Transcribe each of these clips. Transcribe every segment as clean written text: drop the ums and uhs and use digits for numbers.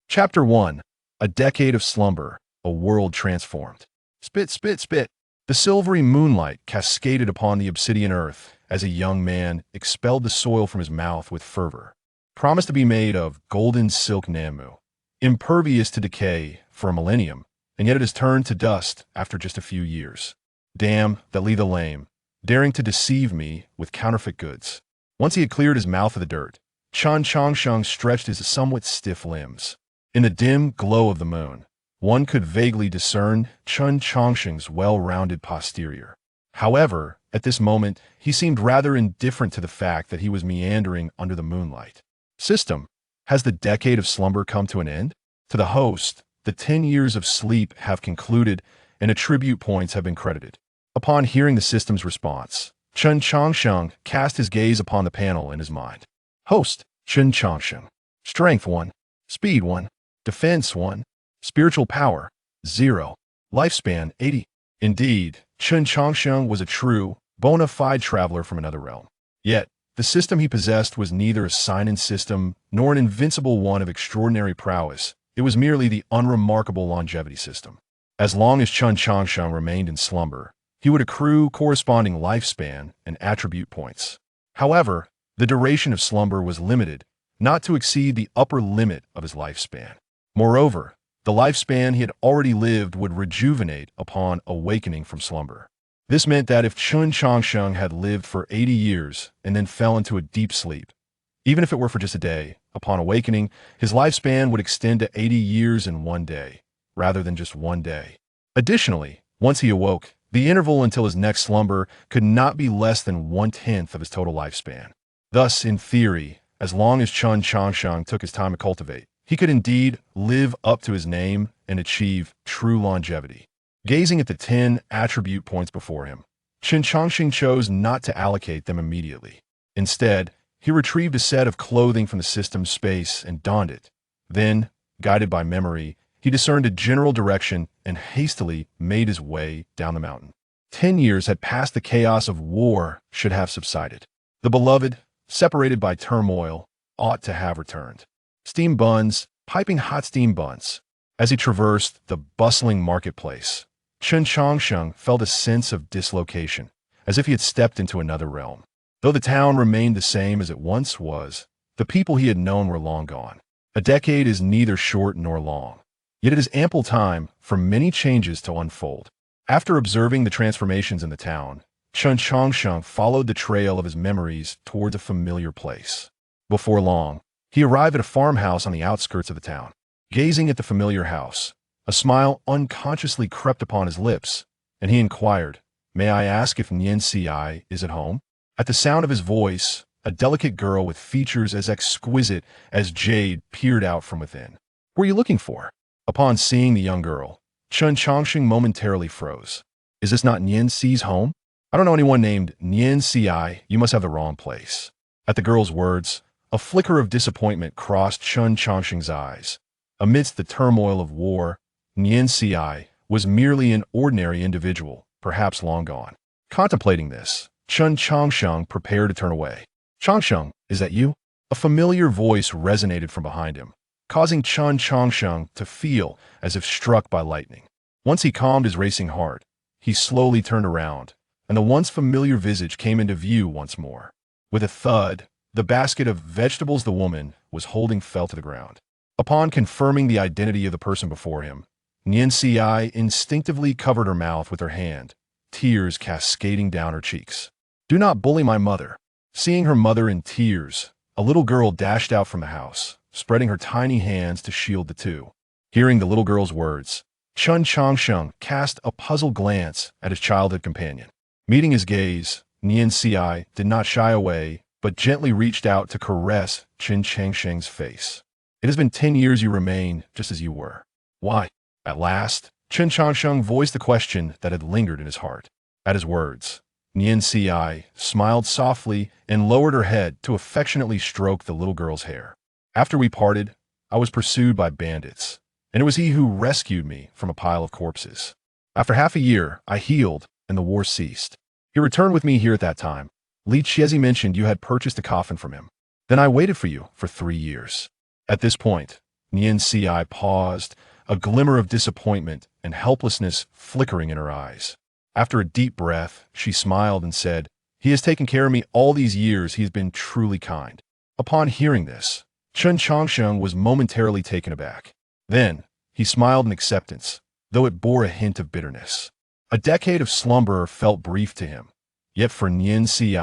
Chapter 1. A Decade of Slumber, a World Transformed. Spit, spit, spit. The silvery moonlight cascaded upon the obsidian earth as a young man expelled the soil from his mouth with fervor. Promised to be made of golden silk namu, impervious to decay for a millennium, and yet it has turned to dust after just a few years. Damn that Lee the Lame, daring to deceive me with counterfeit goods. Once he had cleared his mouth of the dirt, Chen Changsheng stretched his somewhat stiff limbs. In the dim glow of the moon, one could vaguely discern Chen Changsheng's well-rounded posterior. However, at this moment, he seemed rather indifferent to the fact that he was meandering under the moonlight. System, has the decade of slumber come to an end? To the host, the 10 years of sleep have concluded and attribute points have been credited. Upon hearing the system's response, Chen Changsheng cast his gaze upon the panel in his mind. Host, Chen Changsheng. Strength 1. Speed 1. Defense 1. Spiritual power 0. Lifespan 80. Indeed, Chen Changsheng was a true, bona fide traveler from another realm. Yet, the system he possessed was neither a sign-in system nor an invincible one of extraordinary prowess. It was merely the unremarkable longevity system. As long as Chen Changsheng remained in slumber, he would accrue corresponding lifespan and attribute points. However, the duration of slumber was limited, not to exceed the upper limit of his lifespan. Moreover, the lifespan he had already lived would rejuvenate upon awakening from slumber. This meant that if Chen Changsheng had lived for 80 years and then fell into a deep sleep, even if it were for just a day, upon awakening, his lifespan would extend to 80 years in one day, rather than just one day. Additionally, once he awoke, the interval until his next slumber could not be less than 1/10 of his total lifespan. Thus, in theory, as long as Chen Changsheng took his time to cultivate, he could indeed live up to his name and achieve true longevity. Gazing at the 10 attribute points before him, Chen Changsheng chose not to allocate them immediately. Instead, he retrieved a set of clothing from the system's space and donned it. Then, guided by memory, he discerned a general direction and hastily made his way down the mountain. 10 years had passed. The chaos of war should have subsided. The beloved, separated by turmoil, ought to have returned. Steam buns, piping hot steam buns. As he traversed the bustling marketplace, Chen Changsheng felt a sense of dislocation, as if he had stepped into another realm. Though the town remained the same as it once was, the people he had known were long gone. A decade is neither short nor long, yet it is ample time for many changes to unfold. After observing the transformations in the town, Chen Changsheng followed the trail of his memories towards a familiar place. Before long, he arrived at a farmhouse on the outskirts of the town. Gazing at the familiar house, a smile unconsciously crept upon his lips, and he inquired, "May I ask if Nian Ci is at home?" At the sound of his voice, a delicate girl with features as exquisite as jade peered out from within. "What are you looking for?" Upon seeing the young girl, Chen Changsheng momentarily froze. "Is this not Nian Ci's home?" "I don't know anyone named Nian Ci. You must have the wrong place." At the girl's words, a flicker of disappointment crossed Chen Changsheng's eyes. Amidst the turmoil of war, Nian Ci was merely an ordinary individual, perhaps long gone. Contemplating this, Chen Changsheng prepared to turn away. "Changsheng, is that you?" A familiar voice resonated from behind him, causing Chen Changsheng to feel as if struck by lightning. Once he calmed his racing heart, he slowly turned around, and the once familiar visage came into view once more. With a thud, the basket of vegetables the woman was holding fell to the ground. Upon confirming the identity of the person before him, Nian Ci instinctively covered her mouth with her hand, tears cascading down her cheeks. "Do not bully my mother." Seeing her mother in tears, a little girl dashed out from the house, spreading her tiny hands to shield the two. Hearing the little girl's words, Chen Changsheng cast a puzzled glance at his childhood companion. Meeting his gaze, Nian Ci did not shy away, but gently reached out to caress Chen Changsheng's face. "It has been 10 years you remain just as you were." "Why?" At last, Chen Changsheng voiced the question that had lingered in his heart. At his words, Nian Ci smiled softly and lowered her head to affectionately stroke the little girl's hair. "After we parted, I was pursued by bandits, and it was he who rescued me from a pile of corpses. After half a year, I healed, and the war ceased. He returned with me here at that time. Li Chiezi mentioned you had purchased a coffin from him. Then I waited for you for 3 years." At this point, Nian Si paused, a glimmer of disappointment and helplessness flickering in her eyes. After a deep breath, she smiled and said, "He has taken care of me all these years. He has been truly kind." Upon hearing this, Chen Changsheng was momentarily taken aback. Then, he smiled in acceptance, though it bore a hint of bitterness. A decade of slumber felt brief to him. Yet for Nian Si,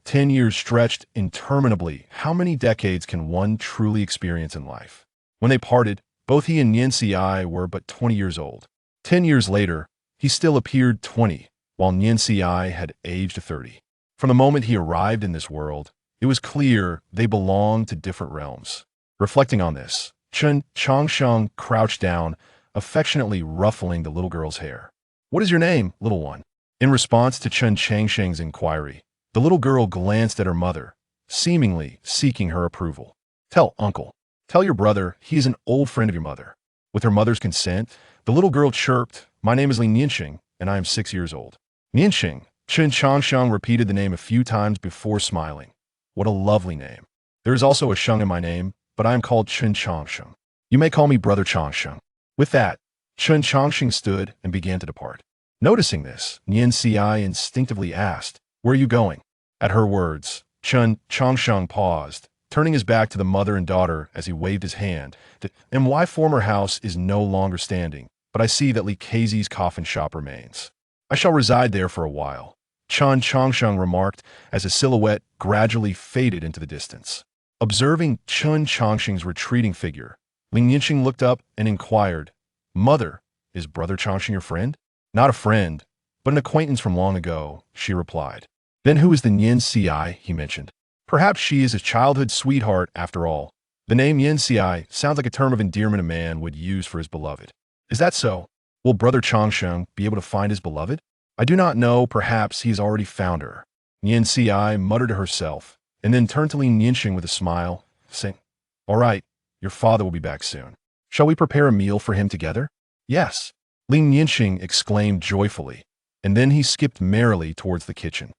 10 years stretched interminably. How many decades can one truly experience in life? When they parted, both he and Nian Si were but 20 years old. 10 years later, he still appeared 20, while Nian Si had aged 30. From the moment he arrived in this world, it was clear they belonged to different realms. Reflecting on this, Chen Changsheng crouched down, affectionately ruffling the little girl's hair. "What is your name, little one?" In response to Chen Changsheng's inquiry, the little girl glanced at her mother, seemingly seeking her approval. "Tell uncle. Tell your brother he is an old friend of your mother." With her mother's consent, the little girl chirped, "My name is Li Nianxing, and I am 6 years old." Nianxing, Chen Changsheng repeated the name a few times before smiling. "What a lovely name. There is also a Sheng in my name, but I am called Chen Changsheng. You may call me Brother Changsheng." With that, Chen Changsheng stood and began to depart. Noticing this, Nian Si instinctively asked, "Where are you going?" At her words, Chen Changsheng paused, turning his back to the mother and daughter as he waved his hand. "The my former house is no longer standing, but I see that Li Keizi's coffin shop remains. I shall reside there for a while," Chen Changsheng remarked as a silhouette gradually faded into the distance. Observing Chen Changsheng's retreating figure, Li Nianxing looked up and inquired, "Mother, is Brother Changsheng your friend?" "Not a friend, but an acquaintance from long ago," she replied. "Then who is the Nian Si?" he mentioned. "Perhaps she is his childhood sweetheart after all. The name Nian Si sounds like a term of endearment a man would use for his beloved. Is that so? Will Brother Changsheng be able to find his beloved?" "I do not know. Perhaps he has already found her," Nian Si muttered to herself, and then turned to Li Nianxing with a smile, saying, "All right, your father will be back soon. Shall we prepare a meal for him together?" "Yes," Li Nianxing exclaimed joyfully, and then he skipped merrily towards the kitchen.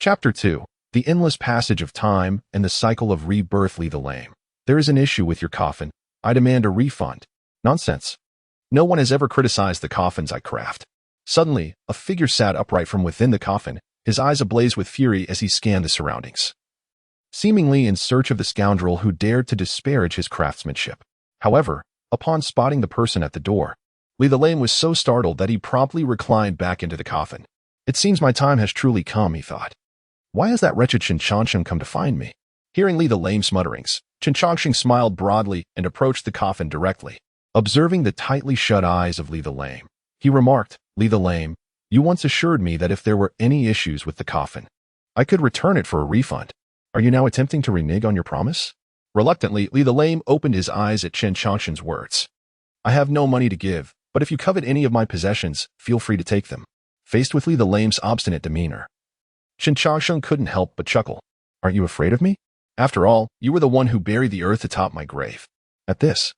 Chapter 2. The Endless Passage of Time and the Cycle of Rebirth. Li the Lame. "There is an issue with your coffin. I demand a refund." "Nonsense. No one has ever criticized the coffins I craft." Suddenly, a figure sat upright from within the coffin, his eyes ablaze with fury as he scanned the surroundings, seemingly in search of the scoundrel who dared to disparage his craftsmanship. However, upon spotting the person at the door, Li the Lame was so startled that he promptly reclined back into the coffin. "It seems my time has truly come," he thought. "Why has that wretched Chen Changsheng come to find me?" Hearing Li the Lame's mutterings, Chen Changsheng smiled broadly and approached the coffin directly. Observing the tightly shut eyes of Li the Lame, he remarked, "Li the Lame, you once assured me that if there were any issues with the coffin, I could return it for a refund. Are you now attempting to renege on your promise?" Reluctantly, Li the Lame opened his eyes at Chen Changsheng's words. "I have no money to give, but if you covet any of my possessions, feel free to take them." Faced with Li the Lame's obstinate demeanor, Chen Changsheng couldn't help but chuckle. "Aren't you afraid of me? After all, you were the one who buried the earth atop my grave." At this,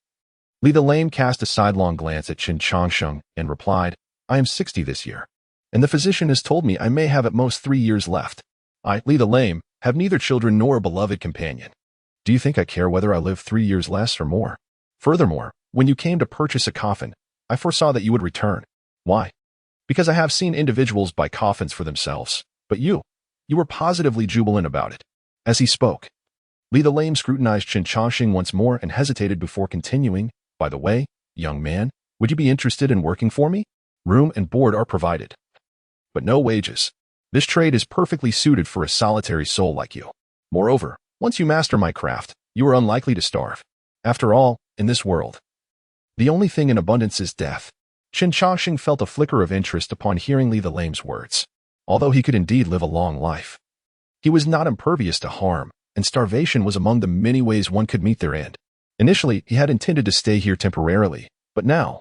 Li the Lame cast a sidelong glance at Chen Changsheng and replied, "I am 60 this year, and the physician has told me I may have at most 3 years left. I, Li the Lame, have neither children nor a beloved companion. Do you think I care whether I live 3 years less or more? Furthermore, when you came to purchase a coffin, I foresaw that you would return. Why? Because I have seen individuals buy coffins for themselves, but you were positively jubilant about it." As he spoke, Li the Lame scrutinized Chen Changsheng once more and hesitated before continuing, "By the way, young man, would you be interested in working for me? Room and board are provided, but no wages. This trade is perfectly suited for a solitary soul like you. Moreover, once you master my craft, you are unlikely to starve. After all, in this world, the only thing in abundance is death." Chen Changsheng felt a flicker of interest upon hearing Li the Lame's words. Although he could indeed live a long life, he was not impervious to harm, and starvation was among the many ways one could meet their end. Initially, he had intended to stay here temporarily, but now,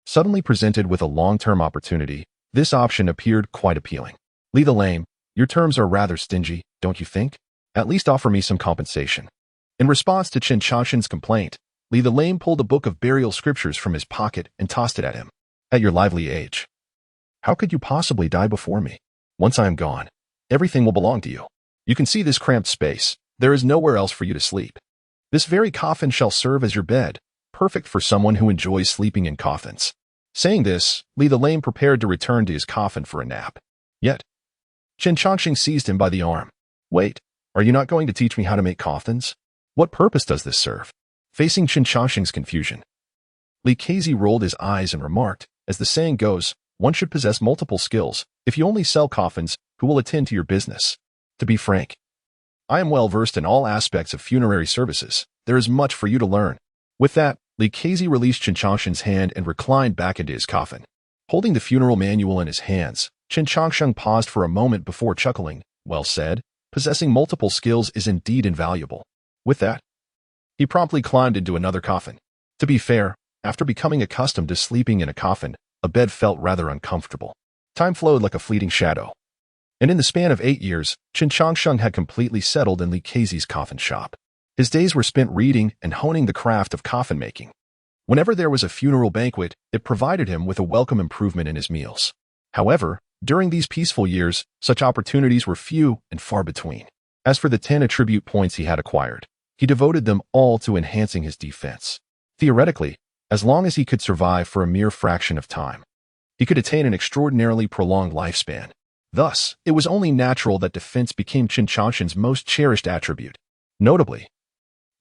suddenly presented with a long-term opportunity, this option appeared quite appealing. "Li the Lame, your terms are rather stingy, don't you think? At least offer me some compensation." In response to Chen Changsheng's complaint, Li the Lame pulled a book of burial scriptures from his pocket and tossed it at him. "At your lively age, how could you possibly die before me? Once I am gone, everything will belong to you. You can see this cramped space. There is nowhere else for you to sleep. This very coffin shall serve as your bed. perfect for someone who enjoys sleeping in coffins. Saying this, Li the Lame prepared to return to his coffin for a nap. Yet, Chen Chongqing seized him by the arm. Wait, are you not going to teach me how to make coffins? What purpose does this serve? Facing Chen Chongqing's confusion, Li Kezi rolled his eyes and remarked, as the saying goes, one should possess multiple skills. If you only sell coffins, who will attend to your business? To be frank, I am well versed in all aspects of funerary services. There is much for you to learn. With that, Li Kezi released Chen Chongqing's hand and reclined back into his coffin. Holding the funeral manual in his hands, Chen Chongqing paused for a moment before chuckling. Well said, possessing multiple skills is indeed invaluable. With that, he promptly climbed into another coffin. To be fair, after becoming accustomed to sleeping in a coffin, a bed felt rather uncomfortable. Time flowed like a fleeting shadow. And in the span of 8 years, Chen Chongqing had completely settled in Li Kezi's coffin shop. His days were spent reading and honing the craft of coffin making. Whenever there was a funeral banquet, it provided him with a welcome improvement in his meals. However, during these peaceful years, such opportunities were few and far between. As for the 10 attribute points he had acquired, he devoted them all to enhancing his defense. Theoretically, as long as he could survive for a mere fraction of time, he could attain an extraordinarily prolonged lifespan. Thus, it was only natural that defense became Chen Chongqing's most cherished attribute. Notably,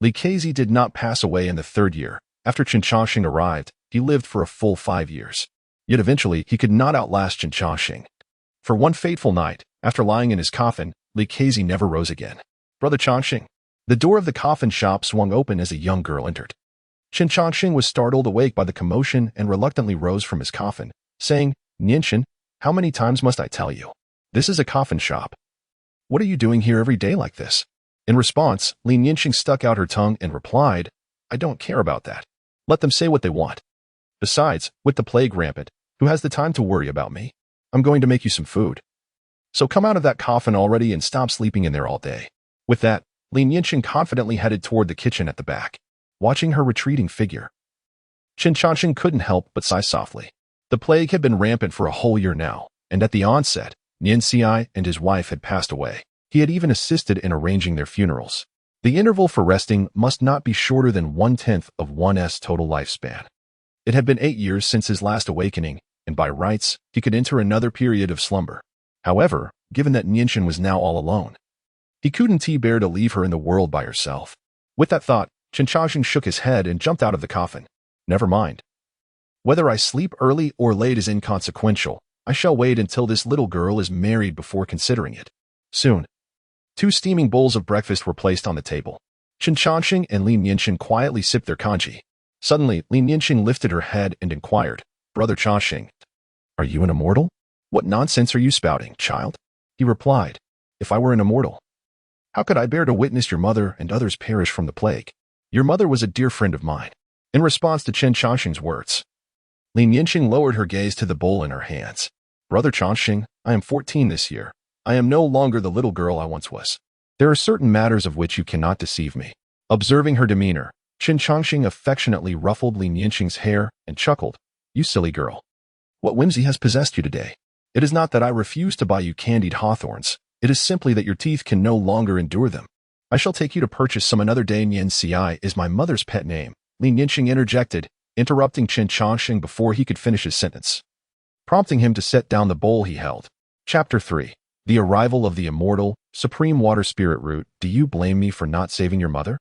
Li Kezi did not pass away in the 3rd year. After Chen Chongqing arrived, he lived for a full 5 years. Yet eventually, he could not outlast Chen Chongqing. For one fateful night, after lying in his coffin, Li Kezi never rose again. Brother Chongqing. The door of the coffin shop swung open as a young girl entered. Chen Chongqing was startled awake by the commotion and reluctantly rose from his coffin, saying, Nianchen, how many times must I tell you? This is a coffin shop. What are you doing here every day like this? In response, Li Nianqing stuck out her tongue and replied, I don't care about that. Let them say what they want. Besides, with the plague rampant, who has the time to worry about me? I'm going to make you some food. So come out of that coffin already and stop sleeping in there all day. With that, Li Nianqing confidently headed toward the kitchen at the back. Watching her retreating figure, Chen Chongqing couldn't help but sigh softly. The plague had been rampant for a whole year now, and at the onset, Nian Xi and his wife had passed away. He had even assisted in arranging their funerals. The interval for resting must not be shorter than 1/10 of one's total lifespan. It had been 8 years since his last awakening, and by rights, he could enter another period of slumber. However, given that Nianchen was now all alone, he couldn't bear to leave her in the world by herself. With that thought, Chen Chongqing shook his head and jumped out of the coffin. Never mind. Whether I sleep early or late is inconsequential. I shall wait until this little girl is married before considering it. Soon, 2 steaming bowls of breakfast were placed on the table. Chen Chongqing and Li Nianchen quietly sipped their congee. Suddenly, Li Nianchen lifted her head and inquired, Brother Chongqing, are you an immortal? What nonsense are you spouting, child? He replied, If I were an immortal, how could I bear to witness your mother and others perish from the plague? Your mother was a dear friend of mine. In response to Chen Chongqing's words, Li Nianqing lowered her gaze to the bowl in her hands. Brother Chongqing, I am 14 this year. I am no longer the little girl I once was. There are certain matters of which you cannot deceive me. Observing her demeanor, Chen Chongqing affectionately ruffled Li Nianqing's hair and chuckled. You silly girl. What whimsy has possessed you today? It is not that I refuse to buy you candied hawthorns. It is simply that your teeth can no longer endure them. I shall take you to purchase some another day. Nian Xi is my mother's pet name, Li Nianqing interjected, interrupting Chen Chongqing before he could finish his sentence, prompting him to set down the bowl he held. Chapter 3. The Arrival of the Immortal, Supreme Water Spirit Root. Do you blame me for not saving your mother?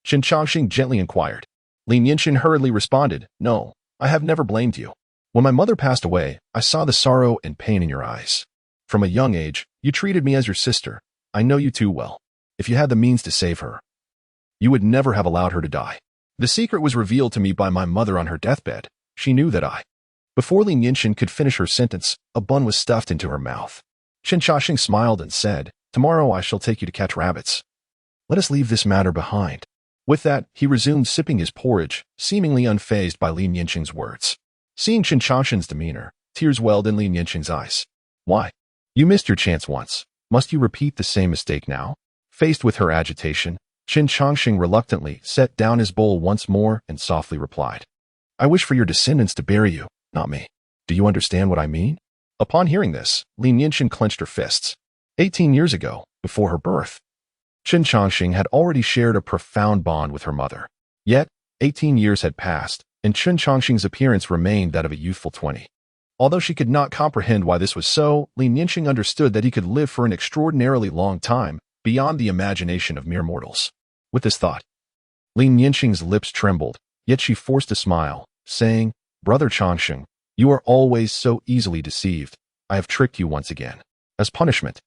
Chen Chongqing gently inquired. Li Nianqing hurriedly responded, No, I have never blamed you. When my mother passed away, I saw the sorrow and pain in your eyes. From a young age, you treated me as your sister. I know you too well. If you had the means to save her, you would never have allowed her to die. The secret was revealed to me by my mother on her deathbed. She knew that Before Li Nianqing could finish her sentence, a bun was stuffed into her mouth. Chen Chongqing smiled and said, Tomorrow I shall take you to catch rabbits. Let us leave this matter behind. With that, he resumed sipping his porridge, seemingly unfazed by Li Nianqing's words. Seeing Chen Chongqing's demeanor, tears welled in Li Nianqing's eyes. Why? You missed your chance once. Must you repeat the same mistake now? Faced with her agitation, Chen Chongqing reluctantly set down his bowl once more and softly replied, I wish for your descendants to bury you, not me. Do you understand what I mean? Upon hearing this, Li Nianqing clenched her fists. 18 years ago, before her birth, Chen Chongqing had already shared a profound bond with her mother. Yet, 18 years had passed, and Chen Chongqing's appearance remained that of a youthful 20. Although she could not comprehend why this was so, Lin Yinqing understood that he could live for an extraordinarily long time, beyond the imagination of mere mortals. With this thought, Lin Yinqing's lips trembled, yet she forced a smile, saying, "Brother Chongqing, you are always so easily deceived. I have tricked you once again. As punishment,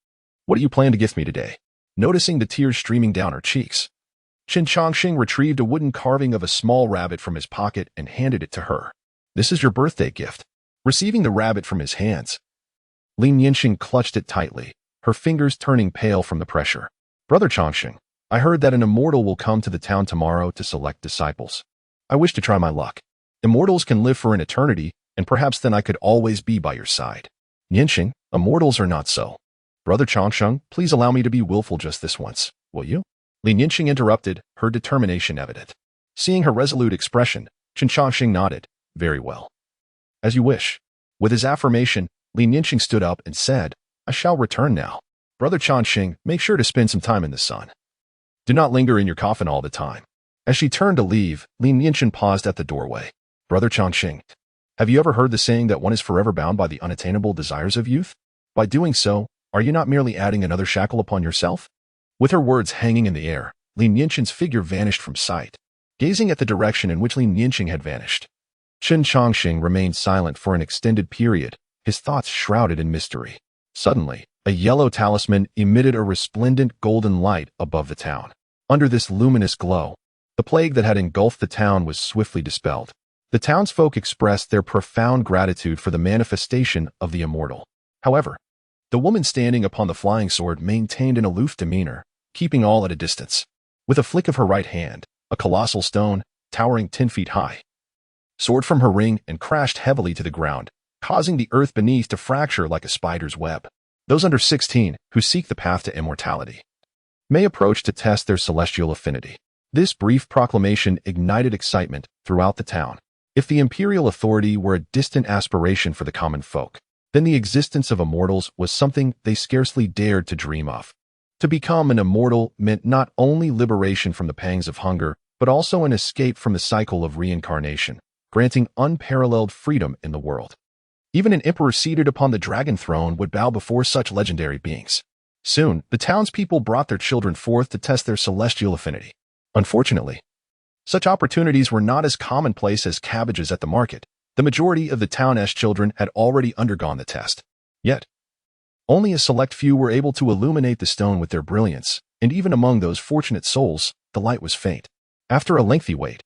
what do you plan to gift me today?" Noticing the tears streaming down her cheeks, Chen Chongqing retrieved a wooden carving of a small rabbit from his pocket and handed it to her. "This is your birthday gift." Receiving the rabbit from his hands, Lin Yinqing clutched it tightly, her fingers turning pale from the pressure. "Brother Chongqing, I heard that an immortal will come to the town tomorrow to select disciples. I wish to try my luck. Immortals can live for an eternity, and perhaps then I could always be by your side." "Yinqing, immortals are not so. Brother Chongqing, please allow me to be willful just this once, will you?" Lin Yinqing interrupted, her determination evident. Seeing her resolute expression, Chen Chongqing nodded, "Very well. As you wish." With his affirmation, Lin Yinqing stood up and said, "I shall return now. Brother Chongqing, make sure to spend some time in the sun. Do not linger in your coffin all the time." As she turned to leave, Lin Yinqing paused at the doorway. "Brother Chongqing, have you ever heard the saying that one is forever bound by the unattainable desires of youth? By doing so, are you not merely adding another shackle upon yourself?" With her words hanging in the air, Lin Yinqing's figure vanished from sight. Gazing at the direction in which Lin Yinqing had vanished, Chen Chongqing remained silent for an extended period, his thoughts shrouded in mystery. Suddenly, a yellow talisman emitted a resplendent golden light above the town. Under this luminous glow, the plague that had engulfed the town was swiftly dispelled. The townsfolk expressed their profound gratitude for the manifestation of the immortal. However, the woman standing upon the flying sword maintained an aloof demeanor, keeping all at a distance. With a flick of her right hand, a colossal stone, towering 10 feet high, soared from her ring and crashed heavily to the ground, causing the earth beneath to fracture like a spider's web. Those under 16 who seek the path to immortality may approach to test their celestial affinity. This brief proclamation ignited excitement throughout the town. If the imperial authority were a distant aspiration for the common folk, then the existence of immortals was something they scarcely dared to dream of. To become an immortal meant not only liberation from the pangs of hunger, but also an escape from the cycle of reincarnation, granting unparalleled freedom in the world. Even an emperor seated upon the dragon throne would bow before such legendary beings. Soon, the townspeople brought their children forth to test their celestial affinity. Unfortunately, such opportunities were not as commonplace as cabbages at the market. The majority of the town's children had already undergone the test. Yet, only a select few were able to illuminate the stone with their brilliance, and even among those fortunate souls, the light was faint. After a lengthy wait,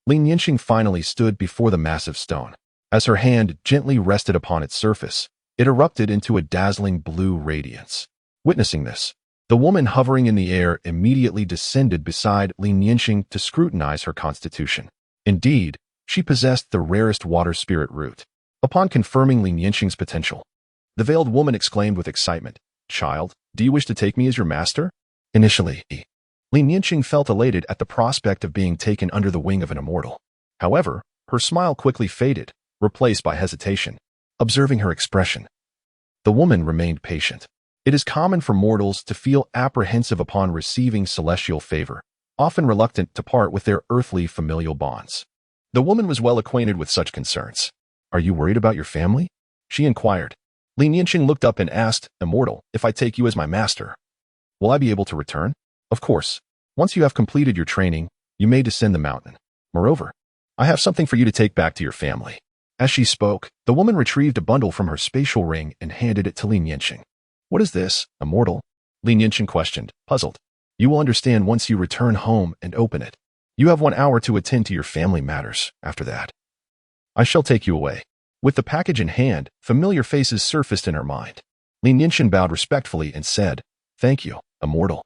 Lin Yinqing finally stood before the massive stone. As her hand gently rested upon its surface, it erupted into a dazzling blue radiance. Witnessing this, the woman hovering in the air immediately descended beside Lin Yinqing to scrutinize her constitution. Indeed, she possessed the rarest water spirit root. Upon confirming Lin Yinqing's potential, the veiled woman exclaimed with excitement, "Child, do you wish to take me as your master?" Initially, Lin Yinqing felt elated at the prospect of being taken under the wing of an immortal. However, her smile quickly faded, replaced by hesitation. Observing her expression, the woman remained patient. It is common for mortals to feel apprehensive upon receiving celestial favor, often reluctant to part with their earthly familial bonds. The woman was well acquainted with such concerns. "Are you worried about your family?" she inquired. Lin Yinqing looked up and asked, "Immortal, if I take you as my master, will I be able to return?" "Of course. Once you have completed your training, you may descend the mountain. Moreover, I have something for you to take back to your family." As she spoke, the woman retrieved a bundle from her spatial ring and handed it to Lin Yinqing. "What is this, immortal?" Lin Yinqing questioned, puzzled. "You will understand once you return home and open it. You have 1 hour to attend to your family matters. After that, I shall take you away." With the package in hand, familiar faces surfaced in her mind. Lin Yinqing bowed respectfully and said, "Thank you, immortal.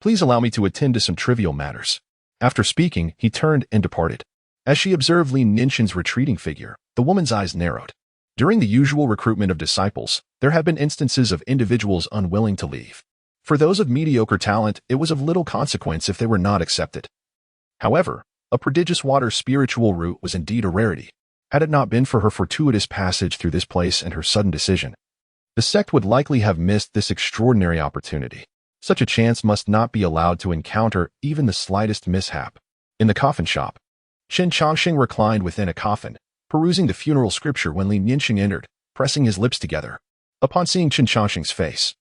Please allow me to attend to some trivial matters." After speaking, he turned and departed. As she observed Lin Yinqing's retreating figure, the woman's eyes narrowed. During the usual recruitment of disciples, there have been instances of individuals unwilling to leave. For those of mediocre talent, it was of little consequence if they were not accepted. However, a prodigious water spiritual route was indeed a rarity. Had it not been for her fortuitous passage through this place and her sudden decision, the sect would likely have missed this extraordinary opportunity. Such a chance must not be allowed to encounter even the slightest mishap. In the coffin shop, Chen Chongqing reclined within a coffin, perusing the funeral scripture when Lin Yinxing entered, pressing his lips together. Upon seeing Chen Chongqing's face,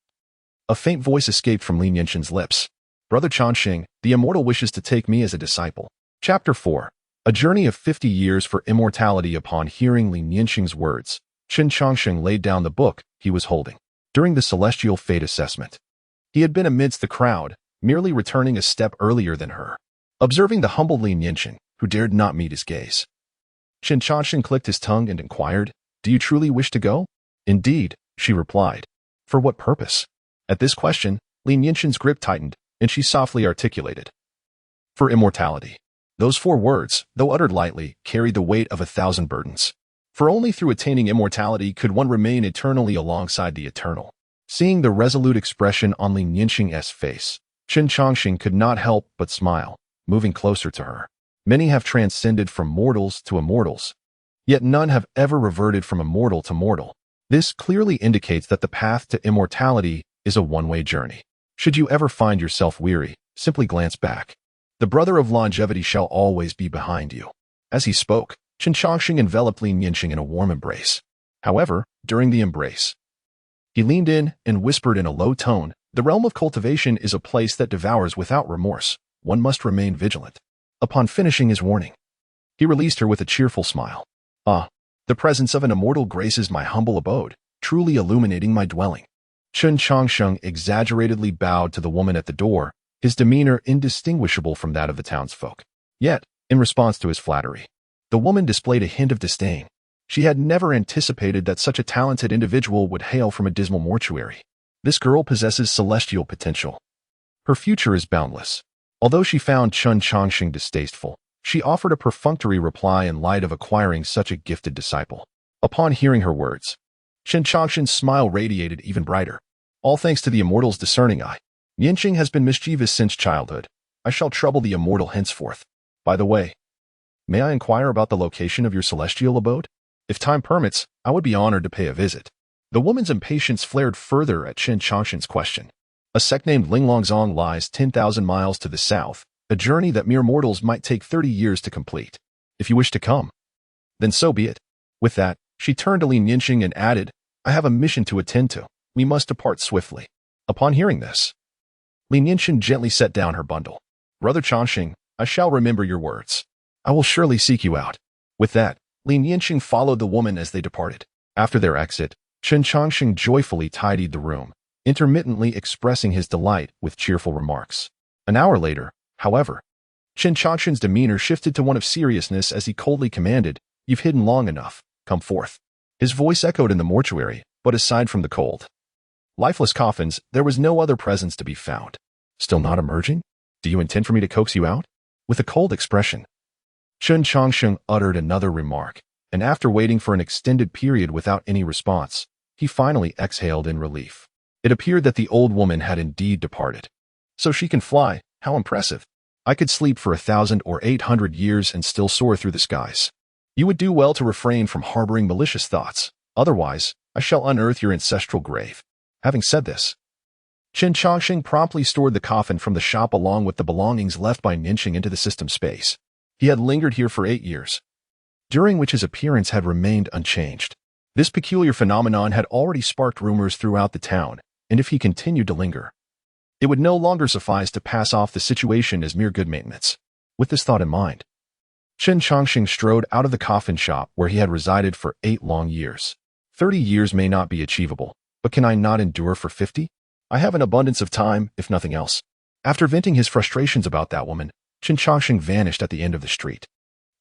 a faint voice escaped from Lin Yinxing's lips. Brother Chongqing, the immortal wishes to take me as a disciple. Chapter 4. A journey of 50 years for immortality. Upon hearing Lin Yinxing's words, Chen Chongqing laid down the book he was holding. During the celestial fate assessment, he had been amidst the crowd, merely returning a step earlier than her. Observing the humble Lin Yinxing, who dared not meet his gaze, Chen Chongqing clicked his tongue and inquired, "Do you truly wish to go?" "Indeed," she replied. "For what purpose?" At this question, Lin Yinxing's grip tightened, and she softly articulated, "For immortality." Those 4 words, though uttered lightly, carried the weight of 1,000 burdens. For only through attaining immortality could one remain eternally alongside the eternal. Seeing the resolute expression on Lin Yinxing's face, Chen Chongqing could not help but smile, moving closer to her. Many have transcended from mortals to immortals, yet none have ever reverted from immortal to mortal. This clearly indicates that the path to immortality is a one-way journey. Should you ever find yourself weary, simply glance back. The brother of longevity shall always be behind you. As he spoke, Chen Chongqing enveloped Lin Yinxing in a warm embrace. However, during the embrace, he leaned in and whispered in a low tone, "The realm of cultivation is a place that devours without remorse. One must remain vigilant." Upon finishing his warning, he released her with a cheerful smile. "Ah, the presence of an immortal graces my humble abode, truly illuminating my dwelling." Chen Chongqing exaggeratedly bowed to the woman at the door, his demeanor indistinguishable from that of the townsfolk. Yet, in response to his flattery, the woman displayed a hint of disdain. She had never anticipated that such a talented individual would hail from a dismal mortuary. This girl possesses celestial potential. Her future is boundless. Although she found Chen Chongqing distasteful, she offered a perfunctory reply in light of acquiring such a gifted disciple. Upon hearing her words, Chen Chongqing's smile radiated even brighter. "All thanks to the immortal's discerning eye. Yinxing has been mischievous since childhood. I shall trouble the immortal henceforth. By the way, may I inquire about the location of your celestial abode? If time permits, I would be honored to pay a visit." The woman's impatience flared further at Chen Chongqing's question. "A sect named Linglongzong lies 10,000 miles to the south, a journey that mere mortals might take 30 years to complete. If you wish to come, then so be it." With that, she turned to Lin Yinxing and added, "I have a mission to attend to. We must depart swiftly." Upon hearing this, Lin Yinxing gently set down her bundle. "Brother Chongqing, I shall remember your words. I will surely seek you out." With that, Lin Yinxing followed the woman as they departed. After their exit, Chen Chongqing joyfully tidied the room, intermittently expressing his delight with cheerful remarks. An hour later, however, Chen Chongqing's demeanor shifted to one of seriousness as he coldly commanded, "You've hidden long enough. Come forth." His voice echoed in the mortuary, but aside from the cold, lifeless coffins, there was no other presence to be found. "Still not emerging? Do you intend for me to coax you out?" With a cold expression, Chen Chongqing uttered another remark, and after waiting for an extended period without any response, he finally exhaled in relief. It appeared that the old woman had indeed departed. "So she can fly, how impressive. I could sleep for 1,000 or 800 years and still soar through the skies. You would do well to refrain from harboring malicious thoughts, otherwise, I shall unearth your ancestral grave." Having said this, Chen Chongqing promptly stored the coffin from the shop along with the belongings left by Yinxing into the system space. He had lingered here for 8 years, during which his appearance had remained unchanged. This peculiar phenomenon had already sparked rumors throughout the town, and if he continued to linger, it would no longer suffice to pass off the situation as mere good maintenance. With this thought in mind, Chen Chongqing strode out of the coffin shop where he had resided for 8 long years. 30 years may not be achievable, but can I not endure for 50? I have an abundance of time, if nothing else. After venting his frustrations about that woman, Chen Chongqing vanished at the end of the street.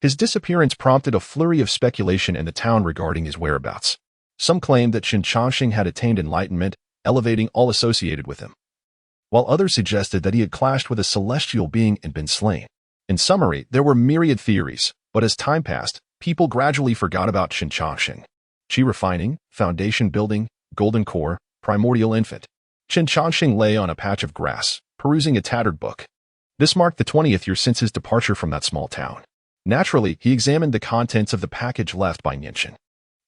His disappearance prompted a flurry of speculation in the town regarding his whereabouts. Some claimed that Chen Chongqing had attained enlightenment, elevating all associated with him, while others suggested that he had clashed with a celestial being and been slain. In summary, there were myriad theories, but as time passed, people gradually forgot about Chen Chongqing. Qi refining, foundation building, golden core, primordial infant. Chen Chongqing lay on a patch of grass, perusing a tattered book. This marked the 20th year since his departure from that small town. Naturally, he examined the contents of the package left by Yinxing.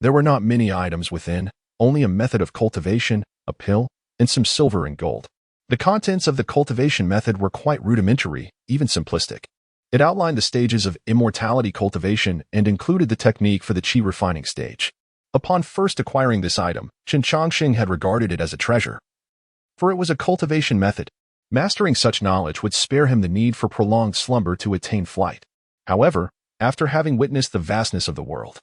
There were not many items within, only a method of cultivation, a pill, and some silver and gold. The contents of the cultivation method were quite rudimentary, even simplistic. It outlined the stages of immortality cultivation and included the technique for the qi refining stage. Upon first acquiring this item, Chen Chongqing had regarded it as a treasure, for it was a cultivation method. Mastering such knowledge would spare him the need for prolonged slumber to attain flight. However, after having witnessed the vastness of the world,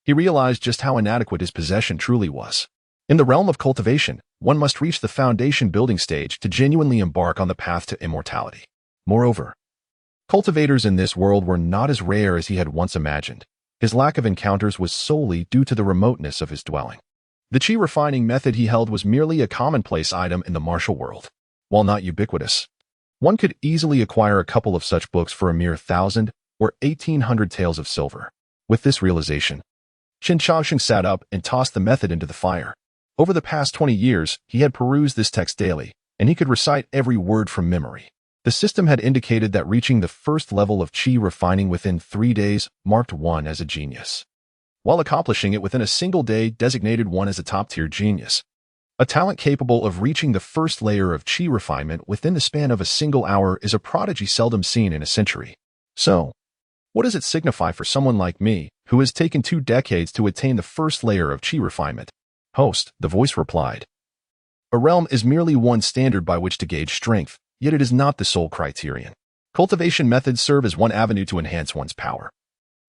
he realized just how inadequate his possession truly was. In the realm of cultivation, one must reach the foundation building stage to genuinely embark on the path to immortality. Moreover, cultivators in this world were not as rare as he had once imagined. His lack of encounters was solely due to the remoteness of his dwelling. The qi refining method he held was merely a commonplace item in the martial world. While not ubiquitous, one could easily acquire a couple of such books for a mere 1,000 or 1,800 taels of silver. With this realization, Chen Chongqing sat up and tossed the method into the fire. Over the past 20 years, he had perused this text daily, and he could recite every word from memory. The system had indicated that reaching the first level of qi refining within 3 days marked one as a genius, while accomplishing it within a single day designated one as a top-tier genius. A talent capable of reaching the first layer of qi refinement within the span of a single hour is a prodigy seldom seen in a century. So, what does it signify for someone like me, who has taken 2 decades to attain the first layer of qi refinement? Host, the voice replied. A realm is merely one standard by which to gauge strength, yet it is not the sole criterion. Cultivation methods serve as one avenue to enhance one's power,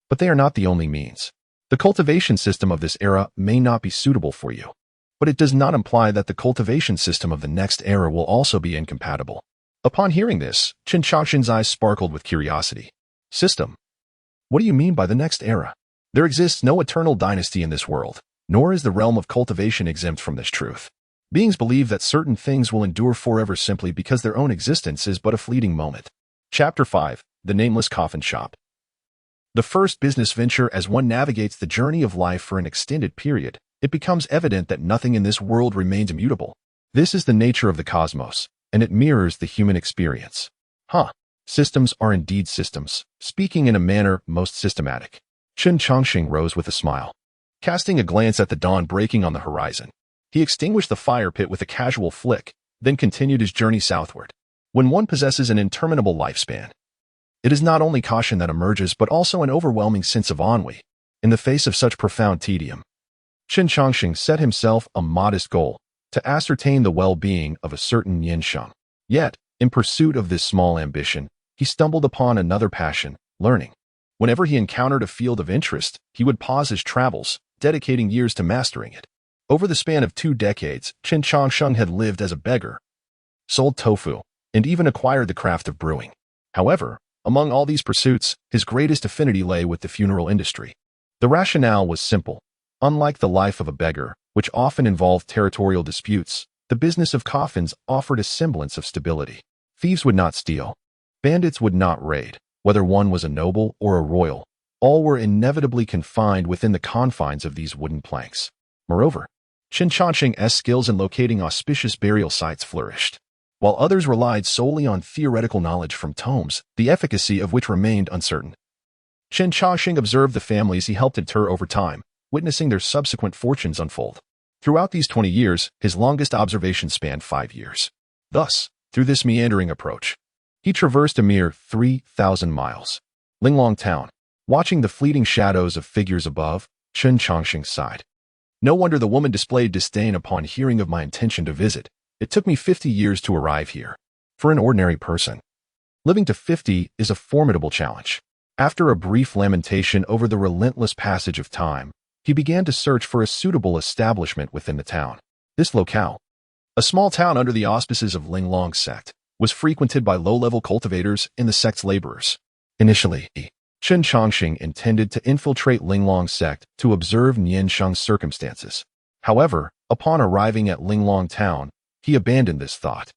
but they are not the only means. The cultivation system of this era may not be suitable for you, but it does not imply that the cultivation system of the next era will also be incompatible. Upon hearing this, Chen Chongqing's eyes sparkled with curiosity. System? What do you mean by the next era? There exists no eternal dynasty in this world, nor is the realm of cultivation exempt from this truth. Beings believe that certain things will endure forever simply because their own existence is but a fleeting moment. Chapter 5. The Nameless Coffin Shop. The first business venture. As one navigates the journey of life for an extended period, it becomes evident that nothing in this world remains immutable. This is the nature of the cosmos, and it mirrors the human experience. Systems are indeed systems, speaking in a manner most systematic. Chen Chongqing rose with a smile. Casting a glance at the dawn breaking on the horizon, he extinguished the fire pit with a casual flick, then continued his journey southward. When one possesses an interminable lifespan, it is not only caution that emerges but also an overwhelming sense of ennui. In the face of such profound tedium, Chen Chongqing set himself a modest goal, to ascertain the well-being of a certain Yansheng. Yet, in pursuit of this small ambition, he stumbled upon another passion, learning. Whenever he encountered a field of interest, he would pause his travels, dedicating years to mastering it. Over the span of 2 decades, Chen Chongqing had lived as a beggar, sold tofu, and even acquired the craft of brewing. However, among all these pursuits, his greatest affinity lay with the funeral industry. The rationale was simple. Unlike the life of a beggar, which often involved territorial disputes, the business of coffins offered a semblance of stability. Thieves would not steal. Bandits would not raid. Whether one was a noble or a royal, all were inevitably confined within the confines of these wooden planks. Moreover, Chen Chongqing's skills in locating auspicious burial sites flourished. While others relied solely on theoretical knowledge from tomes, the efficacy of which remained uncertain. Chen Chongqing observed the families he helped inter over time, witnessing their subsequent fortunes unfold. Throughout these 20 years, his longest observation spanned 5 years. Thus, through this meandering approach, he traversed a mere 3,000 miles. Linglong Town. Watching the fleeting shadows of figures above, Chen Chongqing sighed. No wonder the woman displayed disdain upon hearing of my intention to visit. It took me 50 years to arrive here. For an ordinary person, living to 50 is a formidable challenge. After a brief lamentation over the relentless passage of time, he began to search for a suitable establishment within the town. This locale, a small town under the auspices of Linglong sect, was frequented by low-level cultivators and the sect's laborers. Initially, Chen Chongqing intended to infiltrate Linglong sect to observe Niansheng's circumstances. However, upon arriving at Linglong town, he abandoned this thought.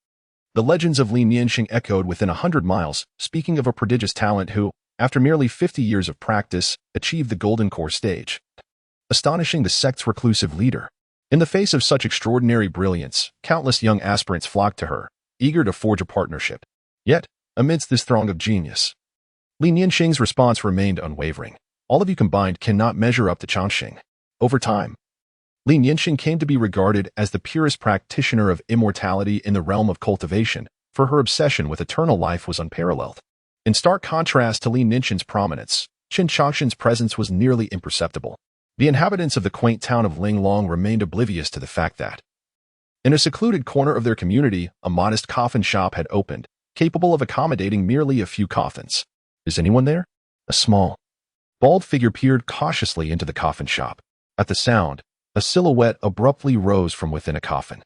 The legends of Li Niansheng echoed within 100 miles, speaking of a prodigious talent who, after merely 50 years of practice, achieved the golden core stage, astonishing the sect's reclusive leader. In the face of such extraordinary brilliance, countless young aspirants flocked to her, eager to forge a partnership. Yet, amidst this throng of genius, Li Niansheng's response remained unwavering. All of you combined cannot measure up to Chongqing. Over time, Li Niansheng came to be regarded as the purest practitioner of immortality in the realm of cultivation, for her obsession with eternal life was unparalleled. In stark contrast to Li Ninchen's prominence, Qin Changshan's presence was nearly imperceptible. The inhabitants of the quaint town of Linglong remained oblivious to the fact that, in a secluded corner of their community, a modest coffin shop had opened, capable of accommodating merely a few coffins. Is anyone there? A small, bald figure peered cautiously into the coffin shop. At the sound, a silhouette abruptly rose from within a coffin.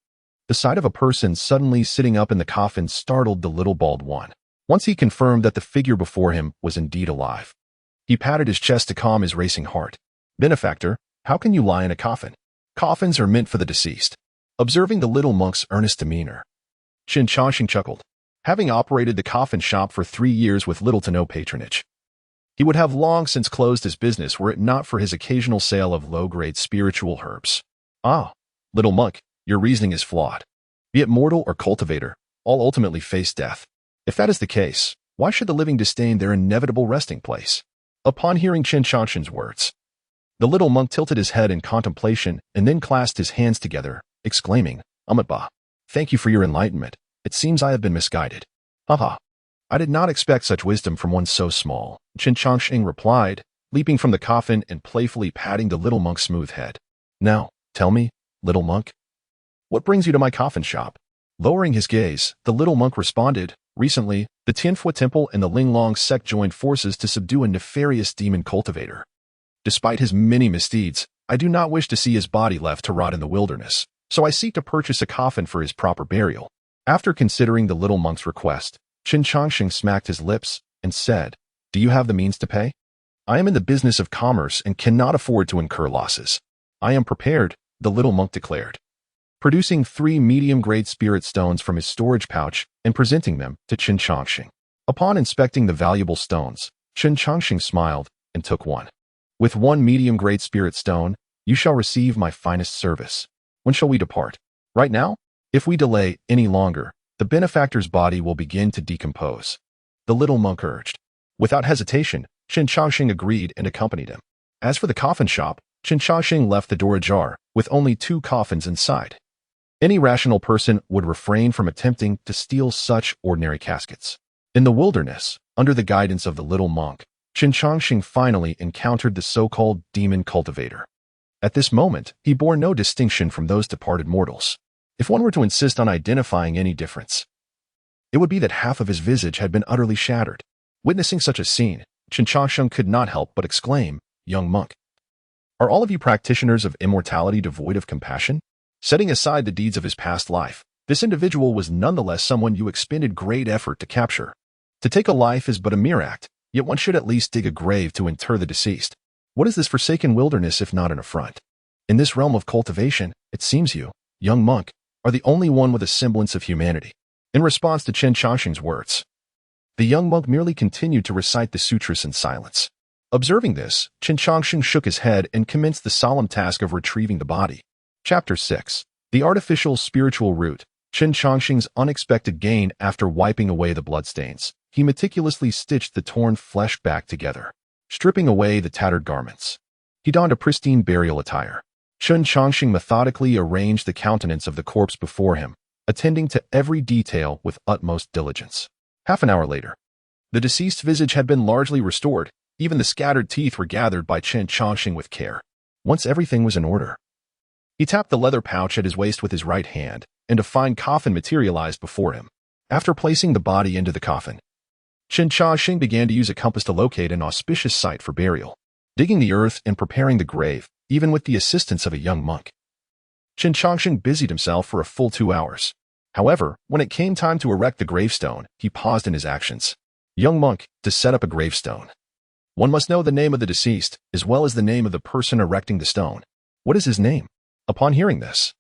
The sight of a person suddenly sitting up in the coffin startled the little bald one. Once he confirmed that the figure before him was indeed alive, he patted his chest to calm his racing heart. Benefactor, how can you lie in a coffin? Coffins are meant for the deceased. Observing the little monk's earnest demeanor, Qin Changshan chuckled. Having operated the coffin shop for 3 years with little to no patronage, he would have long since closed his business were it not for his occasional sale of low-grade spiritual herbs. Ah, little monk, your reasoning is flawed. Be it mortal or cultivator, all ultimately face death. If that is the case, why should the living disdain their inevitable resting place? Upon hearing Qin Changshan's words, the little monk tilted his head in contemplation and then clasped his hands together, exclaiming, Amitba, thank you for your enlightenment. It seems I have been misguided. Haha. I did not expect such wisdom from one so small, Qin Changshan replied, leaping from the coffin and playfully patting the little monk's smooth head. Now, tell me, little monk, what brings you to my coffin shop? Lowering his gaze, the little monk responded, recently, the Tianfu Temple and the Linglong sect joined forces to subdue a nefarious demon cultivator. Despite his many misdeeds, I do not wish to see his body left to rot in the wilderness, so I seek to purchase a coffin for his proper burial. After considering the little monk's request, Qin Changshan smacked his lips and said, Do you have the means to pay? I am in the business of commerce and cannot afford to incur losses. I am prepared, the little monk declared, producing 3 medium-grade spirit stones from his storage pouch and presenting them to Qin Changshan. Upon inspecting the valuable stones, Qin Changshan smiled and took one. With 1 medium-grade spirit stone, you shall receive my finest service. When shall we depart? Right now? If we delay any longer, the benefactor's body will begin to decompose. The little monk urged. Without hesitation, Qin Changshan agreed and accompanied him. As for the coffin shop, Qin Changshan left the door ajar, with only 2 coffins inside. Any rational person would refrain from attempting to steal such ordinary caskets. In the wilderness, under the guidance of the little monk, Qin Changshan finally encountered the so-called demon cultivator. At this moment, he bore no distinction from those departed mortals. If one were to insist on identifying any difference, it would be that half of his visage had been utterly shattered. Witnessing such a scene, Qin Changshan could not help but exclaim, Young monk, are all of you practitioners of immortality devoid of compassion? Setting aside the deeds of his past life, this individual was nonetheless someone you expended great effort to capture. To take a life is but a mere act, yet one should at least dig a grave to inter the deceased. What is this forsaken wilderness if not an affront? In this realm of cultivation, it seems you, young monk, are the only one with a semblance of humanity. In response to Qin Changshan's words, the young monk merely continued to recite the sutras in silence. Observing this, Qin Changshan shook his head and commenced the solemn task of retrieving the body. Chapter 6. The Artificial Spiritual Root. Qin Changshan's unexpected gain. After wiping away the bloodstains, he meticulously stitched the torn flesh back together. Stripping away the tattered garments, he donned a pristine burial attire. Qin Changshan methodically arranged the countenance of the corpse before him, attending to every detail with utmost diligence. Half an hour later, the deceased's visage had been largely restored. Even the scattered teeth were gathered by Qin Changshan with care. Once everything was in order, he tapped the leather pouch at his waist with his right hand, and a fine coffin materialized before him. After placing the body into the coffin, Qin Changshan began to use a compass to locate an auspicious site for burial. Digging the earth and preparing the grave, even with the assistance of a young monk, Qin Changshan busied himself for a full 2 hours. However, when it came time to erect the gravestone, he paused in his actions. Young monk, to set up a gravestone, one must know the name of the deceased, as well as the name of the person erecting the stone. What is his name? Upon hearing this,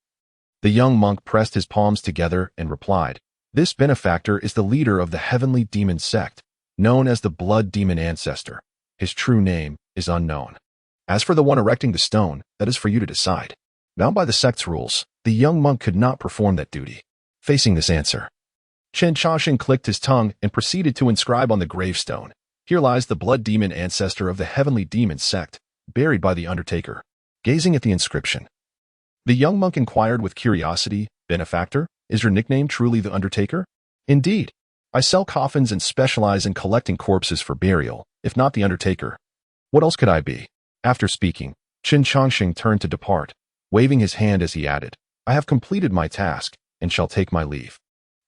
the young monk pressed his palms together and replied, This benefactor is the leader of the heavenly demon sect, known as the Blood Demon Ancestor. His true name is unknown. As for the one erecting the stone, that is for you to decide. Bound by the sect's rules, the young monk could not perform that duty. Facing this answer, Qin Changshan clicked his tongue and proceeded to inscribe on the gravestone, Here lies the Blood Demon Ancestor of the heavenly demon sect, buried by the Undertaker. Gazing at the inscription, the young monk inquired with curiosity, Benefactor, is your nickname truly the Undertaker? Indeed. I sell coffins and specialize in collecting corpses for burial, if not the undertaker. What else could I be? After speaking, Qin Changxing turned to depart, waving his hand as he added, I have completed my task and shall take my leave.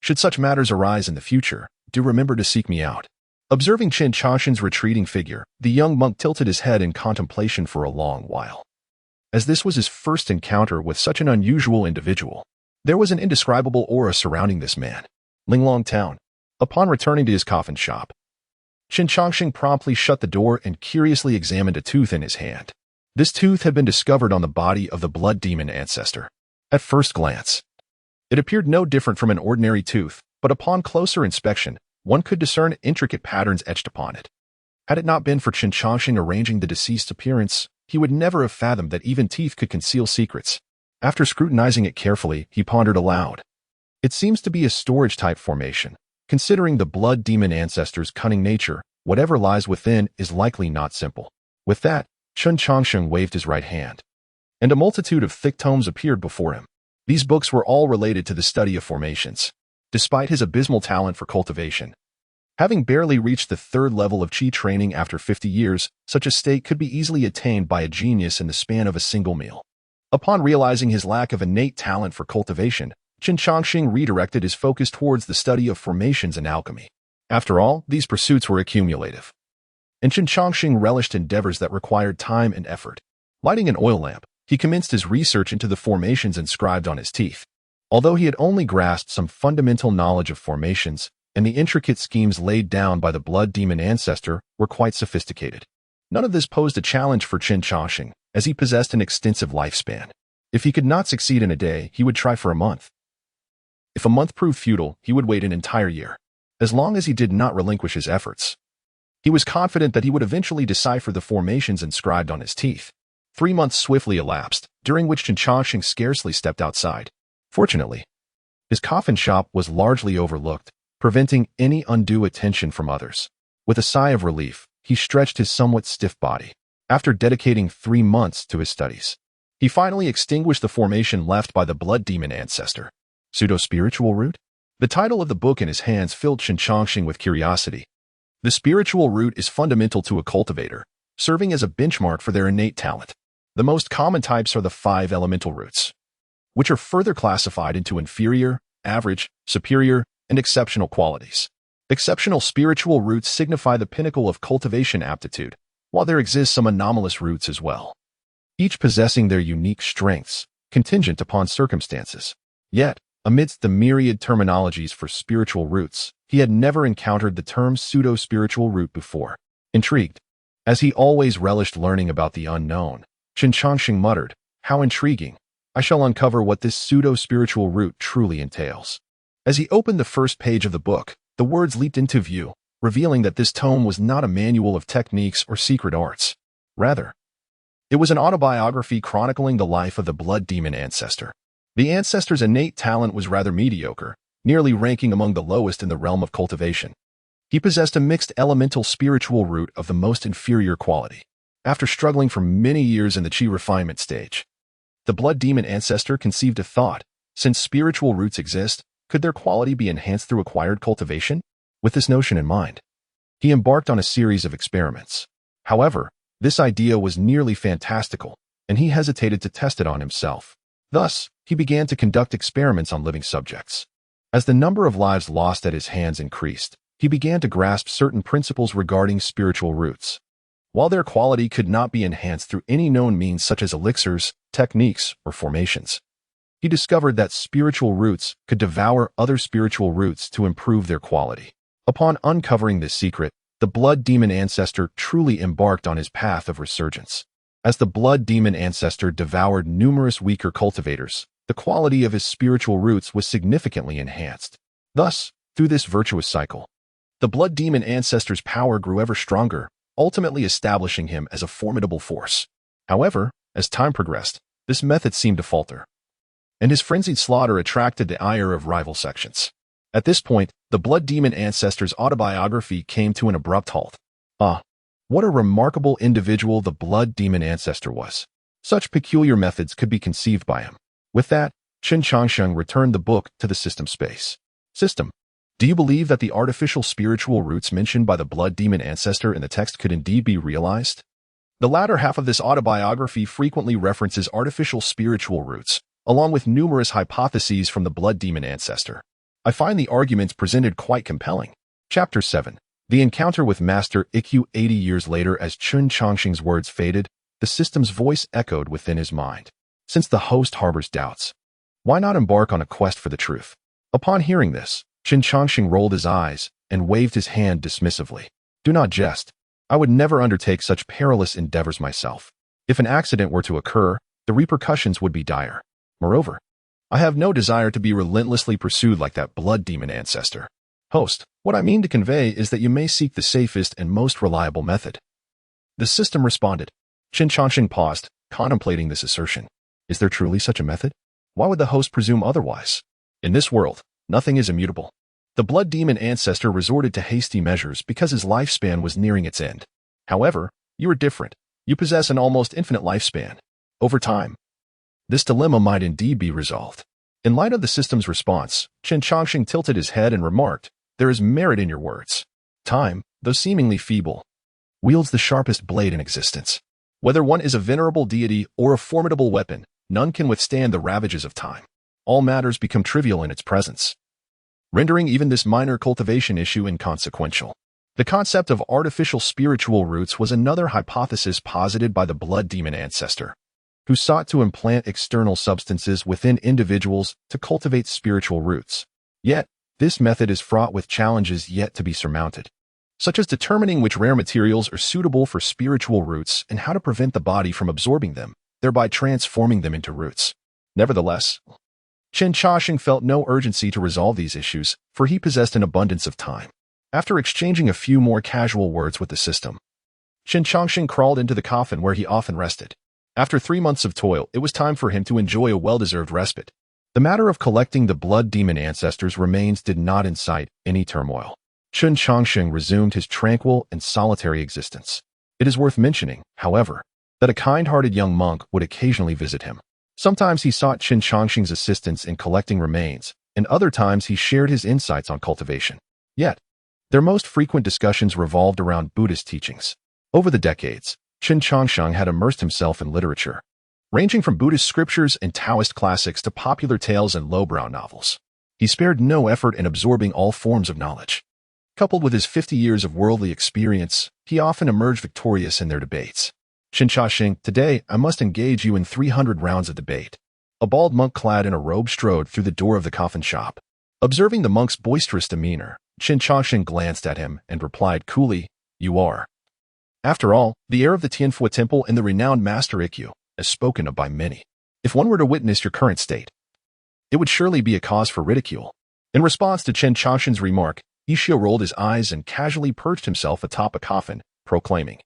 Should such matters arise in the future, do remember to seek me out. Observing Qin Changxing's retreating figure, the young monk tilted his head in contemplation for a long while. As this was his first encounter with such an unusual individual, there was an indescribable aura surrounding this man. Linglong Town. Upon returning to his coffin shop, Qin Changxing promptly shut the door and curiously examined a tooth in his hand. This tooth had been discovered on the body of the blood demon ancestor. At first glance, it appeared no different from an ordinary tooth, but upon closer inspection, one could discern intricate patterns etched upon it. Had it not been for Qin Changxing arranging the deceased's appearance, he would never have fathomed that even teeth could conceal secrets. After scrutinizing it carefully, he pondered aloud. It seems to be a storage-type formation. Considering the blood demon ancestor's cunning nature, whatever lies within is likely not simple. With that, Qin Changxing waved his right hand, and a multitude of thick tomes appeared before him. These books were all related to the study of formations. Despite his abysmal talent for cultivation, having barely reached the third level of Qi training after 50 years, such a state could be easily attained by a genius in the span of a single meal. Upon realizing his lack of innate talent for cultivation, Qin Changxing redirected his focus towards the study of formations and alchemy. After all, these pursuits were accumulative, and Qin Changxing relished endeavors that required time and effort. Lighting an oil lamp, he commenced his research into the formations inscribed on his teeth. Although he had only grasped some fundamental knowledge of formations, and the intricate schemes laid down by the blood demon ancestor were quite sophisticated, none of this posed a challenge for Qin Changxing, as he possessed an extensive lifespan. If he could not succeed in a day, he would try for a month. If a month proved futile, he would wait an entire year. As long as he did not relinquish his efforts, he was confident that he would eventually decipher the formations inscribed on his teeth. 3 months swiftly elapsed, during which Qin Changxing scarcely stepped outside. Fortunately, his coffin shop was largely overlooked, preventing any undue attention from others. With a sigh of relief, he stretched his somewhat stiff body. After dedicating 3 months to his studies, he finally extinguished the formation left by the blood demon ancestor. Pseudo-spiritual root? The title of the book in his hands filled Qin Changxing with curiosity. The spiritual root is fundamental to a cultivator, serving as a benchmark for their innate talent. The most common types are the 5 elemental roots, which are further classified into inferior, average, superior, and exceptional qualities. Exceptional spiritual roots signify the pinnacle of cultivation aptitude, while there exist some anomalous roots as well, each possessing their unique strengths, contingent upon circumstances. Yet, amidst the myriad terminologies for spiritual roots, he had never encountered the term pseudo-spiritual root before. Intrigued, as he always relished learning about the unknown, Qin Changxing muttered, "How intriguing! I shall uncover what this pseudo-spiritual root truly entails." As he opened the first page of the book, the words leaped into view, revealing that this tome was not a manual of techniques or secret arts. Rather, it was an autobiography chronicling the life of the blood demon ancestor. The ancestor's innate talent was rather mediocre, nearly ranking among the lowest in the realm of cultivation. He possessed a mixed elemental spiritual root of the most inferior quality. After struggling for many years in the Qi refinement stage, the blood demon ancestor conceived a thought: since spiritual roots exist, could their quality be enhanced through acquired cultivation? With this notion in mind, he embarked on a series of experiments. However, this idea was nearly fantastical, and he hesitated to test it on himself. Thus, he began to conduct experiments on living subjects. As the number of lives lost at his hands increased, he began to grasp certain principles regarding spiritual roots. While their quality could not be enhanced through any known means such as elixirs, techniques, or formations, he discovered that spiritual roots could devour other spiritual roots to improve their quality. Upon uncovering this secret, the blood demon ancestor truly embarked on his path of resurgence. As the blood demon ancestor devoured numerous weaker cultivators, the quality of his spiritual roots was significantly enhanced. Thus, through this virtuous cycle, the blood demon ancestor's power grew ever stronger, ultimately establishing him as a formidable force. However, as time progressed, this method seemed to falter, and his frenzied slaughter attracted the ire of rival sections. At this point, the blood demon ancestor's autobiography came to an abrupt halt. What a remarkable individual the blood demon ancestor was. Such peculiar methods could be conceived by him. With that, Qin Changxing returned the book to the system space. System. Do you believe that the artificial spiritual roots mentioned by the blood demon ancestor in the text could indeed be realized? The latter half of this autobiography frequently references artificial spiritual roots, along with numerous hypotheses from the blood demon ancestor. I find the arguments presented quite compelling. Chapter 7. The encounter with Master Ikkyu 80 years later. As Chun Chongqing's words faded, the system's voice echoed within his mind. Since the host harbors doubts, why not embark on a quest for the truth? Upon hearing this, Chun Chongqing rolled his eyes and waved his hand dismissively. Do not jest. I would never undertake such perilous endeavors myself. If an accident were to occur, the repercussions would be dire. Moreover, I have no desire to be relentlessly pursued like that blood demon ancestor. Host, what I mean to convey is that you may seek the safest and most reliable method. The system responded. Chun Chongqing paused, contemplating this assertion. Is there truly such a method? Why would the host presume otherwise? In this world, nothing is immutable. The blood demon ancestor resorted to hasty measures because his lifespan was nearing its end. However, you are different. You possess an almost infinite lifespan. Over time, this dilemma might indeed be resolved. In light of the system's response, Chun Chongqing tilted his head and remarked, there is merit in your words. Time, though seemingly feeble, wields the sharpest blade in existence. Whether one is a venerable deity or a formidable weapon, none can withstand the ravages of time. All matters become trivial in its presence, rendering even this minor cultivation issue inconsequential. The concept of artificial spiritual roots was another hypothesis posited by the blood demon ancestor, who sought to implant external substances within individuals to cultivate spiritual roots. Yet, this method is fraught with challenges yet to be surmounted, such as determining which rare materials are suitable for spiritual roots and how to prevent the body from absorbing them, thereby transforming them into roots. Nevertheless, Chun Chongqing felt no urgency to resolve these issues, for he possessed an abundance of time. After exchanging a few more casual words with the system, Chun Chongqing crawled into the coffin where he often rested. After 3 months of toil, it was time for him to enjoy a well-deserved respite. The matter of collecting the blood demon ancestor's remains did not incite any turmoil. Chun Chongqing resumed his tranquil and solitary existence. It is worth mentioning, however, that a kind-hearted young monk would occasionally visit him. Sometimes he sought Chun Chongqing's assistance in collecting remains, and other times he shared his insights on cultivation. Yet, their most frequent discussions revolved around Buddhist teachings. Over the decades, Chun Chongqing had immersed himself in literature, ranging from Buddhist scriptures and Taoist classics to popular tales and lowbrow novels. He spared no effort in absorbing all forms of knowledge. Coupled with his 50 years of worldly experience, he often emerged victorious in their debates. Chun Chongqing, today I must engage you in 300 rounds of debate. A bald monk clad in a robe strode through the door of the coffin shop. Observing the monk's boisterous demeanor, Chun Chongqing glanced at him and replied coolly, you are, after all, the heir of the Tianfu Temple and the renowned Master Ikkyu, as spoken of by many. If one were to witness your current state, it would surely be a cause for ridicule. In response to Chun Chongqing's remark, Ishio rolled his eyes and casually perched himself atop a coffin, proclaiming,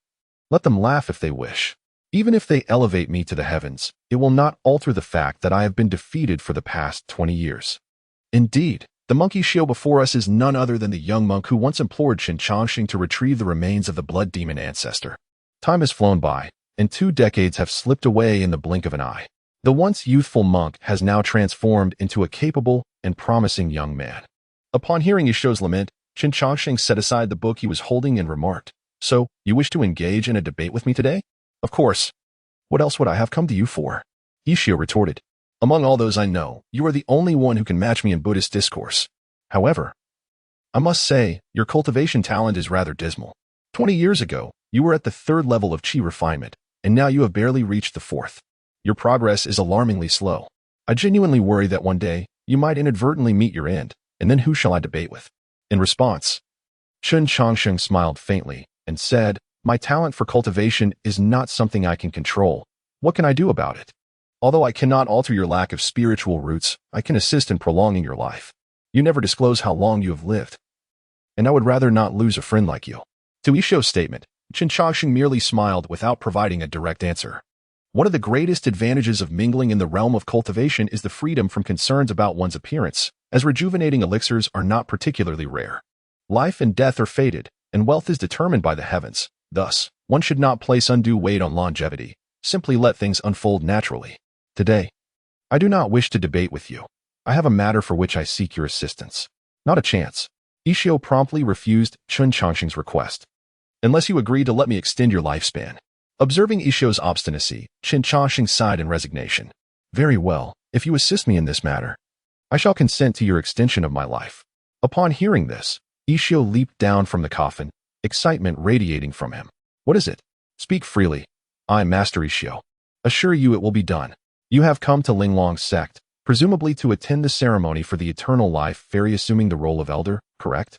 let them laugh if they wish. Even if they elevate me to the heavens, it will not alter the fact that I have been defeated for the past 20 years. Indeed, the monk Ishio before us is none other than the young monk who once implored Chun Chongqing to retrieve the remains of the blood demon ancestor. Time has flown by, and 2 decades have slipped away in the blink of an eye. The once youthful monk has now transformed into a capable and promising young man. Upon hearing Ishio's lament, Chun Chongqing set aside the book he was holding and remarked, so, you wish to engage in a debate with me today? Of course. What else would I have come to you for? Ishio retorted. Among all those I know, you are the only one who can match me in Buddhist discourse. However, I must say, your cultivation talent is rather dismal. 20 years ago, you were at the 3rd level of chi refinement, and now you have barely reached the 4th. Your progress is alarmingly slow. I genuinely worry that one day, you might inadvertently meet your end, and then who shall I debate with? In response, Chun Chongqing smiled faintly and said, my talent for cultivation is not something I can control. What can I do about it? Although I cannot alter your lack of spiritual roots, I can assist in prolonging your life. You never disclose how long you have lived, and I would rather not lose a friend like you. To Ishio's statement, Chun Chongqing merely smiled without providing a direct answer. One of the greatest advantages of mingling in the realm of cultivation is the freedom from concerns about one's appearance, as rejuvenating elixirs are not particularly rare. Life and death are fated, and wealth is determined by the heavens. Thus, one should not place undue weight on longevity. Simply let things unfold naturally. Today, I do not wish to debate with you. I have a matter for which I seek your assistance. Not a chance. Ishio promptly refused Chen Changxing's request. Unless you agree to let me extend your lifespan. Observing Ishio's obstinacy, Chen Changxing sighed in resignation. Very well, if you assist me in this matter, I shall consent to your extension of my life. Upon hearing this, Ishio leaped down from the coffin, excitement radiating from him. What is it? Speak freely. I, Master Ishio, assure you it will be done. You have come to Linglong's sect, presumably to attend the ceremony for the eternal life fairy assuming the role of elder, correct?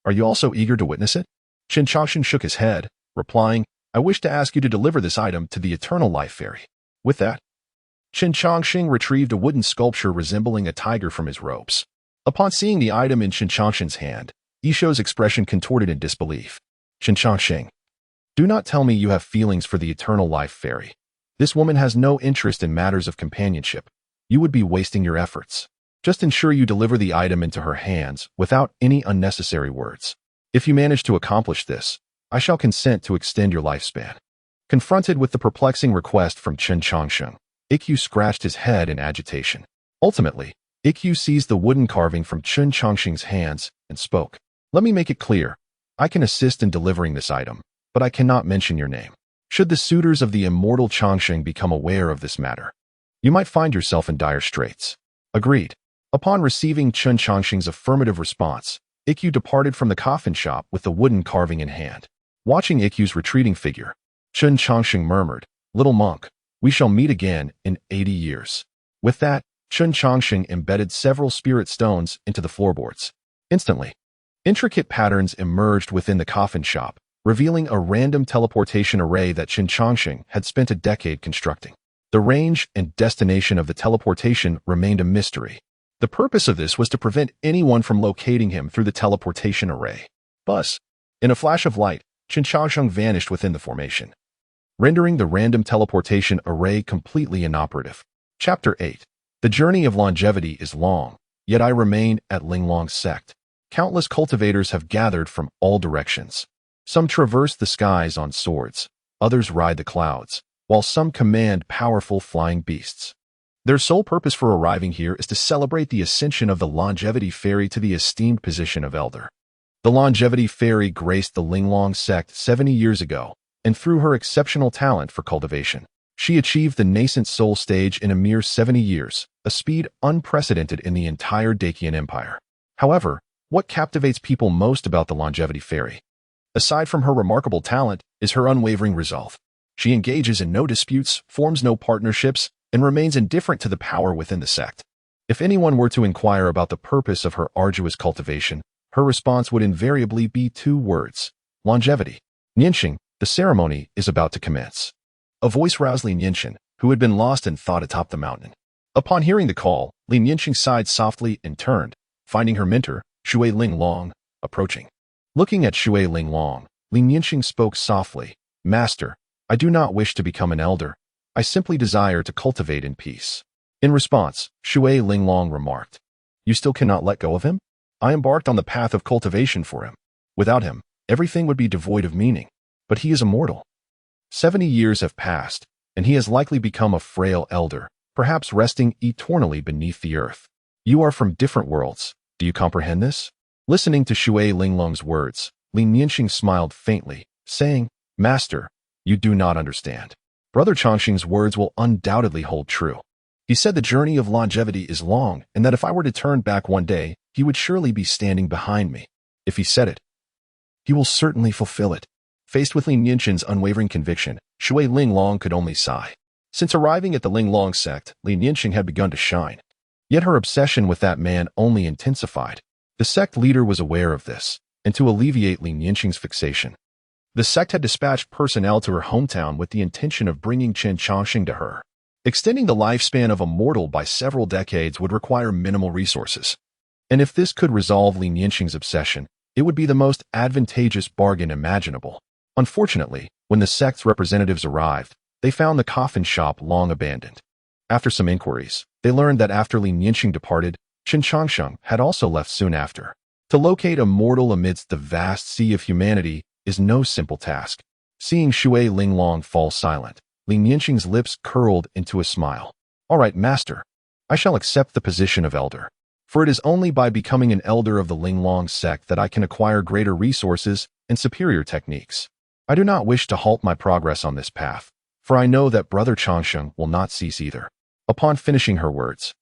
Are you also eager to witness it? Chen Changxing shook his head, replying, I wish to ask you to deliver this item to the eternal life fairy. With that, Chen Changxing retrieved a wooden sculpture resembling a tiger from his robes. Upon seeing the item in Chen Changxing's hand, Ishio's expression contorted in disbelief. Chen Changxing, do not tell me you have feelings for the eternal life fairy. This woman has no interest in matters of companionship. You would be wasting your efforts. Just ensure you deliver the item into her hands without any unnecessary words. If you manage to accomplish this, I shall consent to extend your lifespan. Confronted with the perplexing request from Chen Changxing, Ikkyu scratched his head in agitation. Ultimately, Ikkyu seized the wooden carving from Chen Changxing's hands and spoke. Let me make it clear. I can assist in delivering this item, but I cannot mention your name. Should the suitors of the immortal Changxing become aware of this matter, you might find yourself in dire straits. Agreed. Upon receiving Chen Changxing's affirmative response, Ikkyu departed from the coffin shop with the wooden carving in hand. Watching Ikkyu's retreating figure, Chen Changxing murmured, Little monk, we shall meet again in 80 years. With that, Chen Changxing embedded several spirit stones into the floorboards. Instantly, intricate patterns emerged within the coffin shop, revealing a random teleportation array that Chen Changxing had spent a decade constructing. The range and destination of the teleportation remained a mystery. The purpose of this was to prevent anyone from locating him through the teleportation array. Buzz. In a flash of light, Chen Changxing vanished within the formation, rendering the random teleportation array completely inoperative. Chapter 8. The journey of longevity is long, yet I remain at Linglong's sect. Countless cultivators have gathered from all directions. Some traverse the skies on swords, others ride the clouds, while some command powerful flying beasts. Their sole purpose for arriving here is to celebrate the ascension of the longevity fairy to the esteemed position of elder. The longevity fairy graced the Linglong sect 70 years ago, and through her exceptional talent for cultivation, she achieved the nascent soul stage in a mere 70 years, a speed unprecedented in the entire Dacian Empire. However, what captivates people most about the longevity fairy, aside from her remarkable talent, is her unwavering resolve. She engages in no disputes, forms no partnerships, and remains indifferent to the power within the sect. If anyone were to inquire about the purpose of her arduous cultivation, her response would invariably be 2 words: longevity. Nianxing, the ceremony is about to commence. A voice roused Li Nianxing, who had been lost in thought atop the mountain. Upon hearing the call, Li Nianxing sighed softly and turned, finding her mentor, Shui Linglong, approaching. Looking at Shui Linglong, Li Nianxing spoke softly, Master, I do not wish to become an elder. I simply desire to cultivate in peace. In response, Shui Linglong remarked, You still cannot let go of him? I embarked on the path of cultivation for him. Without him, everything would be devoid of meaning. But he is immortal. 70 years have passed, and he has likely become a frail elder, perhaps resting eternally beneath the earth. You are from different worlds. Do you comprehend this? Listening to Shui Linglong's words, Li Nianxing smiled faintly, saying, Master, you do not understand. Brother Changxing's words will undoubtedly hold true. He said the journey of longevity is long, and that if I were to turn back one day, he would surely be standing behind me. If he said it, he will certainly fulfill it. Faced with Li Nianxing's unwavering conviction, Shui Linglong could only sigh. Since arriving at the Linglong sect, Li Nianxing had begun to shine. Yet her obsession with that man only intensified. The sect leader was aware of this, and to alleviate Li Nianxing's fixation, the sect had dispatched personnel to her hometown with the intention of bringing Chen Changxing to her. Extending the lifespan of a mortal by several decades would require minimal resources. And if this could resolve Li Nianxing's obsession, it would be the most advantageous bargain imaginable. Unfortunately, when the sect's representatives arrived, they found the coffin shop long abandoned. After some inquiries, they learned that after Li Nianxing departed, Chen Changxing had also left soon after. To locate a mortal amidst the vast sea of humanity is no simple task. Seeing Shui Linglong fall silent, Li Nianxing's lips curled into a smile. All right, master. I shall accept the position of elder. For it is only by becoming an elder of the Linglong sect that I can acquire greater resources and superior techniques. I do not wish to halt my progress on this path, for I know that Brother Changsheng will not cease either." Upon finishing her words,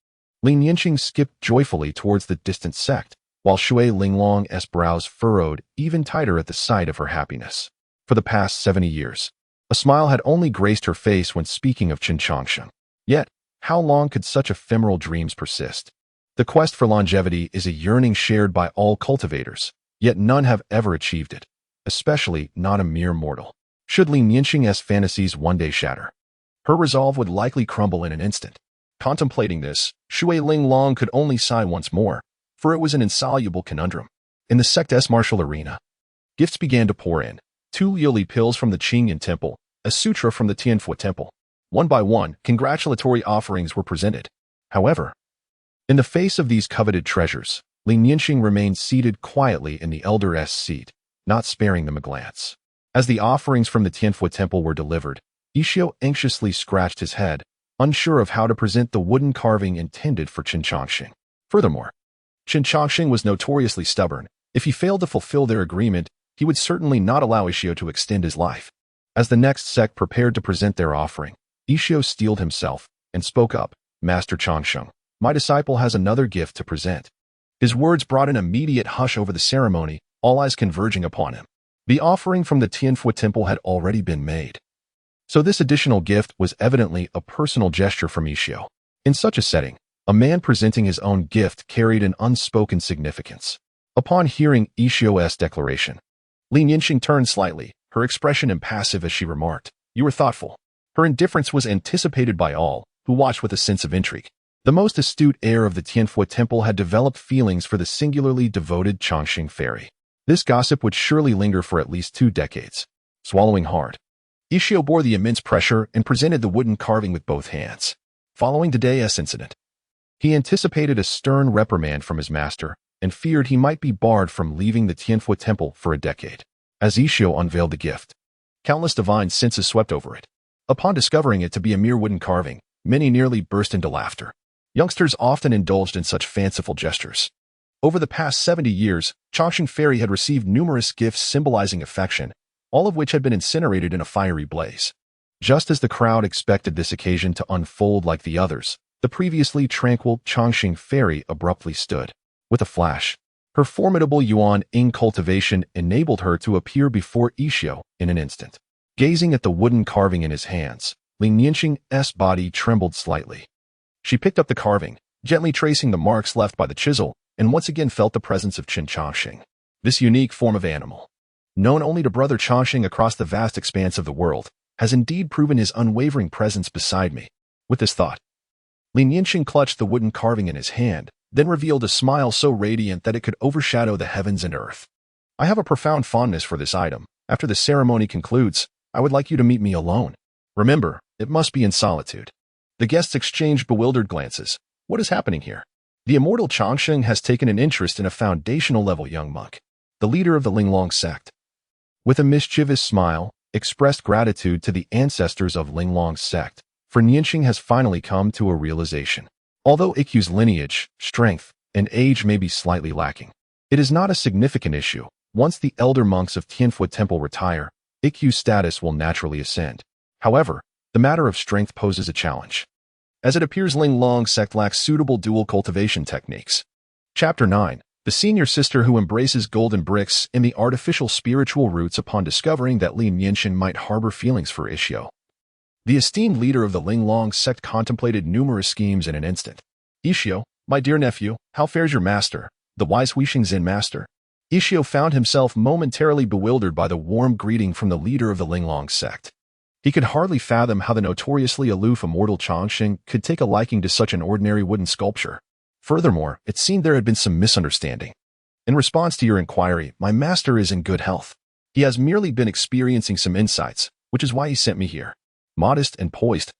Lin Yinqing skipped joyfully towards the distant sect, while Shui Linglong's brows furrowed even tighter at the sight of her happiness. For the past 70 years, a smile had only graced her face when speaking of Qin Changsheng. Yet, how long could such ephemeral dreams persist? The quest for longevity is a yearning shared by all cultivators, yet none have ever achieved it, especially not a mere mortal. Should Lin Yinqing's fantasies one day shatter, her resolve would likely crumble in an instant. Contemplating this, Shui Linglong could only sigh once more, for it was an insoluble conundrum. In the sect's martial arena, gifts began to pour in. 2 Yuli pills from the Qingyan Temple, a sutra from the Tianfu Temple. One by one, congratulatory offerings were presented. However, in the face of these coveted treasures, Lin Yinqing remained seated quietly in the elder's seat, not sparing them a glance. As the offerings from the Tianfu Temple were delivered, Ishio anxiously scratched his head, unsure of how to present the wooden carving intended for Qin Changsheng. Furthermore, Qin Changsheng was notoriously stubborn. If he failed to fulfill their agreement, he would certainly not allow Ishio to extend his life. As the next sect prepared to present their offering, Ishio steeled himself and spoke up, "Master Changsheng, my disciple has another gift to present." His words brought an immediate hush over the ceremony, all eyes converging upon him. The offering from the Tianfu Temple had already been made, so this additional gift was evidently a personal gesture from Ishio. In such a setting, a man presenting his own gift carried an unspoken significance. Upon hearing Ishio's declaration, Lin Yinqing turned slightly, her expression impassive as she remarked, "You were thoughtful." Her indifference was anticipated by all, who watched with a sense of intrigue. The most astute heir of the Tianfu Temple had developed feelings for the singularly devoted Changsheng fairy. This gossip would surely linger for at least 2 decades. Swallowing hard, Ishio bore the immense pressure and presented the wooden carving with both hands. Following today's incident, he anticipated a stern reprimand from his master and feared he might be barred from leaving the Tianfu Temple for a decade. As Ishio unveiled the gift, countless divine senses swept over it. Upon discovering it to be a mere wooden carving, many nearly burst into laughter. Youngsters often indulged in such fanciful gestures. Over the past 70 years, Changsheng Fairy had received numerous gifts symbolizing affection, all of which had been incinerated in a fiery blaze. Just as the crowd expected this occasion to unfold like the others, the previously tranquil Changsheng Fairy abruptly stood. With a flash, her formidable Yuan-Ing cultivation enabled her to appear before Ishio in an instant. Gazing at the wooden carving in his hands, Lin Yinqing's body trembled slightly. She picked up the carving, gently tracing the marks left by the chisel, and once again felt the presence of Qin Changsheng. This unique form of animal, known only to Brother Changsheng across the vast expanse of the world, has indeed proven his unwavering presence beside me. With this thought, Lin Yinqing clutched the wooden carving in his hand, then revealed a smile so radiant that it could overshadow the heavens and earth. "I have a profound fondness for this item. After the ceremony concludes, I would like you to meet me alone. Remember, it must be in solitude." The guests exchanged bewildered glances. What is happening here? The immortal Changsheng has taken an interest in a foundational-level young monk, the leader of the Linglong sect. With a mischievous smile, expressed gratitude to the ancestors of Linglong sect, for Yinqing has finally come to a realization. Although Ikkyu's lineage, strength, and age may be slightly lacking, it is not a significant issue. Once the elder monks of Tianfu Temple retire, Ikkyu's status will naturally ascend. However, the matter of strength poses a challenge, as it appears Linglong sect lacks suitable dual cultivation techniques. Chapter 9. The senior sister who embraces golden bricks and the artificial spiritual roots upon discovering that Lin Yinqing might harbor feelings for Ishio. The esteemed leader of the Linglong sect contemplated numerous schemes in an instant. "Ishio, my dear nephew, how fares your master, the wise Huixing Zen master?" Ishio found himself momentarily bewildered by the warm greeting from the leader of the Linglong sect. He could hardly fathom how the notoriously aloof immortal Changsheng could take a liking to such an ordinary wooden sculpture. Furthermore, it seemed there had been some misunderstanding. "In response to your inquiry, my master is in good health. He has merely been experiencing some insights, which is why he sent me here." Modest and poised.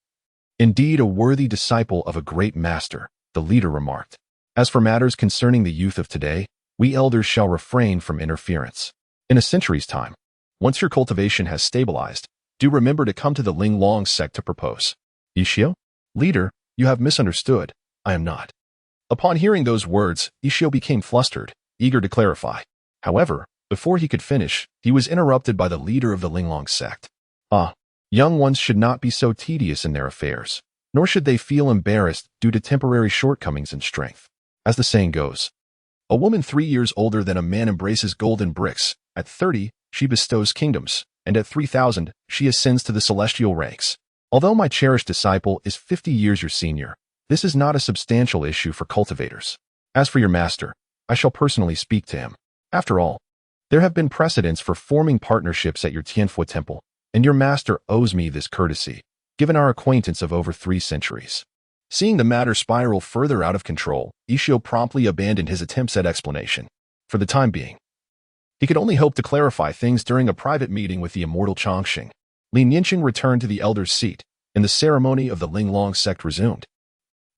"Indeed, a worthy disciple of a great master," the leader remarked. "As for matters concerning the youth of today, we elders shall refrain from interference. In a century's time, once your cultivation has stabilized, do remember to come to the Linglong sect to propose." "Ishio? Leader, you have misunderstood. I am not Upon hearing those words, Ishio became flustered, eager to clarify. However, before he could finish, he was interrupted by the leader of the Linglong sect. Young ones should not be so tedious in their affairs, nor should they feel embarrassed due to temporary shortcomings in strength. As the saying goes, a woman 3 years older than a man embraces golden bricks. At 30, she bestows kingdoms, and at 3,000, she ascends to the celestial ranks. Although my cherished disciple is 50 years your senior, this is not a substantial issue for cultivators. As for your master, I shall personally speak to him. After all, there have been precedents for forming partnerships at your Tianfu temple, and your master owes me this courtesy, given our acquaintance of over 3 centuries. Seeing the matter spiral further out of control, Ishio promptly abandoned his attempts at explanation. For the time being, he could only hope to clarify things during a private meeting with the immortal Chongqing. Lin Yinqing returned to the elder's seat, and the ceremony of the Linglong sect resumed.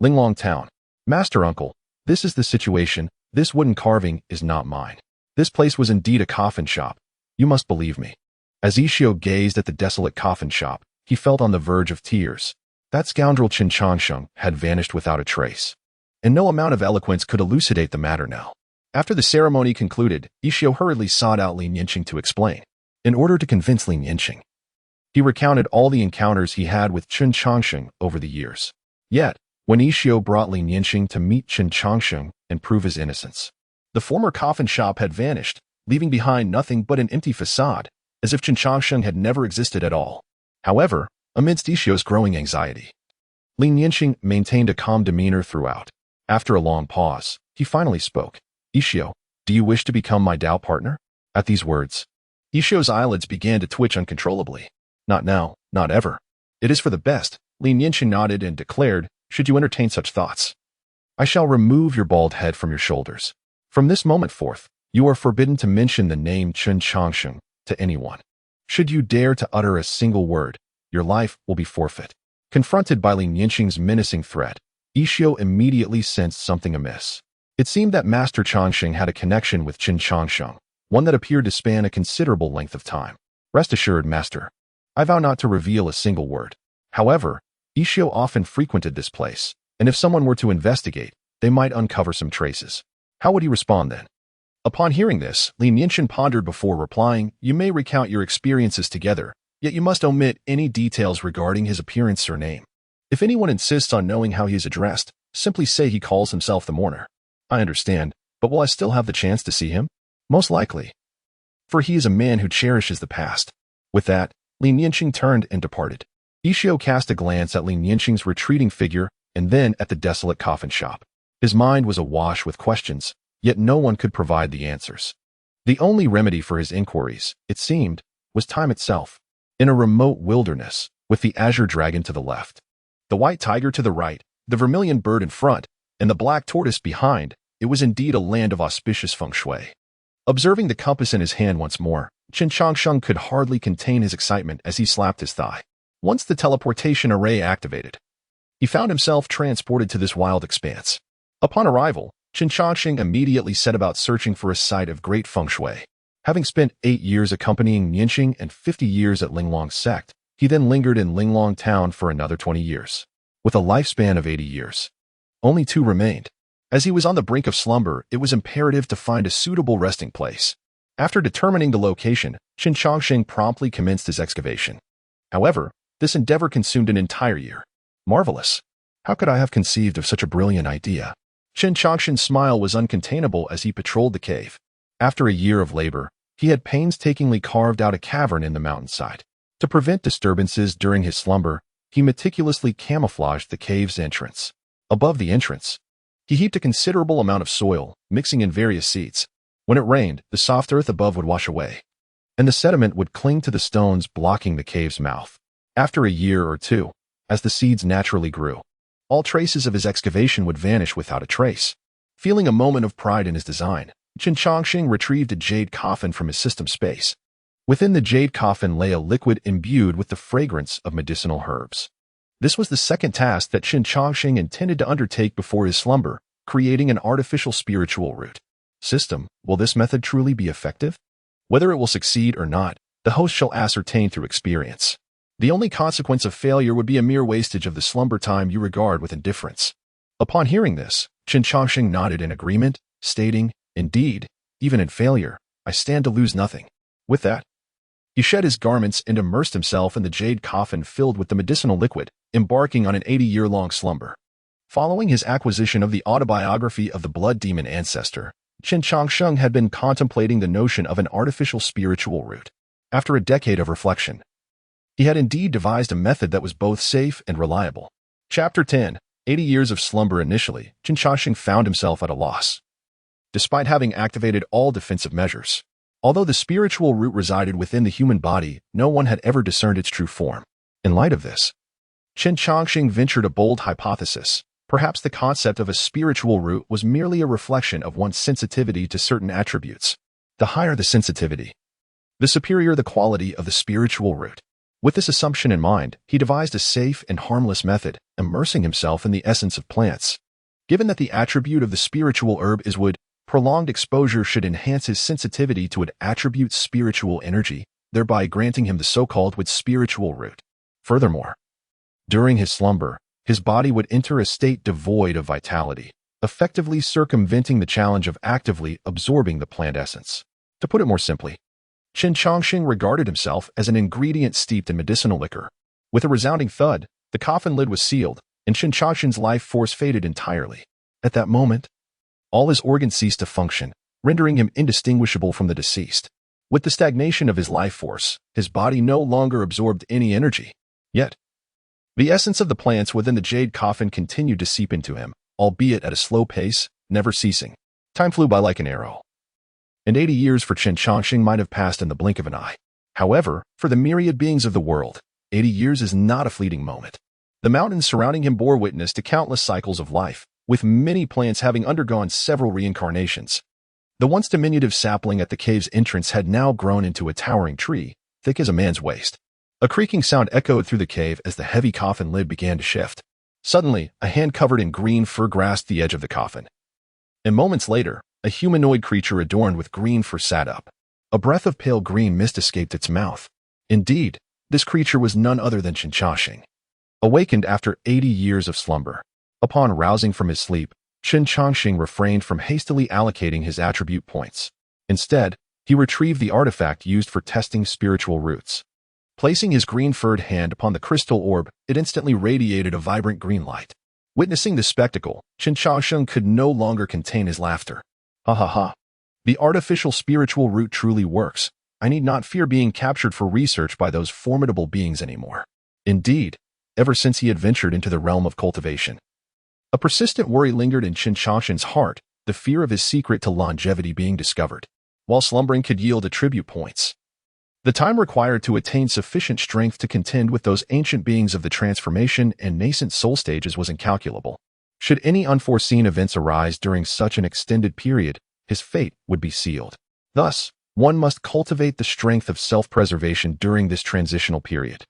Linglong Town. Master Uncle, this is the situation. This wooden carving is not mine. This place was indeed a coffin shop. You must believe me. As Ishio gazed at the desolate coffin shop, he felt on the verge of tears. That scoundrel Qin Changsheng had vanished without a trace, and no amount of eloquence could elucidate the matter now. After the ceremony concluded, Ishio hurriedly sought out Lin Yinqing to explain. In order to convince Lin Yinqing, he recounted all the encounters he had with Qin Changsheng over the years. Yet, when Ishio brought Lin Yinqing to meet Qin Changsheng and prove his innocence, the former coffin shop had vanished, leaving behind nothing but an empty facade, as if Qin Changsheng had never existed at all. However, amidst Ishio's growing anxiety, Lin Yinqing maintained a calm demeanor throughout. After a long pause, he finally spoke. Ishio, do you wish to become my Dao partner? At these words, Ishio's eyelids began to twitch uncontrollably. Not now, not ever. It is for the best. Lin Yinqing nodded and declared, should you entertain such thoughts, I shall remove your bald head from your shoulders. From this moment forth, you are forbidden to mention the name Qin Changsheng to anyone. Should you dare to utter a single word, your life will be forfeit. Confronted by Lin Yinqing's menacing threat, Ishio immediately sensed something amiss. It seemed that Master Changsheng had a connection with Qin Changsheng, one that appeared to span a considerable length of time. Rest assured, Master, I vow not to reveal a single word. However, Ishio often frequented this place, and if someone were to investigate, they might uncover some traces. How would he respond then? Upon hearing this, Lin Yinqing pondered before replying, you may recount your experiences together, yet you must omit any details regarding his appearance or name. If anyone insists on knowing how he is addressed, simply say he calls himself the mourner. I understand, but will I still have the chance to see him? Most likely. For he is a man who cherishes the past. With that, Lin Yinqing turned and departed. Ishio cast a glance at Lin Yinqing's retreating figure and then at the desolate coffin shop. His mind was awash with questions, yet no one could provide the answers. The only remedy for his inquiries, it seemed, was time itself. In a remote wilderness, with the azure dragon to the left, the white tiger to the right, the vermilion bird in front, and the black tortoise behind, it was indeed a land of auspicious feng shui. Observing the compass in his hand once more, Qin Changsheng could hardly contain his excitement as he slapped his thigh. Once the teleportation array activated, he found himself transported to this wild expanse. Upon arrival, Qin Changsheng immediately set about searching for a site of great feng shui. Having spent 8 years accompanying Yinqing and 50 years at Linglong sect, he then lingered in Linglong town for another 20 years. With a lifespan of 80 years, only 2 remained. As he was on the brink of slumber, it was imperative to find a suitable resting place. After determining the location, Qin Changsheng promptly commenced his excavation. However, this endeavor consumed an entire year. Marvelous. How could I have conceived of such a brilliant idea? Qin Changsheng's smile was uncontainable as he patrolled the cave. After a year of labor, he had painstakingly carved out a cavern in the mountainside. To prevent disturbances during his slumber, he meticulously camouflaged the cave's entrance. Above the entrance, he heaped a considerable amount of soil, mixing in various seeds. When it rained, the soft earth above would wash away, and the sediment would cling to the stones blocking the cave's mouth. After a year or two, as the seeds naturally grew, all traces of his excavation would vanish without a trace. Feeling a moment of pride in his design, Qin Changsheng retrieved a jade coffin from his system space. Within the jade coffin lay a liquid imbued with the fragrance of medicinal herbs. This was the second task that Qin Changsheng intended to undertake before his slumber, creating an artificial spiritual root. System, will this method truly be effective? Whether it will succeed or not, the host shall ascertain through experience. The only consequence of failure would be a mere wastage of the slumber time you regard with indifference. Upon hearing this, Qin Changsheng nodded in agreement, stating, "Indeed, even in failure, I stand to lose nothing." With that, he shed his garments and immersed himself in the jade coffin filled with the medicinal liquid, embarking on an 80-year-long slumber. Following his acquisition of the autobiography of the blood demon ancestor, Qin Changsheng had been contemplating the notion of an artificial spiritual root. After a decade of reflection, he had indeed devised a method that was both safe and reliable. Chapter 10. 80 Years of Slumber. Initially, Qin Changsheng found himself at a loss. Despite having activated all defensive measures, although the spiritual root resided within the human body, no one had ever discerned its true form. In light of this, Qin Changsheng ventured a bold hypothesis. Perhaps the concept of a spiritual root was merely a reflection of one's sensitivity to certain attributes. The higher the sensitivity, the superior the quality of the spiritual root. With this assumption in mind, he devised a safe and harmless method, immersing himself in the essence of plants. Given that the attribute of the spiritual herb is wood, prolonged exposure should enhance his sensitivity to an attribute's spiritual energy, thereby granting him the so-called wood spiritual root. Furthermore, during his slumber, his body would enter a state devoid of vitality, effectively circumventing the challenge of actively absorbing the plant essence. To put it more simply, Qin Changsheng regarded himself as an ingredient steeped in medicinal liquor. With a resounding thud, the coffin lid was sealed, and Qin Changsheng's life force faded entirely. At that moment, all his organs ceased to function, rendering him indistinguishable from the deceased. With the stagnation of his life force, his body no longer absorbed any energy. Yet, the essence of the plants within the jade coffin continued to seep into him, albeit at a slow pace, never ceasing. Time flew by like an arrow, and 80 years for Qin Changsheng might have passed in the blink of an eye. However, for the myriad beings of the world, 80 years is not a fleeting moment. The mountains surrounding him bore witness to countless cycles of life, with many plants having undergone several reincarnations. The once diminutive sapling at the cave's entrance had now grown into a towering tree, thick as a man's waist. A creaking sound echoed through the cave as the heavy coffin lid began to shift. Suddenly, a hand covered in green fur grasped the edge of the coffin. And moments later, a humanoid creature adorned with green fur sat up. A breath of pale green mist escaped its mouth. Indeed, this creature was none other than Qin Changsheng. Awakened after 80 years of slumber, upon rousing from his sleep, Qin Changsheng refrained from hastily allocating his attribute points. Instead, he retrieved the artifact used for testing spiritual roots. Placing his green-furred hand upon the crystal orb, it instantly radiated a vibrant green light. Witnessing this spectacle, Qin Changsheng could no longer contain his laughter. Ha ha ha. The artificial spiritual root truly works. I need not fear being captured for research by those formidable beings anymore. Indeed, ever since he had ventured into the realm of cultivation, a persistent worry lingered in Qin Changsheng's heart, the fear of his secret to longevity being discovered. While slumbering could yield attribute points, the time required to attain sufficient strength to contend with those ancient beings of the transformation and nascent soul stages was incalculable. Should any unforeseen events arise during such an extended period, his fate would be sealed. Thus, one must cultivate the strength of self-preservation during this transitional period.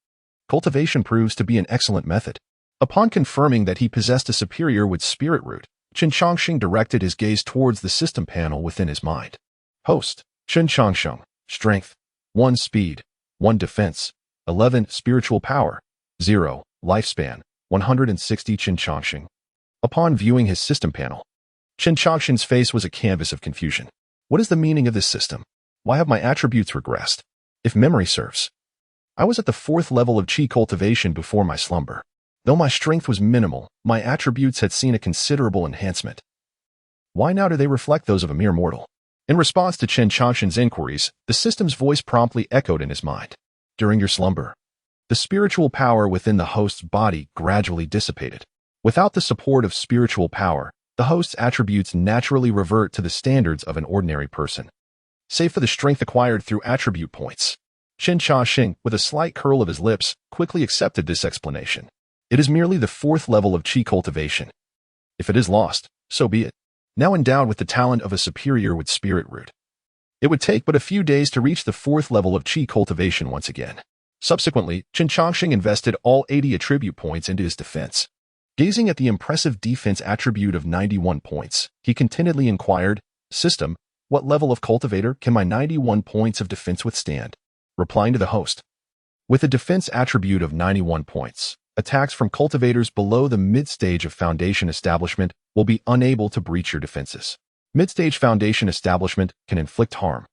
Cultivation proves to be an excellent method. Upon confirming that he possessed a superior wood spirit root, Qin Changsheng directed his gaze towards the system panel within his mind. Host, Qin Changsheng, Strength, 1 Speed, 1 Defense, 11 Spiritual Power, 0 Lifespan, 160 Qin Changsheng. Upon viewing his system panel, Qin Changsheng's face was a canvas of confusion. What is the meaning of this system? Why have my attributes regressed? If memory serves, I was at the 4th level of Qi cultivation before my slumber. Though my strength was minimal, my attributes had seen a considerable enhancement. Why now do they reflect those of a mere mortal? In response to Qin Changsheng's inquiries, the system's voice promptly echoed in his mind. During your slumber, the spiritual power within the host's body gradually dissipated. Without the support of spiritual power, the host's attributes naturally revert to the standards of an ordinary person. Save for the strength acquired through attribute points. Qin Changsheng, with a slight curl of his lips, quickly accepted this explanation. It is merely the 4th level of Qi cultivation. If it is lost, so be it. Now endowed with the talent of a superior with spirit root, it would take but a few days to reach the 4th level of Qi cultivation once again. Subsequently, Qin Changsheng invested all 80 attribute points into his defense. Gazing at the impressive defense attribute of 91 points, he contentedly inquired, System, what level of cultivator can my 91 points of defense withstand? Replying to the host, with a defense attribute of 91 points, Attacks from cultivators below the mid-stage of Foundation establishment will be unable to breach your defenses. Mid-stage Foundation establishment can inflict harm,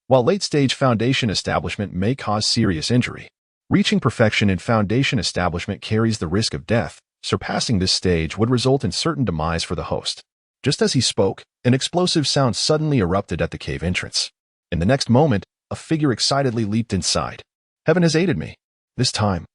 while late-stage Foundation establishment may cause serious injury. Reaching perfection in Foundation establishment carries the risk of death. Surpassing this stage would result in certain demise for the host. Just as he spoke, an explosive sound suddenly erupted at the cave entrance. In the next moment, a figure excitedly leaped inside. Heaven has aided me. This time,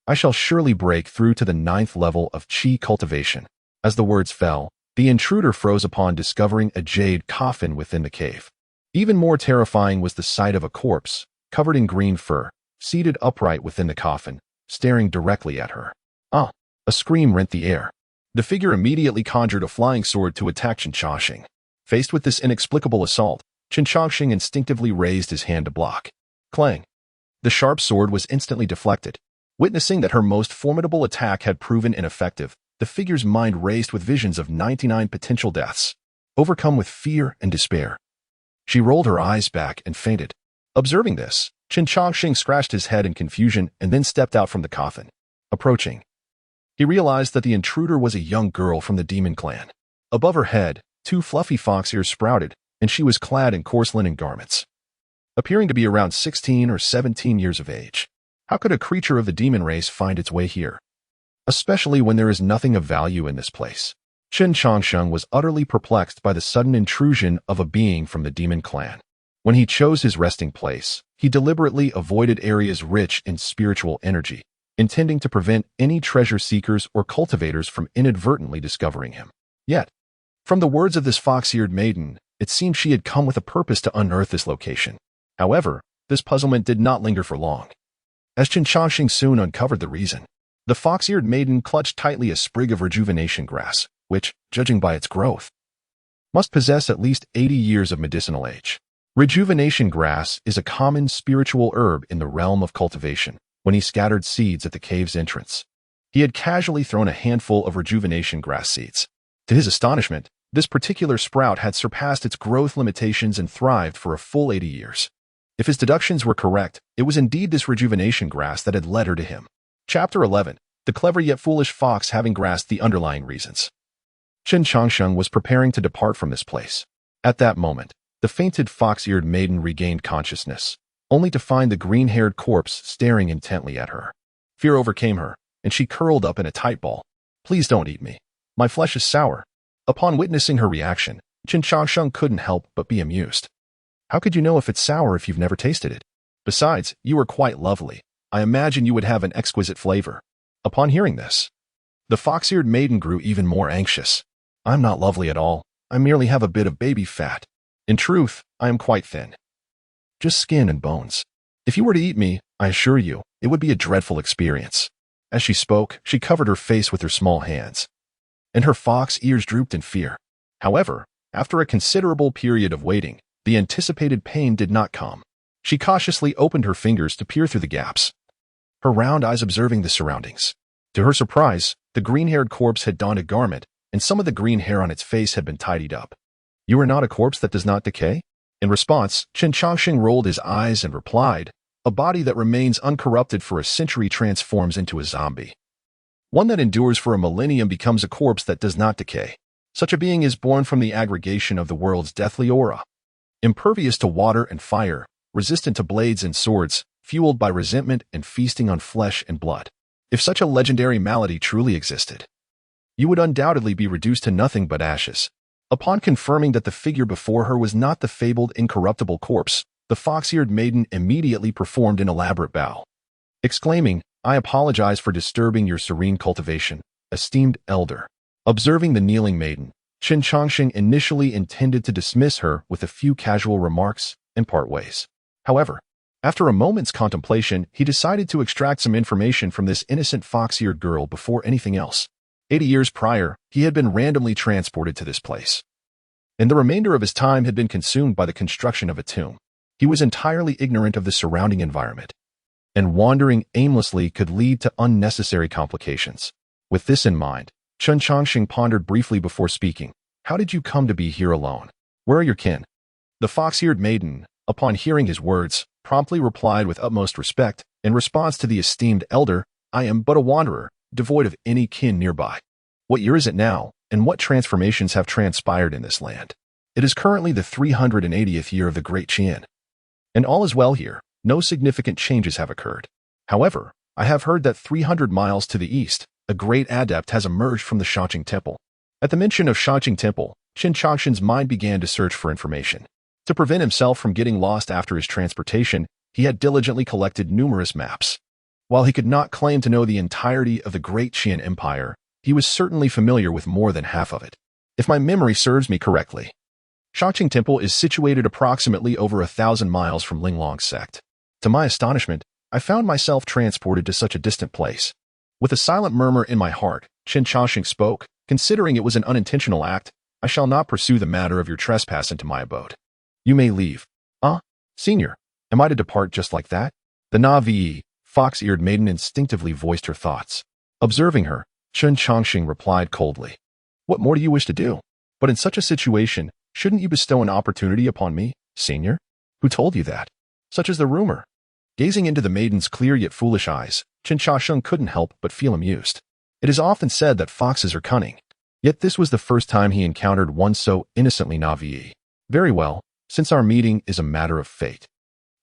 I shall surely break through to the 9th level of Qi cultivation. As the words fell, the intruder froze upon discovering a jade coffin within the cave. Even more terrifying was the sight of a corpse, covered in green fur, seated upright within the coffin, staring directly at her. Ah! A scream rent the air. The figure immediately conjured a flying sword to attack Chen Chongqing. Faced with this inexplicable assault, Chen Chongqing instinctively raised his hand to block. Clang! The sharp sword was instantly deflected. Witnessing that her most formidable attack had proven ineffective, the figure's mind raced with visions of 99 potential deaths. Overcome with fear and despair, she rolled her eyes back and fainted. Observing this, Chen Chongqing scratched his head in confusion and then stepped out from the coffin. Approaching, he realized that the intruder was a young girl from the demon clan. Above her head, 2 fluffy fox ears sprouted, and she was clad in coarse linen garments. Appearing to be around 16 or 17 years of age. How could a creature of the demon race find its way here? Especially when there is nothing of value in this place. Chen Chongqing was utterly perplexed by the sudden intrusion of a being from the demon clan. When he chose his resting place, he deliberately avoided areas rich in spiritual energy, intending to prevent any treasure seekers or cultivators from inadvertently discovering him. Yet, from the words of this fox-eared maiden, it seemed she had come with a purpose to unearth this location. However, this puzzlement did not linger for long, as Chen Chongqing soon uncovered the reason. The fox-eared maiden clutched tightly a sprig of rejuvenation grass, which, judging by its growth, must possess at least 80 years of medicinal age. Rejuvenation grass is a common spiritual herb in the realm of cultivation. When he scattered seeds at the cave's entrance, he had casually thrown a handful of rejuvenation grass seeds. To his astonishment, this particular sprout had surpassed its growth limitations and thrived for a full 80 years. If his deductions were correct, it was indeed this rejuvenation grass that had led her to him. Chapter 11. The clever yet foolish fox having grasped the underlying reasons. Chen Chongqing was preparing to depart from this place. At that moment, the fainted fox-eared maiden regained consciousness, only to find the green-haired corpse staring intently at her. Fear overcame her, and she curled up in a tight ball. Please don't eat me. My flesh is sour. Upon witnessing her reaction, Chen Chongqing couldn't help but be amused. How could you know if it's sour if you've never tasted it? Besides, you are quite lovely. I imagine you would have an exquisite flavor. Upon hearing this, the fox-eared maiden grew even more anxious. I'm not lovely at all. I merely have a bit of baby fat. In truth, I am quite thin. Just skin and bones. If you were to eat me, I assure you, it would be a dreadful experience. As she spoke, she covered her face with her small hands, and her fox ears drooped in fear. However, after a considerable period of waiting, the anticipated pain did not come. She cautiously opened her fingers to peer through the gaps, her round eyes observing the surroundings. To her surprise, the green-haired corpse had donned a garment, and some of the green hair on its face had been tidied up. You are not a corpse that does not decay? In response, Chen Chongqing rolled his eyes and replied, a body that remains uncorrupted for a century transforms into a zombie. One that endures for a millennium becomes a corpse that does not decay. Such a being is born from the aggregation of the world's deathly aura. Impervious to water and fire, resistant to blades and swords, fueled by resentment and feasting on flesh and blood. If such a legendary malady truly existed, you would undoubtedly be reduced to nothing but ashes. Upon confirming that the figure before her was not the fabled incorruptible corpse, the fox-eared maiden immediately performed an elaborate bow, exclaiming, I apologize for disturbing your serene cultivation, esteemed elder. Observing the kneeling maiden, Chen Chongqing initially intended to dismiss her with a few casual remarks and part ways. However, after a moment's contemplation, he decided to extract some information from this innocent fox-eared girl before anything else. 80 years prior, he had been randomly transported to this place, and the remainder of his time had been consumed by the construction of a tomb. He was entirely ignorant of the surrounding environment, and wandering aimlessly could lead to unnecessary complications. With this in mind, Chen Chongqing pondered briefly before speaking. How did you come to be here alone? Where are your kin? The fox-eared maiden, upon hearing his words, promptly replied with utmost respect, in response to the esteemed elder, I am but a wanderer, devoid of any kin nearby. What year is it now, and what transformations have transpired in this land? It is currently the 380th year of the Great Qian. And all is well here. No significant changes have occurred. However, I have heard that 300 miles to the east, a great adept has emerged from the Shangqing Temple. At the mention of Shangqing Temple, Qin Changshan's mind began to search for information. To prevent himself from getting lost after his transportation, he had diligently collected numerous maps. While he could not claim to know the entirety of the Great Qian Empire, he was certainly familiar with more than half of it. If my memory serves me correctly, Shangqing Temple is situated approximately over 1,000 miles from Linglong sect. To my astonishment, I found myself transported to such a distant place. With a silent murmur in my heart, Qin Changshan spoke, considering it was an unintentional act, I shall not pursue the matter of your trespass into my abode. You may leave. Senior, am I to depart just like that? The Navi, fox-eared maiden instinctively voiced her thoughts. Observing her, Qin Changshan replied coldly. What more do you wish to do? But in such a situation, shouldn't you bestow an opportunity upon me, senior? Who told you that? Such is the rumor. Gazing into the maiden's clear yet foolish eyes, Qin Changshan couldn't help but feel amused. It is often said that foxes are cunning. Yet this was the first time he encountered one so innocently Navi. Very well, since our meeting is a matter of fate,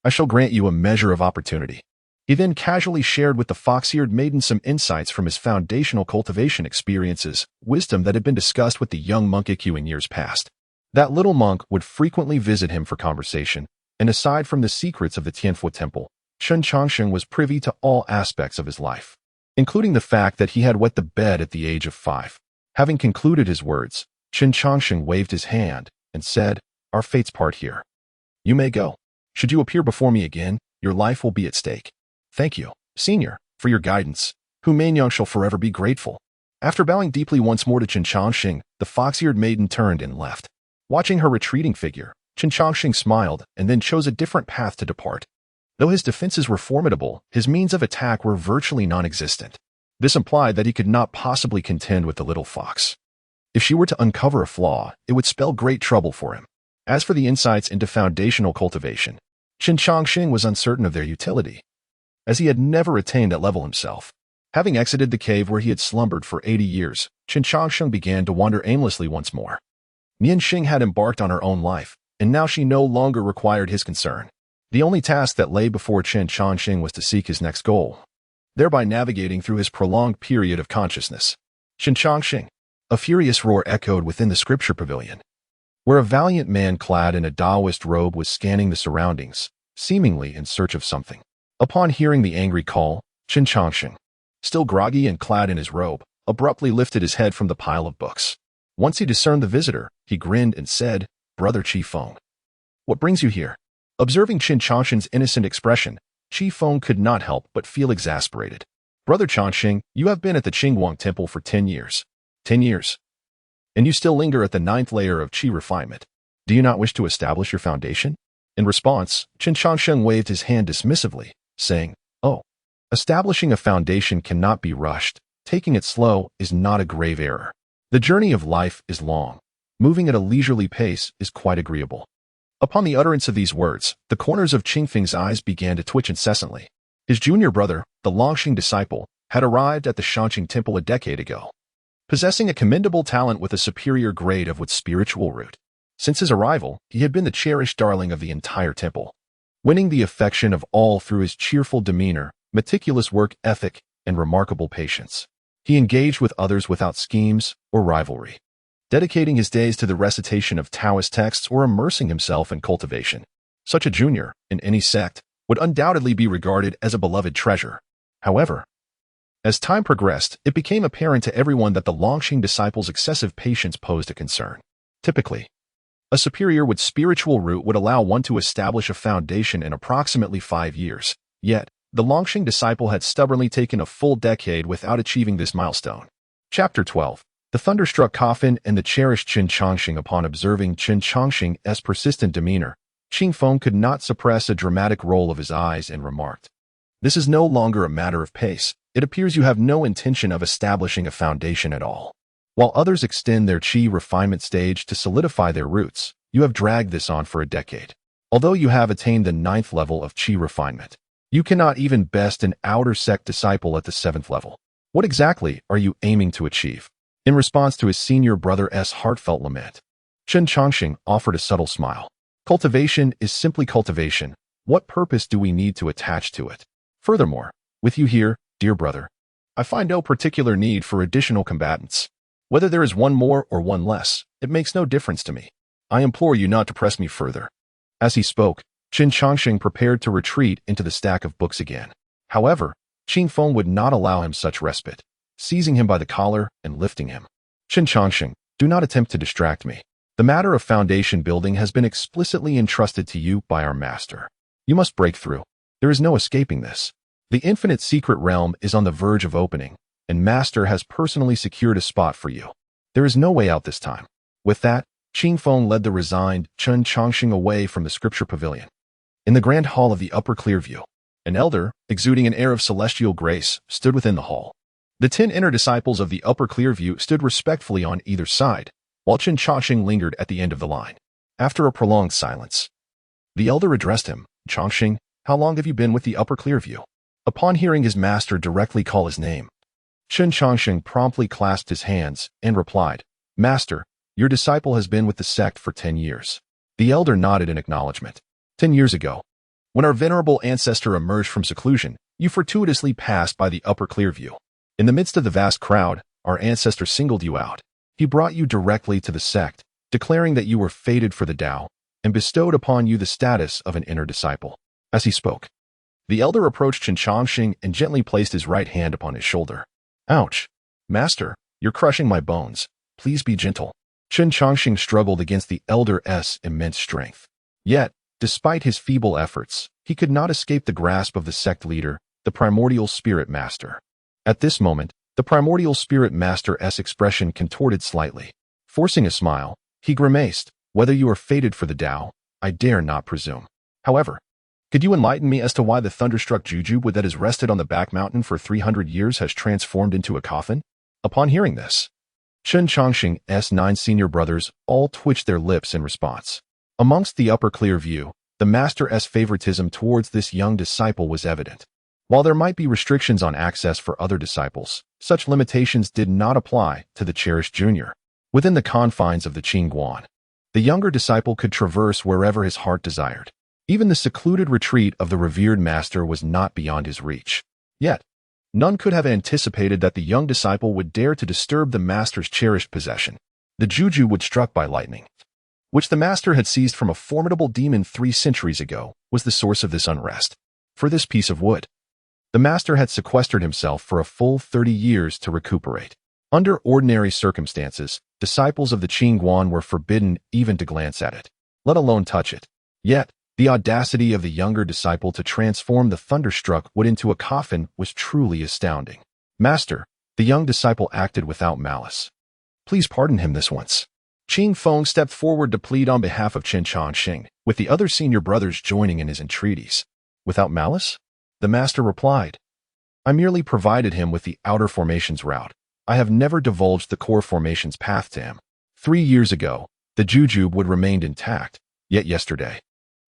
I shall grant you a measure of opportunity. He then casually shared with the fox-eared maiden some insights from his foundational cultivation experiences, wisdom that had been discussed with the young monk Ikyu in years past. That little monk would frequently visit him for conversation, and aside from the secrets of the Tianfu Temple, Qin Changshan was privy to all aspects of his life, including the fact that he had wet the bed at the age of 5. Having concluded his words, Qin Changshan waved his hand and said, Our fates part here. You may go. Should you appear before me again, your life will be at stake. Thank you, senior, for your guidance. Hu Manyang shall forever be grateful. After bowing deeply once more to Qin Changshan, the fox-eared maiden turned and left. Watching her retreating figure, Qin Changshan smiled and then chose a different path to depart. Though his defenses were formidable, his means of attack were virtually non-existent. This implied that he could not possibly contend with the little fox. If she were to uncover a flaw, it would spell great trouble for him. As for the insights into foundational cultivation, Qin Changshan was uncertain of their utility, as he had never attained that level himself. Having exited the cave where he had slumbered for 80 years, Qin Changshan began to wander aimlessly once more. Nian Xing had embarked on her own life, and now she no longer required his concern. The only task that lay before Qin Changshan was to seek his next goal, thereby navigating through his prolonged period of consciousness. Qin Changshan. A furious roar echoed within the scripture pavilion, where a valiant man clad in a Taoist robe was scanning the surroundings, seemingly in search of something. Upon hearing the angry call, Qin Changshan, still groggy and clad in his robe, abruptly lifted his head from the pile of books. Once he discerned the visitor, he grinned and said, Brother Qi Feng, what brings you here? Observing Qin Changshan's innocent expression, Qi Feng could not help but feel exasperated. Brother Changshan, you have been at the Qingguang Temple for 10 years. 10 years. And you still linger at the 9th layer of Qi refinement. Do you not wish to establish your foundation? In response, Qin Changshan waved his hand dismissively, saying, Oh, establishing a foundation cannot be rushed. Taking it slow is not a grave error. The journey of life is long. Moving at a leisurely pace is quite agreeable. Upon the utterance of these words, the corners of Qingfeng's eyes began to twitch incessantly. His junior brother, the Longxing disciple, had arrived at the Shangqing Temple a decade ago, possessing a commendable talent with a superior grade of what's spiritual root. Since his arrival, he had been the cherished darling of the entire temple, winning the affection of all through his cheerful demeanor, meticulous work ethic, and remarkable patience. He engaged with others without schemes or rivalry, dedicating his days to the recitation of Taoist texts or immersing himself in cultivation. Such a junior, in any sect, would undoubtedly be regarded as a beloved treasure. However, as time progressed, it became apparent to everyone that the Longxing disciple's excessive patience posed a concern. Typically, a superior with spiritual root would allow one to establish a foundation in approximately 5 years. Yet, the Longxing disciple had stubbornly taken a full decade without achieving this milestone. Chapter 12. The thunderstruck coffin and the cherished Qin Changshan. Upon observing Qin Changshan's persistent demeanor, Qing Feng could not suppress a dramatic roll of his eyes and remarked, This is no longer a matter of pace. It appears you have no intention of establishing a foundation at all. While others extend their Qi refinement stage to solidify their roots, you have dragged this on for a decade. Although you have attained the 9th level of Qi refinement, you cannot even best an outer sect disciple at the 7th level. What exactly are you aiming to achieve? In response to his senior brother's heartfelt lament, Chen Chongqing offered a subtle smile. Cultivation is simply cultivation. What purpose do we need to attach to it? Furthermore, with you here, dear brother, I find no particular need for additional combatants. Whether there is one more or one less, it makes no difference to me. I implore you not to press me further. As he spoke, Chen Chongqing prepared to retreat into the stack of books again. However, Qin Feng would not allow him such respite, seizing him by the collar and lifting him. Chen Chongqing, do not attempt to distract me. The matter of foundation building has been explicitly entrusted to you by our master. You must break through. There is no escaping this. The infinite secret realm is on the verge of opening, and Master has personally secured a spot for you. There is no way out this time. With that, Qin Feng led the resigned Chen Chongqing away from the scripture pavilion. In the grand hall of the Upper Clearview, an elder, exuding an air of celestial grace, stood within the hall. The 10 inner disciples of the Upper Clearview stood respectfully on either side, while Chen Chongqing lingered at the end of the line. After a prolonged silence, the elder addressed him. Chongqing, how long have you been with the Upper Clearview? Upon hearing his master directly call his name, Chen Chongqing promptly clasped his hands and replied, Master, your disciple has been with the sect for 10 years. The elder nodded in acknowledgement. 10 years ago, when our venerable ancestor emerged from seclusion, you fortuitously passed by the Upper Clearview. In the midst of the vast crowd, our ancestor singled you out. He brought you directly to the sect, declaring that you were fated for the Tao, and bestowed upon you the status of an inner disciple. As he spoke, the elder approached Chen Chongqing and gently placed his right hand upon his shoulder. Ouch! Master, you're crushing my bones. Please be gentle. Chen Chongqing struggled against the elder's immense strength. Yet, despite his feeble efforts, he could not escape the grasp of the sect leader, the primordial spirit master. At this moment, the primordial spirit master's expression contorted slightly. Forcing a smile, he grimaced, whether you are fated for the Tao, I dare not presume. However, could you enlighten me as to why the thunderstruck jujube that has rested on the back mountain for 300 years has transformed into a coffin? Upon hearing this, Chen Chongqing's 9 senior brothers all twitched their lips in response. Amongst the Upper Clearview, the master's favoritism towards this young disciple was evident. While there might be restrictions on access for other disciples, such limitations did not apply to the cherished junior. Within the confines of the Qingguan, the younger disciple could traverse wherever his heart desired. Even the secluded retreat of the revered master was not beyond his reach. Yet, none could have anticipated that the young disciple would dare to disturb the master's cherished possession. The juju would struck by lightning, which the master had seized from a formidable demon 3 centuries ago, was the source of this unrest. For this piece of wood, the master had sequestered himself for a full 30 years to recuperate. Under ordinary circumstances, disciples of the Qingguan were forbidden even to glance at it, let alone touch it. Yet, the audacity of the younger disciple to transform the thunderstruck wood into a coffin was truly astounding. Master, the young disciple acted without malice. Please pardon him this once. Qin Feng stepped forward to plead on behalf of Chen Chongqing, with the other senior brothers joining in his entreaties. Without malice? The master replied. I merely provided him with the outer formations route. I have never divulged the core formations path to him. 3 years ago, the jujube would remained intact, yet yesterday,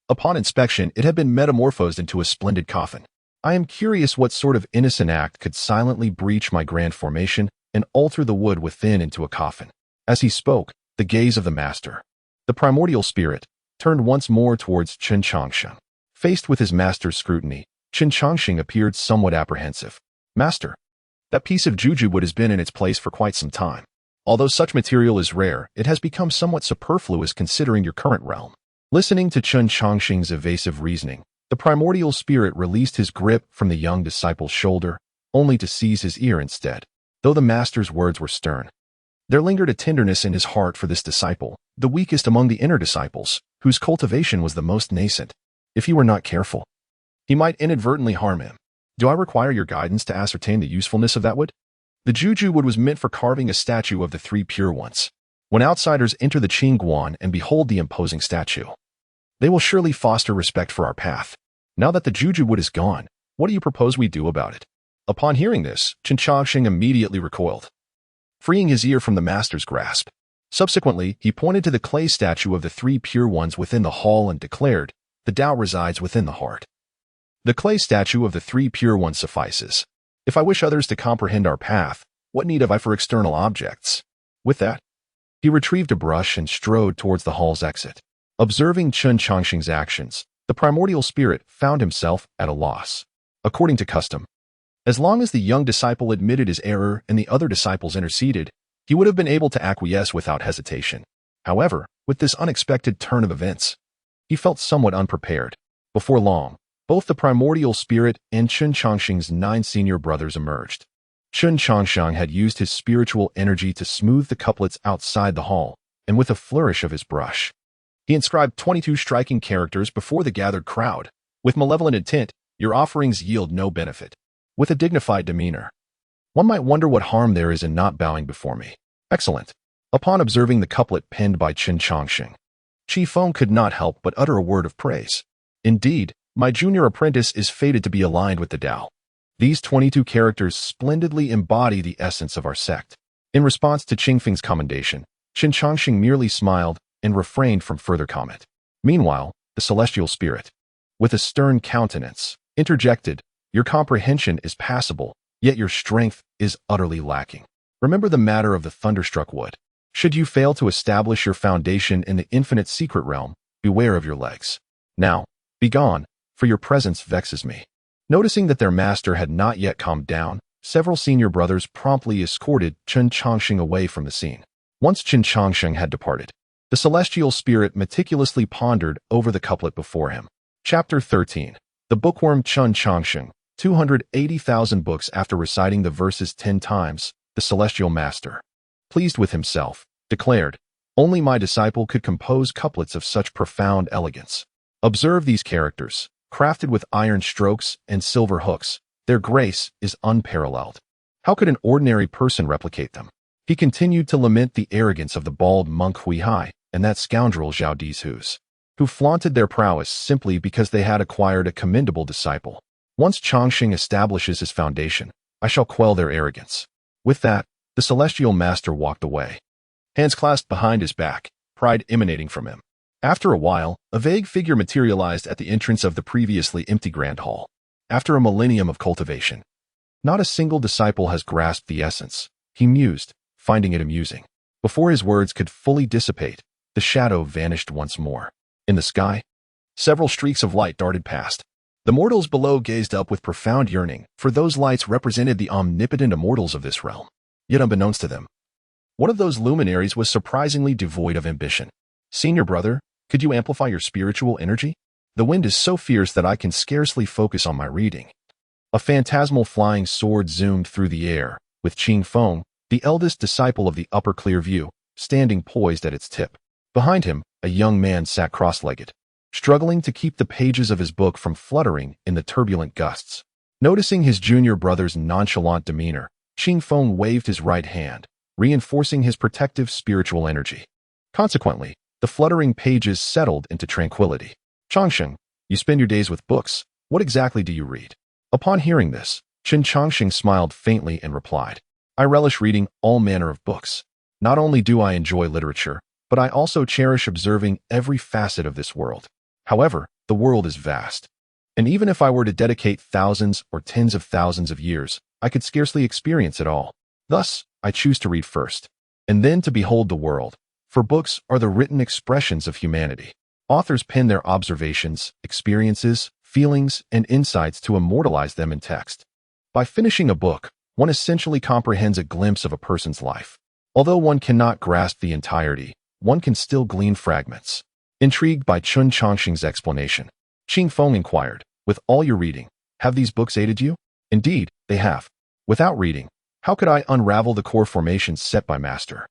upon inspection, it had been metamorphosed into a splendid coffin. I am curious what sort of innocent act could silently breach my grand formation and alter the wood within into a coffin. As he spoke, the gaze of the master, the primordial spirit, turned once more towards Chen Chongqing. Faced with his master's scrutiny, Chen Chongqing appeared somewhat apprehensive. Master, that piece of jujube wood has been in its place for quite some time. Although such material is rare, it has become somewhat superfluous considering your current realm. Listening to Chen Chongqing's evasive reasoning, the primordial spirit released his grip from the young disciple's shoulder, only to seize his ear instead. Though the master's words were stern, there lingered a tenderness in his heart for this disciple, the weakest among the inner disciples, whose cultivation was the most nascent. If he were not careful, he might inadvertently harm him. Do I require your guidance to ascertain the usefulness of that wood? The juju wood was meant for carving a statue of the 3 pure ones. When outsiders enter the Qingguan and behold the imposing statue, they will surely foster respect for our path. Now that the juju wood is gone, what do you propose we do about it? Upon hearing this, Chen Chongqing immediately recoiled, freeing his ear from the master's grasp. Subsequently, he pointed to the clay statue of the 3 pure ones within the hall and declared, the Tao resides within the heart. The clay statue of the 3 pure ones suffices. If I wish others to comprehend our path, what need have I for external objects? With that, he retrieved a brush and strode towards the hall's exit. Observing Chun Changxing's actions, the primordial spirit found himself at a loss. According to custom, as long as the young disciple admitted his error and the other disciples interceded, he would have been able to acquiesce without hesitation. However, with this unexpected turn of events, he felt somewhat unprepared. Before long, both the primordial spirit and Chun Changxing's 9 senior brothers emerged. Chun Changxing had used his spiritual energy to smooth the couplets outside the hall, and with a flourish of his brush, he inscribed 22 striking characters before the gathered crowd. With malevolent intent, your offerings yield no benefit. With a dignified demeanor, one might wonder what harm there is in not bowing before me. Excellent. Upon observing the couplet penned by Chun Changxing, Qi Feng could not help but utter a word of praise. Indeed, my junior apprentice is fated to be aligned with the Tao. These 22 characters splendidly embody the essence of our sect. In response to Qing Feng's commendation, Chun Changxing merely smiled and refrained from further comment. Meanwhile, the celestial spirit, with a stern countenance, interjected, "Your comprehension is passable, yet your strength is utterly lacking. Remember the matter of the thunderstruck wood. Should you fail to establish your foundation in the infinite secret realm, beware of your legs. Now, begone, for your presence vexes me." Noticing that their master had not yet calmed down, several senior brothers promptly escorted Chun Changxing away from the scene. Once Chun Changxing had departed, the celestial spirit meticulously pondered over the couplet before him. Chapter 13. The bookworm Chun Changxing. 280,000 books. After reciting the verses 10 times, the celestial master, pleased with himself, declared, "Only my disciple could compose couplets of such profound elegance. Observe these characters, crafted with iron strokes and silver hooks. Their grace is unparalleled. How could an ordinary person replicate them?" He continued to lament the arrogance of the bald monk Hui Hai and that scoundrel Zhao Dizhus, who flaunted their prowess simply because they had acquired a commendable disciple. Once Changxing establishes his foundation, I shall quell their arrogance. With that, the celestial master walked away, hands clasped behind his back, pride emanating from him. After a while, a vague figure materialized at the entrance of the previously empty grand hall. After a millennium of cultivation, not a single disciple has grasped the essence, he mused, finding it amusing. Before his words could fully dissipate, the shadow vanished once more. In the sky, several streaks of light darted past. The mortals below gazed up with profound yearning, for those lights represented the omnipotent immortals of this realm. Yet unbeknownst to them, one of those luminaries was surprisingly devoid of ambition. "Senior brother, could you amplify your spiritual energy? The wind is so fierce that I can scarcely focus on my reading." A phantasmal flying sword zoomed through the air, with Qing Feng, the eldest disciple of the upper clear view, standing poised at its tip. Behind him, a young man sat cross-legged, struggling to keep the pages of his book from fluttering in the turbulent gusts. Noticing his junior brother's nonchalant demeanor, Qing Feng waved his right hand, reinforcing his protective spiritual energy. Consequently, the fluttering pages settled into tranquility. "Changxing, you spend your days with books. What exactly do you read?" Upon hearing this, Chun Changxing smiled faintly and replied, "I relish reading all manner of books. Not only do I enjoy literature, but I also cherish observing every facet of this world. However, the world is vast, and even if I were to dedicate thousands or tens of thousands of years, I could scarcely experience it all. Thus, I choose to read first, and then to behold the world, for books are the written expressions of humanity. Authors pen their observations, experiences, feelings, and insights to immortalize them in text. By finishing a book, one essentially comprehends a glimpse of a person's life. Although one cannot grasp the entirety, one can still glean fragments." Intrigued by Chun Changxing's explanation, Qing Feng inquired, "With all your reading, have these books aided you?" "Indeed, they have. Without reading, how could I unravel the core formations set by Master?"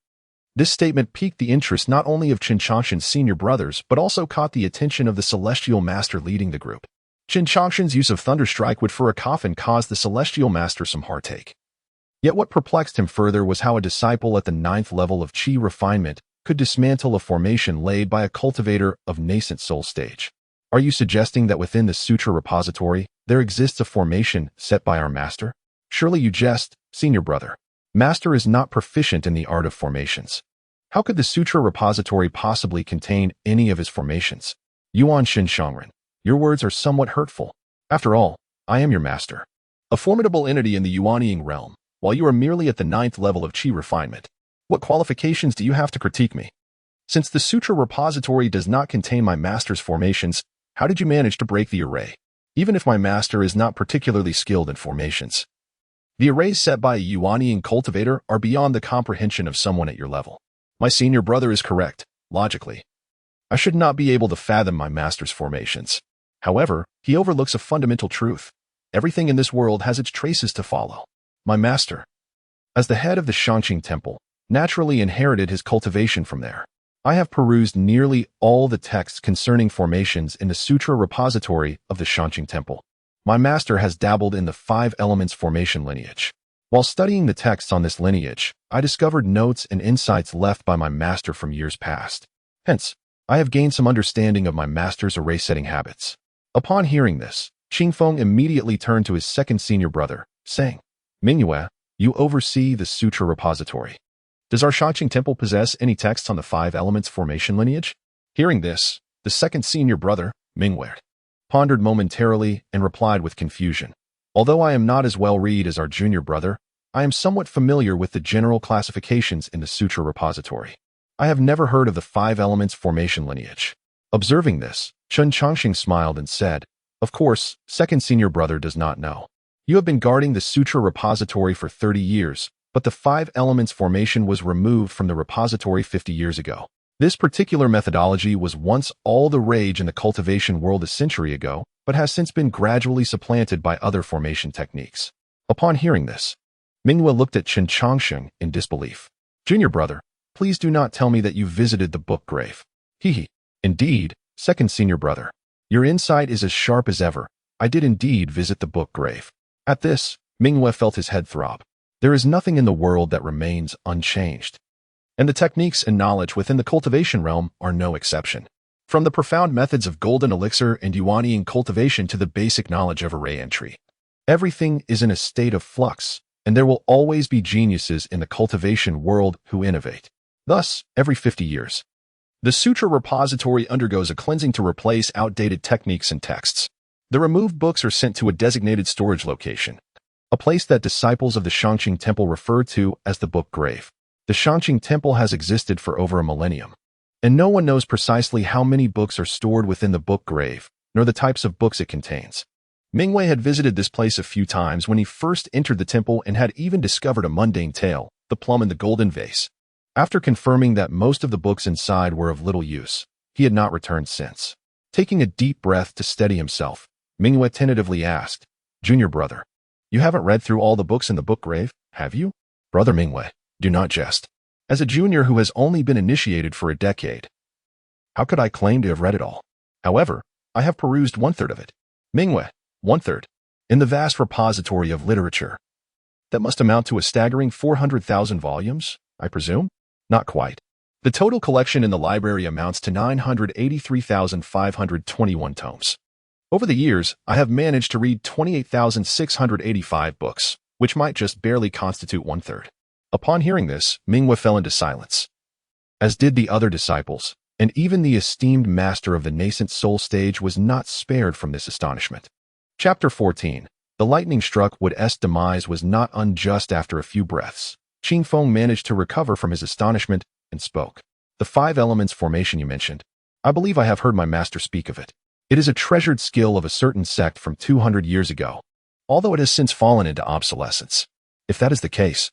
This statement piqued the interest not only of Chun Changxing's senior brothers, but also caught the attention of the celestial master leading the group. Chun Changxing's use of thunderstrike would for a coffin caused the celestial master some heartache. Yet what perplexed him further was how a disciple at the 9th level of Qi refinement could dismantle a formation laid by a cultivator of nascent soul stage. "Are you suggesting that within the Sutra repository, there exists a formation set by our master? Surely you jest, senior brother. Master is not proficient in the art of formations. How could the Sutra repository possibly contain any of his formations? Yuan Shin Shangren, your words are somewhat hurtful. After all, I am your master." a formidable entity in the Yuanying realm, while you are merely at the 9th level of Qi refinement. What qualifications do you have to critique me? Since the sutra repository does not contain my master's formations, how did you manage to break the array? Even if my master is not particularly skilled in formations, the arrays set by a Yuanying cultivator are beyond the comprehension of someone at your level. My senior brother is correct, logically. I should not be able to fathom my master's formations. However, he overlooks a fundamental truth. Everything in this world has its traces to follow. My master, as the head of the Shangqing Temple, naturally inherited his cultivation from there. I have perused nearly all the texts concerning formations in the Sutra repository of the Shangqing Temple. My master has dabbled in the 5 elements formation lineage. While studying the texts on this lineage, I discovered notes and insights left by my master from years past. Hence, I have gained some understanding of my master's array-setting habits. Upon hearing this, Qingfeng immediately turned to his second senior brother, saying, Mingyue, you oversee the Sutra repository. Does our Shangqing Temple possess any texts on the 5 elements formation lineage? Hearing this, the second senior brother, Mingyue, pondered momentarily and replied with confusion. Although I am not as well-read as our junior brother, I am somewhat familiar with the general classifications in the Sutra repository. I have never heard of the 5 elements formation lineage. Observing this, Chen Changxing smiled and said, Of course, second senior brother does not know. You have been guarding the Sutra repository for 30 years, but the 5 elements formation was removed from the repository 50 years ago. This particular methodology was once all the rage in the cultivation world a century ago, but has since been gradually supplanted by other formation techniques. Upon hearing this, Mingyue looked at Chen Changxing in disbelief. Junior brother, please do not tell me that you visited the book grave. Hehe. Indeed, second senior brother. Your insight is as sharp as ever. I did indeed visit the book grave. At this, Mingyue felt his head throb. There is nothing in the world that remains unchanged. And the techniques and knowledge within the cultivation realm are no exception. From the profound methods of golden elixir and Yuanying cultivation to the basic knowledge of array entry. Everything is in a state of flux, and there will always be geniuses in the cultivation world who innovate. Thus, every 50 years, the Sutra repository undergoes a cleansing to replace outdated techniques and texts. The removed books are sent to a designated storage location, a place that disciples of the Shangqing Temple refer to as the book grave. The Shangqing Temple has existed for over a millennium, and no one knows precisely how many books are stored within the book grave, nor the types of books it contains. Mingyue had visited this place a few times when he first entered the temple and had even discovered a mundane tale, the plum in the golden vase. After confirming that most of the books inside were of little use, he had not returned since. Taking a deep breath to steady himself, Mingyue tentatively asked, Junior brother, you haven't read through all the books in the book grave, have you? Brother Mingyue, do not jest. As a junior who has only been initiated for a decade, how could I claim to have read it all? However, I have perused 1/3 of it. Mingyue, 1/3. In the vast repository of literature. That must amount to a staggering 400,000 volumes, I presume? Not quite. The total collection in the library amounts to 983,521 tomes. Over the years, I have managed to read 28,685 books, which might just barely constitute 1/3. Upon hearing this, Mingyue fell into silence, as did the other disciples, and even the esteemed master of the nascent soul stage was not spared from this astonishment. Chapter 14. The lightning-struck Wood's demise was not unjust. After a few breaths, Qingfeng managed to recover from his astonishment and spoke. The 5 elements formation you mentioned. I believe I have heard my master speak of it. It is a treasured skill of a certain sect from 200 years ago, although it has since fallen into obsolescence. If that is the case,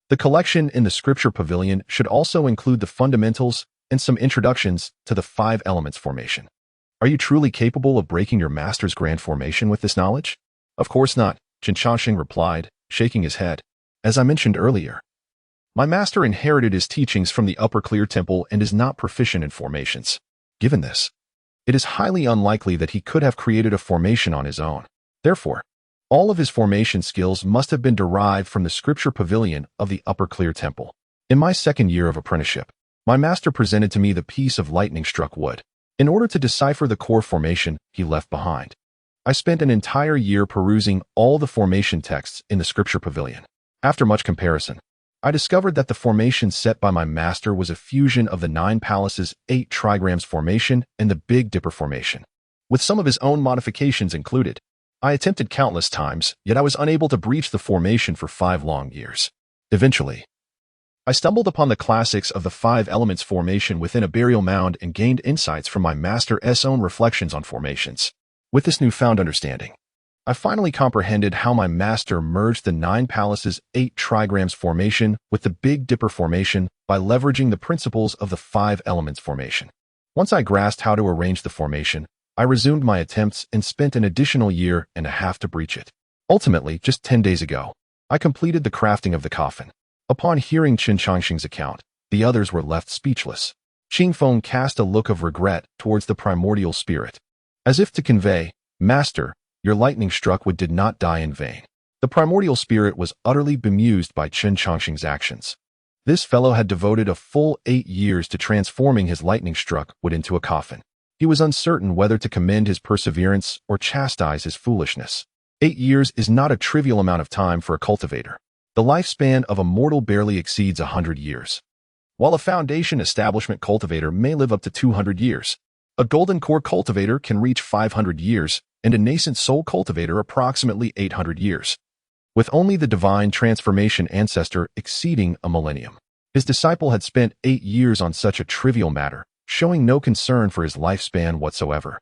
the collection in the scripture pavilion should also include the fundamentals and some introductions to the 5 elements formation. Are you truly capable of breaking your master's grand formation with this knowledge? Of course not, Chen Changxing replied, shaking his head. As I mentioned earlier, my master inherited his teachings from the Upper Clear Temple and is not proficient in formations. Given this, it is highly unlikely that he could have created a formation on his own. Therefore, all of his formation skills must have been derived from the scripture pavilion of the Upper Clear Temple. In my 2nd year of apprenticeship, my master presented to me the piece of lightning-struck wood, in order to decipher the core formation he left behind. I spent an entire year perusing all the formation texts in the scripture pavilion. After much comparison, I discovered that the formation set by my master was a fusion of the 9 palaces, 8 trigrams formation, and the Big Dipper formation, with some of his own modifications included. I attempted countless times, yet I was unable to breach the formation for 5 long years. Eventually, I stumbled upon the classics of the 5 elements formation within a burial mound and gained insights from my master's own reflections on formations. With this newfound understanding, I finally comprehended how my master merged the 9 palaces 8 trigrams formation with the Big Dipper formation by leveraging the principles of the 5 elements formation. Once I grasped how to arrange the formation, I resumed my attempts and spent an additional year and a half to breach it. Ultimately, just 10 days ago, I completed the crafting of the coffin. Upon hearing Qin Changxing's account, the others were left speechless. Qing Feng cast a look of regret towards the primordial spirit, as if to convey, "Master, your lightning struck wood did not die in vain." The primordial spirit was utterly bemused by Qin Changxing's actions. This fellow had devoted a full 8 years to transforming his lightning struck wood into a coffin. He was uncertain whether to commend his perseverance or chastise his foolishness. 8 years is not a trivial amount of time for a cultivator. The lifespan of a mortal barely exceeds 100 years. While a foundation establishment cultivator may live up to 200 years, a golden core cultivator can reach 500 years, and a nascent soul cultivator approximately 800 years, with only the divine transformation ancestor exceeding a millennium. His disciple had spent 8 years on such a trivial matter, showing no concern for his lifespan whatsoever.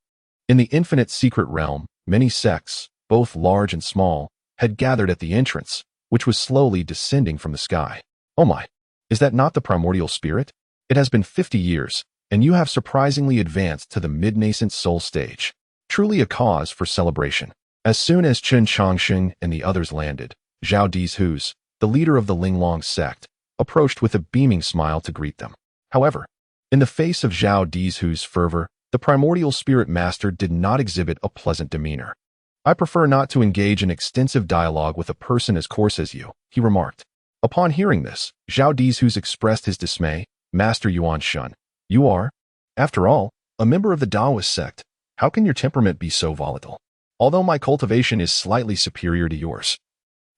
In the infinite secret realm, many sects, both large and small, had gathered at the entrance, which was slowly descending from the sky. Oh my, is that not the primordial spirit? It has been 50 years, and you have surprisingly advanced to the mid-nascent soul stage. Truly a cause for celebration. As soon as Qin Changxing and the others landed, Zhao Dizhus, the leader of the Linglong sect, approached with a beaming smile to greet them. However, in the face of Zhao Dizhus' fervor, the primordial spirit master did not exhibit a pleasant demeanor. "I prefer not to engage in extensive dialogue with a person as coarse as you," he remarked. Upon hearing this, Zhao Dizhus expressed his dismay. "Master Yuan Shun, you are, after all, a member of the Taoist sect. How can your temperament be so volatile? Although my cultivation is slightly superior to yours,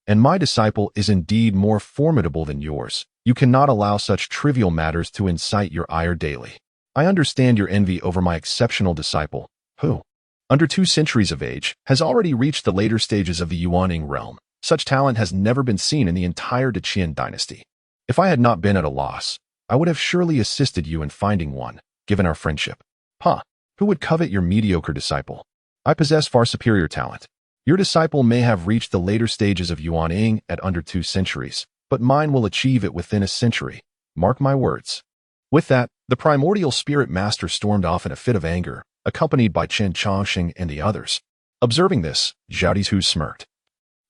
and my disciple is indeed more formidable than yours, you cannot allow such trivial matters to incite your ire daily. I understand your envy over my exceptional disciple, who, under 2 centuries of age, has already reached the later stages of the Yuaning realm. Such talent has never been seen in the entire Deqian dynasty. If I had not been at a loss, I would have surely assisted you in finding one, given our friendship. Who would covet your mediocre disciple? I possess far superior talent. Your disciple may have reached the later stages of Yuaning at under 2 centuries, but mine will achieve it within a century. Mark my words." With that, the primordial spirit master stormed off in a fit of anger, accompanied by Qin Changxing and the others. Observing this, Zhao Dizhus smirked,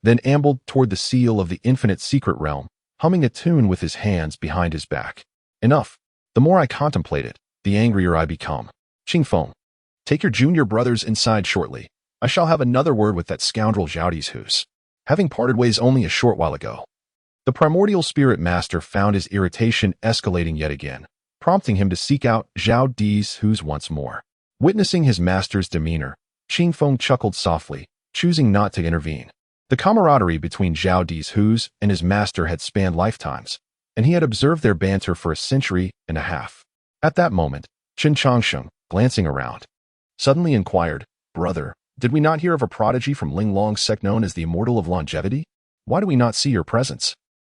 then ambled toward the seal of the infinite secret realm, humming a tune with his hands behind his back. Enough. The more I contemplate it, the angrier I become. Qing Feng, take your junior brothers inside shortly. I shall have another word with that scoundrel Zhao Dizhus. Having parted ways only a short while ago, the primordial spirit master found his irritation escalating yet again, prompting him to seek out Zhao Dizhus once more. Witnessing his master's demeanor, Qing Feng chuckled softly, choosing not to intervene. The camaraderie between Zhao Dizhus and his master had spanned lifetimes, and he had observed their banter for a century and a half. At that moment, Qin Changxing, glancing around, suddenly inquired, "Brother, did we not hear of a prodigy from Linglong sect known as the Immortal of Longevity? Why do we not see your presence?"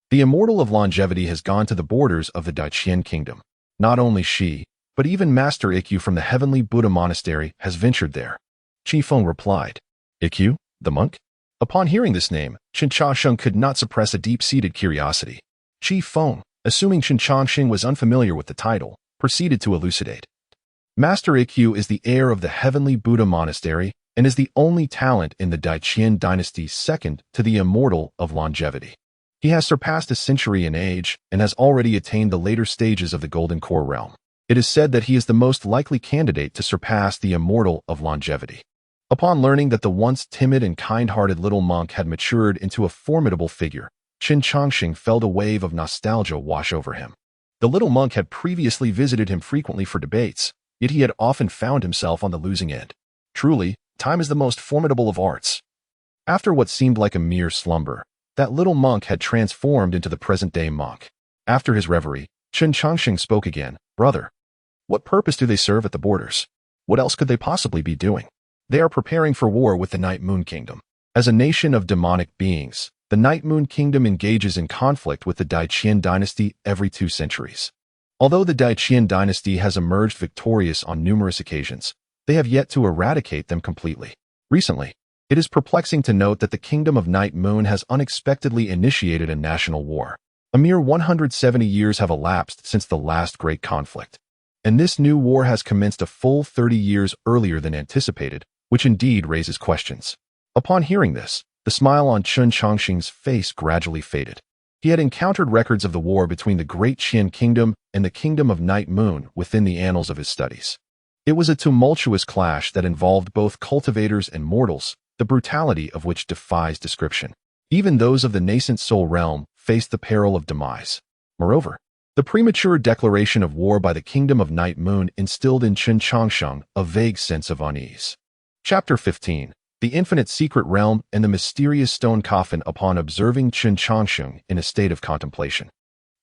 The Immortal of Longevity has gone to the borders of the Daiqian kingdom. Not only she, but even Master Ikkyu from the Heavenly Buddha Monastery has ventured there. Qi Feng replied. "Ikkyu, the monk?" Upon hearing this name, Qin Changxing could not suppress a deep-seated curiosity. Qi Feng, assuming Qin Changxing was unfamiliar with the title, proceeded to elucidate. Master Ikkyu is the heir of the Heavenly Buddha Monastery and is the only talent in the Daiqian dynasty second to the Immortal of Longevity. He has surpassed a century in age and has already attained the later stages of the Golden Core realm. It is said that he is the most likely candidate to surpass the Immortal of Longevity. Upon learning that the once timid and kind-hearted little monk had matured into a formidable figure, Qin Changxing felt a wave of nostalgia wash over him. The little monk had previously visited him frequently for debates, yet he had often found himself on the losing end. Truly, time is the most formidable of arts. After what seemed like a mere slumber, that little monk had transformed into the present-day monk. After his reverie, Qin Changxing spoke again. "Brother, what purpose do they serve at the borders? What else could they possibly be doing?" They are preparing for war with the Night Moon Kingdom. As a nation of demonic beings, the Night Moon Kingdom engages in conflict with the Daiqian dynasty every 2 centuries. Although the Daiqian dynasty has emerged victorious on numerous occasions, they have yet to eradicate them completely. Recently, it is perplexing to note that the Kingdom of Night Moon has unexpectedly initiated a national war. A mere 170 years have elapsed since the last great conflict, and this new war has commenced a full 30 years earlier than anticipated, which indeed raises questions. Upon hearing this, the smile on Chen Chongqing's face gradually faded. He had encountered records of the war between the Great Qian Kingdom and the Kingdom of Night Moon within the annals of his studies. It was a tumultuous clash that involved both cultivators and mortals, the brutality of which defies description. Even those of the nascent Soul Realm faced the peril of demise. Moreover, the premature declaration of war by the Kingdom of Night Moon instilled in Chen Chongqing a vague sense of unease. Chapter 15. The Infinite Secret Realm and the Mysterious Stone Coffin. Upon observing Chen Chongqing in a state of contemplation,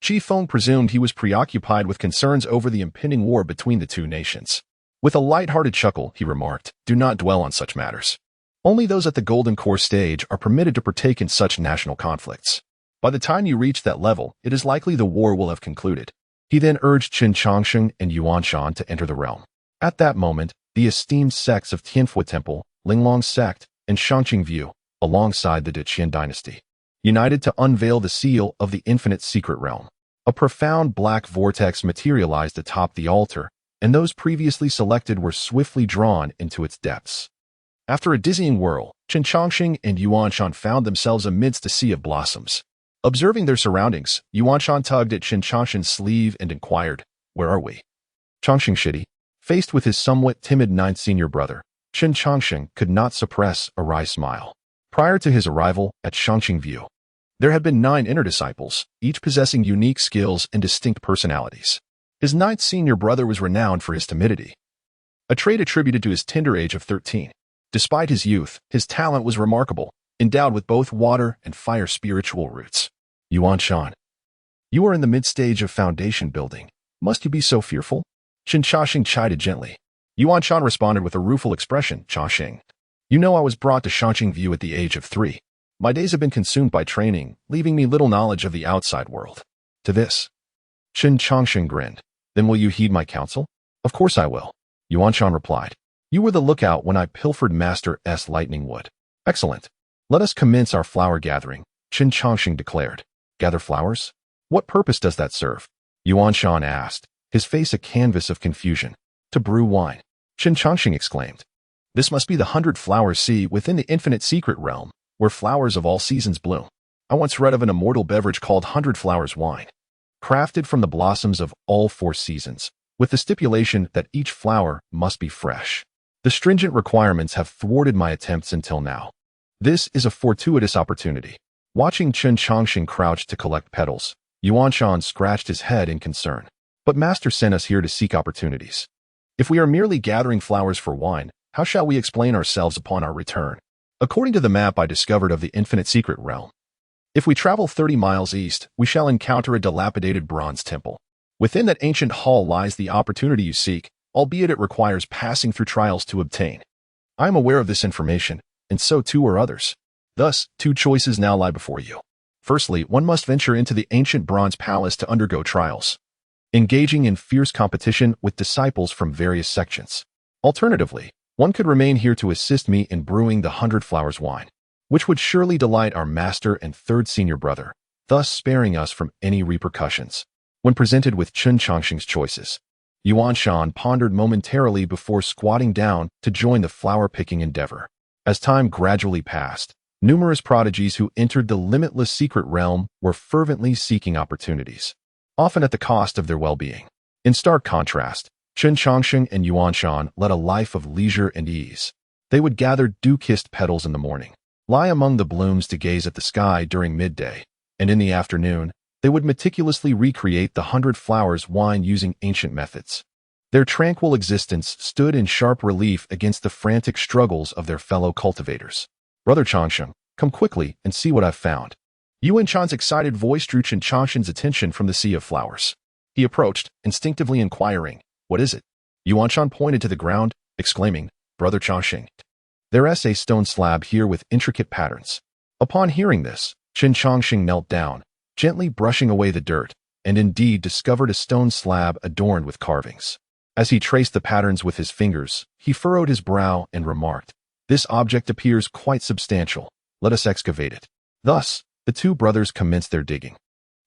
Qi Feng presumed he was preoccupied with concerns over the impending war between the 2 nations. With a light-hearted chuckle, he remarked, "Do not dwell on such matters. Only those at the Golden Core stage are permitted to partake in such national conflicts. By the time you reach that level, it is likely the war will have concluded." He then urged Chen Chongqing and Yuan Shan to enter the realm. At that moment, the esteemed sects of Tianfu Temple, Linglong Sect, and Shangqing View, alongside the Daiqian dynasty, united to unveil the seal of the Infinite Secret Realm. A profound black vortex materialized atop the altar, and those previously selected were swiftly drawn into its depths. After a dizzying whirl, Chen Chongqing and Yuan Shan found themselves amidst a sea of blossoms. Observing their surroundings, Yuan Shan tugged at Chen Chongqing's sleeve and inquired, "Where are we?" Chongqing shitty. Faced with his somewhat timid 9th senior brother, Chen Chongqing could not suppress a wry smile. Prior to his arrival at Shangqing View, there had been 9 inner disciples, each possessing unique skills and distinct personalities. His 9th senior brother was renowned for his timidity, a trait attributed to his tender age of 13. Despite his youth, his talent was remarkable, endowed with both water and fire spiritual roots. "Yuan Shan, you are in the mid-stage of foundation building. Must you be so fearful?" Chen Chongqing chided gently. Yuan Shan responded with a rueful expression, "Chongqing, you know I was brought to Shangqing View at the age of 3. My days have been consumed by training, leaving me little knowledge of the outside world." To this, Chen Chongqing grinned. "Then will you heed my counsel?" "Of course I will," Yuan Shan replied. "You were the lookout when I pilfered Master S. Lightning Wood." "Excellent. Let us commence our flower gathering," Chen Chongqing declared. "Gather flowers? What purpose does that serve?" Yuan Shan asked, his face a canvas of confusion. "To brew wine," Chen Chongqing exclaimed. "This must be the 100 Flower Sea within the Infinite Secret Realm, where flowers of all seasons bloom. I once read of an immortal beverage called 100 Flowers Wine, crafted from the blossoms of all 4 seasons, with the stipulation that each flower must be fresh. The stringent requirements have thwarted my attempts until now. This is a fortuitous opportunity." Watching Chen Chongqing crouch to collect petals, Yuan Shan scratched his head in concern. "But Master sent us here to seek opportunities. If we are merely gathering flowers for wine, how shall we explain ourselves upon our return? According to the map I discovered of the Infinite Secret Realm, if we travel 30 miles east, we shall encounter a dilapidated bronze temple. Within that ancient hall lies the opportunity you seek, albeit it requires passing through trials to obtain. I am aware of this information, and so too are others. Thus, 2 choices now lie before you. Firstly, one must venture into the ancient bronze palace to undergo trials, engaging in fierce competition with disciples from various sections. Alternatively, one could remain here to assist me in brewing the 100 Flowers wine, which would surely delight our master and 3rd senior brother, thus sparing us from any repercussions." When presented with Chen Chongqing's choices, Yuan Shan pondered momentarily before squatting down to join the flower-picking endeavor. As time gradually passed, numerous prodigies who entered the limitless secret realm were fervently seeking opportunities, often at the cost of their well-being. In stark contrast, Chen Chongqing and Yuan Shan led a life of leisure and ease. They would gather dew-kissed petals in the morning, lie among the blooms to gaze at the sky during midday, and in the afternoon, they would meticulously recreate the 100 Flowers wine using ancient methods. Their tranquil existence stood in sharp relief against the frantic struggles of their fellow cultivators. "Brother Chongqing, come quickly and see what I've found." Yuan Chan's excited voice drew Chen Chongqing's attention from the sea of flowers. He approached, instinctively inquiring, "What is it?" Yuan Shan pointed to the ground, exclaiming, "Brother Chongqing, There's a stone slab here with intricate patterns. Upon hearing this, Qin Chongqing knelt down, gently brushing away the dirt, and indeed discovered a stone slab adorned with carvings. As he traced the patterns with his fingers, he furrowed his brow and remarked, "This object appears quite substantial. Let us excavate it." Thus, the two brothers commenced their digging.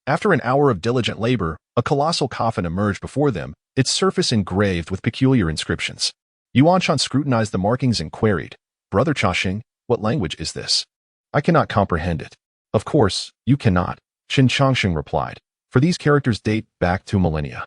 After an hour of diligent labor, a colossal coffin emerged before them, its surface engraved with peculiar inscriptions. Yuanshan scrutinized the markings and queried, "Brother Chongqing, what language is this? I cannot comprehend it." "Of course, you cannot," Qin Chongqing replied, "for these characters date back to millennia.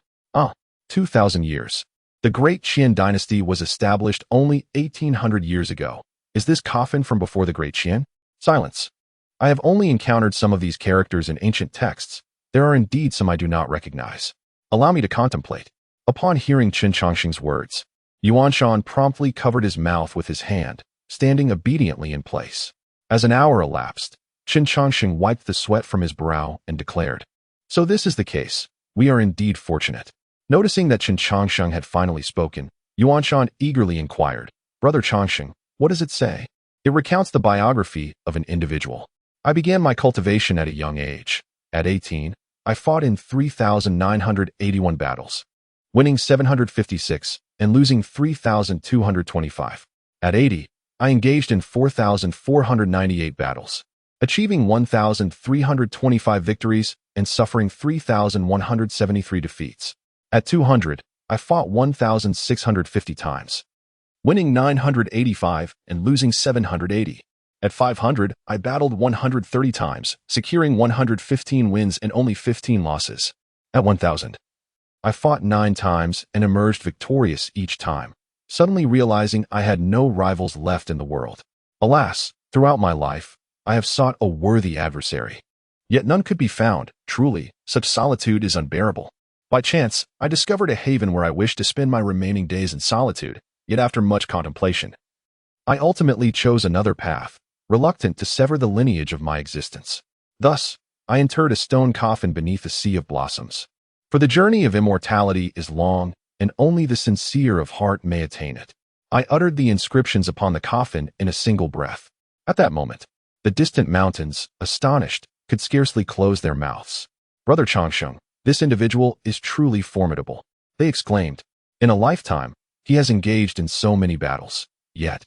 2,000 years. The Great Qian dynasty was established only 1,800 years ago. Is this coffin from before the Great Qian?" Silence. "I have only encountered some of these characters in ancient texts. There are indeed some I do not recognize. Allow me to contemplate." Upon hearing Qin Chongqing's words, Yuanshan promptly covered his mouth with his hand, standing obediently in place. As an hour elapsed, Qin Chongqing wiped the sweat from his brow and declared, "So this is the case. We are indeed fortunate." Noticing that Qin Chongqing had finally spoken, Yuanshan eagerly inquired, "Brother Chongqing, what does it say?" "It recounts the biography of an individual. I began my cultivation at a young age. At 18, I fought in 3,981 battles, winning 756 and losing 3,225. At 80, I engaged in 4,498 battles, achieving 1,325 victories and suffering 3,173 defeats. At 200, I fought 1,650 times, winning 985 and losing 780. At 500, I battled 130 times, securing 115 wins and only 15 losses. At 1,000, I fought 9 times and emerged victorious each time, suddenly realizing I had no rivals left in the world. Alas, throughout my life, I have sought a worthy adversary. Yet none could be found. Truly, such solitude is unbearable. By chance, I discovered a haven where I wished to spend my remaining days in solitude, yet after much contemplation, I ultimately chose another path, reluctant to sever the lineage of my existence. Thus, I interred a stone coffin beneath a sea of blossoms. For the journey of immortality is long, and only the sincere of heart may attain it. I uttered the inscriptions upon the coffin in a single breath. At that moment, the distant mountains, astonished, could scarcely close their mouths. "Brother Chongqing, this individual is truly formidable," they exclaimed. "In a lifetime, he has engaged in so many battles. Yet,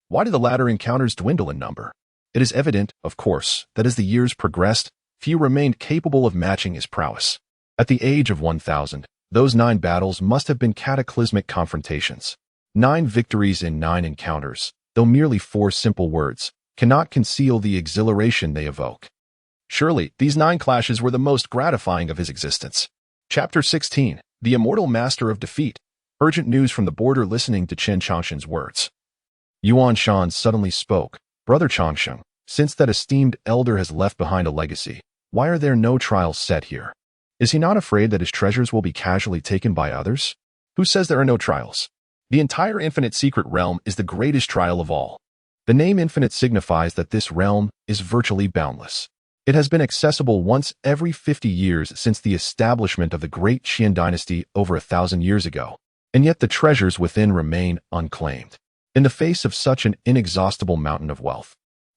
why do the latter encounters dwindle in number? It is evident, of course, that as the years progressed, few remained capable of matching his prowess. At the age of 1,000, those 9 battles must have been cataclysmic confrontations. 9 victories in 9 encounters, though merely 4 simple words, cannot conceal the exhilaration they evoke. Surely, these 9 clashes were the most gratifying of his existence. Chapter 16. The Immortal Master of Defeat. Urgent news from the border. Listening to Qin Chongqing's words, Yuanshan suddenly spoke, "Brother Chongqing, since that esteemed elder has left behind a legacy, why are there no trials set here? Is he not afraid that his treasures will be casually taken by others?" "Who says there are no trials? The entire infinite secret realm is the greatest trial of all. The name infinite signifies that this realm is virtually boundless. It has been accessible once every 50 years since the establishment of the Great Qian dynasty over 1,000 years ago, and yet the treasures within remain unclaimed. In the face of such an inexhaustible mountain of wealth,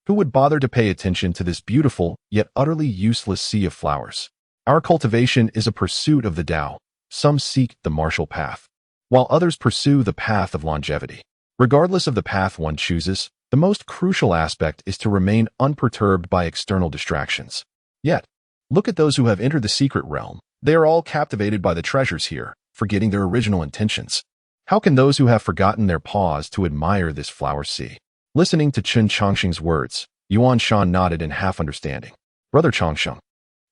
who would bother to pay attention to this beautiful yet utterly useless sea of flowers? Our cultivation is a pursuit of the Tao. Some seek the martial path, while others pursue the path of longevity. Regardless of the path one chooses, the most crucial aspect is to remain unperturbed by external distractions. Yet, look at those who have entered the secret realm. They are all captivated by the treasures here, forgetting their original intentions. How can those who have forgotten their pause to admire this flower sea?" Listening to Qin Chongqing's words, Yuanshan nodded in half understanding. "Brother Chongqing,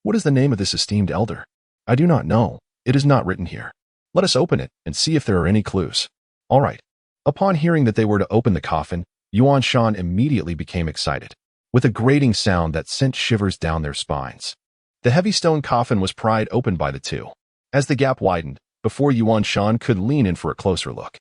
what is the name of this esteemed elder?" "I do not know. It is not written here." "Let us open it and see if there are any clues." "All right." Upon hearing that they were to open the coffin, Yuanshan immediately became excited, with a grating sound that sent shivers down their spines. The heavy stone coffin was pried open by the two. As the gap widened, before Yuanshan could lean in for a closer look,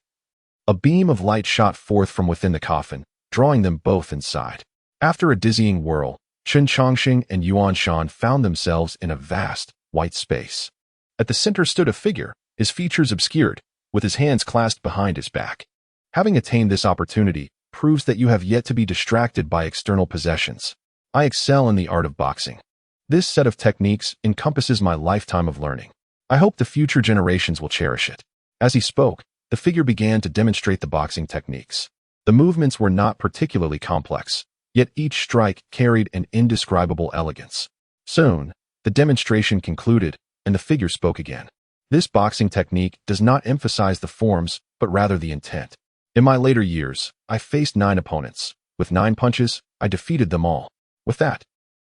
a beam of light shot forth from within the coffin, drawing them both inside. After a dizzying whirl, Qin Chongqing and Yuanshan found themselves in a vast, white space. At the center stood a figure, his features obscured, with his hands clasped behind his back. Having attained this opportunity, proves that you have yet to be distracted by external possessions. I excel in the art of boxing. This set of techniques encompasses my lifetime of learning. I hope the future generations will cherish it. As he spoke, the figure began to demonstrate the boxing techniques. The movements were not particularly complex, yet each strike carried an indescribable elegance. Soon, the demonstration concluded, and the figure spoke again. This boxing technique does not emphasize the forms, but rather the intent. In my later years, I faced 9 opponents. With 9 punches, I defeated them all. With that,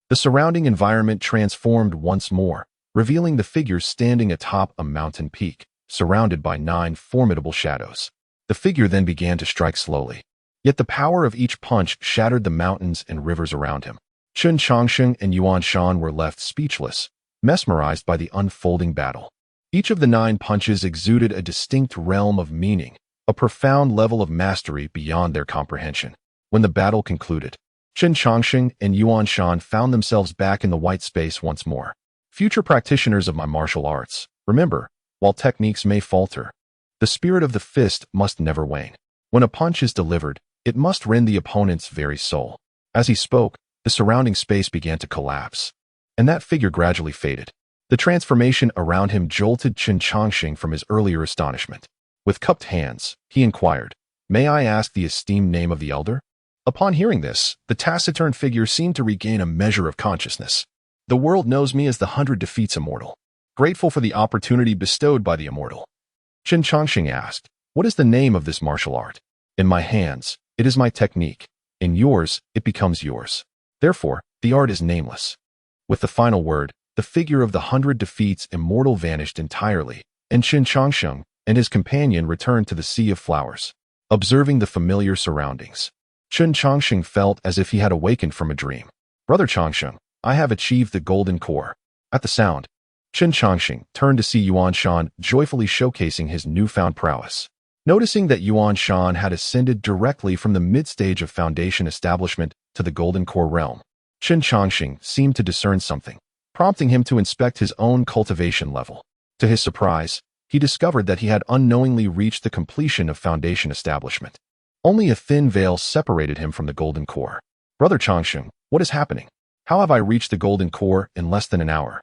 the surrounding environment transformed once more, revealing the figure standing atop a mountain peak, surrounded by 9 formidable shadows. The figure then began to strike slowly. Yet the power of each punch shattered the mountains and rivers around him. Chen Chongsheng and Yuan Shan were left speechless, mesmerized by the unfolding battle. Each of the 9 punches exuded a distinct realm of meaning, a profound level of mastery beyond their comprehension. When the battle concluded, Chen Chongsheng and Yuan Shan found themselves back in the white space once more. Future practitioners of my martial arts, remember, while techniques may falter, the spirit of the fist must never wane. When a punch is delivered, it must rend the opponent's very soul. As he spoke, the surrounding space began to collapse, and that figure gradually faded. The transformation around him jolted Chen Chongsheng from his earlier astonishment. With cupped hands, he inquired, "May I ask the esteemed name of the elder?" Upon hearing this, the taciturn figure seemed to regain a measure of consciousness. "The world knows me as the 100 Defeats Immortal. Grateful for the opportunity bestowed by the immortal." Chen Chongsheng asked, "What is the name of this martial art?" "In my hands, it is my technique. In yours, it becomes yours. Therefore, the art is nameless." With the final word, the figure of the 100 Defeats Immortal vanished entirely, and Chen Chongsheng and his companion returned to the Sea of Flowers. Observing the familiar surroundings, Chen Chongsheng felt as if he had awakened from a dream. "Brother Chongsheng, I have achieved the golden core." At the sound, Chen Chongsheng turned to see Yuan Shan joyfully showcasing his newfound prowess. Noticing that Yuan Shan had ascended directly from the mid-stage of foundation establishment to the golden core realm, Chen Chongsheng seemed to discern something, prompting him to inspect his own cultivation level. To his surprise, he discovered that he had unknowingly reached the completion of foundation establishment. Only a thin veil separated him from the golden core. "Brother Chongsheng, what is happening? How have I reached the golden core in less than an hour?"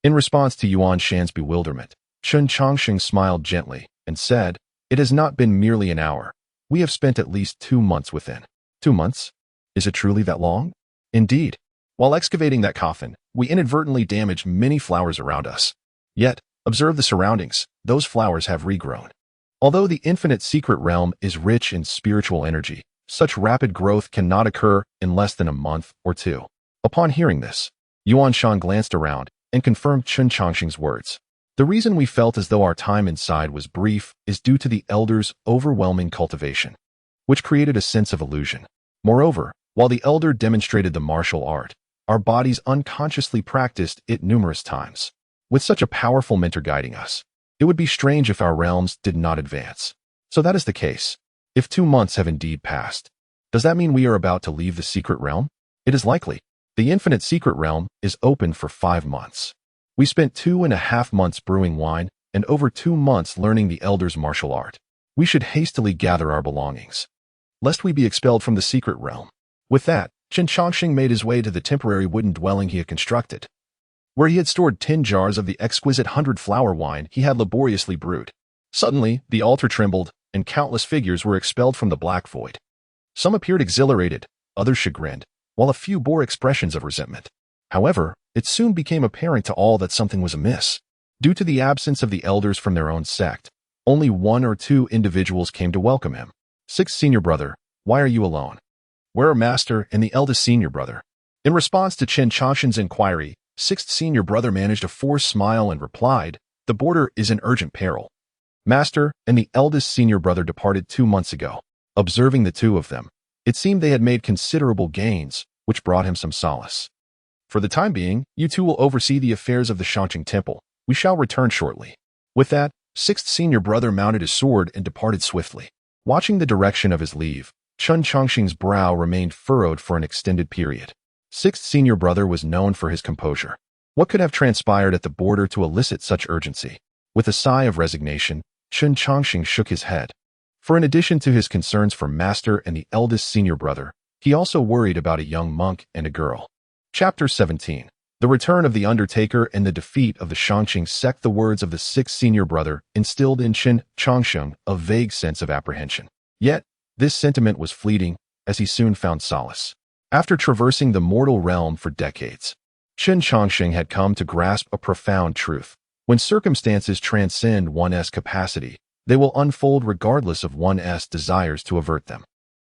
In response to Yuan Shan's bewilderment, Chen Chongsheng smiled gently and said, "It has not been merely an hour. We have spent at least 2 months within." 2 months? Is it truly that long? Indeed. While excavating that coffin, we inadvertently damaged many flowers around us. Yet, observe the surroundings. Those flowers have regrown. Although the infinite secret realm is rich in spiritual energy, such rapid growth cannot occur in less than a month or 2. Upon hearing this, Yuan Shan glanced around and confirmed Chen Chongsheng's words. "The reason we felt as though our time inside was brief is due to the elder's overwhelming cultivation, which created a sense of illusion. Moreover, while the elder demonstrated the martial art, our bodies unconsciously practiced it numerous times. With such a powerful mentor guiding us, it would be strange if our realms did not advance. So that is the case. If 2 months have indeed passed, does that mean we are about to leave the secret realm? It is likely. The infinite secret realm is open for 5 months. We spent 2.5 months brewing wine and over 2 months learning the elder's martial art. We should hastily gather our belongings, lest we be expelled from the secret realm." With that, Chen Chongsheng made his way to the temporary wooden dwelling he had constructed, where he had stored 10 jars of the exquisite 100-flower wine he had laboriously brewed. Suddenly, the altar trembled, and countless figures were expelled from the black void. Some appeared exhilarated, others chagrined, while a few bore expressions of resentment. However, it soon became apparent to all that something was amiss. Due to the absence of the elders from their own sect, only 1 or 2 individuals came to welcome him. "Sixth senior brother, why are you alone? Where are master and the eldest senior brother?" In response to Chen Chongsheng's inquiry, sixth senior brother managed a forced smile and replied, "The border is in urgent peril. Master and the eldest senior brother departed 2 months ago." Observing the 2 of them, it seemed they had made considerable gains, which brought him some solace. "For the time being, you 2 will oversee the affairs of the Shangqing Temple. We shall return shortly." With that, sixth senior brother mounted his sword and departed swiftly. Watching the direction of his leave, Chen Chongsheng's brow remained furrowed for an extended period. Sixth senior brother was known for his composure. What could have transpired at the border to elicit such urgency? With a sigh of resignation, Chen Chongsheng shook his head. For in addition to his concerns for Master and the eldest senior brother, he also worried about a young monk and a girl. Chapter 17. The return of the Undertaker and the defeat of the Shangqing sect. The words of the sixth senior brother instilled in Qin Changsheng a vague sense of apprehension. Yet, this sentiment was fleeting, as he soon found solace. After traversing the mortal realm for decades, Qin Changsheng had come to grasp a profound truth. When circumstances transcend one's capacity, they will unfold regardless of one's desires to avert them.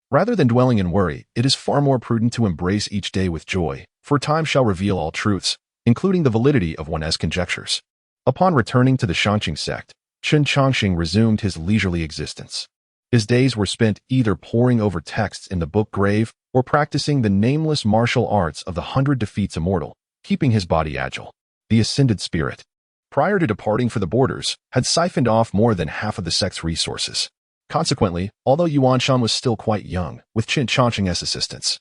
Rather than dwelling in worry, it is far more prudent to embrace each day with joy, for time shall reveal all truths, including the validity of one's conjectures. Upon returning to the Shangqing sect, Qin Changsheng resumed his leisurely existence. His days were spent either poring over texts in the book grave or practicing the nameless martial arts of the 100 Defeats Immortal, keeping his body agile. The ascended spirit, prior to departing for the borders, had siphoned off more than half of the sect's resources. Consequently, although Yuan Shan was still quite young, with Qin Changsheng's assistance,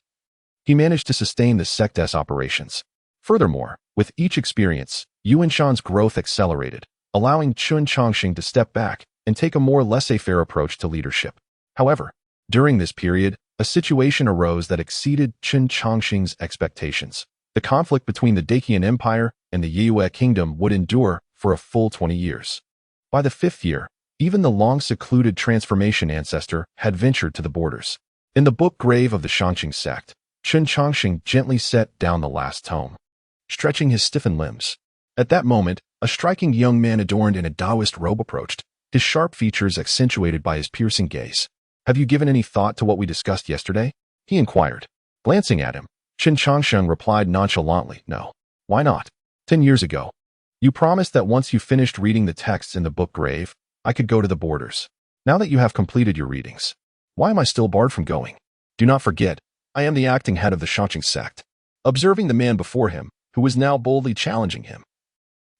he managed to sustain the sect's operations. Furthermore, with each experience, Yuan Shan's growth accelerated, allowing Qin Changsheng to step back and take a more laissez-faire approach to leadership. However, during this period, a situation arose that exceeded Qin Changsheng's expectations. The conflict between the Dacian Empire and the Yue Kingdom would endure for a full 20 years. By the 5th year, even the long-secluded transformation ancestor had ventured to the borders. In the book grave of the Shangqing sect, Qin Changsheng gently set down the last tome, stretching his stiffened limbs. At that moment, a striking young man adorned in a Taoist robe approached, his sharp features accentuated by his piercing gaze. "Have you given any thought to what we discussed yesterday?" he inquired. Glancing at him, Qin Changsheng replied nonchalantly, "No. Why not? 10 years ago, you promised that once you finished reading the texts in the book grave, I could go to the borders. Now that you have completed your readings, why am I still barred from going? Do not forget, I am the acting head of the Shangqing sect." Observing the man before him, who was now boldly challenging him,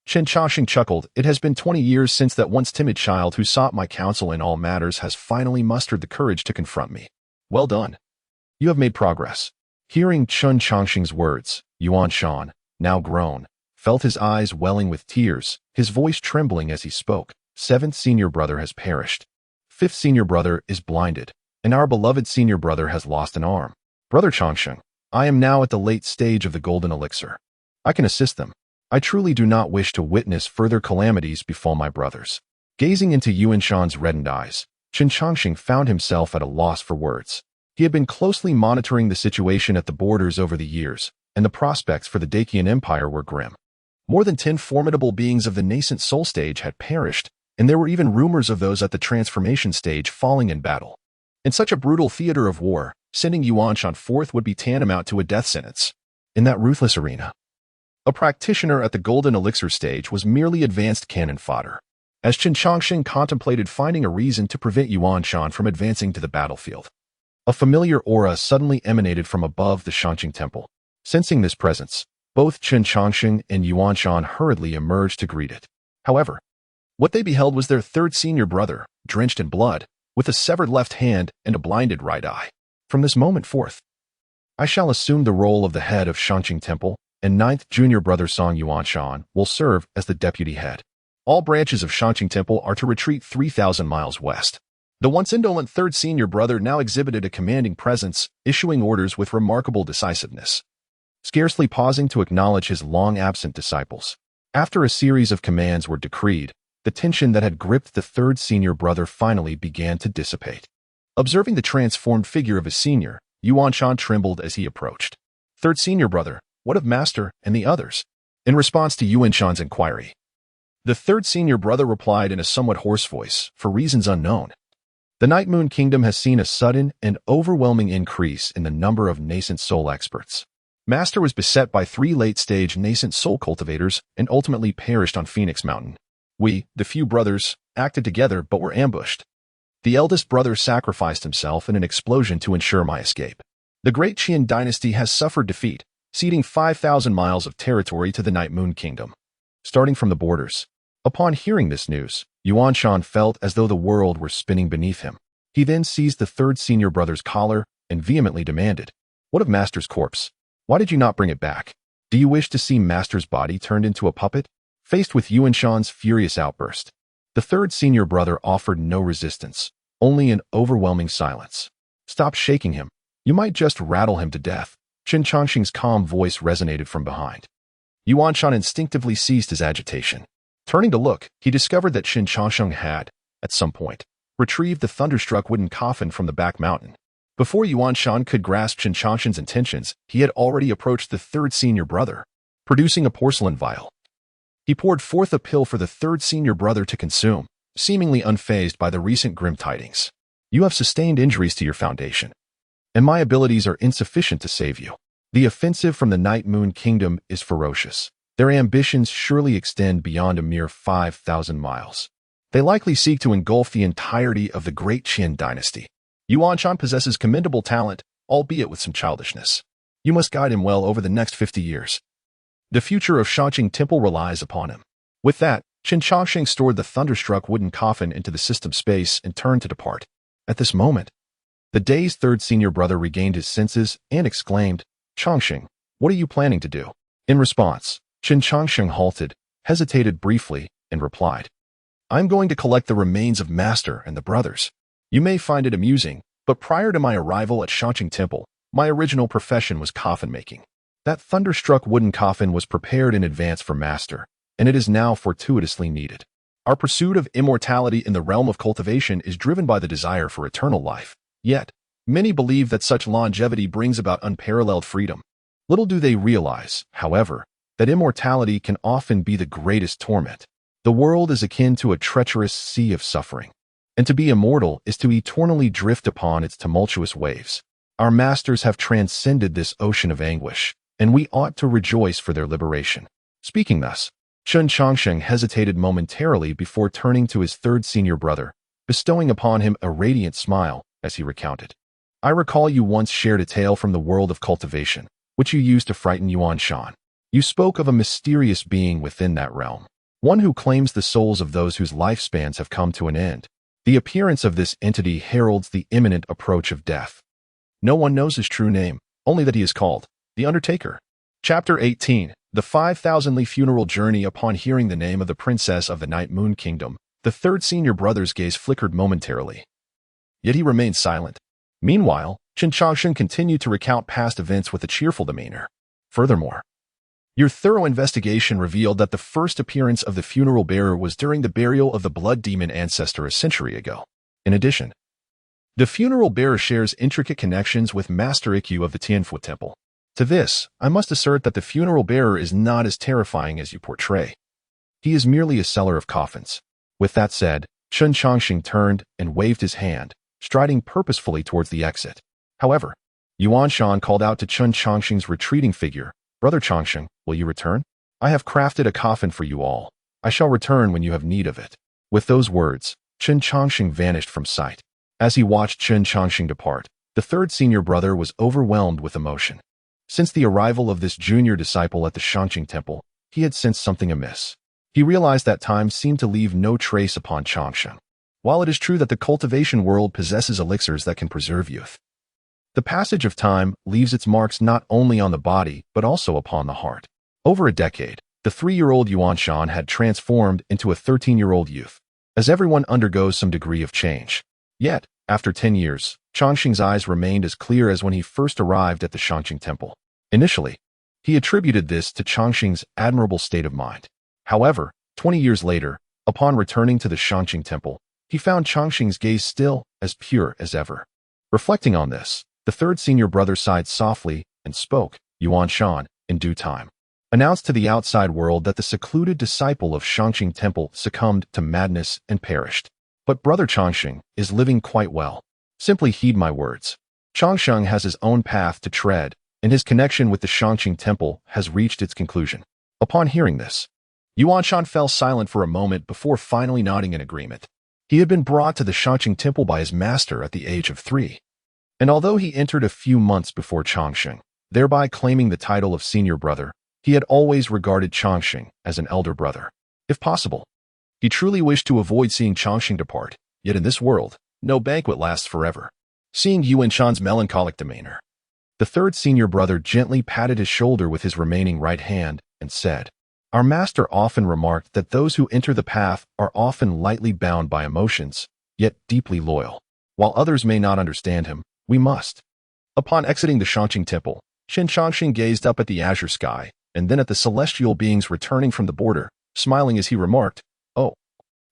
Qin Changsheng chuckled. "It has been 20 years since that once timid child who sought my counsel in all matters has finally mustered the courage to confront me. Well done. You have made progress." Hearing Qin Changsheng's words, Yuan Shan, now grown, felt his eyes welling with tears, his voice trembling as he spoke. "Seventh senior brother has perished. Fifth senior brother is blinded, and our beloved senior brother has lost an arm. Brother Changsheng, I am now at the late stage of the golden elixir. I can assist them. I truly do not wish to witness further calamities befall my brothers." Gazing into Yuan Shan's reddened eyes, Qin Changsheng found himself at a loss for words. He had been closely monitoring the situation at the borders over the years, and the prospects for the Dacian Empire were grim. More than 10 formidable beings of the nascent soul stage had perished, and there were even rumors of those at the transformation stage falling in battle. In such a brutal theater of war, sending Yuan Shan forth would be tantamount to a death sentence. In that ruthless arena, a practitioner at the golden elixir stage was merely advanced cannon fodder. As Qin Changsheng contemplated finding a reason to prevent Yuan Shan from advancing to the battlefield, a familiar aura suddenly emanated from above the Shangqing temple. Sensing this presence, both Qin Changsheng and Yuan Shan hurriedly emerged to greet it. However, what they beheld was their third senior brother, drenched in blood, with a severed left hand and a blinded right eye. "From this moment forth, I shall assume the role of the head of Shangqing Temple, and ninth junior brother Song Yuan Shan will serve as the deputy head. All branches of Shangqing Temple are to retreat 3,000 miles west." The once indolent third senior brother now exhibited a commanding presence, issuing orders with remarkable decisiveness, scarcely pausing to acknowledge his long-absent disciples. After a series of commands were decreed, the tension that had gripped the third senior brother finally began to dissipate. Observing the transformed figure of his senior, Yuan Shan trembled as he approached. "Third senior brother, what of Master and the others?" In response to Yuan Shan's inquiry, the third senior brother replied in a somewhat hoarse voice, "For reasons unknown. The Night Moon Kingdom has seen a sudden and overwhelming increase in the number of nascent soul experts. Master was beset by 3 late-stage nascent soul cultivators and ultimately perished on Phoenix Mountain. We, the few brothers, acted together but were ambushed. The eldest brother sacrificed himself in an explosion to ensure my escape. The Great Qian dynasty has suffered defeat, ceding 5,000 miles of territory to the Night Moon Kingdom." Starting from the borders, upon hearing this news, Yuan Shan felt as though the world were spinning beneath him. He then seized the third senior brother's collar and vehemently demanded, "What of Master's corpse? Why did you not bring it back? Do you wish to see Master's body turned into a puppet?" Faced with Yuan Shan's furious outburst, the third senior brother offered no resistance, only an overwhelming silence. "Stop shaking him. You might just rattle him to death." Qin Changxing's calm voice resonated from behind. Yuan Shan instinctively ceased his agitation. Turning to look, he discovered that Qin Changxing had, at some point, retrieved the thunderstruck wooden coffin from the back mountain. Before Yuan Shan could grasp Qin Changxing's intentions, he had already approached the third senior brother, producing a porcelain vial. He poured forth a pill for the third senior brother to consume, seemingly unfazed by the recent grim tidings. "You have sustained injuries to your foundation, and my abilities are insufficient to save you. The offensive from the Night Moon Kingdom is ferocious. Their ambitions surely extend beyond a mere 5,000 miles. They likely seek to engulf the entirety of the Great Qin dynasty. Yuan Shan possesses commendable talent, albeit with some childishness. You must guide him well over the next 50 years. The future of Shangqing Temple relies upon him." With that, Qin Changxing stored the thunderstruck wooden coffin into the system space and turned to depart. At this moment, the dazed third senior brother regained his senses and exclaimed, "Changxing, what are you planning to do?" In response, Qin Changxing halted, hesitated briefly, and replied, "I'm going to collect the remains of Master and the brothers. You may find it amusing, but prior to my arrival at Shangqing Temple, my original profession was coffin making. That thunderstruck wooden coffin was prepared in advance for Master, and it is now fortuitously needed. Our pursuit of immortality in the realm of cultivation is driven by the desire for eternal life. Yet, many believe that such longevity brings about unparalleled freedom. Little do they realize, however, that immortality can often be the greatest torment. The world is akin to a treacherous sea of suffering, and to be immortal is to eternally drift upon its tumultuous waves. Our masters have transcended this ocean of anguish, and we ought to rejoice for their liberation." Speaking thus, Qin Changxing hesitated momentarily before turning to his third senior brother, bestowing upon him a radiant smile as he recounted. "I recall you once shared a tale from the world of cultivation, which you used to frighten Yuan Shan. You spoke of a mysterious being within that realm, one who claims the souls of those whose lifespans have come to an end. The appearance of this entity heralds the imminent approach of death. No one knows his true name, only that he is called the Undertaker." Chapter 18. The 5,000-li funeral journey. Upon hearing the name of the princess of the Night Moon Kingdom, the third senior brother's gaze flickered momentarily. Yet he remained silent. Meanwhile, Qin Changxing continued to recount past events with a cheerful demeanor. "Furthermore, your thorough investigation revealed that the first appearance of the funeral bearer was during the burial of the blood demon ancestor a century ago. In addition, the funeral bearer shares intricate connections with Master Ikkyu of the Tianfu Temple. To this, I must assert that the funeral bearer is not as terrifying as you portray. He is merely a seller of coffins." With that said, Qin Changxing turned and waved his hand, striding purposefully towards the exit. However, Yuan Shan called out to Qin Changxing's retreating figure, "Brother Changxing, will you return? I have crafted a coffin for you all. I shall return when you have need of it." With those words, Qin Changxing vanished from sight. As he watched Qin Changxing depart, the third senior brother was overwhelmed with emotion. Since the arrival of this junior disciple at the Shangqing Temple, he had sensed something amiss. He realized that time seemed to leave no trace upon Changxing. While it is true that the cultivation world possesses elixirs that can preserve youth, the passage of time leaves its marks not only on the body but also upon the heart. Over a decade, the 3-year-old Yuan Shan had transformed into a 13-year-old youth, as everyone undergoes some degree of change. Yet, after 10 years, Changxing's eyes remained as clear as when he first arrived at the Shangqing Temple. Initially, he attributed this to Changxing's admirable state of mind. However, 20 years later, upon returning to the Shangqing Temple, he found Changxing's gaze still as pure as ever. Reflecting on this, the third senior brother sighed softly and spoke. Yuan Shan, in due time, announced to the outside world that the secluded disciple of Shangqing Temple succumbed to madness and perished. But Brother Changxing is living quite well. Simply heed my words. Changxing has his own path to tread, and his connection with the Shangqing Temple has reached its conclusion. Upon hearing this, Yuan Shan fell silent for a moment before finally nodding in agreement. He had been brought to the Shangqing Temple by his master at the age of 3. And although he entered a few months before Changxing, thereby claiming the title of senior brother, he had always regarded Changxing as an elder brother. If possible, he truly wished to avoid seeing Changxing depart, yet in this world, no banquet lasts forever. Seeing Yuan Shan's melancholic demeanor, the third senior brother gently patted his shoulder with his remaining right hand and said, "Our master often remarked that those who enter the path are often lightly bound by emotions, yet deeply loyal. While others may not understand him, we must. Upon exiting the Shangqing Temple, Qin Changxing gazed up at the azure sky, and then at the celestial beings returning from the border, smiling as he remarked, "Oh,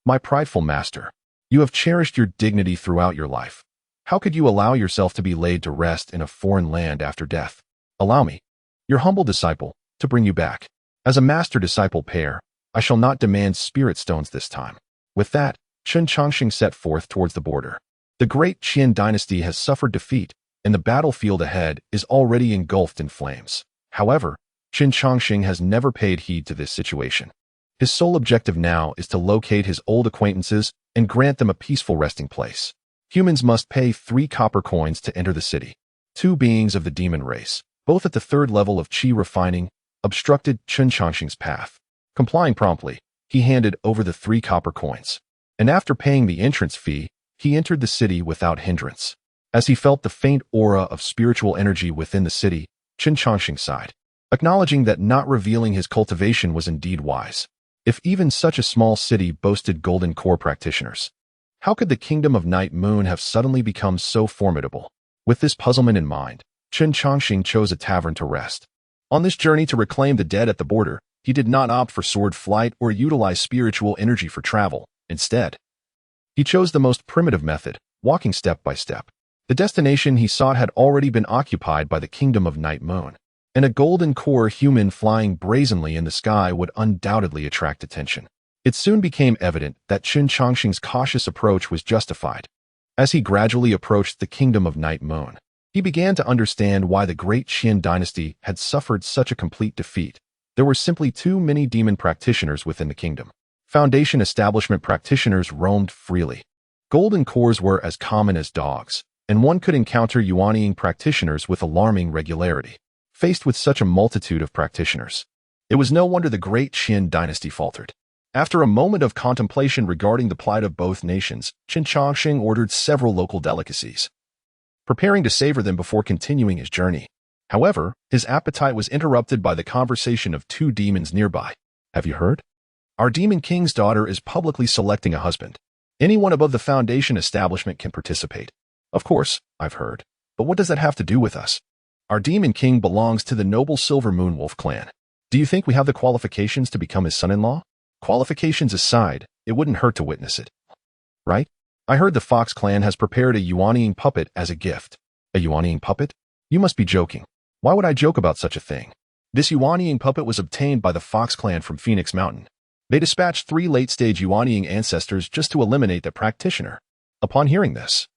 my prideful master, you have cherished your dignity throughout your life. How could you allow yourself to be laid to rest in a foreign land after death? Allow me, your humble disciple, to bring you back. As a master-disciple pair, I shall not demand spirit stones this time." With that, Qin Changxing set forth towards the border. The great Qin dynasty has suffered defeat, and the battlefield ahead is already engulfed in flames. However, Qin Changxing has never paid heed to this situation. His sole objective now is to locate his old acquaintances and grant them a peaceful resting place. Humans must pay 3 copper coins to enter the city. 2 beings of the demon race, both at the 3rd level of qi refining, obstructed Qin Changxing's path. Complying promptly, he handed over the 3 copper coins. And after paying the entrance fee, he entered the city without hindrance. As he felt the faint aura of spiritual energy within the city, Qin Changxing sighed, acknowledging that not revealing his cultivation was indeed wise. If even such a small city boasted golden core practitioners, how could the kingdom of Night Moon have suddenly become so formidable? With this puzzlement in mind, Qin Changxing chose a tavern to rest. On this journey to reclaim the dead at the border, he did not opt for sword flight or utilize spiritual energy for travel. Instead, he chose the most primitive method, walking step by step. The destination he sought had already been occupied by the kingdom of Night Moon, and a golden core human flying brazenly in the sky would undoubtedly attract attention. It soon became evident that Qin Changxing's cautious approach was justified. As he gradually approached the kingdom of Night Moon, he began to understand why the great Qin dynasty had suffered such a complete defeat. There were simply too many demon practitioners within the kingdom. Foundation establishment practitioners roamed freely. Golden cores were as common as dogs, and one could encounter Yuanying practitioners with alarming regularity. Faced with such a multitude of practitioners, it was no wonder the great Qin dynasty faltered. After a moment of contemplation regarding the plight of both nations, Qin Changxing ordered several local delicacies, preparing to savor them before continuing his journey. However, his appetite was interrupted by the conversation of 2 demons nearby. "Have you heard? Our demon king's daughter is publicly selecting a husband. Anyone above the foundation establishment can participate." "Of course, I've heard. But what does that have to do with us? Our demon king belongs to the noble Silver Moonwolf clan. Do you think we have the qualifications to become his son-in-law?" "Qualifications aside, it wouldn't hurt to witness it. Right? I heard the Fox clan has prepared a Yuanying puppet as a gift." "A Yuanying puppet? You must be joking. Why would I joke about such a thing?" "This Yuanying puppet was obtained by the Fox clan from Phoenix Mountain. They dispatched 3 late-stage Yuanying ancestors just to eliminate the practitioner." Upon hearing this,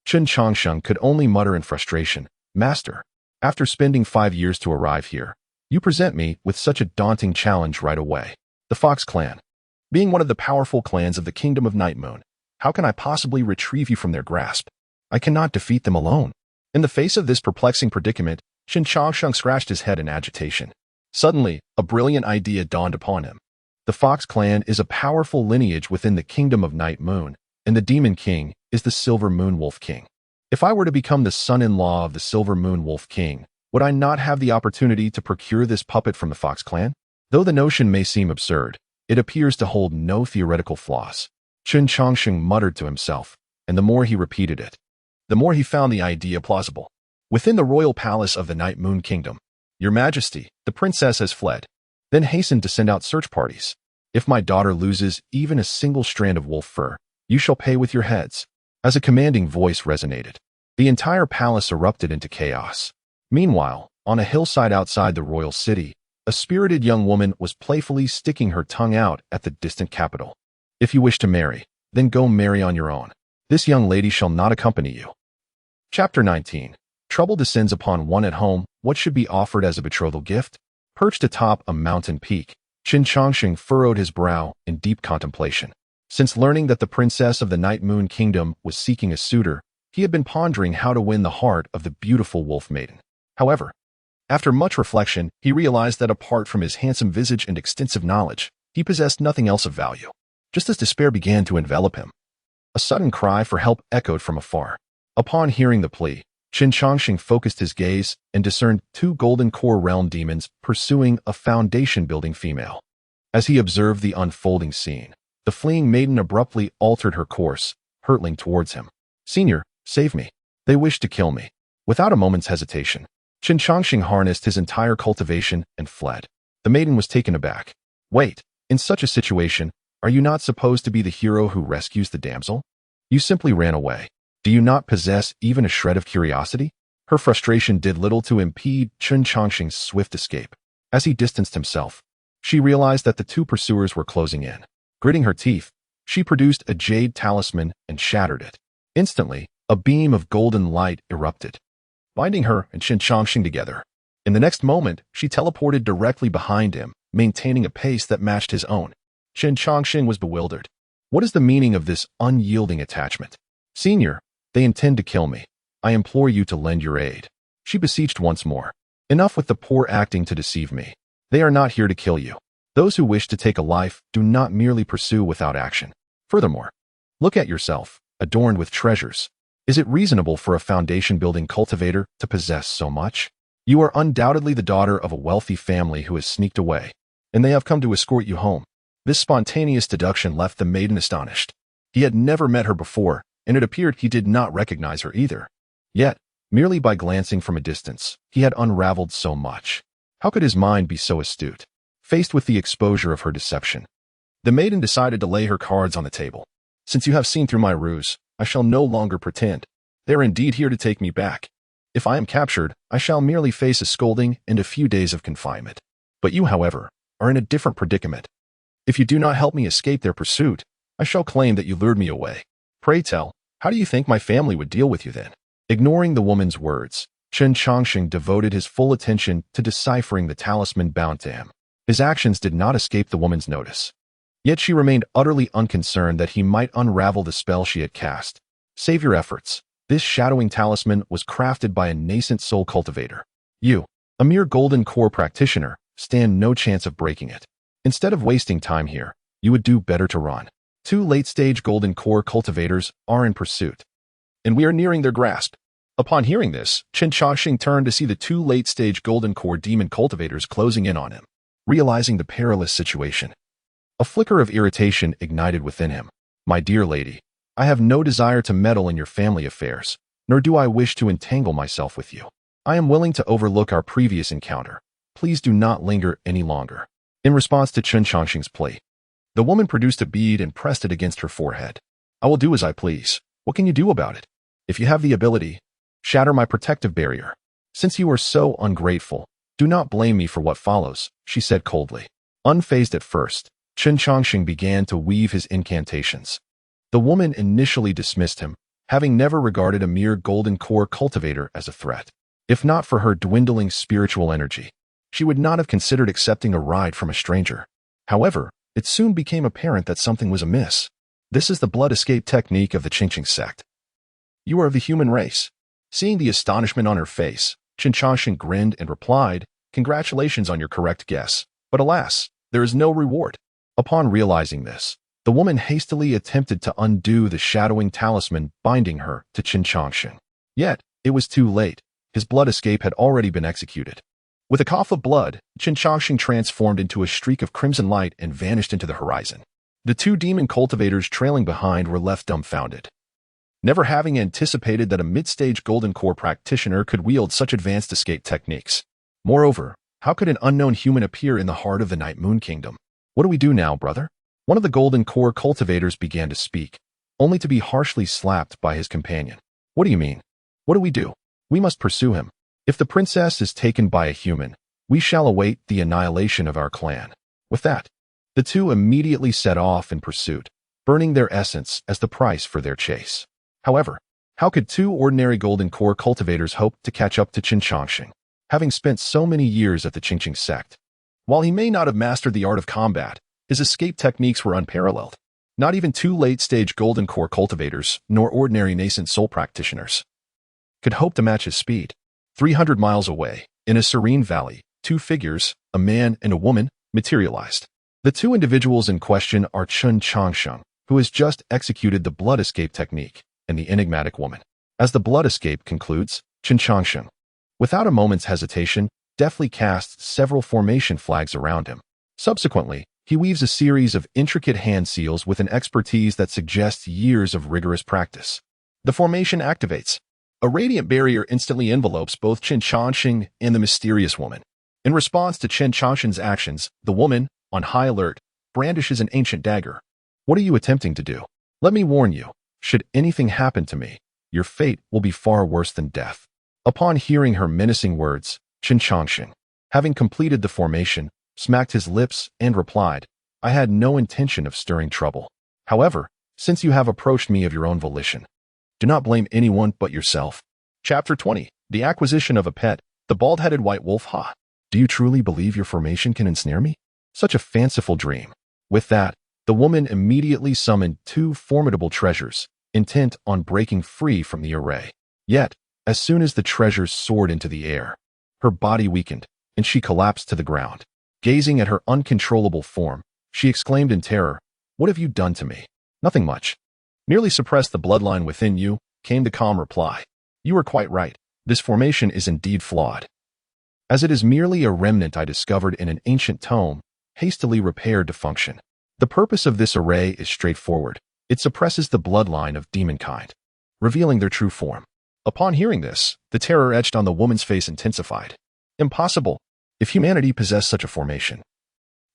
Qin Changxing could only mutter in frustration, "Master, after spending 5 years to arrive here, you present me with such a daunting challenge right away. The Fox clan, being one of the powerful clans of the Kingdom of Night Moon, how can I possibly retrieve you from their grasp? I cannot defeat them alone." In the face of this perplexing predicament, Qin Changxing scratched his head in agitation. Suddenly, a brilliant idea dawned upon him. The Fox clan is a powerful lineage within the Kingdom of Night Moon, and the Demon King is the Silver Moonwolf King. If I were to become the son-in-law of the Silver Moonwolf King, would I not have the opportunity to procure this puppet from the Fox clan? Though the notion may seem absurd, it appears to hold no theoretical flaws. Qin Changxing muttered to himself, and the more he repeated it, the more he found the idea plausible. Within the royal palace of the Night Moon Kingdom, "Your Majesty, the princess has fled." Then hastened to send out search parties. "If my daughter loses even a single strand of wolf fur, you shall pay with your heads." As a commanding voice resonated, the entire palace erupted into chaos. Meanwhile, on a hillside outside the royal city, a spirited young woman was playfully sticking her tongue out at the distant capital. "If you wish to marry, then go marry on your own. This young lady shall not accompany you." Chapter 19. Trouble descends upon one at home. What should be offered as a betrothal gift? Perched atop a mountain peak, Qin Changxing furrowed his brow in deep contemplation. Since learning that the princess of the Night Moon Kingdom was seeking a suitor, he had been pondering how to win the heart of the beautiful wolf maiden. However, after much reflection, he realized that apart from his handsome visage and extensive knowledge, he possessed nothing else of value. Just as despair began to envelop him, a sudden cry for help echoed from afar. Upon hearing the plea, Qin Changxing focused his gaze and discerned 2 golden core realm demons pursuing a foundation-building female. As he observed the unfolding scene, the fleeing maiden abruptly altered her course, hurtling towards him. "Senior, save me. They wish to kill me." Without a moment's hesitation, Qin Changxing harnessed his entire cultivation and fled. The maiden was taken aback. "Wait, in such a situation, are you not supposed to be the hero who rescues the damsel? You simply ran away. Do you not possess even a shred of curiosity?" Her frustration did little to impede Qin Changxing's swift escape. As he distanced himself, she realized that the two pursuers were closing in. Gritting her teeth, she produced a jade talisman and shattered it. Instantly, a beam of golden light erupted, binding her and Qin Changxing together. In the next moment, she teleported directly behind him, maintaining a pace that matched his own. Qin Changxing was bewildered. What is the meaning of this unyielding attachment? "Senior, they intend to kill me. I implore you to lend your aid," she beseeched once more. "Enough with the poor acting to deceive me. They are not here to kill you. Those who wish to take a life do not merely pursue without action. Furthermore, look at yourself, adorned with treasures. Is it reasonable for a foundation-building cultivator to possess so much? You are undoubtedly the daughter of a wealthy family who has sneaked away, and they have come to escort you home." This spontaneous deduction left the maiden astonished. He had never met her before, and it appeared he did not recognize her either. Yet, merely by glancing from a distance, he had unraveled so much. How could his mind be so astute? Faced with the exposure of her deception, the maiden decided to lay her cards on the table. "Since you have seen through my ruse, I shall no longer pretend. They are indeed here to take me back. If I am captured, I shall merely face a scolding and a few days of confinement. But you, however, are in a different predicament. If you do not help me escape their pursuit, I shall claim that you lured me away. Pray tell, how do you think my family would deal with you then?" Ignoring the woman's words, Qin Changxing devoted his full attention to deciphering the talisman bound to him. His actions did not escape the woman's notice. Yet she remained utterly unconcerned that he might unravel the spell she had cast. Save your efforts. This shadowing talisman was crafted by a nascent soul cultivator. You, a mere golden core practitioner, stand no chance of breaking it. Instead of wasting time here, you would do better to run. Two late-stage golden core cultivators are in pursuit, and we are nearing their grasp. Upon hearing this, Qin Changxing turned to see the two late-stage golden core demon cultivators closing in on him. Realizing the perilous situation, a flicker of irritation ignited within him. "My dear lady, I have no desire to meddle in your family affairs, nor do I wish to entangle myself with you. I am willing to overlook our previous encounter. Please do not linger any longer." In response to Qin Changxing's plea, the woman produced a bead and pressed it against her forehead. "I will do as I please. What can you do about it? If you have the ability, shatter my protective barrier. Since you are so ungrateful, do not blame me for what follows," she said coldly. Unfazed at first, Qin Changxing began to weave his incantations. The woman initially dismissed him, having never regarded a mere golden core cultivator as a threat. If not for her dwindling spiritual energy, she would not have considered accepting a ride from a stranger. However, it soon became apparent that something was amiss. This is the blood escape technique of the Qingqing sect. "You are of the human race." Seeing the astonishment on her face, Qin Changxing grinned and replied, "Congratulations on your correct guess, but alas, there is no reward." Upon realizing this, the woman hastily attempted to undo the shadowing talisman binding her to Qin Changxing. Yet, it was too late. His blood escape had already been executed. With a cough of blood, Qin Changxing transformed into a streak of crimson light and vanished into the horizon. The two demon cultivators trailing behind were left dumbfounded, never having anticipated that a mid-stage golden core practitioner could wield such advanced escape techniques. Moreover, how could an unknown human appear in the heart of the Night Moon Kingdom? "What do we do now, brother?" One of the golden core cultivators began to speak, only to be harshly slapped by his companion. "What do you mean? What do we do? We must pursue him. If the princess is taken by a human, we shall await the annihilation of our clan." With that, the two immediately set off in pursuit, burning their essence as the price for their chase. However, how could two ordinary golden core cultivators hope to catch up to Qin Changxing, having spent so many years at the Qingqing sect? While he may not have mastered the art of combat, his escape techniques were unparalleled. Not even two late-stage golden core cultivators, nor ordinary nascent soul practitioners, could hope to match his speed. 300 miles away, in a serene valley, two figures, a man and a woman, materialized. The two individuals in question are Qin Changxing, who has just executed the blood escape technique, and the enigmatic woman. As the blood escape concludes, Qin Changxing, without a moment's hesitation, deftly casts several formation flags around him. Subsequently, he weaves a series of intricate hand seals with an expertise that suggests years of rigorous practice. The formation activates. A radiant barrier instantly envelopes both Chen Changxing and the mysterious woman. In response to Chen Changxing's actions, the woman, on high alert, brandishes an ancient dagger. What are you attempting to do? Let me warn you, should anything happen to me, your fate will be far worse than death. Upon hearing her menacing words, Chen Changxing, having completed the formation, smacked his lips and replied, I had no intention of stirring trouble. However, since you have approached me of your own volition, do not blame anyone but yourself. Chapter 20. The Acquisition of a Pet. The Bald-Headed White Wolf. Ha! Do you truly believe your formation can ensnare me? Such a fanciful dream. With that, the woman immediately summoned two formidable treasures, intent on breaking free from the array. Yet, as soon as the treasures soared into the air, her body weakened, and she collapsed to the ground. Gazing at her uncontrollable form, she exclaimed in terror, What have you done to me? Nothing much. Merely suppress the bloodline within you, came the calm reply. You are quite right. This formation is indeed flawed. As it is merely a remnant I discovered in an ancient tome, hastily repaired to function. The purpose of this array is straightforward. It suppresses the bloodline of demonkind, revealing their true form. Upon hearing this, the terror etched on the woman's face intensified. Impossible. If humanity possessed such a formation,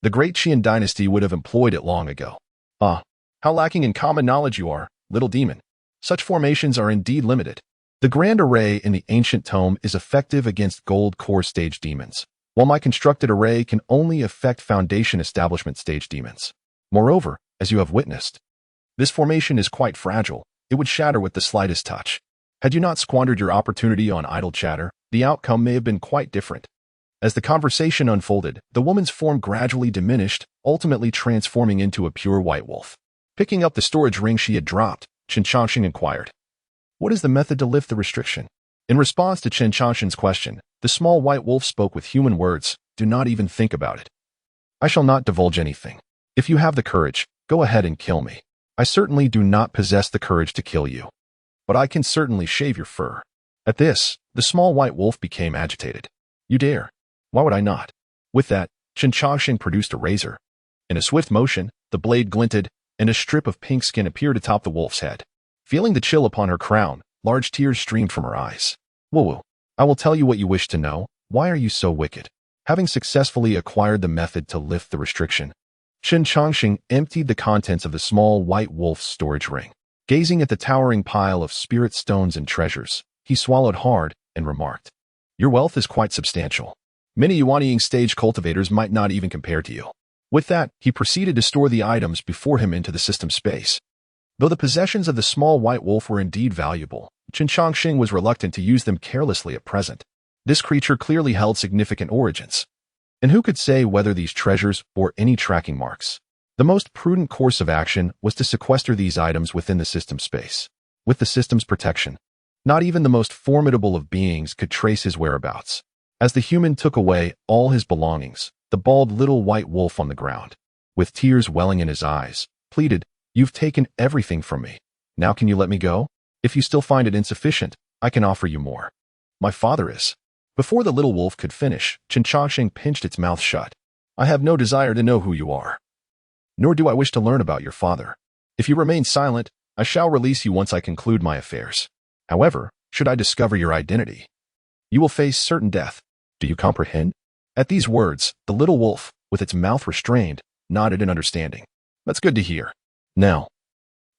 the great Qian dynasty would have employed it long ago. Ah, how lacking in common knowledge you are, little demon. Such formations are indeed limited. The grand array in the ancient tome is effective against gold core stage demons, while my constructed array can only affect foundation establishment stage demons. Moreover, as you have witnessed, this formation is quite fragile. It would shatter with the slightest touch. Had you not squandered your opportunity on idle chatter, the outcome may have been quite different. As the conversation unfolded, the woman's form gradually diminished, ultimately transforming into a pure white wolf. Picking up the storage ring she had dropped, Chen Changxing inquired, What is the method to lift the restriction? In response to Chen Changxing's question, the small white wolf spoke with human words, Do not even think about it. I shall not divulge anything. If you have the courage, go ahead and kill me. I certainly do not possess the courage to kill you, but I can certainly shave your fur. At this, the small white wolf became agitated. You dare? Why would I not? With that, Chen Changxing produced a razor. In a swift motion, the blade glinted, and a strip of pink skin appeared atop the wolf's head. Feeling the chill upon her crown, large tears streamed from her eyes. Woo-woo, I will tell you what you wish to know. Why are you so wicked? Having successfully acquired the method to lift the restriction, Chen Changxing emptied the contents of the small white wolf's storage ring. Gazing at the towering pile of spirit stones and treasures, he swallowed hard and remarked, Your wealth is quite substantial. Many Yuanying stage cultivators might not even compare to you. With that, he proceeded to store the items before him into the system space. Though the possessions of the small white wolf were indeed valuable, Chen Changxing was reluctant to use them carelessly at present. This creature clearly held significant origins. And who could say whether these treasures bore any tracking marks? The most prudent course of action was to sequester these items within the system space. With the system's protection, not even the most formidable of beings could trace his whereabouts. As the human took away all his belongings, the bald little white wolf on the ground, with tears welling in his eyes, pleaded, You've taken everything from me. Now can you let me go? If you still find it insufficient, I can offer you more. My father is. Before the little wolf could finish, Chen Changxing pinched its mouth shut. I have no desire to know who you are. Nor do I wish to learn about your father. If you remain silent, I shall release you once I conclude my affairs. However, should I discover your identity, you will face certain death. Do you comprehend? At these words, the little wolf, with its mouth restrained, nodded in understanding. That's good to hear. Now,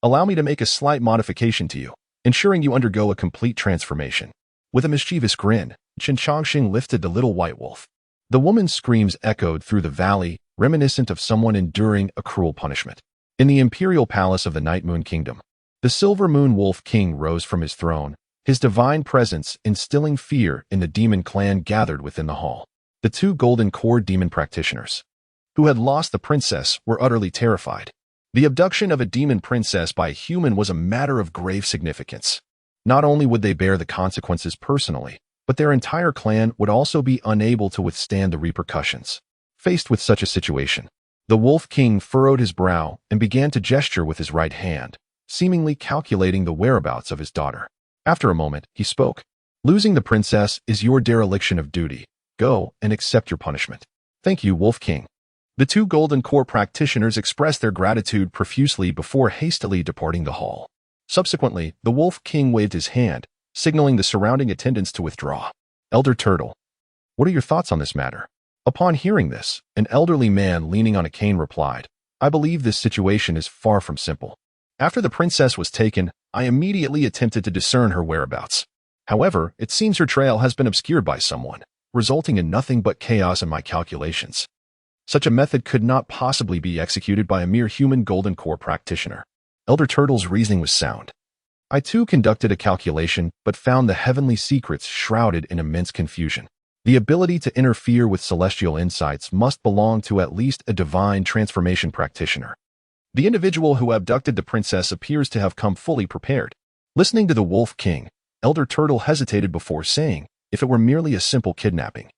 allow me to make a slight modification to you, ensuring you undergo a complete transformation. With a mischievous grin, Chen Changxing lifted the little white wolf. The woman's screams echoed through the valley, reminiscent of someone enduring a cruel punishment. In the imperial palace of the Night Moon Kingdom, the Silver Moon Wolf King rose from his throne, his divine presence instilling fear in the demon clan gathered within the hall. The two golden core demon practitioners, who had lost the princess, were utterly terrified. The abduction of a demon princess by a human was a matter of grave significance. Not only would they bear the consequences personally, but their entire clan would also be unable to withstand the repercussions. Faced with such a situation, the Wolf King furrowed his brow and began to gesture with his right hand, seemingly calculating the whereabouts of his daughter. After a moment, he spoke. Losing the princess is your dereliction of duty. Go and accept your punishment. Thank you, Wolf King. The two Golden Core practitioners expressed their gratitude profusely before hastily departing the hall. Subsequently, the Wolf King waved his hand, signaling the surrounding attendants to withdraw. Elder Turtle, what are your thoughts on this matter? Upon hearing this, an elderly man leaning on a cane replied, I believe this situation is far from simple. After the princess was taken, I immediately attempted to discern her whereabouts. However, it seems her trail has been obscured by someone, resulting in nothing but chaos in my calculations. Such a method could not possibly be executed by a mere human golden core practitioner. Elder Turtle's reasoning was sound. I too conducted a calculation, but found the heavenly secrets shrouded in immense confusion. The ability to interfere with celestial insights must belong to at least a divine transformation practitioner. The individual who abducted the princess appears to have come fully prepared. Listening to the Wolf King, Elder Turtle hesitated before saying, if it were merely a simple kidnapping,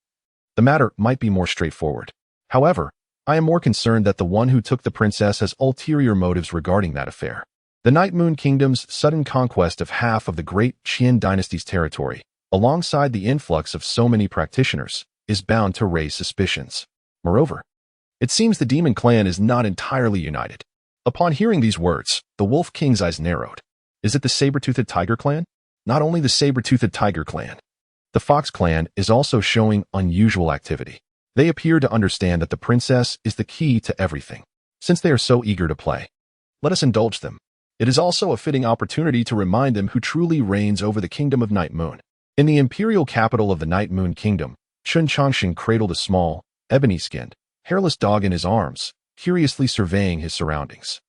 the matter might be more straightforward. However, I am more concerned that the one who took the princess has ulterior motives regarding that affair. The Night Moon Kingdom's sudden conquest of half of the great Qian dynasty's territory, alongside the influx of so many practitioners, is bound to raise suspicions. Moreover, it seems the Demon Clan is not entirely united. Upon hearing these words, the Wolf King's eyes narrowed. Is it the Saber-Toothed Tiger Clan? Not only the Saber-Toothed Tiger Clan. The Fox Clan is also showing unusual activity. They appear to understand that the princess is the key to everything. Since they are so eager to play, let us indulge them. It is also a fitting opportunity to remind them who truly reigns over the Kingdom of Night Moon. In the imperial capital of the Night Moon Kingdom, Chun Chongqing cradled a small, ebony-skinned, hairless dog in his arms, curiously surveying his surroundings.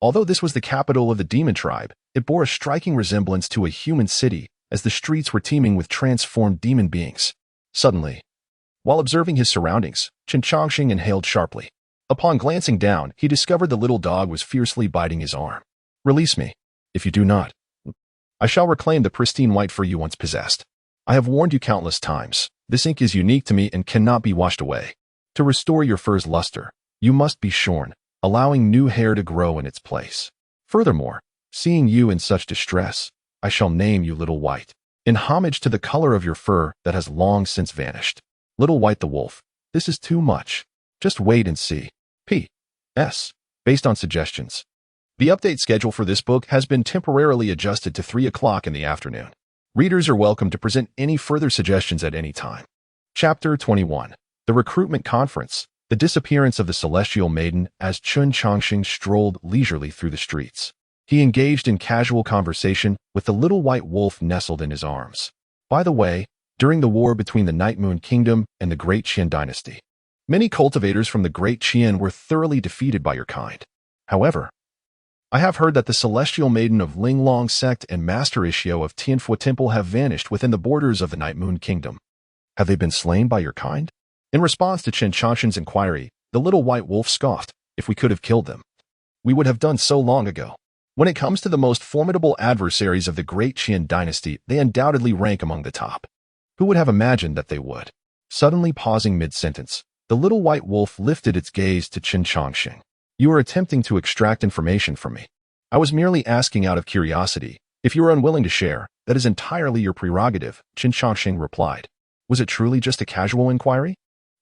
Although this was the capital of the demon tribe, it bore a striking resemblance to a human city, as the streets were teeming with transformed demon beings. Suddenly, while observing his surroundings, Chun Chongqing inhaled sharply. Upon glancing down, he discovered the little dog was fiercely biting his arm. Release me. If you do not, I shall reclaim the pristine white fur you once possessed. I have warned you countless times. This ink is unique to me and cannot be washed away. To restore your fur's luster, you must be shorn, allowing new hair to grow in its place. Furthermore, seeing you in such distress, I shall name you Little White, in homage to the color of your fur that has long since vanished. Little White the Wolf, this is too much. Just wait and see. P.S. Based on suggestions, the update schedule for this book has been temporarily adjusted to 3 o'clock in the afternoon. Readers are welcome to present any further suggestions at any time. Chapter 21. The Recruitment Conference. The disappearance of the Celestial Maiden as Chun Chongqing strolled leisurely through the streets. He engaged in casual conversation with the little white wolf nestled in his arms. By the way, during the war between the Night Moon Kingdom and the Great Qian Dynasty, many cultivators from the Great Qian were thoroughly defeated by your kind. However, I have heard that the Celestial Maiden of Linglong Sect and Master Ishio of Tianfu Temple have vanished within the borders of the Night Moon Kingdom. Have they been slain by your kind? In response to Chun Chongqing's inquiry, the little white wolf scoffed, if we could have killed them, we would have done so long ago. When it comes to the most formidable adversaries of the Great Qian Dynasty, they undoubtedly rank among the top. Who would have imagined that they would? Suddenly pausing mid-sentence, the little white wolf lifted its gaze to Chun Chongqing. You are attempting to extract information from me. I was merely asking out of curiosity. If you are unwilling to share, that is entirely your prerogative, Chun Chongqing replied. Was it truly just a casual inquiry?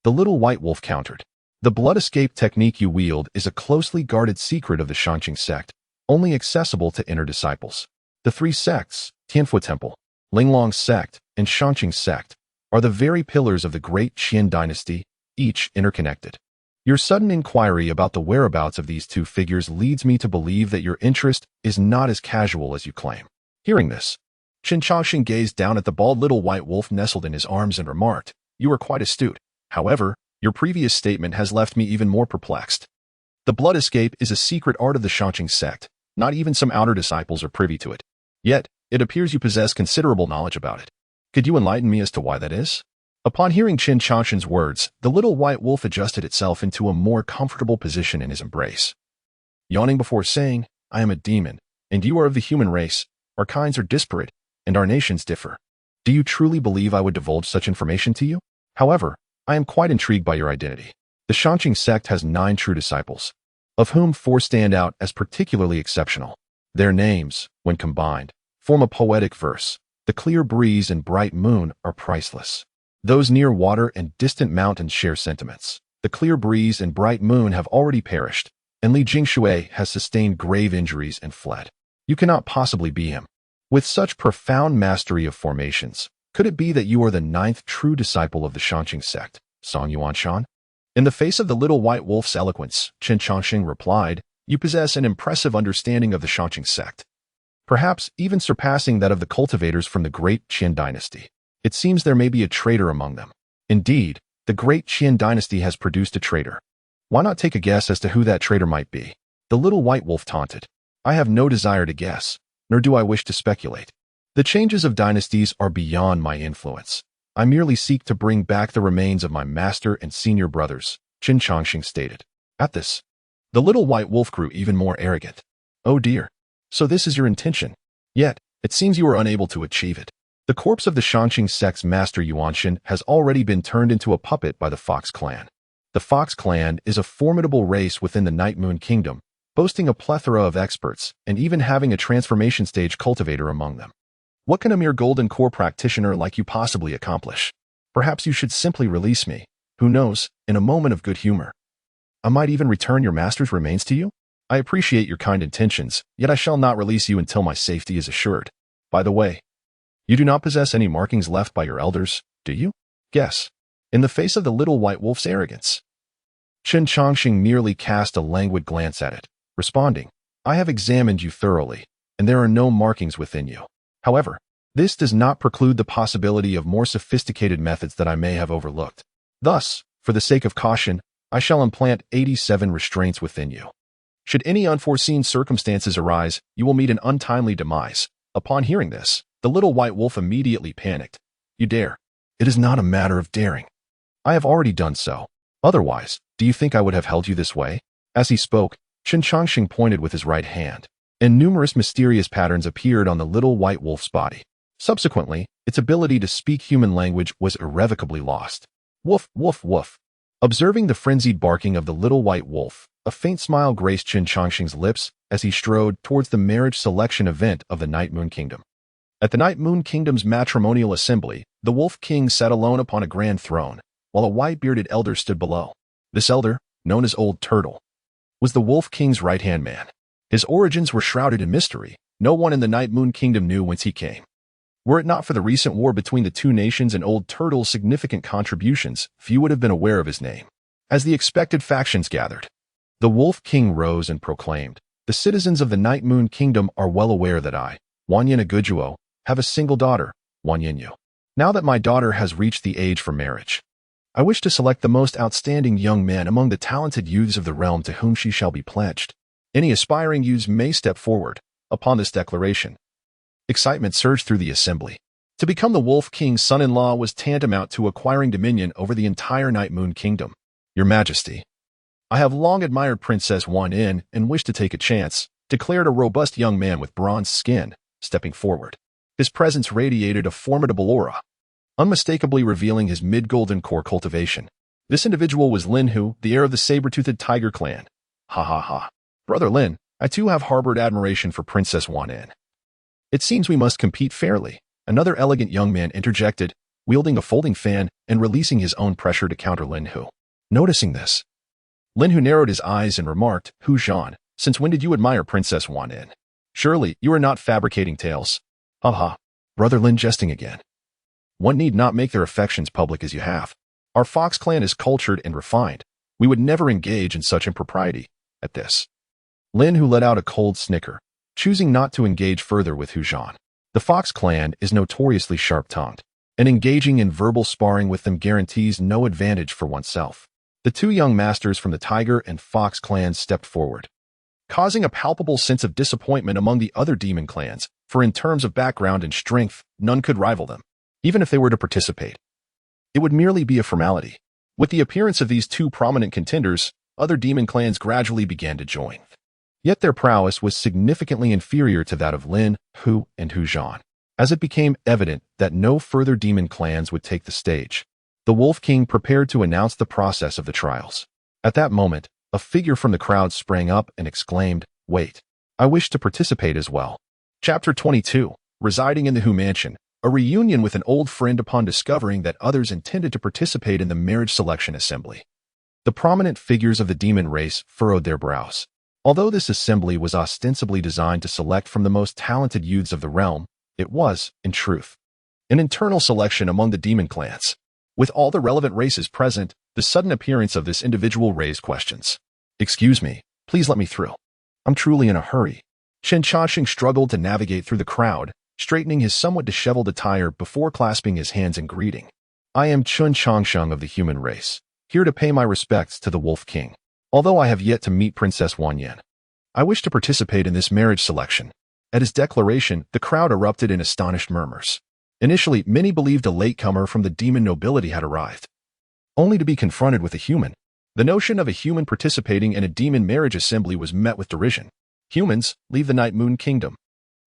The little white wolf countered. The blood escape technique you wield is a closely guarded secret of the Chongqing sect, only accessible to inner disciples. The 3 sects, Tianfu Temple, Linglong Sect, and Chongqing Sect, are the very pillars of the Great Qian Dynasty, each interconnected. Your sudden inquiry about the whereabouts of these 2 figures leads me to believe that your interest is not as casual as you claim. Hearing this, Chun Chongqing gazed down at the bald little white wolf nestled in his arms and remarked, You are quite astute. However, your previous statement has left me even more perplexed. The blood escape is a secret art of the Chongqing sect. Not even some outer disciples are privy to it. Yet, it appears you possess considerable knowledge about it. Could you enlighten me as to why that is? Upon hearing Chun Chongqing's words, the little white wolf adjusted itself into a more comfortable position in his embrace. Yawning before saying, I am a demon, and you are of the human race. Our kinds are disparate, and our nations differ. Do you truly believe I would divulge such information to you? However, I am quite intrigued by your identity. The Chongqing sect has 9 true disciples, of whom 4 stand out as particularly exceptional. Their names, when combined, form a poetic verse. The clear breeze and bright moon are priceless. Those near water and distant mountains share sentiments. The clear breeze and bright moon have already perished, and Li Jingshui has sustained grave injuries and fled. You cannot possibly be him. With such profound mastery of formations, could it be that you are the ninth true disciple of the Shanqing sect, Song Yuanshan? In the face of the little white wolf's eloquence, Qin Changxing replied, "You possess an impressive understanding of the Shanqing sect, perhaps even surpassing that of the cultivators from the great Qin dynasty. It seems there may be a traitor among them. Indeed, the great Qin dynasty has produced a traitor. Why not take a guess as to who that traitor might be?" The little white wolf taunted. "I have no desire to guess, nor do I wish to speculate. The changes of dynasties are beyond my influence. I merely seek to bring back the remains of my master and senior brothers," Qin Changxing stated. At this, the little white wolf grew even more arrogant. "Oh dear. So this is your intention. Yet, it seems you are unable to achieve it. The corpse of the Shanqing sect's master Yuanshan has already been turned into a puppet by the Fox clan. The Fox clan is a formidable race within the Night Moon Kingdom, boasting a plethora of experts and even having a transformation stage cultivator among them. What can a mere golden core practitioner like you possibly accomplish? Perhaps you should simply release me. Who knows, in a moment of good humor, I might even return your master's remains to you? I appreciate your kind intentions, yet I shall not release you until my safety is assured. By the way, you do not possess any markings left by your elders, do you?" "Guess." In the face of the little white wolf's arrogance, Qin Changxing merely cast a languid glance at it, responding, "I have examined you thoroughly, and there are no markings within you. However, this does not preclude the possibility of more sophisticated methods that I may have overlooked. Thus, for the sake of caution, I shall implant 87 restraints within you. Should any unforeseen circumstances arise, you will meet an untimely demise." Upon hearing this, the little white wolf immediately panicked. "You dare? It is not a matter of daring. I have already done so. Otherwise, do you think I would have held you this way?" As he spoke, Qin Changxing pointed with his right hand, and numerous mysterious patterns appeared on the little white wolf's body. Subsequently, its ability to speak human language was irrevocably lost. Woof, woof, woof. Observing the frenzied barking of the little white wolf, a faint smile graced Qin Changxing's lips as he strode towards the marriage selection event of the Night Moon Kingdom. At the Night Moon Kingdom's matrimonial assembly, the Wolf King sat alone upon a grand throne, while a white-bearded elder stood below. This elder, known as Old Turtle, was the Wolf King's right-hand man. His origins were shrouded in mystery. No one in the Night Moon Kingdom knew whence he came. Were it not for the recent war between the two nations and Old Turtle's significant contributions, few would have been aware of his name. As the expected factions gathered, the Wolf King rose and proclaimed, "The citizens of the Night Moon Kingdom are well aware that I, Wanyin Agujuo, have a single daughter, Wanyinyu. Now that my daughter has reached the age for marriage, I wish to select the most outstanding young man among the talented youths of the realm to whom she shall be pledged. Any aspiring youths may step forward." Upon this declaration, excitement surged through the assembly. To become the Wolf King's son-in-law was tantamount to acquiring dominion over the entire Night Moon Kingdom. "Your Majesty, I have long admired Princess Wan Yin and wish to take a chance," declared a robust young man with bronze skin, stepping forward. His presence radiated a formidable aura, unmistakably revealing his mid-golden core cultivation. This individual was Lin Hu, the heir of the saber-toothed tiger clan. "Ha ha ha. Brother Lin, I too have harbored admiration for Princess Wan Yin. It seems we must compete fairly," another elegant young man interjected, wielding a folding fan and releasing his own pressure to counter Lin Hu. Noticing this, Lin Hu narrowed his eyes and remarked, "Hu Zhan, since when did you admire Princess Wan Yin? Surely you are not fabricating tales." "Ha ha. Brother Lin jesting again. One need not make their affections public as you have. Our Fox clan is cultured and refined. We would never engage in such impropriety." At this, Lin Hu let out a cold snicker, choosing not to engage further with Hu Zhan. The Fox clan is notoriously sharp-tongued, and engaging in verbal sparring with them guarantees no advantage for oneself. The two young masters from the Tiger and Fox clans stepped forward, causing a palpable sense of disappointment among the other demon clans, for in terms of background and strength, none could rival them. Even if they were to participate, it would merely be a formality. With the appearance of these two prominent contenders, other demon clans gradually began to join. Yet their prowess was significantly inferior to that of Lin, Hu, and Hu Zhan. As it became evident that no further demon clans would take the stage, the Wolf King prepared to announce the process of the trials. At that moment, a figure from the crowd sprang up and exclaimed, "Wait, I wish to participate as well." Chapter 22, Residing in the Hu Mansion, a reunion with an old friend upon discovering that others intended to participate in the marriage selection assembly. The prominent figures of the demon race furrowed their brows. Although this assembly was ostensibly designed to select from the most talented youths of the realm, it was, in truth, an internal selection among the demon clans. With all the relevant races present, the sudden appearance of this individual raised questions. "Excuse me, please let me through. I'm truly in a hurry." Chen Changxing struggled to navigate through the crowd, straightening his somewhat disheveled attire before clasping his hands in greeting. "I am Chen Changxing of the human race, here to pay my respects to the Wolf King. Although I have yet to meet Princess Wanyan, I wish to participate in this marriage selection." At his declaration, the crowd erupted in astonished murmurs. Initially, many believed a latecomer from the demon nobility had arrived, only to be confronted with a human. The notion of a human participating in a demon marriage assembly was met with derision. "Humans, leave the Night Moon Kingdom."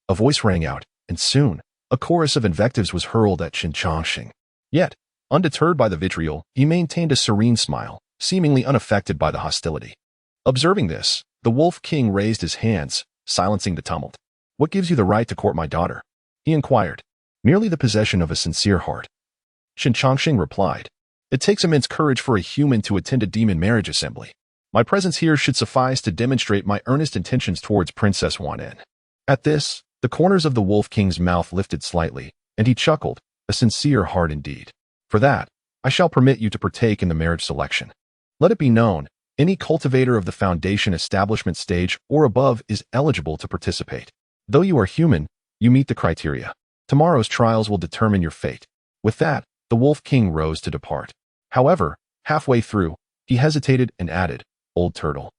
A voice rang out, and soon, a chorus of invectives was hurled at Chen Changxing. Yet, undeterred by the vitriol, he maintained a serene smile, seemingly unaffected by the hostility. Observing this, the Wolf King raised his hands, silencing the tumult. "What gives you the right to court my daughter?" he inquired. "Merely the possession of a sincere heart," Chen Changxing replied. "It takes immense courage for a human to attend a demon marriage assembly. My presence here should suffice to demonstrate my earnest intentions towards Princess Wanyan." At this, the corners of the Wolf King's mouth lifted slightly, and he chuckled, "A sincere heart indeed. For that, I shall permit you to partake in the marriage selection. Let it be known, any cultivator of the foundation establishment stage or above is eligible to participate. Though you are human, you meet the criteria. Tomorrow's trials will determine your fate." With that, the Wolf King rose to depart. However, halfway through, he hesitated and added, "Old Turtle,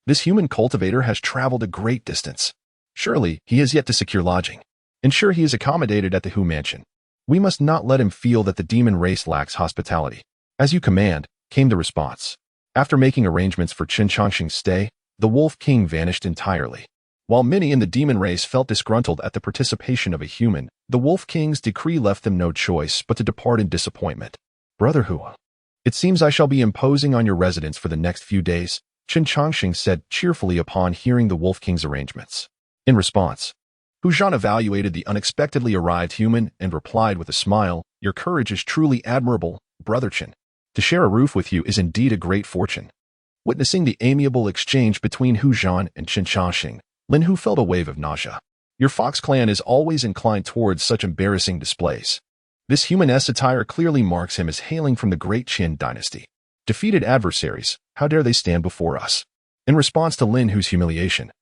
this human cultivator has traveled a great distance. Surely, he has yet to secure lodging. Ensure he is accommodated at the Hu Mansion. We must not let him feel that the demon race lacks hospitality." "As you command," came the response. After making arrangements for Chen Changxing's stay, the Wolf King vanished entirely. While many in the demon race felt disgruntled at the participation of a human, the Wolf King's decree left them no choice but to depart in disappointment. "Brother Hua, it seems I shall be imposing on your residence for the next few days," Chen Changxing said cheerfully upon hearing the Wolf King's arrangements. In response, Hu Zhan evaluated the unexpectedly arrived human and replied with a smile, "Your courage is truly admirable, Brother Chen. To share a roof with you is indeed a great fortune." Witnessing the amiable exchange between Hu Zhan and Chen Changxing, Lin Hu felt a wave of nausea. Your Fox clan is always inclined towards such embarrassing displays. This human-esque attire clearly marks him as hailing from the great Qin dynasty. Defeated adversaries, how dare they stand before us? In response to Lin Hu's humiliation,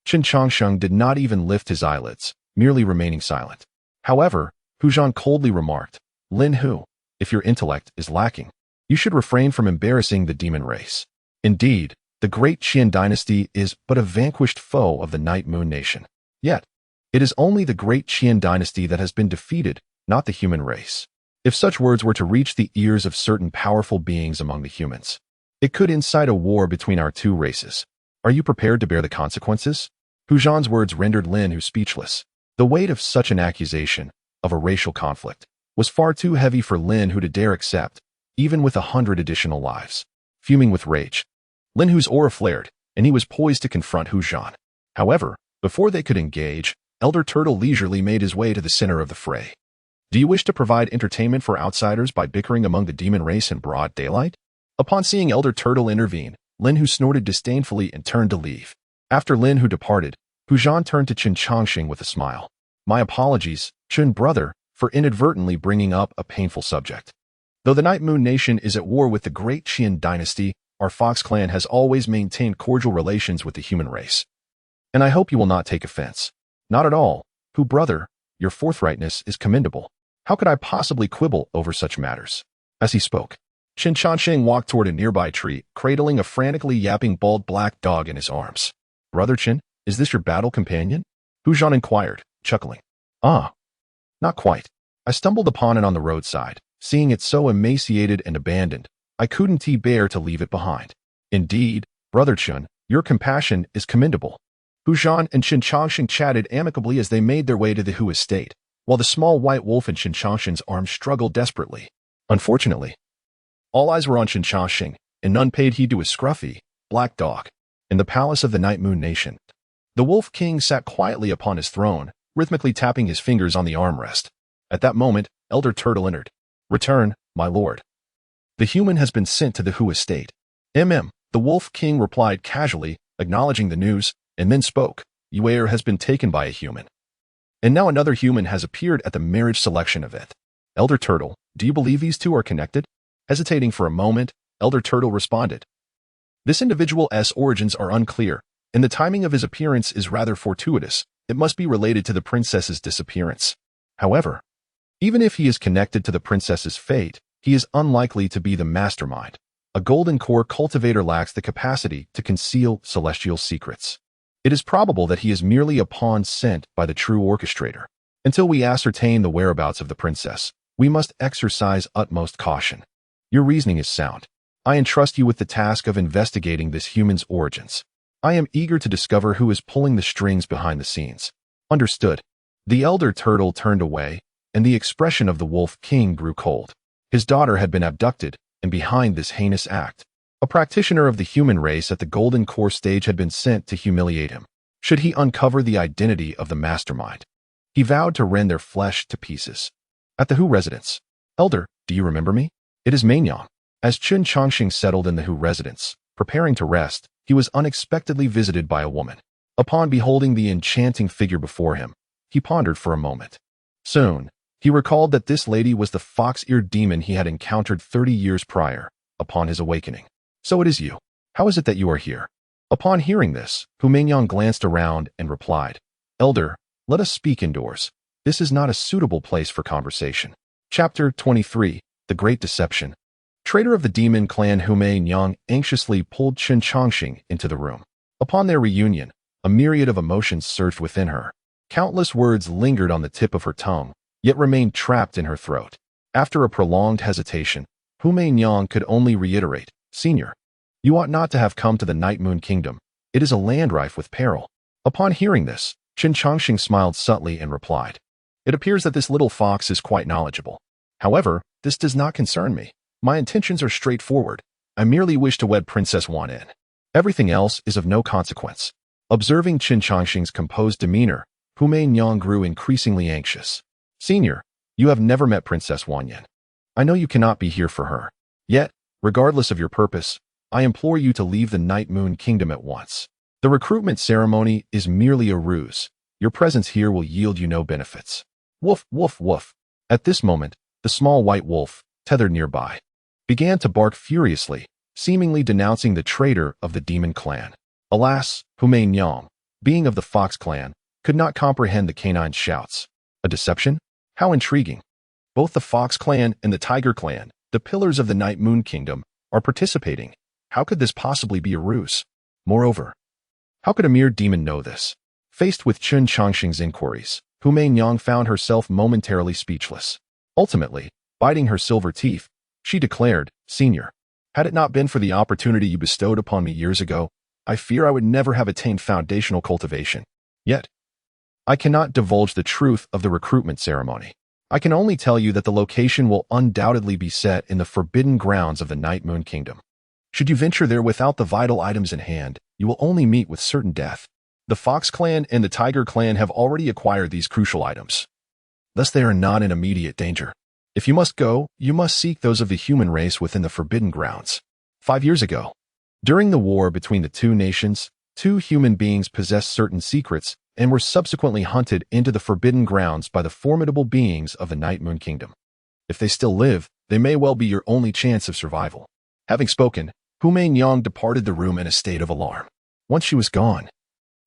Chen Changxing did not even lift his eyelids, merely remaining silent. However, Hu Zhan coldly remarked, "Lin Hu, if your intellect is lacking, you should refrain from embarrassing the demon race. Indeed, the great Qin dynasty is but a vanquished foe of the Night Moon Nation. Yet, it is only the great Qin dynasty that has been defeated, not the human race." If such words were to reach the ears of certain powerful beings among the humans, it could incite a war between our two races. Are you prepared to bear the consequences? Hu Zhan's words rendered Lin Hu speechless. The weight of such an accusation, of a racial conflict, was far too heavy for Lin Hu to dare accept, even with 100 additional lives. Fuming with rage, Lin Hu's aura flared, and he was poised to confront Hu Zhan. However, before they could engage, Elder Turtle leisurely made his way to the center of the fray. "Do you wish to provide entertainment for outsiders by bickering among the demon race in broad daylight?" Upon seeing Elder Turtle intervene, Lin Hu snorted disdainfully and turned to leave. After Lin Hu departed, Hu Zhan turned to Chen Changxing with a smile. "My apologies, Chen brother, for inadvertently bringing up a painful subject. Though the Night Moon Nation is at war with the great Qin dynasty, our Fox clan has always maintained cordial relations with the human race. And I hope you will not take offense." "Not at all, Hu brother, your forthrightness is commendable. How could I possibly quibble over such matters?" As he spoke, Chen Changxing walked toward a nearby tree, cradling a frantically yapping bald black dog in his arms. "Brother Chen, is this your battle companion?" Hu Zhan inquired, chuckling. "Ah, not quite. I stumbled upon it on the roadside. Seeing it so emaciated and abandoned, I couldn't bear to leave it behind." "Indeed, Brother Chen, your compassion is commendable." Hu Zhan and Chen Changxing chatted amicably as they made their way to the Hu estate, while the small white wolf in Chen Changxing's arms struggled desperately. Unfortunately, all eyes were on Chen Changxing, and none paid heed to his scruffy, black dog. In the palace of the Night Moon Nation, the Wolf King sat quietly upon his throne, rhythmically tapping his fingers on the armrest. At that moment, Elder Turtle entered. "Return, my lord. The human has been sent to the Hu estate." The Wolf King replied casually, acknowledging the news, and then spoke. Your heir has been taken by a human. And now another human has appeared at the marriage selection event. Elder Turtle, do you believe these two are connected? Hesitating for a moment, Elder Turtle responded. This individual's origins are unclear, and the timing of his appearance is rather fortuitous. It must be related to the princess's disappearance. However, even if he is connected to the princess's fate, he is unlikely to be the mastermind. A golden core cultivator lacks the capacity to conceal celestial secrets. It is probable that he is merely a pawn sent by the true orchestrator. Until we ascertain the whereabouts of the princess, we must exercise utmost caution. Your reasoning is sound. I entrust you with the task of investigating this human's origins. I am eager to discover who is pulling the strings behind the scenes. Understood. The elder turtle turned away, and the expression of the wolf king grew cold. His daughter had been abducted, and behind this heinous act, a practitioner of the human race at the Golden Core stage had been sent to humiliate him. Should he uncover the identity of the mastermind, he vowed to rend their flesh to pieces. At the Hu residence. Elder, do you remember me? It is Mainyang. As Chun Chongqing settled in the Hu residence, preparing to rest, he was unexpectedly visited by a woman. Upon beholding the enchanting figure before him, he pondered for a moment. Soon, he recalled that this lady was the fox-eared demon he had encountered 30 years prior, upon his awakening. So it is you. How is it that you are here? Upon hearing this, Hu Mainyang glanced around and replied, Elder, let us speak indoors. This is not a suitable place for conversation. Chapter 23, The Great Deception. Traitor of the Demon Clan Hu Mainyang anxiously pulled Chun Chongqing into the room. Upon their reunion, a myriad of emotions surged within her. Countless words lingered on the tip of her tongue, yet remained trapped in her throat. After a prolonged hesitation, Hu Mainyang could only reiterate, Senior, you ought not to have come to the Night Moon Kingdom. It is a land rife with peril. Upon hearing this, Chun Chongqing smiled subtly and replied, It appears that this little fox is quite knowledgeable. However, this does not concern me. My intentions are straightforward. I merely wish to wed Princess Wan Yin. Everything else is of no consequence. Observing Chun Chongqing's composed demeanor, Hu Mainyang grew increasingly anxious. Senior, you have never met Princess Wan Yin. I know you cannot be here for her. Yet, regardless of your purpose, I implore you to leave the Night Moon Kingdom at once. The recruitment ceremony is merely a ruse. Your presence here will yield you no benefits. Woof, woof, woof. At this moment, the small white wolf, tethered nearby, began to bark furiously, seemingly denouncing the traitor of the demon clan. Alas, Hu Mainyang, being of the fox clan, could not comprehend the canine's shouts. A deception? How intriguing. Both the Fox clan and the Tiger clan, the pillars of the Night Moon Kingdom, are participating. How could this possibly be a ruse? Moreover, how could a mere demon know this? Faced with Chun Chongqing's inquiries, Hu Mainyang found herself momentarily speechless. Ultimately, biting her silver teeth, she declared, Senior, had it not been for the opportunity you bestowed upon me years ago, I fear I would never have attained foundational cultivation. Yet, I cannot divulge the truth of the recruitment ceremony. I can only tell you that the location will undoubtedly be set in the forbidden grounds of the Night Moon Kingdom. Should you venture there without the vital items in hand, you will only meet with certain death. The Fox clan and the Tiger clan have already acquired these crucial items. Thus they are not in immediate danger. If you must go, you must seek those of the human race within the forbidden grounds. 5 years ago, during the war between the two nations, 2 human beings possessed certain secrets and were subsequently hunted into the forbidden grounds by the formidable beings of the Night Moon Kingdom. If they still live, they may well be your only chance of survival. Having spoken, Hu Mainyang departed the room in a state of alarm. Once she was gone,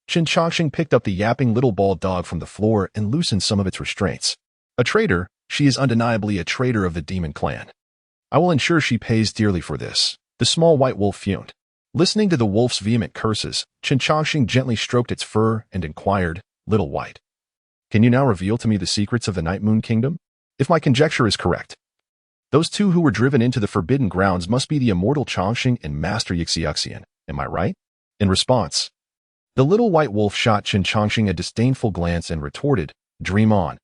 Chun Chongqing picked up the yapping little bald dog from the floor and loosened some of its restraints. A traitor, she is undeniably a traitor of the demon clan. I will ensure she pays dearly for this, the small white wolf fumed. Listening to the wolf's vehement curses, Chun Chongqing gently stroked its fur and inquired, Little White, can you now reveal to me the secrets of the Night Moon Kingdom? If my conjecture is correct, those 2 who were driven into the forbidden grounds must be the immortal Chongqing and Master Yixiuxian. Am I right? In response, the little white wolf shot Chun Chongqing a disdainful glance and retorted, Dream on.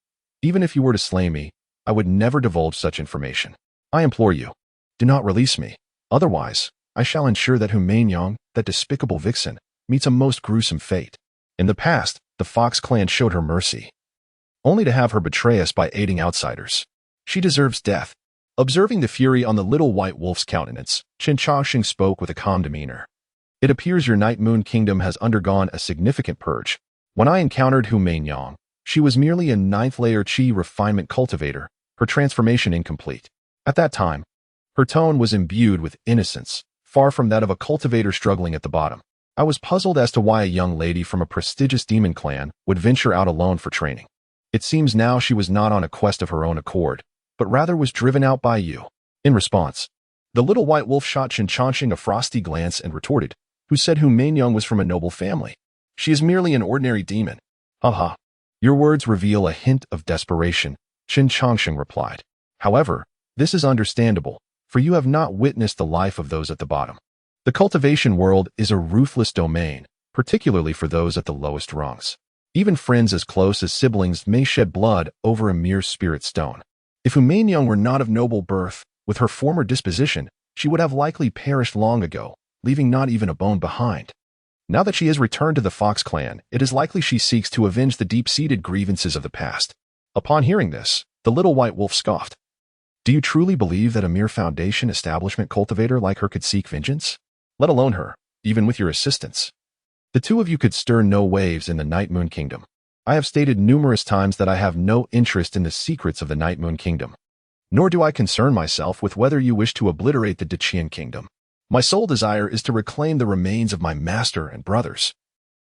Even if you were to slay me, I would never divulge such information. I implore you, do not release me. Otherwise, I shall ensure that Hu Mainyang, that despicable vixen, meets a most gruesome fate. In the past, the Fox clan showed her mercy, only to have her betray us by aiding outsiders. She deserves death. Observing the fury on the little white wolf's countenance, Chun Chongqing spoke with a calm demeanor. It appears your Night Moon Kingdom has undergone a significant purge. When I encountered Hu Mainyang, she was merely a ninth-layer Qi refinement cultivator, her transformation incomplete. At that time, her tone was imbued with innocence, far from that of a cultivator struggling at the bottom. I was puzzled as to why a young lady from a prestigious demon clan would venture out alone for training. It seems now she was not on a quest of her own accord, but rather was driven out by you. In response, the little white wolf shot Chen Changxing a frosty glance and retorted, "Who said Hu Mainyang was from a noble family? She is merely an ordinary demon." "Haha. Your words reveal a hint of desperation," Chen Changxing replied. "However, this is understandable, for you have not witnessed the life of those at the bottom. The cultivation world is a ruthless domain, particularly for those at the lowest rungs. Even friends as close as siblings may shed blood over a mere spirit stone. If Hu Mainyang were not of noble birth, with her former disposition, she would have likely perished long ago, leaving not even a bone behind. Now that she has returned to the Fox clan, it is likely she seeks to avenge the deep-seated grievances of the past." Upon hearing this, the little white wolf scoffed. "Do you truly believe that a mere foundation establishment cultivator like her could seek vengeance? Let alone her, even with your assistance. The two of you could stir no waves in the Night Moon Kingdom. I have stated numerous times that I have no interest in the secrets of the Night Moon Kingdom. Nor do I concern myself with whether you wish to obliterate the Deqian Kingdom. My sole desire is to reclaim the remains of my master and brothers.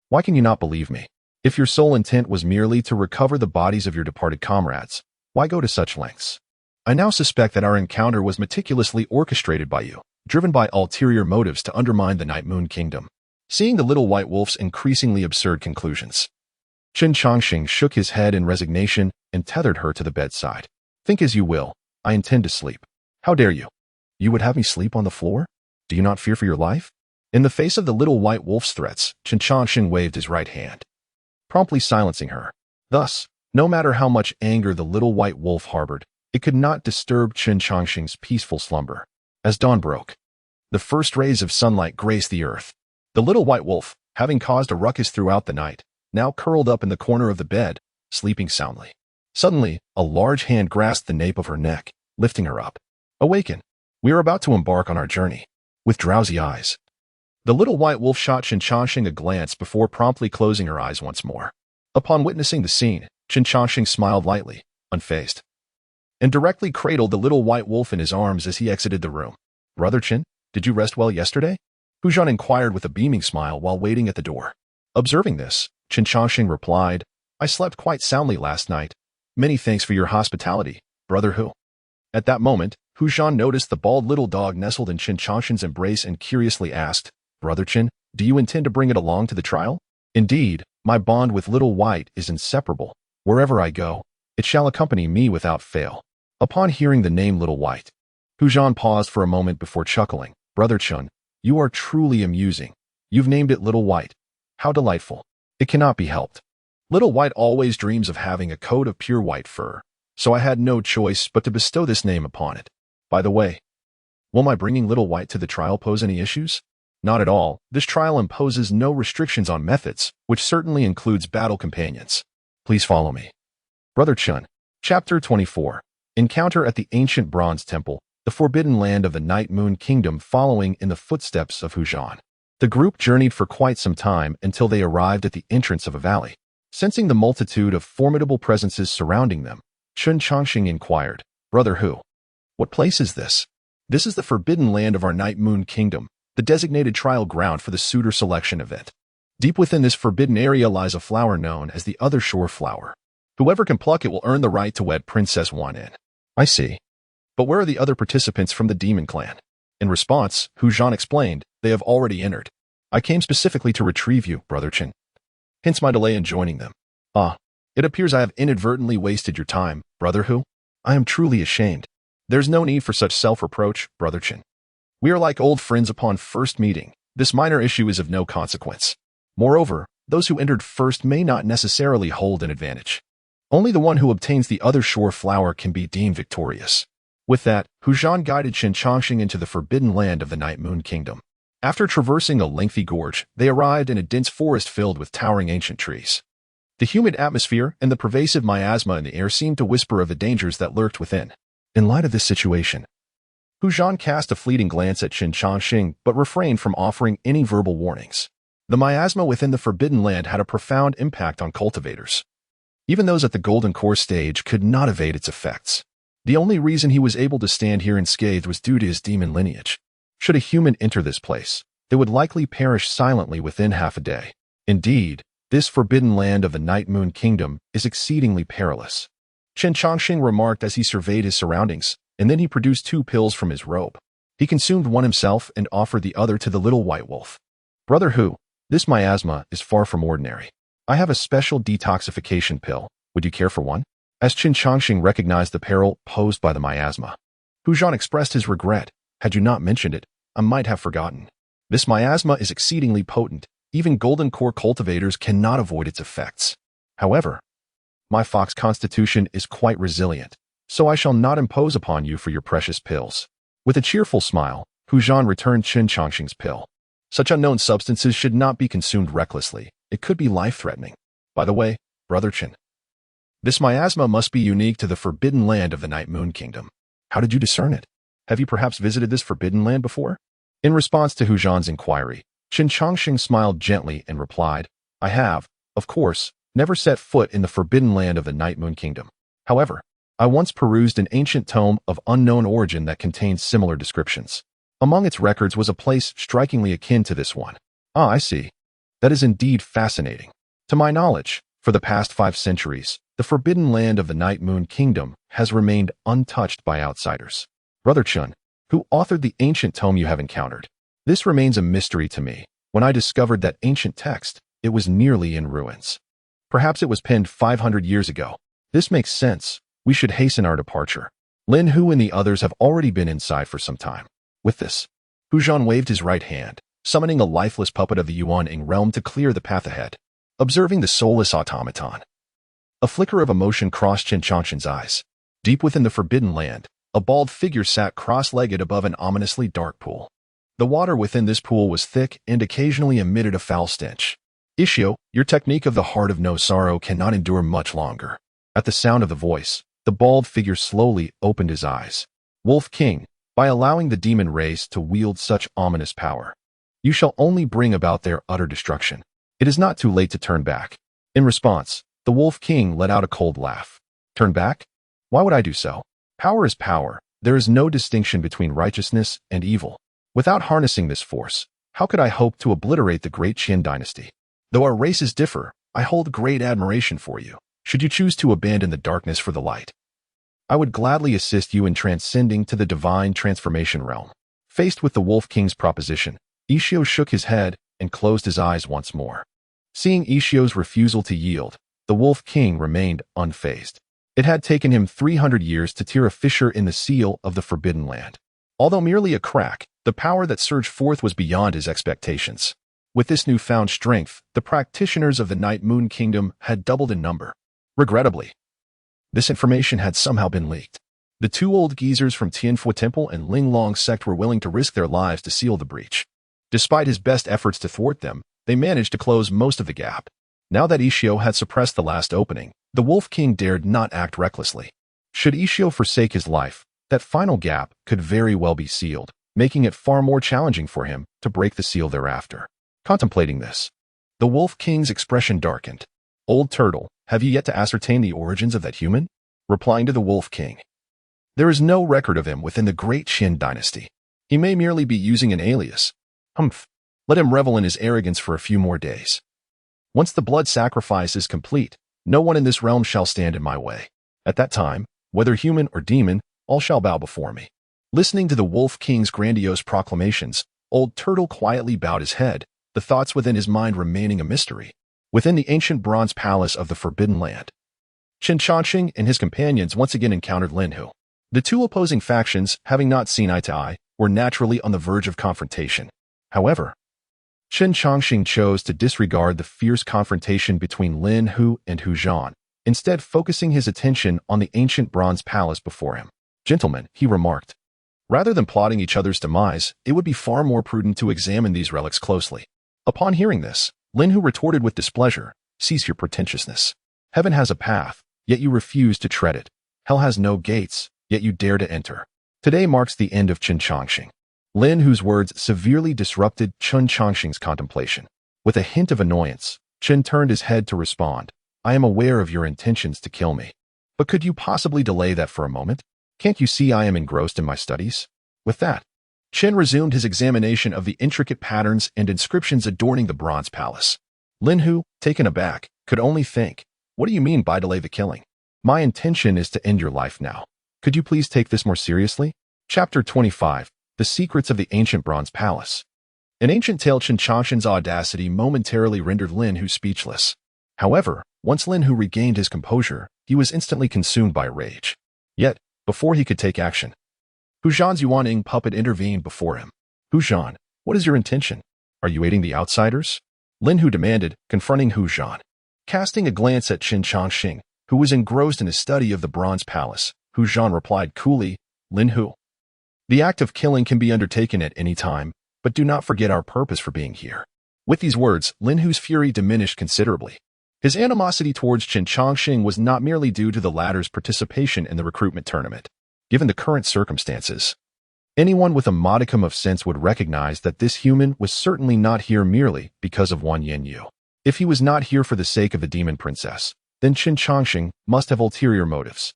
Why can you not believe me? If your sole intent was merely to recover the bodies of your departed comrades, why go to such lengths? I now suspect that our encounter was meticulously orchestrated by you, driven by ulterior motives to undermine the Night Moon Kingdom." Seeing the little white wolf's increasingly absurd conclusions, Chen Changxing shook his head in resignation and tethered her to the bedside. "Think as you will. I intend to sleep." "How dare you? You would have me sleep on the floor? Do you not fear for your life?" In the face of the little white wolf's threats, Chen Changxing waved his right hand, promptly silencing her. Thus, no matter how much anger the little white wolf harbored, it could not disturb Chen Changxing's peaceful slumber. As dawn broke, the first rays of sunlight graced the earth. The little white wolf, having caused a ruckus throughout the night, now curled up in the corner of the bed, sleeping soundly. Suddenly, a large hand grasped the nape of her neck, lifting her up. "Awaken. We are about to embark on our journey." With drowsy eyes, the little white wolf shot Chen Changxing a glance before promptly closing her eyes once more. Upon witnessing the scene, Chen Changxing smiled lightly, unfazed, and directly cradled the little white wolf in his arms as he exited the room. "Brother Chen, did you rest well yesterday?" Hu Zhan inquired with a beaming smile while waiting at the door. Observing this, Chen Changxing replied, "I slept quite soundly last night. Many thanks for your hospitality, Brother Hu." At that moment, Hu Zhan noticed the bald little dog nestled in Chen Changxing's embrace and curiously asked, "Brother Chen, do you intend to bring it along to the trial?" "Indeed, my bond with Little White is inseparable. Wherever I go, it shall accompany me without fail." Upon hearing the name Little White, Hu Zhan paused for a moment before chuckling. "Brother Chen, you are truly amusing. You've named it Little White. How delightful. It cannot be helped. Little White always dreams of having a coat of pure white fur, so I had no choice but to bestow this name upon it. By the way, will my bringing Little White to the trial pose any issues?" "Not at all. This trial imposes no restrictions on methods, which certainly includes battle companions. Please follow me." Brother Chen. Chapter 24. Encounter at the Ancient Bronze Temple, the forbidden land of the Night Moon Kingdom, following in the footsteps of Hu Zhan. The group journeyed for quite some time until they arrived at the entrance of a valley. Sensing the multitude of formidable presences surrounding them, Chen Changxing inquired, "Brother Hu, what place is this?" "This is the forbidden land of our Night Moon Kingdom, the designated trial ground for the suitor selection event. Deep within this forbidden area lies a flower known as the Other Shore Flower. Whoever can pluck it will earn the right to wed Princess Wan In." "I see. But where are the other participants from the demon clan?" In response, Hu Zhan explained, "They have already entered. I came specifically to retrieve you, Brother Chen. Hence my delay in joining them." "Ah, it appears I have inadvertently wasted your time, Brother Hu. I am truly ashamed. There's no need for such self-reproach, Brother Chen. We are like old friends upon first meeting. This minor issue is of no consequence. Moreover, those who entered first may not necessarily hold an advantage. Only the one who obtains the Other Shore Flower can be deemed victorious." With that, Hu Zhan guided Chen Changxing into the forbidden land of the Night Moon Kingdom. After traversing a lengthy gorge, they arrived in a dense forest filled with towering ancient trees. The humid atmosphere and the pervasive miasma in the air seemed to whisper of the dangers that lurked within. In light of this situation, Hu Zhan cast a fleeting glance at Qin Changxing but refrained from offering any verbal warnings. The miasma within the Forbidden Land had a profound impact on cultivators. Even those at the Golden Core stage could not evade its effects. The only reason he was able to stand here unscathed was due to his demon lineage. Should a human enter this place, they would likely perish silently within half a day. Indeed, this Forbidden Land of the Night Moon Kingdom is exceedingly perilous. Qin Changxing remarked as he surveyed his surroundings, and then he produced 2 pills from his robe. He consumed one himself and offered the other to the little white wolf. Brother Hu, this miasma is far from ordinary. I have a special detoxification pill. Would you care for one? As Qin Changxing recognized the peril posed by the miasma, Hu Zhan expressed his regret. Had you not mentioned it, I might have forgotten. This miasma is exceedingly potent. Even Golden Core cultivators cannot avoid its effects. However, my fox constitution is quite resilient, so I shall not impose upon you for your precious pills. With a cheerful smile, Hu Zhan returned Qin Changxing's pill. Such unknown substances should not be consumed recklessly. It could be life-threatening. By the way, Brother Qin, this miasma must be unique to the Forbidden Land of the Night Moon Kingdom. How did you discern it? Have you perhaps visited this Forbidden Land before? In response to Hu Zhan's inquiry, Qin Changxing smiled gently and replied, I have, of course, never set foot in the Forbidden Land of the Night Moon Kingdom. However, I once perused an ancient tome of unknown origin that contained similar descriptions. Among its records was a place strikingly akin to this one. Ah, I see. That is indeed fascinating. To my knowledge, for the past 5 centuries, the Forbidden Land of the Night Moon Kingdom has remained untouched by outsiders. Brother Chun, who authored the ancient tome you have encountered? This remains a mystery to me. When I discovered that ancient text, it was nearly in ruins. Perhaps it was penned 500 years ago. This makes sense. We should hasten our departure. Lin Hu and the others have already been inside for some time. With this, Hu Zhan waved his right hand, summoning a lifeless puppet of the Yuan-Ing realm to clear the path ahead. Observing the soulless automaton, a flicker of emotion crossed Qin Changxing's eyes. Deep within the Forbidden Land, a bald figure sat cross-legged above an ominously dark pool. The water within this pool was thick and occasionally emitted a foul stench. Ishio, your technique of the heart of no sorrow cannot endure much longer. At the sound of the voice, the bald figure slowly opened his eyes. Wolf King, by allowing the demon race to wield such ominous power, you shall only bring about their utter destruction. It is not too late to turn back. In response, the Wolf King let out a cold laugh. Turn back? Why would I do so? Power is power. There is no distinction between righteousness and evil. Without harnessing this force, how could I hope to obliterate the great Qin dynasty? Though our races differ, I hold great admiration for you. Should you choose to abandon the darkness for the light, I would gladly assist you in transcending to the divine transformation realm. Faced with the Wolf King's proposition, Ishio shook his head and closed his eyes once more. Seeing Ishio's refusal to yield, the Wolf King remained unfazed. It had taken him 300 years to tear a fissure in the seal of the Forbidden Land. Although merely a crack, the power that surged forth was beyond his expectations. With this newfound strength, the practitioners of the Night Moon Kingdom had doubled in number. Regrettably, this information had somehow been leaked. The 2 old geezers from Tianfu Temple and Linglong sect were willing to risk their lives to seal the breach. Despite his best efforts to thwart them, they managed to close most of the gap. Now that Ishio had suppressed the last opening, the Wolf King dared not act recklessly. Should Ishio forsake his life, that final gap could very well be sealed, making it far more challenging for him to break the seal thereafter. Contemplating this, the Wolf King's expression darkened. Old Turtle, have you yet to ascertain the origins of that human? Replying to the Wolf King, there is no record of him within the great Qin dynasty. He may merely be using an alias. Humph. Let him revel in his arrogance for a few more days. Once the blood sacrifice is complete, no one in this realm shall stand in my way. At that time, whether human or demon, all shall bow before me. Listening to the Wolf King's grandiose proclamations, Old Turtle quietly bowed his head, the thoughts within his mind remaining a mystery. Within the ancient bronze palace of the Forbidden Land, Qin Changxing and his companions once again encountered Lin Hu. The 2 opposing factions, having not seen eye to eye, were naturally on the verge of confrontation. However, Qin Changxing chose to disregard the fierce confrontation between Lin Hu and Hu Zhan, instead focusing his attention on the ancient bronze palace before him. Gentlemen, he remarked, rather than plotting each other's demise, it would be far more prudent to examine these relics closely. Upon hearing this, Lin Hu retorted with displeasure, cease your pretentiousness. Heaven has a path, yet you refuse to tread it. Hell has no gates, yet you dare to enter. Today marks the end of Chen Chongqing. Lin, whose words severely disrupted Chen Chongqing's contemplation. With a hint of annoyance, Chen turned his head to respond. I am aware of your intentions to kill me. But could you possibly delay that for a moment? Can't you see I am engrossed in my studies? With that, Chen resumed his examination of the intricate patterns and inscriptions adorning the bronze palace. Lin Hu, taken aback, could only think, what do you mean by delay the killing? My intention is to end your life now. Could you please take this more seriously? Chapter 25. The Secrets of the Ancient Bronze Palace. An ancient tale. Chen Chongqing's audacity momentarily rendered Lin Hu speechless. However, once Lin Hu regained his composure, he was instantly consumed by rage. Yet, before he could take action, Hu Zhan's Yuaning puppet intervened before him. Hu Zhan, what is your intention? Are you aiding the outsiders? Lin Hu demanded, confronting Hu Zhan. Casting a glance at Chen Chongqing, who was engrossed in his study of the bronze palace, Hu Zhan replied coolly, Lin Hu, the act of killing can be undertaken at any time, but do not forget our purpose for being here. With these words, Lin Hu's fury diminished considerably. His animosity towards Chen Chongqing was not merely due to the latter's participation in the recruitment tournament. Given the current circumstances, anyone with a modicum of sense would recognize that this human was certainly not here merely because of Wan Yanyu. If he was not here for the sake of the demon princess, then Chen Chongqing must have ulterior motives.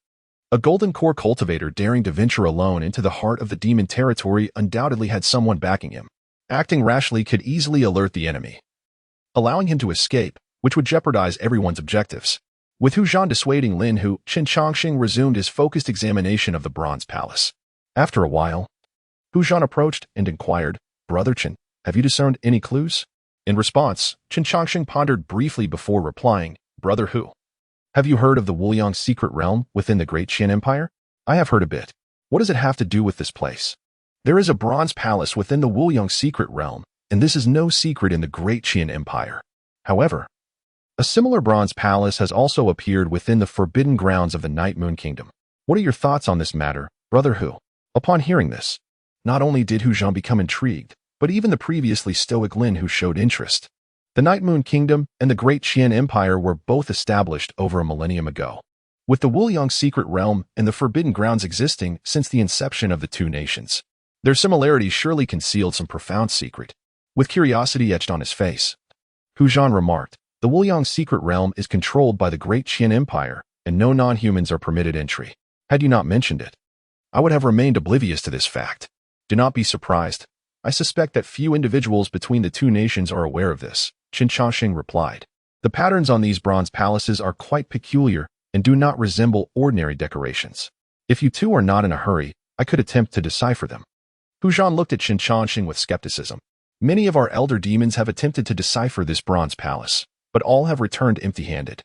A golden core cultivator daring to venture alone into the heart of the demon territory undoubtedly had someone backing him. Acting rashly could easily alert the enemy, allowing him to escape, which would jeopardize everyone's objectives. With Hu Zhan dissuading Lin Hu, Chen Chongqing resumed his focused examination of the bronze palace. After a while, Hu Zhan approached and inquired, Brother Chen, have you discerned any clues? In response, Chen Chongqing pondered briefly before replying, Brother Hu, have you heard of the Wuliang secret realm within the Great Qian Empire? I have heard a bit. What does it have to do with this place? There is a bronze palace within the Wuliang secret realm, and this is no secret in the Great Qian Empire. However, a similar bronze palace has also appeared within the forbidden grounds of the Night Moon Kingdom. What are your thoughts on this matter, Brother Hu? Upon hearing this, not only did Hu Zhan become intrigued, but even the previously stoic Lin Hu showed interest. The Night Moon Kingdom and the Great Qian Empire were both established over a millennium ago, with the Wuliang secret realm and the forbidden grounds existing since the inception of the two nations. Their similarities surely concealed some profound secret. With curiosity etched on his face, Hu Zhan remarked, the Wuliang secret realm is controlled by the Great Qian Empire, and no non-humans are permitted entry. Had you not mentioned it, I would have remained oblivious to this fact. Do not be surprised. I suspect that few individuals between the two nations are aware of this, Chen Chongqing replied. The patterns on these bronze palaces are quite peculiar and do not resemble ordinary decorations. If you two are not in a hurry, I could attempt to decipher them. Hu Zhan looked at Chen Chongqing with skepticism. Many of our elder demons have attempted to decipher this bronze palace, but all have returned empty-handed.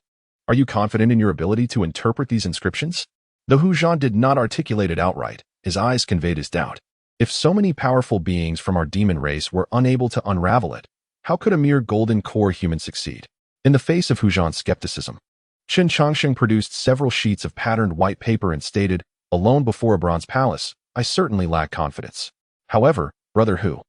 Are you confident in your ability to interpret these inscriptions? Though Hu Zhan did not articulate it outright, his eyes conveyed his doubt. If so many powerful beings from our demon race were unable to unravel it, how could a mere golden core human succeed? In the face of Hu Zhan's skepticism, Chen Chongqing produced several sheets of patterned white paper and stated, alone before a bronze palace, I certainly lack confidence. However, Brother Hu,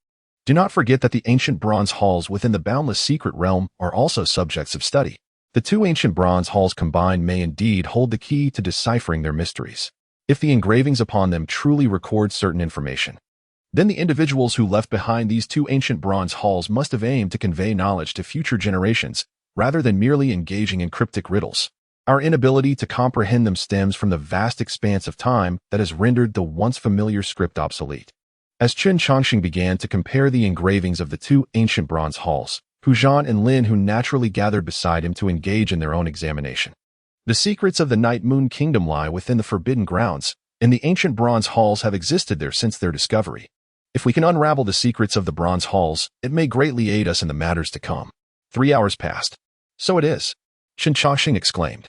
do not forget that the ancient bronze halls within the boundless secret realm are also subjects of study. The two ancient bronze halls combined may indeed hold the key to deciphering their mysteries. If the engravings upon them truly record certain information, then the individuals who left behind these two ancient bronze halls must have aimed to convey knowledge to future generations, rather than merely engaging in cryptic riddles. Our inability to comprehend them stems from the vast expanse of time that has rendered the once familiar script obsolete. As Chen Chongqing began to compare the engravings of the two ancient bronze halls, Hu Zhan and Lin Hu naturally gathered beside him to engage in their own examination. The secrets of the Night Moon Kingdom lie within the forbidden grounds, and the ancient bronze halls have existed there since their discovery. If we can unravel the secrets of the bronze halls, it may greatly aid us in the matters to come. 3 hours passed. So it is, Chen Chongqing exclaimed,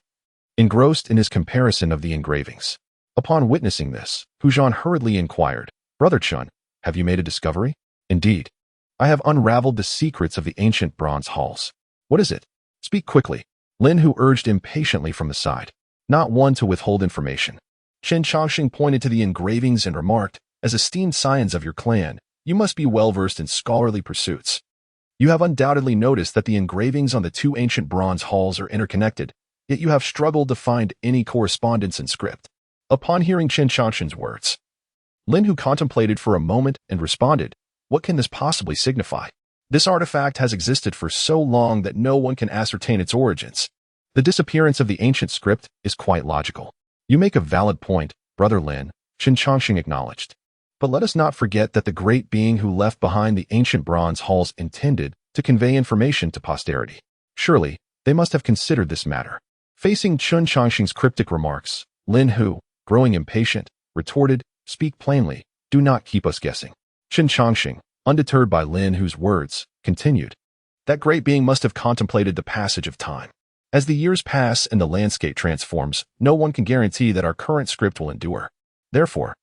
engrossed in his comparison of the engravings. Upon witnessing this, Hu Zhan hurriedly inquired, Brother Chen, have you made a discovery? Indeed. I have unraveled the secrets of the ancient bronze halls. What is it? Speak quickly. Lin Hu urged impatiently from the side, not one to withhold information. Chen Chongqing pointed to the engravings and remarked, as esteemed scions of your clan, you must be well-versed in scholarly pursuits. You have undoubtedly noticed that the engravings on the two ancient bronze halls are interconnected, yet you have struggled to find any correspondence in script. Upon hearing Chen Chongqing's words, Lin Hu contemplated for a moment and responded, "What can this possibly signify? This artifact has existed for so long that no one can ascertain its origins. The disappearance of the ancient script is quite logical." "You make a valid point, Brother Lin," Qin Chongxing acknowledged. "But let us not forget that the great being who left behind the ancient bronze halls intended to convey information to posterity. Surely, they must have considered this matter." Facing Qin Chongxing's cryptic remarks, Lin Hu, growing impatient, retorted, "Speak plainly, do not keep us guessing." Qin Chongxing, undeterred by Lin Hu's words, continued, "That great being must have contemplated the passage of time. As the years pass and the landscape transforms, no one can guarantee that our current script will endure. Therefore,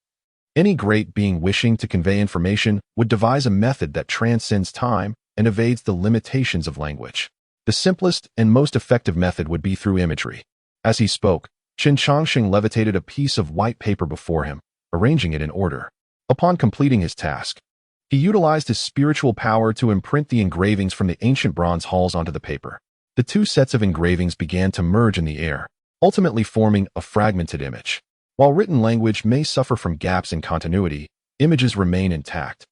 any great being wishing to convey information would devise a method that transcends time and evades the limitations of language. The simplest and most effective method would be through imagery." As he spoke, Qin Chongxing levitated a piece of white paper before him, arranging it in order. Upon completing his task, he utilized his spiritual power to imprint the engravings from the ancient bronze halls onto the paper. The two sets of engravings began to merge in the air, ultimately forming a fragmented image. While written language may suffer from gaps in continuity, images remain intact.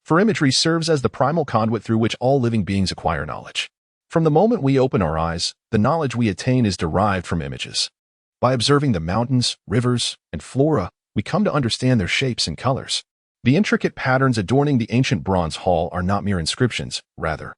For imagery serves as the primal conduit through which all living beings acquire knowledge. From the moment we open our eyes, the knowledge we attain is derived from images. By observing the mountains, rivers, and flora, we come to understand their shapes and colors. The intricate patterns adorning the ancient bronze hall are not mere inscriptions, rather.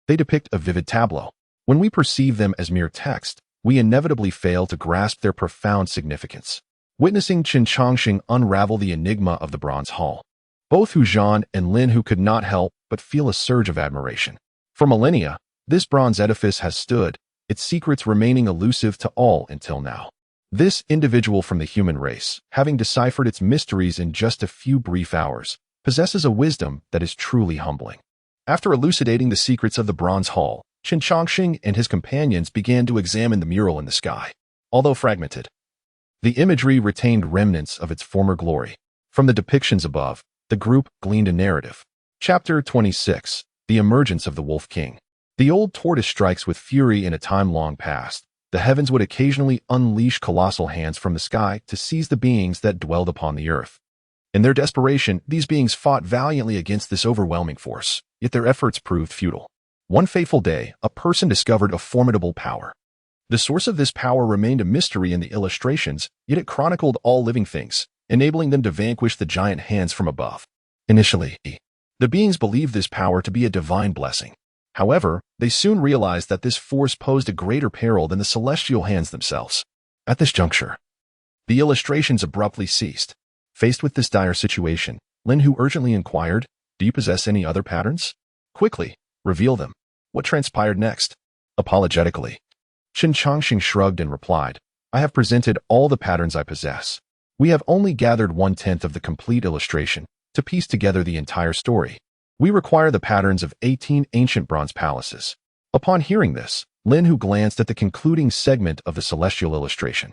They depict a vivid tableau. When we perceive them as mere text, we inevitably fail to grasp their profound significance. Witnessing Qin Chongxing unravel the enigma of the bronze hall, both Hu Zhan and Lin Hu could not help but feel a surge of admiration. For millennia, this bronze edifice has stood, its secrets remaining elusive to all until now. This individual from the human race, having deciphered its mysteries in just a few brief hours, possesses a wisdom that is truly humbling. After elucidating the secrets of the bronze hall, Qin Chongxing and his companions began to examine the mural in the sky. Although fragmented, the imagery retained remnants of its former glory. From the depictions above, the group gleaned a narrative. Chapter 26, The Emergence of the Wolf King. The old tortoise strikes with fury in a time long past. The heavens would occasionally unleash colossal hands from the sky to seize the beings that dwelled upon the earth. In their desperation, these beings fought valiantly against this overwhelming force, yet their efforts proved futile. One fateful day, a person discovered a formidable power. The source of this power remained a mystery in the illustrations, yet it chronicled all living things, enabling them to vanquish the giant hands from above. Initially, the beings believed this power to be a divine blessing. However, they soon realized that this force posed a greater peril than the celestial hands themselves. At this juncture, the illustrations abruptly ceased. Faced with this dire situation, Lin Hu urgently inquired, "Do you possess any other patterns? Quickly, reveal them." What transpired next? Apologetically, Qin Chongxing shrugged and replied, "I have presented all the patterns I possess. We have only gathered 1/10 of the complete illustration to piece together the entire story. We require the patterns of 18 ancient bronze palaces." Upon hearing this, Lin Hu glanced at the concluding segment of the celestial illustration.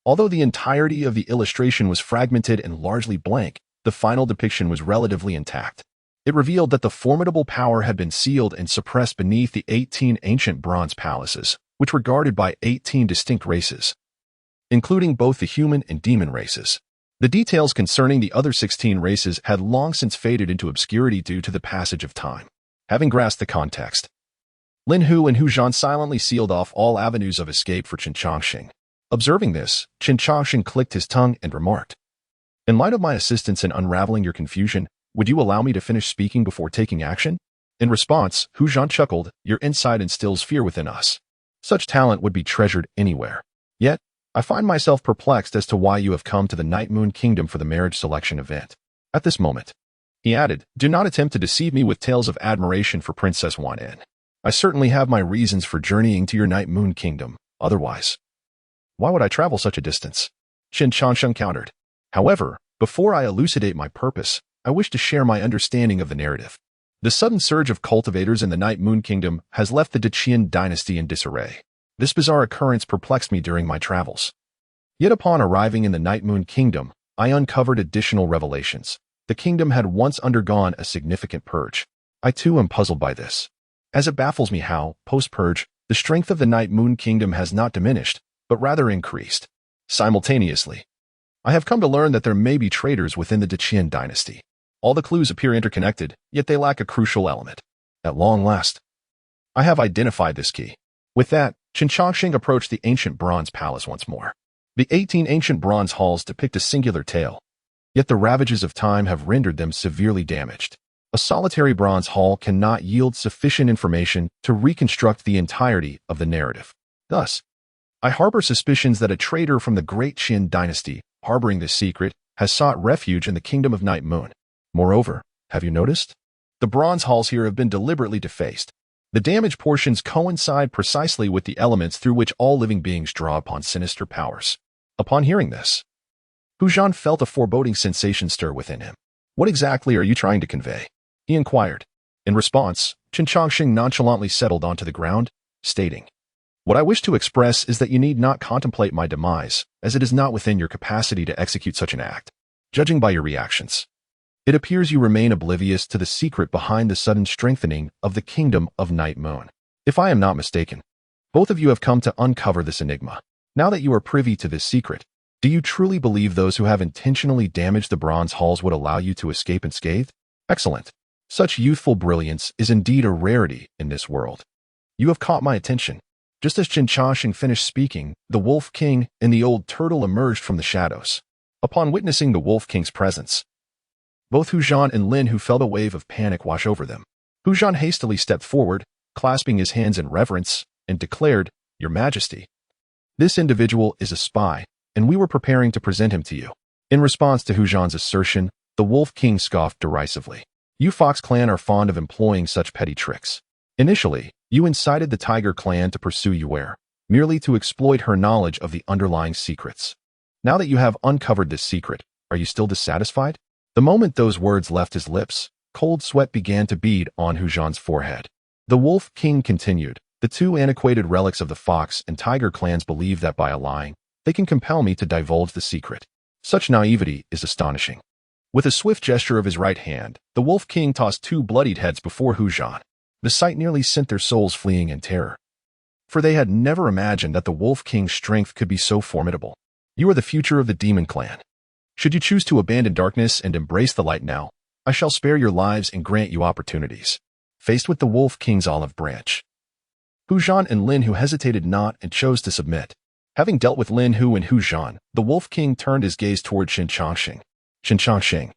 Although the entirety of the illustration was fragmented and largely blank, the final depiction was relatively intact. It revealed that the formidable power had been sealed and suppressed beneath the 18 ancient bronze palaces, which were guarded by 18 distinct races, including both the human and demon races. The details concerning the other 16 races had long since faded into obscurity due to the passage of time. Having grasped the context, Lin Hu and Hu Zhan silently sealed off all avenues of escape for Qin Chongxing. Observing this, Qin Chongxing clicked his tongue and remarked, "In light of my assistance in unraveling your confusion, would you allow me to finish speaking before taking action?" In response, Hu Zhan chuckled, "Your insight instills fear within us. Such talent would be treasured anywhere. Yet, I find myself perplexed as to why you have come to the Night Moon Kingdom for the marriage selection event. At this moment," he added, "do not attempt to deceive me with tales of admiration for Princess Wan En. I certainly have my reasons for journeying to your Night Moon Kingdom. Otherwise, why would I travel such a distance?" Qin Chongxing countered. "However, before I elucidate my purpose, I wish to share my understanding of the narrative. The sudden surge of cultivators in the Night Moon Kingdom has left the Deqian dynasty in disarray. This bizarre occurrence perplexed me during my travels. Yet upon arriving in the Night Moon Kingdom, I uncovered additional revelations. The kingdom had once undergone a significant purge. I too am puzzled by this, as it baffles me how, post-purge, the strength of the Night Moon Kingdom has not diminished, but rather increased. Simultaneously, I have come to learn that there may be traitors within the Qin dynasty. All the clues appear interconnected, yet they lack a crucial element. At long last, I have identified this key. With that, Qin Chongqing approached the ancient bronze palace once more. The 18 ancient bronze halls depict a singular tale, yet the ravages of time have rendered them severely damaged. A solitary bronze hall cannot yield sufficient information to reconstruct the entirety of the narrative. Thus, I harbor suspicions that a traitor from the great Qin dynasty, harboring this secret, has sought refuge in the kingdom of Night Moon. Moreover, have you noticed? The bronze halls here have been deliberately defaced. The damaged portions coincide precisely with the elements through which all living beings draw upon sinister powers. Upon hearing this, Hu Zhan felt a foreboding sensation stir within him. What exactly are you trying to convey? He inquired. In response, Qin Chongqing nonchalantly settled onto the ground, stating, What I wish to express is that you need not contemplate my demise, as it is not within your capacity to execute such an act. Judging by your reactions, it appears you remain oblivious to the secret behind the sudden strengthening of the kingdom of Night Moon. If I am not mistaken, both of you have come to uncover this enigma. Now that you are privy to this secret, do you truly believe those who have intentionally damaged the bronze halls would allow you to escape unscathed? Excellent. Such youthful brilliance is indeed a rarity in this world. You have caught my attention. Just as Qin Chongqing finished speaking, the Wolf King and the old turtle emerged from the shadows. Upon witnessing the Wolf King's presence, both Hu Zhan and Lin Hu felt a wave of panic wash over them. Hu Zhan hastily stepped forward, clasping his hands in reverence, and declared, Your Majesty, this individual is a spy, and we were preparing to present him to you. In response to Hu Zhan's assertion, the Wolf King scoffed derisively. You Fox clan are fond of employing such petty tricks. Initially, you incited the Tiger clan to pursue Yue, merely to exploit her knowledge of the underlying secrets. Now that you have uncovered this secret, are you still dissatisfied? The moment those words left his lips, cold sweat began to bead on Hu Zhan's forehead. The Wolf King continued, The two antiquated relics of the Fox and Tiger clans believe that by lying, they can compel me to divulge the secret. Such naivety is astonishing. With a swift gesture of his right hand, the Wolf King tossed two bloodied heads before Hu Zhan. The sight nearly sent their souls fleeing in terror, for they had never imagined that the Wolf King's strength could be so formidable. You are the future of the Demon Clan. Should you choose to abandon darkness and embrace the light now, I shall spare your lives and grant you opportunities. Faced with the Wolf King's olive branch, Hu Zhan and Lin Hu hesitated not and chose to submit. Having dealt with Lin Hu and Hu Zhan, the Wolf King turned his gaze toward Qin Chongqing. Qin Chongqing,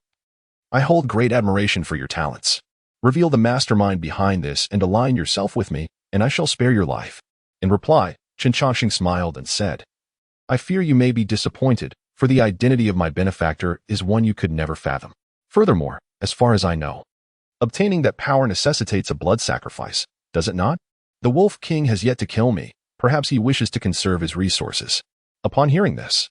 I hold great admiration for your talents. Reveal the mastermind behind this and align yourself with me, and I shall spare your life. In reply, Qin Chongqing smiled and said, I fear you may be disappointed, for the identity of my benefactor is one you could never fathom. Furthermore, as far as I know, obtaining that power necessitates a blood sacrifice, does it not? The Wolf King has yet to kill me. Perhaps he wishes to conserve his resources. Upon hearing this,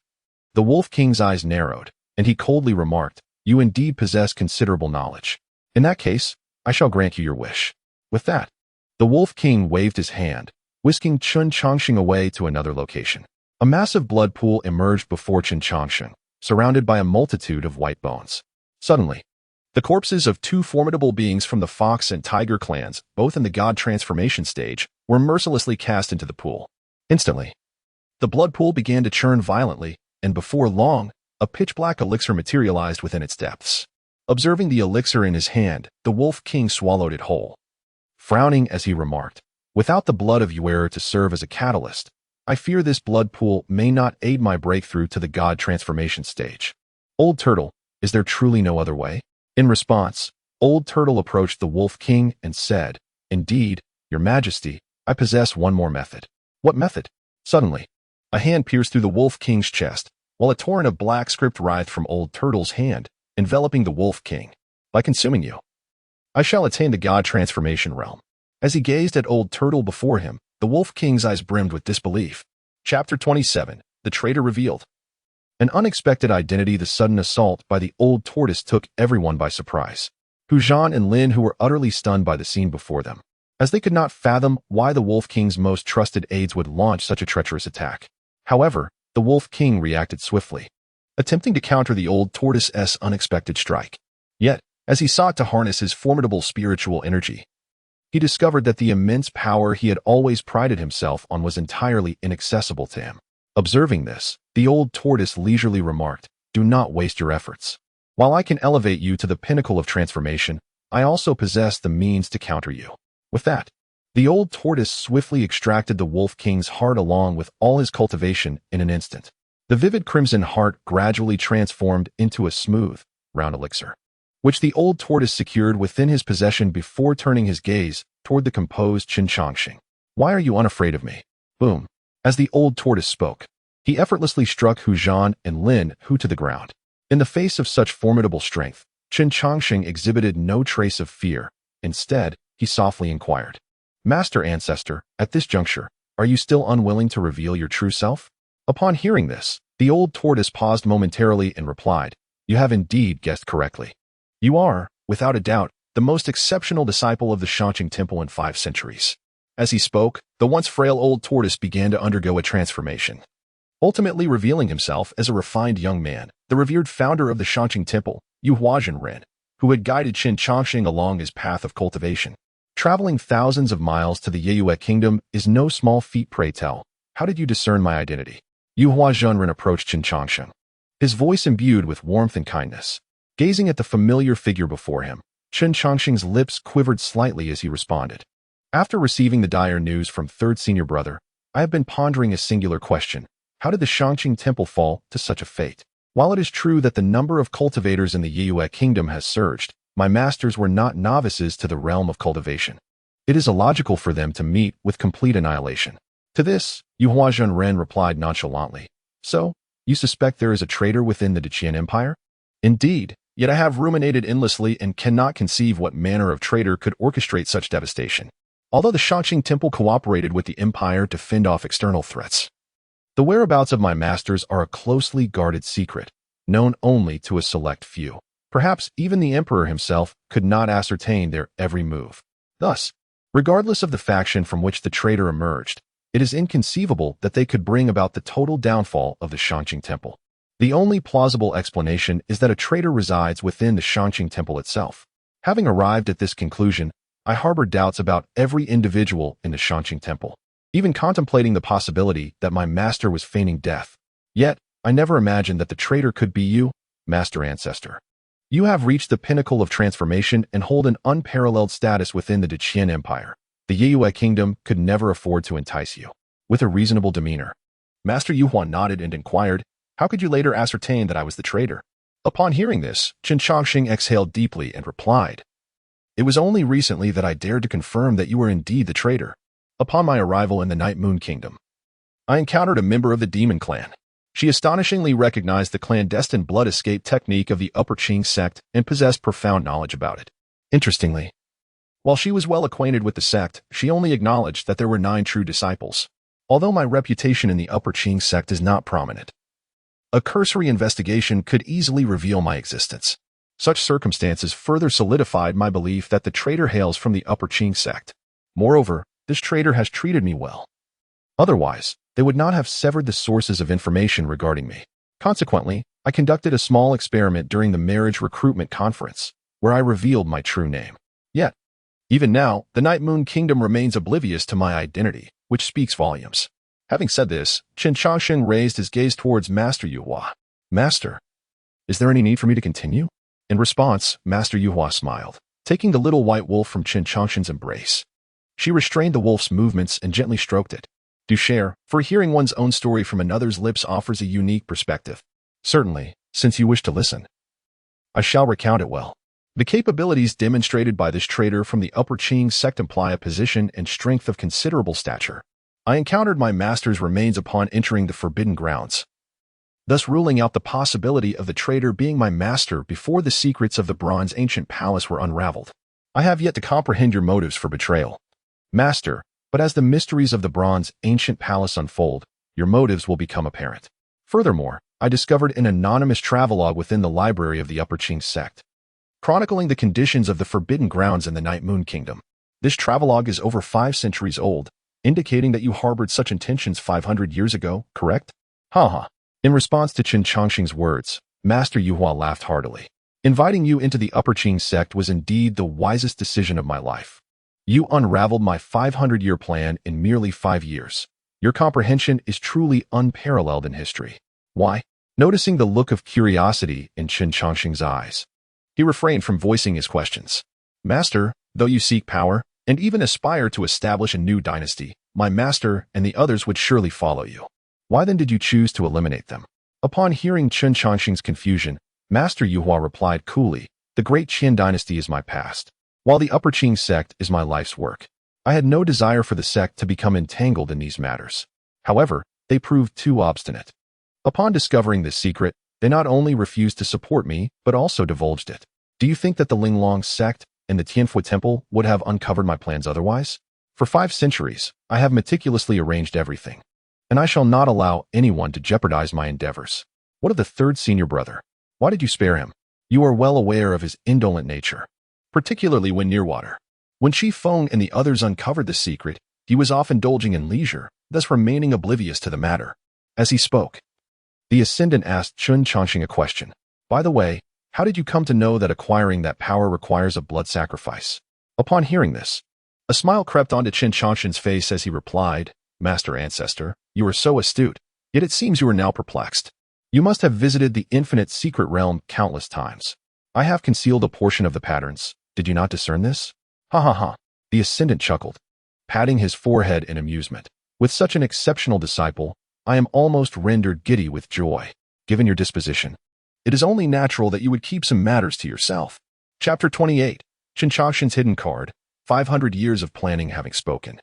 the Wolf King's eyes narrowed, and he coldly remarked, You indeed possess considerable knowledge. In that case, I shall grant you your wish. With that, the Wolf King waved his hand, whisking Qin Chongqing away to another location. A massive blood pool emerged before Qin Chongqing, surrounded by a multitude of white bones. Suddenly, the corpses of two formidable beings from the Fox and Tiger clans, both in the God transformation stage, were mercilessly cast into the pool. Instantly, the blood pool began to churn violently, and before long, a pitch-black elixir materialized within its depths. Observing the elixir in his hand, the Wolf King swallowed it whole. Frowning as he remarked, Without the blood of Yue to serve as a catalyst, I fear this blood pool may not aid my breakthrough to the God transformation stage. Old Turtle, is there truly no other way? In response, Old Turtle approached the Wolf King and said, Indeed, Your Majesty, I possess one more method. What method? Suddenly, a hand pierced through the Wolf King's chest, while a torrent of black script writhed from Old Turtle's hand, enveloping the Wolf King. By consuming you, I shall attain the God transformation realm. As he gazed at Old Turtle before him, the Wolf King's eyes brimmed with disbelief. Chapter 27, The Traitor Revealed. An unexpected identity. The sudden assault by the old tortoise took everyone by surprise. Hu Zhan and Lin Hu were utterly stunned by the scene before them, as they could not fathom why the Wolf King's most trusted aides would launch such a treacherous attack. However, the Wolf King reacted swiftly, attempting to counter the old tortoise's unexpected strike. Yet, as he sought to harness his formidable spiritual energy, he discovered that the immense power he had always prided himself on was entirely inaccessible to him. Observing this, the old tortoise leisurely remarked, do not waste your efforts. While I can elevate you to the pinnacle of transformation, I also possess the means to counter you. With that, the old tortoise swiftly extracted the Wolf King's heart along with all his cultivation in an instant. The vivid crimson heart gradually transformed into a smooth, round elixir, which the old tortoise secured within his possession before turning his gaze toward the composed Qin Changxing. Why are you unafraid of me? Boom. As the old tortoise spoke, he effortlessly struck Hu Zhan and Lin Hu to the ground. In the face of such formidable strength, Qin Changxing exhibited no trace of fear. Instead, he softly inquired, Master Ancestor, at this juncture, are you still unwilling to reveal your true self? Upon hearing this, the old tortoise paused momentarily and replied, You have indeed guessed correctly. You are, without a doubt, the most exceptional disciple of the Shangqing Temple in 5 centuries. As he spoke, the once frail old tortoise began to undergo a transformation, ultimately revealing himself as a refined young man, the revered founder of the Shangqing Temple, Yu Huazhenren, who had guided Qin Changxing along his path of cultivation. Traveling thousands of miles to the Yeyue Kingdom is no small feat, pray tell. How did you discern my identity? Yu Huazhenren approached Qin Changxing, his voice imbued with warmth and kindness. Gazing at the familiar figure before him, Qin Changxing's lips quivered slightly as he responded. After receiving the dire news from third senior brother, I have been pondering a singular question. How did the Shangqing Temple fall to such a fate? While it is true that the number of cultivators in the Yeyue Kingdom has surged, my masters were not novices to the realm of cultivation. It is illogical for them to meet with complete annihilation. To this, Yu Huazhenren replied nonchalantly. So, you suspect there is a traitor within the Deqian Empire? Indeed, yet I have ruminated endlessly and cannot conceive what manner of traitor could orchestrate such devastation. Although the Shangqing Temple cooperated with the Empire to fend off external threats, the whereabouts of my masters are a closely guarded secret, known only to a select few. Perhaps even the Emperor himself could not ascertain their every move. Thus, regardless of the faction from which the traitor emerged, it is inconceivable that they could bring about the total downfall of the Shangqing Temple. The only plausible explanation is that a traitor resides within the Shangqing Temple itself. Having arrived at this conclusion, I harbor doubts about every individual in the Shangqing Temple, even contemplating the possibility that my master was feigning death. Yet, I never imagined that the traitor could be you, Master Ancestor. You have reached the pinnacle of transformation and hold an unparalleled status within the Deqian Empire. The Yeyue Kingdom could never afford to entice you. With a reasonable demeanor, Master Yuhuan nodded and inquired, How could you later ascertain that I was the traitor? Upon hearing this, Qin Changxing exhaled deeply and replied, It was only recently that I dared to confirm that you were indeed the traitor. Upon my arrival in the Night Moon Kingdom, I encountered a member of the Demon Clan. She astonishingly recognized the clandestine blood escape technique of the Upper Qing sect and possessed profound knowledge about it. Interestingly, while she was well acquainted with the sect, she only acknowledged that there were 9 true disciples. Although my reputation in the Upper Qing sect is not prominent, a cursory investigation could easily reveal my existence. Such circumstances further solidified my belief that the traitor hails from the Upper Qing sect. Moreover, this traitor has treated me well. Otherwise, they would not have severed the sources of information regarding me. Consequently, I conducted a small experiment during the marriage recruitment conference, where I revealed my true name. Yet, even now, the Night Moon Kingdom remains oblivious to my identity, which speaks volumes. Having said this, Qin Changxing raised his gaze towards Master Yuhua. Master, is there any need for me to continue? In response, Master Yuhua smiled, taking the little white wolf from Qin Changxing's embrace. She restrained the wolf's movements and gently stroked it. Do share, for hearing one's own story from another's lips offers a unique perspective. Certainly, since you wish to listen, I shall recount it well. The capabilities demonstrated by this traitor from the Upper Qing sect imply a position and strength of considerable stature. I encountered my master's remains upon entering the Forbidden Grounds, thus ruling out the possibility of the traitor being my master before the secrets of the Bronze Ancient Palace were unraveled. I have yet to comprehend your motives for betrayal, Master, but as the mysteries of the Bronze Ancient Palace unfold, your motives will become apparent. Furthermore, I discovered an anonymous travelogue within the library of the Upper Qing sect, chronicling the conditions of the Forbidden Grounds in the Night Moon Kingdom. This travelogue is over 5 centuries old, indicating that you harbored such intentions 500 years ago, correct? Haha. In response to Qin Changxing's words, Master Yuhua laughed heartily. Inviting you into the Upper Qing sect was indeed the wisest decision of my life. You unraveled my 500-year plan in merely 5 years. Your comprehension is truly unparalleled in history. Why? Noticing the look of curiosity in Qin Changxing's eyes, he refrained from voicing his questions. Master, though you seek power, and even aspire to establish a new dynasty, my master and the others would surely follow you. Why then did you choose to eliminate them? Upon hearing Qin Changxing's confusion, Master Yuhua replied coolly, the great Qin dynasty is my past, while the Upper Qing sect is my life's work. I had no desire for the sect to become entangled in these matters. However, they proved too obstinate. Upon discovering this secret, they not only refused to support me, but also divulged it. Do you think that the Linglong sect and the Tianfu Temple would have uncovered my plans otherwise? For 5 centuries, I have meticulously arranged everything, and I shall not allow anyone to jeopardize my endeavors. What of the third senior brother? Why did you spare him? You are well aware of his indolent nature, particularly when near water. When Qi Feng and the others uncovered the secret, he was off indulging in leisure, thus remaining oblivious to the matter. As he spoke, the Ascendant asked Qin Changxing a question. By the way, how did you come to know that acquiring that power requires a blood sacrifice? Upon hearing this, a smile crept onto Qin Changxing's face as he replied, Master Ancestor, you are so astute, yet it seems you are now perplexed. You must have visited the infinite secret realm countless times. I have concealed a portion of the patterns. Did you not discern this? Ha ha ha. The Ascendant chuckled, patting his forehead in amusement. With such an exceptional disciple, I am almost rendered giddy with joy. Given your disposition, it is only natural that you would keep some matters to yourself. Chapter 28. Qin Changxing's Hidden Card, 500 years of planning having spoken.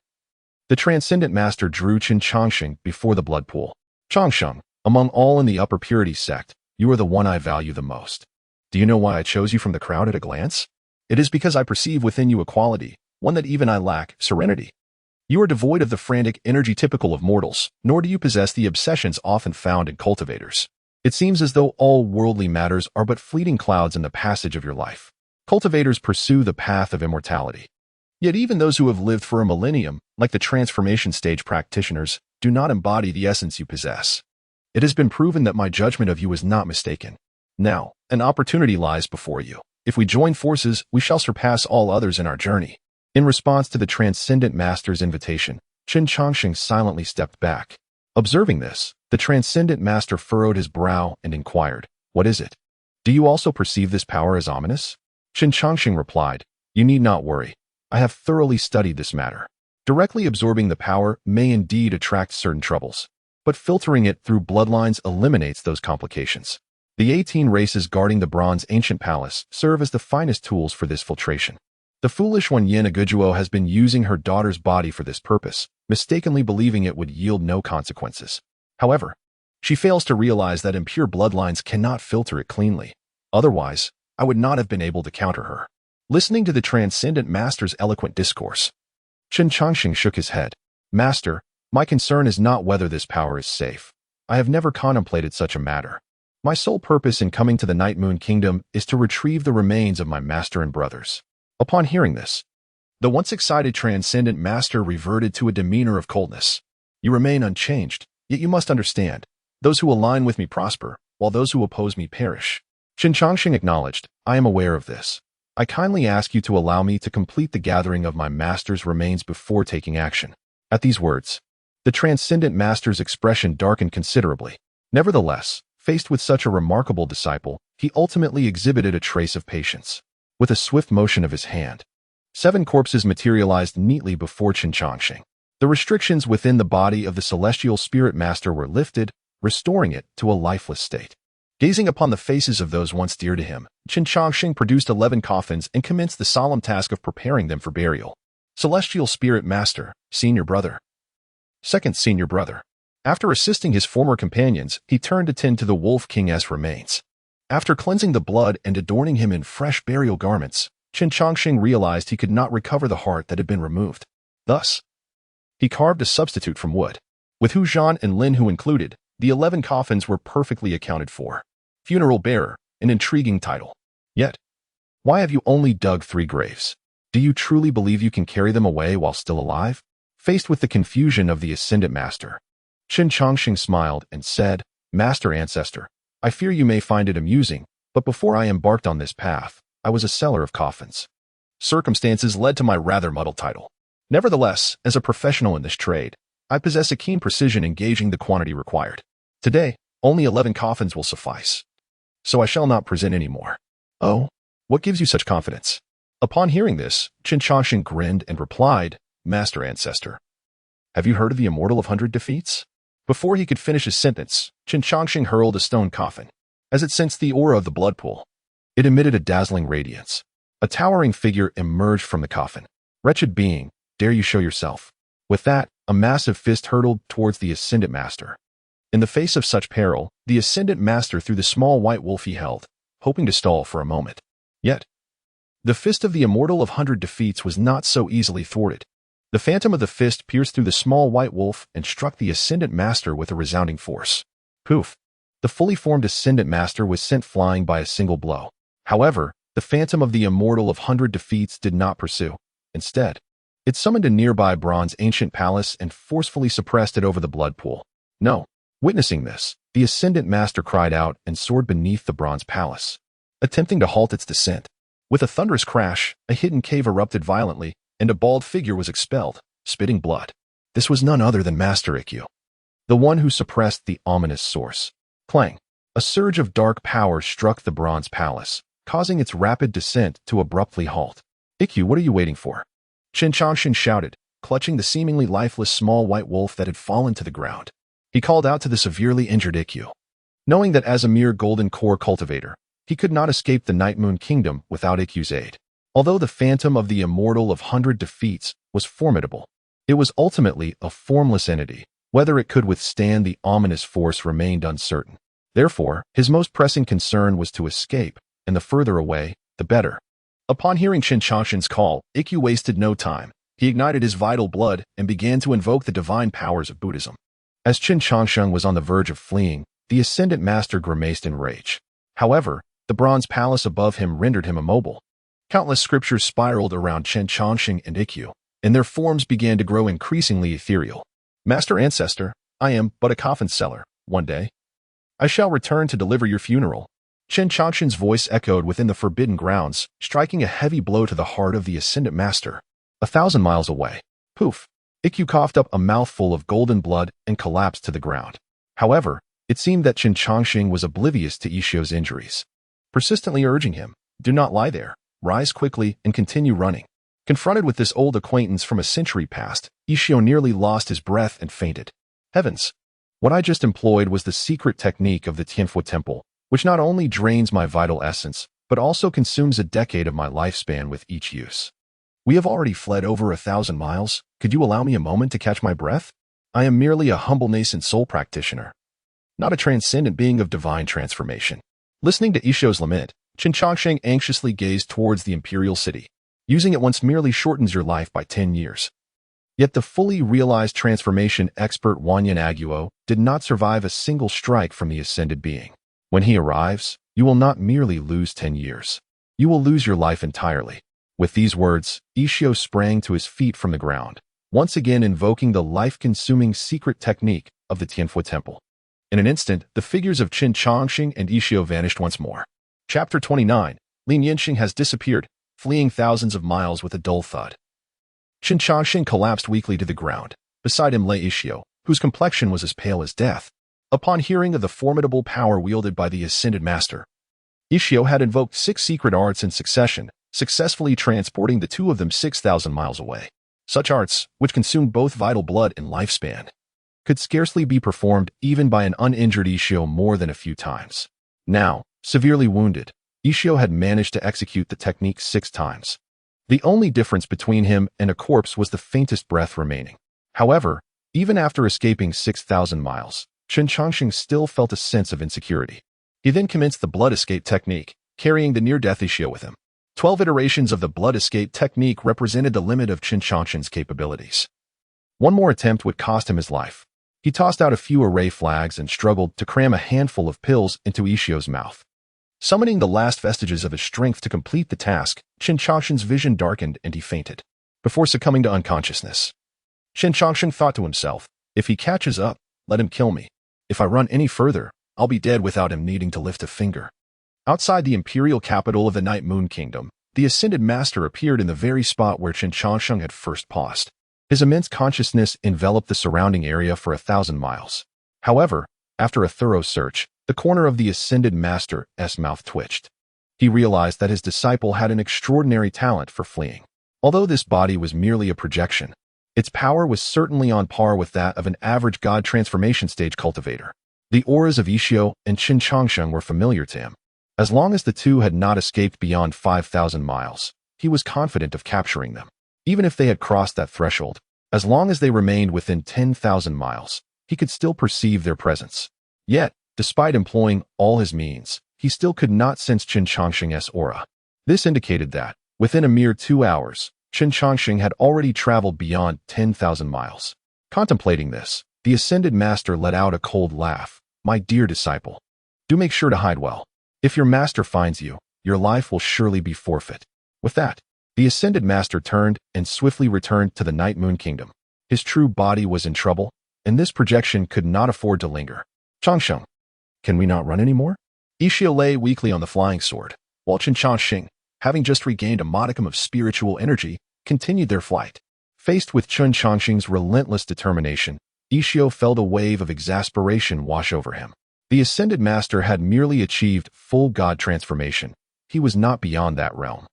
The Transcendent Master drew Qin Changxing before the blood pool. Changxing, among all in the Upper Purity sect, you are the one I value the most. Do you know why I chose you from the crowd at a glance? It is because I perceive within you a quality, one that even I lack, serenity. You are devoid of the frantic energy typical of mortals, nor do you possess the obsessions often found in cultivators. It seems as though all worldly matters are but fleeting clouds in the passage of your life. Cultivators pursue the path of immortality. Yet even those who have lived for a millennium, like the transformation stage practitioners, do not embody the essence you possess. It has been proven that my judgment of you is not mistaken. Now, an opportunity lies before you. If we join forces, we shall surpass all others in our journey. In response to the Transcendent Master's invitation, Qin Changxing silently stepped back. Observing this, the Transcendent Master furrowed his brow and inquired, what is it? Do you also perceive this power as ominous? Qin Changxing replied, you need not worry. I have thoroughly studied this matter. Directly absorbing the power may indeed attract certain troubles, but filtering it through bloodlines eliminates those complications. The 18 races guarding the Bronze Ancient Palace serve as the finest tools for this filtration. The foolish one Yin Agujuo has been using her daughter's body for this purpose, mistakenly believing it would yield no consequences. However, she fails to realize that impure bloodlines cannot filter it cleanly. Otherwise, I would not have been able to counter her. Listening to the Transcendent Master's eloquent discourse, Qin Changxing shook his head. Master, my concern is not whether this power is safe. I have never contemplated such a matter. My sole purpose in coming to the Night Moon Kingdom is to retrieve the remains of my master and brothers. Upon hearing this, the once excited Transcendent Master reverted to a demeanor of coldness. You remain unchanged, yet you must understand, those who align with me prosper, while those who oppose me perish. Qin Changxing acknowledged, I am aware of this. I kindly ask you to allow me to complete the gathering of my master's remains before taking action. At these words, the Transcendent Master's expression darkened considerably. Nevertheless, faced with such a remarkable disciple, he ultimately exhibited a trace of patience. With a swift motion of his hand, 7 corpses materialized neatly before Qin Changxing. The restrictions within the body of the Celestial Spirit Master were lifted, restoring it to a lifeless state. Gazing upon the faces of those once dear to him, Qin Changxing produced 11 coffins and commenced the solemn task of preparing them for burial. Celestial Spirit Master, Senior Brother. Second Senior Brother. After assisting his former companions, he turned to tend to the Wolf King's remains. After cleansing the blood and adorning him in fresh burial garments, Qin Changxing realized he could not recover the heart that had been removed. Thus, he carved a substitute from wood. With Hu Zhan and Lin Hu included, the 11 coffins were perfectly accounted for. Funeral Bearer, an intriguing title. Yet, why have you only dug 3 graves? Do you truly believe you can carry them away while still alive? Faced with the confusion of the Ascendant Master, Qin Changxing smiled and said, Master Ancestor, I fear you may find it amusing, but before I embarked on this path, I was a seller of coffins. Circumstances led to my rather muddled title. Nevertheless, as a professional in this trade, I possess a keen precision in gauging the quantity required. Today, Only 11 coffins will suffice. So I shall not present any more. Oh, what gives you such confidence? Upon hearing this, Qin Changshan grinned and replied, Master Ancestor, have you heard of the Immortal of 100 Defeats? Before he could finish his sentence, Qin Changshan hurled a stone coffin. As it sensed the aura of the blood pool, it emitted a dazzling radiance. A towering figure emerged from the coffin. Wretched being, dare you show yourself? With that, a massive fist hurtled towards the Ascendant Master. In the face of such peril, the Ascendant Master threw the small white wolf he held, hoping to stall for a moment. Yet, the fist of the Immortal of 100 Defeats was not so easily thwarted. The phantom of the fist pierced through the small white wolf and struck the Ascendant Master with a resounding force. Poof! The fully formed Ascendant Master was sent flying by a single blow. However, the phantom of the Immortal of 100 Defeats did not pursue. Instead, it summoned a nearby bronze ancient palace and forcefully suppressed it over the blood pool. No. Witnessing this, the Ascendant Master cried out and soared beneath the bronze palace, attempting to halt its descent. With a thunderous crash, a hidden cave erupted violently, and a bald figure was expelled, spitting blood. This was none other than Master Ikkyu, the one who suppressed the ominous source. Clang! A surge of dark power struck the bronze palace, causing its rapid descent to abruptly halt. Ikkyu, what are you waiting for? Qin Changshan shouted, clutching the seemingly lifeless small white wolf that had fallen to the ground. He called out to the severely injured Ikkyu, knowing that as a mere golden core cultivator, he could not escape the Night Moon Kingdom without Ikkyu's aid. Although the phantom of the Immortal of 100 Defeats was formidable, it was ultimately a formless entity. Whether it could withstand the ominous force remained uncertain. Therefore, his most pressing concern was to escape, and the further away, the better. Upon hearing Qin Changshan's call, Ikkyu wasted no time. He ignited his vital blood and began to invoke the divine powers of Buddhism. As Qin Changshan was on the verge of fleeing, the Ascendant Master grimaced in rage. However, the bronze palace above him rendered him immobile. Countless scriptures spiraled around Qin Changshan and Ikkyu, and their forms began to grow increasingly ethereal. Master Ancestor, I am but a coffin seller. One day, I shall return to deliver your funeral. Qin Changshan's voice echoed within the forbidden grounds, striking a heavy blow to the heart of the Ascendant Master. 1,000 miles away. Poof! Ikkyu coughed up a mouthful of golden blood and collapsed to the ground. However, it seemed that Qin Changshan was oblivious to Ishio's injuries, persistently urging him, do not lie there, rise quickly and continue running. Confronted with this old acquaintance from a century past, Ishio nearly lost his breath and fainted. Heavens! What I just employed was the secret technique of the Tianfu Temple, which not only drains my vital essence, but also consumes a decade of my lifespan with each use. We have already fled over 1,000 miles. Could you allow me a moment to catch my breath? I am merely a humble nascent soul practitioner, not a transcendent being of divine transformation. Listening to Ishio's lament, Qin Changshan anxiously gazed towards the imperial city. Using it once merely shortens your life by 10 years. Yet the fully realized transformation expert Wanyan Aguo did not survive a single strike from the ascended being. When he arrives, you will not merely lose 10 years. You will lose your life entirely. With these words, Ishio sprang to his feet from the ground, once again invoking the life-consuming secret technique of the Tianfu Temple. In an instant, the figures of Qin Changshan and Ishio vanished once more. Chapter 29. Lin Yinxing has disappeared, fleeing thousands of miles with a dull thud. Qin Changshan collapsed weakly to the ground. Beside him lay Ishio, whose complexion was as pale as death. Upon hearing of the formidable power wielded by the Ascended Master, Ishio had invoked 6 secret arts in succession, successfully transporting the two of them 6,000 miles away. Such arts, which consumed both vital blood and lifespan, could scarcely be performed even by an uninjured Ishio more than a few times. Now, severely wounded, Ishio had managed to execute the technique 6 times. The only difference between him and a corpse was the faintest breath remaining. However, even after escaping 6,000 miles, Qin Changshan still felt a sense of insecurity. He then commenced the blood escape technique, carrying the near-death Ishio with him. 12 iterations of the blood escape technique represented the limit of Qin Changshan's capabilities. One more attempt would cost him his life. He tossed out a few array flags and struggled to cram a handful of pills into Ishio's mouth. Summoning the last vestiges of his strength to complete the task, Qin Changshan's vision darkened and he fainted, before succumbing to unconsciousness. Qin Changshan thought to himself, if he catches up, let him kill me. If I run any further, I'll be dead without him needing to lift a finger. Outside the imperial capital of the Night Moon Kingdom, the Ascended Master appeared in the very spot where Qin Changshan had first paused. His immense consciousness enveloped the surrounding area for 1,000 miles. However, After a thorough search, the corner of the Ascended Master's mouth twitched. He realized that his disciple had an extraordinary talent for fleeing. Although this body was merely a projection, its power was certainly on par with that of an average god transformation stage cultivator. The auras of Ishio and Qin Changsheng were familiar to him. As long as the two had not escaped beyond 5,000 miles, he was confident of capturing them. Even if they had crossed that threshold, as long as they remained within 10,000 miles, he could still perceive their presence. Yet, despite employing all his means, he still could not sense Qin Changsheng's aura. This indicated that, within a mere 2 hours, Qin Changsheng had already traveled beyond 10,000 miles. Contemplating this, the Ascended Master let out a cold laugh. My dear disciple, do make sure to hide well. If your master finds you, your life will surely be forfeit. With that, the Ascended Master turned and swiftly returned to the Night Moon Kingdom. His true body was in trouble, and this projection could not afford to linger. Changsheng, can we not run anymore? Ishio lay weakly on the flying sword, while Qin Changsheng, having just regained a modicum of spiritual energy, continued their flight. Faced with Qin Changsheng's relentless determination, Ishio felt a wave of exasperation wash over him. The Ascended Master had merely achieved full god transformation. He was not beyond that realm.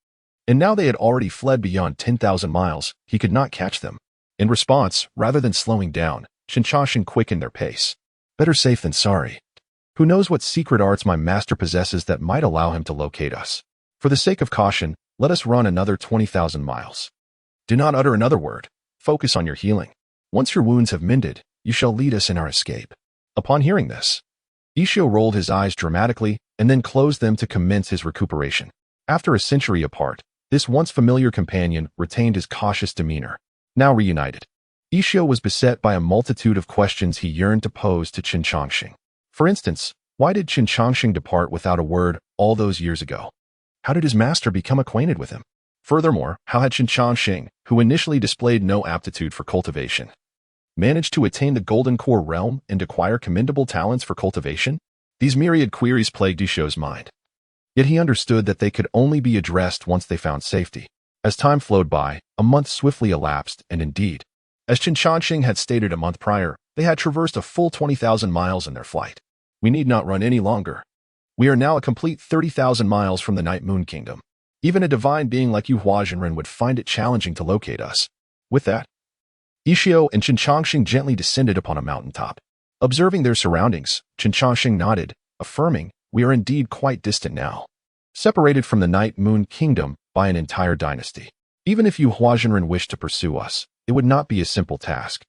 And now they had already fled beyond 10,000 miles. He could not catch them. In response, rather than slowing down, Qin Changsheng quickened their pace. Better safe than sorry. Who knows what secret arts my master possesses that might allow him to locate us? For the sake of caution, let us run another 20,000 miles. Do not utter another word. Focus on your healing. Once your wounds have mended, you shall lead us in our escape. Upon hearing this, Ishio rolled his eyes dramatically and then closed them to commence his recuperation. After a century apart, this once familiar companion retained his cautious demeanor. Now reunited, Ishio was beset by a multitude of questions he yearned to pose to Qin Changsheng. For instance, why did Qin Changsheng depart without a word all those years ago? How did his master become acquainted with him? Furthermore, how had Qin Changsheng, who initially displayed no aptitude for cultivation, managed to attain the Golden Core realm and acquire commendable talents for cultivation? These myriad queries plagued Ishio's mind. Yet he understood that they could only be addressed once they found safety. As time flowed by, a month swiftly elapsed, and indeed, as Qin Changsheng had stated a month prior, they had traversed a full 20,000 miles in their flight. We need not run any longer. We are now a complete 30,000 miles from the Night Moon Kingdom. Even a divine being like you, Huajinren, would find it challenging to locate us. With that, Ishio and Qin Changsheng gently descended upon a mountaintop. Observing their surroundings, Qin Changsheng nodded, affirming, we are indeed quite distant now, separated from the Night Moon Kingdom by an entire dynasty. Even if you Huajinren wish to pursue us, it would not be a simple task.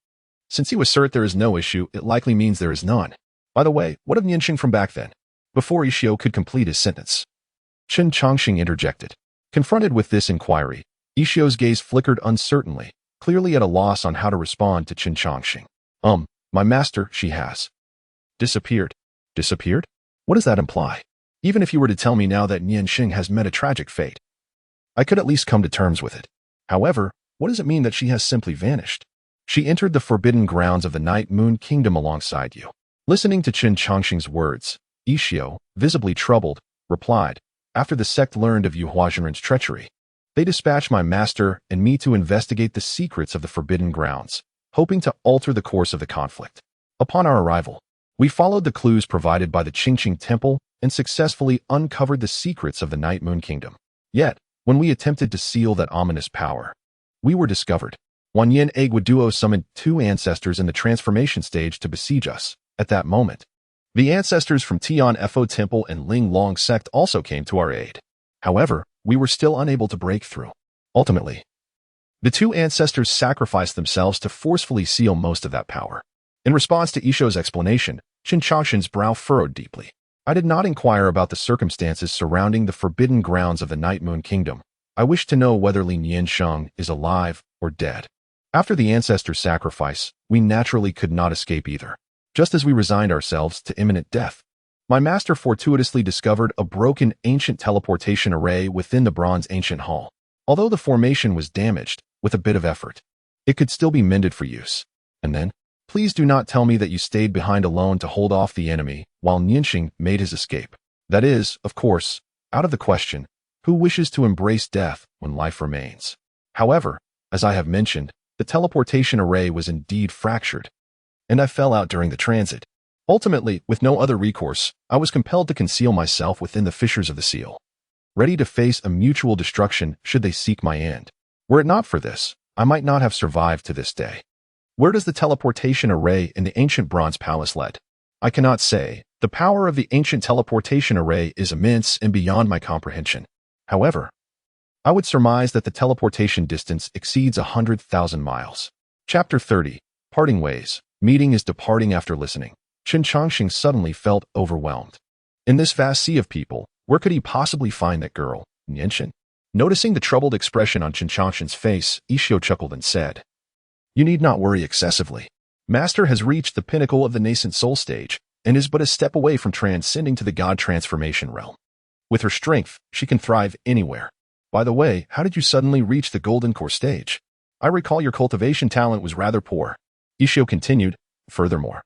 Since you assert there is no issue, it likely means there is none. By the way, what of Nianxing from back then? Before Ishio could complete his sentence, Qin Changsheng interjected. Confronted with this inquiry, Ishio's gaze flickered uncertainly, clearly at a loss on how to respond to Qin Changsheng. My master, she has disappeared. Disappeared? What does that imply? Even if you were to tell me now that Nianxing has met a tragic fate, I could at least come to terms with it. However, what does it mean that she has simply vanished? She entered the forbidden grounds of the Night Moon Kingdom alongside you. Listening to Qin Changsheng's words, Ishio, visibly troubled, replied, after the sect learned of Yu Huajinren's treachery, they dispatched my master and me to investigate the secrets of the forbidden grounds, hoping to alter the course of the conflict. Upon our arrival, we followed the clues provided by the Qingqing Temple and successfully uncovered the secrets of the Night Moon Kingdom. Yet, when we attempted to seal that ominous power, we were discovered. Wanyan Aguaduo summoned 2 ancestors in the transformation stage to besiege us. At that moment, the ancestors from Tian Fo Temple and Ling Long sect also came to our aid. However, we were still unable to break through. Ultimately, the 2 ancestors sacrificed themselves to forcefully seal most of that power. In response to Ishio's explanation, Qin Changsheng's brow furrowed deeply. I did not inquire about the circumstances surrounding the forbidden grounds of the Night Moon Kingdom. I wished to know whether Li Niansheng is alive or dead. After the ancestor sacrifice, we naturally could not escape either. Just as we resigned ourselves to imminent death, my master fortuitously discovered a broken ancient teleportation array within the Bronze Ancient Hall. Although the formation was damaged, with a bit of effort, it could still be mended for use. And then, please do not tell me that you stayed behind alone to hold off the enemy while Nianxing made his escape. That is, of course, out of the question. Who wishes to embrace death when life remains? However, as I have mentioned, the teleportation array was indeed fractured, and I fell out during the transit. Ultimately, with no other recourse, I was compelled to conceal myself within the fissures of the seal, ready to face a mutual destruction should they seek my end. Were it not for this, I might not have survived to this day. Where does the teleportation array in the ancient bronze palace lead? I cannot say. The power of the ancient teleportation array is immense and beyond my comprehension. However, I would surmise that the teleportation distance exceeds 100,000 miles. Chapter 30. Parting Ways. Meeting is departing after listening. Qin Changxing suddenly felt overwhelmed. In this vast sea of people, where could he possibly find that girl, Nianchen? Noticing the troubled expression on Qin Changxing's face, Ishio chuckled and said, "You need not worry excessively. Master has reached the pinnacle of the nascent soul stage and is but a step away from transcending to the God transformation realm. With her strength, she can thrive anywhere. By the way, how did you suddenly reach the golden core stage? I recall your cultivation talent was rather poor." Ishio continued, "Furthermore,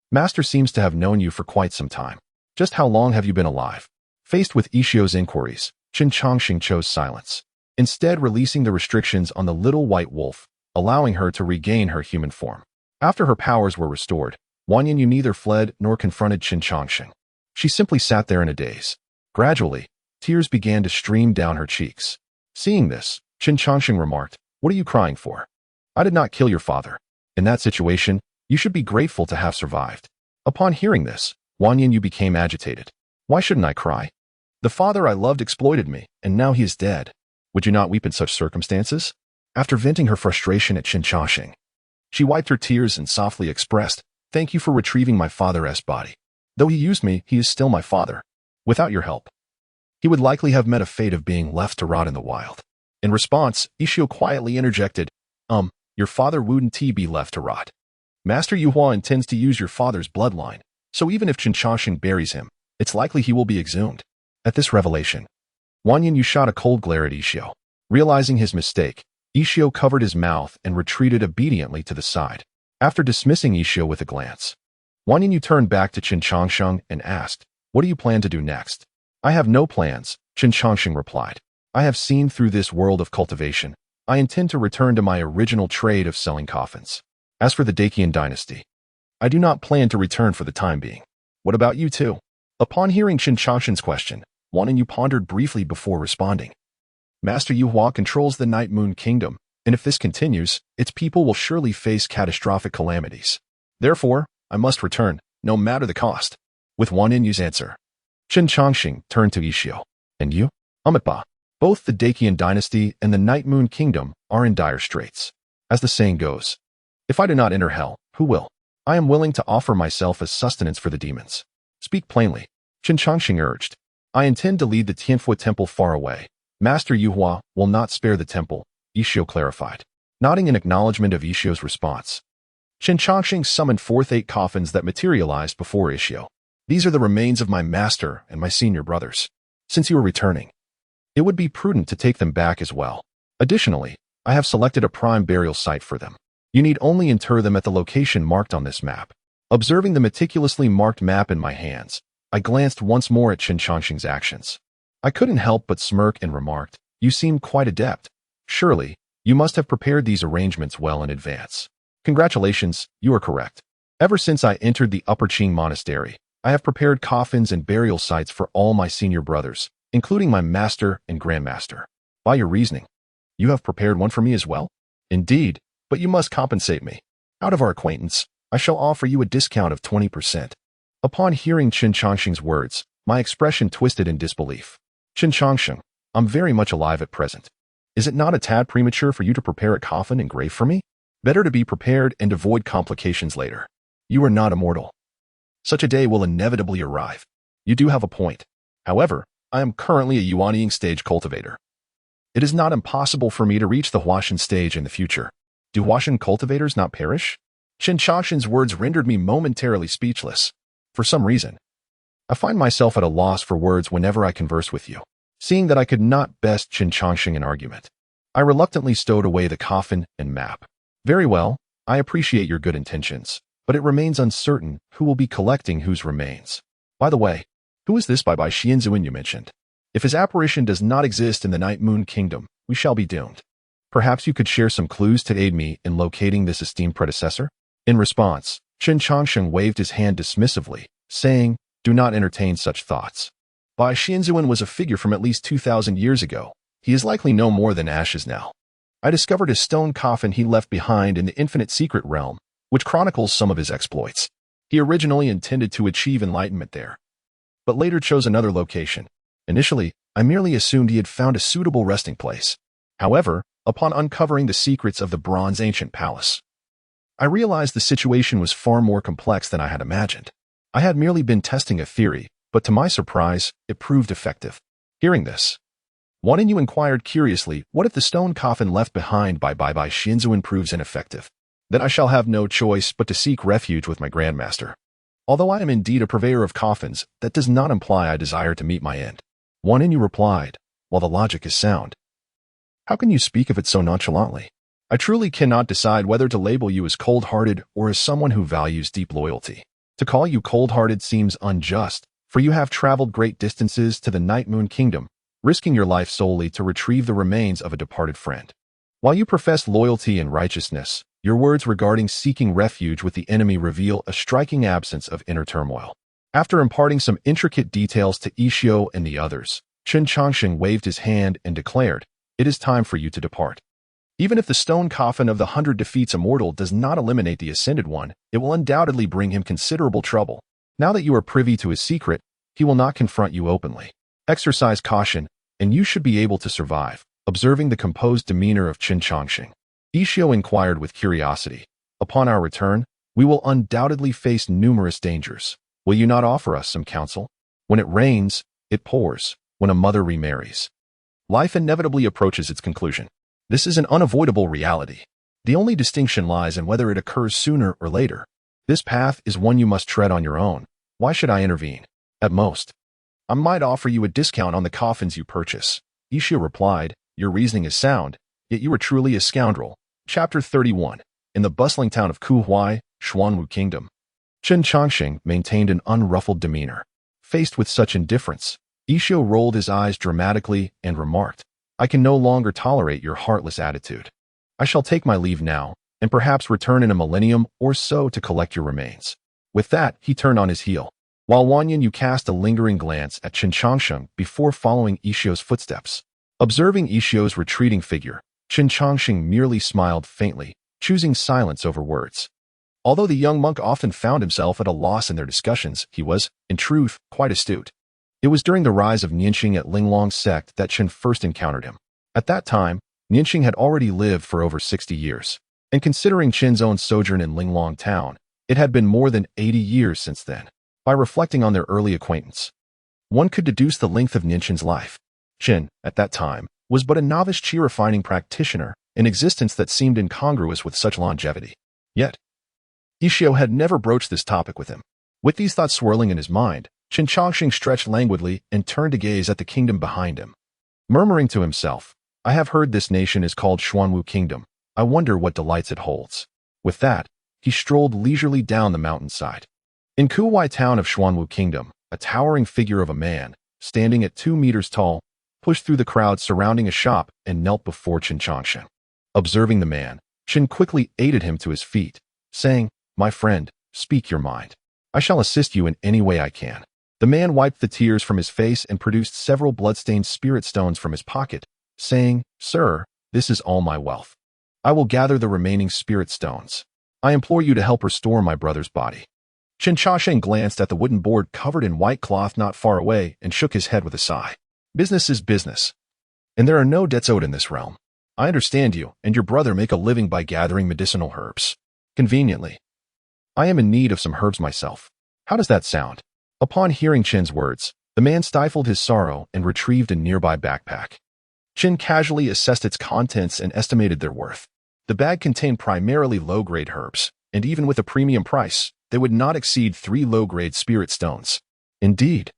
Master seems to have known you for quite some time. Just how long have you been alive?" Faced with Ishio's inquiries, Qin Changxing chose silence, instead releasing the restrictions on the little white wolf, allowing her to regain her human form. After her powers were restored, Wanyan Yu neither fled nor confronted Qin Changxing. She simply sat there in a daze. Gradually, tears began to stream down her cheeks. Seeing this, Qin Changxing remarked, "What are you crying for? I did not kill your father. In that situation, you should be grateful to have survived." Upon hearing this, Wanyan Yu became agitated. "Why shouldn't I cry? The father I loved exploited me, and now he is dead. Would you not weep in such circumstances?" After venting her frustration at Qin Changxing, she wiped her tears and softly expressed, "Thank you for retrieving my father's body. Though he used me, he is still my father. Without your help, he would likely have met a fate of being left to rot in the wild." In response, Ishio quietly interjected, Your father wouldn't be left to rot. Master Yuhua intends to use your father's bloodline, so even if Qin Changxing buries him, it's likely he will be exhumed." At this revelation, Wanyan Yu shot a cold glare at Ishio. Realizing his mistake, Ishio covered his mouth and retreated obediently to the side. After dismissing Ishio with a glance, Wanyan Yu turned back to Qin Changxing and asked, "What do you plan to do next?" "I have no plans," Qin Changxing replied. "I have seen through this world of cultivation. I intend to return to my original trade of selling coffins. As for the Dacian dynasty, I do not plan to return for the time being. What about you two?" Upon hearing Qin Changxing's question, Wanyan Yu pondered briefly before responding. "Master Yuhua controls the Night Moon Kingdom, and if this continues, its people will surely face catastrophic calamities. Therefore, I must return, no matter the cost." With Wanyan Yu's answer, Qin Changxing turned to Ishio. "And you?" "Amitba. Both the Dacian dynasty and the Night Moon Kingdom are in dire straits. As the saying goes, if I do not enter hell, who will? I am willing to offer myself as sustenance for the demons." "Speak plainly," Qin Changxing urged. "I intend to lead the Tianfu temple far away. Master Yuhua will not spare the temple," Ishio clarified. Nodding in acknowledgement of Ishio's response, Qin Changxing summoned forth 8 coffins that materialized before Ishio. "These are the remains of my master and my senior brothers. Since you are returning, it would be prudent to take them back as well. Additionally, I have selected a prime burial site for them. You need only inter them at the location marked on this map." Observing the meticulously marked map in my hands, I glanced once more at Qin Changxing's actions. I couldn't help but smirk and remarked, "You seem quite adept. Surely, you must have prepared these arrangements well in advance." "Congratulations, you are correct. Ever since I entered the Upper Qing Monastery, I have prepared coffins and burial sites for all my senior brothers, including my master and grandmaster." "By your reasoning, you have prepared one for me as well?" "Indeed, but you must compensate me. Out of our acquaintance, I shall offer you a discount of 20%. Upon hearing Qin Changxing's words, my expression twisted in disbelief. "Qin Changxing, I'm very much alive at present. Is it not a tad premature for you to prepare a coffin and grave for me? Better to be prepared and avoid complications later. You are not immortal. Such a day will inevitably arrive." "You do have a point. However, I am currently a Yuanying stage cultivator. It is not impossible for me to reach the Huashan stage in the future. Do Huashan cultivators not perish?" Qin Changxing's words rendered me momentarily speechless. For some reason, I find myself at a loss for words whenever I converse with you. Seeing that I could not best Qin Changxing in argument, I reluctantly stowed away the coffin and map. "Very well, I appreciate your good intentions, but it remains uncertain who will be collecting whose remains. By the way, who is this Bai Xianzuan you mentioned? If his apparition does not exist in the Night Moon Kingdom, we shall be doomed. Perhaps you could share some clues to aid me in locating this esteemed predecessor?" In response, Qin Changsheng waved his hand dismissively, saying, "Do not entertain such thoughts. Bai Xianzuan was a figure from at least 2,000 years ago. He is likely no more than ashes now. I discovered a stone coffin he left behind in the Infinite Secret Realm, which chronicles some of his exploits. He originally intended to achieve enlightenment there, but later chose another location. Initially, I merely assumed he had found a suitable resting place. However, upon uncovering the secrets of the Bronze Ancient Palace, I realized the situation was far more complex than I had imagined. I had merely been testing a theory, but to my surprise, it proved effective. Hearing this, Wan Yu inquired curiously, what if the stone coffin left behind by Bai Xianzuan proves ineffective? Then I shall have no choice but to seek refuge with my grandmaster. Although I am indeed a purveyor of coffins, that does not imply I desire to meet my end. Wan Yu replied, while the logic is sound. How can you speak of it so nonchalantly? I truly cannot decide whether to label you as cold-hearted or as someone who values deep loyalty. To call you cold-hearted seems unjust, for you have traveled great distances to the Night Moon Kingdom, risking your life solely to retrieve the remains of a departed friend. While you profess loyalty and righteousness, your words regarding seeking refuge with the enemy reveal a striking absence of inner turmoil. After imparting some intricate details to Ishio and the others, Qin Changsheng waved his hand and declared, "It is time for you to depart. Even if the stone coffin of the 100 defeats immortal does not eliminate the Ascended One, it will undoubtedly bring him considerable trouble. Now that you are privy to his secret, he will not confront you openly. Exercise caution, and you should be able to survive." Observing the composed demeanor of Qin Changsheng, Ishio inquired with curiosity, "Upon our return, we will undoubtedly face numerous dangers. Will you not offer us some counsel? When it rains, it pours. When a mother remarries, life inevitably approaches its conclusion. This is an unavoidable reality. The only distinction lies in whether it occurs sooner or later. This path is one you must tread on your own. Why should I intervene? At most, I might offer you a discount on the coffins you purchase." Ishio replied, "Your reasoning is sound, yet you are truly a scoundrel." Chapter 31. In the bustling town of Kuhuai, Xuanwu Kingdom, Qin Changsheng maintained an unruffled demeanor. Faced with such indifference, Ishio rolled his eyes dramatically and remarked, "I can no longer tolerate your heartless attitude. I shall take my leave now, and perhaps return in a millennium or so to collect your remains." With that, he turned on his heel. While Wan Yu cast a lingering glance at Qin Changsheng before following Ishio's footsteps. Observing Ishio's retreating figure, Qin Changsheng merely smiled faintly, choosing silence over words. Although the young monk often found himself at a loss in their discussions, he was, in truth, quite astute. It was during the rise of Nianqing at Linglong's sect that Qin first encountered him. At that time, Nianqing had already lived for over 60 years, and considering Qin's own sojourn in Linglong town, it had been more than 80 years since then. By reflecting on their early acquaintance, one could deduce the length of Nianqing's life. Qin, at that time, was but a novice qi refining practitioner, an existence that seemed incongruous with such longevity. Yet, Ishio had never broached this topic with him. With these thoughts swirling in his mind, Qin Changsheng stretched languidly and turned to gaze at the kingdom behind him. Murmuring to himself, "I have heard this nation is called Xuanwu Kingdom. I wonder what delights it holds." With that, he strolled leisurely down the mountainside. In Kuwai town of Xuanwu Kingdom, a towering figure of a man, standing at 2 meters tall, pushed through the crowd surrounding a shop and knelt before Qin Changsheng. Observing the man, Qin quickly aided him to his feet, saying, "My friend, speak your mind. I shall assist you in any way I can." The man wiped the tears from his face and produced several blood-stained spirit stones from his pocket, saying, "Sir, this is all my wealth. I will gather the remaining spirit stones. I implore you to help restore my brother's body." Qin Changsheng glanced at the wooden board covered in white cloth not far away and shook his head with a sigh. "Business is business, and there are no debts owed in this realm. I understand you and your brother make a living by gathering medicinal herbs. Conveniently, I am in need of some herbs myself. How does that sound?" Upon hearing Qin's words, the man stifled his sorrow and retrieved a nearby backpack. Qin casually assessed its contents and estimated their worth. The bag contained primarily low-grade herbs, and even with a premium price, they would not exceed 3 low-grade spirit stones. "Indeed,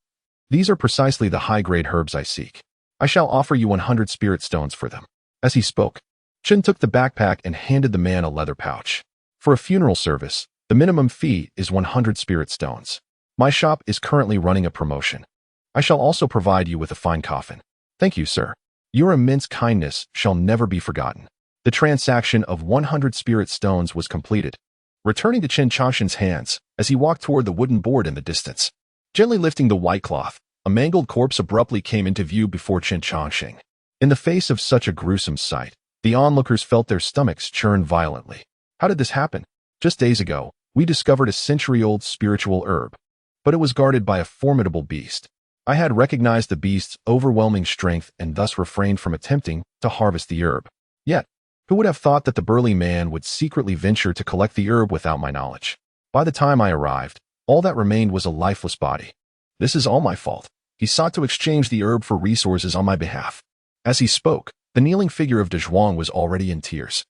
these are precisely the high-grade herbs I seek. I shall offer you 100 spirit stones for them." As he spoke, Qin took the backpack and handed the man a leather pouch. "For a funeral service, the minimum fee is 100 spirit stones. My shop is currently running a promotion. I shall also provide you with a fine coffin." "Thank you, sir. Your immense kindness shall never be forgotten." The transaction of 100 spirit stones was completed, returning to Chen Changshin's hands as he walked toward the wooden board in the distance. Gently lifting the white cloth, a mangled corpse abruptly came into view before Chen Changxing. In the face of such a gruesome sight, the onlookers felt their stomachs churn violently. How did this happen? Just days ago, we discovered a century-old spiritual herb, but it was guarded by a formidable beast. I had recognized the beast's overwhelming strength and thus refrained from attempting to harvest the herb. Yet, who would have thought that the burly man would secretly venture to collect the herb without my knowledge? By the time I arrived, all that remained was a lifeless body. This is all my fault. He sought to exchange the herb for resources on my behalf. As he spoke, the kneeling figure of De Zhuang was already in tears.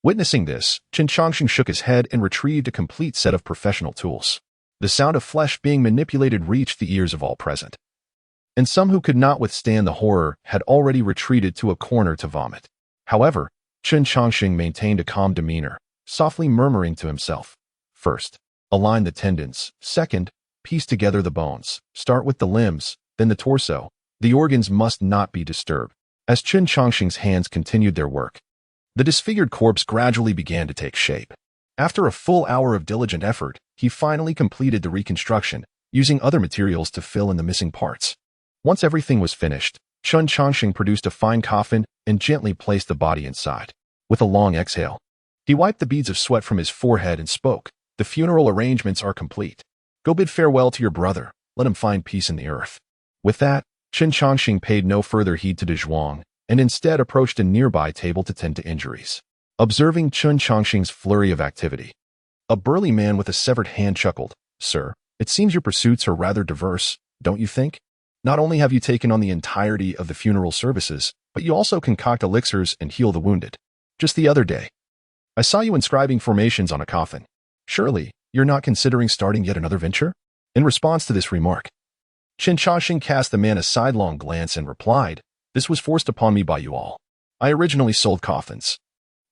Witnessing this, Chen Changxing shook his head and retrieved a complete set of professional tools. The sound of flesh being manipulated reached the ears of all present, and some who could not withstand the horror had already retreated to a corner to vomit. However, Chen Changxing maintained a calm demeanor, softly murmuring to himself. First, align the tendons. Second, piece together the bones. Start with the limbs, then the torso. The organs must not be disturbed. As Chen Changxing's hands continued their work, the disfigured corpse gradually began to take shape. After a full hour of diligent effort, he finally completed the reconstruction, using other materials to fill in the missing parts. Once everything was finished, Chen Changxing produced a fine coffin and gently placed the body inside. With a long exhale, he wiped the beads of sweat from his forehead and spoke. The funeral arrangements are complete. Go bid farewell to your brother. Let him find peace in the earth. With that, Chen Changxing paid no further heed to De Zhuang and instead approached a nearby table to tend to injuries. Observing Chen Changxing's flurry of activity, a burly man with a severed hand chuckled. Sir, it seems your pursuits are rather diverse, don't you think? Not only have you taken on the entirety of the funeral services, but you also concoct elixirs and heal the wounded. Just the other day, I saw you inscribing formations on a coffin. Surely, you're not considering starting yet another venture? In response to this remark, Chen Changxing cast the man a sidelong glance and replied, This was forced upon me by you all. I originally sold coffins,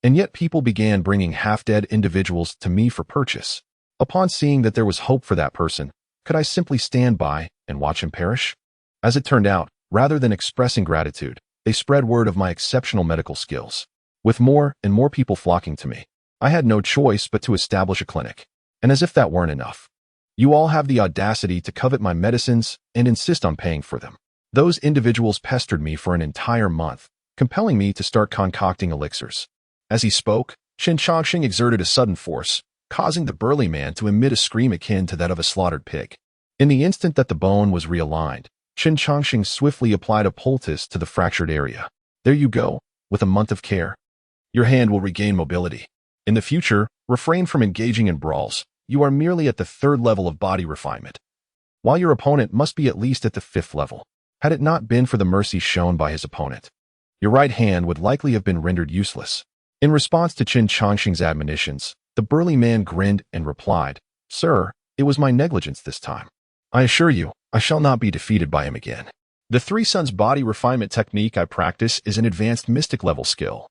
and yet people began bringing half-dead individuals to me for purchase. Upon seeing that there was hope for that person, could I simply stand by and watch him perish? As it turned out, rather than expressing gratitude, they spread word of my exceptional medical skills. With more and more people flocking to me, I had no choice but to establish a clinic. And as if that weren't enough, you all have the audacity to covet my medicines and insist on paying for them. Those individuals pestered me for an entire month, compelling me to start concocting elixirs. As he spoke, Chen Changxing exerted a sudden force, causing the burly man to emit a scream akin to that of a slaughtered pig. In the instant that the bone was realigned, Chen Changxing swiftly applied a poultice to the fractured area. There you go. With a month of care, your hand will regain mobility. In the future, refrain from engaging in brawls. You are merely at the 3rd level of body refinement, while your opponent must be at least at the 5th level. Had it not been for the mercy shown by his opponent, your right hand would likely have been rendered useless. In response to Chen Changxing's admonitions, the burly man grinned and replied, Sir, it was my negligence this time. I assure you, I shall not be defeated by him again. The Three Suns body refinement technique I practice is an advanced mystic level skill,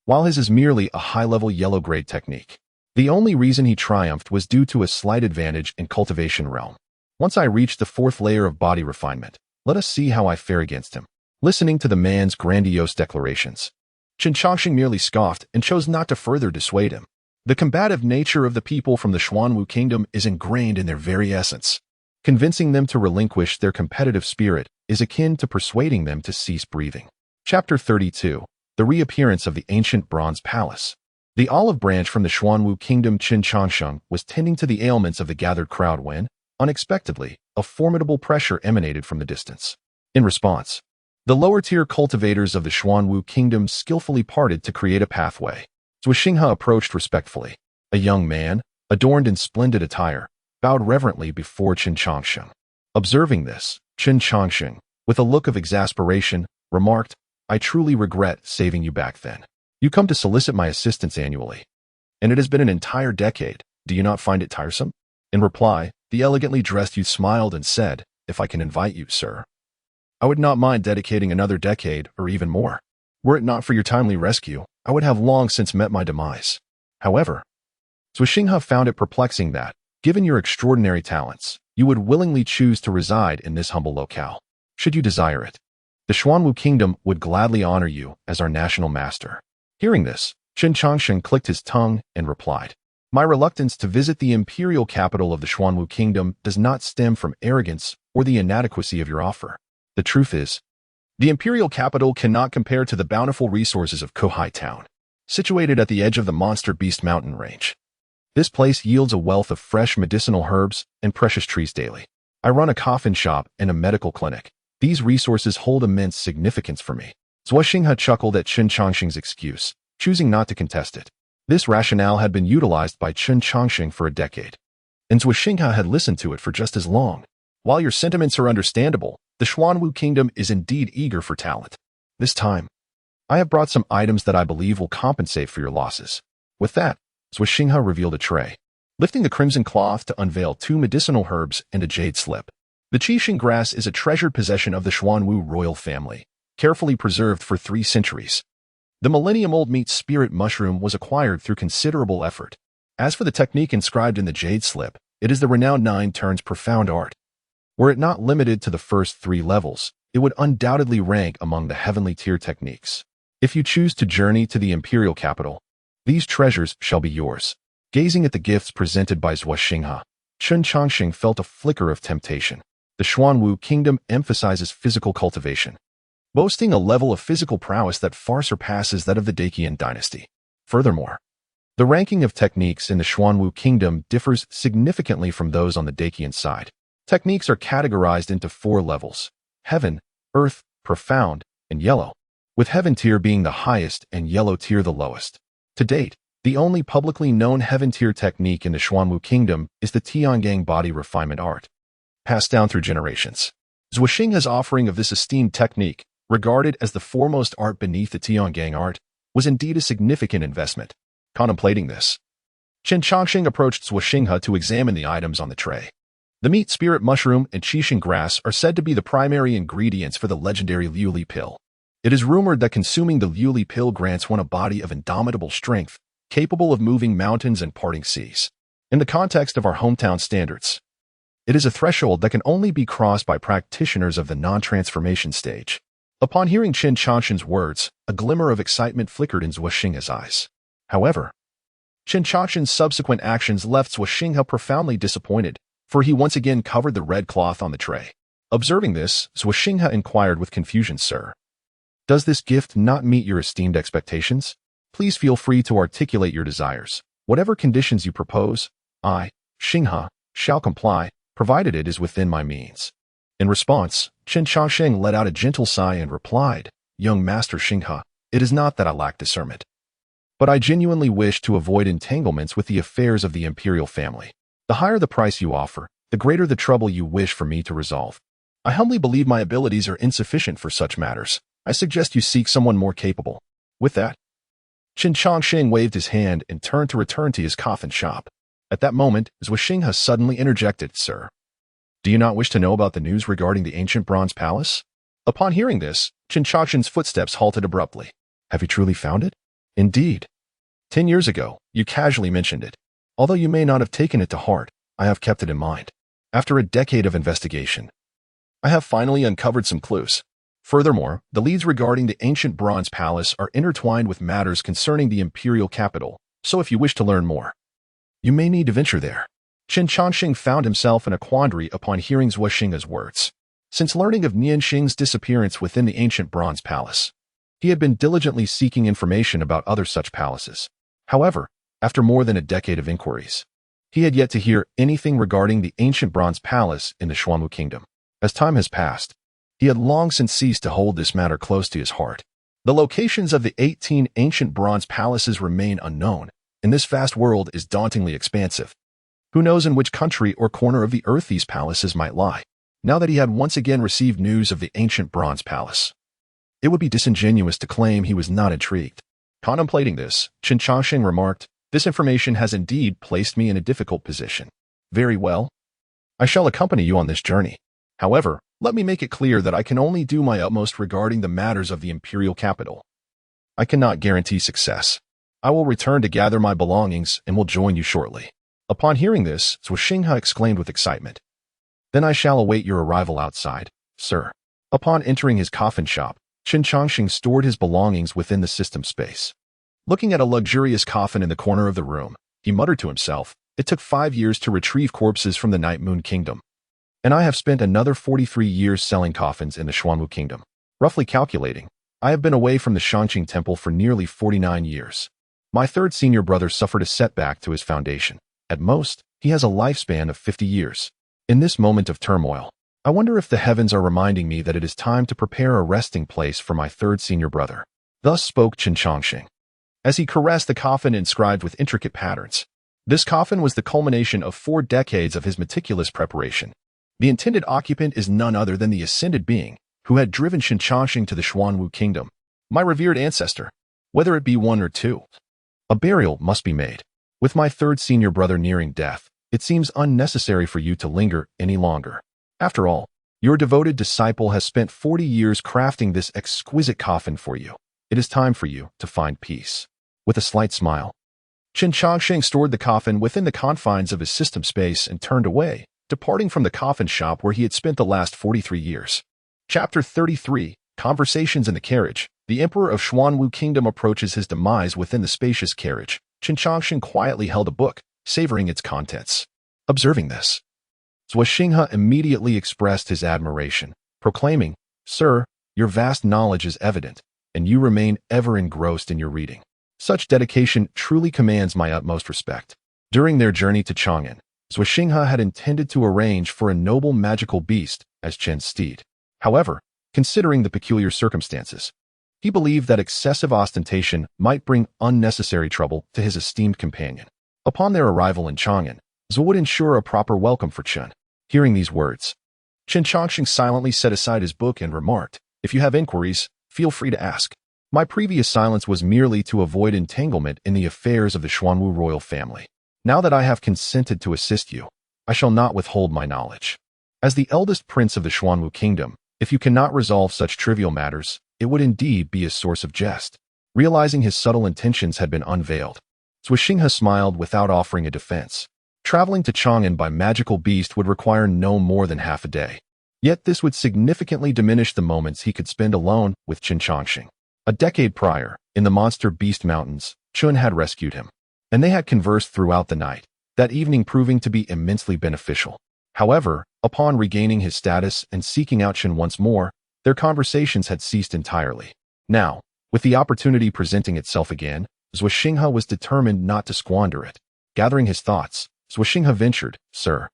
while his is merely a high-level yellow-grade technique. The only reason he triumphed was due to a slight advantage in cultivation realm. Once I reach the 4th layer of body refinement, let us see how I fare against him. Listening to the man's grandiose declarations, Chen Changxing merely scoffed and chose not to further dissuade him. The combative nature of the people from the Xuanwu Kingdom is ingrained in their very essence. Convincing them to relinquish their competitive spirit is akin to persuading them to cease breathing. Chapter 32. The Reappearance of the Ancient Bronze Palace. The olive branch from the Xuanwu Kingdom Chen Changxing was tending to the ailments of the gathered crowd when, unexpectedly, a formidable pressure emanated from the distance. In response, the lower-tier cultivators of the Xuanwu Kingdom skillfully parted to create a pathway. Zhu Xinghe approached respectfully. A young man, adorned in splendid attire, bowed reverently before Chen Changxing. Observing this, Chen Changxing, with a look of exasperation, remarked, I truly regret saving you back then. You come to solicit my assistance annually, and it has been an entire decade. Do you not find it tiresome? In reply, the elegantly dressed youth smiled and said, If I can invite you, sir, I would not mind dedicating another decade or even more. Were it not for your timely rescue, I would have long since met my demise. However, Zhu Xinghe found it perplexing that, given your extraordinary talents, you would willingly choose to reside in this humble locale. Should you desire it, the Xuanwu Kingdom would gladly honor you as our national master. Hearing this, Chen Changxing clicked his tongue and replied, My reluctance to visit the imperial capital of the Xuanwu Kingdom does not stem from arrogance or the inadequacy of your offer. The truth is, the imperial capital cannot compare to the bountiful resources of Kohai Town, situated at the edge of the Monster Beast mountain range. This place yields a wealth of fresh medicinal herbs and precious trees daily. I run a coffin shop and a medical clinic. These resources hold immense significance for me. Zhuo Xinghe chuckled at Chen Chongqing's excuse, choosing not to contest it. This rationale had been utilized by Chen Chongqing for a decade, and Zhuo Xinghe had listened to it for just as long. While your sentiments are understandable, the Xuanwu Kingdom is indeed eager for talent. This time, I have brought some items that I believe will compensate for your losses. With that, Zhuo Xinghe revealed a tray, lifting the crimson cloth to unveil 2 medicinal herbs and a jade slip. The Qixing grass is a treasured possession of the Xuanwu royal family, carefully preserved for 3 centuries. The millennium-old meat spirit mushroom was acquired through considerable effort. As for the technique inscribed in the jade slip, it is the renowned 9 turns profound art. Were it not limited to the first 3 levels, it would undoubtedly rank among the heavenly tier techniques. If you choose to journey to the imperial capital, these treasures shall be yours. Gazing at the gifts presented by Zhuo Xinghe, Chen Chongqing felt a flicker of temptation. The Xuanwu Kingdom emphasizes physical cultivation, boasting a level of physical prowess that far surpasses that of the Dacian dynasty. Furthermore, the ranking of techniques in the Xuanwu Kingdom differs significantly from those on the Dacian side. Techniques are categorized into 4 levels: Heaven, Earth, Profound, and Yellow, with Heaven tier being the highest and Yellow tier the lowest. To date, the only publicly known Heaven tier technique in the Xuanwu Kingdom is the Tiangang body refinement art, passed down through generations. Zhuo Xinghe's offering of this esteemed technique, regarded as the foremost art beneath the Tiangang art, was indeed a significant investment. Contemplating this, Chen Chongqing approached Zhuo Xinghe to examine the items on the tray. The meat spirit mushroom and Qixing grass are said to be the primary ingredients for the legendary Liuli pill. It is rumored that consuming the Liuli pill grants one a body of indomitable strength, capable of moving mountains and parting seas. In the context of our hometown standards, it is a threshold that can only be crossed by practitioners of the non-transformation stage. Upon hearing Chen Chongqing's words, a glimmer of excitement flickered in Zhuo Xinghe's eyes. However, Chen Chongqing's subsequent actions left Zhuo Xinghe profoundly disappointed, for he once again covered the red cloth on the tray. Observing this, Zhuo Xinghe inquired with confusion, "Sir, does this gift not meet your esteemed expectations? Please feel free to articulate your desires. Whatever conditions you propose, I, Xinghe, shall comply, provided it is within my means." In response, Chen Chongqing let out a gentle sigh and replied, "Young Master Xinghe, it is not that I lack discernment, but I genuinely wish to avoid entanglements with the affairs of the imperial family. The higher the price you offer, the greater the trouble you wish for me to resolve. I humbly believe my abilities are insufficient for such matters. I suggest you seek someone more capable." With that, Chen Chongqing waved his hand and turned to return to his coffin shop. At that moment, Zhuo Xinghe suddenly interjected, "Sir, do you not wish to know about the news regarding the ancient bronze palace?" Upon hearing this, Chen Chongqing's footsteps halted abruptly. "Have you truly found it?" "Indeed. 10 years ago, you casually mentioned it. Although you may not have taken it to heart, I have kept it in mind. After a decade of investigation, I have finally uncovered some clues. Furthermore, the leads regarding the ancient bronze palace are intertwined with matters concerning the imperial capital, so if you wish to learn more, you may need to venture there." Chen Chongqing found himself in a quandary upon hearing Zhuo Xinghe's words. Since learning of Nianxing's disappearance within the ancient bronze palace, he had been diligently seeking information about other such palaces. However, after more than a decade of inquiries, he had yet to hear anything regarding the ancient bronze palace in the Xuanwu Kingdom. As time has passed, he had long since ceased to hold this matter close to his heart. The locations of the 18 ancient bronze palaces remain unknown, and this vast world is dauntingly expansive. Who knows in which country or corner of the earth these palaces might lie? Now that he had once again received news of the ancient bronze palace, it would be disingenuous to claim he was not intrigued. Contemplating this, Chen Chongqing remarked, "This information has indeed placed me in a difficult position. Very well. I shall accompany you on this journey. However, let me make it clear that I can only do my utmost regarding the matters of the imperial capital. I cannot guarantee success. I will return to gather my belongings and will join you shortly." Upon hearing this, Zhuo Xinghe exclaimed with excitement, "Then I shall await your arrival outside, sir." Upon entering his coffin shop, Chen Chongqing stored his belongings within the system space. Looking at a luxurious coffin in the corner of the room, He muttered to himself, "It took 5 years to retrieve corpses from the Night Moon Kingdom. And I have spent another 43 years selling coffins in the Xuanwu Kingdom. Roughly calculating, I have been away from the Shangqing Temple for nearly 49 years. My third senior brother suffered a setback to his foundation. At most, he has a lifespan of 50 years. In this moment of turmoil, I wonder if the heavens are reminding me that it is time to prepare a resting place for my third senior brother." Thus spoke Qin Changxing, as he caressed the coffin inscribed with intricate patterns. This coffin was the culmination of 4 decades of his meticulous preparation. The intended occupant is none other than the ascended being who had driven Qin Changxing to the Xuanwu Kingdom, my revered ancestor. Whether it be one or two, a burial must be made. With my third senior brother nearing death, it seems unnecessary for you to linger any longer. After all, your devoted disciple has spent 40 years crafting this exquisite coffin for you. It is time for you to find peace." With a slight smile, Qin Changxing stored the coffin within the confines of his system space and turned away, departing from the coffin shop where he had spent the last 43 years. Chapter 33, Conversations in the Carriage. The Emperor of Xuanwu Kingdom approaches his demise within the spacious carriage. Qin Changxing quietly held a book, savoring its contents. Observing this, Zhuo Xinghe immediately expressed his admiration, proclaiming, "Sir, your vast knowledge is evident, and you remain ever engrossed in your reading. Such dedication truly commands my utmost respect." During their journey to Chang'an, Zhuo Xinghe had intended to arrange for a noble magical beast as Chen's steed. However, considering the peculiar circumstances, he believed that excessive ostentation might bring unnecessary trouble to his esteemed companion. Upon their arrival in Chang'an, Zhuo would ensure a proper welcome for Chen. Hearing these words, Qin Changxing silently set aside his book and remarked, "If you have inquiries, feel free to ask. My previous silence was merely to avoid entanglement in the affairs of the Xuanwu royal family. Now that I have consented to assist you, I shall not withhold my knowledge. As the eldest prince of the Xuanwu Kingdom, if you cannot resolve such trivial matters, it would indeed be a source of jest." Realizing his subtle intentions had been unveiled, Zhuo Xinghe smiled without offering a defense. Traveling to Chang'an by magical beast would require no more than half a day. Yet this would significantly diminish the moments he could spend alone with Qin Changxing. A decade prior, in the Monster Beast Mountains, Chun had rescued him, and they had conversed throughout the night, that evening proving to be immensely beneficial. However, upon regaining his status and seeking out Chen once more, their conversations had ceased entirely. Now, with the opportunity presenting itself again, Zhuo Xinghe was determined not to squander it. Gathering his thoughts, Zhuo Xinghe ventured, "Sir,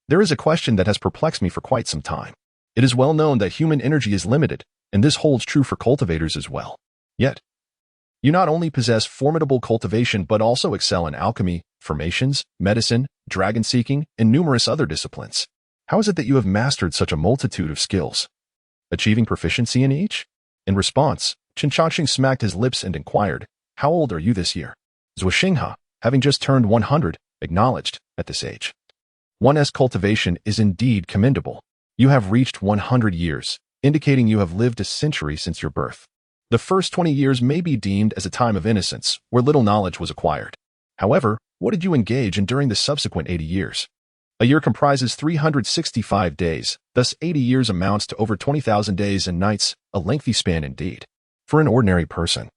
there is a question that has perplexed me for quite some time. It is well known that human energy is limited, and this holds true for cultivators as well. Yet, you not only possess formidable cultivation but also excel in alchemy, formations, medicine, dragon-seeking, and numerous other disciplines. How is it that you have mastered such a multitude of skills, achieving proficiency in each?" In response, Qin Changxing smacked his lips and inquired, "How old are you this year?" Zhuo Xinghe, having just turned 100, acknowledged, "At this age, one's cultivation is indeed commendable. You have reached 100 years, indicating you have lived a century since your birth. The first 20 years may be deemed as a time of innocence, where little knowledge was acquired. However, what did you engage in during the subsequent 80 years? A year comprises 365 days, thus 80 years amounts to over 20,000 days and nights, a lengthy span indeed. For an ordinary person,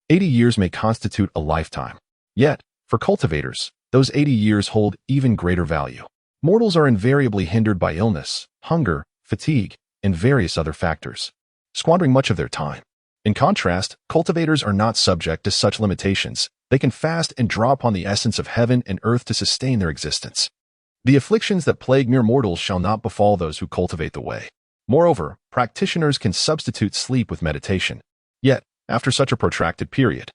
80 years may constitute a lifetime. Yet, for cultivators, those 80 years hold even greater value. Mortals are invariably hindered by illness, hunger, fatigue, and various other factors, squandering much of their time. In contrast, cultivators are not subject to such limitations. They can fast and draw upon the essence of heaven and earth to sustain their existence. The afflictions that plague mere mortals shall not befall those who cultivate the way. Moreover, practitioners can substitute sleep with meditation. Yet, after such a protracted period,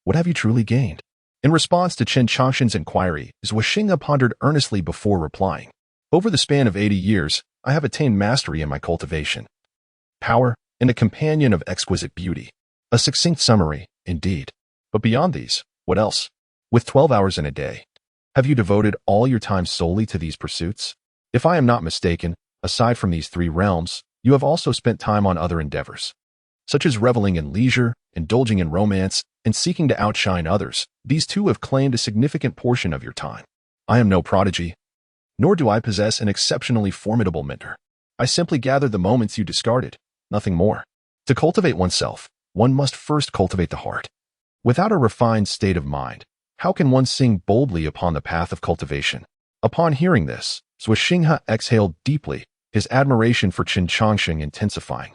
what have you truly gained?" In response to Qin Changxing's inquiry, Zhuo Xinghe pondered earnestly before replying, "Over the span of 80 years, I have attained mastery in my cultivation, power, and a companion of exquisite beauty." A succinct summary, indeed. But beyond these, what else? With 12 hours in a day, have you devoted all your time solely to these pursuits? If I am not mistaken, aside from these 3 realms, you have also spent time on other endeavors, such as reveling in leisure, indulging in romance, and seeking to outshine others. These 2 have claimed a significant portion of your time. I am no prodigy, nor do I possess an exceptionally formidable mentor. I simply gather the moments you discarded, nothing more. To cultivate oneself, one must first cultivate the heart. Without a refined state of mind, How can one sing boldly upon the path of cultivation? Upon hearing this, Zhuoxinghe exhaled deeply, his admiration for Qin Chongqing intensifying.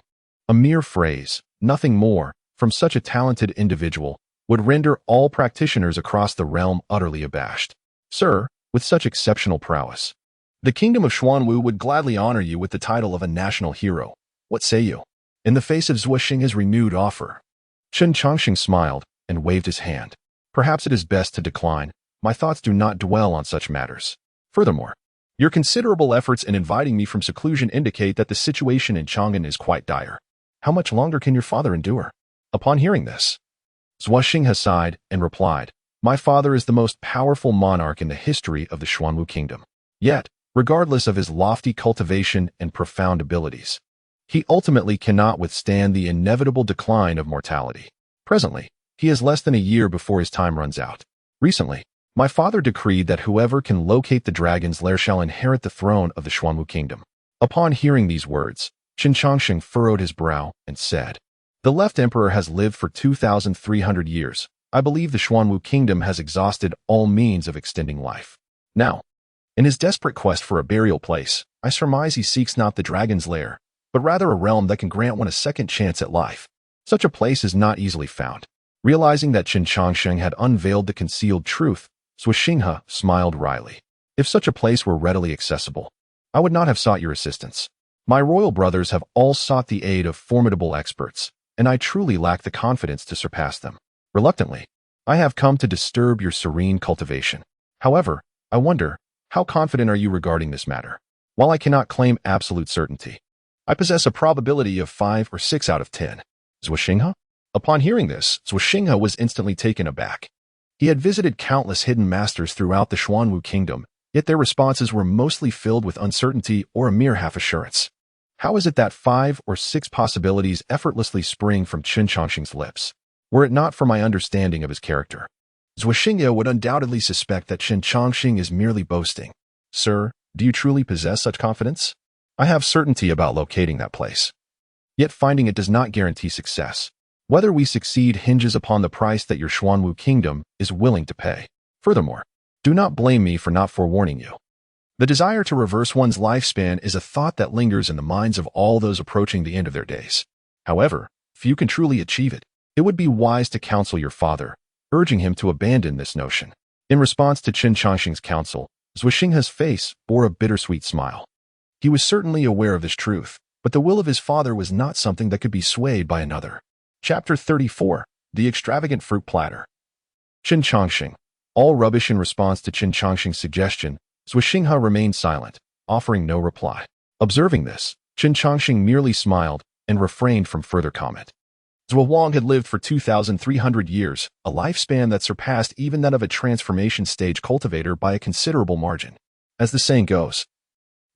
A mere phrase, nothing more, from such a talented individual, would render all practitioners across the realm utterly abashed. Sir, with such exceptional prowess, the kingdom of Xuanwu would gladly honor you with the title of a national hero. What say you? In the face of Zhuoxinghe's renewed offer, Qin Chongqing smiled and waved his hand. Perhaps it is best to decline. My thoughts do not dwell on such matters. Furthermore, your considerable efforts in inviting me from seclusion indicate that the situation in Chang'an is quite dire. How much longer can your father endure? Upon hearing this, Zhuoxinghe sighed and replied, My father is the most powerful monarch in the history of the Xuanwu kingdom. Yet, regardless of his lofty cultivation and profound abilities, he ultimately cannot withstand the inevitable decline of mortality. Presently, he is less than a year before his time runs out. Recently, my father decreed that whoever can locate the dragon's lair shall inherit the throne of the Xuanwu kingdom. Upon hearing these words, Qin Chongqing furrowed his brow and said, The left emperor has lived for 2,300 years. I believe the Xuanwu kingdom has exhausted all means of extending life. Now, in his desperate quest for a burial place, I surmise he seeks not the dragon's lair, but rather a realm that can grant one a second chance at life. Such a place is not easily found. Realizing that Qin Chongqing had unveiled the concealed truth, Zhuoxinghe smiled wryly. If such a place were readily accessible, I would not have sought your assistance. My royal brothers have all sought the aid of formidable experts, and I truly lack the confidence to surpass them. Reluctantly, I have come to disturb your serene cultivation. However, I wonder, how confident are you regarding this matter? While I cannot claim absolute certainty, I possess a probability of 5 or 6 out of 10. Zhuoxinghe? Upon hearing this, Zhuoxinghe was instantly taken aback. He had visited countless hidden masters throughout the Xuanwu kingdom, yet their responses were mostly filled with uncertainty or a mere half-assurance. How is it that 5 or 6 possibilities effortlessly spring from Qin Chongqing's lips? Were it not for my understanding of his character, Zhuoxinghe would undoubtedly suspect that Qin Chongqing is merely boasting. Sir, do you truly possess such confidence? I have certainty about locating that place. Yet finding it does not guarantee success. Whether we succeed hinges upon the price that your Xuanwu kingdom is willing to pay. Furthermore, do not blame me for not forewarning you. The desire to reverse one's lifespan is a thought that lingers in the minds of all those approaching the end of their days. However, few can truly achieve it. It would be wise to counsel your father, urging him to abandon this notion. In response to Qin Chongqing's counsel, Zhuoxinghe's face bore a bittersweet smile. He was certainly aware of this truth, but the will of his father was not something that could be swayed by another. Chapter 34, The Extravagant Fruit Platter. Qin Chongqing. All rubbish. In response to Qin Chongqing's suggestion, Zhuoxinghe remained silent, offering no reply. Observing this, Qin Chongqing merely smiled and refrained from further comment. Zhuo Wang had lived for 2,300 years, a lifespan that surpassed even that of a transformation stage cultivator by a considerable margin. As the saying goes,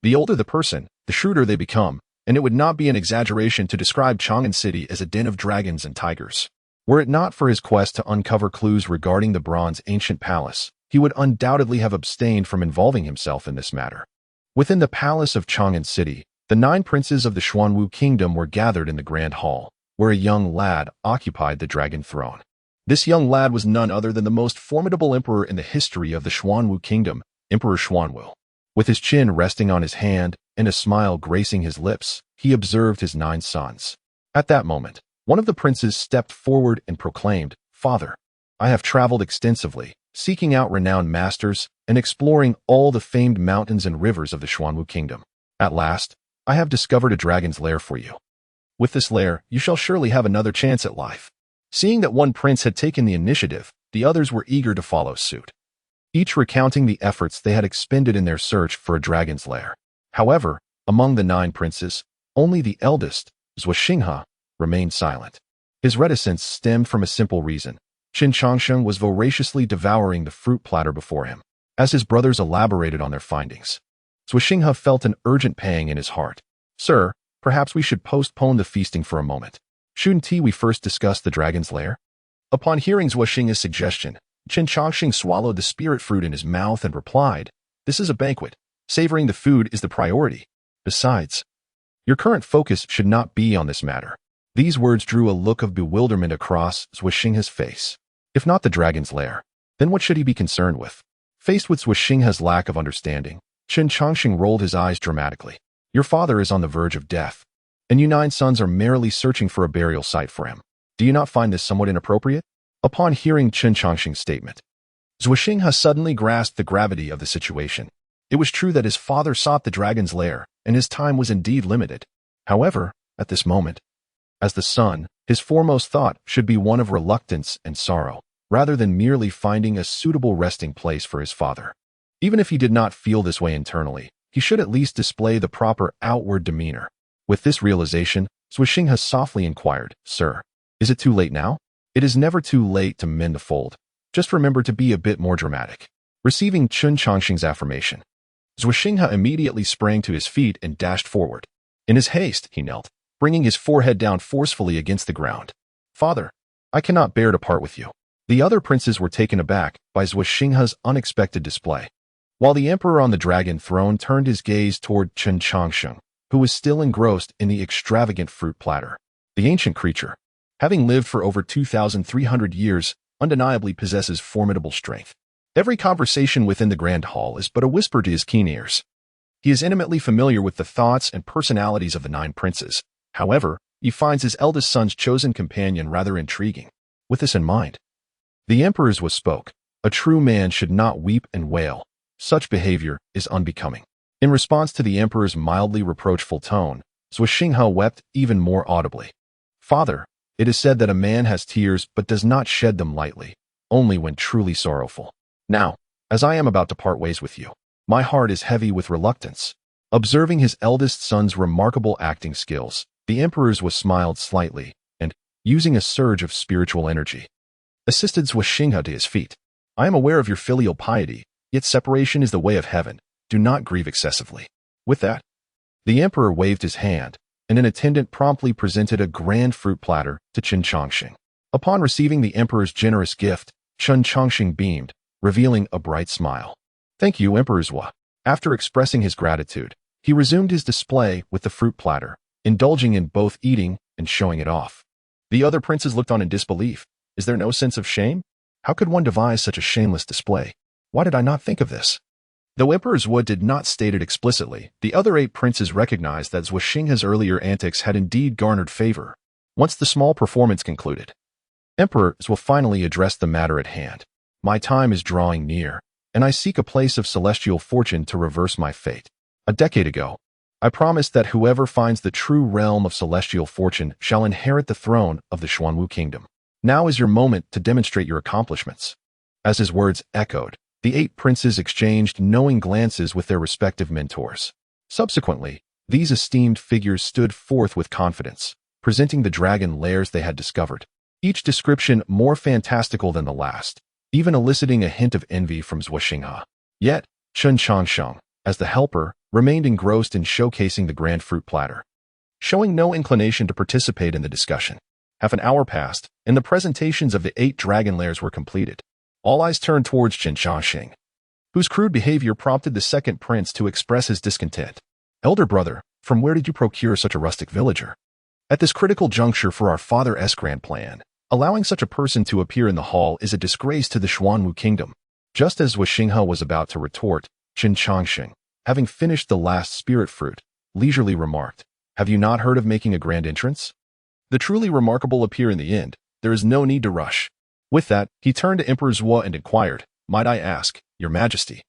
the older the person, the shrewder they become, and it would not be an exaggeration to describe Chang'an City as a den of dragons and tigers. Were it not for his quest to uncover clues regarding the bronze ancient palace, he would undoubtedly have abstained from involving himself in this matter. Within the palace of Chang'an City, the 9 princes of the Xuanwu kingdom were gathered in the grand hall, where a young lad occupied the dragon throne. This young lad was none other than the most formidable emperor in the history of the Xuanwu kingdom, Emperor Xuanwu. With his chin resting on his hand and a smile gracing his lips, he observed his 9 sons. At that moment, one of the princes stepped forward and proclaimed, Father, I have traveled extensively, seeking out renowned masters and exploring all the famed mountains and rivers of the Xuanwu kingdom. At last, I have discovered a dragon's lair for you. With this lair, you shall surely have another chance at life. Seeing that one prince had taken the initiative, the others were eager to follow suit, each recounting the efforts they had expended in their search for a dragon's lair. However, among the 9 princes, only the eldest, Zhuoxinghe, remained silent. His reticence stemmed from a simple reason. Qin Chongqing was voraciously devouring the fruit platter before him. As his brothers elaborated on their findings, Zhuoxinghe felt an urgent pang in his heart. Sir, perhaps we should postpone the feasting for a moment. Shouldn't we first discuss the dragon's lair? Upon hearing Zhuoxinghe's suggestion, Qin Chongqing swallowed the spirit fruit in his mouth and replied, This is a banquet. Savoring the food is the priority. Besides, your current focus should not be on this matter. These words drew a look of bewilderment across Zhuoxinghe's face. If not the dragon's lair, then what should he be concerned with? Faced with Zhuxinghe's lack of understanding, Chen Chongqing rolled his eyes dramatically. Your father is on the verge of death, and you 9 sons are merely searching for a burial site for him. Do you not find this somewhat inappropriate? Upon hearing Chen Chongqing's statement, Zhuxinghe suddenly grasped the gravity of the situation. It was true that his father sought the dragon's lair, and his time was indeed limited. However, at this moment, as the son, his foremost thought should be one of reluctance and sorrow, rather than merely finding a suitable resting place for his father. Even if he did not feel this way internally, he should at least display the proper outward demeanor. With this realization, Zhuxinghe softly inquired, Sir, is it too late now? It is never too late to mend the fold. Just remember to be a bit more dramatic. Receiving Chen Chongqing's affirmation, Zhuxinghe immediately sprang to his feet and dashed forward. In his haste, he knelt, bringing his forehead down forcefully against the ground. Father, I cannot bear to part with you. The other princes were taken aback by Zhuxinghe's unexpected display, while the emperor on the dragon throne turned his gaze toward Chen Chongqing, who was still engrossed in the extravagant fruit platter. The ancient creature, having lived for over 2,300 years, undeniably possesses formidable strength. Every conversation within the grand hall is but a whisper to his keen ears. He is intimately familiar with the thoughts and personalities of the 9 princes. However, he finds his eldest son's chosen companion rather intriguing. With this in mind, the emperor's was spoke. A true man should not weep and wail. Such behavior is unbecoming. In response to the emperor's mildly reproachful tone, Zhuxinghe wept even more audibly. Father, it is said that a man has tears but does not shed them lightly, only when truly sorrowful. Now, as I am about to part ways with you, my heart is heavy with reluctance. Observing his eldest son's remarkable acting skills, the emperor's was smiled slightly and, using a surge of spiritual energy, assisted Zhuxinghe to his feet. I am aware of your filial piety, yet separation is the way of heaven. Do not grieve excessively. With that, the emperor waved his hand, and an attendant promptly presented a grand fruit platter to Chen Chongqing. Upon receiving the emperor's generous gift, Chen Chongqing beamed, revealing a bright smile. Thank you, Emperor Zhua. After expressing his gratitude, he resumed his display with the fruit platter, indulging in both eating and showing it off. The other princes looked on in disbelief. Is there no sense of shame? How could one devise such a shameless display? Why did I not think of this? Though Emperor Zhua did not state it explicitly, the other 8 princes recognized that Zhuxinghe's earlier antics had indeed garnered favor. Once the small performance concluded, Emperor Zhua finally addressed the matter at hand. My time is drawing near, and I seek a place of celestial fortune to reverse my fate. A decade ago, I promised that whoever finds the true realm of celestial fortune shall inherit the throne of the Xuanwu kingdom. Now is your moment to demonstrate your accomplishments. As his words echoed, the 8 princes exchanged knowing glances with their respective mentors. Subsequently, these esteemed figures stood forth with confidence, presenting the dragon lairs they had discovered, each description more fantastical than the last, even eliciting a hint of envy from Zhuxinghe. Yet, Chen Chongqing, as the helper, remained engrossed in showcasing the grand fruit platter, showing no inclination to participate in the discussion. Half an hour passed, and the presentations of the 8 dragon lairs were completed. All eyes turned towards Chen Chongqing, whose crude behavior prompted the second prince to express his discontent. Elder brother, from where did you procure such a rustic villager? At this critical juncture for our father's grand plan, allowing such a person to appear in the hall is a disgrace to the Xuanwu kingdom. Just as Zhuxinghe was about to retort, Chen Chongqing, having finished the last spirit fruit, leisurely remarked, Have you not heard of making a grand entrance? The truly remarkable appear in the end. There is no need to rush. With that, he turned to Emperor Zhua and inquired, Might I ask, Your Majesty,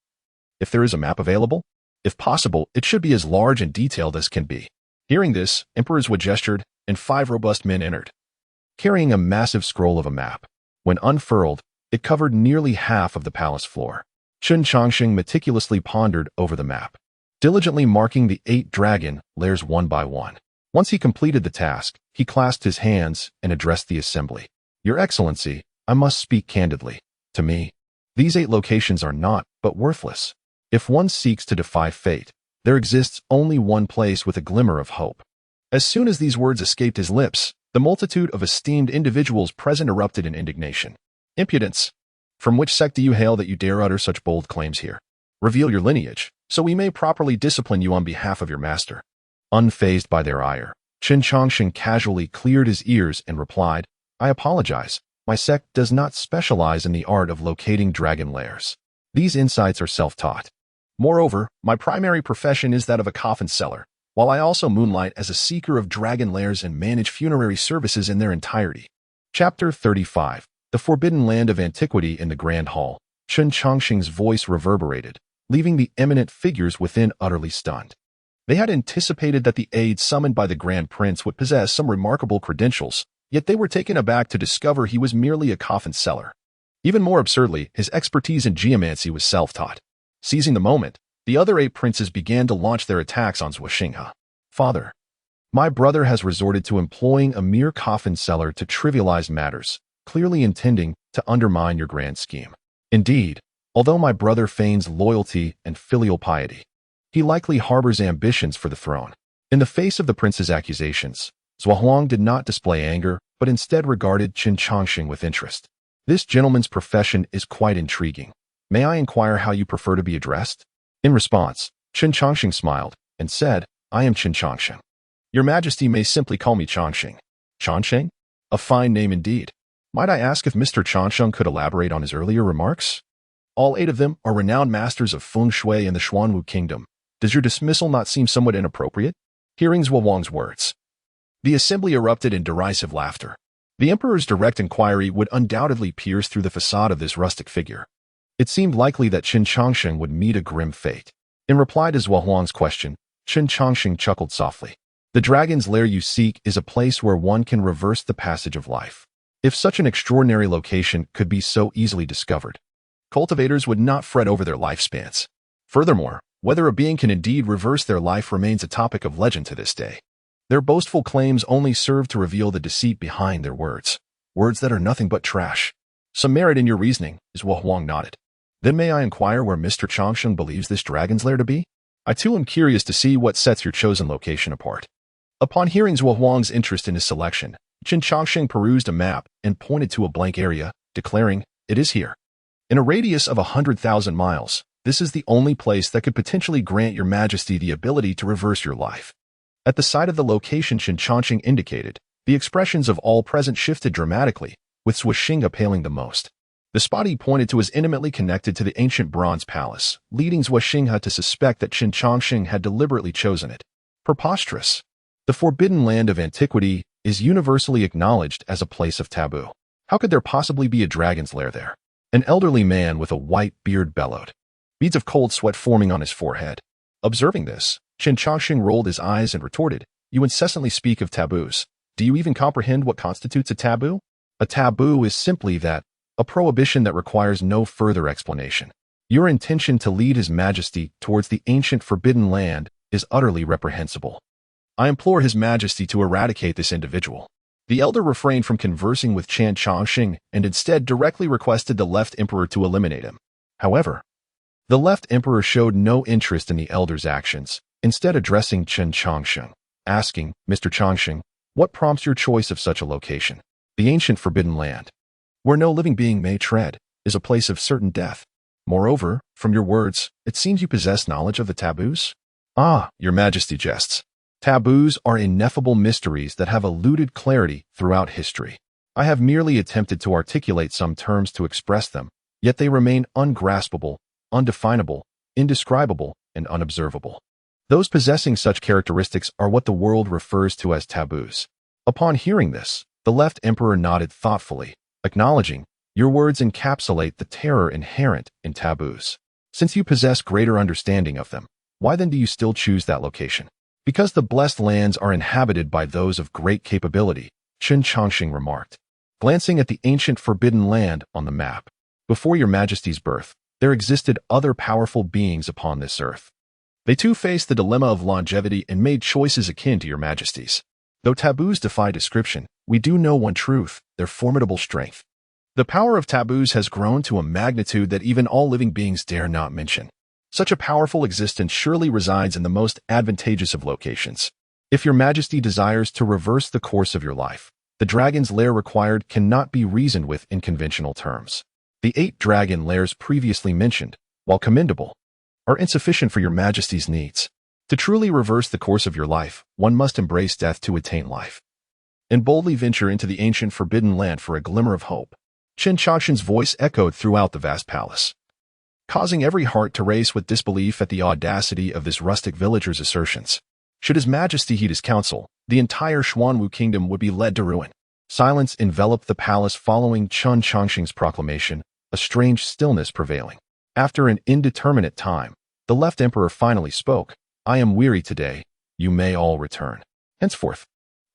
if there is a map available? If possible, it should be as large and detailed as can be. Hearing this, Emperor Zhua gestured, and 5 robust men entered, carrying a massive scroll of a map. When unfurled, it covered nearly half of the palace floor. Chen Chongqing meticulously pondered over the map, diligently marking the 8 dragon lairs one by one. Once he completed the task, he clasped his hands and addressed the assembly. Your Excellency, I must speak candidly. To me, these 8 locations are not, but worthless. If one seeks to defy fate, there exists only one place with a glimmer of hope. As soon as these words escaped his lips, the multitude of esteemed individuals present erupted in indignation. Impudence! From which sect do you hail that you dare utter such bold claims here? Reveal your lineage, so we may properly discipline you on behalf of your master. Unfazed by their ire, Chen Chongqing casually cleared his ears and replied, I apologize. My sect does not specialize in the art of locating dragon lairs. These insights are self-taught. Moreover, my primary profession is that of a coffin seller, while I also moonlight as a seeker of dragon lairs and manage funerary services in their entirety. Chapter 35. The Forbidden Land of Antiquity in the Grand Hall. Chen Chongqing's voice reverberated, leaving the eminent figures within utterly stunned. They had anticipated that the aide summoned by the Grand Prince would possess some remarkable credentials, yet they were taken aback to discover he was merely a coffin seller. Even more absurdly, his expertise in geomancy was self-taught. Seizing the moment, the other 8 princes began to launch their attacks on Zhuoxinghe. Father, my brother has resorted to employing a mere coffin seller to trivialize matters, clearly intending to undermine your grand scheme. Indeed, although my brother feigns loyalty and filial piety, he likely harbors ambitions for the throne. In the face of the prince's accusations, Zhuohuang did not display anger, but instead regarded Chen Chongqing with interest. This gentleman's profession is quite intriguing. May I inquire how you prefer to be addressed? In response, Chen Chongqing smiled and said, I am Chen Chongqing. Your Majesty may simply call me Chongqing. Chongqing? A fine name indeed. Might I ask if Mr. Chongqing could elaborate on his earlier remarks? All 8 of them are renowned masters of feng shui in the Xuanwu Kingdom. Does your dismissal not seem somewhat inappropriate? Hearing Zhuohuang's words, the assembly erupted in derisive laughter. The emperor's direct inquiry would undoubtedly pierce through the facade of this rustic figure. It seemed likely that Chen Chongqing would meet a grim fate. In reply to Zhuohuang's question, Chen Chongqing chuckled softly. The dragon's lair you seek is a place where one can reverse the passage of life. If such an extraordinary location could be so easily discovered, cultivators would not fret over their lifespans. Furthermore, whether a being can indeed reverse their life remains a topic of legend to this day. Their boastful claims only serve to reveal the deceit behind their words that are nothing but trash. Some merit in your reasoning, Zhuohuang nodded. Then may I inquire where Mr. Chongqing believes this dragon's lair to be? I too am curious to see what sets your chosen location apart. Upon hearing Zhuohuang's interest in his selection, Chen Chongqing perused a map and pointed to a blank area, declaring, it is here. In a radius of 100,000 miles, this is the only place that could potentially grant your Majesty the ability to reverse your life. At the sight of the location Chen Chongqing indicated, the expressions of all present shifted dramatically, with Zhuoxinghe paling the most. The spot he pointed to is intimately connected to the ancient bronze palace, leading Zhuoxinghe to suspect that Chen Chongqing had deliberately chosen it. Preposterous. The Forbidden Land of Antiquity is universally acknowledged as a place of taboo. How could there possibly be a dragon's lair there? An elderly man with a white beard bellowed, beads of cold sweat forming on his forehead. Observing this, Chen Chongqing rolled his eyes and retorted, you incessantly speak of taboos. Do you even comprehend what constitutes a taboo? A taboo is simply that, a prohibition that requires no further explanation. Your intention to lead His Majesty towards the ancient Forbidden Land is utterly reprehensible. I implore His Majesty to eradicate this individual. The elder refrained from conversing with Chen Chongqing and instead directly requested the left emperor to eliminate him. However, the left emperor showed no interest in the elder's actions, instead addressing Chen Chongqing, asking, Mr. Chongqing, what prompts your choice of such a location? The ancient Forbidden Land, where no living being may tread, is a place of certain death. Moreover, from your words, it seems you possess knowledge of the taboos? Ah, your Majesty jests. Taboos are ineffable mysteries that have eluded clarity throughout history. I have merely attempted to articulate some terms to express them, yet they remain ungraspable, undefinable, indescribable, and unobservable. Those possessing such characteristics are what the world refers to as taboos. Upon hearing this, the left emperor nodded thoughtfully, acknowledging, your words encapsulate the terror inherent in taboos. Since you possess greater understanding of them, why then do you still choose that location? Because the blessed lands are inhabited by those of great capability, Chen Chongqing remarked, glancing at the ancient Forbidden Land on the map. Before your Majesty's birth, there existed other powerful beings upon this earth. They too faced the dilemma of longevity and made choices akin to your Majesty's. Though taboos defy description, we do know one truth, their formidable strength. The power of taboos has grown to a magnitude that even all living beings dare not mention. Such a powerful existence surely resides in the most advantageous of locations. If your Majesty desires to reverse the course of your life, the dragon's lair required cannot be reasoned with in conventional terms. The 8 dragon lairs previously mentioned, while commendable, are insufficient for your Majesty's needs. To truly reverse the course of your life, one must embrace death to attain life, and boldly venture into the ancient Forbidden Land for a glimmer of hope. Qin Changshan's voice echoed throughout the vast palace, causing every heart to race with disbelief at the audacity of this rustic villager's assertions. Should His Majesty heed his counsel, the entire Xuanwu kingdom would be led to ruin. Silence enveloped the palace following Qin Changshan's proclamation, a strange stillness prevailing. After an indeterminate time, the left emperor finally spoke. I am weary today. You may all return. Henceforth,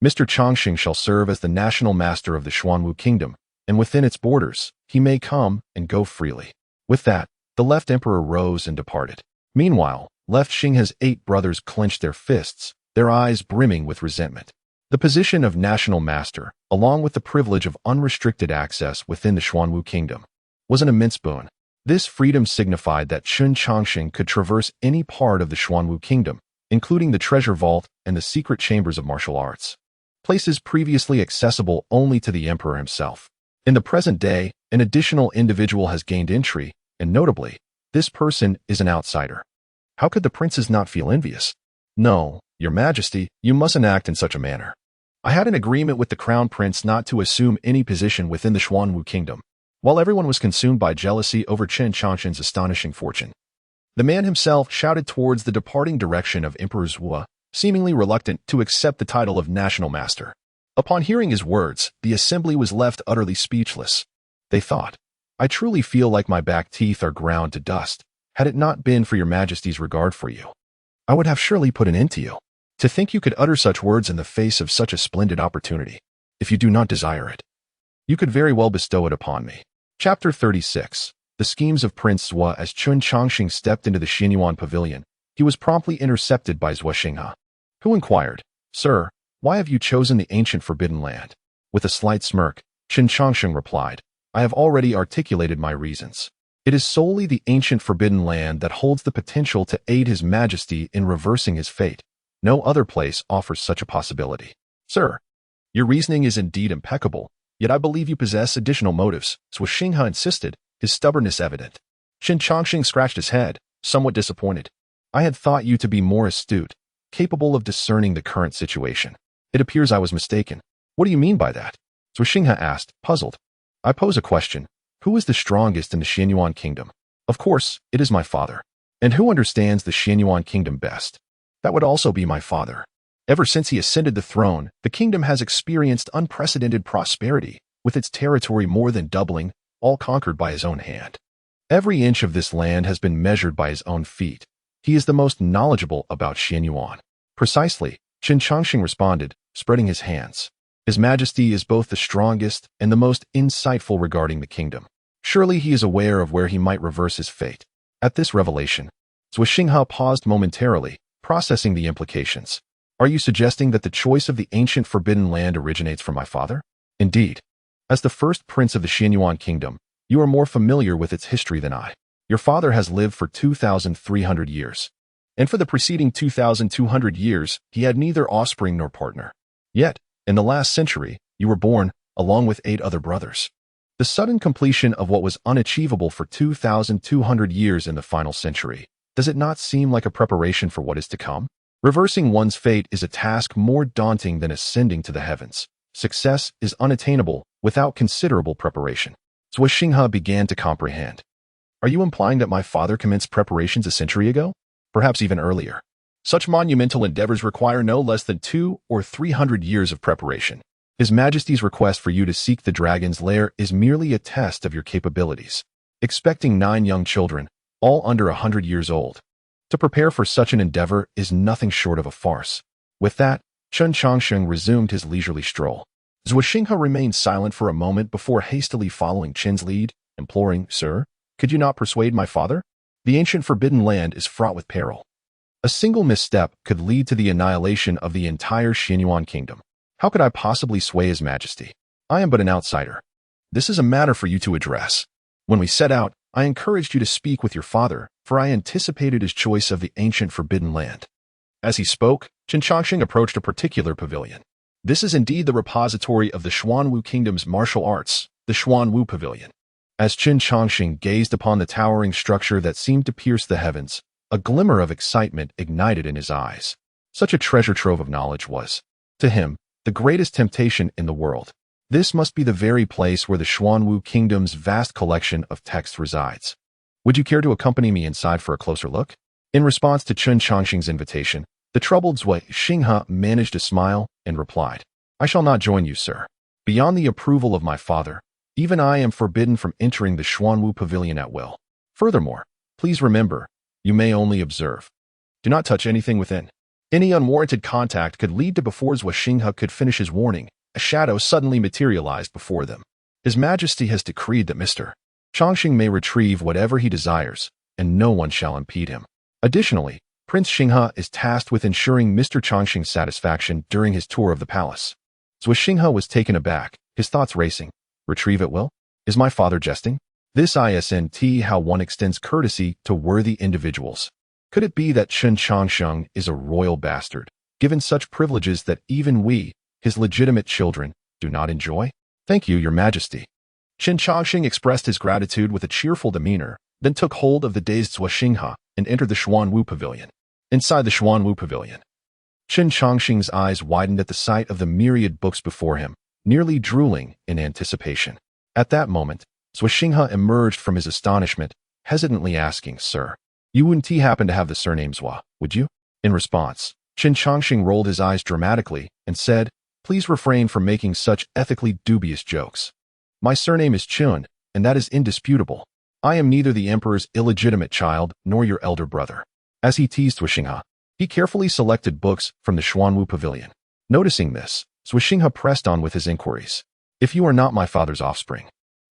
Mr. Changshan shall serve as the national master of the Xuanwu kingdom, and within its borders, he may come and go freely. With that, the left emperor rose and departed. Meanwhile, left Xingha's 8 brothers clenched their fists, their eyes brimming with resentment. The position of national master, along with the privilege of unrestricted access within the Xuanwu kingdom, was an immense boon. This freedom signified that Qin Changshan could traverse any part of the Xuanwu kingdom, including the treasure vault and the secret chambers of martial arts, places previously accessible only to the emperor himself. In the present day, an additional individual has gained entry, and notably, this person is an outsider. How could the princes not feel envious? No, Your Majesty, you mustn't act in such a manner. I had an agreement with the crown prince not to assume any position within the Xuanwu kingdom. While everyone was consumed by jealousy over Qin Changshan's astonishing fortune, the man himself shouted towards the departing direction of Emperor Zhua, seemingly reluctant to accept the title of national master. Upon hearing his words, the assembly was left utterly speechless. They thought, I truly feel like my back teeth are ground to dust. Had it not been for Your Majesty's regard for you, I would have surely put an end to you. To think you could utter such words in the face of such a splendid opportunity. If you do not desire it, you could very well bestow it upon me. Chapter 36. The schemes of Prince Zhua. As Qin Changshan stepped into the Xianyuan pavilion, he was promptly intercepted by Zhua Xingha, who inquired, Sir, why have you chosen the ancient forbidden land? With a slight smirk, Qin Changshan replied, I have already articulated my reasons. It is solely the ancient forbidden land that holds the potential to aid His Majesty in reversing his fate. No other place offers such a possibility. Sir, your reasoning is indeed impeccable, yet I believe you possess additional motives, Zhua Xingha insisted, his stubbornness evident. Qin Changshan scratched his head, somewhat disappointed. I had thought you to be more astute, capable of discerning the current situation. It appears I was mistaken. What do you mean by that? Zhua Xingha asked, puzzled. I pose a question. Who is the strongest in the Xianyuan kingdom? Of course, it is my father. And who understands the Xianyuan kingdom best? That would also be my father. Ever since he ascended the throne, the kingdom has experienced unprecedented prosperity, with its territory more than doubling, all conquered by his own hand. Every inch of this land has been measured by his own feet. He is the most knowledgeable about Xianyuan. Precisely, Qin Changshan responded, spreading his hands. His Majesty is both the strongest and the most insightful regarding the kingdom. Surely he is aware of where he might reverse his fate. At this revelation, Zhua Xingha paused momentarily, processing the implications. Are you suggesting that the choice of the ancient forbidden land originates from my father? Indeed. As the first prince of the Xianyuan kingdom, you are more familiar with its history than I. Your father has lived for 2,300 years. And for the preceding 2,200 years, he had neither offspring nor partner. Yet, in the last century, you were born, along with 8 other brothers. The sudden completion of what was unachievable for 2,200 years in the final century, does it not seem like a preparation for what is to come? Reversing one's fate is a task more daunting than ascending to the heavens. Success is unattainable without considerable preparation. Zhua Xingha began to comprehend. Are you implying that my father commenced preparations a century ago? Perhaps even earlier. Such monumental endeavors require no less than 200 or 300 years of preparation. His Majesty's request for you to seek the dragon's lair is merely a test of your capabilities. Expecting 9 young children, all under 100 years old, to prepare for such an endeavor is nothing short of a farce. With that, Qin Changshan resumed his leisurely stroll. Zhua Xingha remained silent for a moment before hastily following Qin's lead, imploring, Sir, could you not persuade my father? The ancient forbidden land is fraught with peril. A single misstep could lead to the annihilation of the entire Xianyuan kingdom. How could I possibly sway His Majesty? I am but an outsider. This is a matter for you to address. When we set out, I encouraged you to speak with your father, for I anticipated his choice of the ancient forbidden land. As he spoke, Qin Changshan approached a particular pavilion. This is indeed the repository of the Xuanwu kingdom's martial arts, the Xuanwu Pavilion. As Qin Changshan gazed upon the towering structure that seemed to pierce the heavens, a glimmer of excitement ignited in his eyes. Such a treasure trove of knowledge was, to him, the greatest temptation in the world. This must be the very place where the Xuanwu Kingdom's vast collection of texts resides. Would you care to accompany me inside for a closer look? In response to Chen Chongqing's invitation, the troubled Zui Xinghe managed a smile and replied, I shall not join you, sir. Beyond the approval of my father, even I am forbidden from entering the Xuanwu Pavilion at will. Furthermore, please remember, you may only observe. Do not touch anything within. Any unwarranted contact could lead to before Zui Xinghe could finish his warning, a shadow suddenly materialized before them. His Majesty has decreed that Mr. Chongqing may retrieve whatever he desires, and no one shall impede him. Additionally, Prince Xinghe is tasked with ensuring Mr. Chongqing's satisfaction during his tour of the palace. Zui Xinghe was taken aback, his thoughts racing. Retrieve at will? Is my father jesting? This isn't how one extends courtesy to worthy individuals. Could it be that Chen Chongqing is a royal bastard, given such privileges that even we, his legitimate children, do not enjoy? Thank you, Your Majesty. Chen Chongqing expressed his gratitude with a cheerful demeanor, then took hold of the dazed Zui Xinghe and entered the Xuanwu Pavilion. Inside the Xuanwu Pavilion, Chen Chongqing's eyes widened at the sight of the myriad books before him, nearly drooling in anticipation. At that moment, Zui Xinghe emerged from his astonishment, hesitantly asking, Sir, you wouldn't happen to have the surname Zua, would you? In response, Chen Chongqing rolled his eyes dramatically and said, Please refrain from making such ethically dubious jokes. My surname is Chun, and that is indisputable. I am neither the emperor's illegitimate child nor your elder brother. As he teased Zui Xinghe, he carefully selected books from the Xuanwu Pavilion. Noticing this, Zui Xinghe pressed on with his inquiries. If you are not my father's offspring,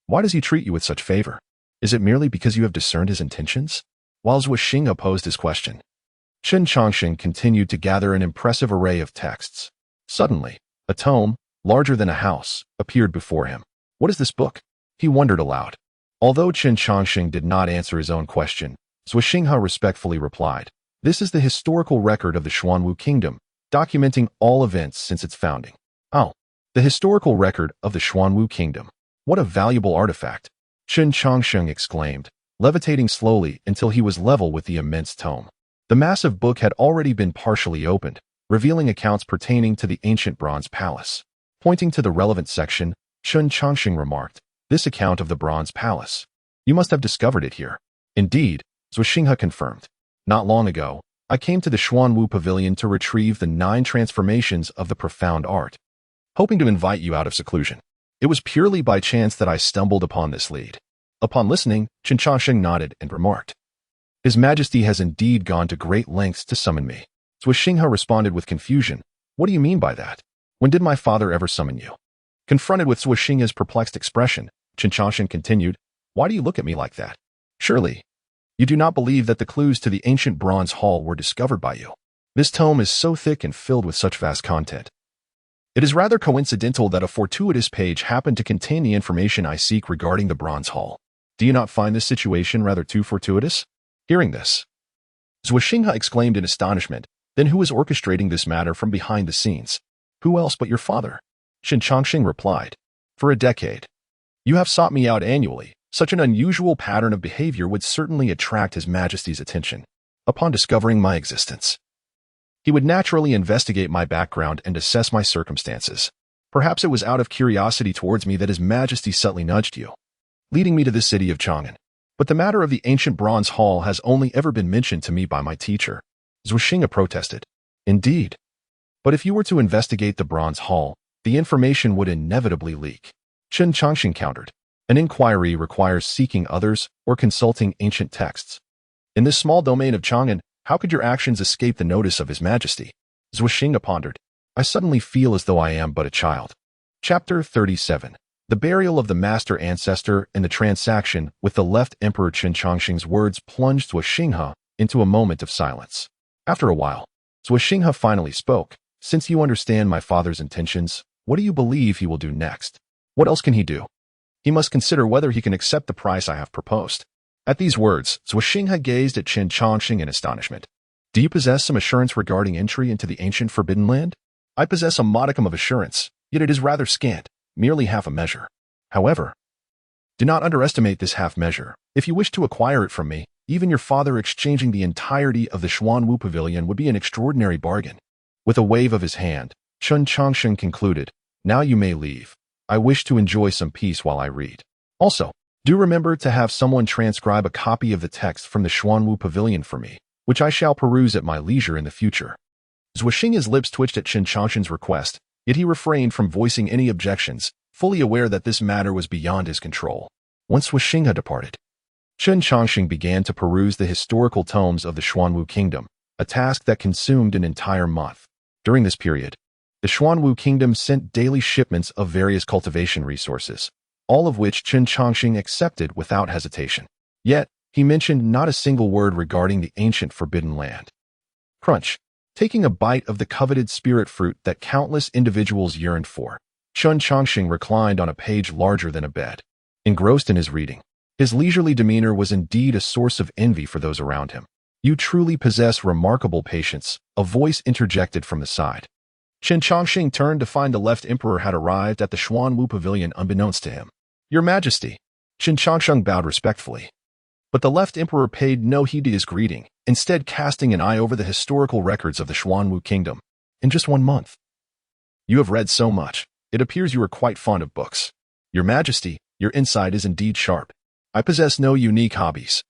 why does he treat you with such favor? Is it merely because you have discerned his intentions? While Zui Xinghe posed his question, Chen Chongqing continued to gather an impressive array of texts. Suddenly, a tome, larger than a house, appeared before him. What is this book? He wondered aloud. Although Chen Chongqing did not answer his own question, Zui Xinghe respectfully replied, This is the historical record of the Xuanwu Kingdom, documenting all events since its founding. Oh, the historical record of the Xuanwu Kingdom. What a valuable artifact! Chen Chongqing exclaimed, levitating slowly until he was level with the immense tome. The massive book had already been partially opened, revealing accounts pertaining to the ancient Bronze Palace. Pointing to the relevant section, Chen Chongqing remarked, This account of the Bronze Palace. You must have discovered it here. Indeed, Zui Xinghe confirmed. Not long ago, I came to the Xuanwu Pavilion to retrieve the 9 transformations of the profound art, hoping to invite you out of seclusion. It was purely by chance that I stumbled upon this lead. Upon listening, Chen Chongqing nodded and remarked, His Majesty has indeed gone to great lengths to summon me. Zui Xinghe responded with confusion. What do you mean by that? When did my father ever summon you? Confronted with Zui Xinghe's perplexed expression, Chen Chongqing continued, Why do you look at me like that? Surely, you do not believe that the clues to the ancient bronze hall were discovered by you. This tome is so thick and filled with such vast content. It is rather coincidental that a fortuitous page happened to contain the information I seek regarding the bronze hall. Do you not find this situation rather too fortuitous? Hearing this, Zui Xinghe exclaimed in astonishment, Then who is orchestrating this matter from behind the scenes? Who else but your father? Chen Chongqing replied, For a decade. You have sought me out annually. Such an unusual pattern of behavior would certainly attract His Majesty's attention. Upon discovering my existence, he would naturally investigate my background and assess my circumstances. Perhaps it was out of curiosity towards me that His Majesty subtly nudged you, leading me to this city of Chang'an. But the matter of the ancient bronze hall has only ever been mentioned to me by my teacher. Zui Xinghe protested. Indeed. But if you were to investigate the bronze hall, the information would inevitably leak. Chen Chongqing countered. An inquiry requires seeking others or consulting ancient texts. In this small domain of Chang'an, how could your actions escape the notice of His Majesty? Zui Xinghe pondered. I suddenly feel as though I am but a child. Chapter 37. The burial of the master ancestor and the transaction with the left Emperor. Chen Chongqing's words plunged Zui Xinghe into a moment of silence. After a while, Zui Xinghe finally spoke. Since you understand my father's intentions, what do you believe he will do next? What else can he do? He must consider whether he can accept the price I have proposed. At these words, Zui Xinghe gazed at Chen Chongqing in astonishment. Do you possess some assurance regarding entry into the ancient Forbidden Land? I possess a modicum of assurance, yet it is rather scant, merely half a measure. However, do not underestimate this half measure. If you wish to acquire it from me, even your father exchanging the entirety of the Xuanwu Pavilion would be an extraordinary bargain. With a wave of his hand, Chen Chongqing concluded, Now you may leave. I wish to enjoy some peace while I read. Also, do remember to have someone transcribe a copy of the text from the Xuanwu Pavilion for me, which I shall peruse at my leisure in the future. Zhuoxing's lips twitched at Chen Chongqing's request, yet he refrained from voicing any objections, fully aware that this matter was beyond his control. Once Zhuoxing had departed, Chen Chongqing began to peruse the historical tomes of the Xuanwu Kingdom, a task that consumed an entire month. During this period, the Xuanwu Kingdom sent daily shipments of various cultivation resources, all of which Chen Chongqing accepted without hesitation. Yet, he mentioned not a single word regarding the ancient forbidden land. Crunch. Taking a bite of the coveted spirit fruit that countless individuals yearned for, Chen Chongqing reclined on a page larger than a bed. Engrossed in his reading, his leisurely demeanor was indeed a source of envy for those around him. You truly possess remarkable patience, a voice interjected from the side. Chen Chongqing turned to find the left emperor had arrived at the Xuanwu Pavilion unbeknownst to him. Your Majesty, Chen Chongqing bowed respectfully. But the left emperor paid no heed to his greeting, instead casting an eye over the historical records of the Xuanwu Kingdom. In just 1 month. You have read so much. It appears you are quite fond of books. Your Majesty, your insight is indeed sharp. I possess no unique hobbies,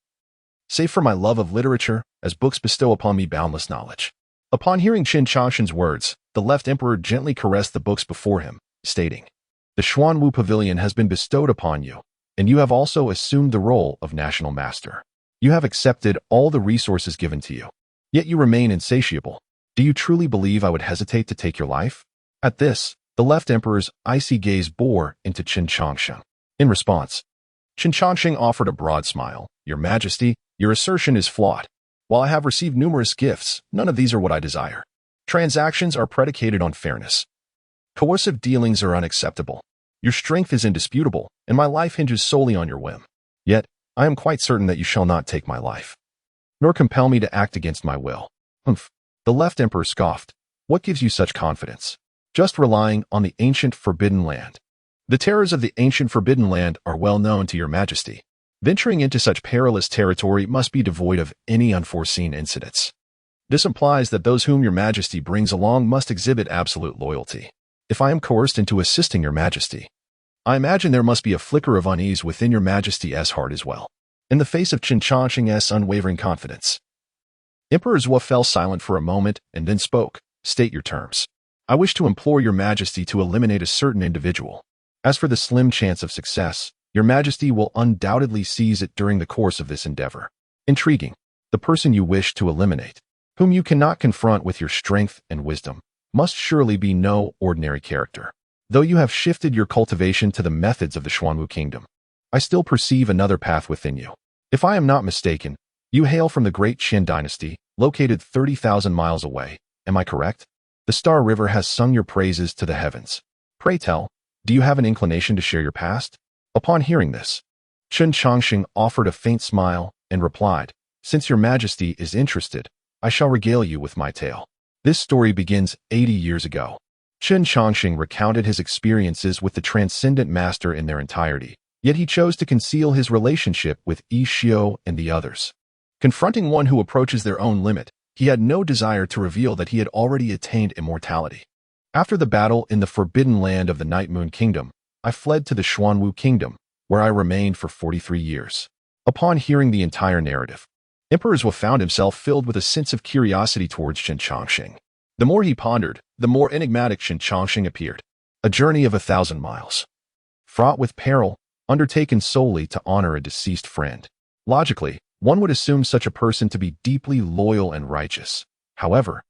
save for my love of literature, as books bestow upon me boundless knowledge. Upon hearing Chen Chongqing's words, the left emperor gently caressed the books before him, stating, The Xuanwu Pavilion has been bestowed upon you, and you have also assumed the role of national master. You have accepted all the resources given to you, yet you remain insatiable. Do you truly believe I would hesitate to take your life? At this, the left emperor's icy gaze bore into Chen Chongqing. In response, Chen Chongqing offered a broad smile. Your Majesty, your assertion is flawed. While I have received numerous gifts, none of these are what I desire. Transactions are predicated on fairness. Coercive dealings are unacceptable. Your strength is indisputable, and my life hinges solely on your whim. Yet, I am quite certain that you shall not take my life, nor compel me to act against my will. Humph. The left emperor scoffed. What gives you such confidence? Just relying on the ancient forbidden land. The terrors of the ancient forbidden land are well known to your Majesty. Venturing into such perilous territory must be devoid of any unforeseen incidents. This implies that those whom your Majesty brings along must exhibit absolute loyalty. If I am coerced into assisting your Majesty, I imagine there must be a flicker of unease within your Majesty's heart as well. In the face of Chen Chongqing's unwavering confidence, Emperor Zhuo fell silent for a moment and then spoke. State your terms. I wish to implore your Majesty to eliminate a certain individual. As for the slim chance of success, your Majesty will undoubtedly seize it during the course of this endeavor. Intriguing. The person you wish to eliminate, whom you cannot confront with your strength and wisdom, must surely be no ordinary character. Though you have shifted your cultivation to the methods of the Xuanwu Kingdom, I still perceive another path within you. If I am not mistaken, you hail from the great Qin dynasty, located 30,000 miles away. Am I correct? The Star River has sung your praises to the heavens. Pray tell, do you have an inclination to share your past? Upon hearing this, Chen Chongqing offered a faint smile and replied, Since your Majesty is interested, I shall regale you with my tale. This story begins 80 years ago. Chen Chongqing recounted his experiences with the transcendent master in their entirety, yet he chose to conceal his relationship with Yi Xiu and the others. Confronting one who approaches their own limit, he had no desire to reveal that he had already attained immortality. After the battle in the forbidden land of the Night Moon Kingdom, I fled to the Xuanwu Kingdom, where I remained for 43 years. Upon hearing the entire narrative, Emperor Zhuo found himself filled with a sense of curiosity towards Chen Chongqing. The more he pondered, the more enigmatic Chen Chongqing appeared. A journey of 1,000 miles, fraught with peril, undertaken solely to honor a deceased friend. Logically, one would assume such a person to be deeply loyal and righteous. However,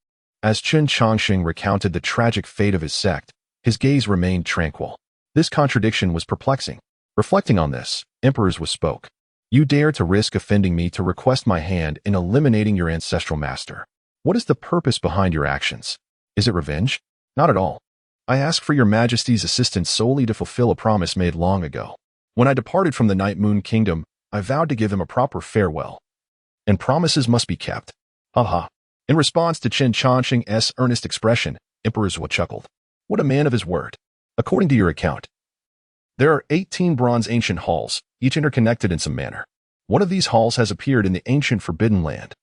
as Chen Chongqing recounted the tragic fate of his sect, his gaze remained tranquil. This contradiction was perplexing. Reflecting on this, Emperor Zhuo spoke. You dare to risk offending me to request my hand in eliminating your ancestral master. What is the purpose behind your actions? Is it revenge? Not at all. I ask for your Majesty's assistance solely to fulfill a promise made long ago. When I departed from the Night Moon Kingdom, I vowed to give him a proper farewell. And promises must be kept. Haha. In response to Chen Chongqing's earnest expression, Emperor Zhuo chuckled. What a man of his word. According to your account, there are 18 bronze ancient halls, each interconnected in some manner. One of these halls has appeared in the ancient forbidden land.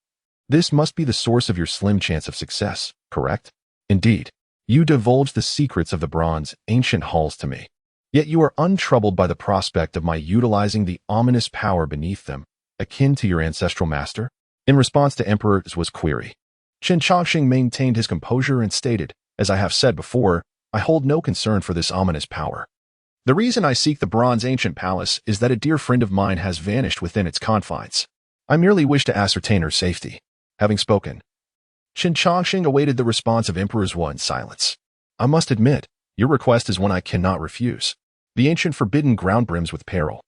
This must be the source of your slim chance of success, correct? Indeed, you divulged the secrets of the bronze ancient halls to me. Yet you are untroubled by the prospect of my utilizing the ominous power beneath them, akin to your ancestral master? In response to Emperor Zhu's query, Qin Chongqing maintained his composure and stated, as I have said before, I hold no concern for this ominous power. The reason I seek the Bronze Ancient Palace is that a dear friend of mine has vanished within its confines. I merely wish to ascertain her safety. Having spoken, Qin Chongqing awaited the response of Emperor Zhu in silence. I must admit, your request is one I cannot refuse. The ancient forbidden ground brims with peril.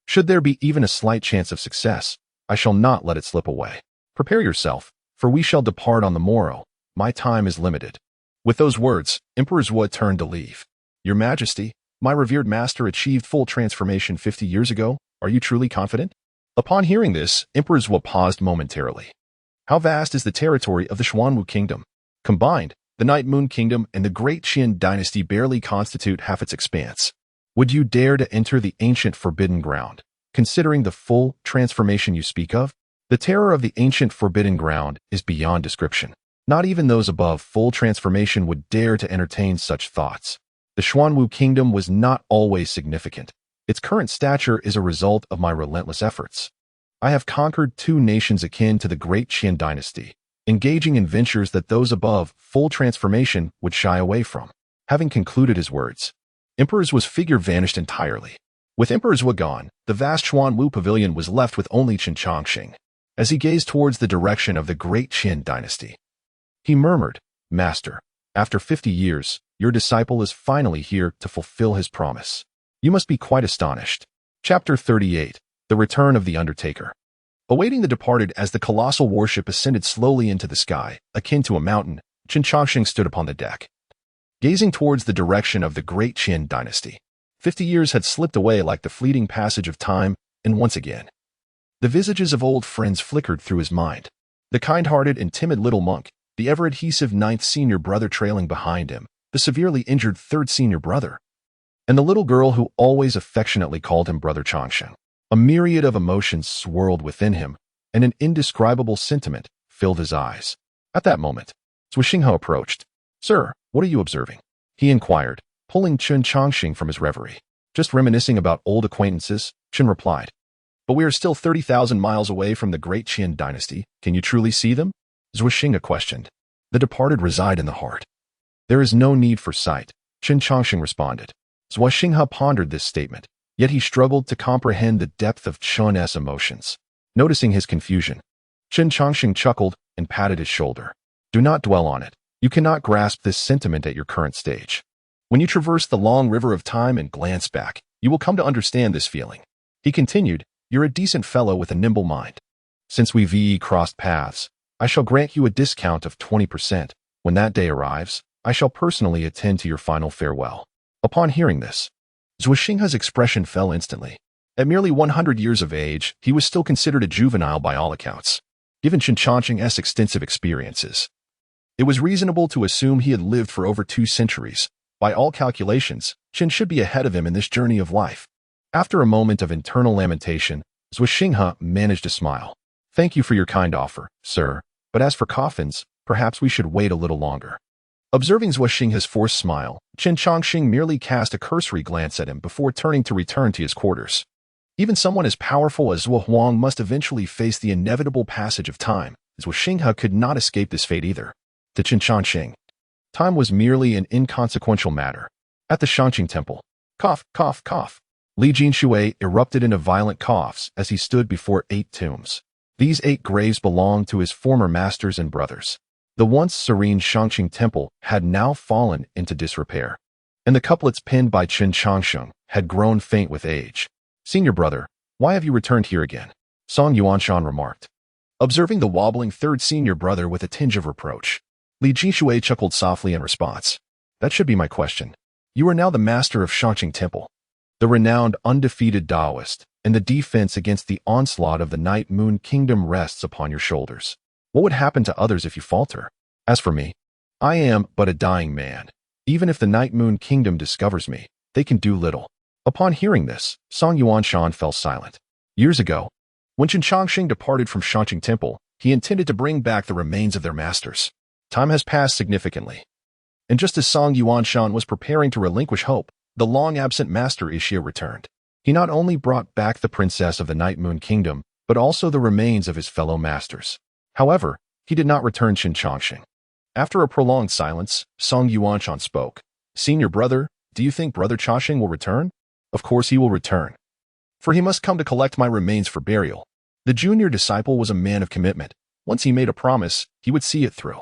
Should there be even a slight chance of success, I shall not let it slip away. Prepare yourself, for we shall depart on the morrow. My time is limited. With those words, Emperor Zhu turned to leave. Your Majesty, my revered master achieved full transformation 50 years ago. Are you truly confident? Upon hearing this, Emperor Zhu paused momentarily. How vast is the territory of the Xuanwu Kingdom? Combined, the Night Moon Kingdom and the Great Qin Dynasty barely constitute half its expanse. Would you dare to enter the ancient forbidden ground, considering the full transformation you speak of? The terror of the ancient forbidden ground is beyond description. Not even those above full transformation would dare to entertain such thoughts. The Xuanwu Kingdom was not always significant. Its current stature is a result of my relentless efforts. I have conquered 2 nations akin to the Great Qin Dynasty, engaging in ventures that those above full transformation would shy away from. Having concluded his words, Emperor Zhu's figure vanished entirely. With Emperor Zhu gone, the vast Xuanwu Pavilion was left with only Qin Chongqing, as he gazed towards the direction of the Great Qin Dynasty. He murmured, Master, after 50 years, your disciple is finally here to fulfill his promise. You must be quite astonished. Chapter 38. The Return of the Undertaker. Awaiting the departed as the colossal warship ascended slowly into the sky, akin to a mountain, Qin Chongqing stood upon the deck, gazing towards the direction of the Great Qin Dynasty. 50 years had slipped away like the fleeting passage of time, and once again, the visages of old friends flickered through his mind. The kind-hearted and timid little monk, the ever-adhesive 9th senior brother trailing behind him, the severely injured 3rd senior brother, and the little girl who always affectionately called him Brother Chongqing. A myriad of emotions swirled within him, and an indescribable sentiment filled his eyes. At that moment, Zhu Xinghe approached. Sir, what are you observing? He inquired, pulling Qin Chongqing from his reverie. Just reminiscing about old acquaintances, Qin replied. But we are still 30,000 miles away from the Great Qin Dynasty. Can you truly see them? Zhu Xinghe questioned. The departed reside in the heart. There is no need for sight, Qin Chongqing responded. Zhu Xinghe pondered this statement, yet he struggled to comprehend the depth of Qin's emotions. Noticing his confusion, Qin Chongqing chuckled and patted his shoulder. Do not dwell on it. You cannot grasp this sentiment at your current stage. When you traverse the long river of time and glance back, you will come to understand this feeling. He continued, You're a decent fellow with a nimble mind. Since we've crossed paths, I shall grant you a discount of 20%. When that day arrives, I shall personally attend to your final farewell. Upon hearing this, Zhu Xinghe's expression fell instantly. At merely 100 years of age, he was still considered a juvenile by all accounts, given Qin Chongqing's extensive experiences. It was reasonable to assume he had lived for over 2 centuries. By all calculations, Qin should be ahead of him in this journey of life. After a moment of internal lamentation, Zhu Xinghe managed a smile. Thank you for your kind offer, sir, but as for coffins, perhaps we should wait a little longer. Observing Zhu Xinghe's forced smile, Qin Chongqing merely cast a cursory glance at him before turning to return to his quarters. Even someone as powerful as Zhuo Huang must eventually face the inevitable passage of time. Zhu Xinghe could not escape this fate either. To Qin Chongqing, time was merely an inconsequential matter. At the Shangqing Temple, cough, cough, cough. Li Jinshui erupted into violent coughs as he stood before 8 tombs. These 8 graves belonged to his former masters and brothers. The once serene Shangqing Temple had now fallen into disrepair, and the couplets penned by Qin Chongqing had grown faint with age. Senior brother, why have you returned here again? Song Yuanshan remarked, observing the wobbling 3rd senior brother with a tinge of reproach. Li Jinshui chuckled softly in response. That should be my question. You are now the master of Shangqing Temple, the renowned undefeated Taoist, and the defense against the onslaught of the Night Moon Kingdom rests upon your shoulders. What would happen to others if you falter? As for me, I am but a dying man. Even if the Night Moon Kingdom discovers me, they can do little. Upon hearing this, Song Yuanshan fell silent. Years ago, when Qin Chongqing departed from Shangqing Temple, he intended to bring back the remains of their masters. Time has passed significantly, and just as Song Yuanshan was preparing to relinquish hope, the long-absent Master Ixia returned. He not only brought back the princess of the Night Moon Kingdom, but also the remains of his fellow masters. However, he did not return Qin Changxing. After a prolonged silence, Song Yuanshan spoke. Senior brother, do you think Brother Changxing will return? Of course he will return. For he must come to collect my remains for burial. The junior disciple was a man of commitment. Once he made a promise, he would see it through.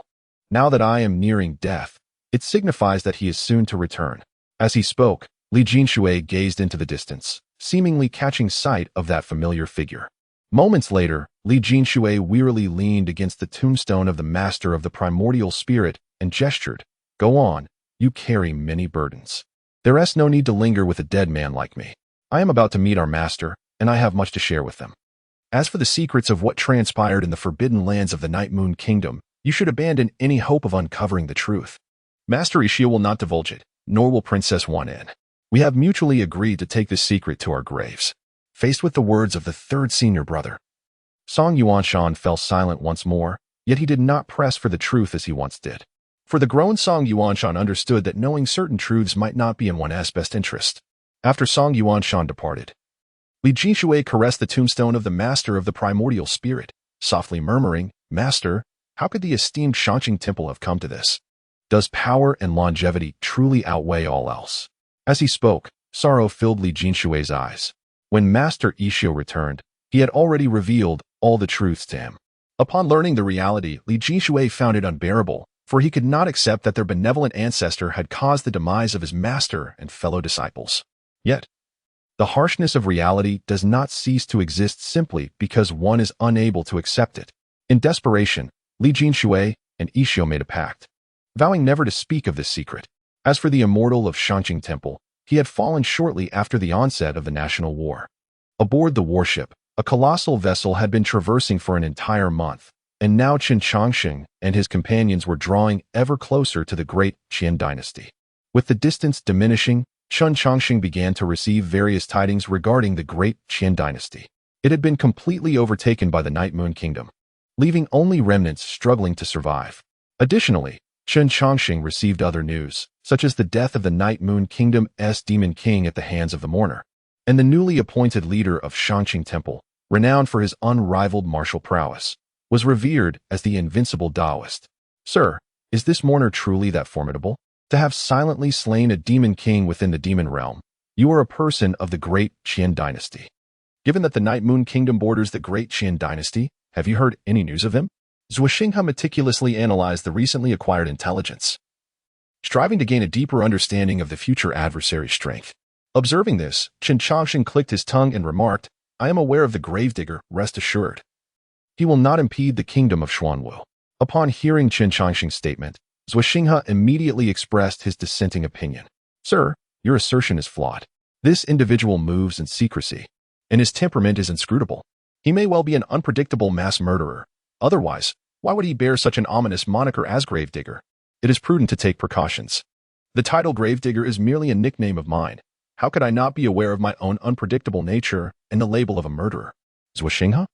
Now that I am nearing death, it signifies that he is soon to return. As he spoke, Li Jinshui gazed into the distance, seemingly catching sight of that familiar figure. Moments later, Li Jinshui wearily leaned against the tombstone of the master of the primordial spirit and gestured, "Go on, you carry many burdens. There is no need to linger with a dead man like me. I am about to meet our master, and I have much to share with them. As for the secrets of what transpired in the forbidden lands of the Night Moon Kingdom, you should abandon any hope of uncovering the truth. Master Ixia will not divulge it, nor will Princess Wan In. We have mutually agreed to take this secret to our graves." Faced with the words of the third senior brother, Song Yuanshan fell silent once more, yet he did not press for the truth as he once did. For the grown Song Yuanshan understood that knowing certain truths might not be in one's best interest. After Song Yuanshan departed, Li Jinshui caressed the tombstone of the master of the primordial spirit, softly murmuring, "Master, how could the esteemed Shangqing Temple have come to this? Does power and longevity truly outweigh all else?" As he spoke, sorrow filled Li Jinshui's eyes. When Master Ixia returned, he had already revealed all the truths to him. Upon learning the reality, Li Jinshui found it unbearable, for he could not accept that their benevolent ancestor had caused the demise of his master and fellow disciples. Yet, the harshness of reality does not cease to exist simply because one is unable to accept it. In desperation, Li Jinshui and Ixia made a pact, vowing never to speak of this secret. As for the immortal of Shangqing Temple, he had fallen shortly after the onset of the national war. Aboard the warship, a colossal vessel had been traversing for an entire month, and now Qin Changxing and his companions were drawing ever closer to the great Qian dynasty. With the distance diminishing, Qin Changxing began to receive various tidings regarding the great Qian dynasty. It had been completely overtaken by the Night Moon Kingdom, leaving only remnants struggling to survive. Additionally, Qin Changxing received other news, such as the death of the Night Moon Kingdom's Demon King at the hands of the mourner, and the newly appointed leader of Shangqing Temple, renowned for his unrivaled martial prowess, was revered as the invincible Taoist. "Sir, is this mourner truly that formidable? To have silently slain a demon king within the demon realm, you are a person of the great Qian dynasty. Given that the Night Moon Kingdom borders the great Qian dynasty, have you heard any news of him?" Zhuo Xinghe meticulously analyzed the recently acquired intelligence, striving to gain a deeper understanding of the future adversary's strength. Observing this, Qin Changxing clicked his tongue and remarked, "I am aware of the gravedigger, rest assured. He will not impede the kingdom of Xuanwu." Upon hearing Qin Changxing's statement, Zhuo Xinghe immediately expressed his dissenting opinion. "Sir, your assertion is flawed. This individual moves in secrecy, and his temperament is inscrutable. He may well be an unpredictable mass murderer. Otherwise, why would he bear such an ominous moniker as Gravedigger? It is prudent to take precautions. The title Gravedigger is merely a nickname of mine. How could I not be aware of my own unpredictable nature and the label of a murderer?" Zhuo Xinghe?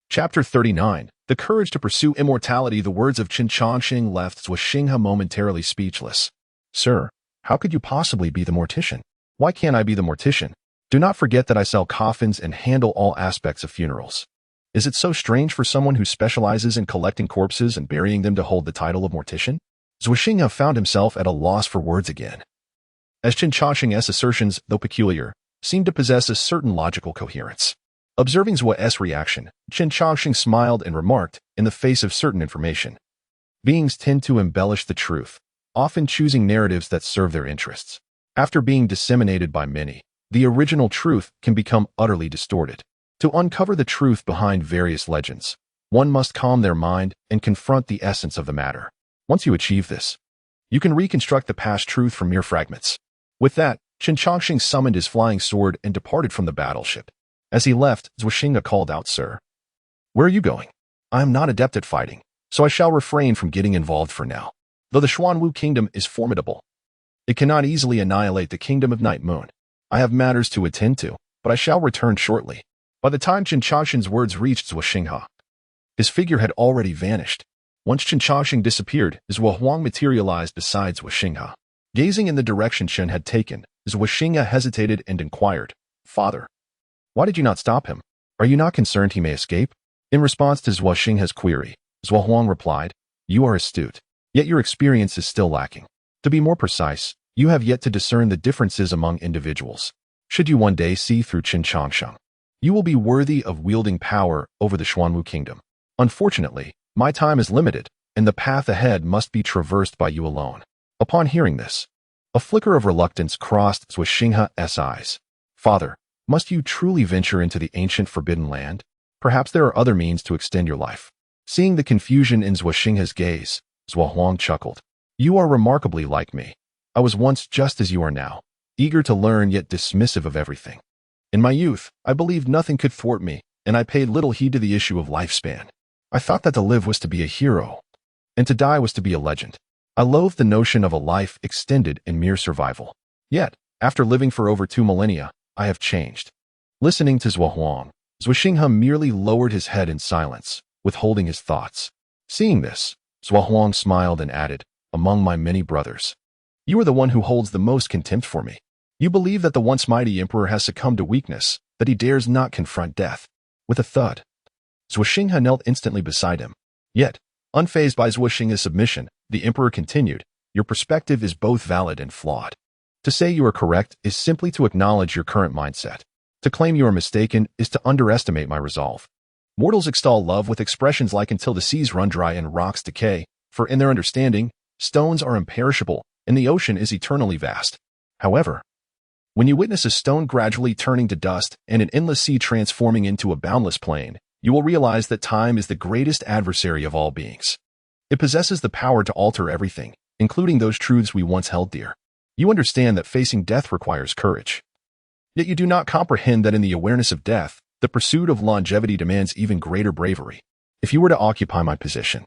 Chapter 39. The courage to pursue immortality. The words of Qin Changxing left Zhuo Xinghe momentarily speechless. "Sir, how could you possibly be the mortician? Why can't I be the mortician? Do not forget that I sell coffins and handle all aspects of funerals. Is it so strange for someone who specializes in collecting corpses and burying them to hold the title of mortician?" Zhuo Xinghe found himself at a loss for words again, as Qin Changxing's assertions, though peculiar, seemed to possess a certain logical coherence. Observing Zhuo's reaction, Qin Changxing smiled and remarked, in the face of certain information, beings tend to embellish the truth, often choosing narratives that serve their interests. After being disseminated by many, the original truth can become utterly distorted. To uncover the truth behind various legends, one must calm their mind and confront the essence of the matter. Once you achieve this, you can reconstruct the past truth from mere fragments. With that, Qin Changxing summoned his flying sword and departed from the battleship. As he left, Zhuo Xinghe called out, "Sir, where are you going? I am not adept at fighting, so I shall refrain from getting involved for now. Though the Xuanwu Kingdom is formidable, it cannot easily annihilate the Kingdom of Night Moon. I have matters to attend to, but I shall return shortly." By the time Qin Changxing's words reached Zhuo Xinghe, his figure had already vanished. Once Qin Changxing disappeared, Zhuo Huang materialized beside Zhuo Xinghe. Gazing in the direction Chen had taken, Zhuo Xinghe hesitated and inquired, "Father, why did you not stop him? Are you not concerned he may escape?" In response to Zhuo Xinghe's query, Zhuo Huang replied, "You are astute, yet your experience is still lacking. To be more precise, you have yet to discern the differences among individuals. Should you one day see through Qin Changsheng, you will be worthy of wielding power over the Xuanwu kingdom. Unfortunately, my time is limited, and the path ahead must be traversed by you alone." Upon hearing this, a flicker of reluctance crossed Zhuo Xinghe's eyes. "Father, must you truly venture into the ancient forbidden land? Perhaps there are other means to extend your life." Seeing the confusion in Zhuo Xinghe's gaze, Zhuo Huang chuckled. "You are remarkably like me. I was once just as you are now, eager to learn yet dismissive of everything. In my youth, I believed nothing could thwart me, and I paid little heed to the issue of lifespan. I thought that to live was to be a hero, and to die was to be a legend. I loathed the notion of a life extended in mere survival. Yet, after living for over 2 millennia, I have changed." Listening to Zhuo Huang, Zhuo Xinghe merely lowered his head in silence, withholding his thoughts. Seeing this, Zhuo Huang smiled and added, "Among my many brothers, you are the one who holds the most contempt for me. You believe that the once mighty emperor has succumbed to weakness, that he dares not confront death." With a thud, Zhuo Xinghe knelt instantly beside him. Yet, unfazed by Zhuo Xinghe's submission, the emperor continued, "Your perspective is both valid and flawed. To say you are correct is simply to acknowledge your current mindset. To claim you are mistaken is to underestimate my resolve. Mortals extol love with expressions like "until the seas run dry and rocks decay," for in their understanding, stones are imperishable and the ocean is eternally vast. However, when you witness a stone gradually turning to dust and an endless sea transforming into a boundless plain, you will realize that time is the greatest adversary of all beings. It possesses the power to alter everything, including those truths we once held dear. You understand that facing death requires courage. Yet you do not comprehend that in the awareness of death, the pursuit of longevity demands even greater bravery. If you were to occupy my position,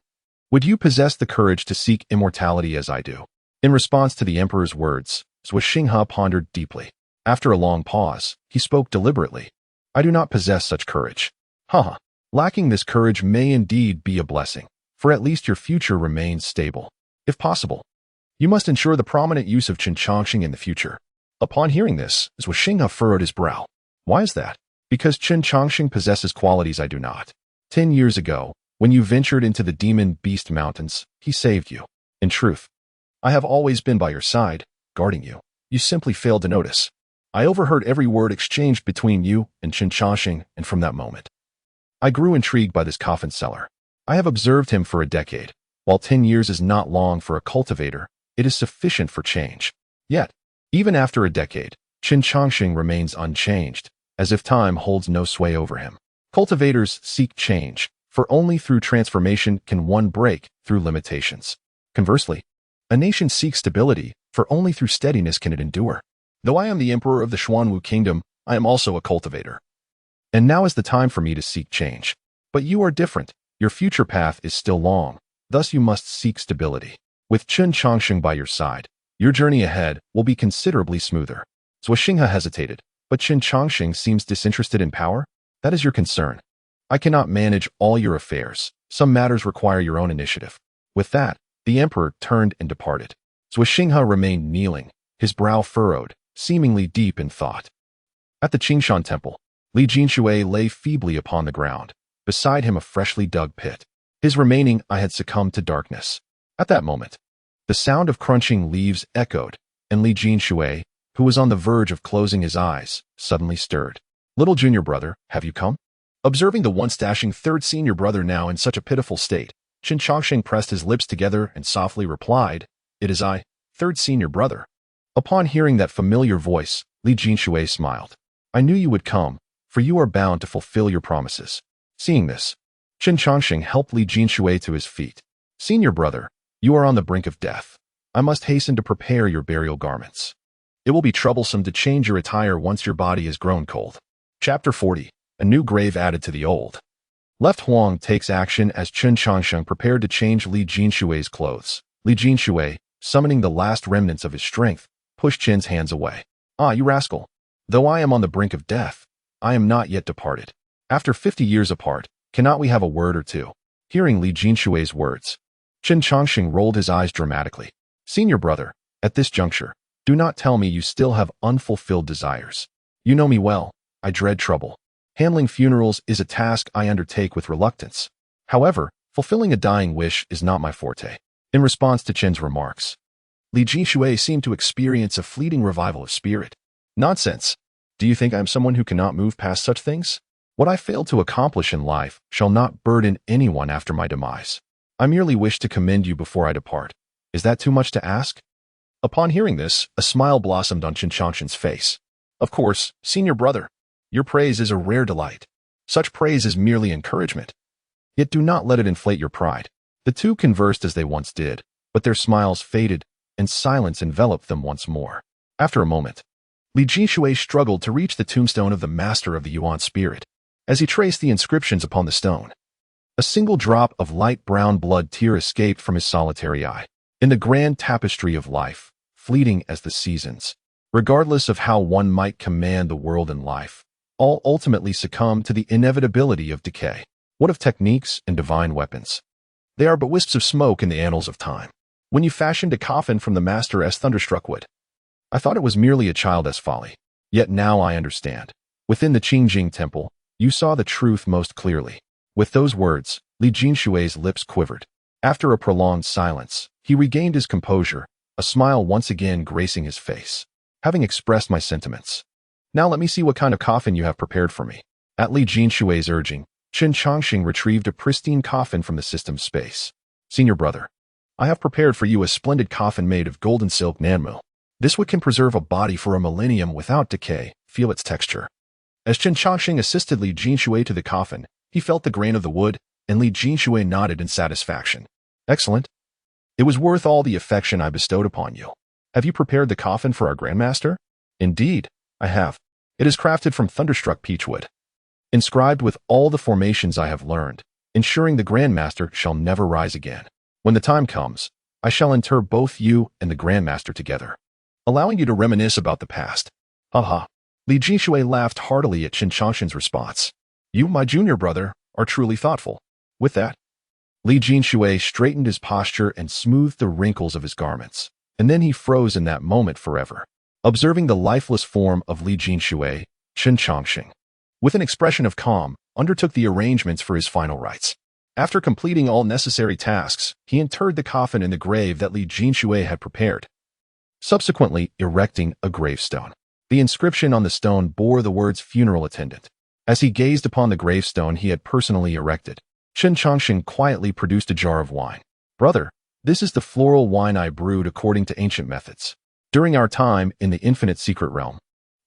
would you possess the courage to seek immortality as I do?" In response to the emperor's words, Zhuo Xinghe pondered deeply. After a long pause, he spoke deliberately. "I do not possess such courage. Haha. Lacking this courage may indeed be a blessing, for at least your future remains stable. If possible, you must ensure the prominent use of Qin Changsheng in the future." Upon hearing this, Zhuo Xinghe furrowed his brow. "Why is that?" "Because Qin Changsheng possesses qualities I do not. 10 years ago, when you ventured into the Demon Beast Mountains, he saved you. In truth, I have always been by your side, guarding you. You simply failed to notice. I overheard every word exchanged between you and Qin Changsheng, and from that moment, I grew intrigued by this coffin seller. I have observed him for a decade. While 10 years is not long for a cultivator, it is sufficient for change. Yet, even after a decade, Qin Changsheng remains unchanged, as if time holds no sway over him. Cultivators seek change, for only through transformation can one break through limitations. Conversely, a nation seeks stability, for only through steadiness can it endure. Though I am the emperor of the Xuanwu kingdom, I am also a cultivator. And now is the time for me to seek change. But you are different. Your future path is still long. Thus you must seek stability. With Qin Changsheng by your side, your journey ahead will be considerably smoother." Zhuo Xinghe hesitated. "But Qin Changsheng seems disinterested in power? That is your concern. I cannot manage all your affairs. Some matters require your own initiative." With that, the emperor turned and departed. Zhuo Xinghe remained kneeling, his brow furrowed, seemingly deep in thought. At the Qingshan temple, Li Jinshui lay feebly upon the ground. Beside him a freshly dug pit. His remaining eye had succumbed to darkness. At that moment, the sound of crunching leaves echoed, and Li Jinshui, who was on the verge of closing his eyes, suddenly stirred. "Little junior brother, have you come?" Observing the once dashing third senior brother now in such a pitiful state, Qin Changsheng pressed his lips together and softly replied, "It is I, third senior brother." Upon hearing that familiar voice, Li Jinshui smiled. "I knew you would come, for you are bound to fulfill your promises." Seeing this, Qin Changsheng helped Li Jinshui to his feet. "Senior brother, you are on the brink of death. I must hasten to prepare your burial garments. It will be troublesome to change your attire once your body has grown cold." Chapter 40. A new grave added to the old. Left Huang takes action as Qin Changsheng prepared to change Li Jinshui's clothes. Li Jinshui, summoning the last remnants of his strength, pushed Qin's hands away. "Ah, you rascal. Though I am on the brink of death, I am not yet departed. After 50 years apart, cannot we have a word or two?" Hearing Li Jinshui's words, Qin Changsheng rolled his eyes dramatically. "Senior brother, at this juncture, Do not tell me you still have unfulfilled desires. You know me well. I dread trouble. Handling funerals is a task I undertake with reluctance. However, fulfilling a dying wish is not my forte. In response to Chen's remarks, Li Jishui seemed to experience a fleeting revival of spirit. Nonsense. Do you think I am someone who cannot move past such things? What I failed to accomplish in life shall not burden anyone after my demise. I merely wish to commend you before I depart. Is that too much to ask? Upon hearing this, a smile blossomed on Chen Changshin's face. Of course, senior brother. Your praise is a rare delight. Such praise is merely encouragement. Yet do not let it inflate your pride. The two conversed as they once did, but their smiles faded, and silence enveloped them once more. After a moment, Li Jishui struggled to reach the tombstone of the master of the Yuan spirit. As he traced the inscriptions upon the stone, a single drop of light brown blood tear escaped from his solitary eye. In the grand tapestry of life, fleeting as the seasons, regardless of how one might command the world and life, all ultimately succumb to the inevitability of decay. What of techniques and divine weapons? They are but wisps of smoke in the annals of time. When you fashioned a coffin from the master as thunderstruck wood, I thought it was merely a child's folly. Yet now I understand. Within the Qingjing temple, you saw the truth most clearly. With those words, Li Jinshui's lips quivered. After a prolonged silence, he regained his composure, a smile once again gracing his face. Having expressed my sentiments, now let me see what kind of coffin you have prepared for me. At Li Jinshui's urging, Chen Chongqing retrieved a pristine coffin from the system's space. Senior brother, I have prepared for you a splendid coffin made of golden silk nanmu. This wood can preserve a body for a millennium without decay. Feel its texture. As Chen Chongqing assisted Li Jinshui to the coffin, he felt the grain of the wood, and Li Jinshui nodded in satisfaction. Excellent. It was worth all the affection I bestowed upon you. Have you prepared the coffin for our grandmaster? Indeed, I have. It is crafted from thunderstruck peachwood, inscribed with all the formations I have learned, ensuring the grandmaster shall never rise again. When the time comes, I shall inter both you and the grandmaster together, allowing you to reminisce about the past. Haha. Li Jishui laughed heartily at Chen Chongqing's response. You, my junior brother, are truly thoughtful. With that, Li Jinshui straightened his posture and smoothed the wrinkles of his garments, and then he froze in that moment forever. Observing the lifeless form of Li Jinshui, Chen Chongqing, with an expression of calm, undertook the arrangements for his final rites. After completing all necessary tasks, he interred the coffin in the grave that Li Jinshui had prepared, subsequently erecting a gravestone. The inscription on the stone bore the words funeral attendant. As he gazed upon the gravestone he had personally erected, Chen Chongqing quietly produced a jar of wine. Brother, this is the floral wine I brewed according to ancient methods. During our time in the infinite secret realm,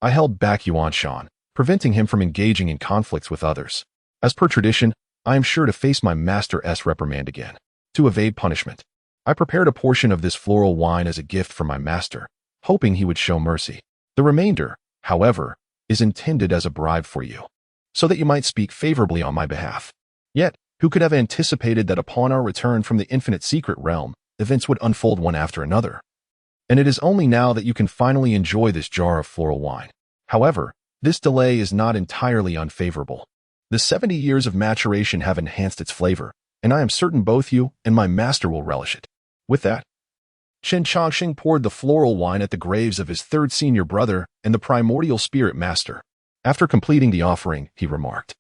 I held back Yuan Shan, preventing him from engaging in conflicts with others. As per tradition, I am sure to face my master's reprimand again. To evade punishment, I prepared a portion of this floral wine as a gift from my master, hoping he would show mercy. The remainder, however, is intended as a bribe for you, so that you might speak favorably on my behalf. Yet, who could have anticipated that upon our return from the infinite secret realm, events would unfold one after another? And it is only now that you can finally enjoy this jar of floral wine. However, this delay is not entirely unfavorable. The 70 years of maturation have enhanced its flavor, and I am certain both you and my master will relish it. With that, Chen Chongqing poured the floral wine at the graves of his third senior brother and the primordial spirit master. After completing the offering, he remarked,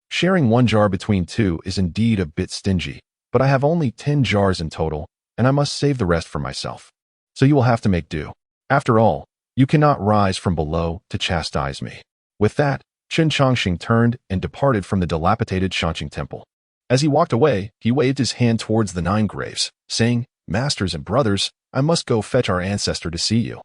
sharing one jar between two is indeed a bit stingy, but I have only 10 jars in total, and I must save the rest for myself. So you will have to make do. After all, you cannot rise from below to chastise me. With that, Chen Chongqing turned and departed from the dilapidated Shanqing temple. As he walked away, he waved his hand towards the 9 graves, saying, Masters and brothers, I must go fetch our ancestor to see you.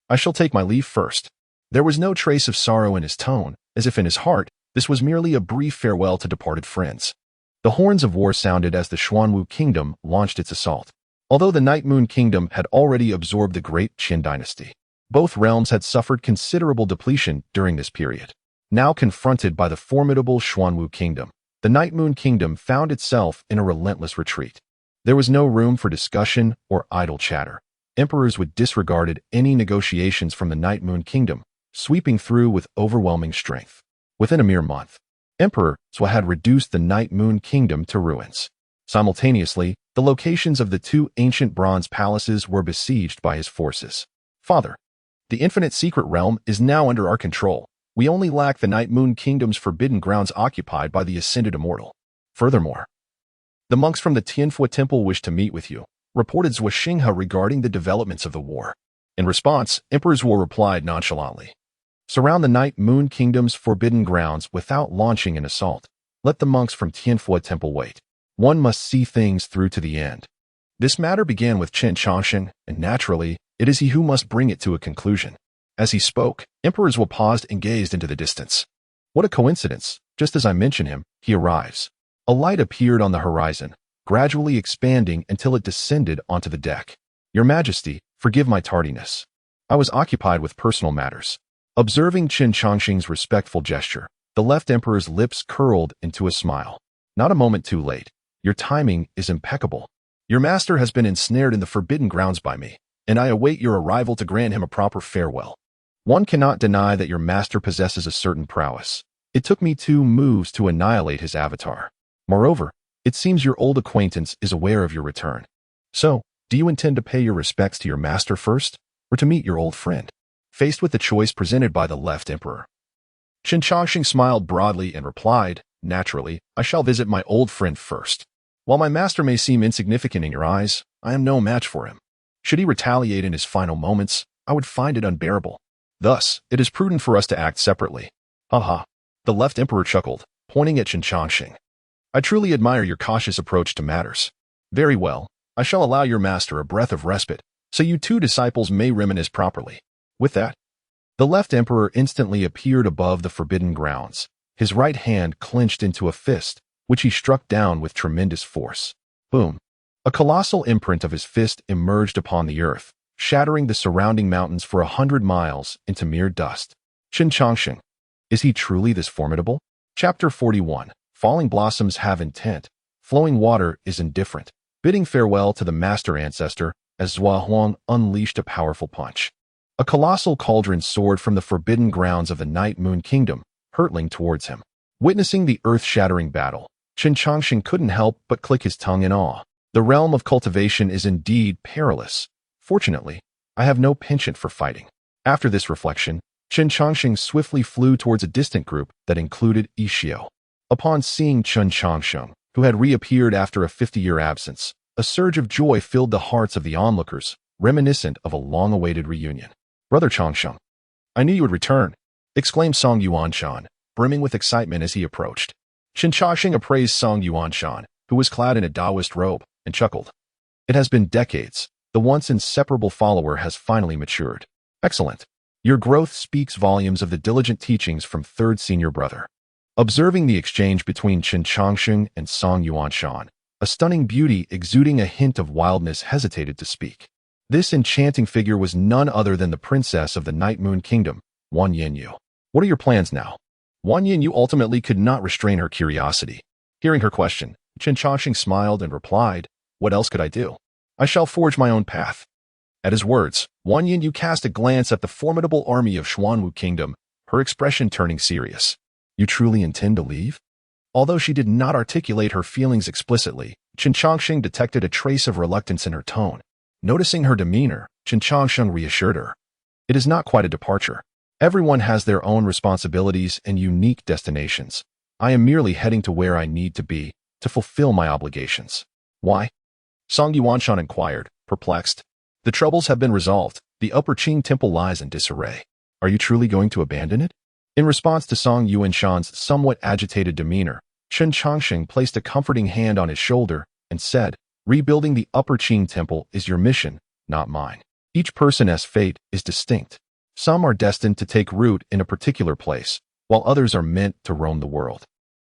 I shall take my leave first. There was no trace of sorrow in his tone, as if in his heart, this was merely a brief farewell to departed friends. The horns of war sounded as the Xuanwu kingdom launched its assault. Although the Night Moon kingdom had already absorbed the great Qin dynasty, both realms had suffered considerable depletion during this period. Now confronted by the formidable Xuanwu kingdom, the Night Moon kingdom found itself in a relentless retreat. There was no room for discussion or idle chatter. Emperors would disregarded any negotiations from the Night Moon kingdom, sweeping through with overwhelming strength. Within a mere month, Emperor Zhou had reduced the Night Moon kingdom to ruins. Simultaneously, the locations of the 2 ancient bronze palaces were besieged by his forces. Father, The infinite secret realm is now under our control. We only lack the Night Moon Kingdom's forbidden grounds occupied by the ascended immortal. Furthermore, the monks from the Tianfu Temple wish to meet with you, reported Zhou Xinghe regarding the developments of the war. In response, Emperor Zhou replied nonchalantly, "Surround the Night Moon Kingdom's forbidden grounds without launching an assault. Let the monks from Tianfu Temple wait. One must see things through to the end." This matter began with Chen Changsheng, and naturally, it is he who must bring it to a conclusion. As he spoke, Emperor Zhou paused and gazed into the distance. What a coincidence! Just as I mention him, he arrives. A light appeared on the horizon, gradually expanding until it descended onto the deck. "Your Majesty, forgive my tardiness. I was occupied with personal matters." Observing Chen Changsheng's respectful gesture, the left emperor's lips curled into a smile. "Not a moment too late. Your timing is impeccable. Your master has been ensnared in the forbidden grounds by me, and I await your arrival to grant him a proper farewell. One cannot deny that your master possesses a certain prowess. It took me 2 moves to annihilate his avatar. Moreover, it seems your old acquaintance is aware of your return. So, do you intend to pay your respects to your master first, or to meet your old friend?" Faced with the choice presented by the left emperor, Chen Changsheng smiled broadly and replied, "Naturally, I shall visit my old friend first. While my master may seem insignificant in your eyes, I am no match for him. Should he retaliate in his final moments, I would find it unbearable. Thus, it is prudent for us to act separately." "Haha." The left emperor chuckled, pointing at Chen Changsheng. "I truly admire your cautious approach to matters. Very well, I shall allow your master a breath of respite, so you 2 disciples may reminisce properly." With that, the left emperor instantly appeared above the forbidden grounds, his right hand clenched into a fist, which he struck down with tremendous force. Boom! A colossal imprint of his fist emerged upon the earth, shattering the surrounding mountains for 100 miles into mere dust. Chen Changsheng. Is he truly this formidable? Chapter 41. Falling blossoms have intent. Flowing water is indifferent. Bidding farewell to the master ancestor, as Zhua Huang unleashed a powerful punch. A colossal cauldron soared from the forbidden grounds of the Night Moon Kingdom, hurtling towards him. Witnessing the earth-shattering battle, Chen Changsheng couldn't help but click his tongue in awe. The realm of cultivation is indeed perilous. Fortunately, I have no penchant for fighting. After this reflection, Chen Changsheng swiftly flew towards a distant group that included Ixio. Upon seeing Chen Changsheng, who had reappeared after a 50-year absence, a surge of joy filled the hearts of the onlookers, reminiscent of a long-awaited reunion. "Brother Changsheng, I knew you would return," exclaimed Song Yuanshan, brimming with excitement as he approached. Chen Changsheng appraised Song Yuanshan, who was clad in a Taoist robe, and chuckled. "It has been decades. The once inseparable follower has finally matured. Excellent. Your growth speaks volumes of the diligent teachings from third senior brother." Observing the exchange between Chen Changsheng and Song Yuanshan, a stunning beauty exuding a hint of wildness hesitated to speak. This enchanting figure was none other than the princess of the Night Moon Kingdom, Wan Yinyu. "What are your plans now?" Wan Yinyu ultimately could not restrain her curiosity. Hearing her question, Chen Changsheng smiled and replied, "What else could I do? I shall forge my own path." At his words, Wan Yinyu cast a glance at the formidable army of Xuanwu Kingdom, her expression turning serious. "You truly intend to leave?" Although she did not articulate her feelings explicitly, Chen Changsheng detected a trace of reluctance in her tone. Noticing her demeanor, Chen Changsheng reassured her. "It is not quite a departure. Everyone has their own responsibilities and unique destinations. I am merely heading to where I need to be to fulfill my obligations." "Why?" Song Yuanshan inquired, perplexed. "The troubles have been resolved. The Upper Qing Temple lies in disarray. Are you truly going to abandon it?" In response to Song Yuanshan's somewhat agitated demeanor, Chen Changsheng placed a comforting hand on his shoulder and said, "Rebuilding the Upper Qing Temple is your mission, not mine. Each person's fate is distinct. Some are destined to take root in a particular place, while others are meant to roam the world.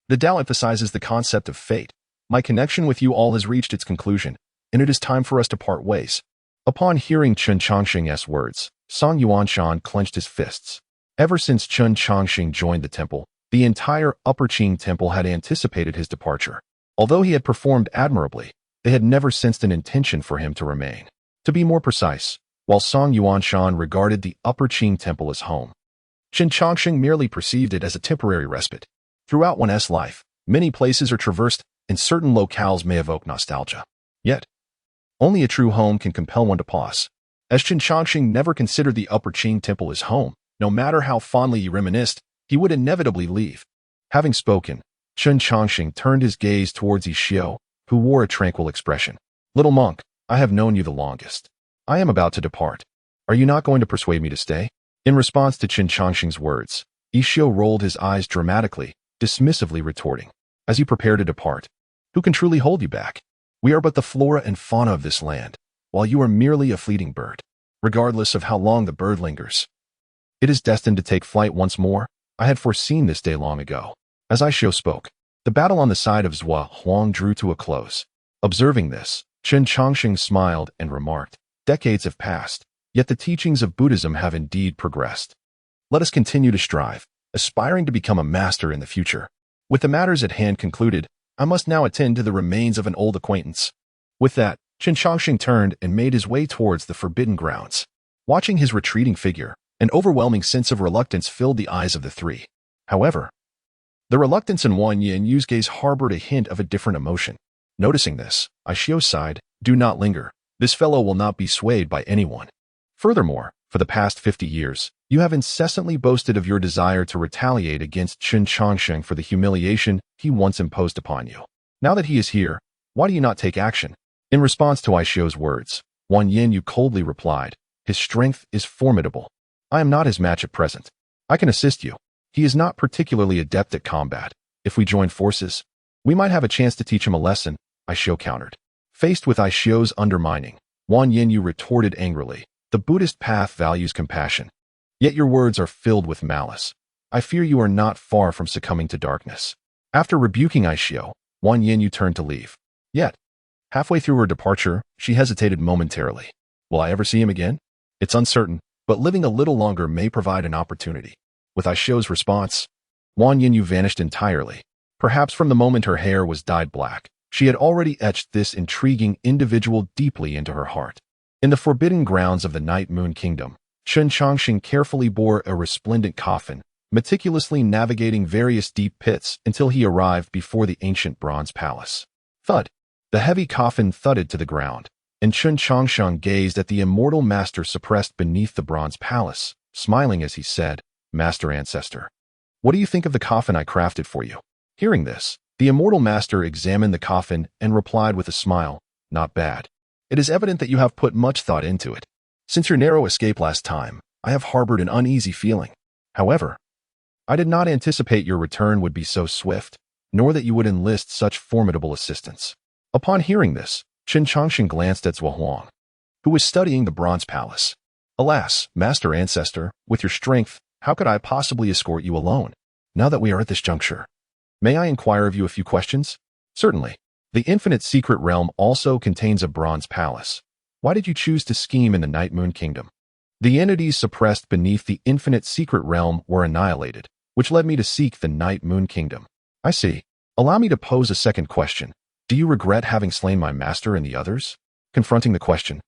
The Tao emphasizes the concept of fate. My connection with you all has reached its conclusion, and it is time for us to part ways." Upon hearing Chen Changsheng's words, Song Yuanshan clenched his fists. Ever since Chen Changsheng joined the temple, the entire Upper Qing Temple had anticipated his departure. Although he had performed admirably, they had never sensed an intention for him to remain. To be more precise, while Song Yuanshan regarded the Upper Qing Temple as home, Chen Changsheng merely perceived it as a temporary respite. Throughout one's life, many places are traversed, and certain locales may evoke nostalgia. Yet, only a true home can compel one to pause. as Qin Changxing never considered the Upper Qing Temple his home. No matter how fondly he reminisced, he would inevitably leave. Having spoken, Qin Changxing turned his gaze towards Yixiao, who wore a tranquil expression. Little monk, I have known you the longest. I am about to depart. Are you not going to persuade me to stay? In response to Qin Changxing's words, Yixiao rolled his eyes dramatically, dismissively retorting, as you prepare to depart, who can truly hold you back? We are but the flora and fauna of this land, while you are merely a fleeting bird. Regardless of how long the bird lingers, it is destined to take flight once more. I had foreseen this day long ago. As Yixiao spoke, the battle on the side of Zhua Huang drew to a close. Observing this, Qin Changxing smiled and remarked, decades have passed, yet the teachings of Buddhism have indeed progressed. Let us continue to strive, aspiring to become a master in the future. With the matters at hand concluded, I must now attend to the remains of an old acquaintance. With that, Qin Changxing turned and made his way towards the forbidden grounds. Watching his retreating figure, an overwhelming sense of reluctance filled the eyes of the three. However, the reluctance in Wang Yu's gaze harbored a hint of a different emotion. Noticing this, Yixiao sighed, do not linger. This fellow will not be swayed by anyone. Furthermore, for the past 50 years, you have incessantly boasted of your desire to retaliate against Qin Changxing for the humiliation he once imposed upon you. Now that he is here, why do you not take action? In response to Yixiao's words, Wang Yu coldly replied, his strength is formidable. I am not his match at present. I can assist you. He is not particularly adept at combat. If we join forces, we might have a chance to teach him a lesson, Yixiao countered. Faced with Yixiao's undermining, Wang Yu retorted angrily, the Buddhist path values compassion. Yet your words are filled with malice. I fear you are not far from succumbing to darkness. After rebuking Yixiao, Wang Yu turned to leave. Yet, halfway through her departure, she hesitated momentarily. Will I ever see him again? It's uncertain, but living a little longer may provide an opportunity. With Yixiao's response, Wang Yu vanished entirely. Perhaps from the moment her hair was dyed black, she had already etched this intriguing individual deeply into her heart. In the forbidden grounds of the Night Moon Kingdom, Qin Changxing carefully bore a resplendent coffin, meticulously navigating various deep pits until he arrived before the ancient bronze palace. Thud! The heavy coffin thudded to the ground, and Qin Changxing gazed at the immortal master suppressed beneath the bronze palace, smiling as he said, Master Ancestor, what do you think of the coffin I crafted for you? Hearing this, the immortal master examined the coffin and replied with a smile, not bad. It is evident that you have put much thought into it. Since your narrow escape last time, I have harbored an uneasy feeling. However, I did not anticipate your return would be so swift, nor that you would enlist such formidable assistance. Upon hearing this, Qin Changxing glanced at Zhua Huang, who was studying the bronze palace. Alas, Master Ancestor, with your strength, how could I possibly escort you alone? Now that we are at this juncture, may I inquire of you a few questions? Certainly. The Infinite Secret Realm also contains a bronze palace. Why did you choose to scheme in the Night Moon Kingdom? The entities suppressed beneath the Infinite Secret Realm were annihilated, which led me to seek the Night Moon Kingdom. I see. Allow me to pose a second question. Do you regret having slain my master and the others? Confronting the question,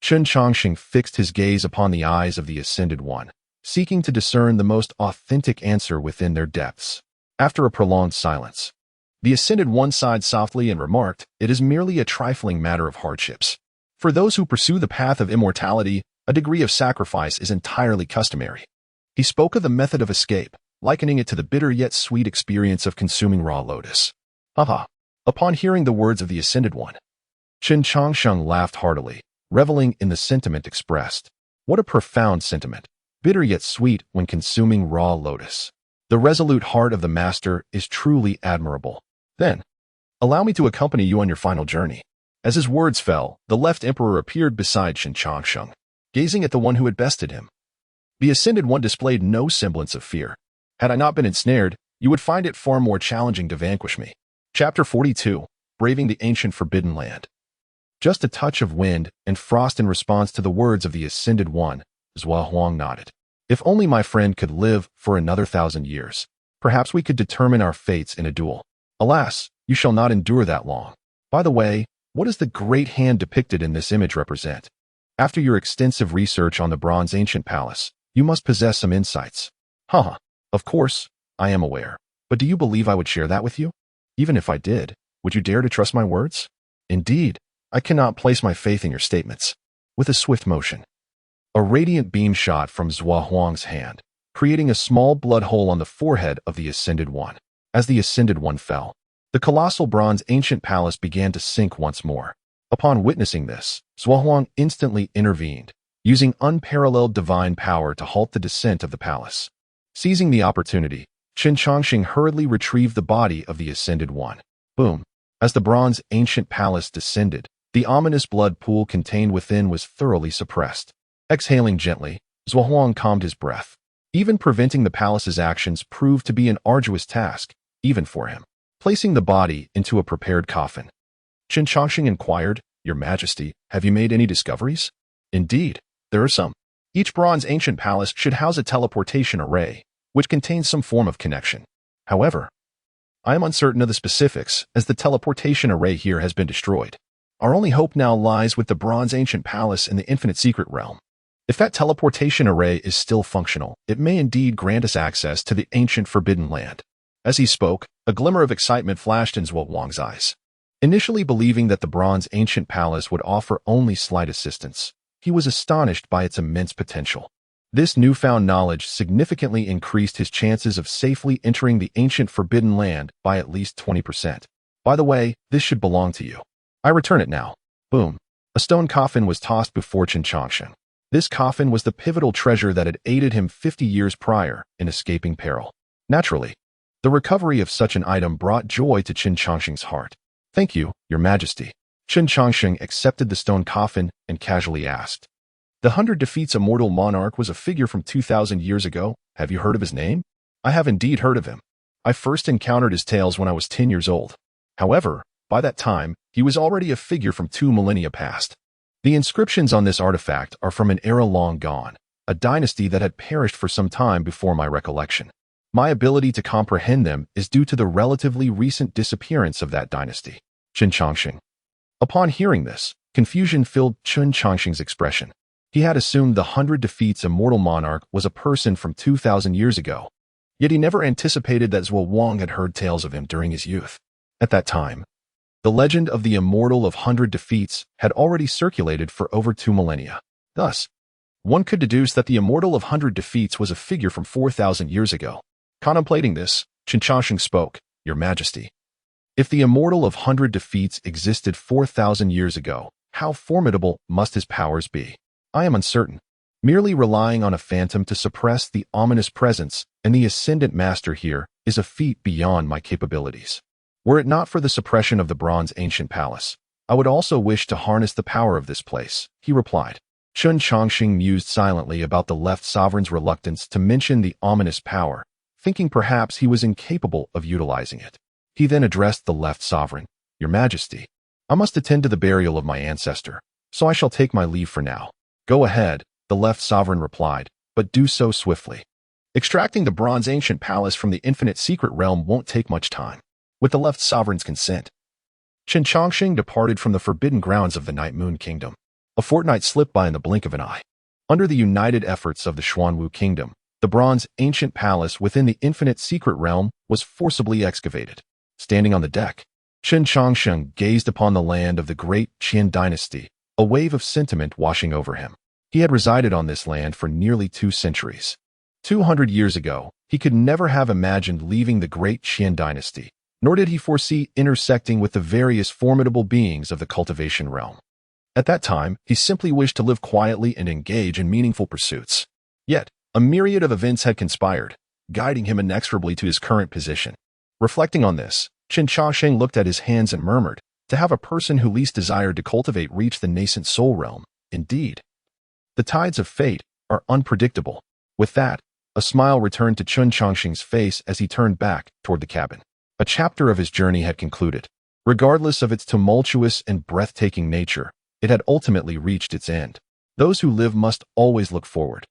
Qin Changxing fixed his gaze upon the eyes of the Ascended One, seeking to discern the most authentic answer within their depths. After a prolonged silence, the Ascended One sighed softly and remarked, it is merely a trifling matter of hardships. For those who pursue the path of immortality, a degree of sacrifice is entirely customary. He spoke of the method of escape, likening it to the bitter yet sweet experience of consuming raw lotus. Haha. Upon hearing the words of the Ascended One, Qin Changxing laughed heartily, reveling in the sentiment expressed. What a profound sentiment, bitter yet sweet when consuming raw lotus. The resolute heart of the master is truly admirable. Then, allow me to accompany you on your final journey. As his words fell, the left emperor appeared beside Qin Changxing, gazing at the one who had bested him. The Ascended One displayed no semblance of fear. Had I not been ensnared, you would find it far more challenging to vanquish me. Chapter 42, Braving the Ancient Forbidden Land. Just a touch of wind and frost in response to the words of the Ascended One, Zhua Huang nodded. If only my friend could live for another 1,000 years, perhaps we could determine our fates in a duel. Alas, you shall not endure that long. By the way, what does the great hand depicted in this image represent? After your extensive research on the Bronze Ancient Palace, you must possess some insights. Haha, of course, I am aware. But do you believe I would share that with you? Even if I did, would you dare to trust my words? Indeed, I cannot place my faith in your statements. With a swift motion, A radiant beam shot from Zhua Huang's hand, creating a small blood hole on the forehead of the Ascended One. As the Ascended One fell, the colossal bronze ancient palace began to sink once more. Upon witnessing this, Zhua Huang instantly intervened, using unparalleled divine power to halt the descent of the palace. Seizing the opportunity, Qin Chongqing hurriedly retrieved the body of the Ascended One. Boom! As the bronze ancient palace descended, the ominous blood pool contained within was thoroughly suppressed. Exhaling gently, Zhua Huang calmed his breath. Even preventing the palace's actions proved to be an arduous task, even for him. Placing the body into a prepared coffin, Qin Chongqing inquired, "Your Majesty, have you made any discoveries?" "Indeed, there are some. Each bronze ancient palace should house a teleportation array, which contains some form of connection. However, I am uncertain of the specifics, as the teleportation array here has been destroyed. Our only hope now lies with the bronze ancient palace in the infinite secret realm. If that teleportation array is still functional, it may indeed grant us access to the ancient forbidden land." As he spoke, a glimmer of excitement flashed in Zhua Huang's eyes. Initially believing that the bronze ancient palace would offer only slight assistance, he was astonished by its immense potential. This newfound knowledge significantly increased his chances of safely entering the ancient forbidden land by at least 20%. "By the way, this should belong to you. I return it now." Boom! A stone coffin was tossed before Qin Chongqing. This coffin was the pivotal treasure that had aided him 50 years prior in escaping peril. Naturally, the recovery of such an item brought joy to Qin Chongqing's heart. "Thank you, Your Majesty." Qin Chongqing accepted the stone coffin and casually asked, "The 100 Defeats a Mortal Monarch was a figure from 2,000 years ago. Have you heard of his name?" "I have indeed heard of him. I first encountered his tales when I was 10 years old. However, by that time, he was already a figure from 2 millennia past. The inscriptions on this artifact are from an era long gone, a dynasty that had perished for some time before my recollection. My ability to comprehend them is due to the relatively recent disappearance of that dynasty." Qin Chongqing. Upon hearing this, confusion filled Qin Chongqing's expression. He had assumed the 100 Defeats a Mortal Monarch was a person from 2,000 years ago, yet he never anticipated that Zhua Huang had heard tales of him during his youth. At that time, the legend of the Immortal of 100 Defeats had already circulated for over 2 millennia. Thus, one could deduce that the Immortal of 100 Defeats was a figure from 4,000 years ago. Contemplating this, Qin Chongqing spoke, "Your Majesty, if the Immortal of 100 Defeats existed 4,000 years ago, how formidable must his powers be? I am uncertain. Merely relying on a phantom to suppress the ominous presence and the Ascendant Master here is a feat beyond my capabilities. Were it not for the suppression of the bronze ancient palace, I would also wish to harness the power of this place," he replied. Qin Chongqing mused silently about the left sovereign's reluctance to mention the ominous power, thinking perhaps he was incapable of utilizing it. He then addressed the left sovereign, "Your Majesty, I must attend to the burial of my ancestor, so I shall take my leave for now." "Go ahead," the left sovereign replied, "but do so swiftly. Extracting the bronze ancient palace from the infinite secret realm won't take much time." With the left sovereign's consent, Qin Chongqing departed from the forbidden grounds of the Night Moon Kingdom. A fortnight slipped by in the blink of an eye. Under the united efforts of the Xuanwu Kingdom, the bronze ancient palace within the infinite secret realm was forcibly excavated. Standing on the deck, Qin Chongqing gazed upon the land of the great Qin dynasty, a wave of sentiment washing over him. He had resided on this land for nearly 2 centuries. 200 years ago, he could never have imagined leaving the great Qin dynasty, nor did he foresee intersecting with the various formidable beings of the cultivation realm. At that time, he simply wished to live quietly and engage in meaningful pursuits. Yet, a myriad of events had conspired, guiding him inexorably to his current position. Reflecting on this, Qin Chongqing looked at his hands and murmured, "To have a person who least desired to cultivate reach the nascent soul realm, indeed. The tides of fate are unpredictable." With that, a smile returned to Qin Chongqing's face as he turned back toward the cabin. A chapter of his journey had concluded. Regardless of its tumultuous and breathtaking nature, it had ultimately reached its end. Those who live must always look forward.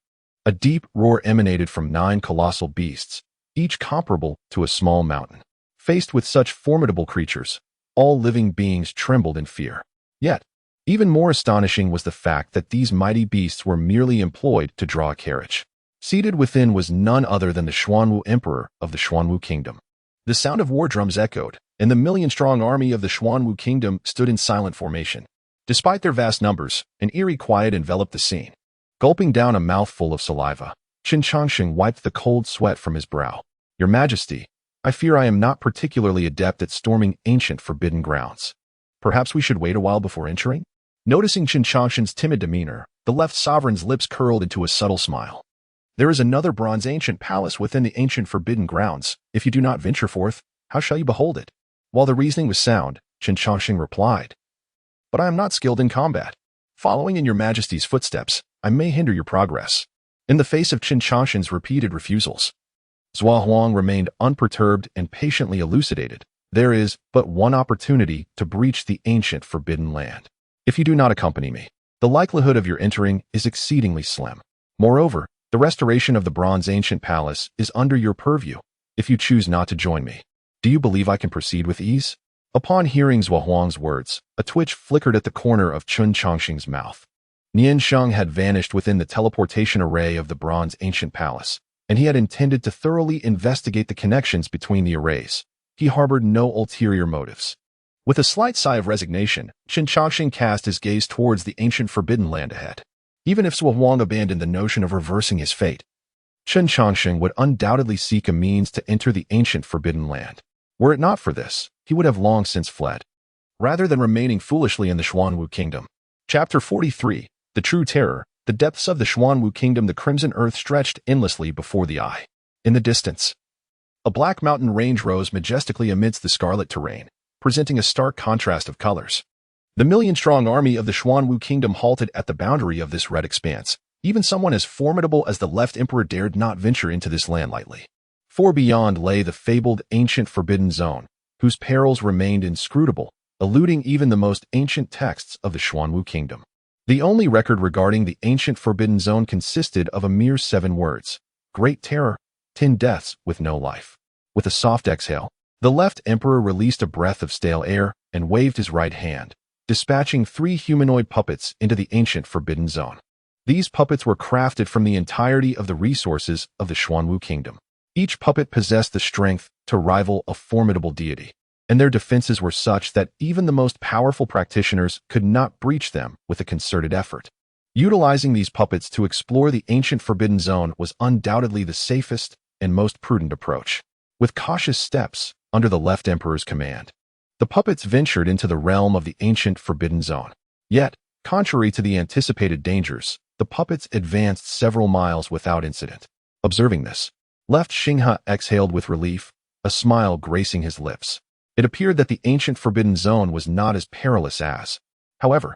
A deep roar emanated from 9 colossal beasts, each comparable to a small mountain. Faced with such formidable creatures, all living beings trembled in fear. Yet, even more astonishing was the fact that these mighty beasts were merely employed to draw a carriage. Seated within was none other than the Xuanwu Emperor of the Xuanwu Kingdom. The sound of war drums echoed, and the million-strong army of the Xuanwu Kingdom stood in silent formation. Despite their vast numbers, an eerie quiet enveloped the scene. Gulping down a mouthful of saliva, Qin Changsheng wiped the cold sweat from his brow. Your Majesty, I fear I am not particularly adept at storming ancient forbidden grounds. Perhaps we should wait a while before entering? Noticing Qin Changsheng's timid demeanor, the left sovereign's lips curled into a subtle smile. There is another bronze ancient palace within the ancient forbidden grounds. If you do not venture forth, how shall you behold it? While the reasoning was sound, Qin Changsheng replied, But I am not skilled in combat. Following in your Majesty's footsteps, I may hinder your progress. In the face of Qin Changsheng's repeated refusals, Zhua Huang remained unperturbed and patiently elucidated. There is but one opportunity to breach the ancient forbidden land. If you do not accompany me, the likelihood of your entering is exceedingly slim. Moreover, the restoration of the bronze ancient palace is under your purview. If you choose not to join me, do you believe I can proceed with ease? Upon hearing Zhua Huang's words, a twitch flickered at the corner of Qin Changsheng's mouth. Nian Sheng had vanished within the teleportation array of the bronze ancient palace, and he had intended to thoroughly investigate the connections between the arrays. He harbored no ulterior motives. With a slight sigh of resignation, Qin Changsheng cast his gaze towards the ancient forbidden land ahead. Even if Zhua Huang abandoned the notion of reversing his fate, Qin Changsheng would undoubtedly seek a means to enter the ancient forbidden land. Were it not for this, he would have long since fled, rather than remaining foolishly in the Xuanwu Kingdom. Chapter 43, The True Terror. The depths of the Xuanwu Kingdom. The crimson earth stretched endlessly before the eye. In the distance, a black mountain range rose majestically amidst the scarlet terrain, presenting a stark contrast of colors. The million-strong army of the Xuanwu Kingdom halted at the boundary of this red expanse. Even someone as formidable as the left emperor dared not venture into this land lightly. For beyond lay the fabled ancient forbidden zone, whose perils remained inscrutable, eluding even the most ancient texts of the Xuanwu Kingdom. The only record regarding the ancient forbidden zone consisted of a mere 7 words: Great Terror, 10 deaths with no life. With a soft exhale, the left emperor released a breath of stale air and waved his right hand, dispatching 3 humanoid puppets into the ancient forbidden zone. These puppets were crafted from the entirety of the resources of the Xuanwu Kingdom. Each puppet possessed the strength to rival a formidable deity, and their defenses were such that even the most powerful practitioners could not breach them with a concerted effort. Utilizing these puppets to explore the ancient forbidden zone was undoubtedly the safest and most prudent approach. With cautious steps, under the left emperor's command, the puppets ventured into the realm of the ancient forbidden zone. Yet, contrary to the anticipated dangers, the puppets advanced several miles without incident. Observing this, Left Xinghe exhaled with relief, a smile gracing his lips. It appeared that the ancient forbidden zone was not as perilous as. However,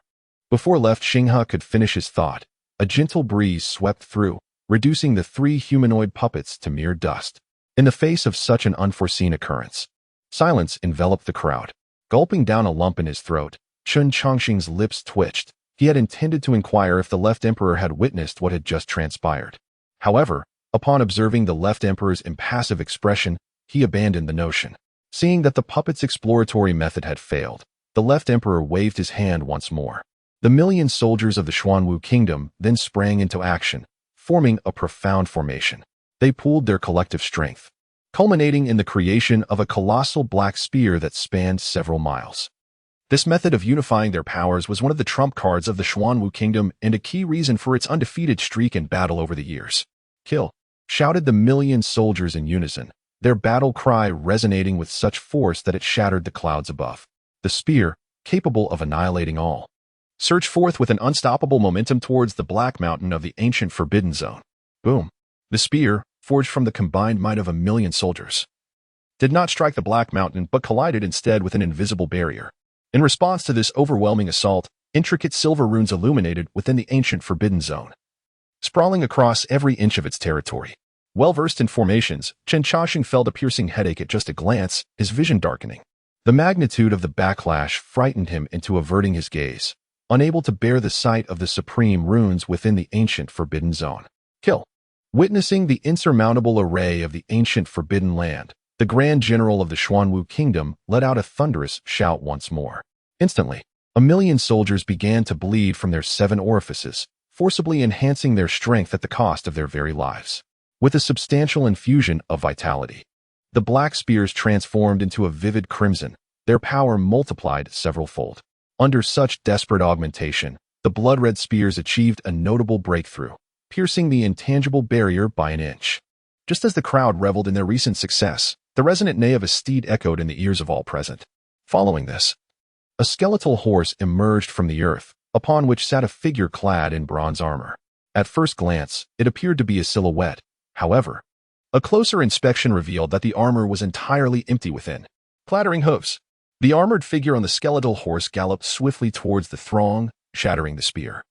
before Left Xinghe could finish his thought, a gentle breeze swept through, reducing the 3 humanoid puppets to mere dust. In the face of such an unforeseen occurrence, silence enveloped the crowd. Gulping down a lump in his throat, Qin Changsheng's lips twitched. He had intended to inquire if the left emperor had witnessed what had just transpired. However, upon observing the left emperor's impassive expression, he abandoned the notion. Seeing that the puppet's exploratory method had failed, the left emperor waved his hand once more. The million soldiers of the Xuanwu Kingdom then sprang into action, forming a profound formation. They pooled their collective strength, culminating in the creation of a colossal black spear that spanned several miles. This method of unifying their powers was one of the trump cards of the Xuanwu Kingdom and a key reason for its undefeated streak in battle over the years. Kill! Shouted the million soldiers in unison, their battle cry resonating with such force that it shattered the clouds above. The spear, capable of annihilating all, surged forth with an unstoppable momentum towards the black mountain of the ancient forbidden zone. Boom! The spear, forged from the combined might of a million soldiers, did not strike the black mountain but collided instead with an invisible barrier. In response to this overwhelming assault, intricate silver runes illuminated within the ancient forbidden zone, sprawling across every inch of its territory. Well-versed in formations, Qin Changsheng felt a piercing headache at just a glance, his vision darkening. The magnitude of the backlash frightened him into averting his gaze, unable to bear the sight of the supreme runes within the ancient forbidden zone. Kill! Witnessing the insurmountable array of the ancient forbidden land, the Grand General of the Xuanwu Kingdom let out a thunderous shout once more. Instantly, a million soldiers began to bleed from their 7 orifices, forcibly enhancing their strength at the cost of their very lives. With a substantial infusion of vitality, the black spears transformed into a vivid crimson, their power multiplied several-fold. Under such desperate augmentation, The blood-red spears achieved a notable breakthrough, piercing the intangible barrier by an inch. Just as the crowd reveled in their recent success, the resonant neigh of a steed echoed in the ears of all present. Following this, a skeletal horse emerged from the earth, upon which sat a figure clad in bronze armor. At first glance, it appeared to be a silhouette. However, a closer inspection revealed that the armor was entirely empty within. Clattering hooves. The armored figure on the skeletal horse galloped swiftly towards the throng, shattering the spear.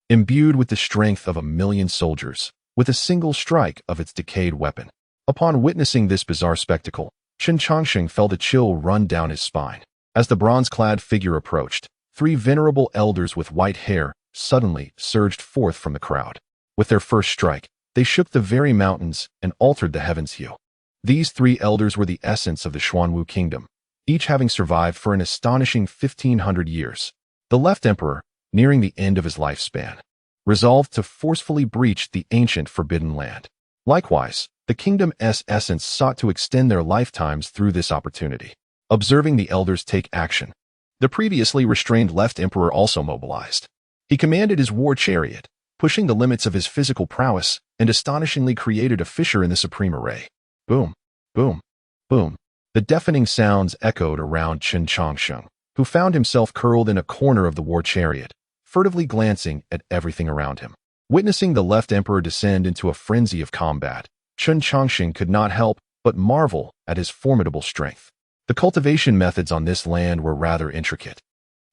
Imbued with the strength of 1,000,000 soldiers, with a single strike of its decayed weapon. Upon witnessing this bizarre spectacle, Chen Chongsheng felt a chill run down his spine. As the bronze-clad figure approached, 3 venerable elders with white hair suddenly surged forth from the crowd. With their first strike, they shook the very mountains and altered the heavens' hue. These 3 elders were the essence of the Xuanwu kingdom, each having survived for an astonishing 1,500 years. The left emperor, nearing the end of his lifespan, resolved to forcefully breach the ancient forbidden land. Likewise, the kingdom's essence sought to extend their lifetimes through this opportunity. Observing the elders take action, the previously restrained left emperor also mobilized. He commanded his war chariot, pushing the limits of his physical prowess, and astonishingly created a fissure in the supreme array. Boom, boom, boom. The deafening sounds echoed around Chen Chongsheng, who found himself curled in a corner of the war chariot, furtively glancing at everything around him. Witnessing the left emperor descend into a frenzy of combat, Chen Chongsheng could not help but marvel at his formidable strength. The cultivation methods on this land were rather intricate,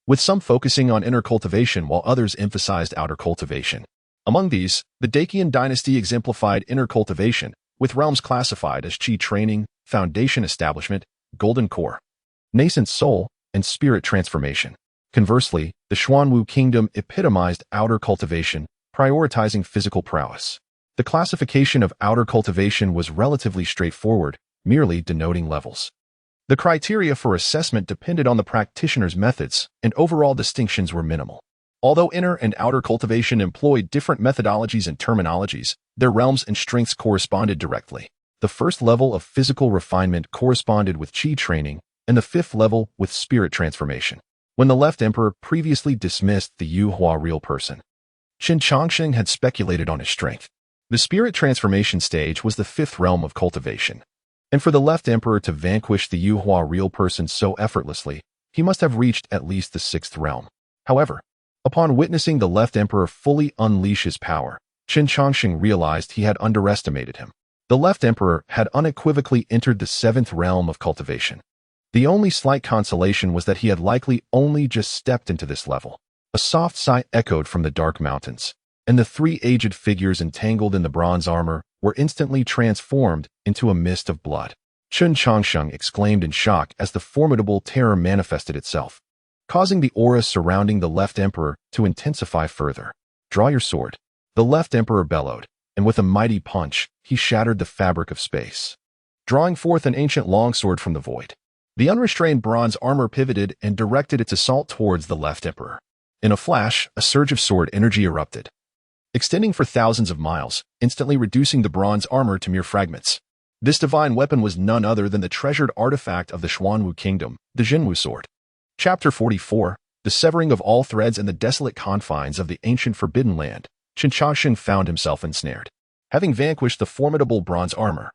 with some focusing on inner cultivation while others emphasized outer cultivation. Among these, the Dacian dynasty exemplified inner cultivation, with realms classified as Qi training, foundation establishment, golden core, nascent soul, and spirit transformation. Conversely, the Xuanwu kingdom epitomized outer cultivation, prioritizing physical prowess. The classification of outer cultivation was relatively straightforward, merely denoting levels. The criteria for assessment depended on the practitioner's methods, and overall distinctions were minimal. Although inner and outer cultivation employed different methodologies and terminologies, their realms and strengths corresponded directly. The first level of physical refinement corresponded with Qi training, and the 5th level with spirit transformation. When the left emperor previously dismissed the Yuhua real person, Chen Chongsheng had speculated on his strength. The spirit transformation stage was the 5th realm of cultivation. And for the left emperor to vanquish the Yuhua real person so effortlessly, he must have reached at least the 6th realm. However, upon witnessing the left emperor fully unleash his power, Chen Chongsheng realized he had underestimated him. The left emperor had unequivocally entered the 7th realm of cultivation. The only slight consolation was that he had likely only just stepped into this level. A soft sigh echoed from the dark mountains, and the 3 aged figures entangled in the bronze armor were instantly transformed into a mist of blood. Chen Chongsheng exclaimed in shock as the formidable terror manifested itself, causing the aura surrounding the left emperor to intensify further. "Draw your sword," the left emperor bellowed, and with a mighty punch, he shattered the fabric of space, drawing forth an ancient longsword from the void. The unrestrained bronze armor pivoted and directed its assault towards the left emperor. In a flash, a surge of sword energy erupted, extending for thousands of miles, instantly reducing the bronze armor to mere fragments. This divine weapon was none other than the treasured artifact of the Xuanwu kingdom, the Jinwu sword. Chapter 44, The Severing of All Threads in the Desolate Confines of the Ancient Forbidden Land. Chen Chongsheng found himself ensnared. Having vanquished the formidable bronze armor,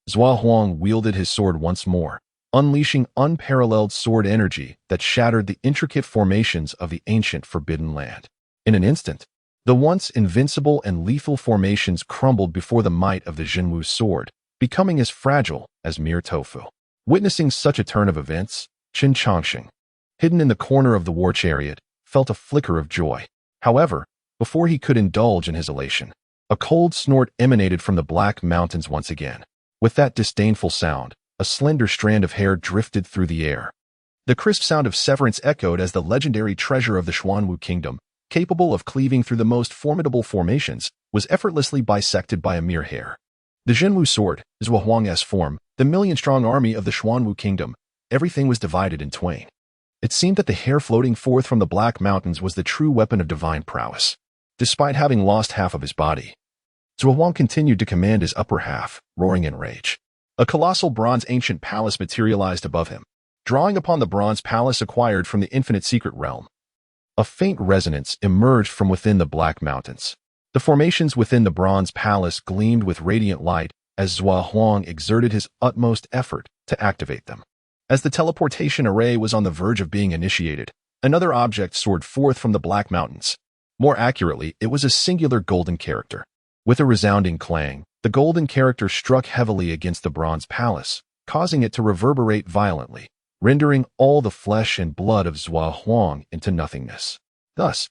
Zhua Huang wielded his sword once more, unleashing unparalleled sword energy that shattered the intricate formations of the ancient forbidden land. In an instant, the once invincible and lethal formations crumbled before the might of the Jinwu sword, becoming as fragile as mere tofu. Witnessing such a turn of events, Chen Chongsheng, hidden in the corner of the war chariot, felt a flicker of joy. However, before he could indulge in his elation, a cold snort emanated from the black mountains once again. With that disdainful sound, a slender strand of hair drifted through the air. The crisp sound of severance echoed as the legendary treasure of the Xuanwu kingdom, capable of cleaving through the most formidable formations, was effortlessly bisected by a mere hair. The Jinwu sword, Zhua Huang's form, the 1,000,000-strong army of the Xuanwu kingdom, everything was divided in twain. It seemed that the hair floating forth from the black mountains was the true weapon of divine prowess. Despite having lost half of his body, Zhua Huang continued to command his upper half, roaring in rage. A colossal bronze ancient palace materialized above him, drawing upon the bronze palace acquired from the infinite secret realm. A faint resonance emerged from within the Black Mountains. The formations within the Bronze Palace gleamed with radiant light as Zhua Huang exerted his utmost effort to activate them. As the teleportation array was on the verge of being initiated, another object soared forth from the Black Mountains. More accurately, it was a singular golden character. With a resounding clang, the golden character struck heavily against the Bronze Palace, causing it to reverberate violently, rendering all the flesh and blood of Zhua Huang into nothingness. Thus,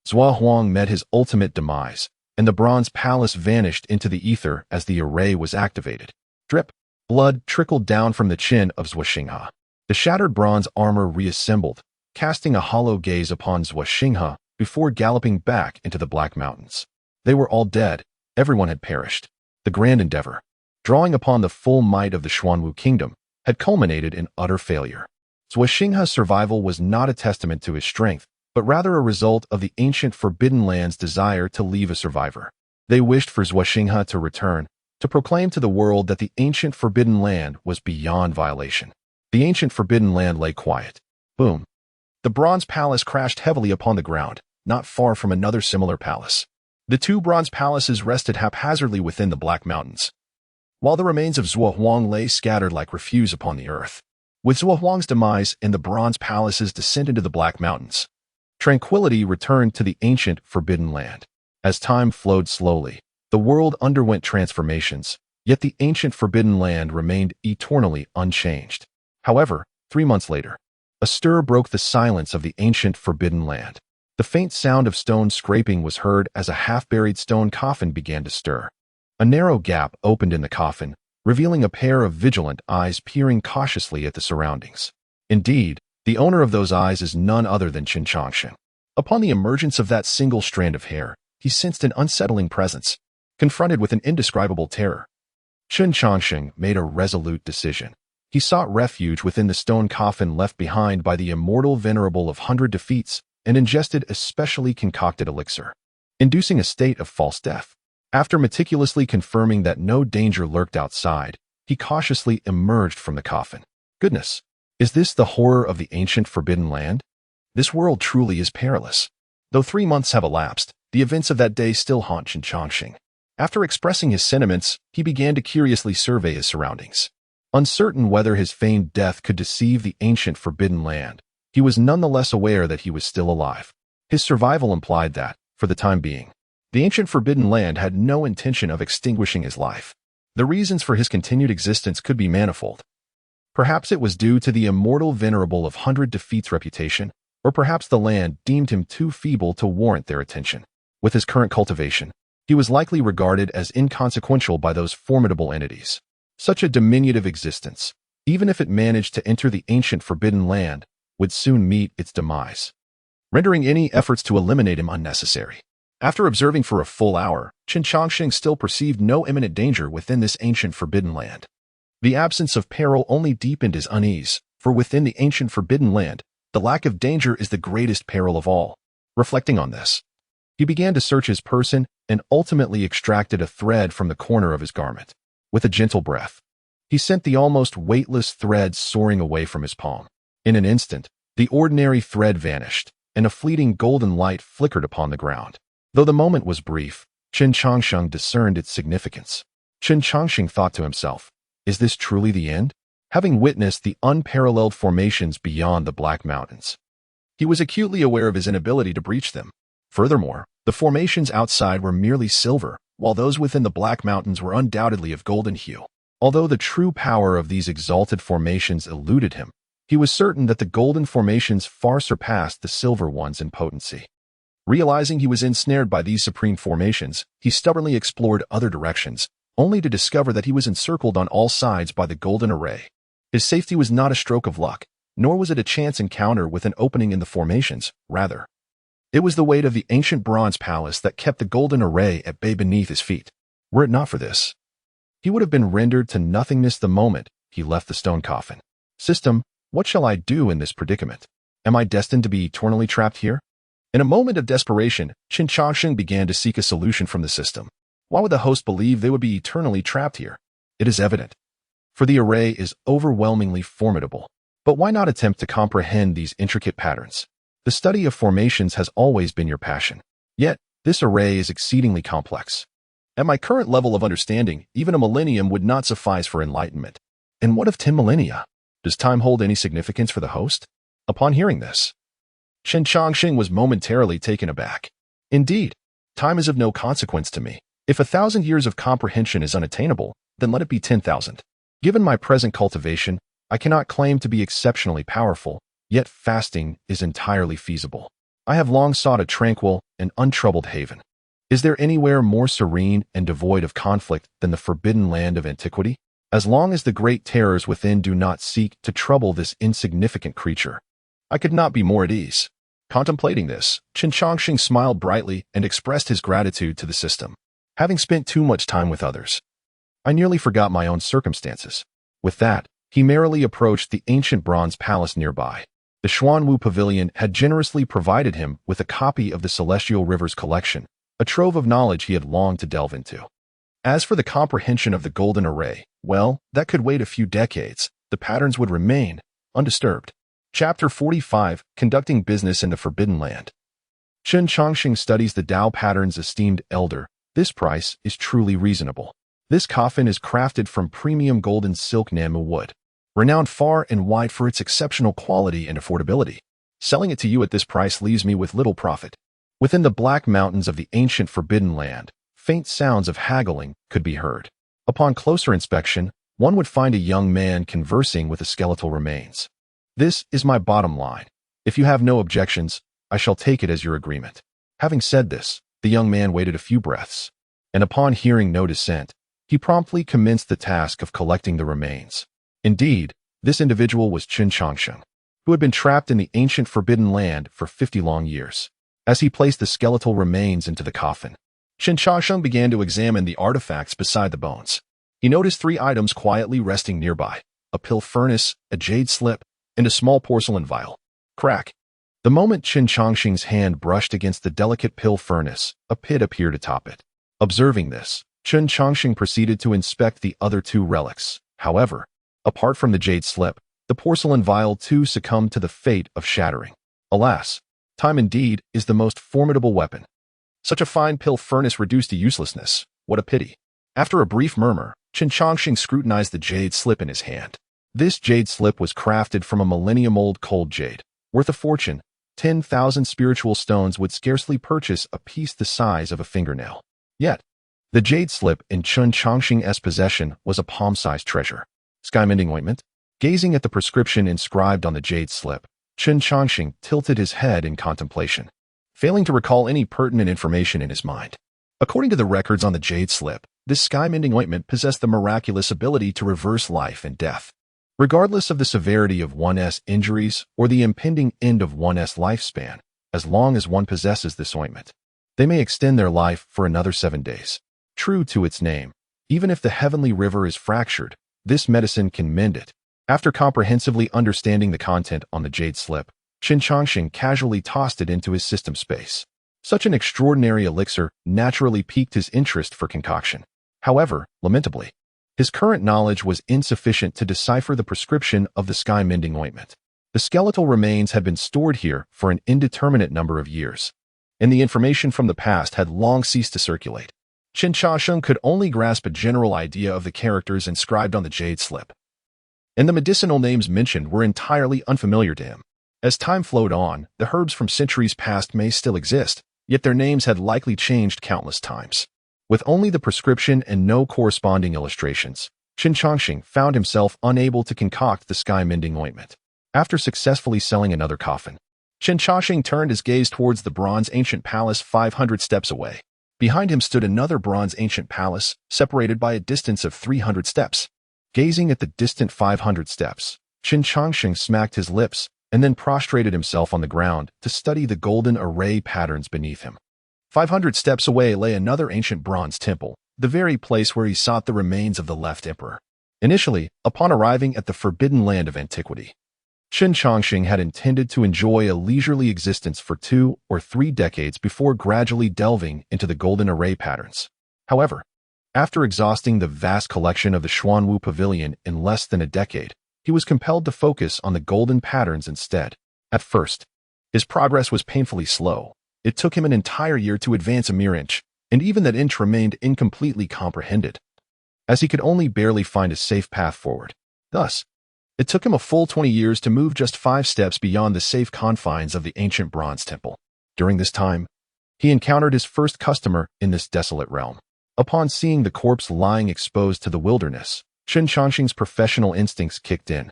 Zhua Huang met his ultimate demise, and the Bronze Palace vanished into the ether as the array was activated. Drip. Blood trickled down from the chin of Zhuoxinghe. The shattered bronze armor reassembled, casting a hollow gaze upon Zhuoxinghe before galloping back into the Black Mountains. They were all dead. Everyone had perished. The grand endeavor, drawing upon the full might of the Xuanwu kingdom, had culminated in utter failure. Zhuoxinghe's survival was not a testament to his strength, but rather a result of the ancient Forbidden Land's desire to leave a survivor. They wished for Zhuoxinghe to return, to proclaim to the world that the ancient Forbidden Land was beyond violation. The ancient Forbidden Land lay quiet. Boom. The Bronze Palace crashed heavily upon the ground, not far from another similar palace. The two bronze palaces rested haphazardly within the Black Mountains, while the remains of Zhua Huang lay scattered like refuse upon the earth. With Zhua Huang's demise and the bronze palace's descent into the Black Mountains, tranquility returned to the ancient Forbidden Land. As time flowed slowly, the world underwent transformations, yet the ancient Forbidden Land remained eternally unchanged. However, 3 months later, a stir broke the silence of the ancient Forbidden Land. The faint sound of stone scraping was heard as a half-buried stone coffin began to stir. A narrow gap opened in the coffin, revealing a pair of vigilant eyes peering cautiously at the surroundings. Indeed, the owner of those eyes is none other than Qin Changsheng. Upon the emergence of that single strand of hair, he sensed an unsettling presence. Confronted with an indescribable terror, Qin Changsheng made a resolute decision. He sought refuge within the stone coffin left behind by the immortal venerable of 100 defeats and ingested a specially concocted elixir, inducing a state of false death. After meticulously confirming that no danger lurked outside, he cautiously emerged from the coffin. Goodness, is this the horror of the ancient Forbidden Land? This world truly is perilous. Though 3 months have elapsed, the events of that day still haunt Qin Changsheng. After expressing his sentiments, he began to curiously survey his surroundings. Uncertain whether his feigned death could deceive the ancient Forbidden Land, he was nonetheless aware that he was still alive. His survival implied that, for the time being, the ancient Forbidden Land had no intention of extinguishing his life. The reasons for his continued existence could be manifold. Perhaps it was due to the immortal venerable of 100 defeats reputation, or perhaps the land deemed him too feeble to warrant their attention. With his current cultivation, he was likely regarded as inconsequential by those formidable entities. Such a diminutive existence, even if it managed to enter the ancient Forbidden Land, would soon meet its demise, rendering any efforts to eliminate him unnecessary. After observing for a full hour, Qin Changsheng still perceived no imminent danger within this ancient Forbidden Land. The absence of peril only deepened his unease, for within the ancient Forbidden Land, the lack of danger is the greatest peril of all. Reflecting on this, he began to search his person and ultimately extracted a thread from the corner of his garment. With a gentle breath, he sent the almost weightless thread soaring away from his palm. In an instant, the ordinary thread vanished, and a fleeting golden light flickered upon the ground. Though the moment was brief, Qin Changsheng discerned its significance. Qin Changsheng thought to himself, is this truly the end? Having witnessed the unparalleled formations beyond the Black Mountains, he was acutely aware of his inability to breach them. Furthermore, the formations outside were merely silver, while those within the Black Mountains were undoubtedly of golden hue. Although the true power of these exalted formations eluded him, he was certain that the golden formations far surpassed the silver ones in potency. Realizing he was ensnared by these supreme formations, he stubbornly explored other directions, only to discover that he was encircled on all sides by the golden array. His safety was not a stroke of luck, nor was it a chance encounter with an opening in the formations. Rather, it was the weight of the ancient bronze palace that kept the golden array at bay beneath his feet. Were it not for this, he would have been rendered to nothingness the moment he left the stone coffin. System, what shall I do in this predicament? Am I destined to be eternally trapped here? In a moment of desperation, Qin Changsheng began to seek a solution from the system. Why would the host believe they would be eternally trapped here? It is evident, for the array is overwhelmingly formidable. But why not attempt to comprehend these intricate patterns? The study of formations has always been your passion. Yet, this array is exceedingly complex. At my current level of understanding, even a millennium would not suffice for enlightenment. And what of 10 millennia? Does time hold any significance for the host? Upon hearing this, Chen Chongqing was momentarily taken aback. Indeed, time is of no consequence to me. If 1,000 years of comprehension is unattainable, then let it be 10,000. Given my present cultivation, I cannot claim to be exceptionally powerful, yet fasting is entirely feasible. I have long sought a tranquil and untroubled haven. Is there anywhere more serene and devoid of conflict than the forbidden land of antiquity? As long as the great terrors within do not seek to trouble this insignificant creature, I could not be more at ease. Contemplating this, Chen Chongqing smiled brightly and expressed his gratitude to the system. Having spent too much time with others, I nearly forgot my own circumstances. With that, he merrily approached the ancient bronze palace nearby. The Xuanwu Pavilion had generously provided him with a copy of the Celestial Rivers collection, a trove of knowledge he had longed to delve into. As for the comprehension of the golden array, well, that could wait a few decades. The patterns would remain undisturbed. Chapter 45, Conducting Business in the Forbidden Land. Chen Chongqing studies the Tao patterns. Esteemed elder, this price is truly reasonable. This coffin is crafted from premium golden silk Namu wood, renowned far and wide for its exceptional quality and affordability. Selling it to you at this price leaves me with little profit. Within the black mountains of the ancient Forbidden Land, faint sounds of haggling could be heard. Upon closer inspection, one would find a young man conversing with the skeletal remains. This is my bottom line. If you have no objections, I shall take it as your agreement. Having said this, the young man waited a few breaths, and upon hearing no dissent, he promptly commenced the task of collecting the remains. Indeed, this individual was Chen Chongqing, who had been trapped in the ancient Forbidden Land for 50 long years. As he placed the skeletal remains into the coffin, Chen Chongqing began to examine the artifacts beside the bones. He noticed 3 items quietly resting nearby: a pill furnace, a jade slip, and a small porcelain vial. Crack. The moment Chen Chongqing's hand brushed against the delicate pill furnace, a pit appeared atop it. Observing this, Chen Chongqing proceeded to inspect the other 2 relics. However, apart from the jade slip, the porcelain vial too succumbed to the fate of shattering. Alas, time indeed is the most formidable weapon. Such a fine pill furnace reduced to uselessness. What a pity. After a brief murmur, Chen Chongqing scrutinized the jade slip in his hand. This jade slip was crafted from a millennium-old cold jade, worth a fortune. 10,000 spiritual stones would scarcely purchase a piece the size of a fingernail. Yet, the jade slip in Chen Chongqing's possession was a palm-sized treasure. Sky-mending ointment? Gazing at the prescription inscribed on the jade slip, Chen Chongqing tilted his head in contemplation, failing to recall any pertinent information in his mind. According to the records on the jade slip, this sky-mending ointment possessed the miraculous ability to reverse life and death. Regardless of the severity of one's injuries or the impending end of one's lifespan, as long as one possesses this ointment, they may extend their life for another 7 days. True to its name, even if the heavenly river is fractured, this medicine can mend it. After comprehensively understanding the content on the jade slip, Chen Chongqing casually tossed it into his system space. Such an extraordinary elixir naturally piqued his interest for concoction. However, lamentably, his current knowledge was insufficient to decipher the prescription of the sky-mending ointment. The skeletal remains had been stored here for an indeterminate number of years, and the information from the past had long ceased to circulate. Chen Chongqing could only grasp a general idea of the characters inscribed on the jade slip, and the medicinal names mentioned were entirely unfamiliar to him. As time flowed on, the herbs from centuries past may still exist, yet their names had likely changed countless times. With only the prescription and no corresponding illustrations, Chen Chongqing found himself unable to concoct the sky-mending ointment. After successfully selling another coffin, Chen Chongqing turned his gaze towards the bronze ancient palace 500 steps away. Behind him stood another bronze ancient palace, separated by a distance of 300 steps. Gazing at the distant 500 steps, Chen Chongqing smacked his lips and then prostrated himself on the ground to study the golden array patterns beneath him. 500 steps away lay another ancient bronze temple, the very place where he sought the remains of the left emperor. Initially, upon arriving at the forbidden land of antiquity, Chen Chongqing had intended to enjoy a leisurely existence for 2 or 3 decades before gradually delving into the golden array patterns. However, after exhausting the vast collection of the Xuanwu Pavilion in less than a decade, he was compelled to focus on the golden patterns instead. At first, His progress was painfully slow. It took him an entire year to advance a mere inch, and even that inch remained incompletely comprehended, as he could only barely find a safe path forward. Thus, it took him a full 20 years to move just 5 steps beyond the safe confines of the ancient bronze temple. During this time, he encountered his first customer in this desolate realm. Upon seeing the corpse lying exposed to the wilderness, Chen Changxing's professional instincts kicked in,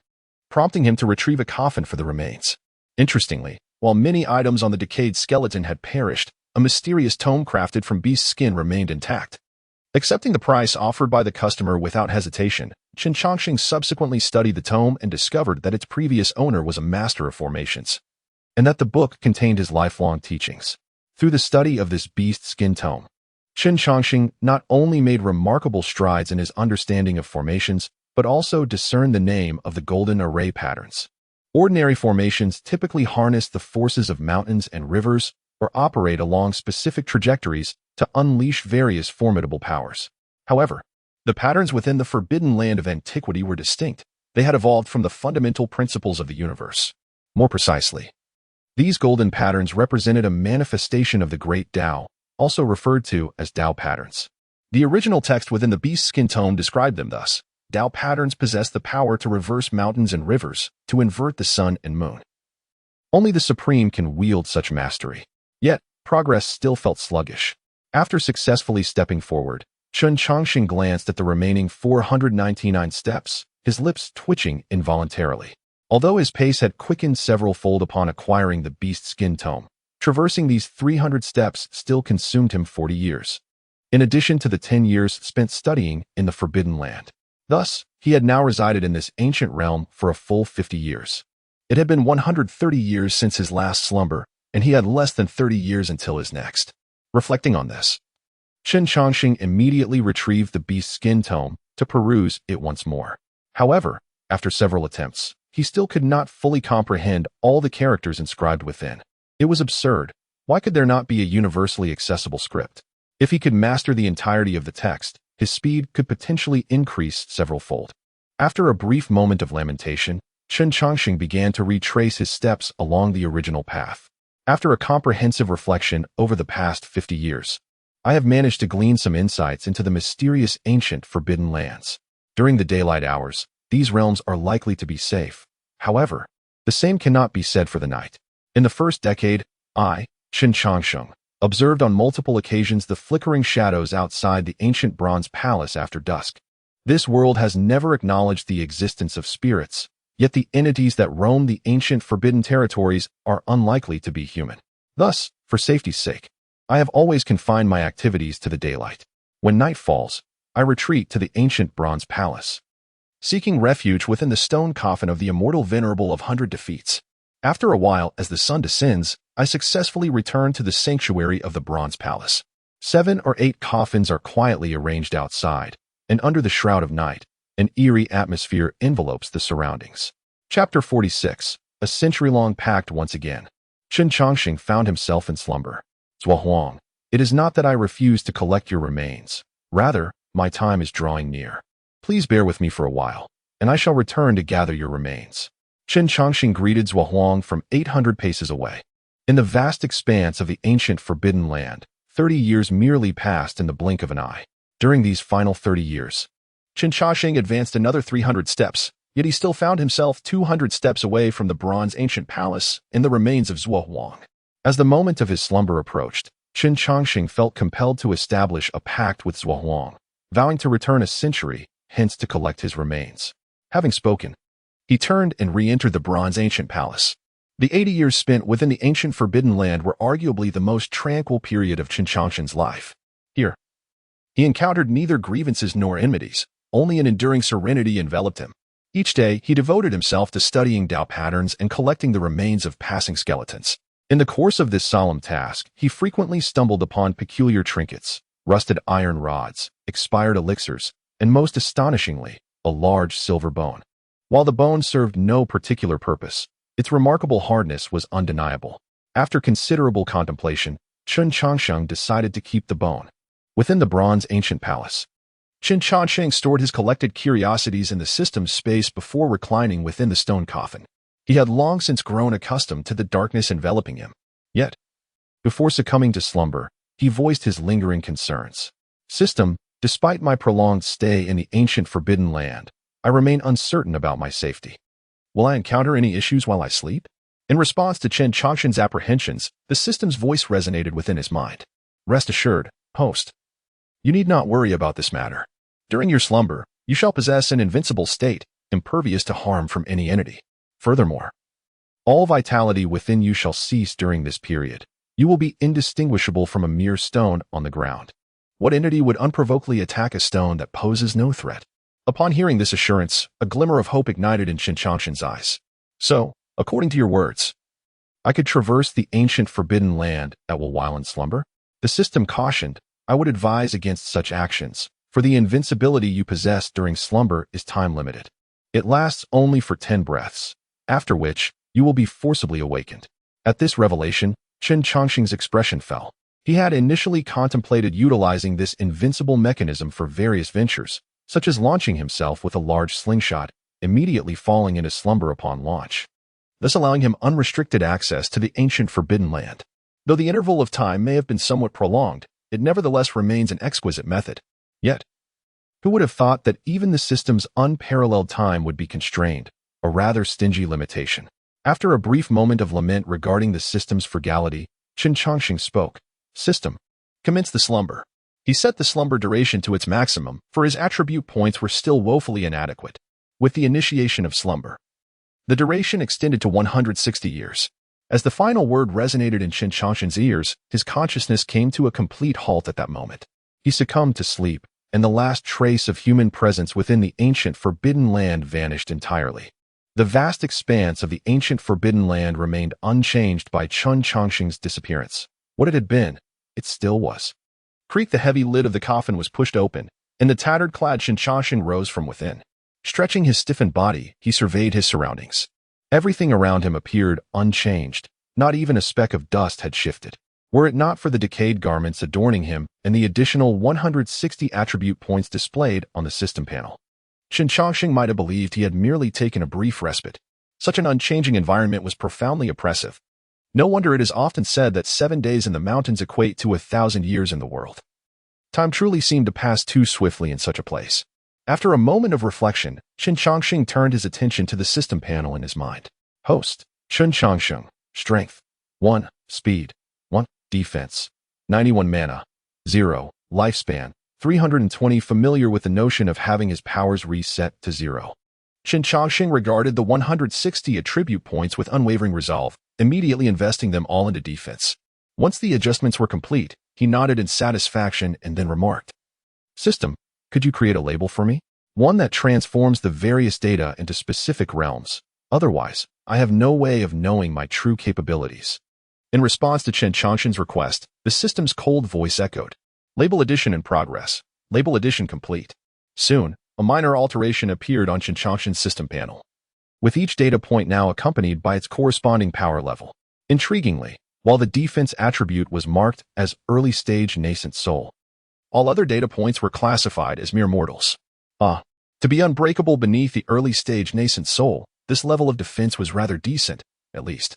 prompting him to retrieve a coffin for the remains. Interestingly, while many items on the decayed skeleton had perished, a mysterious tome crafted from beast skin remained intact. Accepting the price offered by the customer without hesitation, Chen Changxing subsequently studied the tome and discovered that its previous owner was a master of formations, and that the book contained his lifelong teachings. Through the study of this beast skin tome, Chen Changxing not only made remarkable strides in his understanding of formations, but also discerned the name of the golden array patterns. Ordinary formations typically harness the forces of mountains and rivers or operate along specific trajectories to unleash various formidable powers. However, the patterns within the forbidden land of antiquity were distinct. They had evolved from the fundamental principles of the universe. More precisely, these golden patterns represented a manifestation of the great Tao, also referred to as Tao patterns. The original text within the beast skin tome described them thus: Tao patterns possess the power to reverse mountains and rivers, to invert the sun and moon. Only the Supreme can wield such mastery. Yet, progress still felt sluggish. After successfully stepping forward, Chen Changxing glanced at the remaining 499 steps, his lips twitching involuntarily. Although his pace had quickened several-fold upon acquiring the beast skin tome, traversing these 300 steps still consumed him 40 years, in addition to the 10 years spent studying in the Forbidden Land. Thus, he had now resided in this ancient realm for a full 50 years. It had been 130 years since his last slumber, and he had less than 30 years until his next. Reflecting on this, Chen Changxing immediately retrieved the beast skin tome to peruse it once more. However, after several attempts, he still could not fully comprehend all the characters inscribed within. It was absurd. Why could there not be a universally accessible script? If he could master the entirety of the text, his speed could potentially increase several-fold. After a brief moment of lamentation, Chen Changxing began to retrace his steps along the original path. After a comprehensive reflection over the past 50 years, I have managed to glean some insights into the mysterious ancient forbidden lands. During the daylight hours, these realms are likely to be safe. However, the same cannot be said for the night. In the first decade, I, Chen Changxing, observed on multiple occasions the flickering shadows outside the ancient bronze palace after dusk. This world has never acknowledged the existence of spirits, yet the entities that roam the ancient forbidden territories are unlikely to be human. Thus, for safety's sake, I have always confined my activities to the daylight. When night falls, I retreat to the ancient bronze palace, seeking refuge within the stone coffin of the immortal venerable of 100 defeats. After a while, as the sun descends, I successfully return to the sanctuary of the bronze palace. 7 or 8 coffins are quietly arranged outside, and under the shroud of night, an eerie atmosphere envelopes the surroundings. Chapter 46. A century-long pact once again. Chen Changxing found himself in slumber. Zhuang, it is not that I refuse to collect your remains. Rather, my time is drawing near. Please bear with me for a while, and I shall return to gather your remains. Chen Changxing greeted Zhuang from 800 paces away. In the vast expanse of the ancient forbidden land, 30 years merely passed in the blink of an eye. During these final 30 years, Chen Changxing advanced another 300 steps, yet he still found himself 200 steps away from the bronze ancient palace in the remains of Zhuang. As the moment of his slumber approached, Chen Changxing felt compelled to establish a pact with Zhuang, vowing to return a century, hence to collect his remains. Having spoken, he turned and re-entered the bronze ancient palace. The 80 years spent within the ancient forbidden land were arguably the most tranquil period of Chen Changxing's life. Here, he encountered neither grievances nor enmities, only an enduring serenity enveloped him. Each day, he devoted himself to studying Tao patterns and collecting the remains of passing skeletons. In the course of this solemn task, he frequently stumbled upon peculiar trinkets, rusted iron rods, expired elixirs, and most astonishingly, a large silver bone. While the bone served no particular purpose, its remarkable hardness was undeniable. After considerable contemplation, Chen Changxing decided to keep the bone. Within the bronze ancient palace, Chen Changxing stored his collected curiosities in the system's space before reclining within the stone coffin. He had long since grown accustomed to the darkness enveloping him. Yet, before succumbing to slumber, he voiced his lingering concerns. System, despite my prolonged stay in the ancient forbidden land, I remain uncertain about my safety. Will I encounter any issues while I sleep? In response to Chen Changshan's apprehensions, the system's voice resonated within his mind. Rest assured, host. You need not worry about this matter. During your slumber, you shall possess an invincible state, impervious to harm from any entity. Furthermore, all vitality within you shall cease during this period. You will be indistinguishable from a mere stone on the ground. What entity would unprovokedly attack a stone that poses no threat? Upon hearing this assurance, a glimmer of hope ignited in Chen Changshan's eyes. So, according to your words, I could traverse the ancient forbidden land at will while in slumber? The system cautioned, I would advise against such actions, for the invincibility you possess during slumber is time-limited. It lasts only for 10 breaths, after which you will be forcibly awakened. At this revelation, Chen Changshan's expression fell. He had initially contemplated utilizing this invincible mechanism for various ventures, such as launching himself with a large slingshot, immediately falling into slumber upon launch, thus allowing him unrestricted access to the ancient forbidden land. Though the interval of time may have been somewhat prolonged, it nevertheless remains an exquisite method. Yet, who would have thought that even the system's unparalleled time would be constrained, a rather stingy limitation? After a brief moment of lament regarding the system's frugality, Chen Changshan spoke. System, commence the slumber. He set the slumber duration to its maximum, for his attribute points were still woefully inadequate. With the initiation of slumber, the duration extended to 160 years. As the final word resonated in Chen Changshan's ears, his consciousness came to a complete halt at that moment. He succumbed to sleep, and the last trace of human presence within the ancient forbidden land vanished entirely. The vast expanse of the ancient forbidden land remained unchanged by Chen Changshan's disappearance. What it had been, it still was. Creak, the heavy lid of the coffin was pushed open, and the tattered-clad Chen Changshan rose from within. Stretching his stiffened body, he surveyed his surroundings. Everything around him appeared unchanged. Not even a speck of dust had shifted. Were it not for the decayed garments adorning him and the additional 160 attribute points displayed on the system panel, Chen Changshan might have believed he had merely taken a brief respite. Such an unchanging environment was profoundly oppressive. No wonder it is often said that 7 days in the mountains equate to 1,000 years in the world. Time truly seemed to pass too swiftly in such a place. After a moment of reflection, Chen Changshan turned his attention to the system panel in his mind. Host, Chen Changshan, Strength, 1, Speed, 1, Defense, 91 Mana, 0, Lifespan, 320. Familiar with the notion of having his powers reset to 0. Chen Changshan regarded the 160 attribute points with unwavering resolve, immediately investing them all into defense. Once the adjustments were complete, he nodded in satisfaction and then remarked, System, could you create a label for me? One that transforms the various data into specific realms. Otherwise, I have no way of knowing my true capabilities. In response to Chen Changshan's request, the system's cold voice echoed. Label addition in progress. Label addition complete. Soon, a minor alteration appeared on Chen Changshan's system panel, with each data point now accompanied by its corresponding power level. Intriguingly, while the defense attribute was marked as early-stage nascent soul, all other data points were classified as mere mortals. To be unbreakable beneath the early-stage nascent soul, this level of defense was rather decent, at least.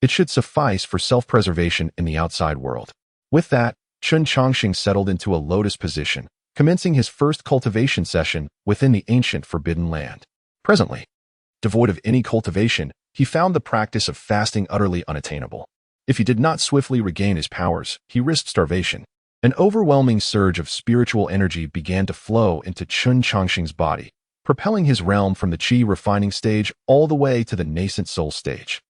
It should suffice for self-preservation in the outside world. With that, Chen Changshan settled into a lotus position, commencing his first cultivation session within the ancient forbidden land. Presently, devoid of any cultivation, he found the practice of fasting utterly unattainable. If he did not swiftly regain his powers, he risked starvation. An overwhelming surge of spiritual energy began to flow into Chen Changshan's body, propelling his realm from the Qi refining stage all the way to the nascent soul stage.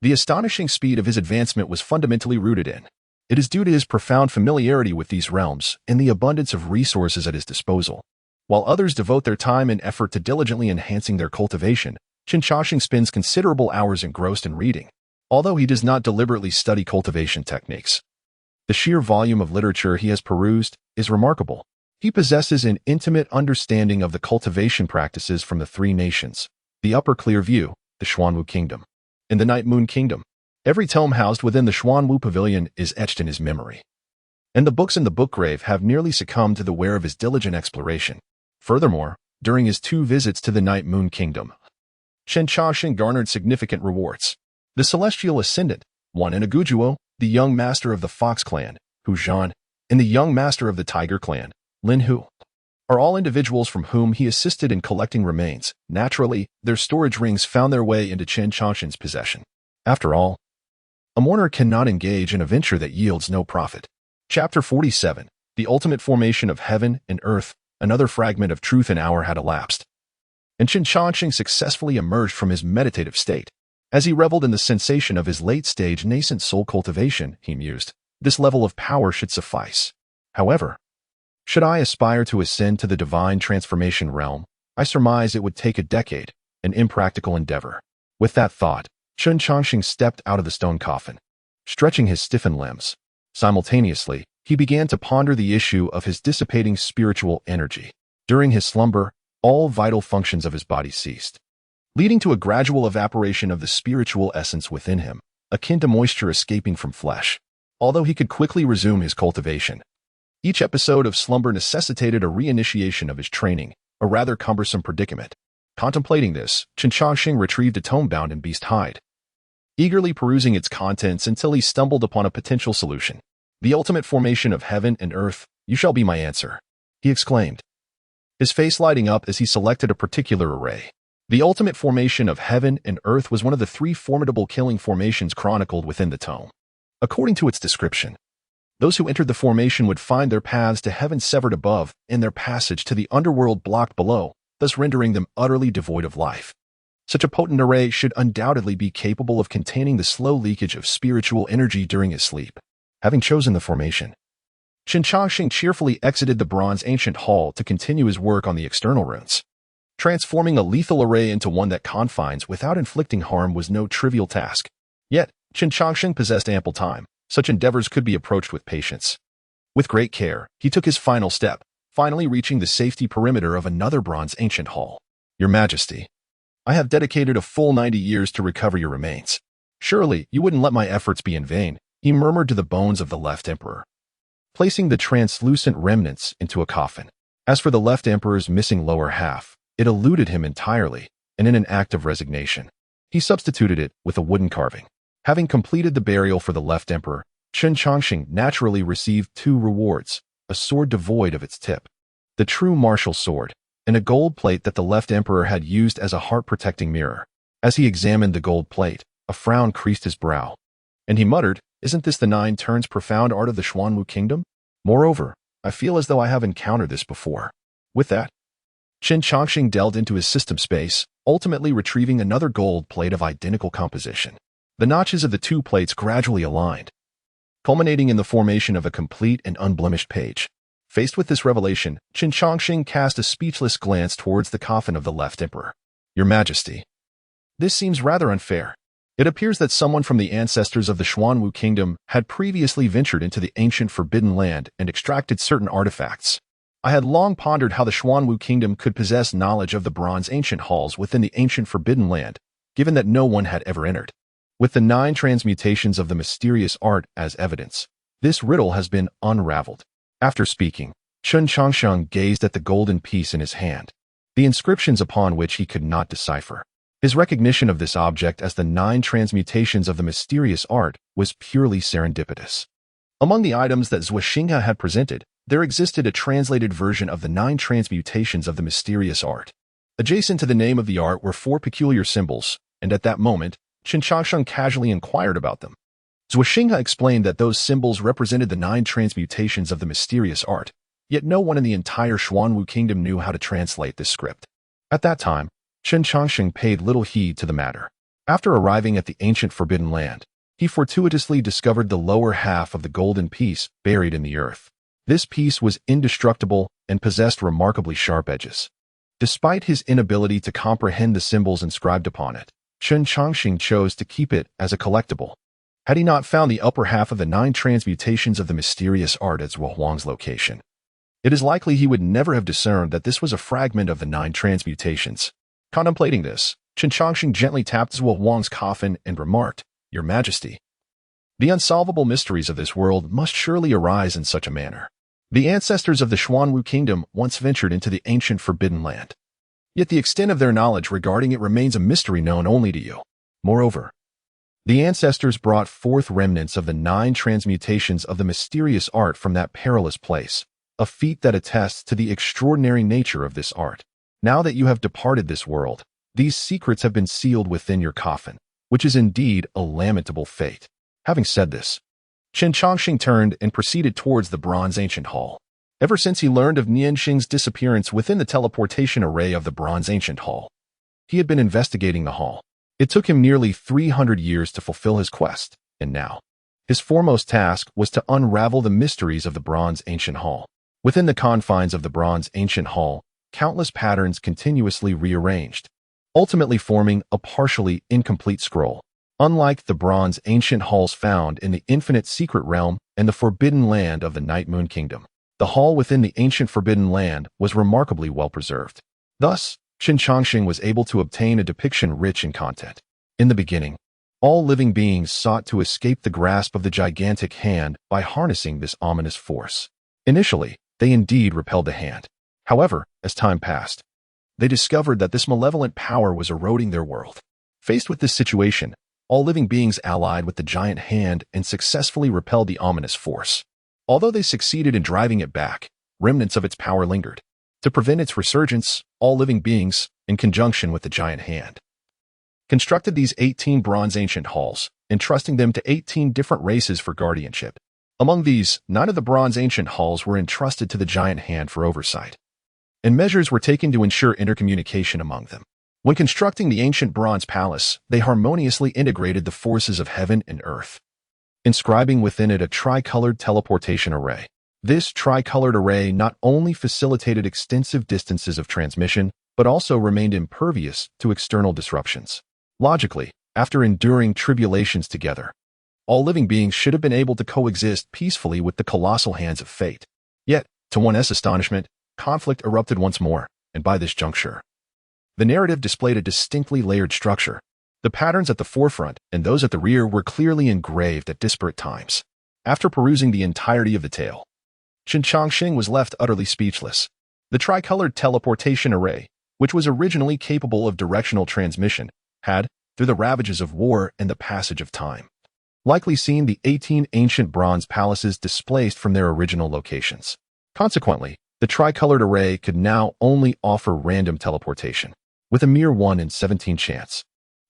The astonishing speed of his advancement was fundamentally rooted in. It is due to his profound familiarity with these realms and the abundance of resources at his disposal. While others devote their time and effort to diligently enhancing their cultivation, Chen Changshan spends considerable hours engrossed in reading. Although he does not deliberately study cultivation techniques, the sheer volume of literature he has perused is remarkable. He possesses an intimate understanding of the cultivation practices from the three nations, the Upper Clear View, the Xuanwu Kingdom, and the Night Moon Kingdom. Every tome housed within the Xuanwu Pavilion is etched in his memory, and the books in the bookgrave have nearly succumbed to the wear of his diligent exploration. Furthermore, during his 2 visits to the Night Moon Kingdom, Chen Chaoxing garnered significant rewards. The celestial ascendant, Wan and Agujuo, the young master of the Fox clan, Hu Zhan, and the young master of the Tiger clan, Lin Hu, are all individuals from whom he assisted in collecting remains. Naturally, their storage rings found their way into Chen Chaoxing's possession. After all, a mourner cannot engage in a venture that yields no profit. Chapter 47. The ultimate formation of heaven and earth. Another fragment of truth and hour had elapsed, and Chen Chaoxing successfully emerged from his meditative state. As he reveled in the sensation of his late-stage nascent soul cultivation, he mused, this level of power should suffice. However, should I aspire to ascend to the divine transformation realm, I surmise it would take a decade, an impractical endeavor. With that thought, Chen Chaoxing stepped out of the stone coffin, stretching his stiffened limbs. Simultaneously, he began to ponder the issue of his dissipating spiritual energy. During his slumber, all vital functions of his body ceased, leading to a gradual evaporation of the spiritual essence within him, akin to moisture escaping from flesh. Although he could quickly resume his cultivation, each episode of slumber necessitated a reinitiation of his training, a rather cumbersome predicament. Contemplating this, Chen Chaoxing retrieved a tome bound in beast hide, eagerly perusing its contents until he stumbled upon a potential solution. The ultimate formation of heaven and earth, you shall be my answer, he exclaimed, his face lighting up as he selected a particular array. The ultimate formation of heaven and earth was one of the three formidable killing formations chronicled within the tome. According to its description, those who entered the formation would find their paths to heaven severed above and their passage to the underworld blocked below, thus rendering them utterly devoid of life. Such a potent array should undoubtedly be capable of containing the slow leakage of spiritual energy during his sleep. Having chosen the formation, Chen Chaoxing cheerfully exited the bronze ancient hall to continue his work on the external runes. Transforming a lethal array into one that confines without inflicting harm was no trivial task. Yet, Chen Chaoxing possessed ample time. Such endeavors could be approached with patience. With great care, he took his final step, finally reaching the safety perimeter of another bronze ancient hall. Your Majesty, I have dedicated a full 90 years to recover your remains. Surely, you wouldn't let my efforts be in vain, he murmured to the bones of the left emperor, placing the translucent remnants into a coffin. As for the left emperor's missing lower half, it eluded him entirely, and in an act of resignation, he substituted it with a wooden carving. Having completed the burial for the left emperor, Chen Chaoxing naturally received two rewards, a sword devoid of its tip, the true martial sword, and a gold plate that the left emperor had used as a heart-protecting mirror. As he examined the gold plate, a frown creased his brow, and he muttered, isn't this the 9 turns profound art of the Xuanwu kingdom? Moreover, I feel as though I have encountered this before. With that, Chen Chaoxing delved into his system space, ultimately retrieving another gold plate of identical composition. The notches of the two plates gradually aligned, culminating in the formation of a complete and unblemished page. Faced with this revelation, Chen Chaoxing cast a speechless glance towards the coffin of the left emperor. Your Majesty, this seems rather unfair. It appears that someone from the ancestors of the Xuanwu kingdom had previously ventured into the ancient Forbidden Land and extracted certain artifacts. I had long pondered how the Xuanwu kingdom could possess knowledge of the bronze ancient halls within the ancient Forbidden Land, given that no one had ever entered. With the 9 transmutations of the mysterious art as evidence, this riddle has been unraveled. After speaking, Chen Chaoxing gazed at the golden piece in his hand, the inscriptions upon which he could not decipher. His recognition of this object as the 9 transmutations of the mysterious art was purely serendipitous. Among the items that Zhuoxinghe had presented, there existed a translated version of the 9 transmutations of the mysterious art. Adjacent to the name of the art were 4 peculiar symbols, and at that moment, Chen Chaoxing casually inquired about them. Zhuoxinghe explained that those symbols represented the 9 transmutations of the mysterious art, yet no one in the entire Xuanwu kingdom knew how to translate this script. At that time, Chen Chaoxing paid little heed to the matter. After arriving at the ancient Forbidden Land, he fortuitously discovered the lower half of the golden piece buried in the earth. This piece was indestructible and possessed remarkably sharp edges. Despite his inability to comprehend the symbols inscribed upon it, Chen Chaoxing chose to keep it as a collectible. Had he not found the upper half of the 9 transmutations of the mysterious art at Zhuohuang's location, it is likely he would never have discerned that this was a fragment of the 9 transmutations. Contemplating this, Chen Chaoxing gently tapped Zhuohuang's coffin and remarked, Your Majesty, the unsolvable mysteries of this world must surely arise in such a manner. The ancestors of the Xuanwu kingdom once ventured into the ancient Forbidden Land. Yet the extent of their knowledge regarding it remains a mystery known only to you. Moreover, the ancestors brought forth remnants of the 9 transmutations of the mysterious art from that perilous place, a feat that attests to the extraordinary nature of this art. Now that you have departed this world, these secrets have been sealed within your coffin, which is indeed a lamentable fate. Having said this, Chen Chongqing turned and proceeded towards the Bronze Ancient Hall. Ever since he learned of Nianxing's disappearance within the teleportation array of the Bronze Ancient Hall, he had been investigating the hall. It took him nearly 300 years to fulfill his quest, and now, his foremost task was to unravel the mysteries of the Bronze Ancient Hall. Within the confines of the Bronze Ancient Hall, countless patterns continuously rearranged, ultimately forming a partially incomplete scroll. Unlike the Bronze Ancient Halls found in the Infinite Secret Realm and the Forbidden Land of the Night Moon Kingdom, the hall within the ancient Forbidden Land was remarkably well preserved. Thus, Chen Chongqing was able to obtain a depiction rich in content. In the beginning, all living beings sought to escape the grasp of the gigantic hand by harnessing this ominous force. Initially, they indeed repelled the hand. However, as time passed, they discovered that this malevolent power was eroding their world. Faced with this situation, all living beings allied with the giant hand and successfully repelled the ominous force. Although they succeeded in driving it back, remnants of its power lingered. To prevent its resurgence, all living beings, in conjunction with the giant hand, constructed these 18 Bronze Ancient Halls, entrusting them to 18 different races for guardianship. Among these, 9 of the Bronze Ancient Halls were entrusted to the giant hand for oversight, and measures were taken to ensure intercommunication among them. When constructing the ancient Bronze Palace, they harmoniously integrated the forces of heaven and earth, inscribing within it a tricolored teleportation array. This tricolored array not only facilitated extensive distances of transmission, but also remained impervious to external disruptions. Logically, after enduring tribulations together, all living beings should have been able to coexist peacefully with the colossal hands of fate. Yet, to one's astonishment, conflict erupted once more, and by this juncture, the narrative displayed a distinctly layered structure. The patterns at the forefront and those at the rear were clearly engraved at disparate times. After perusing the entirety of the tale, Chen Chongqing was left utterly speechless. The tricolored teleportation array, which was originally capable of directional transmission, had, through the ravages of war and the passage of time, likely seen the 18 ancient bronze palaces displaced from their original locations. Consequently, the tricolored array could now only offer random teleportation, with a mere 1 in 17 chance.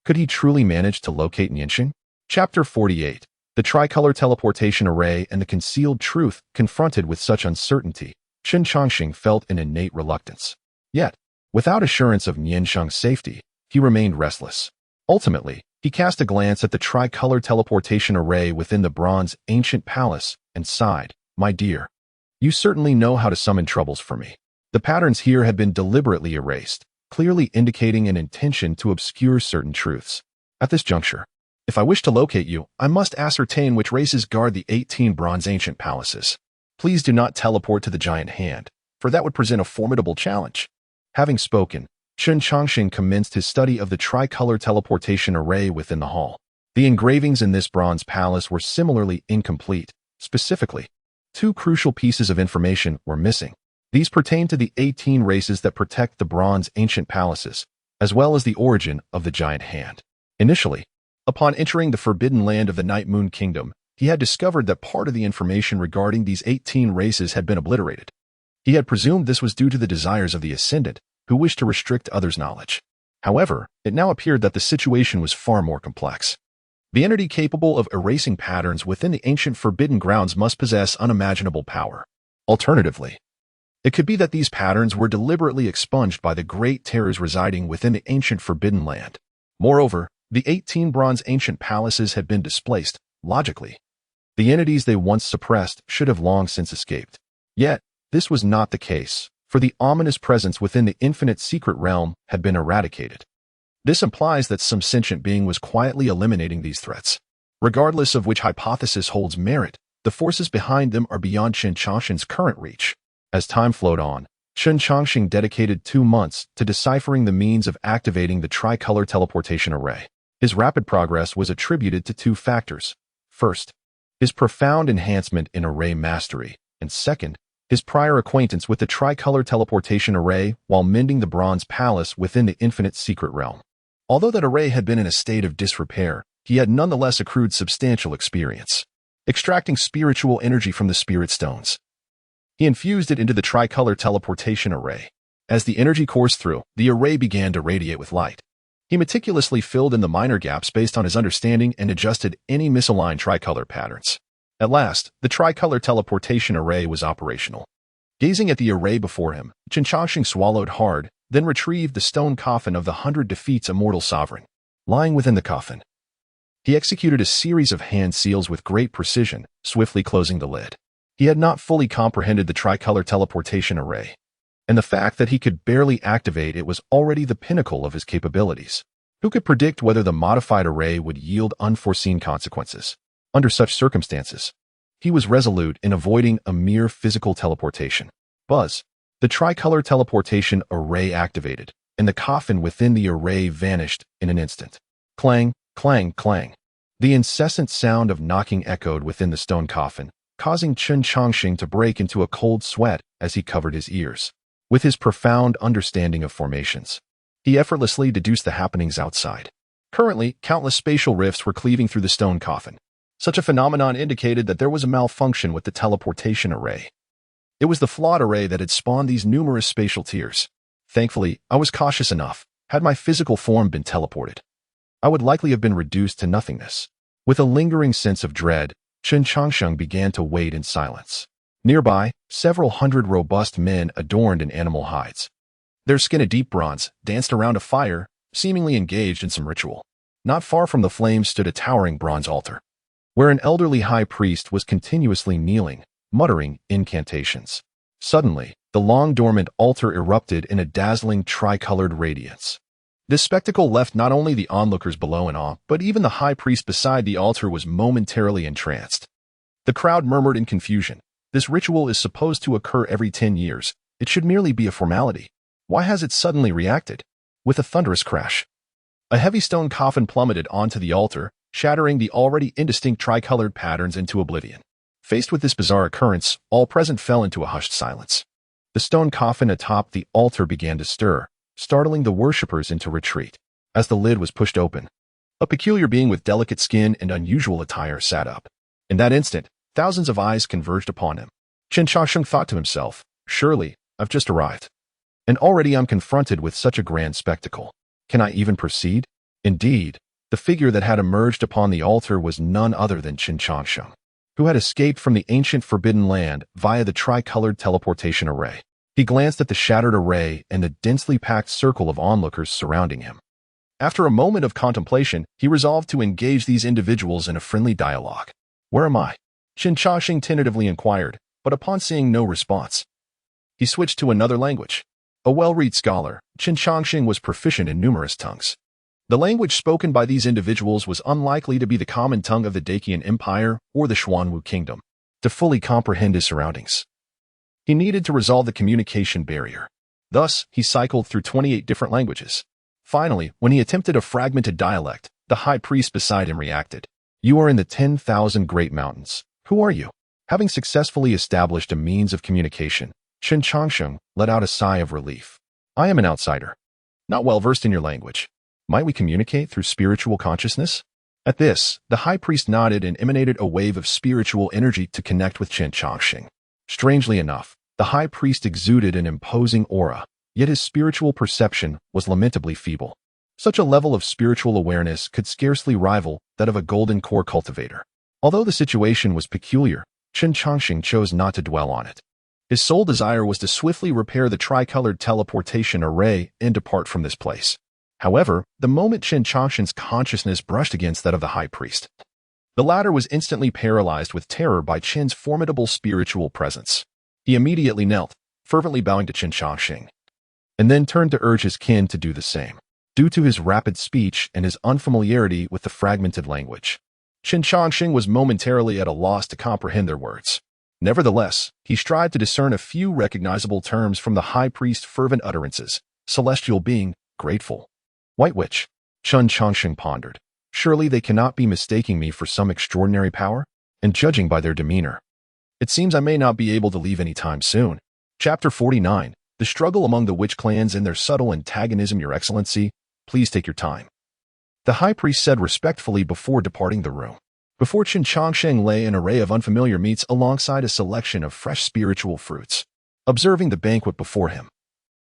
Could he truly manage to locate Nianxing? Chapter 48. The tricolor teleportation array and the concealed truth. Confronted with such uncertainty, Chen Chongqing felt an innate reluctance. Yet, without assurance of Nianxing's safety, he remained restless. Ultimately, he cast a glance at the tricolor teleportation array within the bronze ancient palace and sighed, "My dear, you certainly know how to summon troubles for me." The patterns here had been deliberately erased, clearly indicating an intention to obscure certain truths. At this juncture, if I wish to locate you, I must ascertain which races guard the 18 bronze ancient palaces. Please do not teleport to the giant hand, for that would present a formidable challenge. Having spoken, Chen Chongqing commenced his study of the tricolor teleportation array within the hall. The engravings in this bronze palace were similarly incomplete. Specifically, 2 crucial pieces of information were missing. These pertain to the 18 races that protect the bronze ancient palaces, as well as the origin of the giant hand. Initially, upon entering the Forbidden Land of the Night Moon Kingdom, he had discovered that part of the information regarding these 18 races had been obliterated. He had presumed this was due to the desires of the Ascendant, who wished to restrict others' knowledge. However, it now appeared that the situation was far more complex. The entity capable of erasing patterns within the ancient Forbidden Grounds must possess unimaginable power. Alternatively, it could be that these patterns were deliberately expunged by the great terrors residing within the ancient Forbidden Land. Moreover, the 18 bronze ancient palaces had been displaced. Logically, the entities they once suppressed should have long since escaped. Yet, this was not the case, for the ominous presence within the infinite secret realm had been eradicated. This implies that some sentient being was quietly eliminating these threats. Regardless of which hypothesis holds merit, the forces behind them are beyond Chen Chongqing's current reach. As time flowed on, Chen Chongqing dedicated 2 months to deciphering the means of activating the tricolor teleportation array. His rapid progress was attributed to 2 factors. First, his profound enhancement in array mastery, and second, his prior acquaintance with the tricolor teleportation array while mending the bronze palace within the infinite secret realm. Although that array had been in a state of disrepair, he had nonetheless accrued substantial experience, extracting spiritual energy from the spirit stones. He infused it into the tricolor teleportation array. As the energy coursed through, the array began to radiate with light. He meticulously filled in the minor gaps based on his understanding and adjusted any misaligned tricolor patterns. At last, the tricolor teleportation array was operational. Gazing at the array before him, Chen Changxing swallowed hard, then retrieved the stone coffin of the 100 Defeats Immortal Sovereign. Lying within the coffin, he executed a series of hand seals with great precision, swiftly closing the lid. He had not fully comprehended the tricolor teleportation array, and the fact that he could barely activate it was already the pinnacle of his capabilities. Who could predict whether the modified array would yield unforeseen consequences? Under such circumstances, he was resolute in avoiding a mere physical teleportation. Buzz. The tricolor teleportation array activated, and the coffin within the array vanished in an instant. Clang, clang, clang. The incessant sound of knocking echoed within the stone coffin, causing Chen Changxing to break into a cold sweat as he covered his ears. With his profound understanding of formations, he effortlessly deduced the happenings outside. Currently, countless spatial rifts were cleaving through the stone coffin. Such a phenomenon indicated that there was a malfunction with the teleportation array. It was the flawed array that had spawned these numerous spatial tears. Thankfully, I was cautious enough. Had my physical form been teleported, I would likely have been reduced to nothingness. With a lingering sense of dread, Chen Changxing began to wait in silence. Nearby, several hundred robust men adorned in animal hides. Their skin a deep bronze danced around a fire, seemingly engaged in some ritual. Not far from the flames stood a towering bronze altar, where an elderly high priest was continuously kneeling, muttering incantations. Suddenly, the long-dormant altar erupted in a dazzling tricolored radiance. This spectacle left not only the onlookers below in awe, but even the high priest beside the altar was momentarily entranced. The crowd murmured in confusion. This ritual is supposed to occur every 10 years. It should merely be a formality. Why has it suddenly reacted? With a thunderous crash, a heavy stone coffin plummeted onto the altar, shattering the already indistinct tricolored patterns into oblivion. Faced with this bizarre occurrence, all present fell into a hushed silence. The stone coffin atop the altar began to stir, startling the worshippers into retreat. As the lid was pushed open, a peculiar being with delicate skin and unusual attire sat up. In that instant, thousands of eyes converged upon him. Chen Changxing thought to himself, surely, I've just arrived, and already I'm confronted with such a grand spectacle. Can I even proceed? Indeed, the figure that had emerged upon the altar was none other than Chen Changxing, who had escaped from the ancient Forbidden Land via the tricolored teleportation array. He glanced at the shattered array and the densely packed circle of onlookers surrounding him. After a moment of contemplation, he resolved to engage these individuals in a friendly dialogue. Where am I? Chen Changxing tentatively inquired, but upon seeing no response, he switched to another language. A well-read scholar, Chen Changxing was proficient in numerous tongues. The language spoken by these individuals was unlikely to be the common tongue of the Dacian Empire or the Xuanwu Kingdom. To fully comprehend his surroundings, he needed to resolve the communication barrier. Thus, he cycled through 28 different languages. Finally, when he attempted a fragmented dialect, the high priest beside him reacted. You are in the 10,000 Great Mountains. Who are you? Having successfully established a means of communication, Chen Changxing let out a sigh of relief. I am an outsider, not well versed in your language. Might we communicate through spiritual consciousness? At this, the high priest nodded and emanated a wave of spiritual energy to connect with Chen Changxing. Strangely enough, the high priest exuded an imposing aura, yet his spiritual perception was lamentably feeble. Such a level of spiritual awareness could scarcely rival that of a golden core cultivator. Although the situation was peculiar, Chen Changxing chose not to dwell on it. His sole desire was to swiftly repair the tricolored teleportation array and depart from this place. However, the moment Chen Changxing's consciousness brushed against that of the high priest, the latter was instantly paralyzed with terror by Chen's formidable spiritual presence. He immediately knelt, fervently bowing to Chen Changxing, and then turned to urge his kin to do the same. Due to his rapid speech and his unfamiliarity with the fragmented language, Chen Changxing was momentarily at a loss to comprehend their words. Nevertheless, he strived to discern a few recognizable terms from the high priest's fervent utterances. Celestial being, grateful. White witch. Chen Changxing pondered. Surely they cannot be mistaking me for some extraordinary power? And judging by their demeanor, It seems I may not be able to leave any time soon. Chapter 49. The struggle among the witch clans and their subtle antagonism. Your Excellency, please take your time. The high priest said respectfully before departing the room. Before Qin Chongsheng lay an array of unfamiliar meats alongside a selection of fresh spiritual fruits. Observing the banquet before him,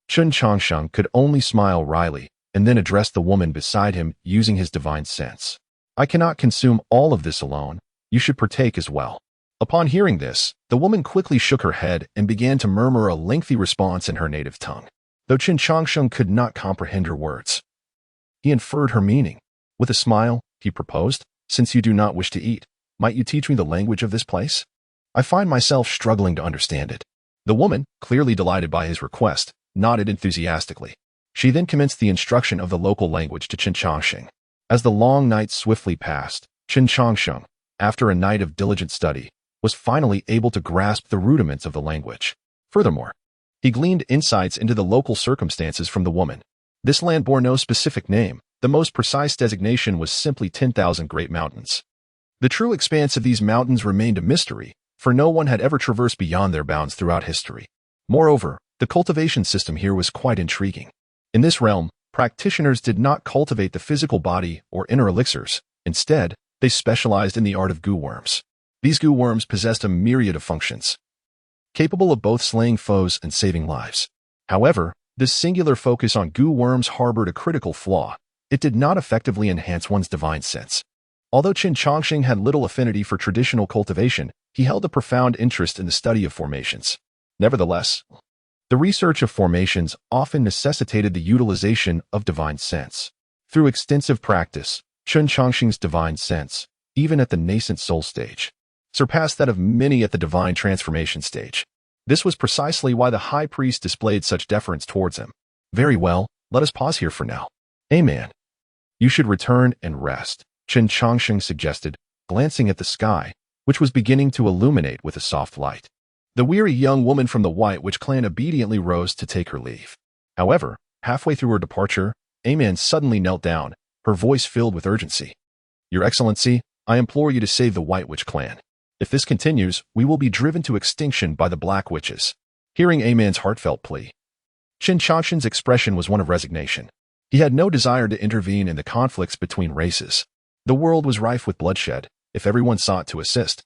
Qin Chongsheng could only smile wryly and then address the woman beside him using his divine sense. I cannot consume all of this alone. You should partake as well. Upon hearing this, the woman quickly shook her head and began to murmur a lengthy response in her native tongue. Though Qin Chongsheng could not comprehend her words, he inferred her meaning. With a smile, he proposed, "Since you do not wish to eat, might you teach me the language of this place? I find myself struggling to understand it." The woman, clearly delighted by his request, nodded enthusiastically. She then commenced the instruction of the local language to Qin Chongsheng. As the long night swiftly passed, Qin Chongsheng, after a night of diligent study, was finally able to grasp the rudiments of the language. Furthermore, he gleaned insights into the local circumstances from the woman. This land bore no specific name. The most precise designation was simply 10,000 Great Mountains. The true expanse of these mountains remained a mystery, for no one had ever traversed beyond their bounds throughout history. Moreover, the cultivation system here was quite intriguing. In this realm, practitioners did not cultivate the physical body or inner elixirs. Instead, they specialized in the art of goo worms. These goo worms possessed a myriad of functions, capable of both slaying foes and saving lives. However, this singular focus on goo worms harbored a critical flaw. It did not effectively enhance one's divine sense. Although Qin Chongsheng had little affinity for traditional cultivation, he held a profound interest in the study of formations. Nevertheless, the research of formations often necessitated the utilization of divine sense. Through extensive practice, Qin Chongsheng's divine sense, even at the nascent soul stage, surpassed that of many at the divine transformation stage. This was precisely why the high priest displayed such deference towards him. Very well, let us pause here for now. Amen. You should return and rest, Qin Chongsheng suggested, glancing at the sky, which was beginning to illuminate with a soft light. The weary young woman from the White Witch clan obediently rose to take her leave. However, halfway through her departure, Amen suddenly knelt down, her voice filled with urgency. Your Excellency, I implore you to save the White Witch clan. If this continues, we will be driven to extinction by the Black Witches. Hearing Amen's heartfelt plea, Qin Chongsheng's expression was one of resignation. He had no desire to intervene in the conflicts between races. The world was rife with bloodshed. If everyone sought to assist,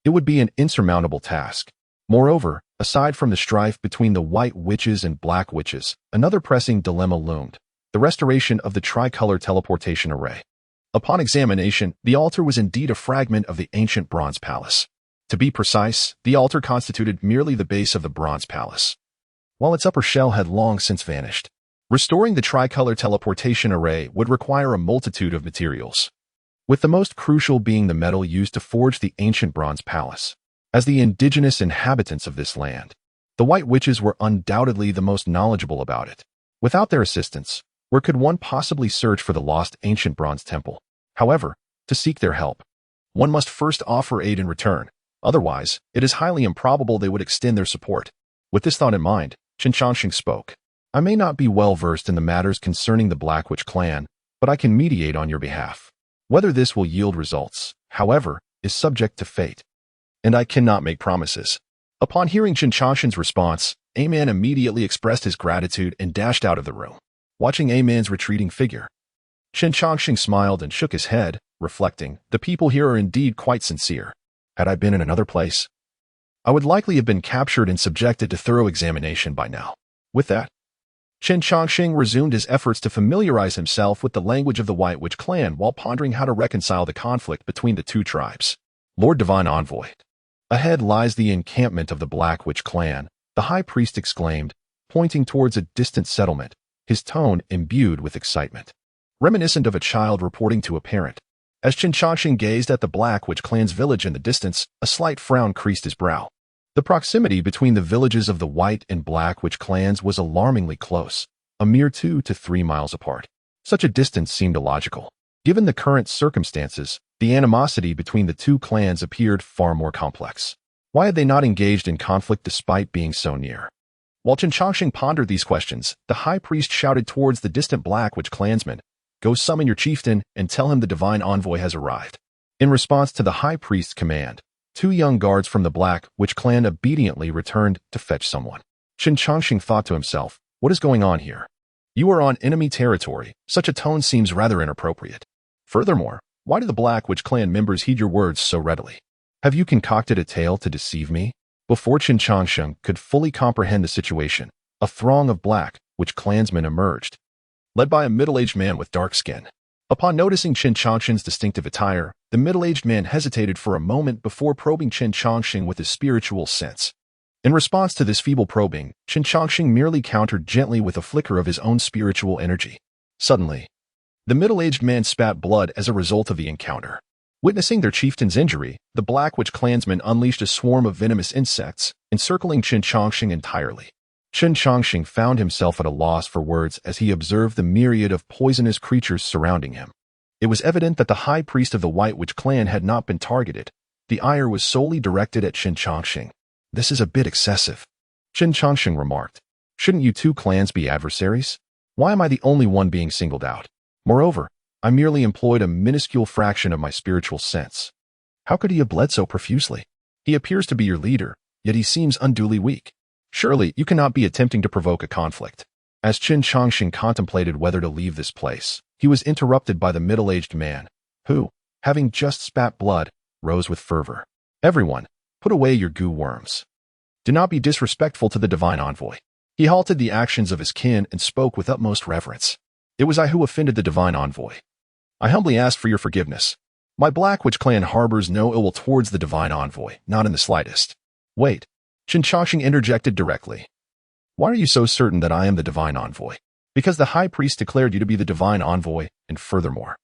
it would be an insurmountable task. Moreover, aside from the strife between the White Witches and Black Witches, another pressing dilemma loomed: the restoration of the tricolor teleportation array. Upon examination, the altar was indeed a fragment of the ancient bronze palace. To be precise, the altar constituted merely the base of the bronze palace, while its upper shell had long since vanished. Restoring the tricolor teleportation array would require a multitude of materials, with the most crucial being the metal used to forge the ancient bronze palace. As the indigenous inhabitants of this land, the White Witches were undoubtedly the most knowledgeable about it. Without their assistance, where could one possibly search for the lost ancient bronze temple? However, to seek their help, one must first offer aid in return. Otherwise, it is highly improbable they would extend their support. With this thought in mind, Qin Chongsheng spoke. I may not be well versed in the matters concerning the Black Witch clan, but I can mediate on your behalf. Whether this will yield results, however, is subject to fate, and I cannot make promises. Upon hearing Qin Chongsheng's response, Amen immediately expressed his gratitude and dashed out of the room. Watching Amen's retreating figure, Qin Chongsheng smiled and shook his head, reflecting, the people here are indeed quite sincere. Had I been in another place, I would likely have been captured and subjected to thorough examination by now. With that, Qin Chongsheng resumed his efforts to familiarize himself with the language of the White Witch clan while pondering how to reconcile the conflict between the two tribes. Lord Divine Envoy. Ahead lies the encampment of the Black Witch clan, the high priest exclaimed, pointing towards a distant settlement, his tone imbued with excitement, reminiscent of a child reporting to a parent. As Qin Chongsheng gazed at the Black Witch clan's village in the distance, a slight frown creased his brow. The proximity between the villages of the White and Black Witch clans was alarmingly close, a mere 2 to 3 miles apart. Such a distance seemed illogical. Given the current circumstances, the animosity between the two clans appeared far more complex. Why had they not engaged in conflict despite being so near? While Qin Chongsheng pondered these questions, the high priest shouted towards the distant Black Witch clansman, "Go summon your chieftain and tell him the divine envoy has arrived." In response to the high priest's command, 2 young guards from the Black Witch clan obediently returned to fetch someone. Qin Changxing thought to himself, what is going on here? You are on enemy territory. Such a tone seems rather inappropriate. Furthermore, why do the Black Witch clan members heed your words so readily? Have you concocted a tale to deceive me? Before Qin Changxing could fully comprehend the situation, a throng of Black Witch clansmen emerged, led by a middle-aged man with dark skin. Upon noticing Qin Changxing's distinctive attire, the middle-aged man hesitated for a moment before probing Qin Changxing with his spiritual sense. In response to this feeble probing, Qin Changxing merely countered gently with a flicker of his own spiritual energy. Suddenly, the middle-aged man spat blood as a result of the encounter. Witnessing their chieftain's injury, the Black Witch clansmen unleashed a swarm of venomous insects, encircling Qin Changxing entirely. Qin Changxing found himself at a loss for words as he observed the myriad of poisonous creatures surrounding him. It was evident that the high priest of the White Witch clan had not been targeted. The ire was solely directed at Qin Changxing. This is a bit excessive, Qin Changxing remarked. Shouldn't you 2 clans be adversaries? Why am I the only one being singled out? Moreover, I merely employed a minuscule fraction of my spiritual sense. How could he have bled so profusely? He appears to be your leader, yet he seems unduly weak. Surely you cannot be attempting to provoke a conflict. As Qin Changxing contemplated whether to leave this place, he was interrupted by the middle-aged man, who, having just spat blood, rose with fervor. Everyone, put away your goo worms. Do not be disrespectful to the divine envoy. He halted the actions of his kin and spoke with utmost reverence. It was I who offended the divine envoy. I humbly ask for your forgiveness. My Black Witch clan harbors no ill will towards the divine envoy, not in the slightest. Wait, Qin Changxing interjected directly. Why are you so certain that I am the divine envoy? Because the high priest declared you to be the divine envoy, and furthermore,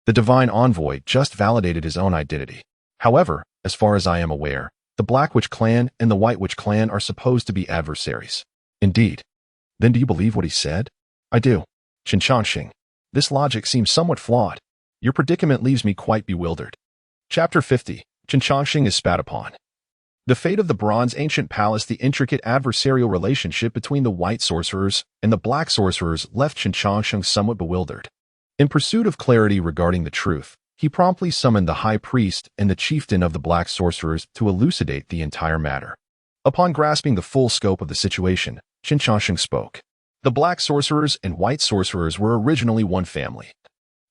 the divine envoy just validated his own identity. However, as far as I am aware, the Black Witch clan and the White Witch clan are supposed to be adversaries. Indeed. Then do you believe what he said? I do. Qin Changxing, this logic seems somewhat flawed. Your predicament leaves me quite bewildered. Chapter 50. Qin Changxing is spat upon. The fate of the Bronze Ancient Palace. The intricate adversarial relationship between the white sorcerers and the black sorcerers left Qin Changxing somewhat bewildered. In pursuit of clarity regarding the truth, he promptly summoned the high priest and the chieftain of the black sorcerers to elucidate the entire matter. Upon grasping the full scope of the situation, Qin Changxing spoke. The black sorcerers and white sorcerers were originally one family.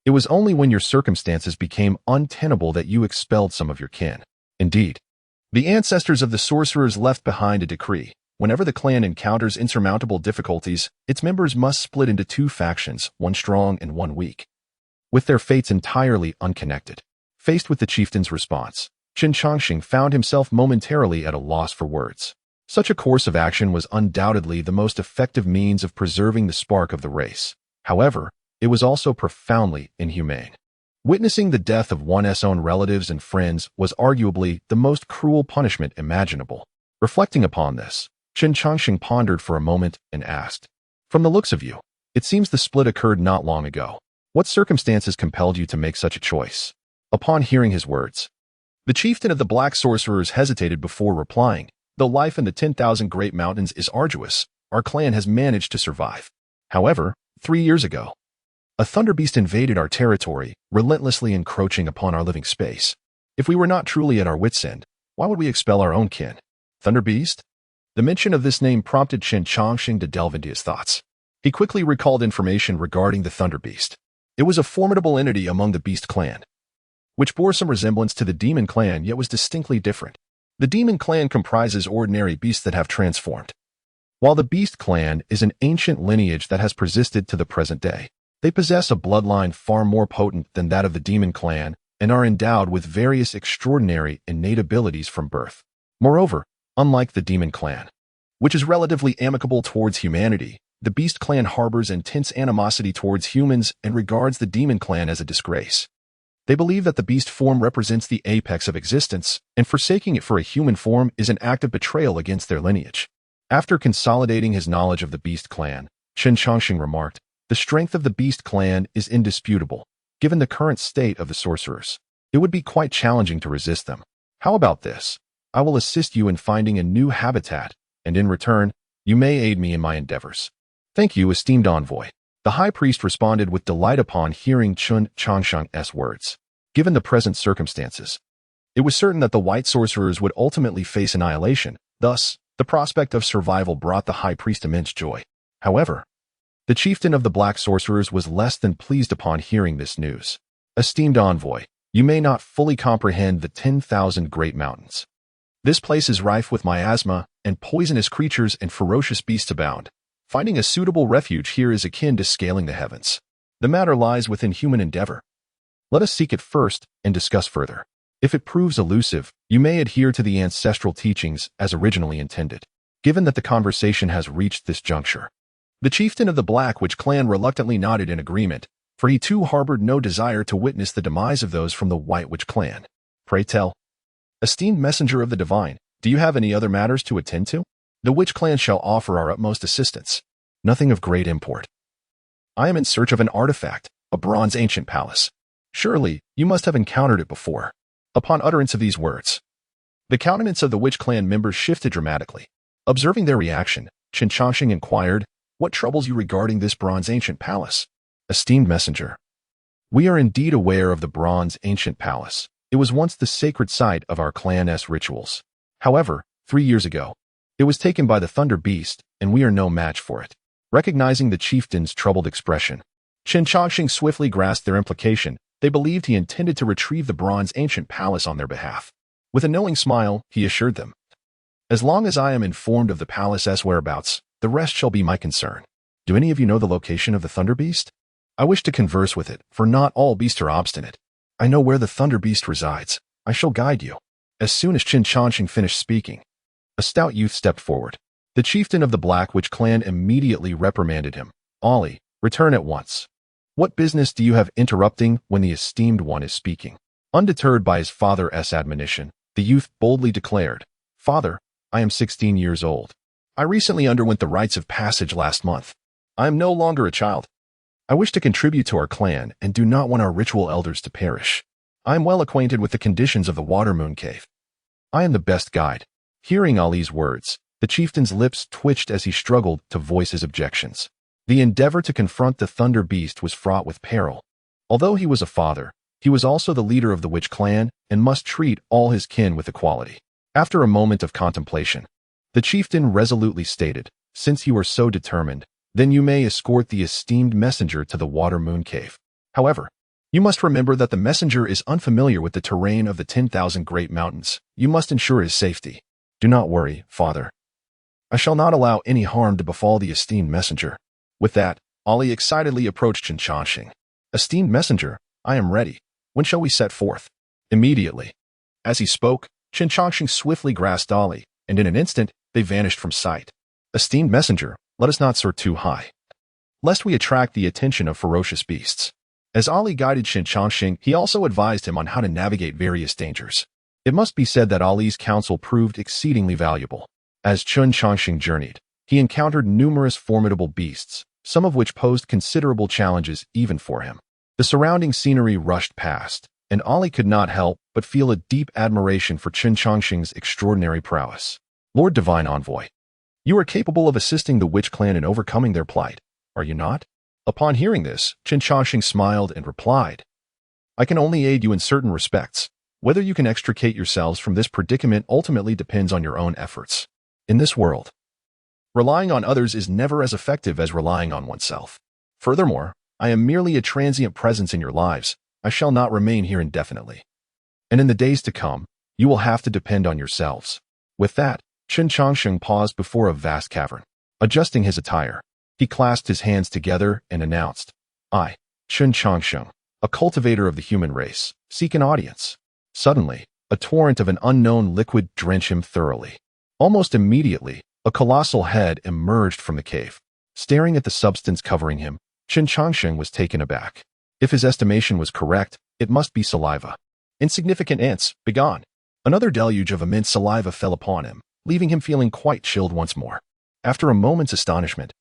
It was only when your circumstances became untenable that you expelled some of your kin. Indeed, the ancestors of the sorcerers left behind a decree. Whenever the clan encounters insurmountable difficulties, its members must split into 2 factions, one strong and one weak, with their fates entirely unconnected. Faced with the chieftain's response, Qin Changxing found himself momentarily at a loss for words. Such a course of action was undoubtedly the most effective means of preserving the spark of the race. However, it was also profoundly inhumane. Witnessing the death of one's own relatives and friends was arguably the most cruel punishment imaginable. Reflecting upon this, Qin Changxing pondered for a moment and asked, from the looks of you, it seems the split occurred not long ago. What circumstances compelled you to make such a choice? Upon hearing his words, the chieftain of the black sorcerers hesitated before replying. Though life in the 10,000 Great Mountains is arduous, our clan has managed to survive. However, 3 years ago, a thunderbeast invaded our territory, relentlessly encroaching upon our living space. If we were not truly at our wits' end, why would we expel our own kin? Thunderbeast? The mention of this name prompted Qin Changxing to delve into his thoughts. He quickly recalled information regarding the thunderbeast. It was a formidable entity among the beast clan, which bore some resemblance to the demon clan yet was distinctly different. The demon clan comprises ordinary beasts that have transformed, while the beast clan is an ancient lineage that has persisted to the present day. They possess a bloodline far more potent than that of the demon clan and are endowed with various extraordinary innate abilities from birth. Moreover, unlike the demon clan, which is relatively amicable towards humanity, the beast clan harbors intense animosity towards humans and regards the demon clan as a disgrace. They believe that the beast form represents the apex of existence, and forsaking it for a human form is an act of betrayal against their lineage. After consolidating his knowledge of the beast clan, Qin Changxing remarked, the strength of the beast clan is indisputable. Given the current state of the sorcerers, it would be quite challenging to resist them. How about this? I will assist you in finding a new habitat, and in return, you may aid me in my endeavors. Thank you, esteemed envoy. The high priest responded with delight upon hearing Qin Changxing's words. Given the present circumstances, It was certain that the white sorcerers would ultimately face annihilation. Thus, the prospect of survival brought the high priest immense joy. However, the chieftain of the black sorcerers was less than pleased upon hearing this news. Esteemed envoy, you may not fully comprehend the 10,000 great mountains. This place is rife with miasma, and poisonous creatures and ferocious beasts abound. Finding a suitable refuge here is akin to scaling the heavens. The matter lies within human endeavor. Let us seek it first and discuss further. If it proves elusive, you may adhere to the ancestral teachings as originally intended. Given that the conversation has reached this juncture, the chieftain of the Black Witch clan reluctantly nodded in agreement, for he too harbored no desire to witness the demise of those from the White Witch clan. Pray tell, esteemed messenger of the divine, do you have any other matters to attend to? The Witch clan shall offer our utmost assistance. Nothing of great import. I am in search of an artifact, a bronze ancient palace. Surely, you must have encountered it before. Upon utterance of these words, the countenance of the Witch clan members shifted dramatically. Observing their reaction, Qin Changxing inquired, what troubles you regarding this bronze ancient palace? Esteemed messenger, we are indeed aware of the bronze ancient palace. It was once the sacred site of our clan's rituals. However, 3 years ago, it was taken by the Thunder Beast, and we are no match for it. Recognizing the chieftain's troubled expression, Qin Changxing swiftly grasped their implication. They believed he intended to retrieve the bronze ancient palace on their behalf. With a knowing smile, he assured them, as long as I am informed of the palace's whereabouts, the rest shall be my concern. Do any of you know the location of the Thunder Beast? I wish to converse with it, for not all beasts are obstinate. I know where the Thunder Beast resides. I shall guide you. As soon as Qin Changxing finished speaking, a stout youth stepped forward. The chieftain of the Black Witch clan immediately reprimanded him. Ollie, return at once. What business do you have interrupting when the esteemed one is speaking? Undeterred by his father's admonition, the youth boldly declared, Father, I am 16 years old. I recently underwent the rites of passage last month. I am no longer a child. I wish to contribute to our clan and do not want our ritual elders to perish. I am well acquainted with the conditions of the Water Moon Cave. I am the best guide. Hearing Ali's words, the chieftain's lips twitched as he struggled to voice his objections. The endeavor to confront the Thunder Beast was fraught with peril. Although he was a father, he was also the leader of the Witch clan and must treat all his kin with equality. After a moment of contemplation, the chieftain resolutely stated, since you are so determined, then you may escort the esteemed messenger to the Water Moon Cave. However, you must remember that the messenger is unfamiliar with the terrain of the 10,000 great mountains. You must ensure his safety. Do not worry, father. I shall not allow any harm to befall the esteemed messenger. With that, Ali excitedly approached Qin Changxing. Esteemed messenger, I am ready. When shall we set forth? Immediately. As he spoke, Qin Changxing swiftly grasped Ali, and in an instant, they vanished from sight. Esteemed messenger, let us not soar too high, lest we attract the attention of ferocious beasts. As Ali guided Qin Changxing, he also advised him on how to navigate various dangers. It must be said that Ali's counsel proved exceedingly valuable. As Qin Changxing journeyed, he encountered numerous formidable beasts, some of which posed considerable challenges even for him. The surrounding scenery rushed past, and Ali could not help but feel a deep admiration for Qin Changxing's extraordinary prowess. Lord Divine Envoy, you are capable of assisting the Witch clan in overcoming their plight, are you not? Upon hearing this, Qin Changxing smiled and replied, I can only aid you in certain respects. Whether you can extricate yourselves from this predicament ultimately depends on your own efforts. In this world, relying on others is never as effective as relying on oneself. Furthermore, I am merely a transient presence in your lives. I shall not remain here indefinitely. And in the days to come, you will have to depend on yourselves. With that, Qin Changxing paused before a vast cavern. Adjusting his attire, he clasped his hands together and announced, I, Qin Changxing, a cultivator of the human race, seek an audience. Suddenly, a torrent of an unknown liquid drenched him thoroughly. Almost immediately, a colossal head emerged from the cave. Staring at the substance covering him, Qin Changxing was taken aback. If his estimation was correct, it must be saliva. Insignificant ants, begone. Another deluge of immense saliva fell upon him, leaving him feeling quite chilled once more. After a moment's astonishment,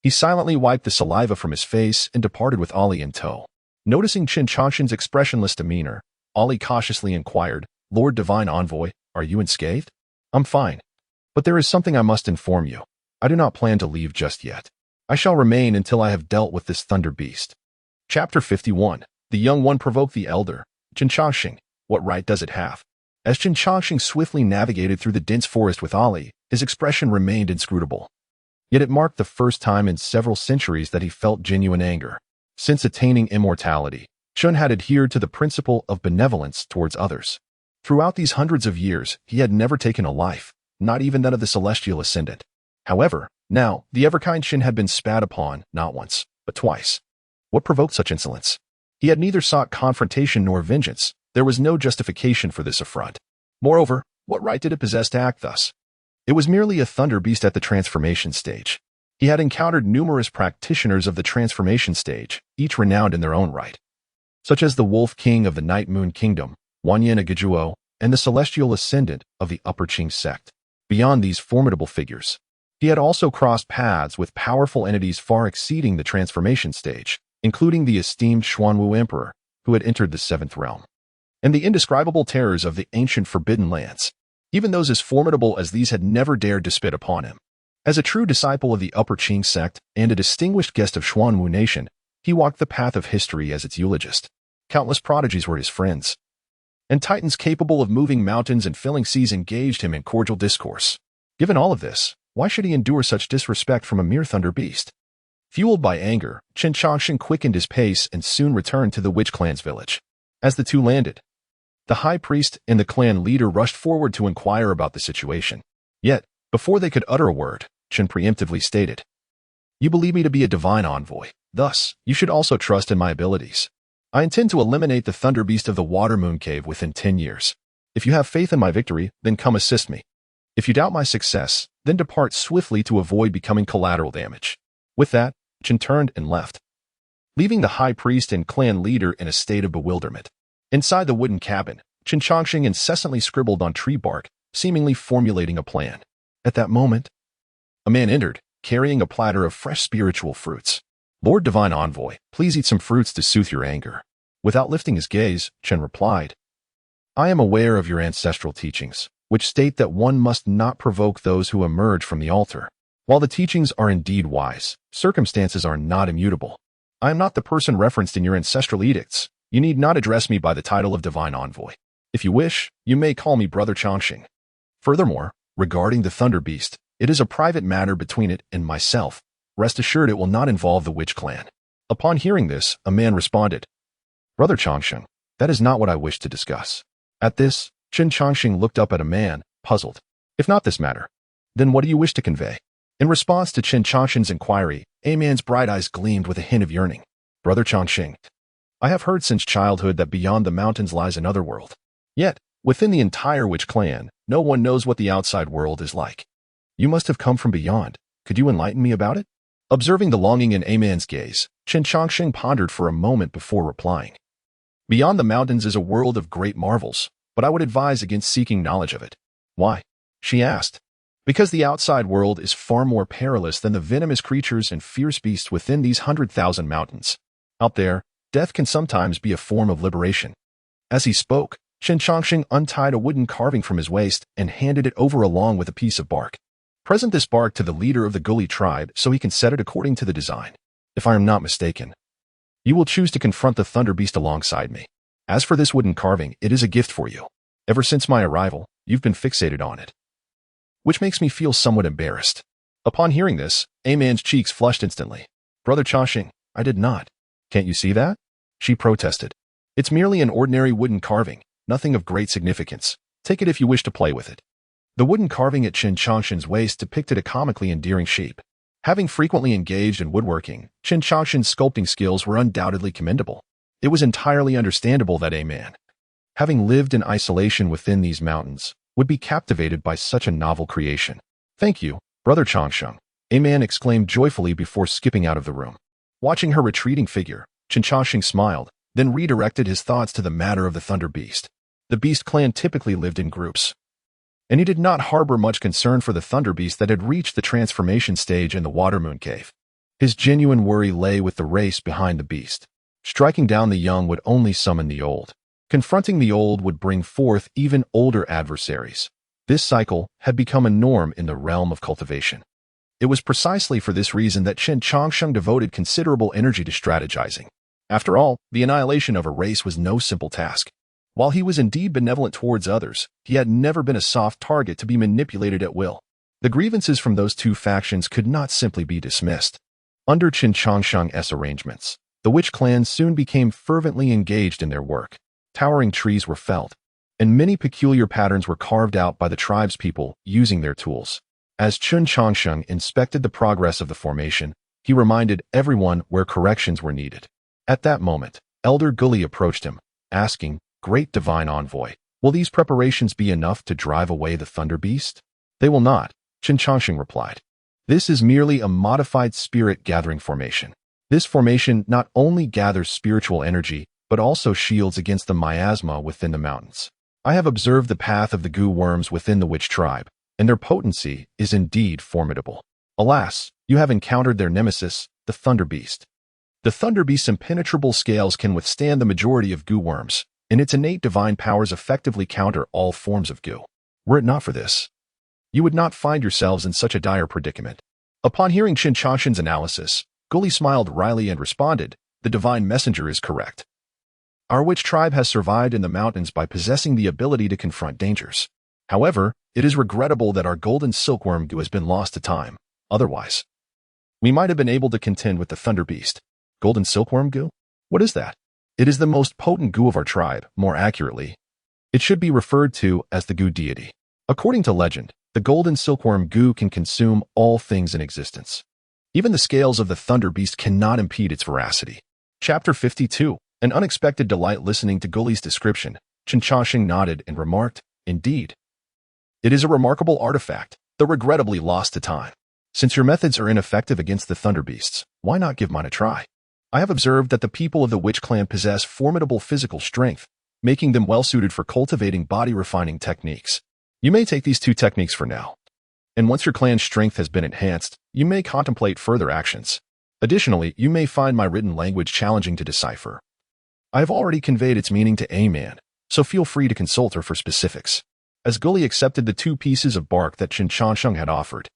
he silently wiped the saliva from his face and departed with Ali in tow. Noticing Qin Changxing's expressionless demeanor, Ali cautiously inquired, Lord Divine Envoy, are you unscathed? I'm fine. But there is something I must inform you. I do not plan to leave just yet. I shall remain until I have dealt with this Thunder Beast. Chapter 51. The young one provoked the elder. Qin Changxing, what right does it have? As Qin Changxing swiftly navigated through the dense forest with Ali, his expression remained inscrutable. Yet it marked the first time in several centuries that he felt genuine anger. Since attaining immortality, Chun had adhered to the principle of benevolence towards others. Throughout these hundreds of years, he had never taken a life, not even that of the celestial ascendant. However, now, the ever-kind Qin had been spat upon, not once, but twice. What provoked such insolence? He had neither sought confrontation nor vengeance. There was no justification for this affront. Moreover, what right did it possess to act thus? It was merely a thunder beast at the transformation stage. He had encountered numerous practitioners of the transformation stage, each renowned in their own right, such as the Wolf King of the Night Moon Kingdom, Wanyan Agajuo, and the Celestial Ascendant of the Upper Qing sect. Beyond these formidable figures, he had also crossed paths with powerful entities far exceeding the transformation stage, including the esteemed Xuanwu Emperor, who had entered the seventh realm, and the indescribable terrors of the ancient Forbidden Lands. Even those as formidable as these had never dared to spit upon him. As a true disciple of the Upper Qing sect and a distinguished guest of Xuanwu Nation, he walked the path of history as its eulogist. Countless prodigies were his friends, and titans capable of moving mountains and filling seas engaged him in cordial discourse. Given all of this, why should he endure such disrespect from a mere thunder beast? Fueled by anger, Qin Changxing quickened his pace and soon returned to the witch clan's village. As the two landed, the high priest and the clan leader rushed forward to inquire about the situation. Yet, before they could utter a word, Qin preemptively stated, "You believe me to be a divine envoy. Thus, you should also trust in my abilities. I intend to eliminate the thunder beast of the Water Moon Cave within 10 years. If you have faith in my victory, then come assist me. If you doubt my success, then depart swiftly to avoid becoming collateral damage." With that, Qin turned and left, leaving the high priest and clan leader in a state of bewilderment. Inside the wooden cabin, Qin Changxing incessantly scribbled on tree bark, seemingly formulating a plan. At that moment, a man entered, carrying a platter of fresh spiritual fruits. "Lord Divine Envoy, please eat some fruits to soothe your anger." Without lifting his gaze, Qin replied, "I am aware of your ancestral teachings, which state that one must not provoke those who emerge from the altar. While the teachings are indeed wise, circumstances are not immutable. I am not the person referenced in your ancestral edicts. You need not address me by the title of Divine Envoy. If you wish, you may call me Brother Changxing. Furthermore, regarding the Thunder Beast, it is a private matter between it and myself. Rest assured it will not involve the Witch Clan." Upon hearing this, a man responded, "Brother Changxing, that is not what I wish to discuss." At this, Qin Changxing looked up at a man, puzzled. "If not this matter, then what do you wish to convey?" In response to Qin Changxing's inquiry, a man's bright eyes gleamed with a hint of yearning. "Brother Changxing, I have heard since childhood that beyond the mountains lies another world. Yet, within the entire Witch Clan, no one knows what the outside world is like. You must have come from beyond. Could you enlighten me about it?" Observing the longing in a man's gaze, Qin Changxing pondered for a moment before replying. "Beyond the mountains is a world of great marvels, but I would advise against seeking knowledge of it." "Why?" she asked. "Because the outside world is far more perilous than the venomous creatures and fierce beasts within these 100,000 mountains. Out there, death can sometimes be a form of liberation." As he spoke, Qin Changxing untied a wooden carving from his waist and handed it over along with a piece of bark. "Present this bark to the leader of the Gully tribe so he can set it according to the design. If I am not mistaken, you will choose to confront the Thunder Beast alongside me. As for this wooden carving, it is a gift for you. Ever since my arrival, you've been fixated on it, which makes me feel somewhat embarrassed." Upon hearing this, a man's cheeks flushed instantly. "Brother Changxing, I did not. Can't you see that?" she protested. "It's merely an ordinary wooden carving, nothing of great significance. Take it if you wish to play with it." The wooden carving at Qin Changxing's waist depicted a comically endearing sheep. Having frequently engaged in woodworking, Qin Changxing's sculpting skills were undoubtedly commendable. It was entirely understandable that a man, having lived in isolation within these mountains, would be captivated by such a novel creation. "Thank you, Brother Changxing," a man exclaimed joyfully before skipping out of the room. Watching her retreating figure, Qin Changxing smiled, then redirected his thoughts to the matter of the Thunder Beast. The Beast Clan typically lived in groups, and he did not harbor much concern for the Thunder Beast that had reached the transformation stage in the Water Moon Cave. His genuine worry lay with the race behind the beast. Striking down the young would only summon the old. Confronting the old would bring forth even older adversaries. This cycle had become a norm in the realm of cultivation. It was precisely for this reason that Qin Changxing devoted considerable energy to strategizing. After all, the annihilation of a race was no simple task. While he was indeed benevolent towards others, he had never been a soft target to be manipulated at will. The grievances from those two factions could not simply be dismissed. Under Qin Changsheng's arrangements, the witch clans soon became fervently engaged in their work. Towering trees were felled, and many peculiar patterns were carved out by the tribespeople using their tools. As Qin Changsheng inspected the progress of the formation, he reminded everyone where corrections were needed. At that moment, Elder Guli approached him, asking, "Great divine envoy, will these preparations be enough to drive away the Thunder Beast?" "They will not," Qin Changsheng replied. "This is merely a modified spirit-gathering formation. This formation not only gathers spiritual energy, but also shields against the miasma within the mountains. I have observed the path of the goo worms within the witch tribe, and their potency is indeed formidable. Alas, you have encountered their nemesis, the Thunder Beast. The Thunder Beast's impenetrable scales can withstand the majority of goo worms, and its innate divine powers effectively counter all forms of goo. Were it not for this, you would not find yourselves in such a dire predicament." Upon hearing Qin Changsheng's analysis, Guli smiled wryly and responded, "The divine messenger is correct. Our witch tribe has survived in the mountains by possessing the ability to confront dangers. However, it is regrettable that our golden silkworm goo has been lost to time. Otherwise, we might have been able to contend with the Thunder Beast." "Golden silkworm goo? What is that?" "It is the most potent goo of our tribe. More accurately, it should be referred to as the goo deity. According to legend, the golden silkworm goo can consume all things in existence. Even the scales of the Thunder Beast cannot impede its veracity." Chapter 52. An unexpected delight listening to Guli's description, Qin Changsheng nodded and remarked, "Indeed. It is a remarkable artifact, though regrettably lost to time. Since your methods are ineffective against the Thunder Beasts, why not give mine a try? I have observed that the people of the Witch Clan possess formidable physical strength, making them well-suited for cultivating body-refining techniques. You may take these two techniques for now, and once your clan's strength has been enhanced, you may contemplate further actions. Additionally, you may find my written language challenging to decipher. I have already conveyed its meaning to A-Man, so feel free to consult her for specifics." As Guli accepted the 2 pieces of bark that Qin Changsheng had offered,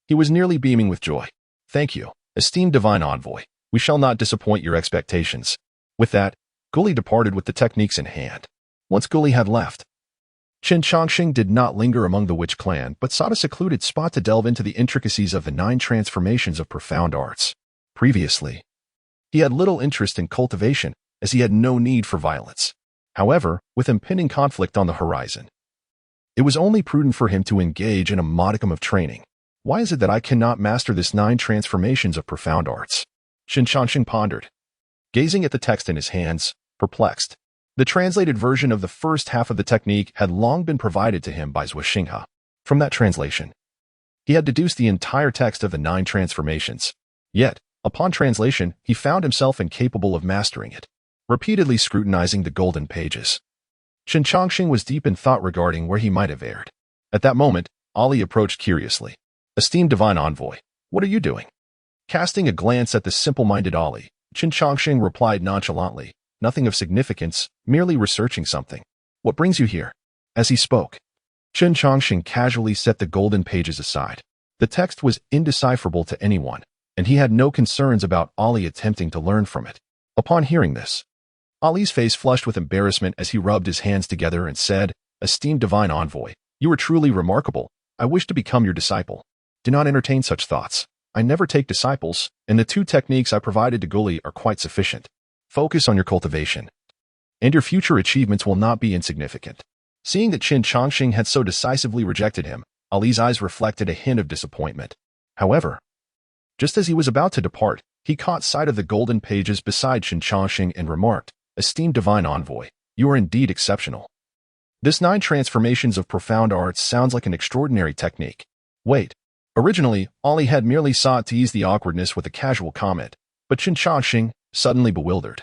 he was nearly beaming with joy. "Thank you, esteemed divine envoy. We shall not disappoint your expectations." With that, Guli departed with the techniques in hand. Once Guli had left, Qin Changsheng did not linger among the witch clan, but sought a secluded spot to delve into the intricacies of the 9 transformations of profound arts. Previously, he had little interest in cultivation, as he had no need for violence. However, with impending conflict on the horizon, it was only prudent for him to engage in a modicum of training. "Why is it that I cannot master this 9 transformations of profound arts?" Qin Changsheng pondered, gazing at the text in his hands, perplexed. The translated version of the first half of the technique had long been provided to him by Zhuo Xinghe. From that translation, he had deduced the entire text of the 9 transformations. Yet, upon translation, he found himself incapable of mastering it. Repeatedly scrutinizing the golden pages, Qin Changsheng was deep in thought regarding where he might have erred. At that moment, Ali approached curiously. "Esteemed divine envoy, what are you doing?" Casting a glance at the simple-minded Ali, Qin Changsheng replied nonchalantly, "Nothing of significance, merely researching something." "What brings you here?" As he spoke, Qin Changsheng casually set the golden pages aside. The text was indecipherable to anyone, and he had no concerns about Ali attempting to learn from it. Upon hearing this, Ali's face flushed with embarrassment as he rubbed his hands together and said, "Esteemed divine envoy, you are truly remarkable. I wish to become your disciple." "Do not entertain such thoughts. I never take disciples, and the 2 techniques I provided to Guli are quite sufficient. Focus on your cultivation, and your future achievements will not be insignificant." Seeing that Qin Changsheng had so decisively rejected him, Ali's eyes reflected a hint of disappointment. However, just as he was about to depart, he caught sight of the golden pages beside Qin Changsheng and remarked, "Esteemed divine envoy, you are indeed exceptional. This 9 transformations of profound arts sounds like an extraordinary technique." Wait. Originally, Ali had merely sought to ease the awkwardness with a casual comment, but Qin Changsheng, suddenly bewildered,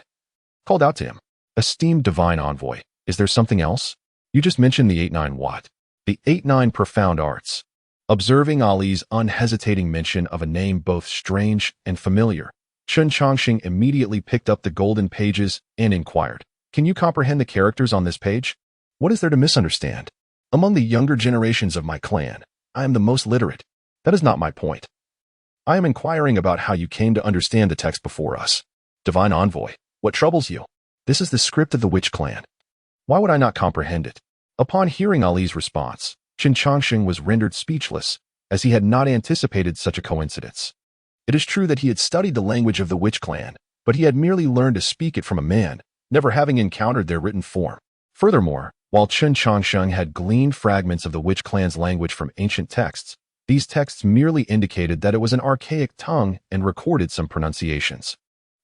called out to him, "Esteemed divine envoy, is there something else? You just mentioned the 8-9 what?" "The 8-9 profound arts." Observing Ali's unhesitating mention of a name both strange and familiar, Qin Changsheng immediately picked up the golden pages and inquired, "Can you comprehend the characters on this page? What is there to misunderstand? Among the younger generations of my clan, I am the most literate. That is not my point. I am inquiring about how you came to understand the text before us. Divine envoy, what troubles you? This is the script of the witch clan. Why would I not comprehend it? Upon hearing Ali's response, Qin Changsheng was rendered speechless, as he had not anticipated such a coincidence. It is true that he had studied the language of the witch clan, but he had merely learned to speak it from a man, never having encountered their written form. Furthermore, while Qin Changsheng had gleaned fragments of the witch clan's language from ancient texts, these texts merely indicated that it was an archaic tongue and recorded some pronunciations.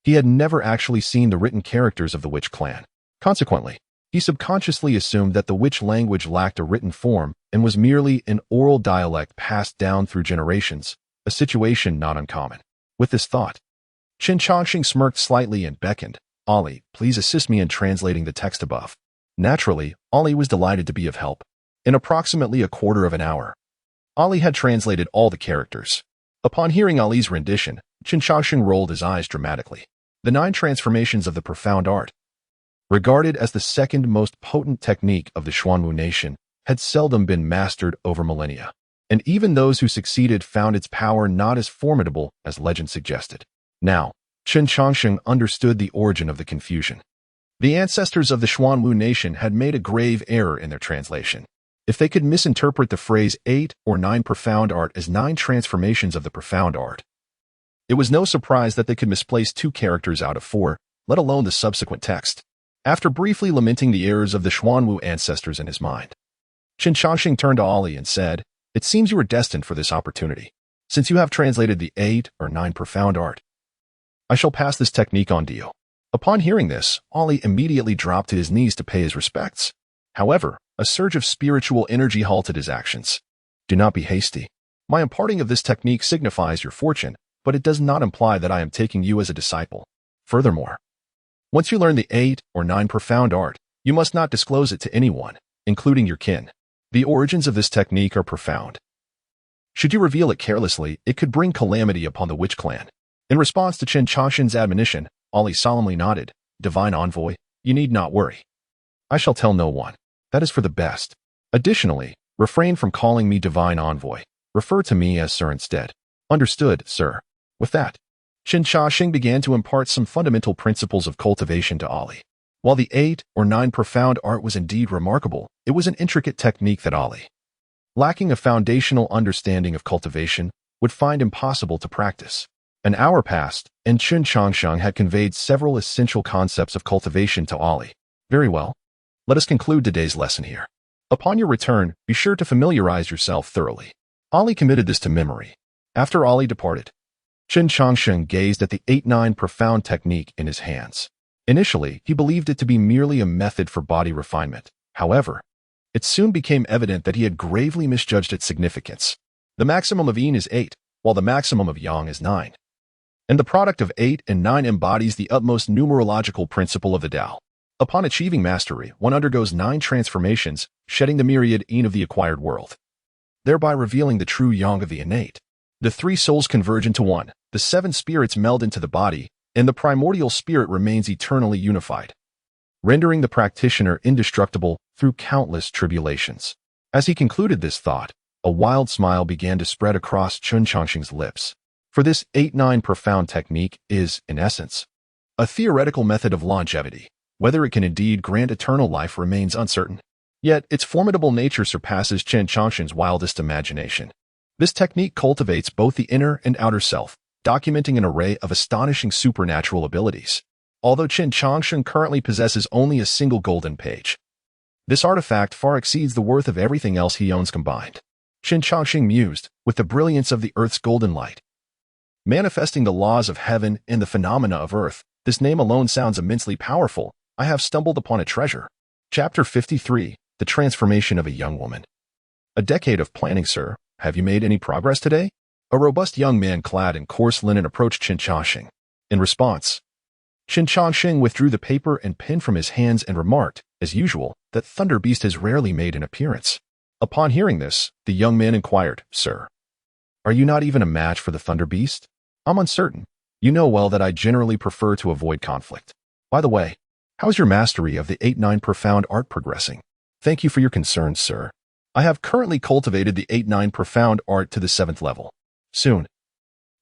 He had never actually seen the written characters of the witch clan. Consequently, he subconsciously assumed that the witch language lacked a written form and was merely an oral dialect passed down through generations, a situation not uncommon. With this thought, Qin Changsheng smirked slightly and beckoned, "Ali, please assist me in translating the text above." Naturally, Ali was delighted to be of help. In approximately a quarter of an hour, Ali had translated all the characters. Upon hearing Ali's rendition, Qin Changsheng rolled his eyes dramatically. The 9 transformations of the profound art, regarded as the second most potent technique of the Xuanwu nation, had seldom been mastered over millennia, and even those who succeeded found its power not as formidable as legend suggested. Now, Qin Changsheng understood the origin of the confusion. The ancestors of the Xuanwu nation had made a grave error in their translation. If they could misinterpret the phrase 8 or 9 profound art as 9 transformations of the profound art, it was no surprise that they could misplace 2 characters out of 4, let alone the subsequent text. After briefly lamenting the errors of the Xuanwu ancestors in his mind, Qin Changsheng turned to Ali and said, "It seems you were destined for this opportunity. Since you have translated the 8 or 9 profound art, I shall pass this technique on to you." Upon hearing this, Ali immediately dropped to his knees to pay his respects. However, a surge of spiritual energy halted his actions. "Do not be hasty. My imparting of this technique signifies your fortune, but it does not imply that I am taking you as a disciple. Furthermore, once you learn the 8 or 9 profound art, you must not disclose it to anyone, including your kin. The origins of this technique are profound. Should you reveal it carelessly, it could bring calamity upon the witch clan." In response to Qin Changsheng's admonition, Ali solemnly nodded, "Divine Envoy, you need not worry. I shall tell no one. That is for the best. Additionally, refrain from calling me Divine Envoy. Refer to me as Sir instead." "Understood, sir." With that, Qin Changsheng began to impart some fundamental principles of cultivation to Ali. While the 8 or 9 profound art was indeed remarkable, it was an intricate technique that Ali, lacking a foundational understanding of cultivation, would find impossible to practice. An hour passed, and Qin Changsheng had conveyed several essential concepts of cultivation to Ali. "Very well. Let us conclude today's lesson here. Upon your return, be sure to familiarize yourself thoroughly." Ali committed this to memory. After Ali departed, Qin Changsheng gazed at the 8-9 profound technique in his hands. Initially, he believed it to be merely a method for body refinement. However, it soon became evident that he had gravely misjudged its significance. The maximum of Yin is 8, while the maximum of Yang is 9. And the product of 8 and 9 embodies the utmost numerological principle of the Tao. Upon achieving mastery, one undergoes 9 transformations, shedding the myriad Yin of the acquired world, thereby revealing the true Yang of the innate. The 3 souls converge into one, the 7 spirits meld into the body, and the primordial spirit remains eternally unified, rendering the practitioner indestructible through countless tribulations. As he concluded this thought, a wild smile began to spread across Qin Changsheng's lips. For this 8-9 profound technique is, in essence, a theoretical method of longevity. Whether it can indeed grant eternal life remains uncertain. Yet, its formidable nature surpasses Qin Changsheng's wildest imagination. This technique cultivates both the inner and outer self, documenting an array of astonishing supernatural abilities. Although Qin Changsheng currently possesses only a single golden page, this artifact far exceeds the worth of everything else he owns combined. Qin Changsheng mused, with the brilliance of the earth's golden light, manifesting the laws of heaven and the phenomena of earth. This name alone sounds immensely powerful. I have stumbled upon a treasure. Chapter 53, The Transformation of a Young Woman. "A decade of planning, sir. Have you made any progress today?" A robust young man clad in coarse linen approached Qin Changsheng. In response, Qin Changsheng withdrew the paper and pen from his hands and remarked, as usual, that Thunder Beast has rarely made an appearance. Upon hearing this, the young man inquired, "Sir, are you not even a match for the Thunder Beast?" "I'm uncertain. You know well that I generally prefer to avoid conflict. By the way, how is your mastery of the 8-9 profound art progressing?" "Thank you for your concern, sir. I have currently cultivated the 8-9 profound art to the 7th level. Soon,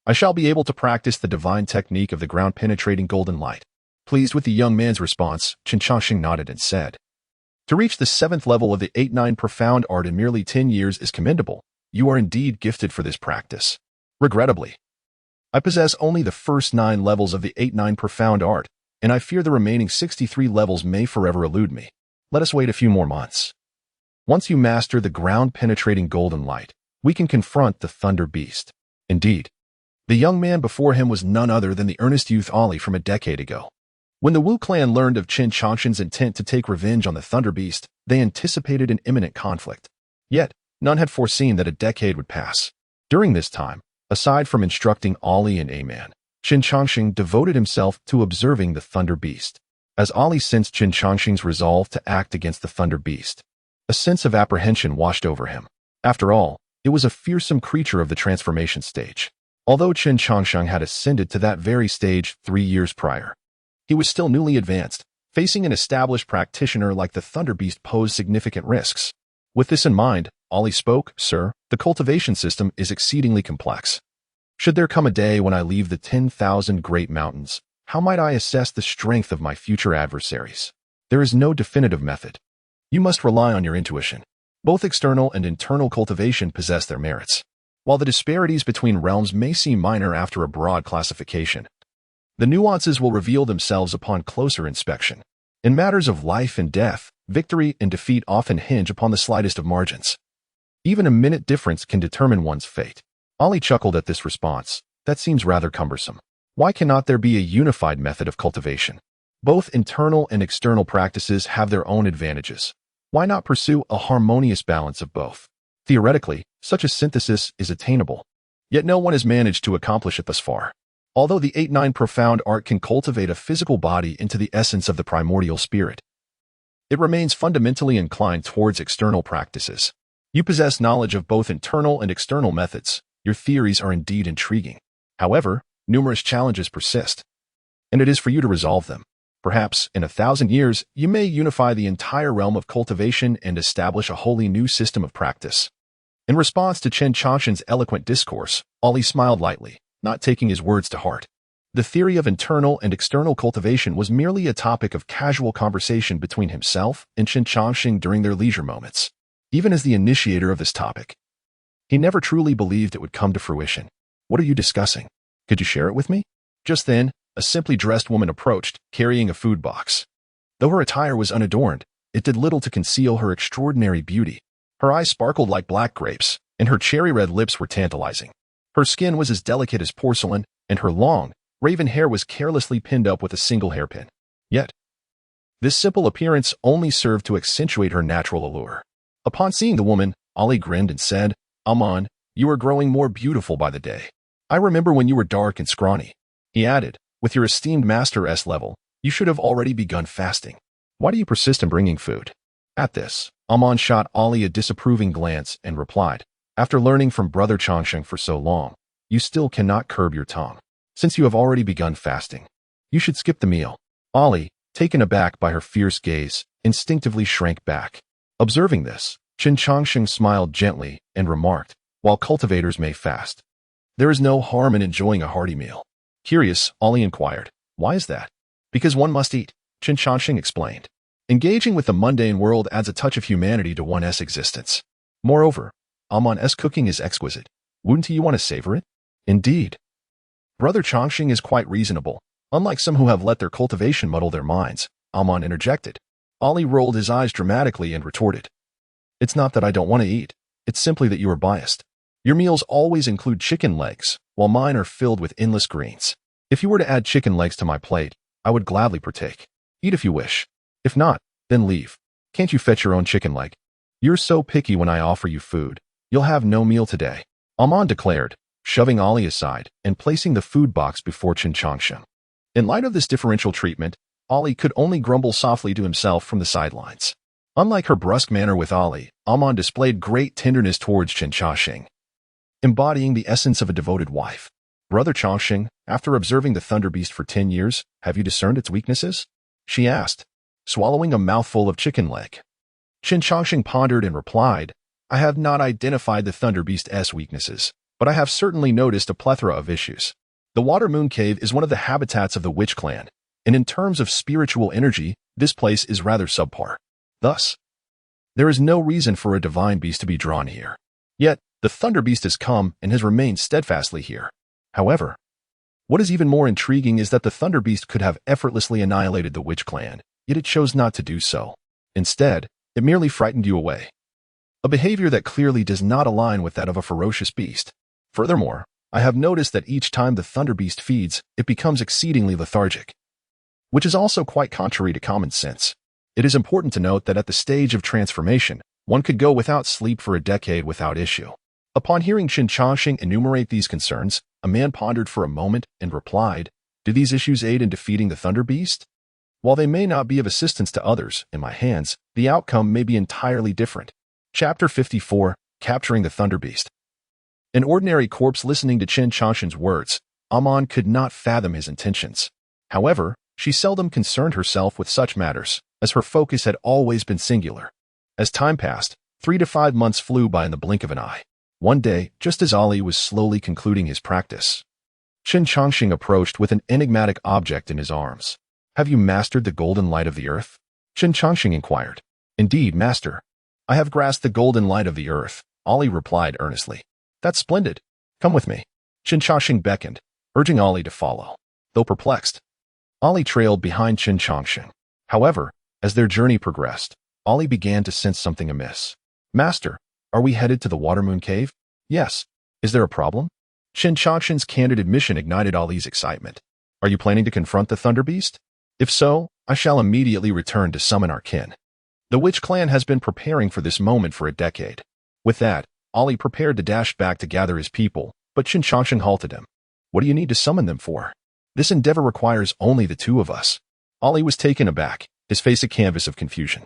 I shall be able to practice the divine technique of the ground-penetrating golden light." Pleased with the young man's response, Qin Changsheng nodded and said, To reach the 7th level of the 8-9 profound art in merely 10 years is commendable. You are indeed gifted for this practice. Regrettably, I possess only the first 9 levels of the 8-9 profound art, and I fear the remaining 63 levels may forever elude me. Let us wait a few more months. Once you master the ground-penetrating golden light, we can confront the Thunder Beast. Indeed, the young man before him was none other than the earnest youth Ali from a decade ago. When the Wu clan learned of Qin Changshan's intent to take revenge on the Thunder Beast, they anticipated an imminent conflict. Yet, none had foreseen that a decade would pass. During this time, aside from instructing Ali and Aman, Qin Changsheng devoted himself to observing the Thunder Beast. As Ali sensed Qin Changsheng's resolve to act against the Thunder Beast, a sense of apprehension washed over him. After all, it was a fearsome creature of the transformation stage. Although Qin Changsheng had ascended to that very stage 3 years prior, he was still newly advanced. Facing an established practitioner like the Thunder Beast posed significant risks. With this in mind, Ali spoke, "Sir, the cultivation system is exceedingly complex. Should there come a day when I leave the 10,000 great mountains, how might I assess the strength of my future adversaries? There is no definitive method. You must rely on your intuition. Both external and internal cultivation possess their merits. While the disparities between realms may seem minor after a broad classification, the nuances will reveal themselves upon closer inspection. In matters of life and death, victory and defeat often hinge upon the slightest of margins. Even a minute difference can determine one's fate." Ali chuckled at this response. "That seems rather cumbersome. Why cannot there be a unified method of cultivation? Both internal and external practices have their own advantages. Why not pursue a harmonious balance of both? Theoretically, such a synthesis is attainable. Yet no one has managed to accomplish it thus far. Although the 8-9 profound art can cultivate a physical body into the essence of the primordial spirit, it remains fundamentally inclined towards external practices. You possess knowledge of both internal and external methods. Your theories are indeed intriguing. However, numerous challenges persist, and it is for you to resolve them. Perhaps, in 1,000 years, you may unify the entire realm of cultivation and establish a wholly new system of practice." In response to Qin Changshan's eloquent discourse, Ali smiled lightly, not taking his words to heart. The theory of internal and external cultivation was merely a topic of casual conversation between himself and Qin Changsheng during their leisure moments. Even as the initiator of this topic, he never truly believed it would come to fruition. "What are you discussing? Could you share it with me?" Just then, a simply dressed woman approached, carrying a food box. Though her attire was unadorned, it did little to conceal her extraordinary beauty. Her eyes sparkled like black grapes, and her cherry-red lips were tantalizing. Her skin was as delicate as porcelain, and her long, raven hair was carelessly pinned up with a single hairpin. Yet, this simple appearance only served to accentuate her natural allure. Upon seeing the woman, Ali grinned and said, "Aman, you are growing more beautiful by the day. I remember when you were dark and scrawny." He added, "With your esteemed Master S level, you should have already begun fasting. Why do you persist in bringing food?" At this, Aman shot Ali a disapproving glance and replied, "After learning from Brother Changsheng for so long, you still cannot curb your tongue. Since you have already begun fasting, you should skip the meal." Ali, taken aback by her fierce gaze, instinctively shrank back. Observing this, Qin Changsheng smiled gently and remarked, "While cultivators may fast, there is no harm in enjoying a hearty meal." Curious, Ali inquired, "Why is that?" "Because one must eat," Qin Changsheng explained. "Engaging with the mundane world adds a touch of humanity to one's existence. Moreover, Aman's cooking is exquisite. Wouldn't you want to savor it?" "Indeed. Brother Changsheng is quite reasonable, unlike some who have let their cultivation muddle their minds," Aman interjected. Ali rolled his eyes dramatically and retorted, "It's not that I don't want to eat. It's simply that you are biased. Your meals always include chicken legs, while mine are filled with endless greens. If you were to add chicken legs to my plate, I would gladly partake. Eat if you wish. If not, then leave. Can't you fetch your own chicken leg? You're so picky when I offer you food. You'll have no meal today," Aman declared, shoving Ali aside and placing the food box before Qin Changsheng. In light of this differential treatment, Ali could only grumble softly to himself from the sidelines. Unlike her brusque manner with Ali, Aman displayed great tenderness towards Qin Changsheng, embodying the essence of a devoted wife. "Brother Changsheng, after observing the Thunder Beast for 10 years, have you discerned its weaknesses?" she asked, swallowing a mouthful of chicken leg. Qin Changsheng pondered and replied, "I have not identified the Thunder Beast's weaknesses, but I have certainly noticed a plethora of issues. The Water Moon Cave is one of the habitats of the Witch Clan, and in terms of spiritual energy, this place is rather subpar. Thus, There is no reason for a divine beast to be drawn here. Yet, the Thunder Beast has come and has remained steadfastly here. However, what is even more intriguing is that the Thunder Beast could have effortlessly annihilated the Witch Clan, yet it chose not to do so. Instead, it merely frightened you away. A behavior that clearly does not align with that of a ferocious beast. Furthermore, I have noticed that each time the Thunder Beast feeds, it becomes exceedingly lethargic, which is also quite contrary to common sense. It is important to note that at the stage of transformation, one could go without sleep for a decade without issue. Upon hearing Qin Changxing enumerate these concerns, a man pondered for a moment and replied, "Do these issues aid in defeating the Thunder Beast? While they may not be of assistance to others, in my hands, the outcome may be entirely different." Chapter 54, Capturing the Thunder Beast. An ordinary corpse listening to Qin Changxing's words, Amon could not fathom his intentions. However, she seldom concerned herself with such matters, as her focus had always been singular. As time passed, 3 to 5 months flew by in the blink of an eye. One day, just as Ali was slowly concluding his practice, Qin Changxing approached with an enigmatic object in his arms. "Have you mastered the golden light of the earth?" Qin Changxing inquired. "Indeed, master. I have grasped the golden light of the earth," Ali replied earnestly. "That's splendid. Come with me." Qin Changxing beckoned, urging Ali to follow. Though perplexed, Ali trailed behind Qin Changxing. However, as their journey progressed, Ali began to sense something amiss. "Master, are we headed to the Watermoon Cave?" "Yes. Is there a problem?" Qin Changxing's candid admission ignited Ali's excitement. "Are you planning to confront the Thunder Beast? If so, I shall immediately return to summon our kin. The Witch Clan has been preparing for this moment for a decade." With that, Ali prepared to dash back to gather his people, but Qin Changxing halted him. "What do you need to summon them for? This endeavor requires only the two of us." Ali was taken aback, his face a canvas of confusion.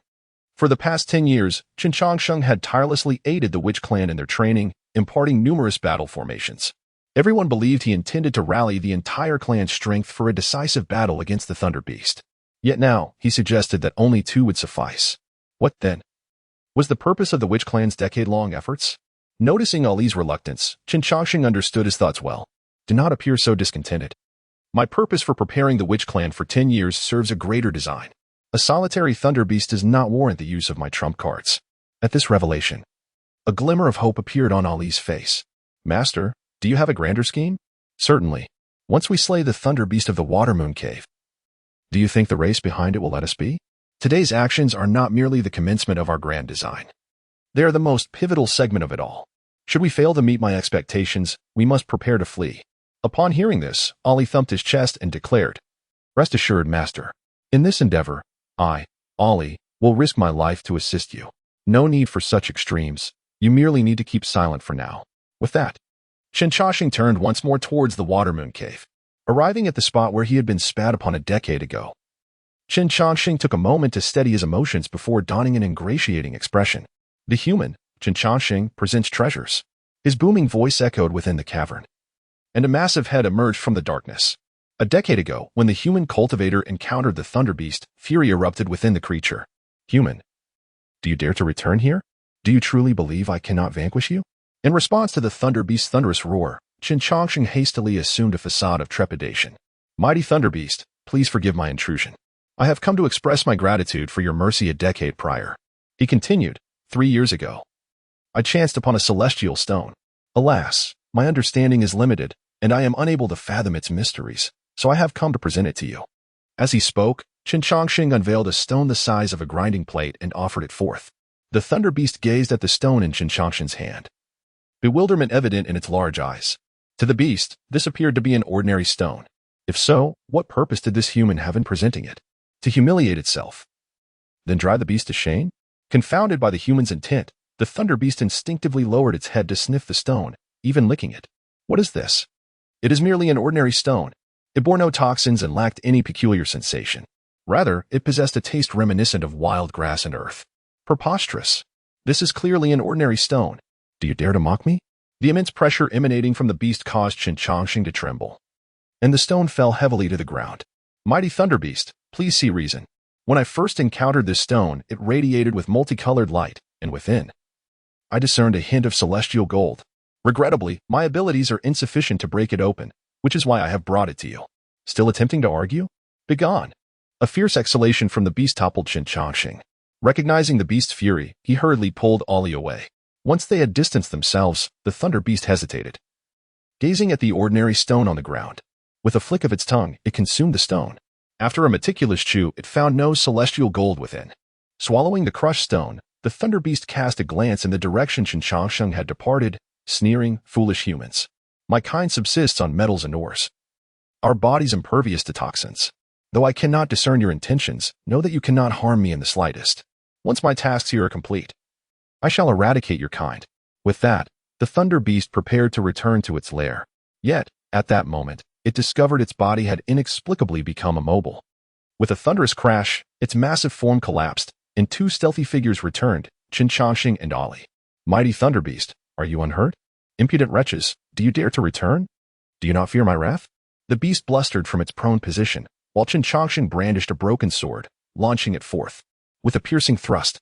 For the past 10 years, Qin Changxing had tirelessly aided the Witch Clan in their training, imparting numerous battle formations. Everyone believed he intended to rally the entire clan's strength for a decisive battle against the Thunder Beast. Yet now, he suggested that only 2 would suffice. What then? Was the purpose of the Witch Clan's decade-long efforts? Noticing Ali's reluctance, Qin Changxing understood his thoughts well. "Do not appear so discontented. My purpose for preparing the Witch Clan for 10 years serves a greater design. A solitary Thunder Beast does not warrant the use of my trump cards." At this revelation, a glimmer of hope appeared on Ali's face. "Master, do you have a grander scheme?" "Certainly. Once we slay the Thunder Beast of the Watermoon Cave, do you think the race behind it will let us be? Today's actions are not merely the commencement of our grand design. They are the most pivotal segment of it all. Should we fail to meet my expectations, we must prepare to flee." Upon hearing this, Ali thumped his chest and declared, "Rest assured, master. In this endeavor, I, Ali, will risk my life to assist you. No need for such extremes. You merely need to keep silent for now." With that, Qin Changxing turned once more towards the Watermoon Cave, arriving at the spot where he had been spat upon a decade ago. Qin Changxing took a moment to steady his emotions before donning an ingratiating expression. "The human, Qin Changxing, presents treasures." His booming voice echoed within the cavern, and a massive head emerged from the darkness. A decade ago, when the human cultivator encountered the Thunder Beast, fury erupted within the creature. "Human, do you dare to return here? Do you truly believe I cannot vanquish you?" In response to the Thunder Beast's thunderous roar, Qin Changxing hastily assumed a facade of trepidation. "Mighty Thunder Beast, please forgive my intrusion. I have come to express my gratitude for your mercy a decade prior." He continued, 3 years ago, I chanced upon a celestial stone. Alas, my understanding is limited, and I am unable to fathom its mysteries, so I have come to present it to you." As he spoke, Qin Changxing unveiled a stone the size of a grinding plate and offered it forth. The Thunder Beast gazed at the stone in Qin Changxing's hand, bewilderment evident in its large eyes. To the beast, this appeared to be an ordinary stone. If so, what purpose did this human have in presenting it? To humiliate itself? Then drive the beast to shame? Confounded by the human's intent, the Thunder Beast instinctively lowered its head to sniff the stone, even licking it. "What is this?" "It is merely an ordinary stone. It bore no toxins and lacked any peculiar sensation. Rather, it possessed a taste reminiscent of wild grass and earth." "Preposterous. This is clearly an ordinary stone. Do you dare to mock me?" The immense pressure emanating from the beast caused Qin Changxing to tremble, and the stone fell heavily to the ground. "Mighty Thunder Beast, please see reason. When I first encountered this stone, it radiated with multicolored light, and within, I discerned a hint of celestial gold. Regrettably, my abilities are insufficient to break it open, which is why I have brought it to you." Still attempting to argue? "Begone!" A fierce exhalation from the beast toppled Qin Changxing. Recognizing the beast's fury, he hurriedly pulled Ollie away. Once they had distanced themselves, the thunder beast hesitated, gazing at the ordinary stone on the ground. With a flick of its tongue, it consumed the stone. After a meticulous chew, it found no celestial gold within. Swallowing the crushed stone, the thunder beast cast a glance in the direction Chen Changsheng had departed, sneering, "Foolish humans. My kind subsists on metals and ores. Our bodies impervious to toxins. Though I cannot discern your intentions, know that you cannot harm me in the slightest. Once my tasks here are complete, I shall eradicate your kind." With that, the thunder beast prepared to return to its lair. Yet, at that moment, it discovered its body had inexplicably become immobile. With a thunderous crash, its massive form collapsed, and two stealthy figures returned, Chen Changsheng and Ollie. "Mighty thunder beast, are you unhurt? Impudent wretches, do you dare to return? Do you not fear my wrath?" The beast blustered from its prone position, while Chen Changsheng brandished a broken sword, launching it forth. With a piercing thrust,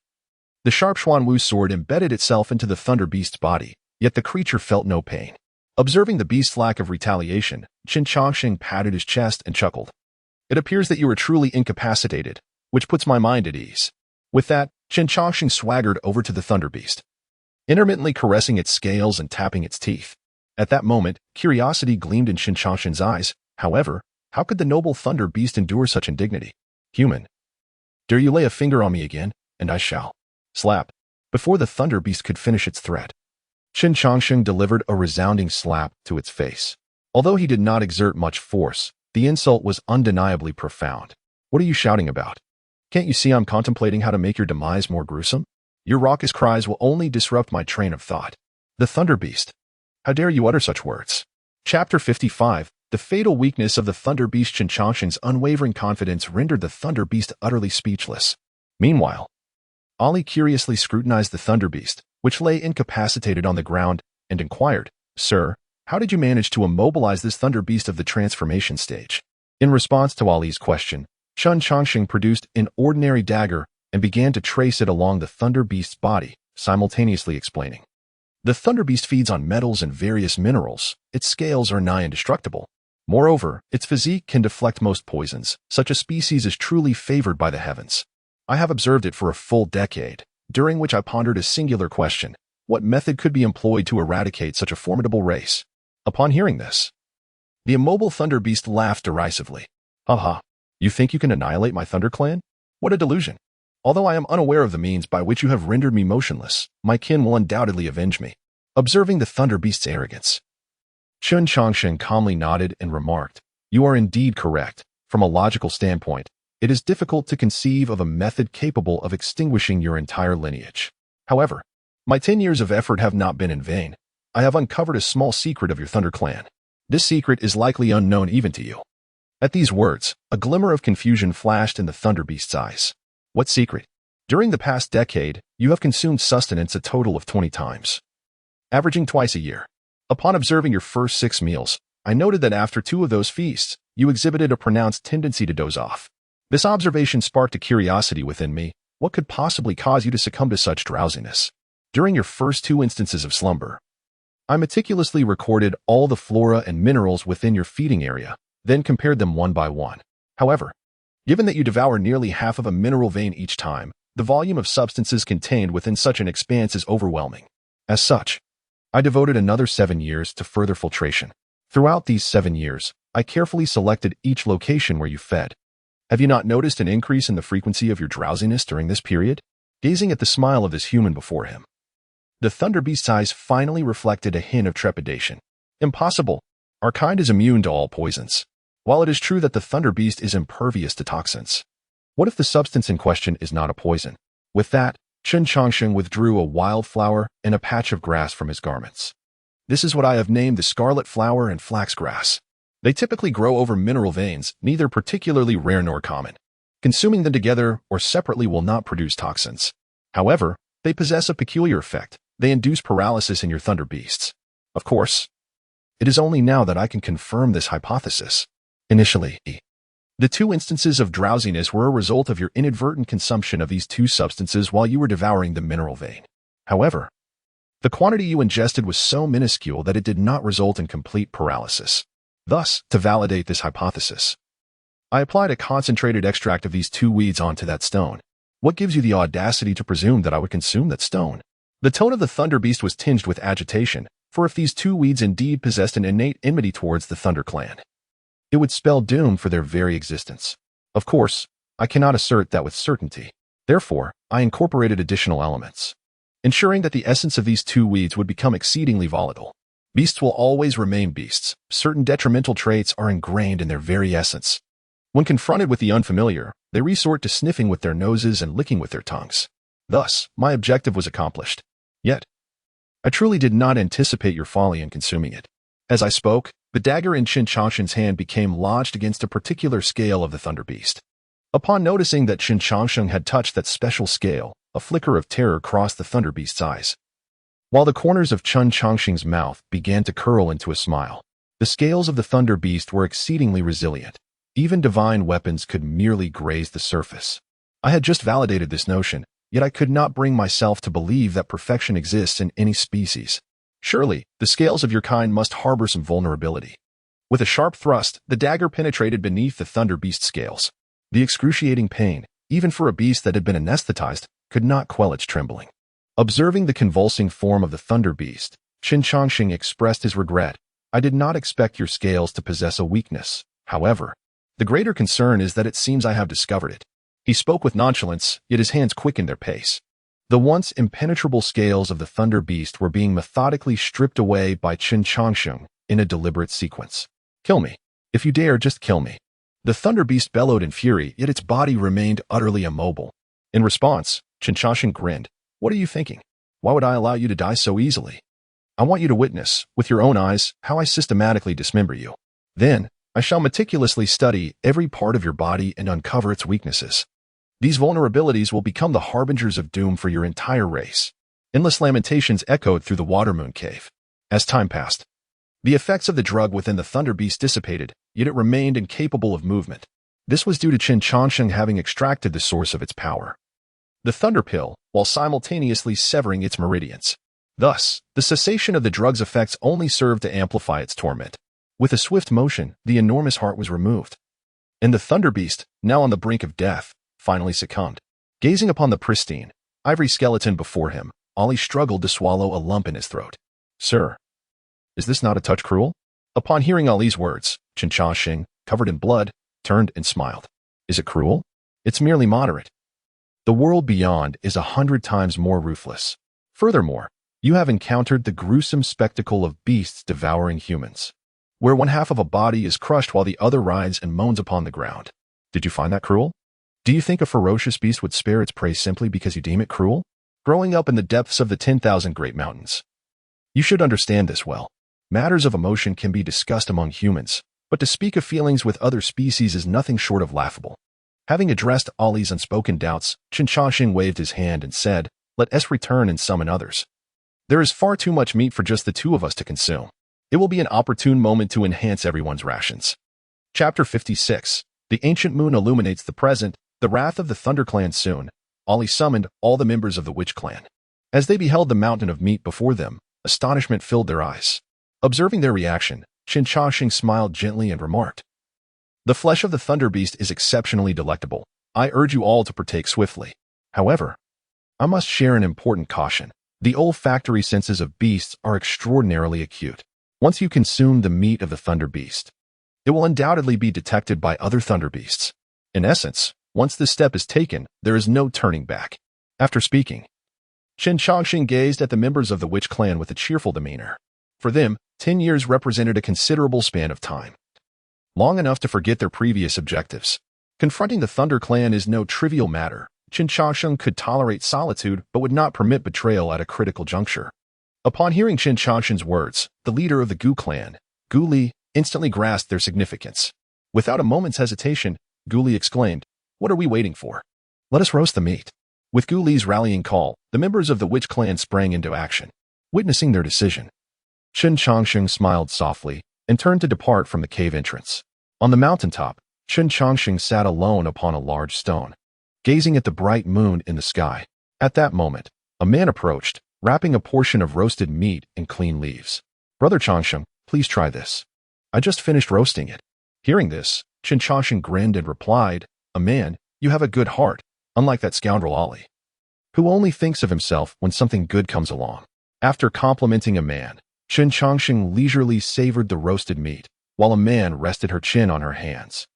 the sharp Xuanwu sword embedded itself into the thunder beast's body, yet the creature felt no pain. Observing the beast's lack of retaliation, Chen Changsheng patted his chest and chuckled. "It appears that you are truly incapacitated, which puts my mind at ease." With that, Chen Changsheng swaggered over to the thunder beast, intermittently caressing its scales and tapping its teeth. At that moment, curiosity gleamed in Chen Changsheng's eyes. However, how could the noble thunder beast endure such indignity? "Human, dare you lay a finger on me again, and I shall." Slap. Before the thunder beast could finish its threat, Chen Changsheng delivered a resounding slap to its face. Although he did not exert much force, the insult was undeniably profound. "What are you shouting about? Can't you see I'm contemplating how to make your demise more gruesome? Your raucous cries will only disrupt my train of thought." The thunder beast. "How dare you utter such words?" Chapter 55. The fatal weakness of the thunder beast. Chen Changsheng's unwavering confidence rendered the thunder beast utterly speechless. Meanwhile, Ollie curiously scrutinized the thunder beast, which lay incapacitated on the ground, and inquired, "Sir, how did you manage to immobilize this thunder beast of the transformation stage?" In response to Ollie's question, Chen Changsheng produced an ordinary dagger and began to trace it along the thunder beast's body, simultaneously explaining. "The thunder beast feeds on metals and various minerals. Its scales are nigh indestructible. Moreover, its physique can deflect most poisons. Such a species is truly favored by the heavens. I have observed it for a full decade, during which I pondered a singular question: what method could be employed to eradicate such a formidable race?" Upon hearing this, the immobile thunder beast laughed derisively. "Ha! You think you can annihilate my thunder clan? What a delusion! Although I am unaware of the means by which you have rendered me motionless, my kin will undoubtedly avenge me." Observing the thunder beast's arrogance, Chen Changsheng calmly nodded and remarked, "You are indeed correct. From a logical standpoint, it is difficult to conceive of a method capable of extinguishing your entire lineage. However, my 10 years of effort have not been in vain. I have uncovered a small secret of your thunder clan. This secret is likely unknown even to you." At these words, a glimmer of confusion flashed in the thunder beast's eyes. "What secret?" "During the past decade, you have consumed sustenance a total of 20 times, averaging twice a year. Upon observing your first 6 meals, I noted that after 2 of those feasts, you exhibited a pronounced tendency to doze off. This observation sparked a curiosity within me. What could possibly cause you to succumb to such drowsiness? During your first 2 instances of slumber, I meticulously recorded all the flora and minerals within your feeding area, then compared them one by one. However, given that you devour nearly half of a mineral vein each time, the volume of substances contained within such an expanse is overwhelming. As such, I devoted another 7 years to further filtration. Throughout these 7 years, I carefully selected each location where you fed. Have you not noticed an increase in the frequency of your drowsiness during this period?" Gazing at the smile of this human before him, the thunder beast's eyes finally reflected a hint of trepidation. "Impossible. Our kind is immune to all poisons. While it is true that the thunder beast is impervious to toxins, what if the substance in question is not a poison?" With that, Chen Changsheng withdrew a wildflower and a patch of grass from his garments. "This is what I have named the scarlet flower and flax grass. They typically grow over mineral veins, neither particularly rare nor common. Consuming them together or separately will not produce toxins. However, they possess a peculiar effect. They induce paralysis in your thunder beasts. Of course, it is only now that I can confirm this hypothesis. Initially, the 2 instances of drowsiness were a result of your inadvertent consumption of these 2 substances while you were devouring the mineral vein. However, the quantity you ingested was so minuscule that it did not result in complete paralysis. Thus, to validate this hypothesis, I applied a concentrated extract of these 2 weeds onto that stone. What gives you the audacity to presume that I would consume that stone? The tone of the Thunder Beast was tinged with agitation, for if these two weeds indeed possessed an innate enmity towards the Thunder Clan, it would spell doom for their very existence. Of course, I cannot assert that with certainty. Therefore, I incorporated additional elements, ensuring that the essence of these two weeds would become exceedingly volatile. Beasts will always remain beasts. Certain detrimental traits are ingrained in their very essence. When confronted with the unfamiliar, they resort to sniffing with their noses and licking with their tongues. Thus, my objective was accomplished. Yet, I truly did not anticipate your folly in consuming it. As I spoke, the dagger in Qin Changshen's hand became lodged against a particular scale of the Thunder Beast. Upon noticing that Qin Changsheng had touched that special scale, a flicker of terror crossed the Thunder Beast's eyes, while the corners of Qin Changsheng's mouth began to curl into a smile. The scales of the Thunder Beast were exceedingly resilient. Even divine weapons could merely graze the surface. I had just validated this notion, yet I could not bring myself to believe that perfection exists in any species. Surely, the scales of your kind must harbor some vulnerability. With a sharp thrust, the dagger penetrated beneath the Thunder Beast's scales. The excruciating pain, even for a beast that had been anesthetized, could not quell its trembling. Observing the convulsing form of the Thunder Beast, Qin Changsheng expressed his regret. I did not expect your scales to possess a weakness. However, the greater concern is that it seems I have discovered it. He spoke with nonchalance, yet his hands quickened their pace. The once impenetrable scales of the Thunder Beast were being methodically stripped away by Qin Changsheng in a deliberate sequence. Kill me. If you dare, just kill me. The Thunder Beast bellowed in fury, yet its body remained utterly immobile. In response, Qin Changsheng grinned. What are you thinking? Why would I allow you to die so easily? I want you to witness, with your own eyes, how I systematically dismember you. Then, I shall meticulously study every part of your body and uncover its weaknesses. These vulnerabilities will become the harbingers of doom for your entire race. Endless lamentations echoed through the Watermoon Cave. As time passed, the effects of the drug within the Thunder Beast dissipated, yet it remained incapable of movement. This was due to Qin Changsheng having extracted the source of its power, the Thunder Pill, while simultaneously severing its meridians. Thus, the cessation of the drug's effects only served to amplify its torment. With a swift motion, the enormous heart was removed, and the Thunder Beast, now on the brink of death, finally succumbed. Gazing upon the pristine, ivory skeleton before him, Ali struggled to swallow a lump in his throat. Sir, is this not a touch cruel? Upon hearing Ali's words, Qin Changsheng, covered in blood, turned and smiled. Is it cruel? It's merely moderate. The world beyond is 100 times more ruthless. Furthermore, you have encountered the gruesome spectacle of beasts devouring humans, where one half of a body is crushed while the other writhes and moans upon the ground. Did you find that cruel? Do you think a ferocious beast would spare its prey simply because you deem it cruel? Growing up in the depths of the 10,000 Great Mountains, you should understand this well. Matters of emotion can be discussed among humans, but to speak of feelings with other species is nothing short of laughable. Having addressed Ali's unspoken doubts, Qin Changsheng waved his hand and said, Let us return and summon others. There is far too much meat for just the two of us to consume. It will be an opportune moment to enhance everyone's rations. Chapter 56. The ancient moon illuminates the present, the wrath of the Thunder Clan soon. Ali summoned all the members of the Witch Clan. As they beheld the mountain of meat before them, astonishment filled their eyes. Observing their reaction, Qin Changsheng smiled gently and remarked, The flesh of the Thunder Beast is exceptionally delectable. I urge you all to partake swiftly. However, I must share an important caution. The olfactory senses of beasts are extraordinarily acute. Once you consume the meat of the Thunder Beast, it will undoubtedly be detected by other Thunder Beasts. In essence, once this step is taken, there is no turning back. After speaking, Qin Changsheng gazed at the members of the Witch Clan with a cheerful demeanor. For them, 10 years represented a considerable span of time, long enough to forget their previous objectives. Confronting the Thunder Clan is no trivial matter. Qin Changsheng could tolerate solitude but would not permit betrayal at a critical juncture. Upon hearing Qin Changsheng's words, the leader of the Gu clan, Gu Li, instantly grasped their significance. Without a moment's hesitation, Gu Li exclaimed, What are we waiting for? Let us roast the meat. With Gu Li's rallying call, the members of the Witch Clan sprang into action. Witnessing their decision, Qin Changsheng smiled softly and turned to depart from the cave entrance. On the mountaintop, Qin Changsheng sat alone upon a large stone, gazing at the bright moon in the sky. At that moment, a man approached, wrapping a portion of roasted meat in clean leaves. Brother Changsheng, please try this. I just finished roasting it. Hearing this, Qin Changsheng grinned and replied, A man, you have a good heart. unlike that scoundrel Ollie, who only thinks of himself when something good comes along. After complimenting a man, Chen Chongqing leisurely savored the roasted meat, while a man rested her chin on her hands,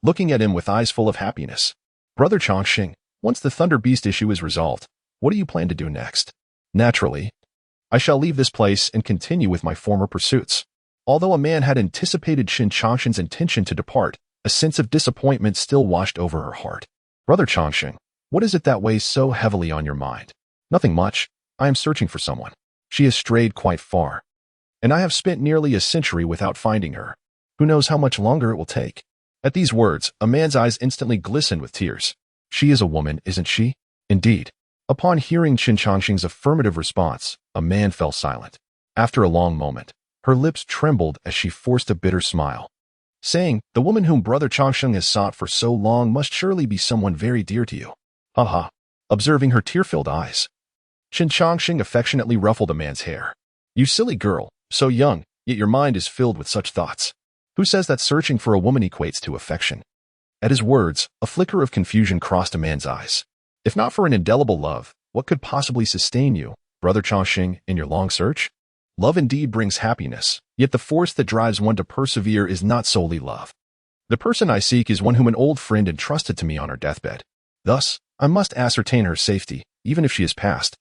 looking at him with eyes full of happiness. Brother Chongqing, once the Thunder Beast issue is resolved, what do you plan to do next? Naturally, I shall leave this place and continue with my former pursuits. Although a man had anticipated Chen Chongqing's intention to depart, a sense of disappointment still washed over her heart. Brother Chongqing, what is it that weighs so heavily on your mind? Nothing much. I am searching for someone. She has strayed quite far, and I have spent nearly a century without finding her. Who knows how much longer it will take? At these words, a man's eyes instantly glistened with tears. She is a woman, isn't she? Indeed. Upon hearing Chen Chongqing's affirmative response, a man fell silent. After a long moment, her lips trembled as she forced a bitter smile, saying, "The woman whom Brother Chongqing has sought for so long must surely be someone very dear to you." Ha ha. Observing her tear-filled eyes, Chen Chongqing affectionately ruffled a man's hair. "You silly girl, so young, yet your mind is filled with such thoughts. Who says that searching for a woman equates to affection?" At his words, a flicker of confusion crossed a man's eyes. If not for an indelible love, what could possibly sustain you, Brother Chongqing, in your long search? Love indeed brings happiness, yet the force that drives one to persevere is not solely love. The person I seek is one whom an old friend entrusted to me on her deathbed. Thus, I must ascertain her safety, even if she has passed.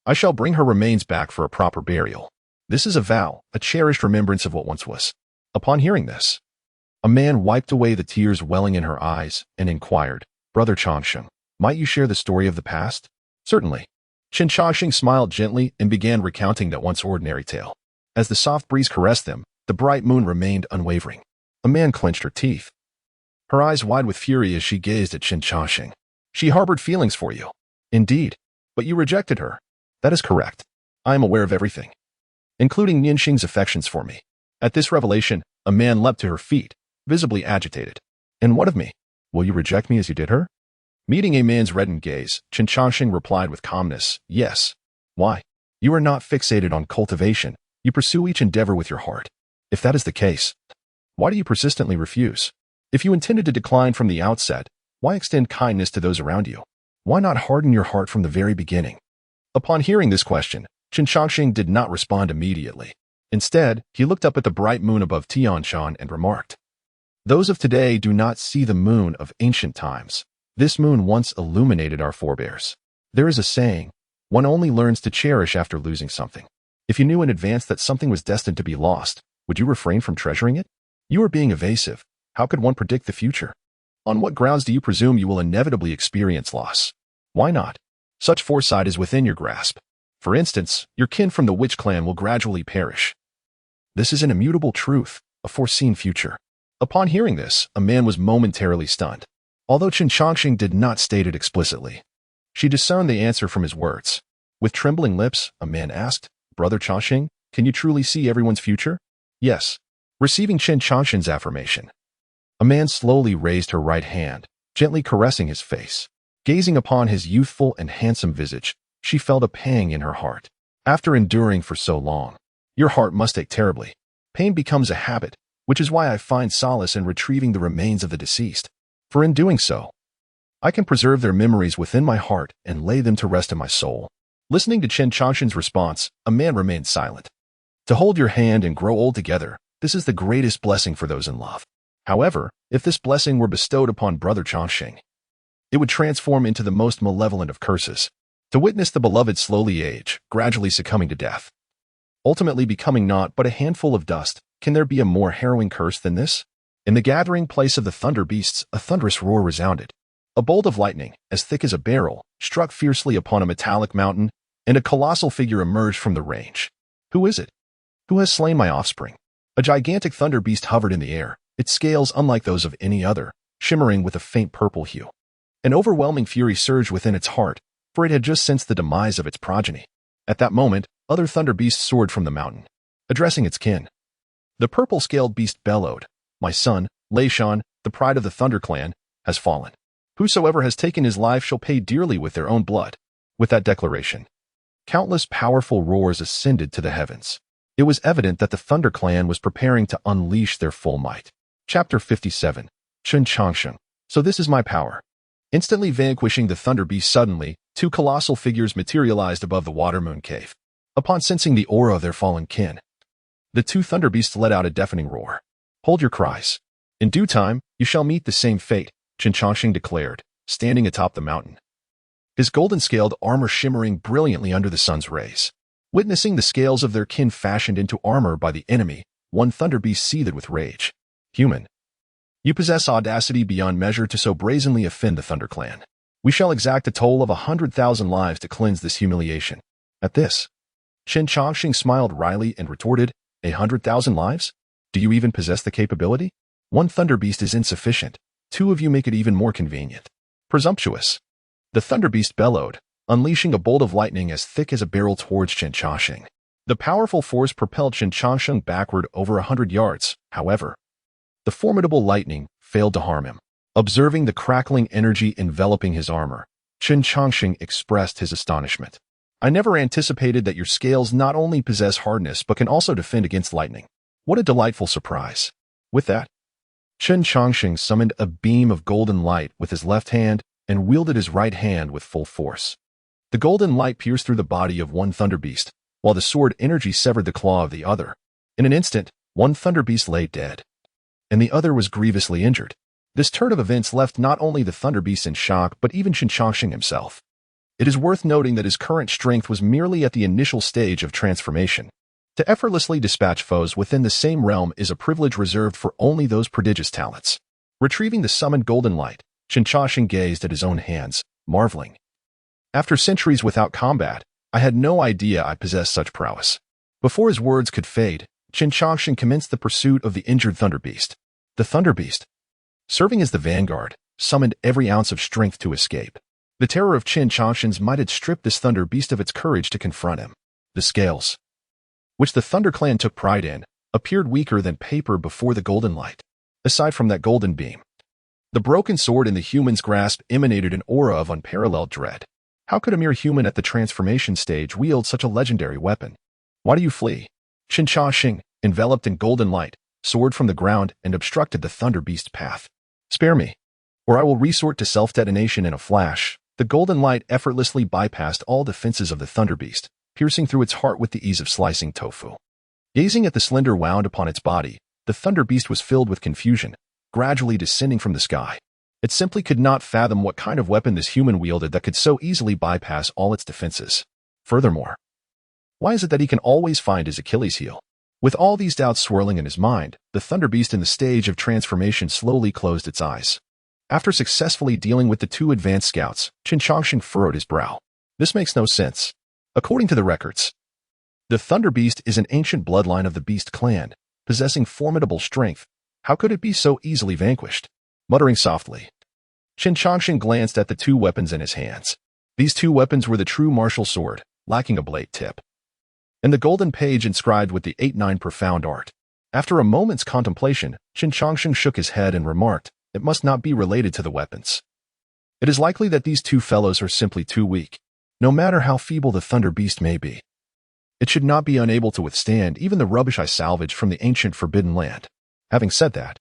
I shall bring her remains back for a proper burial. This is a vow, a cherished remembrance of what once was. Upon hearing this, a man wiped away the tears welling in her eyes and inquired, "Brother Chongqing, might you share the story of the past?" "Certainly." Chen Chongqing smiled gently and began recounting that once ordinary tale. As the soft breeze caressed them, the bright moon remained unwavering. A man clenched her teeth, her eyes wide with fury as she gazed at Chen Chongqing. "She harbored feelings for you." "Indeed. But you rejected her." "That is correct. I am aware of everything, including Nianxing's affections for me." At this revelation, a man leapt to her feet, visibly agitated. "And what of me? Will you reject me as you did her?" Meeting a man's reddened gaze, Chen Chongqing replied with calmness, "Yes." "Why? You are not fixated on cultivation. You pursue each endeavor with your heart. If that is the case, why do you persistently refuse? If you intended to decline from the outset, why extend kindness to those around you? Why not harden your heart from the very beginning?" Upon hearing this question, Chen Chongqing did not respond immediately. Instead, he looked up at the bright moon above Tianshan and remarked, "Those of today do not see the moon of ancient times. This moon once illuminated our forebears. There is a saying, one only learns to cherish after losing something. If you knew in advance that something was destined to be lost, would you refrain from treasuring it? You are being evasive. How could one predict the future? On what grounds do you presume you will inevitably experience loss? Why not? Such foresight is within your grasp. For instance, your kin from the witch clan will gradually perish. This is an immutable truth, a foreseen future." Upon hearing this, a man was momentarily stunned. Although Chen Chongqing did not state it explicitly, she discerned the answer from his words. With trembling lips, a man asked, "Brother Chongqing, can you truly see everyone's future?" "Yes." Receiving Chen Chongqing's affirmation, a man slowly raised her right hand, gently caressing his face. Gazing upon his youthful and handsome visage, she felt a pang in her heart. After enduring for so long, your heart must ache terribly. Pain becomes a habit, which is why I find solace in retrieving the remains of the deceased. For in doing so, I can preserve their memories within my heart and lay them to rest in my soul. Listening to Chen Chongqing's response, a man remained silent. To hold your hand and grow old together, this is the greatest blessing for those in love. However, if this blessing were bestowed upon Brother Chongqing, it would transform into the most malevolent of curses. To witness the beloved slowly age, gradually succumbing to death, ultimately becoming naught but a handful of dust, can there be a more harrowing curse than this? In the gathering place of the thunder beasts, a thunderous roar resounded. A bolt of lightning, as thick as a barrel, struck fiercely upon a metallic mountain, and a colossal figure emerged from the range. Who is it? Who has slain my offspring? A gigantic thunder beast hovered in the air, its scales unlike those of any other, shimmering with a faint purple hue. An overwhelming fury surged within its heart, for it had just sensed the demise of its progeny. At that moment, other thunder beasts soared from the mountain, addressing its kin. The purple-scaled beast bellowed, "My son, Leishan, the pride of the Thunder Clan, has fallen. Whosoever has taken his life shall pay dearly with their own blood." With that declaration, countless powerful roars ascended to the heavens. It was evident that the Thunder Clan was preparing to unleash their full might. Chapter 57. Chen Chongqing. So this is my power. Instantly vanquishing the Thunder Beast suddenly, two colossal figures materialized above the Watermoon Cave. Upon sensing the aura of their fallen kin, the two Thunder Beasts let out a deafening roar. Hold your cries. In due time, you shall meet the same fate, Chen Chongqing declared, standing atop the mountain, his golden-scaled armor shimmering brilliantly under the sun's rays. Witnessing the scales of their kin fashioned into armor by the enemy, one Thunder Beast seethed with rage. Human, you possess audacity beyond measure to so brazenly offend the Thunder Clan. We shall exact a toll of 100,000 lives to cleanse this humiliation. At this, Chen Chongqing smiled wryly and retorted, 100,000 lives? Do you even possess the capability? One Thunder Beast is insufficient. Two of you make it even more convenient. Presumptuous. The Thunder Beast bellowed, unleashing a bolt of lightning as thick as a barrel towards Chen Chongqing. The powerful force propelled Chen Chongqing backward over 100 yards, however. The formidable lightning failed to harm him. Observing the crackling energy enveloping his armor, Chen Chongqing expressed his astonishment. I never anticipated that your scales not only possess hardness but can also defend against lightning. What a delightful surprise. With that, Chen Chongqing summoned a beam of golden light with his left hand and wielded his right hand with full force. The golden light pierced through the body of one Thunder Beast, while the sword energy severed the claw of the other. In an instant, one Thunder Beast lay dead, and the other was grievously injured. This turn of events left not only the Thunder Beast in shock but even Chen Chongqing himself. It is worth noting that his current strength was merely at the initial stage of transformation. To effortlessly dispatch foes within the same realm is a privilege reserved for only those prodigious talents. Retrieving the summoned golden light, Chen Chongqing gazed at his own hands, marveling. After centuries without combat, I had no idea I possessed such prowess. Before his words could fade, Chen Chongqing commenced the pursuit of the injured Thunder Beast. The Thunder Beast, serving as the vanguard, summoned every ounce of strength to escape. The terror of Chen Chongqing's might had stripped this Thunder Beast of its courage to confront him. The scales, which the Thunder Clan took pride in, appeared weaker than paper before the golden light. Aside from that golden beam, the broken sword in the human's grasp emanated an aura of unparalleled dread. How could a mere human at the transformation stage wield such a legendary weapon? Why do you flee? Chen Chongqing, enveloped in golden light, soared from the ground and obstructed the Thunder Beast's path. Spare me, or I will resort to self-detonation in a flash. The golden light effortlessly bypassed all defenses of the Thunder Beast, piercing through its heart with the ease of slicing tofu. Gazing at the slender wound upon its body, the Thunder Beast was filled with confusion, gradually descending from the sky. It simply could not fathom what kind of weapon this human wielded that could so easily bypass all its defenses. Furthermore, why is it that he can always find his Achilles heel? With all these doubts swirling in his mind, the Thunder Beast in the stage of transformation slowly closed its eyes. After successfully dealing with the two advanced scouts, Chen Chongqing furrowed his brow. This makes no sense. According to the records, the Thunder Beast is an ancient bloodline of the Beast clan, possessing formidable strength. How could it be so easily vanquished? Muttering softly, Chen Chongqing glanced at the two weapons in his hands. These two weapons were the true martial sword, lacking a blade tip, and the golden page inscribed with the 8-9 profound art. After a moment's contemplation, Chen Chongqing shook his head and remarked, it must not be related to the weapons. It is likely that these two fellows are simply too weak. No matter how feeble the Thunder Beast may be, it should not be unable to withstand even the rubbish I salvaged from the ancient Forbidden Land. Having said that,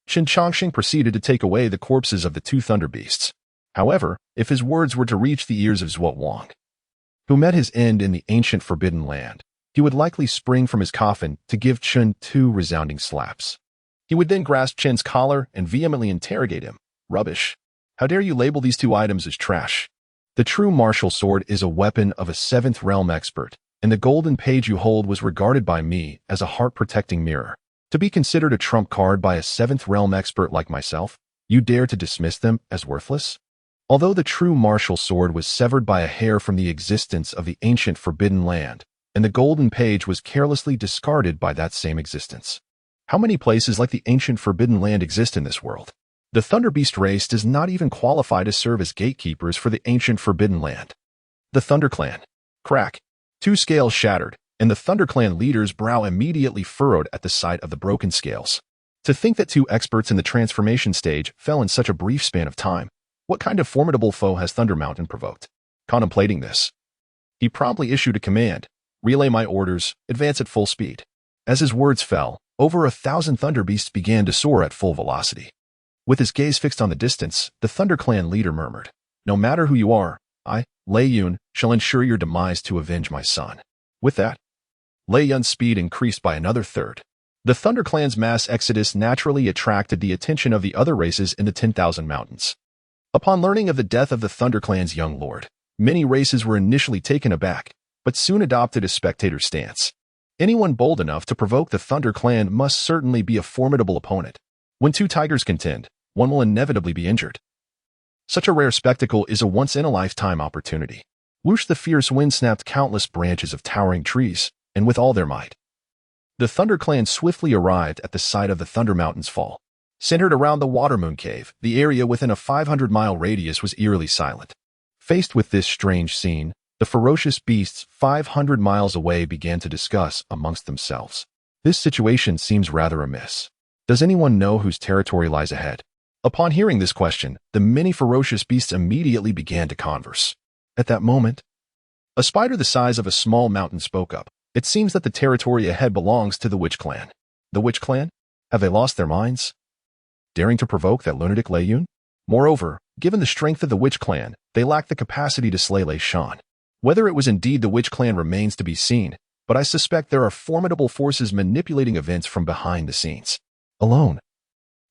Chen Chongqing proceeded to take away the corpses of the two Thunder Beasts. However, if his words were to reach the ears of Zhuo Wang, who met his end in the ancient Forbidden Land, he would likely spring from his coffin to give Chen 2 resounding slaps. He would then grasp Chen's collar and vehemently interrogate him. Rubbish. How dare you label these two items as trash? The true martial sword is a weapon of a 7th realm expert, and the golden page you hold was regarded by me as a heart-protecting mirror. To be considered a trump card by a 7th realm expert like myself, you dare to dismiss them as worthless? Although the true martial sword was severed by a hair from the existence of the ancient Forbidden Land, and the golden page was carelessly discarded by that same existence. How many places like the ancient Forbidden Land exist in this world? The Thunder Beast race does not even qualify to serve as gatekeepers for the ancient Forbidden Land. The Thunder Clan. Crack. Two scales shattered, and the Thunder Clan leader's brow immediately furrowed at the sight of the broken scales. To think that two experts in the transformation stage fell in such a brief span of time. What kind of formidable foe has Thunder Mountain provoked? Contemplating this, he promptly issued a command. Relay my orders, advance at full speed. As his words fell, over 1,000 Thunder Beasts began to soar at full velocity. With his gaze fixed on the distance, the Thunder Clan leader murmured, "No matter who you are, I, Lei Yun, shall ensure your demise to avenge my son." With that, Lei Yun's speed increased by another third. The Thunder Clan's mass exodus naturally attracted the attention of the other races in the 10,000 Mountains. Upon learning of the death of the Thunder Clan's young lord, many races were initially taken aback, but soon adopted a spectator stance. Anyone bold enough to provoke the Thunder Clan must certainly be a formidable opponent. When two tigers contend, one will inevitably be injured. Such a rare spectacle is a once-in-a-lifetime opportunity. Whoosh, the fierce wind snapped countless branches of towering trees, and with all their might, the Thunder Clan swiftly arrived at the site of the Thunder Mountain's fall. Centered around the Watermoon Cave, the area within a 500-mile radius was eerily silent. Faced with this strange scene, the ferocious beasts 500 miles away began to discuss amongst themselves. This situation seems rather amiss. Does anyone know whose territory lies ahead? Upon hearing this question, the many ferocious beasts immediately began to converse. At that moment, a spider the size of a small mountain spoke up. "It seems that the territory ahead belongs to the Witch Clan." "The Witch Clan? Have they lost their minds? Daring to provoke that lunatic Lei Yun?" Moreover, given the strength of the Witch Clan, they lack the capacity to slay Lei Shan. Whether it was indeed the Witch Clan remains to be seen, but I suspect there are formidable forces manipulating events from behind the scenes. Alone,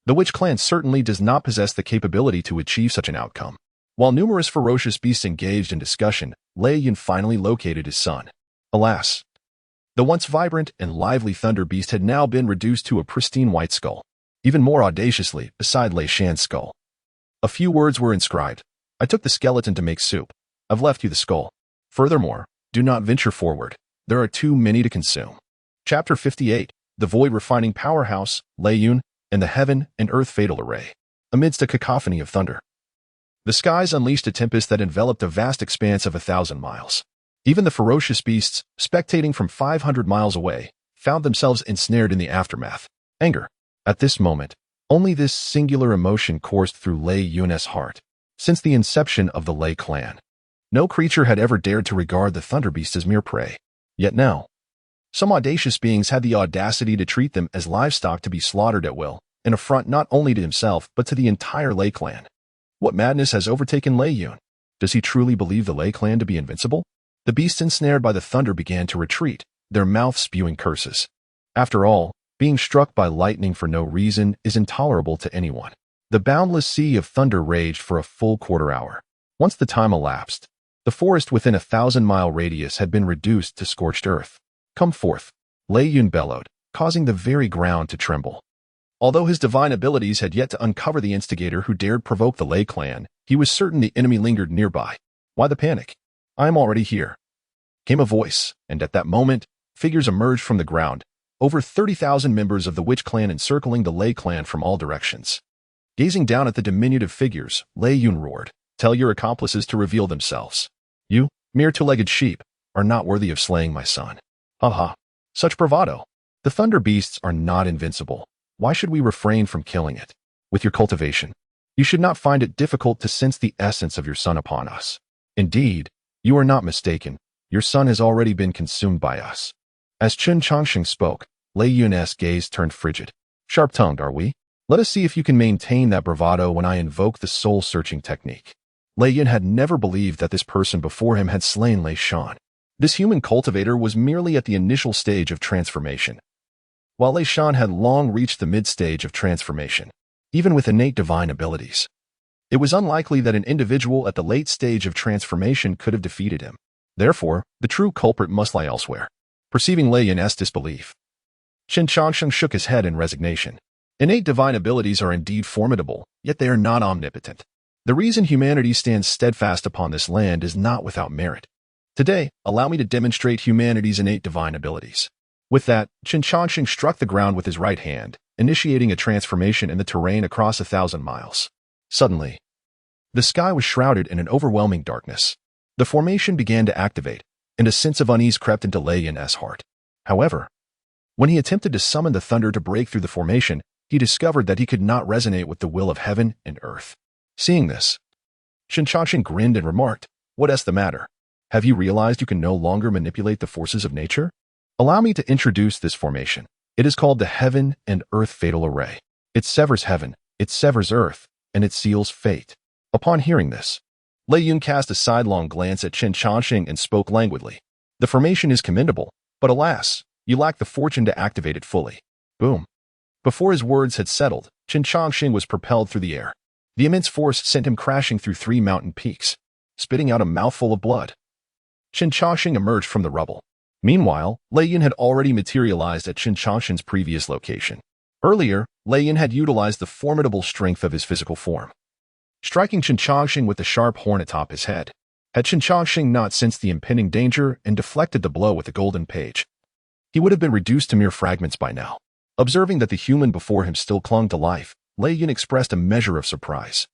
the Witch Clan certainly does not possess the capability to achieve such an outcome. While numerous ferocious beasts engaged in discussion, Lei Yun finally located his son. Alas, the once vibrant and lively Thunder Beast had now been reduced to a pristine white skull, even more audaciously beside Lei Shan's skull. A few words were inscribed. "I took the skeleton to make soup. I've left you the skull. Furthermore, do not venture forward. There are too many to consume." Chapter 58, The Void Refining Powerhouse, Lei Yun, and the Heaven and Earth Fatal Array. Amidst a cacophony of thunder, the skies unleashed a tempest that enveloped a vast expanse of 1,000 miles. Even the ferocious beasts, spectating from 500 miles away, found themselves ensnared in the aftermath. Anger. At this moment, only this singular emotion coursed through Lei Yun's heart. Since the inception of the Lei clan, no creature had ever dared to regard the Thunder Beast as mere prey. Yet now, some audacious beings had the audacity to treat them as livestock to be slaughtered at will, an affront not only to himself but to the entire Lei clan. What madness has overtaken Lei Yun? Does he truly believe the Lei clan to be invincible? The beasts ensnared by the thunder began to retreat, their mouths spewing curses. After all, being struck by lightning for no reason is intolerable to anyone. The boundless sea of thunder raged for a full quarter hour. Once the time elapsed, the forest within a 1,000-mile radius had been reduced to scorched earth. "Come forth," Lei Yun bellowed, causing the very ground to tremble. Although his divine abilities had yet to uncover the instigator who dared provoke the Lei clan, he was certain the enemy lingered nearby. Why the panic? "I am already here," came a voice, and at that moment, figures emerged from the ground, over 30,000 members of the Witch Clan encircling the Lei clan from all directions. Gazing down at the diminutive figures, Lei Yun roared, "Tell your accomplices to reveal themselves. You, mere two-legged sheep, are not worthy of slaying my son." Ha ha. Such bravado. The Thunder Beasts are not invincible. Why should we refrain from killing it? With your cultivation, you should not find it difficult to sense the essence of your son upon us. Indeed, you are not mistaken. Your son has already been consumed by us. As Chen Changsheng spoke, Lei Yun's gaze turned frigid. "Sharp-tongued, are we? Let us see if you can maintain that bravado when I invoke the soul-searching technique." Lei Yun had never believed that this person before him had slain Lei Shan. This human cultivator was merely at the initial stage of transformation, while Lei Shan had long reached the mid-stage of transformation, even with innate divine abilities. It was unlikely that an individual at the late stage of transformation could have defeated him. Therefore, the true culprit must lie elsewhere. Perceiving Lei Yun's disbelief, Chen Changsheng shook his head in resignation. Innate divine abilities are indeed formidable, yet they are not omnipotent. The reason humanity stands steadfast upon this land is not without merit. Today, allow me to demonstrate humanity's innate divine abilities. With that, Chen Changsheng struck the ground with his right hand, initiating a transformation in the terrain across 1,000 miles. Suddenly, the sky was shrouded in an overwhelming darkness. The formation began to activate, and a sense of unease crept into Lei Yun's heart. However, when he attempted to summon the thunder to break through the formation, he discovered that he could not resonate with the will of heaven and earth. Seeing this, Chen Changsheng grinned and remarked, "What's the matter? Have you realized you can no longer manipulate the forces of nature? Allow me to introduce this formation. It is called the Heaven and Earth Fatal Array. It severs heaven, It severs earth, and it seals fate. Upon hearing this, Lei Yun cast a sidelong glance at Qin Changxing and spoke languidly. The formation is commendable, but alas, you lack the fortune to activate it fully. Boom. Before his words had settled, Qin Changxing was propelled through the air. The immense force sent him crashing through 3 mountain peaks, spitting out a mouthful of blood. Qin Changxing emerged from the rubble. Meanwhile, Lei Yun had already materialized at Qin Changxing's previous location. Earlier, Lei Yun had utilized the formidable strength of his physical form, striking Qin Changxing with the sharp horn atop his head. Had Qin Changxing not sensed the impending danger and deflected the blow with the golden page, he would have been reduced to mere fragments by now. Observing that the human before him still clung to life, Lei Yun expressed a measure of surprise.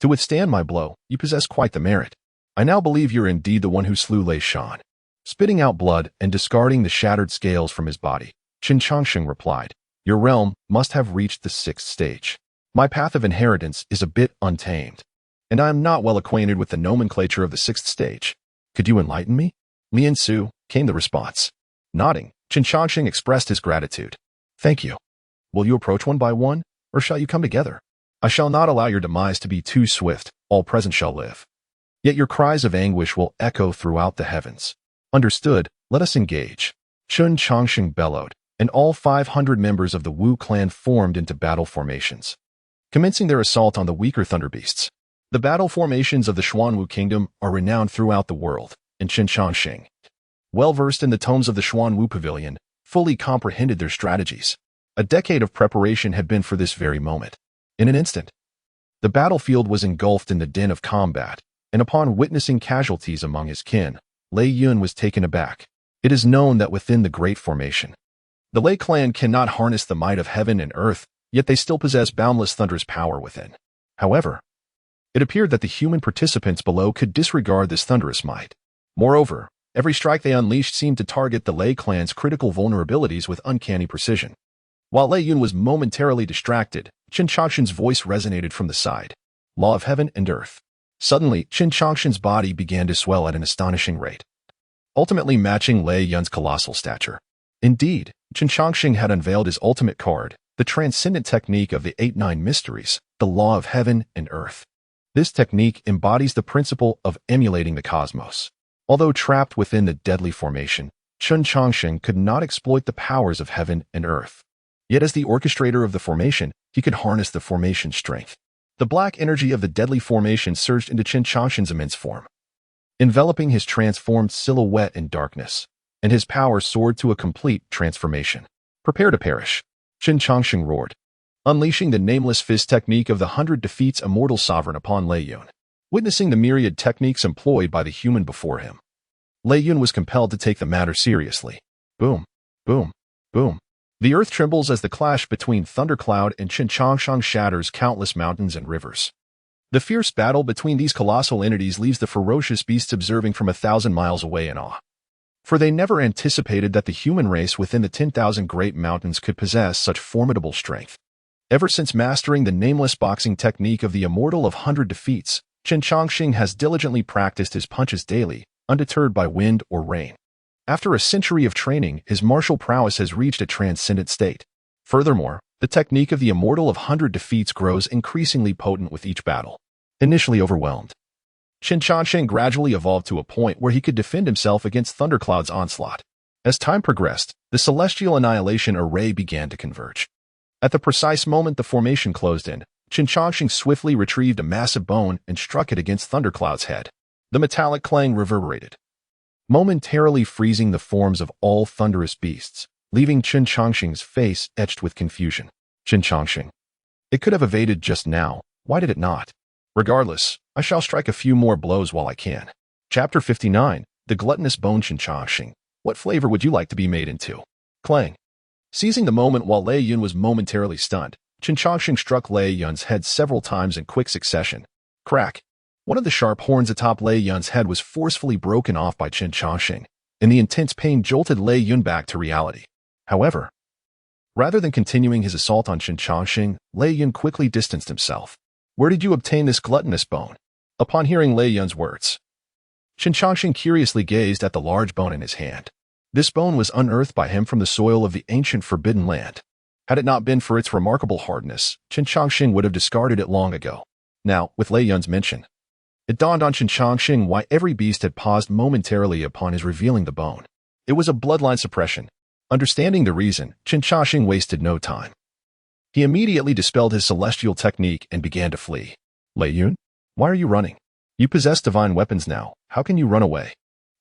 To withstand my blow, you possess quite the merit. I now believe you're indeed the one who slew Lei Shan. Spitting out blood and discarding the shattered scales from his body, Qin Changxing replied, your realm must have reached the 6th stage. My path of inheritance is a bit untamed, and I am not well acquainted with the nomenclature of the 6th stage. Could you enlighten me? Lian Su, came the response. Nodding, Qin Changxing expressed his gratitude. Thank you. Will you approach one by one, or shall you come together? I shall not allow your demise to be too swift, all present shall live. Yet your cries of anguish will echo throughout the heavens. Understood, let us engage. Qin Changxing bellowed, and all 500 members of the Wu clan formed into battle formations, commencing their assault on the weaker thunderbeasts. The battle formations of the Xuanwu kingdom are renowned throughout the world, and Qin Changxing, well-versed in the tomes of the Xuanwu pavilion, fully comprehended their strategies. A decade of preparation had been for this very moment. In an instant, the battlefield was engulfed in the din of combat, and upon witnessing casualties among his kin, Lei Yun was taken aback. It is known that within the Great Formation, the Lei clan cannot harness the might of heaven and earth, yet they still possess boundless thunderous power within. However, it appeared that the human participants below could disregard this thunderous might. Moreover, every strike they unleashed seemed to target the Lei clan's critical vulnerabilities with uncanny precision. While Lei Yun was momentarily distracted, Qin Changxing's voice resonated from the side. Law of heaven and earth. Suddenly, Qin Changxing's body began to swell at an astonishing rate, ultimately matching Lei Yun's colossal stature. Indeed, Qin Changxing had unveiled his ultimate card, the transcendent technique of the 8-9 mysteries, the law of heaven and earth. This technique embodies the principle of emulating the cosmos. Although trapped within the deadly formation, Qin Changxing could not exploit the powers of heaven and earth. Yet as the orchestrator of the formation, he could harness the formation's strength. The black energy of the deadly formation surged into Qin Changxing's immense form, enveloping his transformed silhouette in darkness, and his power soared to a complete transformation. Prepare to perish, Qin Changxing roared, unleashing the nameless fist technique of the 100 defeats immortal sovereign upon Lei Yun. Witnessing the myriad techniques employed by the human before him, Lei Yun was compelled to take the matter seriously. Boom, boom, boom. The earth trembles as the clash between Thundercloud and Qin Changxing shatters countless mountains and rivers. The fierce battle between these colossal entities leaves the ferocious beasts observing from 1,000 miles away in awe. For they never anticipated that the human race within the 10,000 great mountains could possess such formidable strength. Ever since mastering the nameless boxing technique of the immortal of 100 defeats, Qin Changxing has diligently practiced his punches daily, undeterred by wind or rain. After a century of training, his martial prowess has reached a transcendent state. Furthermore, the technique of the immortal of 100 defeats grows increasingly potent with each battle. Initially overwhelmed, Qin Changxing gradually evolved to a point where he could defend himself against Thundercloud's onslaught. As time progressed, the celestial annihilation array began to converge. At the precise moment the formation closed in, Qin Changxing swiftly retrieved a massive bone and struck it against Thundercloud's head. The metallic clang reverberated, momentarily freezing the forms of all thunderous beasts, leaving Qin Changxing's face etched with confusion. Qin Changxing. It could have evaded just now. Why did it not? Regardless, I shall strike a few more blows while I can. Chapter 59, The Gluttonous Bone. Qin Changxing. What flavor would you like to be made into? Clang. Seizing the moment while Lei Yun was momentarily stunned, Qin Changxing struck Lei Yun's head several times in quick succession. Crack. One of the sharp horns atop Lei Yun's head was forcefully broken off by Qin Changxing, and the intense pain jolted Lei Yun back to reality. However, rather than continuing his assault on Qin Changxing, Lei Yun quickly distanced himself. Where did you obtain this gluttonous bone? Upon hearing Lei Yun's words, Qin Changxing curiously gazed at the large bone in his hand. This bone was unearthed by him from the soil of the ancient Forbidden Land. Had it not been for its remarkable hardness, Chen Chongqing would have discarded it long ago. Now, with Lei Yun's mention, it dawned on Chen Chongqing why every beast had paused momentarily upon his revealing the bone. It was a bloodline suppression. Understanding the reason, Chen Chongqing wasted no time. He immediately dispelled his celestial technique and began to flee. Lei Yun, why are you running? You possess divine weapons now. How can you run away?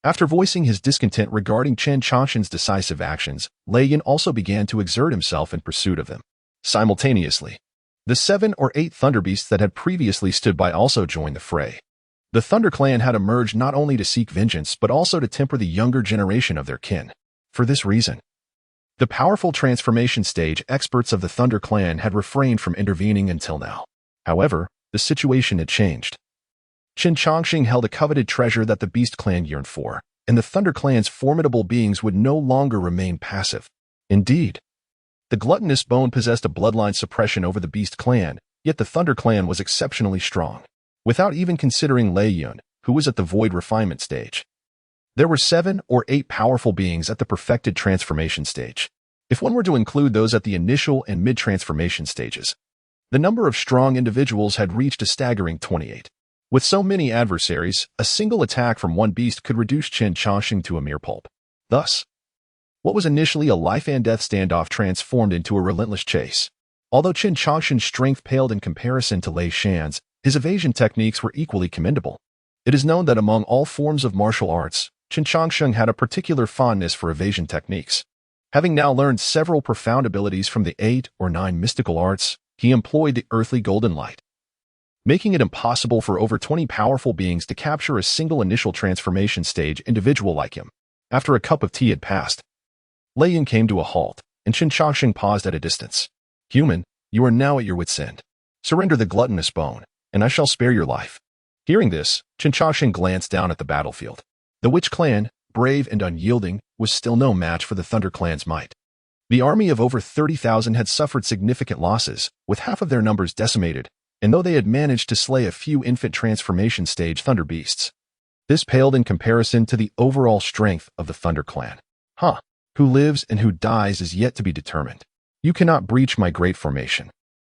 After voicing his discontent regarding Chen Chongqing's decisive actions, Lei Yun also began to exert himself in pursuit of them. Simultaneously, the 7 or 8 Thunder Beasts that had previously stood by also joined the fray. The Thunder Clan had emerged not only to seek vengeance but also to temper the younger generation of their kin. For this reason, the powerful transformation stage experts of the Thunder Clan had refrained from intervening until now. However, the situation had changed. Chen Chongqing held a coveted treasure that the Beast Clan yearned for, and the Thunder Clan's formidable beings would no longer remain passive. Indeed, the gluttonous bone possessed a bloodline suppression over the Beast Clan, yet the Thunder Clan was exceptionally strong. Without even considering Lei Yun, who was at the void refinement stage, there were 7 or 8 powerful beings at the perfected transformation stage. If one were to include those at the initial and mid-transformation stages, the number of strong individuals had reached a staggering 28. With so many adversaries, a single attack from one beast could reduce Chen Chongqing to a mere pulp. Thus, what was initially a life-and-death standoff transformed into a relentless chase. Although Chen Chongqing's strength paled in comparison to Lei Shan's, his evasion techniques were equally commendable. It is known that among all forms of martial arts, Chen Chongqing had a particular fondness for evasion techniques. Having now learned several profound abilities from the 8 or 9 mystical arts, he employed the earthly golden light, making it impossible for over 20 powerful beings to capture a single initial transformation stage individual like him. After a cup of tea had passed, Lei Yun came to a halt, and Chen Chongqing paused at a distance. Human, you are now at your wit's end. Surrender the gluttonous bone, and I shall spare your life. Hearing this, Chen Chongqing glanced down at the battlefield. The Witch Clan, brave and unyielding, was still no match for the Thunder Clan's might. The army of over 30,000 had suffered significant losses, with half of their numbers decimated, and though they had managed to slay a few infant transformation stage Thunder Beasts, this paled in comparison to the overall strength of the Thunder Clan. Who lives and who dies is yet to be determined. You cannot breach my great formation.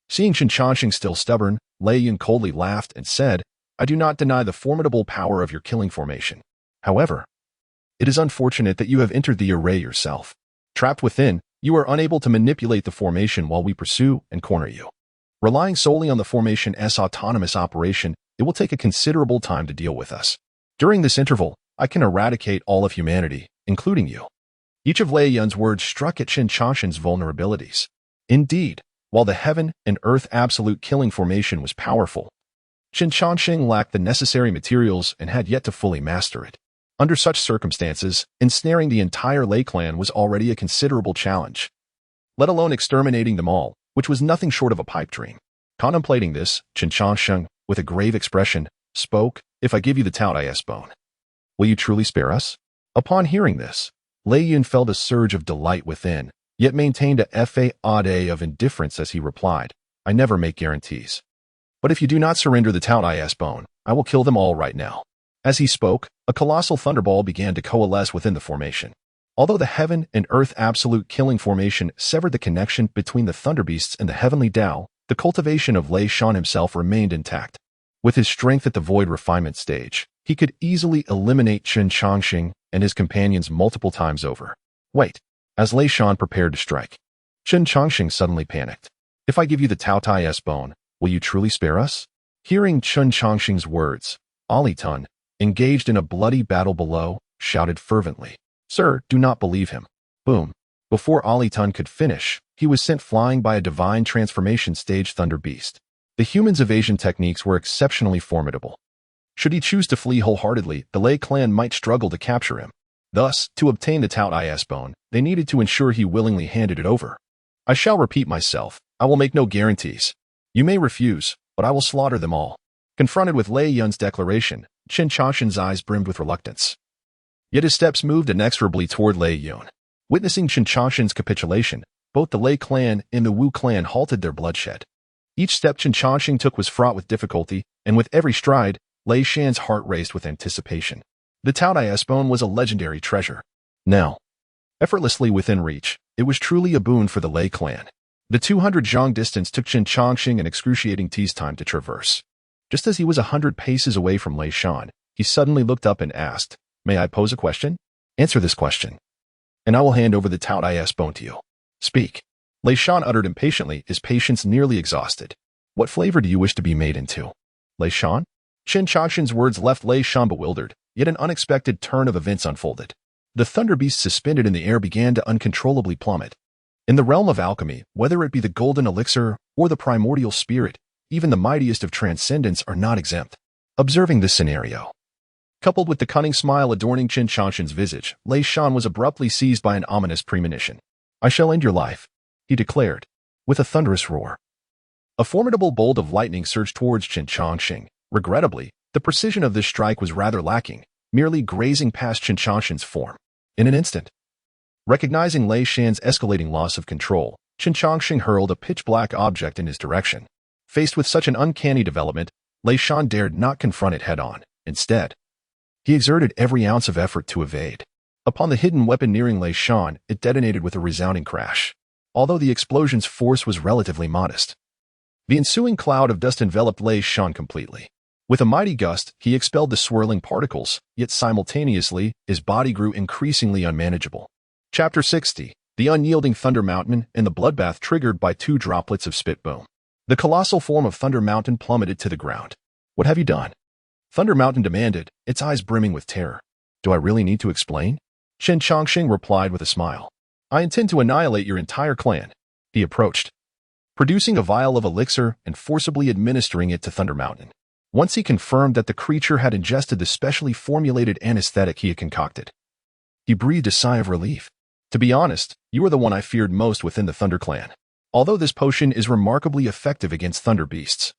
Seeing Chen Chongqing still stubborn, Lei Yun coldly laughed and said, I do not deny the formidable power of your killing formation. However, it is unfortunate that you have entered the array yourself. Trapped within, you are unable to manipulate the formation while we pursue and corner you. Relying solely on the formation's autonomous operation, it will take a considerable time to deal with us. During this interval, I can eradicate all of humanity, including you. Each of Lei Yun's words struck at Chen Chongqing's vulnerabilities. Indeed, while the heaven and earth absolute killing formation was powerful, Chen Chongqing lacked the necessary materials and had yet to fully master it. Under such circumstances, ensnaring the entire Lei clan was already a considerable challenge, let alone exterminating them all, which was nothing short of a pipe dream. Contemplating this, Chen Chongqing, with a grave expression, spoke, If I give you the Taoi's bone, will you truly spare us? Upon hearing this, Lei Yun felt a surge of delight within, yet maintained a facade of indifference as he replied, I never make guarantees. But if you do not surrender the Taoi's bone, I will kill them all right now. As he spoke, a colossal thunderball began to coalesce within the formation. Although the heaven and earth absolute killing formation severed the connection between the Thunder Beasts and the heavenly Tao, the cultivation of Lei Shan himself remained intact. With his strength at the void refinement stage, he could easily eliminate Chen Chongqing and his companions multiple times over. Wait, as Lei Shan prepared to strike, Chen Chongqing suddenly panicked. If I give you the Taoi's bone, will you truly spare us? Hearing Chen Chongqing's words, Ali Tun, engaged in a bloody battle below, shouted fervently, Sir, do not believe him. Boom. Before Ali Tun could finish, he was sent flying by a divine transformation stage Thunder Beast. The human's evasion techniques were exceptionally formidable. Should he choose to flee wholeheartedly, the Lei clan might struggle to capture him. Thus, to obtain the Taoi's bone, they needed to ensure he willingly handed it over. I shall repeat myself, I will make no guarantees. You may refuse, but I will slaughter them all. Confronted with Lei Yun's declaration, Chen Chongqing's eyes brimmed with reluctance. Yet his steps moved inexorably toward Lei Yun. Witnessing Chen Chongqing's capitulation, both the Lei clan and the Wu clan halted their bloodshed. Each step Chen Chongqing took was fraught with difficulty, and with every stride, Lei Shan's heart raced with anticipation. The Taoi's bone was a legendary treasure. Now, effortlessly within reach, it was truly a boon for the Lei clan. The 200 zhang distance took Qin Chongqing an excruciating tease time to traverse. Just as he was 100 paces away from Lei Shan, he suddenly looked up and asked, "May I pose a question?" "Answer this question, and I will hand over the Tao Is bone to you." "Speak." Lei Shan uttered impatiently, his patience nearly exhausted. "What flavor do you wish to be made into?" "Lei Shan?" Qin Chongqing's words left Lei Shan bewildered, yet an unexpected turn of events unfolded. The thunder beast suspended in the air began to uncontrollably plummet. In the realm of alchemy, whether it be the golden elixir or the primordial spirit, even the mightiest of transcendents are not exempt. Observing this scenario, coupled with the cunning smile adorning Qin Chongqing's visage, Lei Shan was abruptly seized by an ominous premonition. "I shall end your life," he declared, with a thunderous roar. A formidable bolt of lightning surged towards Qin Chongqing. Regrettably, the precision of this strike was rather lacking, merely grazing past Qin Chongqing's form. In an instant, recognizing Lei Shan's escalating loss of control, Qin Chongqing hurled a pitch-black object in his direction. Faced with such an uncanny development, Lei Shan dared not confront it head-on. Instead, he exerted every ounce of effort to evade. Upon the hidden weapon nearing Lei Shan, it detonated with a resounding crash. Although the explosion's force was relatively modest, the ensuing cloud of dust enveloped Lei Shan completely. With a mighty gust, he expelled the swirling particles, yet simultaneously, his body grew increasingly unmanageable. Chapter 60. The Unyielding Thunder Mountain and the Bloodbath Triggered by Two Droplets of Spit Boom. The colossal form of Thunder Mountain plummeted to the ground. "What have you done?" Thunder Mountain demanded, its eyes brimming with terror. "Do I really need to explain?" Qin Chongqing replied with a smile. "I intend to annihilate your entire clan." He approached, producing a vial of elixir and forcibly administering it to Thunder Mountain. Once he confirmed that the creature had ingested the specially formulated anesthetic he had concocted, he breathed a sigh of relief. "To be honest, you are the one I feared most within the Thunder Clan. Although this potion is remarkably effective against thunder beasts,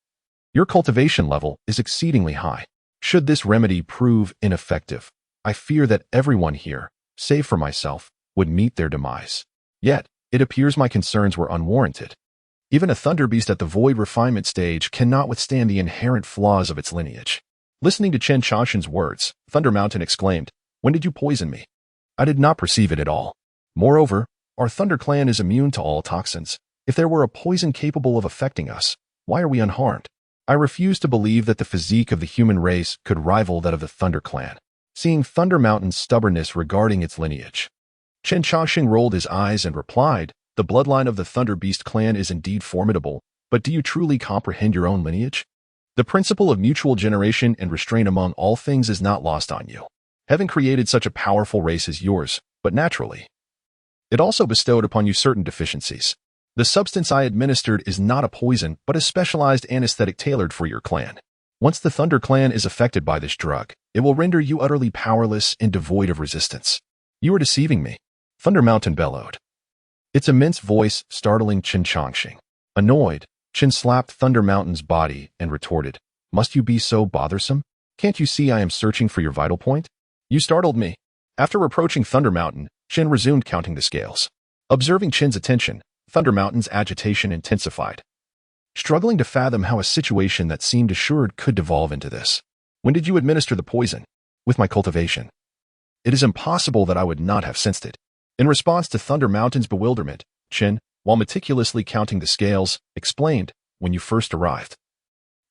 your cultivation level is exceedingly high. Should this remedy prove ineffective, I fear that everyone here, save for myself, would meet their demise. Yet, it appears my concerns were unwarranted. Even a thunder beast at the void refinement stage cannot withstand the inherent flaws of its lineage." Listening to Qin Chongqing's words, Thunder Mountain exclaimed, "When did you poison me? I did not perceive it at all. Moreover, our Thunder Clan is immune to all toxins. If there were a poison capable of affecting us, why are we unharmed? I refuse to believe that the physique of the human race could rival that of the Thunder Clan." Seeing Thunder Mountain's stubbornness regarding its lineage, Qin Chongqing rolled his eyes and replied, "The bloodline of the Thunder Beast clan is indeed formidable, but do you truly comprehend your own lineage? The principle of mutual generation and restraint among all things is not lost on you. Heaven created such a powerful race as yours, but naturally, it also bestowed upon you certain deficiencies. The substance I administered is not a poison, but a specialized anesthetic tailored for your clan. Once the Thunder Clan is affected by this drug, it will render you utterly powerless and devoid of resistance." "You are deceiving me," Thunder Mountain bellowed, its immense voice startling Qin Chongqing. Annoyed, Qin slapped Thunder Mountain's body and retorted, "Must you be so bothersome? Can't you see I am searching for your vital point? You startled me." After approaching Thunder Mountain, Qin resumed counting the scales. Observing Qin's attention, Thunder Mountain's agitation intensified, struggling to fathom how a situation that seemed assured could devolve into this. "When did you administer the poison?" "With my cultivation. It is impossible that I would not have sensed it." In response to Thunder Mountain's bewilderment, Qin, while meticulously counting the scales, explained, "When you first arrived,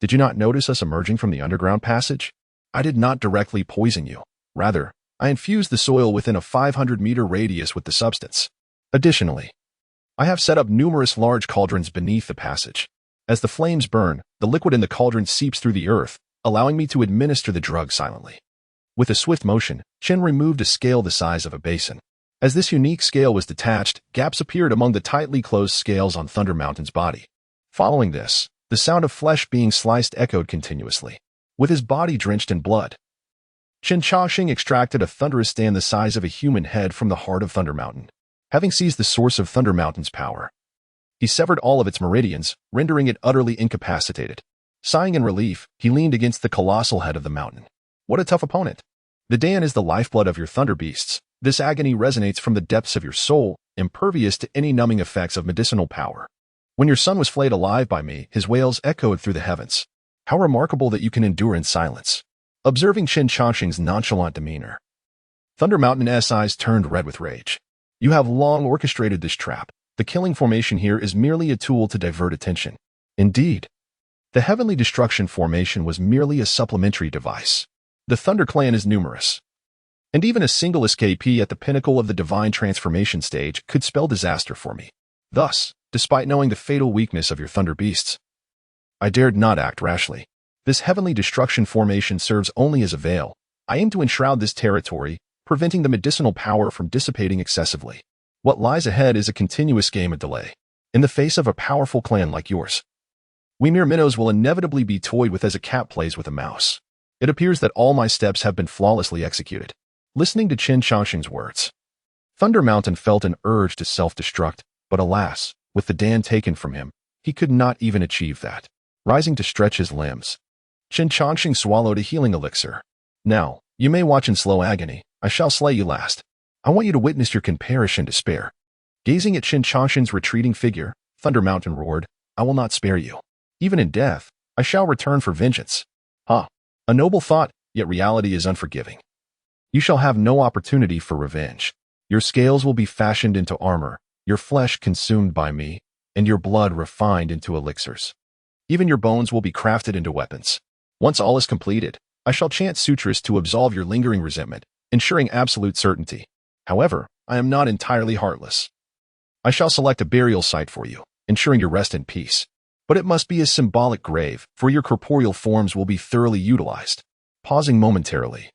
did you not notice us emerging from the underground passage? I did not directly poison you. Rather, I infused the soil within a 500-meter radius with the substance. Additionally, I have set up numerous large cauldrons beneath the passage. As the flames burn, the liquid in the cauldron seeps through the earth, allowing me to administer the drug silently." With a swift motion, Qin removed a scale the size of a basin. As this unique scale was detached, gaps appeared among the tightly closed scales on Thunder Mountain's body. Following this, the sound of flesh being sliced echoed continuously. With his body drenched in blood, Qin Chongqing extracted a thunderous stand the size of a human head from the heart of Thunder Mountain. Having seized the source of Thunder Mountain's power, he severed all of its meridians, rendering it utterly incapacitated. Sighing in relief, he leaned against the colossal head of the mountain. "What a tough opponent. The Dan is the lifeblood of your thunder beasts. This agony resonates from the depths of your soul, impervious to any numbing effects of medicinal power. When your son was flayed alive by me, his wails echoed through the heavens. How remarkable that you can endure in silence." Observing Qin Chongqing's nonchalant demeanor, Thunder Mountain's eyes turned red with rage. "You have long orchestrated this trap. The killing formation here is merely a tool to divert attention. Indeed, the Heavenly Destruction formation was merely a supplementary device. The Thunder Clan is numerous, and even a single escapee at the pinnacle of the divine transformation stage could spell disaster for me. Thus, despite knowing the fatal weakness of your Thunder Beasts, I dared not act rashly. This Heavenly Destruction formation serves only as a veil. I aim to enshroud this territory, preventing the medicinal power from dissipating excessively. What lies ahead is a continuous game of delay. In the face of a powerful clan like yours, we mere minnows will inevitably be toyed with as a cat plays with a mouse. It appears that all my steps have been flawlessly executed. Listening to Qin Changxing's words, Thunder Mountain felt an urge to self-destruct, but alas, with the Dan taken from him, he could not even achieve that. Rising to stretch his limbs, Qin Changxing swallowed a healing elixir. Now, you may watch in slow agony. I shall slay you last. I want you to witness your can perish in despair. Gazing at Qin Changxing's retreating figure, Thunder Mountain roared, I will not spare you. Even in death, I shall return for vengeance. Ha! A noble thought, yet reality is unforgiving. You shall have no opportunity for revenge. Your scales will be fashioned into armor, your flesh consumed by me, and your blood refined into elixirs. Even your bones will be crafted into weapons. Once all is completed, I shall chant sutras to absolve your lingering resentment, ensuring absolute certainty. However, I am not entirely heartless. I shall select a burial site for you, ensuring your rest in peace. But it must be a symbolic grave, for your corporeal forms will be thoroughly utilized. Pausing momentarily,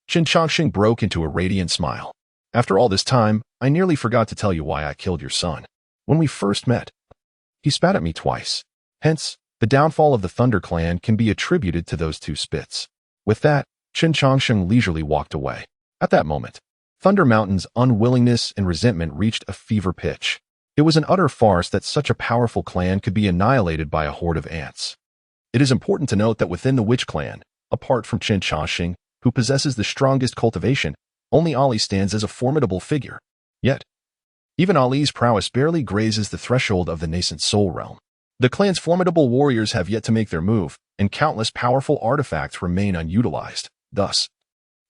Qin Changxing broke into a radiant smile. After all this time, I nearly forgot to tell you why I killed your son. When we first met, he spat at me twice. Hence, the downfall of the Thunder Clan can be attributed to those two spits. With that, Qin Changxing leisurely walked away. At that moment, Thunder Mountain's unwillingness and resentment reached a fever pitch. It was an utter farce that such a powerful clan could be annihilated by a horde of ants. It is important to note that within the Witch Clan, apart from Qin Changxing, who possesses the strongest cultivation, only Ali stands as a formidable figure. Yet, even Ali's prowess barely grazes the threshold of the nascent soul realm. The clan's formidable warriors have yet to make their move, and countless powerful artifacts remain unutilized. Thus,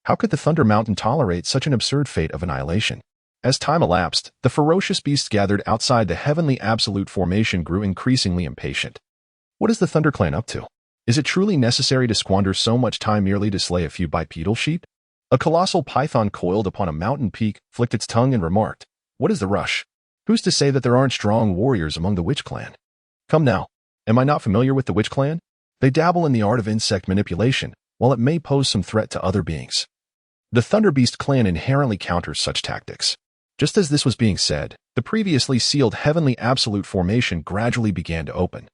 how could the Thunder Mountain tolerate such an absurd fate of annihilation? As time elapsed, the ferocious beasts gathered outside the Heavenly Absolute formation grew increasingly impatient. What is the Thunder Clan up to? Is it truly necessary to squander so much time merely to slay a few bipedal sheep? A colossal python coiled upon a mountain peak flicked its tongue and remarked, What is the rush? Who's to say that there aren't strong warriors among the Witch Clan? Come now, am I not familiar with the Witch Clan? They dabble in the art of insect manipulation, while it may pose some threat to other beings. The Thunder Beast Clan inherently counters such tactics. Just as this was being said, the previously sealed Heavenly Absolute formation gradually began to open.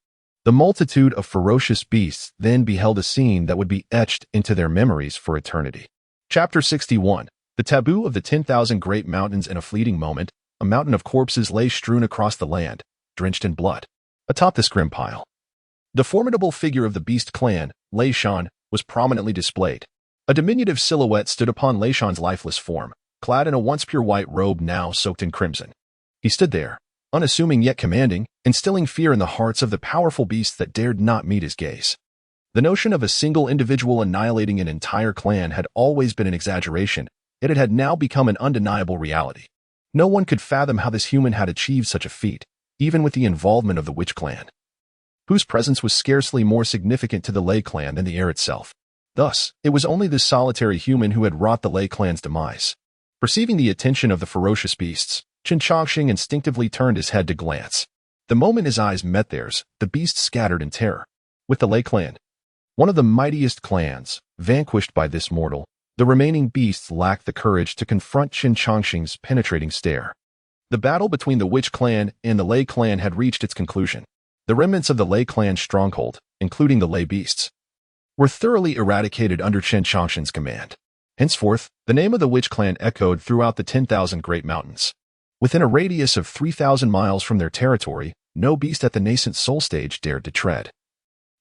The multitude of ferocious beasts then beheld a scene that would be etched into their memories for eternity. Chapter 61. The Taboo of the 10,000 Great Mountains. In a fleeting moment, a mountain of corpses lay strewn across the land, drenched in blood. Atop this grim pile, the formidable figure of the Beast Clan, Lei Shan, was prominently displayed. A diminutive silhouette stood upon Lei Shan's lifeless form, clad in a once pure white robe now soaked in crimson. He stood there, unassuming yet commanding, instilling fear in the hearts of the powerful beasts that dared not meet his gaze. The notion of a single individual annihilating an entire clan had always been an exaggeration, yet it had now become an undeniable reality. No one could fathom how this human had achieved such a feat, even with the involvement of the Witch Clan, whose presence was scarcely more significant to the Lei Clan than the air itself. Thus, it was only this solitary human who had wrought the Lei Clan's demise. Perceiving the attention of the ferocious beasts, Qin Changxing instinctively turned his head to glance. The moment his eyes met theirs, the beasts scattered in terror. With the Lei Clan, one of the mightiest clans, vanquished by this mortal, the remaining beasts lacked the courage to confront Qin Changxing's penetrating stare. The battle between the Witch Clan and the Lei Clan had reached its conclusion. The remnants of the Lei Clan's stronghold, including the Lei beasts, were thoroughly eradicated under Qin Changxing's command. Henceforth, the name of the Witch Clan echoed throughout the 10,000 Great Mountains. Within a radius of 3,000 miles from their territory, no beast at the nascent soul stage dared to tread,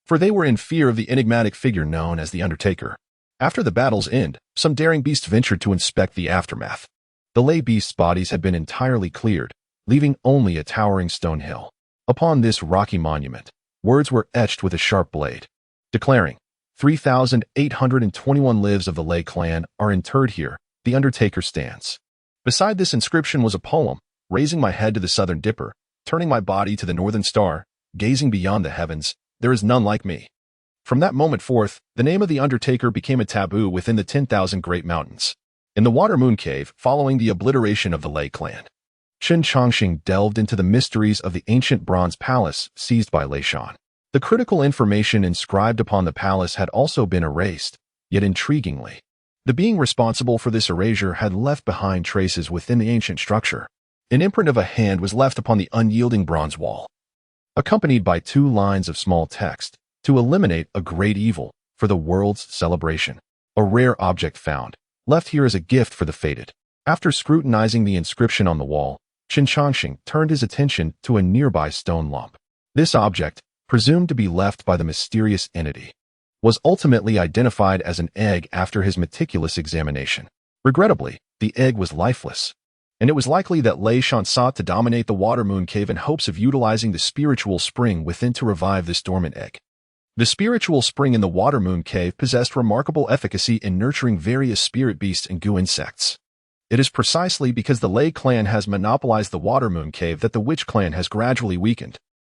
for they were in fear of the enigmatic figure known as the Undertaker. After the battle's end, some daring beast ventured to inspect the aftermath. The Lei beasts' bodies had been entirely cleared, leaving only a towering stone hill. Upon this rocky monument, words were etched with a sharp blade, declaring, 3,821 lives of the Lei Clan are interred here. The Undertaker stands. Beside this inscription was a poem, raising my head to the southern dipper, turning my body to the northern star, gazing beyond the heavens, there is none like me. From that moment forth, the name of the Undertaker became a taboo within the 10,000 Great Mountains. In the Water Moon Cave, following the obliteration of the Lei clan, Qin Chongqing delved into the mysteries of the ancient bronze palace seized by Lei Shan. The critical information inscribed upon the palace had also been erased, yet intriguingly, the being responsible for this erasure had left behind traces within the ancient structure. An imprint of a hand was left upon the unyielding bronze wall, accompanied by 2 lines of small text, to eliminate a great evil for the world's celebration. A rare object found, left here as a gift for the fated. After scrutinizing the inscription on the wall, Qin Chongqing turned his attention to a nearby stone lump. This object, presumed to be left by the mysterious entity, was ultimately identified as an egg after his meticulous examination. Regrettably, the egg was lifeless, and it was likely that Lei Shan sought to dominate the Water Moon Cave in hopes of utilizing the spiritual spring within to revive this dormant egg. The spiritual spring in the Water Moon Cave possessed remarkable efficacy in nurturing various spirit beasts and goo insects. It is precisely because the Lei clan has monopolized the Water Moon Cave that the Witch clan has gradually weakened.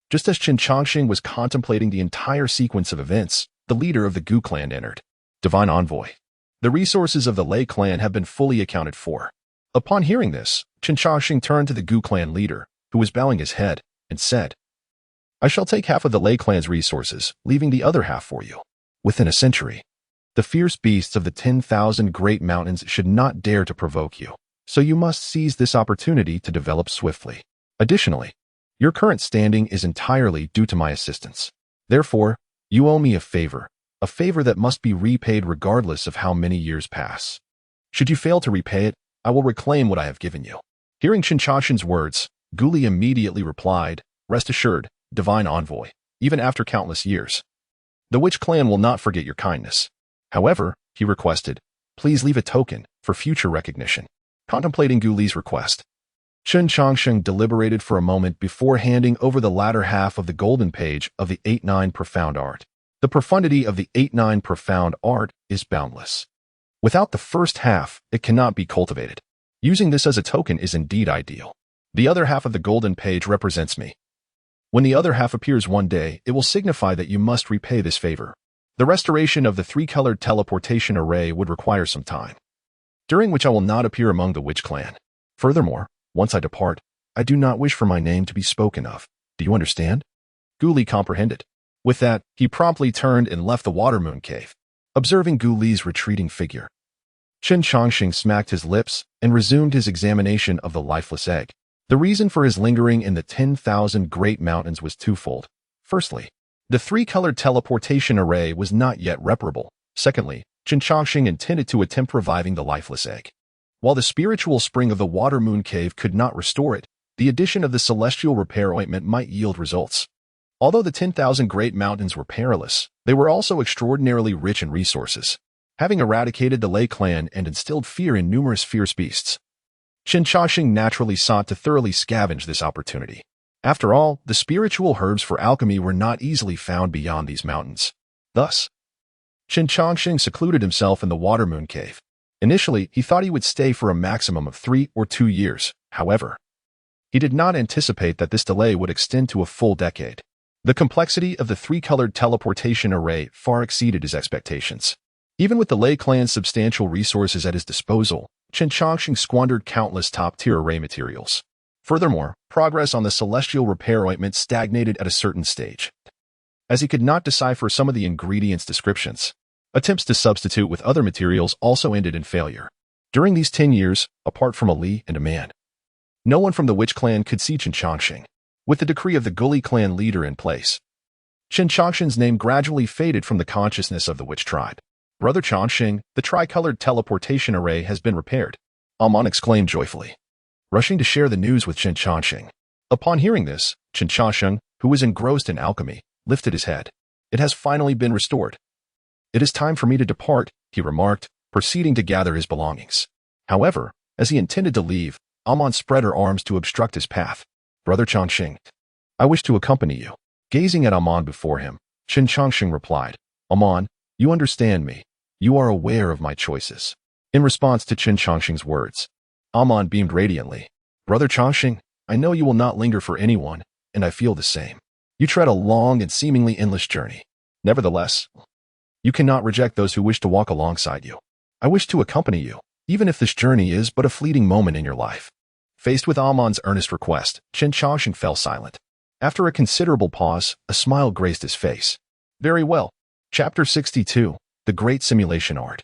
Just as Qin Chongqing was contemplating the entire sequence of events, the leader of the Gu clan entered. Divine Envoy. The resources of the Lei clan have been fully accounted for. Upon hearing this, Qin Chongqing turned to the Gu clan leader, who was bowing his head, and said, I shall take half of the Lei clan's resources, leaving the other half for you. Within a century, the fierce beasts of the 10,000 Great Mountains should not dare to provoke you, so you must seize this opportunity to develop swiftly. Additionally, your current standing is entirely due to my assistance. Therefore, you owe me a favor that must be repaid regardless of how many years pass. Should you fail to repay it, I will reclaim what I have given you. Hearing Qin Chongqing's words, Gu Li immediately replied, Rest assured, Divine Envoy, even after countless years, the Witch clan will not forget your kindness. However, he requested, please leave a token for future recognition. Contemplating Gu Li's request, Qin Chongqing deliberated for a moment before handing over the latter half of the golden page of the 8-9 Profound Art. The profundity of the 8-9 Profound Art is boundless. Without the first half, it cannot be cultivated. Using this as a token is indeed ideal. The other half of the golden page represents me. When the other half appears one day, it will signify that you must repay this favor. The restoration of the 3-colored teleportation array would require some time, during which I will not appear among the Witch clan. Furthermore, once I depart, I do not wish for my name to be spoken of. Do you understand? Gu Li comprehended. With that, he promptly turned and left the Water Moon Cave. Observing Gu Li's retreating figure, Qin Chongqing smacked his lips and resumed his examination of the lifeless egg. The reason for his lingering in the 10,000 Great Mountains was twofold. Firstly, the 3-colored teleportation array was not yet reparable. Secondly, Qin Chongqing intended to attempt reviving the lifeless egg. While the spiritual spring of the Water Moon Cave could not restore it, the addition of the celestial repair ointment might yield results. Although the 10,000 Great Mountains were perilous, they were also extraordinarily rich in resources. Having eradicated the Lei clan and instilled fear in numerous fierce beasts, Qin Chongqing naturally sought to thoroughly scavenge this opportunity. After all, the spiritual herbs for alchemy were not easily found beyond these mountains. Thus, Qin Chongqing secluded himself in the Water Moon Cave. Initially, he thought he would stay for a maximum of 3 or 2 years. However, he did not anticipate that this delay would extend to a full decade. The complexity of the 3-colored teleportation array far exceeded his expectations. Even with the Lei clan's substantial resources at his disposal, Qin Chongqing squandered countless top-tier array materials. Furthermore, progress on the celestial repair ointment stagnated at a certain stage, as he could not decipher some of the ingredients' descriptions. Attempts to substitute with other materials also ended in failure. During these 10 years, apart from a Li and a man, no one from the Witch clan could see Qin Chongqing. With the decree of the Gu Li clan leader in place, Qin Chongqing's name gradually faded from the consciousness of the Witch tribe. Brother Chongqing, the tricolored teleportation array has been repaired, Amon exclaimed joyfully, rushing to share the news with Qin Chongqing. Upon hearing this, Qin Chongqing, who was engrossed in alchemy, lifted his head. It has finally been restored. It is time for me to depart, he remarked, proceeding to gather his belongings. However, as he intended to leave, Amon spread her arms to obstruct his path. Brother Chongqing, I wish to accompany you. Gazing at Amon before him, Qin Chongqing replied, Amon, you understand me. You are aware of my choices. In response to Qin Chongqing's words, Amon beamed radiantly. Brother Changxing, I know you will not linger for anyone, and I feel the same. You tread a long and seemingly endless journey. Nevertheless, you cannot reject those who wish to walk alongside you. I wish to accompany you, even if this journey is but a fleeting moment in your life. Faced with Amon's earnest request, Chen Changxing fell silent. After a considerable pause, a smile graced his face. Very well. Chapter 62, The Great Simulation Art.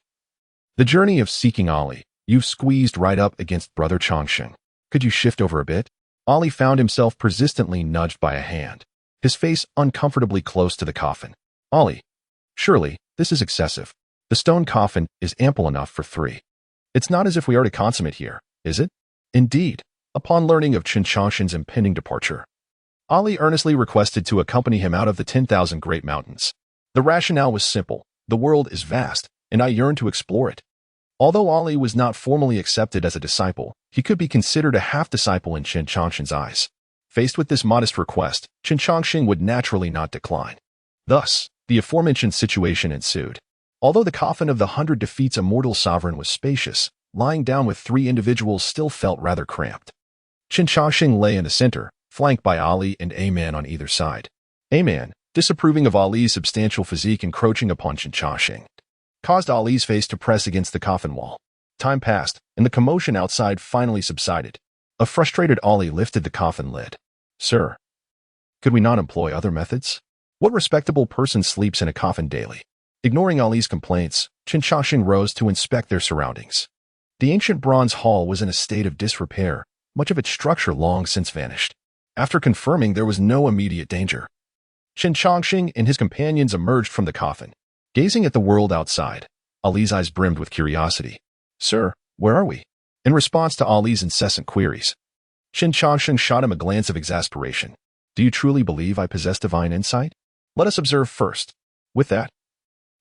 The journey of seeking Ali. You've squeezed right up against Brother Changxing. Could you shift over a bit? Ali found himself persistently nudged by a hand, his face uncomfortably close to the coffin. Ali, surely, this is excessive. The stone coffin is ample enough for 3. It's not as if we are to consummate here, is it? Indeed. Upon learning of Chen Changxing's impending departure, Ali earnestly requested to accompany him out of the 10,000 great mountains. The rationale was simple. The world is vast, and I yearn to explore it. Although Ali was not formally accepted as a disciple, he could be considered a half-disciple in Chen Changxing's eyes. Faced with this modest request, Chen Changxing would naturally not decline. Thus, the aforementioned situation ensued. Although the coffin of the 100 Defeats Immortal Sovereign was spacious, lying down with 3 individuals still felt rather cramped. Chen Changxing lay in the center, flanked by Ali and A-Man on either side. A-Man, disapproving of Ali's substantial physique encroaching upon Chen Changxing, caused Ali's face to press against the coffin wall. Time passed, and the commotion outside finally subsided. A frustrated Ali lifted the coffin lid. Sir, could we not employ other methods? What respectable person sleeps in a coffin daily? Ignoring Ali's complaints, Chen Changxing rose to inspect their surroundings. The ancient bronze hall was in a state of disrepair, much of its structure long since vanished. After confirming there was no immediate danger, Chen Changxing and his companions emerged from the coffin. Gazing at the world outside, Ali's eyes brimmed with curiosity. Sir, where are we? In response to Ali's incessant queries, Chen Changxing shot him a glance of exasperation. Do you truly believe I possess divine insight? Let us observe first. With that,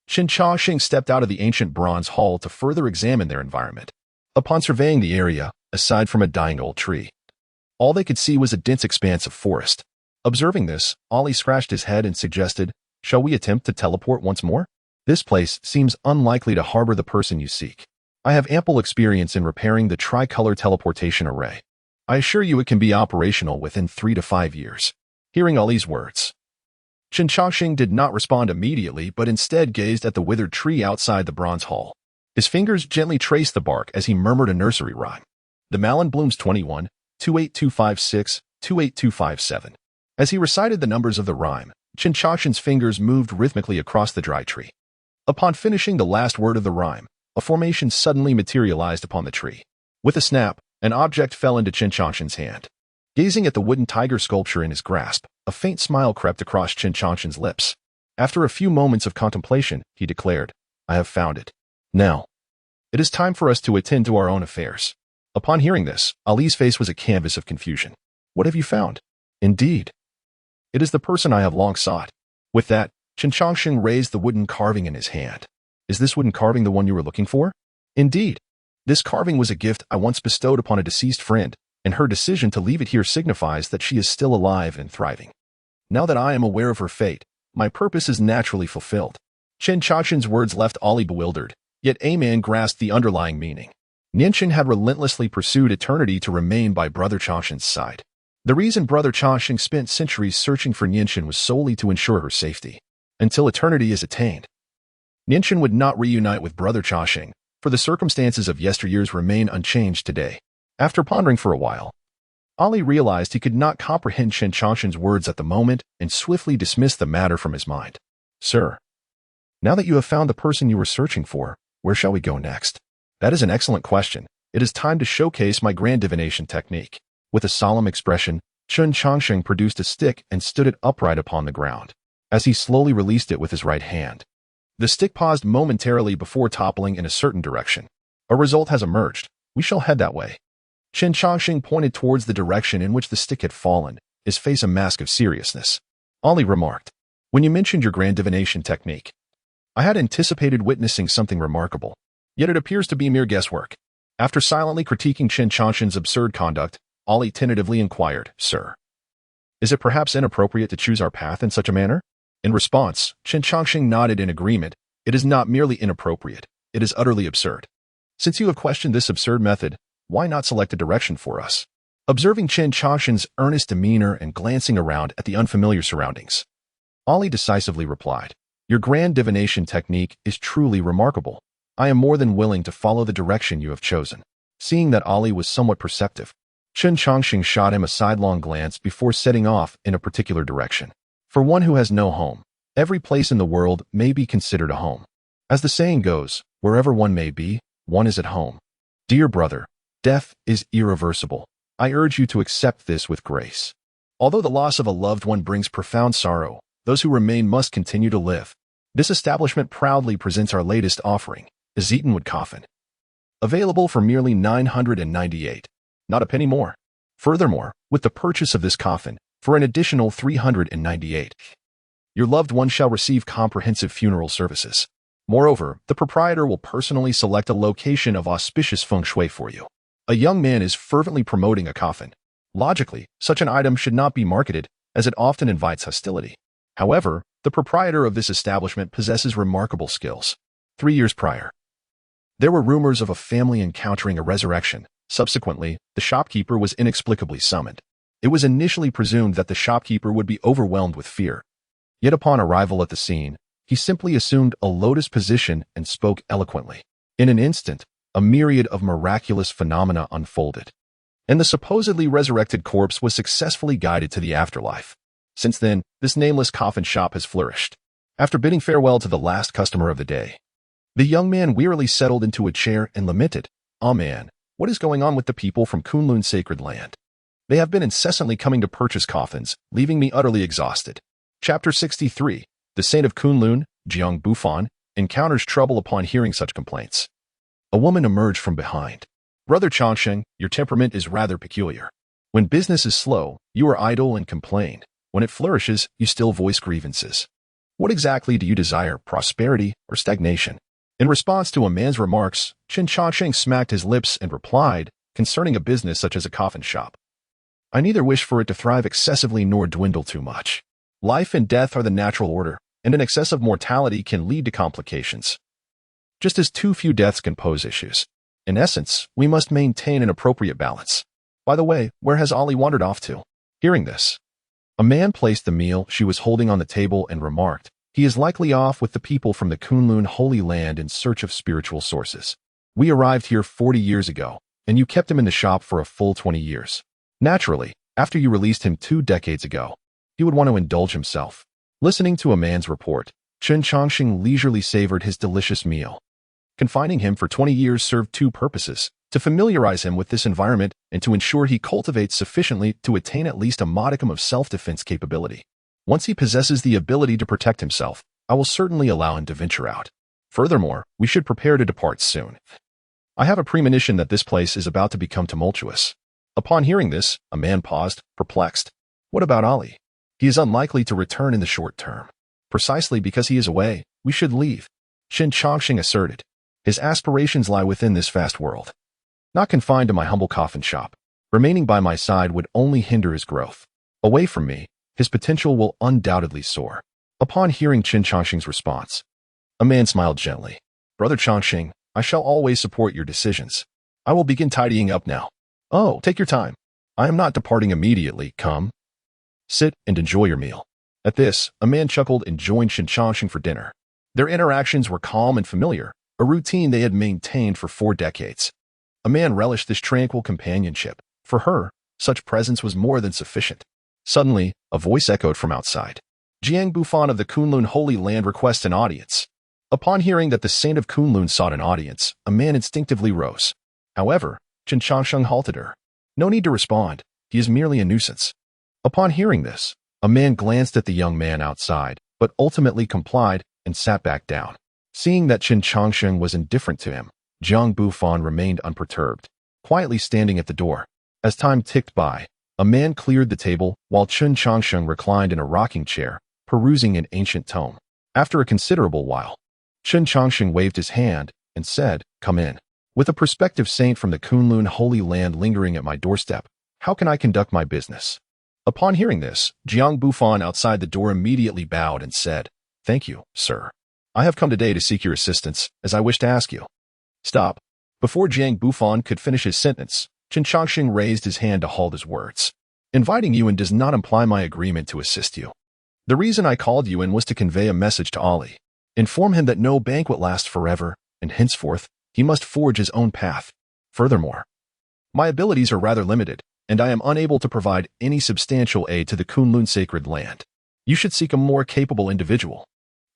Chen Changxing stepped out of the ancient bronze hall to further examine their environment. Upon surveying the area, aside from a dying old tree, all they could see was a dense expanse of forest. Observing this, Ali scratched his head and suggested, shall we attempt to teleport once more? This place seems unlikely to harbor the person you seek. I have ample experience in repairing the tricolor teleportation array. I assure you it can be operational within 3 to 5 years. Hearing Ali's words, Chen Changxing did not respond immediately but instead gazed at the withered tree outside the bronze hall. His fingers gently traced the bark as he murmured a nursery rhyme. The malin blooms 21, 28256, 28257. As he recited the numbers of the rhyme, Chen Changxing's fingers moved rhythmically across the dry tree. Upon finishing the last word of the rhyme, a formation suddenly materialized upon the tree. With a snap, an object fell into Chen Changxing's hand. Gazing at the wooden tiger sculpture in his grasp, a faint smile crept across Chen Changxing's lips. After a few moments of contemplation, he declared, I have found it. Now, it is time for us to attend to our own affairs. Upon hearing this, Ali's face was a canvas of confusion. What have you found? Indeed, it is the person I have long sought. With that, Chen Changxing raised the wooden carving in his hand. Is this wooden carving the one you were looking for? Indeed. This carving was a gift I once bestowed upon a deceased friend, and her decision to leave it here signifies that she is still alive and thriving. Now that I am aware of her fate, my purpose is naturally fulfilled. Chen Changxing's words left Ali bewildered, yet A-Man grasped the underlying meaning. Nianchen had relentlessly pursued eternity to remain by Brother Changxing's side. The reason Brother Changxing spent centuries searching for Nianchen was solely to ensure her safety. Until eternity is attained, Nianchen would not reunite with Brother Changxing, for the circumstances of yesteryears remain unchanged today. After pondering for a while, Ali realized he could not comprehend Chen Changxing's words at the moment and swiftly dismissed the matter from his mind. Sir, now that you have found the person you were searching for, where shall we go next? That is an excellent question. It is time to showcase my grand divination technique. With a solemn expression, Chen Changxing produced a stick and stood it upright upon the ground. As he slowly released it with his right hand, the stick paused momentarily before toppling in a certain direction. A result has emerged. We shall head that way. Chen Changxing pointed towards the direction in which the stick had fallen, his face a mask of seriousness. Ali remarked, when you mentioned your grand divination technique, I had anticipated witnessing something remarkable, yet it appears to be mere guesswork. After silently critiquing Chen Changxing's absurd conduct, Ali tentatively inquired, Sir, is it perhaps inappropriate to choose our path in such a manner? In response, Chen Changxing nodded in agreement. It is not merely inappropriate, it is utterly absurd. Since you have questioned this absurd method, why not select a direction for us? Observing Chen Changshen's earnest demeanor and glancing around at the unfamiliar surroundings, Ali decisively replied, "Your grand divination technique is truly remarkable. I am more than willing to follow the direction you have chosen." Seeing that Ali was somewhat perceptive, Chen Changshen shot him a sidelong glance before setting off in a particular direction. For one who has no home, every place in the world may be considered a home. As the saying goes, wherever one may be, one is at home. Dear brother, death is irreversible. I urge you to accept this with grace. Although the loss of a loved one brings profound sorrow, those who remain must continue to live. This establishment proudly presents our latest offering, a Zeatonwood coffin. Available for merely $998. Not a penny more. Furthermore, with the purchase of this coffin, for an additional $398, your loved one shall receive comprehensive funeral services. Moreover, the proprietor will personally select a location of auspicious feng shui for you. A young man is fervently promoting a coffin. Logically, such an item should not be marketed, as it often invites hostility. However, the proprietor of this establishment possesses remarkable skills. 3 years prior, there were rumors of a family encountering a resurrection. Subsequently, the shopkeeper was inexplicably summoned. It was initially presumed that the shopkeeper would be overwhelmed with fear. Yet upon arrival at the scene, he simply assumed a lotus position and spoke eloquently. In an instant, a myriad of miraculous phenomena unfolded, and the supposedly resurrected corpse was successfully guided to the afterlife. Since then, this nameless coffin shop has flourished. After bidding farewell to the last customer of the day, the young man wearily settled into a chair and lamented, "Ah man, what is going on with the people from Kunlun sacred land? They have been incessantly coming to purchase coffins, leaving me utterly exhausted." Chapter 63. The Saint of Kunlun, Jiang Bufan, encounters trouble upon hearing such complaints. A woman emerged from behind. "Brother Changsheng, your temperament is rather peculiar. When business is slow, you are idle and complain. When it flourishes, you still voice grievances. What exactly do you desire, prosperity or stagnation?" In response to a man's remarks, Chen Changsheng smacked his lips and replied, "Concerning a business such as a coffin shop, I neither wish for it to thrive excessively nor dwindle too much. Life and death are the natural order, and an excess of mortality can lead to complications, just as too few deaths can pose issues. In essence, we must maintain an appropriate balance. By the way, where has Ali wandered off to?" Hearing this, a man placed the meal she was holding on the table and remarked, "He is likely off with the people from the Kunlun Holy Land in search of spiritual sources. We arrived here 40 years ago, and you kept him in the shop for a full 20 years. Naturally, after you released him 2 decades ago, he would want to indulge himself." Listening to a man's report, Chen Changsheng leisurely savored his delicious meal. Confining him for 20 years served 2 purposes: to familiarize him with this environment and to ensure he cultivates sufficiently to attain at least a modicum of self-defense capability. Once he possesses the ability to protect himself, I will certainly allow him to venture out. Furthermore, we should prepare to depart soon. I have a premonition that this place is about to become tumultuous." Upon hearing this, a man paused, perplexed. What about Ali? He is unlikely to return in the short term. Precisely because he is away, we should leave, Chen Changsheng asserted. His aspirations lie within this vast world, not confined to my humble coffin shop. Remaining by my side would only hinder his growth. Away from me, his potential will undoubtedly soar. Upon hearing Chen Changsheng's response, a man smiled gently. "Brother Changsheng, I shall always support your decisions. I will begin tidying up now." "Oh, take your time. I am not departing immediately. Come, sit and enjoy your meal." At this, a man chuckled and joined Chen Changsheng for dinner. Their interactions were calm and familiar, a routine they had maintained for 4 decades. A man relished this tranquil companionship. For her, such presence was more than sufficient. Suddenly, a voice echoed from outside. "Jiang Bufan of the Kunlun Holy Land requests an audience." Upon hearing that the Saint of Kunlun sought an audience, a man instinctively rose. However, Chen Changsheng halted her. "No need to respond. He is merely a nuisance." Upon hearing this, a man glanced at the young man outside, but ultimately complied and sat back down. Seeing that Chen Changsheng was indifferent to him, Jiang Bufan remained unperturbed, quietly standing at the door. As time ticked by, a man cleared the table while Chen Changsheng reclined in a rocking chair, perusing an ancient tome. After a considerable while, Chen Changsheng waved his hand and said, "Come in. With a prospective saint from the Kunlun Holy Land lingering at my doorstep, how can I conduct my business?" Upon hearing this, Jiang Bufan outside the door immediately bowed and said, "Thank you, sir. I have come today to seek your assistance, as I wish to ask you." Stop. Before Jiang Bufan could finish his sentence, Chen Changxing raised his hand to halt his words. Inviting you in does not imply my agreement to assist you. The reason I called you in was to convey a message to Ali. Inform him that no banquet lasts forever, and henceforth, he must forge his own path. Furthermore, my abilities are rather limited, and I am unable to provide any substantial aid to the Kunlun sacred land. You should seek a more capable individual.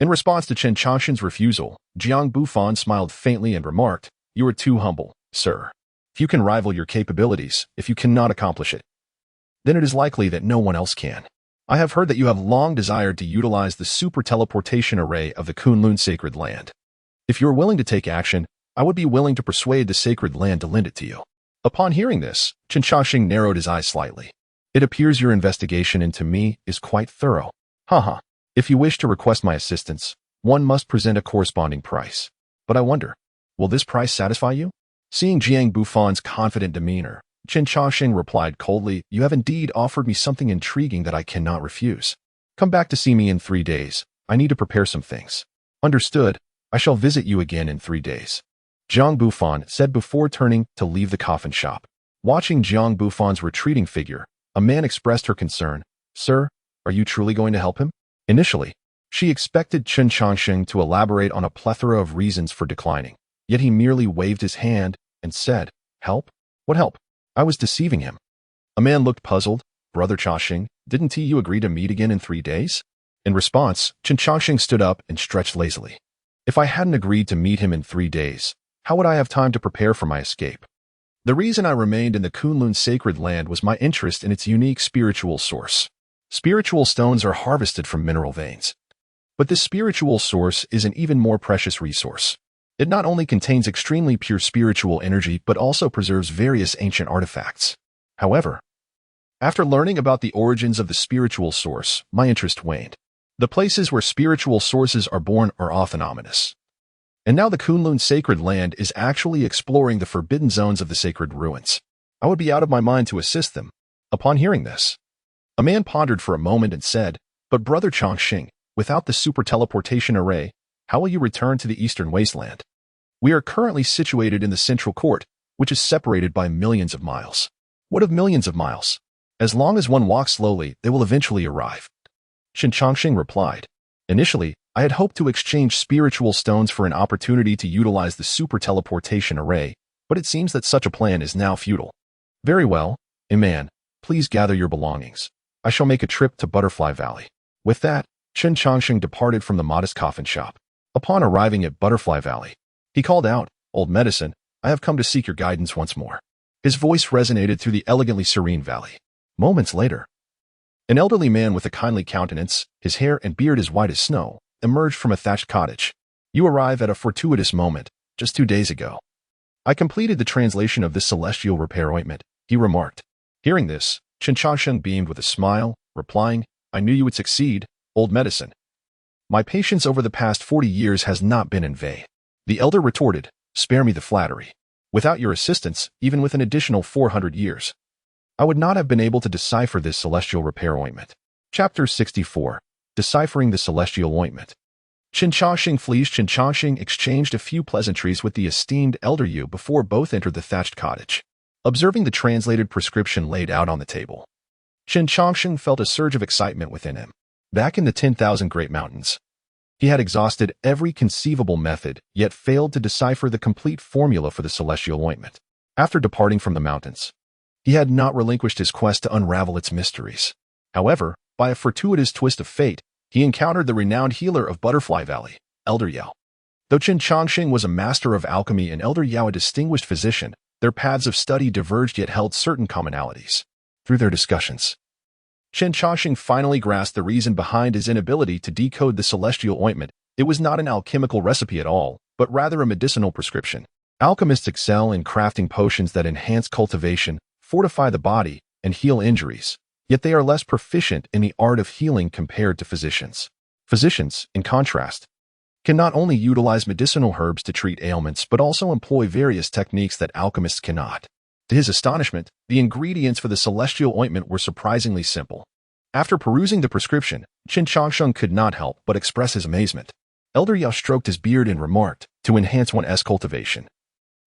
In response to Chen Changxing's refusal, Jiang Bufan smiled faintly and remarked, "You are too humble, sir. If you can rival your capabilities, if you cannot accomplish it, then it is likely that no one else can. I have heard that you have long desired to utilize the super teleportation array of the Kunlun sacred land. If you are willing to take action, I would be willing to persuade the sacred land to lend it to you." Upon hearing this, Chen Changxing narrowed his eyes slightly. "It appears your investigation into me is quite thorough. Haha. If you wish to request my assistance, one must present a corresponding price. But I wonder, will this price satisfy you?" Seeing Jiang Bufan's confident demeanor, Chen Changxing replied coldly, "You have indeed offered me something intriguing that I cannot refuse. Come back to see me in 3 days. I need to prepare some things." "Understood. I shall visit you again in 3 days." Jiang Bufan said before turning to leave the coffin shop. Watching Jiang Bufan's retreating figure, a man expressed her concern. "Sir, are you truly going to help him?" Initially, she expected Chen Changxing to elaborate on a plethora of reasons for declining, yet he merely waved his hand and said, "Help? What help? I was deceiving him." A man looked puzzled. "Brother Changxing, didn't you agree to meet again in 3 days?" In response, Chen Changxing stood up and stretched lazily. "If I hadn't agreed to meet him in 3 days, how would I have time to prepare for my escape? The reason I remained in the Kunlun sacred land was my interest in its unique spiritual source. Spiritual stones are harvested from mineral veins. But this spiritual source is an even more precious resource. It not only contains extremely pure spiritual energy, but also preserves various ancient artifacts. However, after learning about the origins of the spiritual source, my interest waned. The places where spiritual sources are born are often ominous. And now the Kunlun sacred land is actually exploring the forbidden zones of the sacred ruins. I would be out of my mind to assist them." Upon hearing this, a man pondered for a moment and said, "But Brother Changxing, without the super teleportation array, how will you return to the eastern wasteland? We are currently situated in the central court, which is separated by millions of miles." "What of millions of miles? As long as one walks slowly, they will eventually arrive." Chen Changxing replied, "Initially, I had hoped to exchange spiritual stones for an opportunity to utilize the super teleportation array, but it seems that such a plan is now futile." "Very well, man, please gather your belongings. I shall make a trip to Butterfly Valley." With that, Chen Changxing departed from the modest coffin shop. Upon arriving at Butterfly Valley, he called out, "Old Medicine, I have come to seek your guidance once more." His voice resonated through the elegantly serene valley. Moments later, an elderly man with a kindly countenance, his hair and beard as white as snow, emerged from a thatched cottage. "You arrive at a fortuitous moment, just 2 days ago. I completed the translation of this celestial repair ointment," he remarked. Hearing this, Chen Changxing beamed with a smile, replying, "I knew you would succeed, Old Medicine. My patience over the past 40 years has not been in vain." The elder retorted, "Spare me the flattery. Without your assistance, even with an additional 400 years, I would not have been able to decipher this celestial repair ointment." Chapter 64. Deciphering the Celestial Ointment. Chen Changxing exchanged a few pleasantries with the esteemed elder Yu before both entered the thatched cottage. Observing the translated prescription laid out on the table, Chen Changxing felt a surge of excitement within him. Back in the 10,000 Great Mountains, he had exhausted every conceivable method, yet failed to decipher the complete formula for the celestial ointment. After departing from the mountains, he had not relinquished his quest to unravel its mysteries. However, by a fortuitous twist of fate, he encountered the renowned healer of Butterfly Valley, Elder Yao. Though Chen Changxing was a master of alchemy and Elder Yao a distinguished physician, their paths of study diverged yet held certain commonalities. Through their discussions, Chen Changxing finally grasped the reason behind his inability to decode the celestial ointment. It was not an alchemical recipe at all, but rather a medicinal prescription. Alchemists excel in crafting potions that enhance cultivation, fortify the body, and heal injuries. Yet they are less proficient in the art of healing compared to physicians. Physicians, in contrast, can not only utilize medicinal herbs to treat ailments but also employ various techniques that alchemists cannot. To his astonishment, the ingredients for the celestial ointment were surprisingly simple. After perusing the prescription, Chen Changxing could not help but express his amazement. Elder Yao stroked his beard and remarked, "To enhance one's cultivation,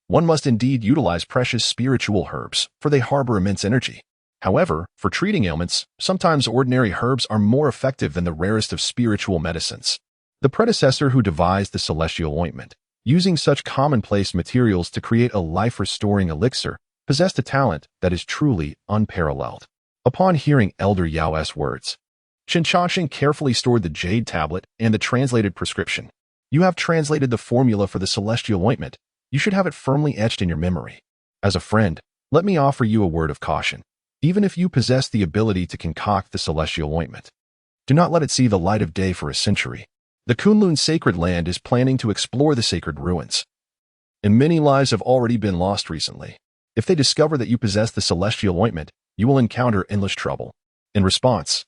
One must indeed utilize precious spiritual herbs, for they harbor immense energy. However, for treating ailments, sometimes ordinary herbs are more effective than the rarest of spiritual medicines. The predecessor who devised the celestial ointment, using such commonplace materials to create a life-restoring elixir, possessed a talent that is truly unparalleled. Upon hearing Elder Yao's words, Chen Changxing carefully stored the jade tablet and the translated prescription. You have translated the formula for the celestial ointment. You should have it firmly etched in your memory. As a friend, let me offer you a word of caution. Even if you possess the ability to concoct the celestial ointment, do not let it see the light of day for a century. The Kunlun sacred land is planning to explore the sacred ruins, and many lives have already been lost recently. If they discover that you possess the celestial ointment, you will encounter endless trouble. In response,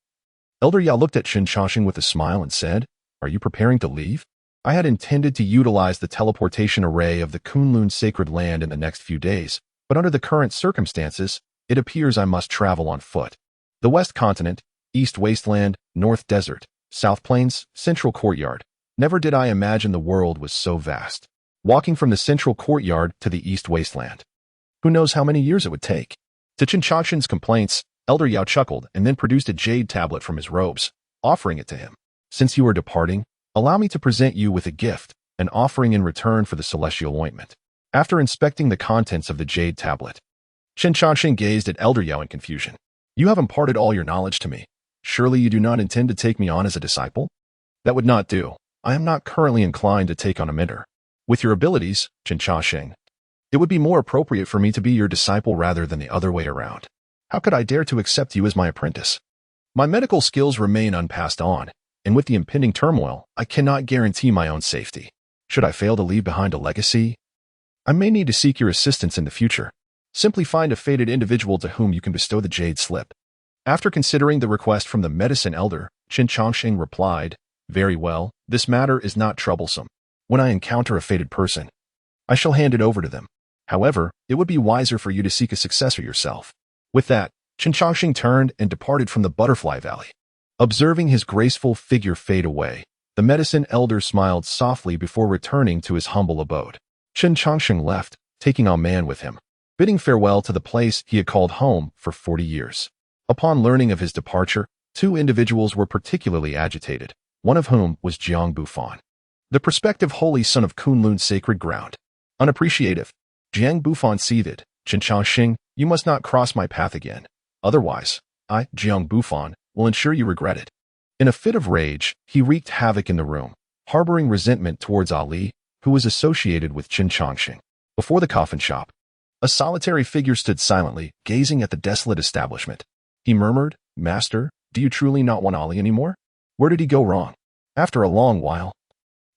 Elder Yao looked at Chen Changxing with a smile and said, "Are you preparing to leave?" I had intended to utilize the teleportation array of the Kunlun sacred land in the next few days, but under the current circumstances, it appears I must travel on foot. The West Continent, East Wasteland, North Desert, South Plains, Central Courtyard. Never did I imagine the world was so vast. Walking from the Central Courtyard to the East Wasteland. Who knows how many years it would take? To Chen Changxing's complaints, Elder Yao chuckled and then produced a jade tablet from his robes, offering it to him. Since you are departing, allow me to present you with a gift, an offering in return for the celestial ointment. After inspecting the contents of the jade tablet, Chen Changxing gazed at Elder Yao in confusion. You have imparted all your knowledge to me. Surely you do not intend to take me on as a disciple? That would not do. I am not currently inclined to take on a mentor. With your abilities, Chen Changxing, it would be more appropriate for me to be your disciple rather than the other way around. How could I dare to accept you as my apprentice? My medical skills remain unpassed on, and with the impending turmoil, I cannot guarantee my own safety. Should I fail to leave behind a legacy, I may need to seek your assistance in the future. Simply find a fated individual to whom you can bestow the jade slip. After considering the request from the medicine elder, Chen Changxing replied, "Very well, this matter is not troublesome. When I encounter a fated person, I shall hand it over to them. However, it would be wiser for you to seek a successor yourself." With that, Chen Changxing turned and departed from the Butterfly Valley. Observing his graceful figure fade away, the medicine elder smiled softly before returning to his humble abode. Chen Changxing left, taking a man with him, bidding farewell to the place he had called home for 40 years. Upon learning of his departure, two individuals were particularly agitated, one of whom was Jiang Bufan, the prospective holy son of Kunlun's sacred ground. Unappreciative, Jiang Bufan seethed, "Chen Changxing, you must not cross my path again. Otherwise, I, Jiang Bufan, will ensure you regret it." In a fit of rage, he wreaked havoc in the room, harboring resentment towards Ali, who was associated with Chen Changxing. Before the coffin shop, a solitary figure stood silently, gazing at the desolate establishment. He murmured, "Master, do you truly not want Ali anymore? Where did he go wrong?" After a long while,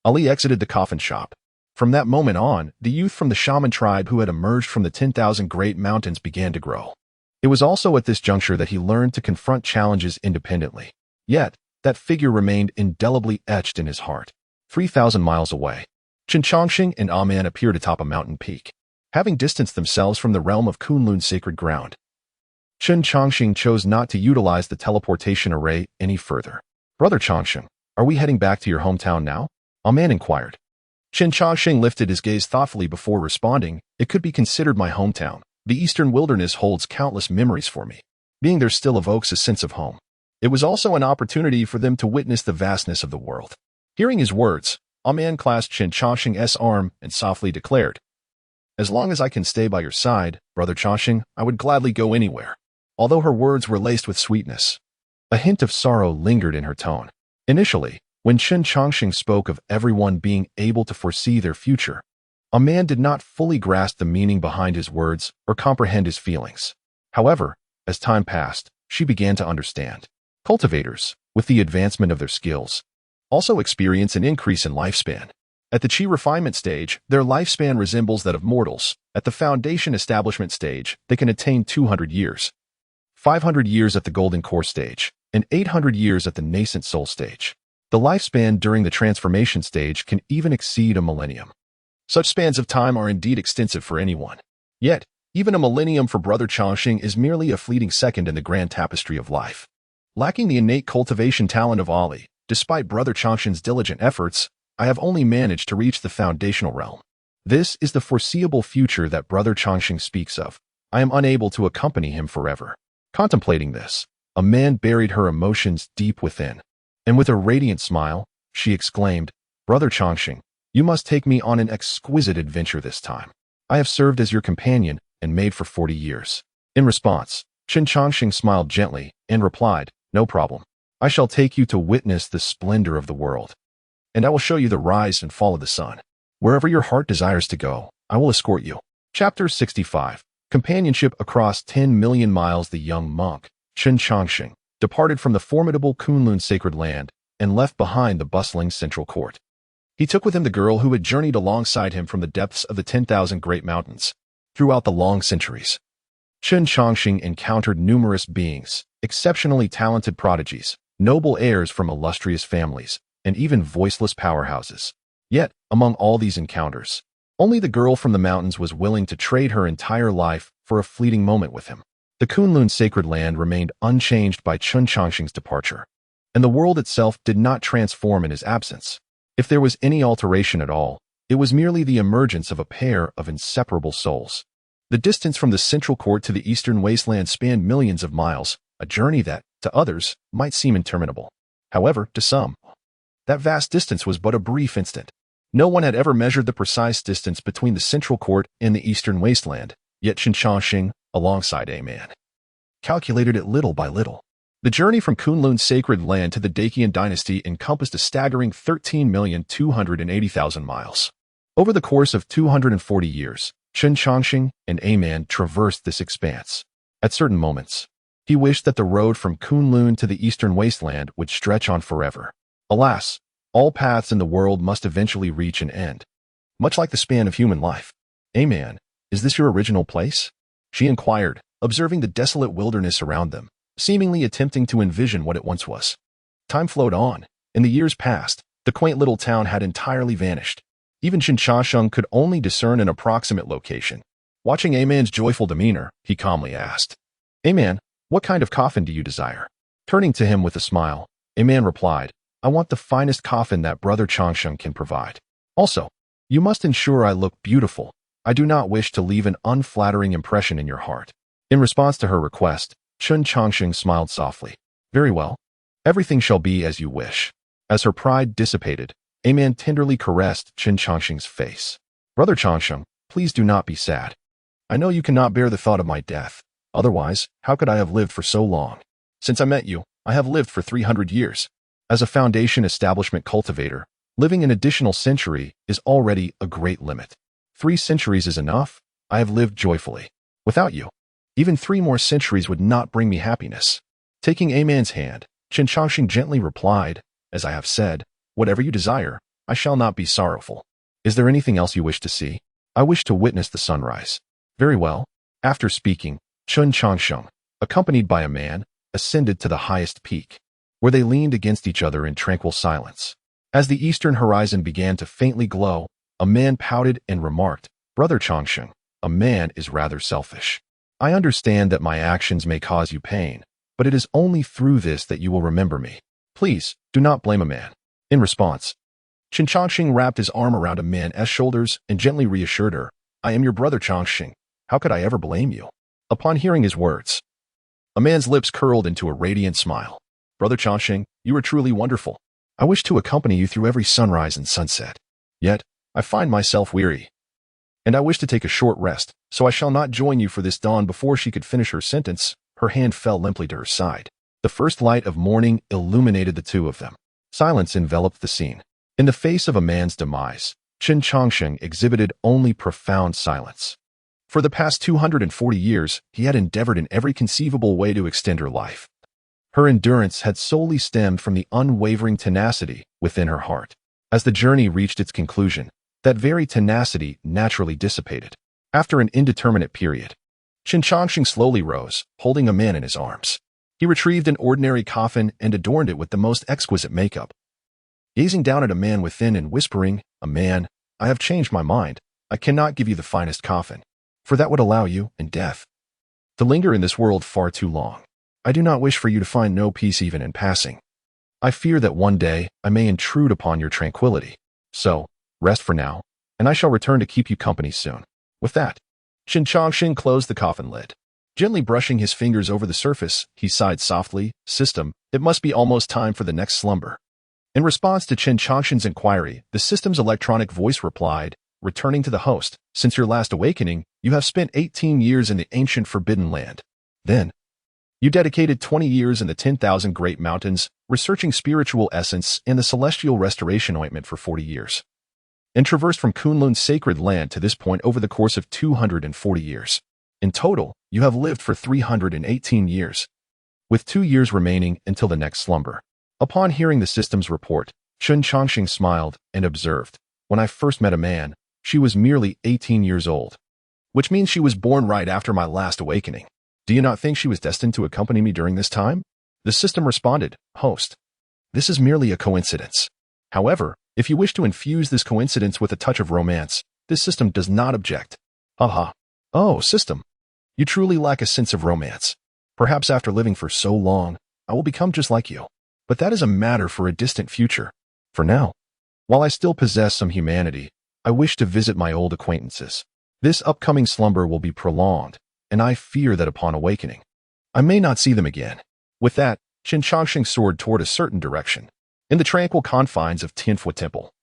Ali exited the coffin shop. From that moment on, the youth from the shaman tribe who had emerged from the 10,000 great mountains began to grow. It was also at this juncture that he learned to confront challenges independently. Yet, that figure remained indelibly etched in his heart. 3,000 miles away, Chen Changxing and Aman appeared atop a mountain peak. Having distanced themselves from the realm of Kunlun's sacred ground, Chen Changxing chose not to utilize the teleportation array any further. "Brother Changxing, are we heading back to your hometown now?" Aman inquired. Chen Changxing lifted his gaze thoughtfully before responding, "It could be considered my hometown. The eastern wilderness holds countless memories for me. Being there still evokes a sense of home. It was also an opportunity for them to witness the vastness of the world." Hearing his words, Aman clasped Chen Changxing's arm and softly declared, "As long as I can stay by your side, Brother Changxing, I would gladly go anywhere." Although her words were laced with sweetness, a hint of sorrow lingered in her tone. Initially, when Chen Changxing spoke of everyone being able to foresee their future, Aman did not fully grasp the meaning behind his words or comprehend his feelings. However, as time passed, she began to understand. Cultivators, with the advancement of their skills, also experience an increase in lifespan. At the Qi refinement stage, their lifespan resembles that of mortals. At the foundation establishment stage, they can attain 200 years, 500 years at the golden core stage, and 800 years at the nascent soul stage. The lifespan during the transformation stage can even exceed a millennium. Such spans of time are indeed extensive for anyone. Yet, even a millennium for Brother Changxing is merely a fleeting second in the grand tapestry of life. Lacking the innate cultivation talent of Ali, despite Brother Changxing's diligent efforts, I have only managed to reach the foundational realm. This is the foreseeable future that Brother Changxing speaks of. I am unable to accompany him forever. Contemplating this, a man buried her emotions deep within. And with a radiant smile, she exclaimed, Brother Changxing, you must take me on an exquisite adventure this time. I have served as your companion and maid for 40 years. In response, Qin Changxing smiled gently and replied, no problem. I shall take you to witness the splendor of the world. And I will show you the rise and fall of the sun. Wherever your heart desires to go, I will escort you. Chapter 65. Companionship across 10 million miles. The young monk, Qin Changxing, departed from the formidable Kunlun sacred land and left behind the bustling central court. He took with him the girl who had journeyed alongside him from the depths of the 10,000 great mountains. Throughout the long centuries, Qin Changxing encountered numerous beings, exceptionally talented prodigies, noble heirs from illustrious families, and even voiceless powerhouses. Yet, among all these encounters, only the girl from the mountains was willing to trade her entire life for a fleeting moment with him. The Kunlun sacred land remained unchanged by Qin Changxing's departure, and the world itself did not transform in his absence. If there was any alteration at all, it was merely the emergence of a pair of inseparable souls. The distance from the central court to the eastern wasteland spanned millions of miles, a journey that, to others, might seem interminable. However, to some, that vast distance was but a brief instant. No one had ever measured the precise distance between the central court and the eastern wasteland, yet Qin Changxing, alongside a man, calculated it little by little. The journey from Kunlun's sacred land to the Dacian dynasty encompassed a staggering 13,280,000 miles. Over the course of 240 years, Qin Changxing and a man traversed this expanse. At certain moments, he wished that the road from Kunlun to the eastern wasteland would stretch on forever. Alas, all paths in the world must eventually reach an end. Much like the span of human life. "Hey man, is this your original place?" she inquired, observing the desolate wilderness around them, seemingly attempting to envision what it once was. Time flowed on. In the years past, the quaint little town had entirely vanished. Even Qin Changxing could only discern an approximate location. Watching a man's joyful demeanor, he calmly asked, "Hey man, what kind of coffin do you desire?" Turning to him with a smile, a man replied, "I want the finest coffin that Brother Changxing can provide. Also, you must ensure I look beautiful. I do not wish to leave an unflattering impression in your heart." In response to her request, Qin Changxing smiled softly. "Very well. Everything shall be as you wish." As her pride dissipated, a man tenderly caressed Qin Changxing's face. "Brother Changxing, please do not be sad. I know you cannot bear the thought of my death. Otherwise, how could I have lived for so long? Since I met you, I have lived for 300 years. As a foundation establishment cultivator, living an additional century is already a great limit. 3 centuries is enough. I have lived joyfully. Without you, even 3 more centuries would not bring me happiness." Taking a man's hand, Qin Changxing gently replied, "As I have said, whatever you desire, I shall not be sorrowful. Is there anything else you wish to see?" "I wish to witness the sunrise." "Very well." After speaking, Qin Changxing, accompanied by a man, ascended to the highest peak, where they leaned against each other in tranquil silence. As the eastern horizon began to faintly glow, a man pouted and remarked, "Brother Changxing, a man is rather selfish. I understand that my actions may cause you pain, but it is only through this that you will remember me. Please, do not blame a man." In response, Qin Changxing wrapped his arm around a man's shoulders and gently reassured her, "I am your brother Changxing. How could I ever blame you?" Upon hearing his words, a man's lips curled into a radiant smile. "Brother Changxing, you are truly wonderful. I wish to accompany you through every sunrise and sunset. Yet, I find myself weary, and I wish to take a short rest, so I shall not join you for this dawn." Before she could finish her sentence, her hand fell limply to her side. The first light of morning illuminated the two of them. Silence enveloped the scene. In the face of a man's demise, Qin Changxing exhibited only profound silence. For the past 240 years, he had endeavored in every conceivable way to extend her life. Her endurance had solely stemmed from the unwavering tenacity within her heart. As the journey reached its conclusion, that very tenacity naturally dissipated. After an indeterminate period, Qin Changxing slowly rose, holding a man in his arms. He retrieved an ordinary coffin and adorned it with the most exquisite makeup. Gazing down at a man within and whispering, "A man, I have changed my mind. I cannot give you the finest coffin, for that would allow you, in death, to linger in this world far too long. I do not wish for you to find no peace even in passing. I fear that one day I may intrude upon your tranquility. So, rest for now, and I shall return to keep you company soon. With that, Qin Chongqing closed the coffin lid. Gently brushing his fingers over the surface, he sighed softly, "System, it must be almost time for the next slumber." In response to Qin Chongqing's inquiry, the system's electronic voice replied, returning to the host, "Since your last awakening, you have spent 18 years in the ancient Forbidden Land. Then, you dedicated 20 years in the 10,000 Great Mountains, researching spiritual essence and the celestial restoration ointment for 40 years, and traversed from Kunlun's sacred land to this point over the course of 240 years. In total, you have lived for 318 years, with 2 years remaining until the next slumber." Upon hearing the system's report, Qin Chongqing smiled and observed, "When I first met a man, she was merely 18 years old, which means she was born right after my last awakening. Do you not think she was destined to accompany me during this time?" The system responded, "Host, this is merely a coincidence. However, if you wish to infuse this coincidence with a touch of romance, this system does not object." Haha. "Oh, system, you truly lack a sense of romance. Perhaps after living for so long, I will become just like you. But that is a matter for a distant future. For now, while I still possess some humanity, I wish to visit my old acquaintances. This upcoming slumber will be prolonged, and I fear that upon awakening, I may not see them again." With that, Qin Chongqing soared toward a certain direction. In the tranquil confines of Tianfu Temple,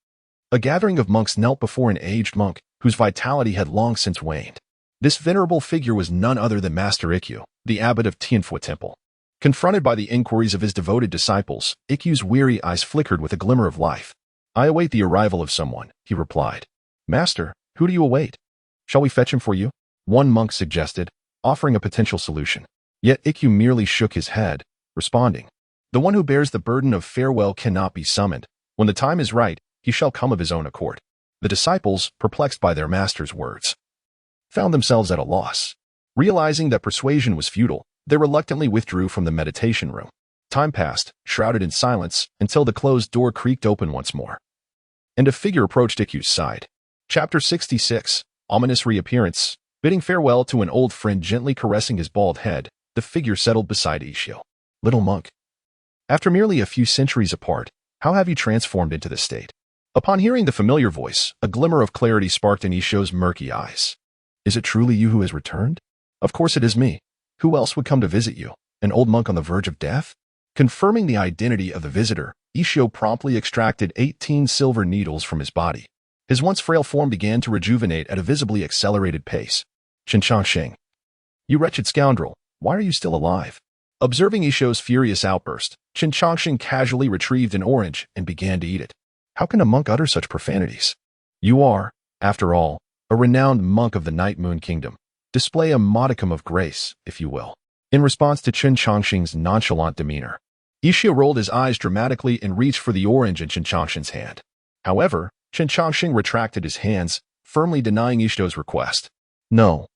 a gathering of monks knelt before an aged monk whose vitality had long since waned. This venerable figure was none other than Master Ikkyu, the abbot of Tianfu Temple. Confronted by the inquiries of his devoted disciples, Ikkyu's weary eyes flickered with a glimmer of life. "I await the arrival of someone," he replied. "Master, who do you await? Shall we fetch him for you?" one monk suggested, offering a potential solution. Yet Ikkyu merely shook his head, responding, "The one who bears the burden of farewell cannot be summoned. When the time is right, he shall come of his own accord." The disciples, perplexed by their master's words, found themselves at a loss. Realizing that persuasion was futile, they reluctantly withdrew from the meditation room. Time passed, shrouded in silence, until the closed door creaked open once more, and a figure approached Ikkyu's side. Chapter 66, Ominous Reappearance. Bidding farewell to an old friend gently caressing his bald head, the figure settled beside Ishio. "Little monk, after merely a few centuries apart, how have you transformed into this state?" Upon hearing the familiar voice, a glimmer of clarity sparked in Ishio's murky eyes. "Is it truly you who has returned?" "Of course it is me. Who else would come to visit you? An old monk on the verge of death?" Confirming the identity of the visitor, Ishio promptly extracted 18 silver needles from his body. His once frail form began to rejuvenate at a visibly accelerated pace. "Qin Chongqing, you wretched scoundrel, why are you still alive?" Observing Ishio's furious outburst, Qin Chongqing casually retrieved an orange and began to eat it. "How can a monk utter such profanities? You are, after all, a renowned monk of the Night Moon Kingdom. Display a modicum of grace, if you will." In response to Qin Chongqing's nonchalant demeanor, Ishio rolled his eyes dramatically and reached for the orange in Qin Chongqing's hand. However, Qin Chongqing retracted his hands, firmly denying Ishio's request. "No.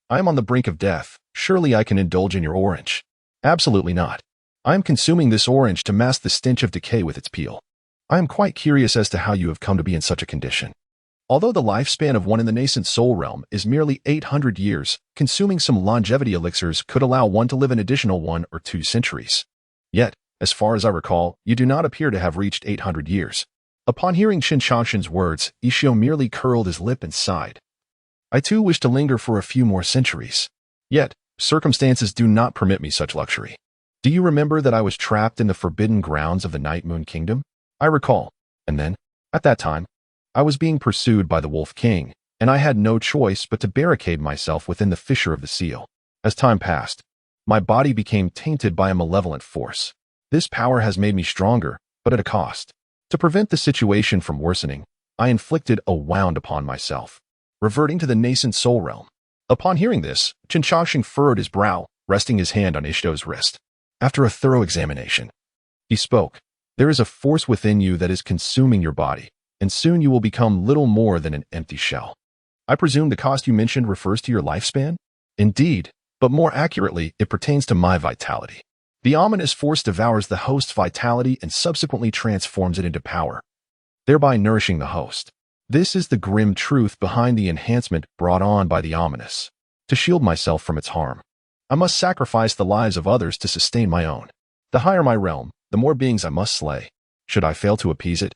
I am on the brink of death. Surely I can indulge in your orange." "Absolutely not. I am consuming this orange to mask the stench of decay with its peel. I am quite curious as to how you have come to be in such a condition." Although the lifespan of one in the nascent soul realm is merely 800 years, consuming some longevity elixirs could allow one to live an additional 1 or 2 centuries. Yet, as far as I recall, you do not appear to have reached 800 years. Upon hearing Qin Chongqing's words, Ishio merely curled his lip and sighed. "I too wish to linger for a few more centuries. Yet, circumstances do not permit me such luxury. Do you remember that I was trapped in the forbidden grounds of the Night Moon Kingdom?" "I recall. And then, at that time, I was being pursued by the Wolf King, and I had no choice but to barricade myself within the fissure of the seal. As time passed, my body became tainted by a malevolent force. This power has made me stronger, but at a cost. To prevent the situation from worsening, I inflicted a wound upon myself, reverting to the nascent soul realm." Upon hearing this, Qin Chongqing furrowed his brow, resting his hand on Ishio's wrist. After a thorough examination, he spoke. "There is a force within you that is consuming your body, and soon you will become little more than an empty shell. I presume the cost you mentioned refers to your lifespan?" "Indeed, but more accurately, it pertains to my vitality. The ominous force devours the host's vitality and subsequently transforms it into power, thereby nourishing the host. This is the grim truth behind the enhancement brought on by the ominous. To shield myself from its harm, I must sacrifice the lives of others to sustain my own. The higher my realm, the more beings I must slay. Should I fail to appease it,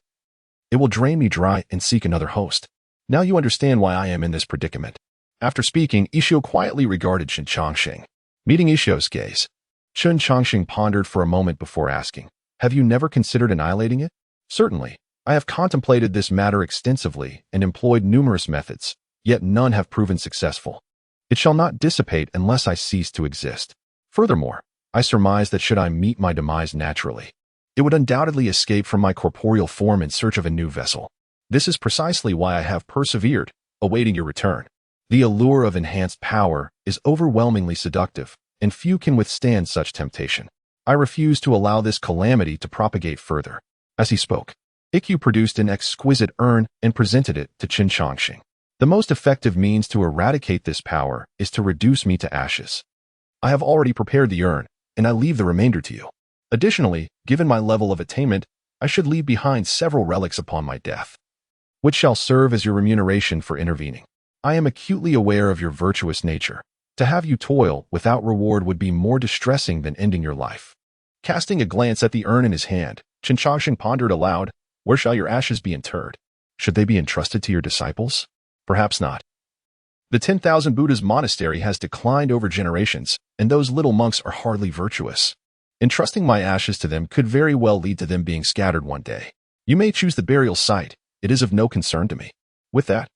it will drain me dry and seek another host." Now you understand why I am in this predicament. After speaking, Ishio quietly regarded Chen Chongqing. Meeting Ishio's gaze, Chen Chongqing pondered for a moment before asking, "Have you never considered annihilating it?" "Certainly. I have contemplated this matter extensively and employed numerous methods, yet none have proven successful. It shall not dissipate unless I cease to exist. Furthermore, I surmise that should I meet my demise naturally, it would undoubtedly escape from my corporeal form in search of a new vessel. This is precisely why I have persevered, awaiting your return. The allure of enhanced power is overwhelmingly seductive, and few can withstand such temptation. I refuse to allow this calamity to propagate further." As he spoke, Ikkyu produced an exquisite urn and presented it to Chen Chongqing. "The most effective means to eradicate this power is to reduce me to ashes. I have already prepared the urn, and I leave the remainder to you. Additionally, given my level of attainment, I should leave behind several relics upon my death, which shall serve as your remuneration for intervening. I am acutely aware of your virtuous nature. To have you toil without reward would be more distressing than ending your life." Casting a glance at the urn in his hand, Chen Chongqing pondered aloud, "Where shall your ashes be interred? Should they be entrusted to your disciples? Perhaps not. The 10,000 Buddha's monastery has declined over generations, and those little monks are hardly virtuous. Entrusting my ashes to them could very well lead to them being scattered one day. You may choose the burial site. It is of no concern to me." With that,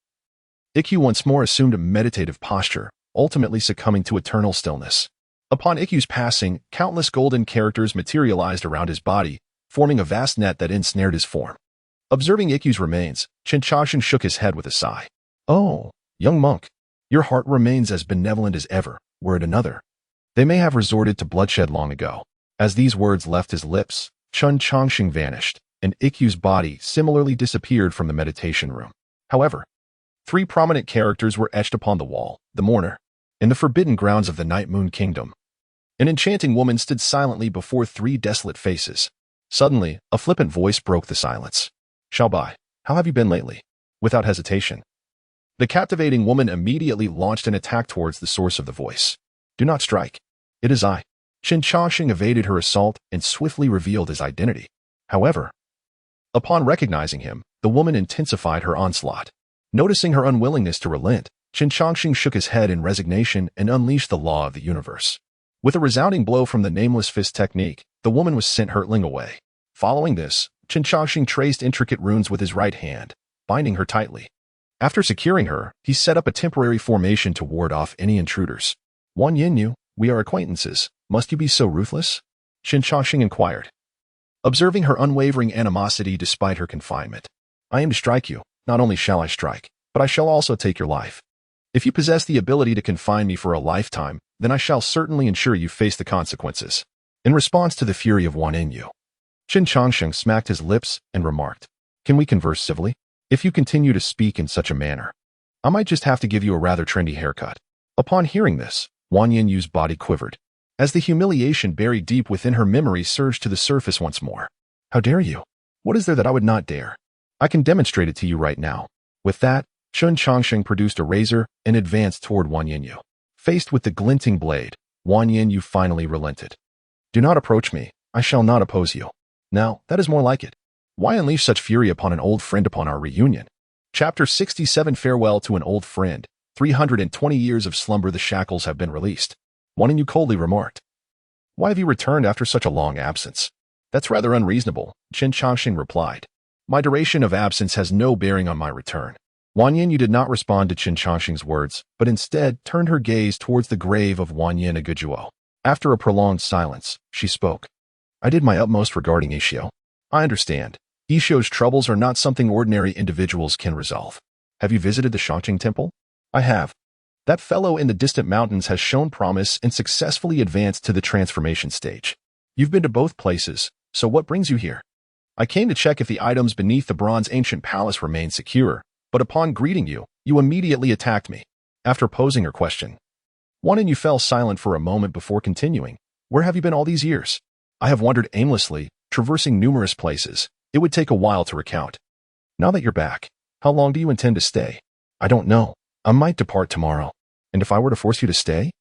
Ikkyu once more assumed a meditative posture, ultimately succumbing to eternal stillness. Upon Ikkyu's passing, countless golden characters materialized around his body, forming a vast net that ensnared his form. Observing Ikkyu's remains, Chen Chongqing shook his head with a sigh. "Oh, young monk, your heart remains as benevolent as ever, were it another. They may have resorted to bloodshed long ago." As these words left his lips, Chen Chongqing vanished, and Ikkyu's body similarly disappeared from the meditation room. However, 3 prominent characters were etched upon the wall: the mourner, in the forbidden grounds of the Night Moon Kingdom. An enchanting woman stood silently before 3 desolate faces. Suddenly, a flippant voice broke the silence. "Xiaobai, how have you been lately?" Without hesitation, the captivating woman immediately launched an attack towards the source of the voice. "Do not strike. It is I." Chen Chongqing evaded her assault and swiftly revealed his identity. However, upon recognizing him, the woman intensified her onslaught. Noticing her unwillingness to relent, Chen Chongqing shook his head in resignation and unleashed the law of the universe. With a resounding blow from the Nameless Fist technique, the woman was sent hurtling away. Following this, Chen Chongqing traced intricate runes with his right hand, binding her tightly. After securing her, he set up a temporary formation to ward off any intruders. "Wan Yinyu, we are acquaintances. Must you be so ruthless?" Chen Chongqing inquired, observing her unwavering animosity despite her confinement. "I aim to strike you. Not only shall I strike, but I shall also take your life. If you possess the ability to confine me for a lifetime, then I shall certainly ensure you face the consequences." In response to the fury of Wan Yinyu, Chen Chongqing smacked his lips and remarked, "Can we converse civilly? If you continue to speak in such a manner, I might just have to give you a rather trendy haircut." Upon hearing this, Wan Yinyu's body quivered, as the humiliation buried deep within her memory surged to the surface once more. "How dare you? What is there that I would not dare? I can demonstrate it to you right now." With that, Chen Chongqing produced a razor and advanced toward Wan Yinyu. Faced with the glinting blade, Wan Yinyu finally relented. "Do not approach me. I shall not oppose you." "Now, that is more like it. Why unleash such fury upon an old friend upon our reunion?" Chapter 67 Farewell to an Old Friend. 320 years of slumber, the shackles have been released. Wan Yinyu coldly remarked, "Why have you returned after such a long absence?" "That's rather unreasonable," Chen Chongqing replied. "My duration of absence has no bearing on my return." Wan Yinyu did not respond to Chen Chongqing's words, but instead turned her gaze towards the grave of Wan Yin Agujuo. After a prolonged silence, she spoke. "I did my utmost regarding Ishio. I understand. Ishio's troubles are not something ordinary individuals can resolve. Have you visited the Shangqing Temple?" "I have. That fellow in the distant mountains has shown promise and successfully advanced to the transformation stage. You've been to both places, so what brings you here?" "I came to check if the items beneath the bronze ancient palace remain secure, but upon greeting you, you immediately attacked me." After posing her question, Wan Yinyu fell silent for a moment before continuing. "Where have you been all these years?" "I have wandered aimlessly, traversing numerous places. It would take a while to recount." "Now that you're back, how long do you intend to stay?" "I don't know. I might depart tomorrow." "And if I were to force you to stay?"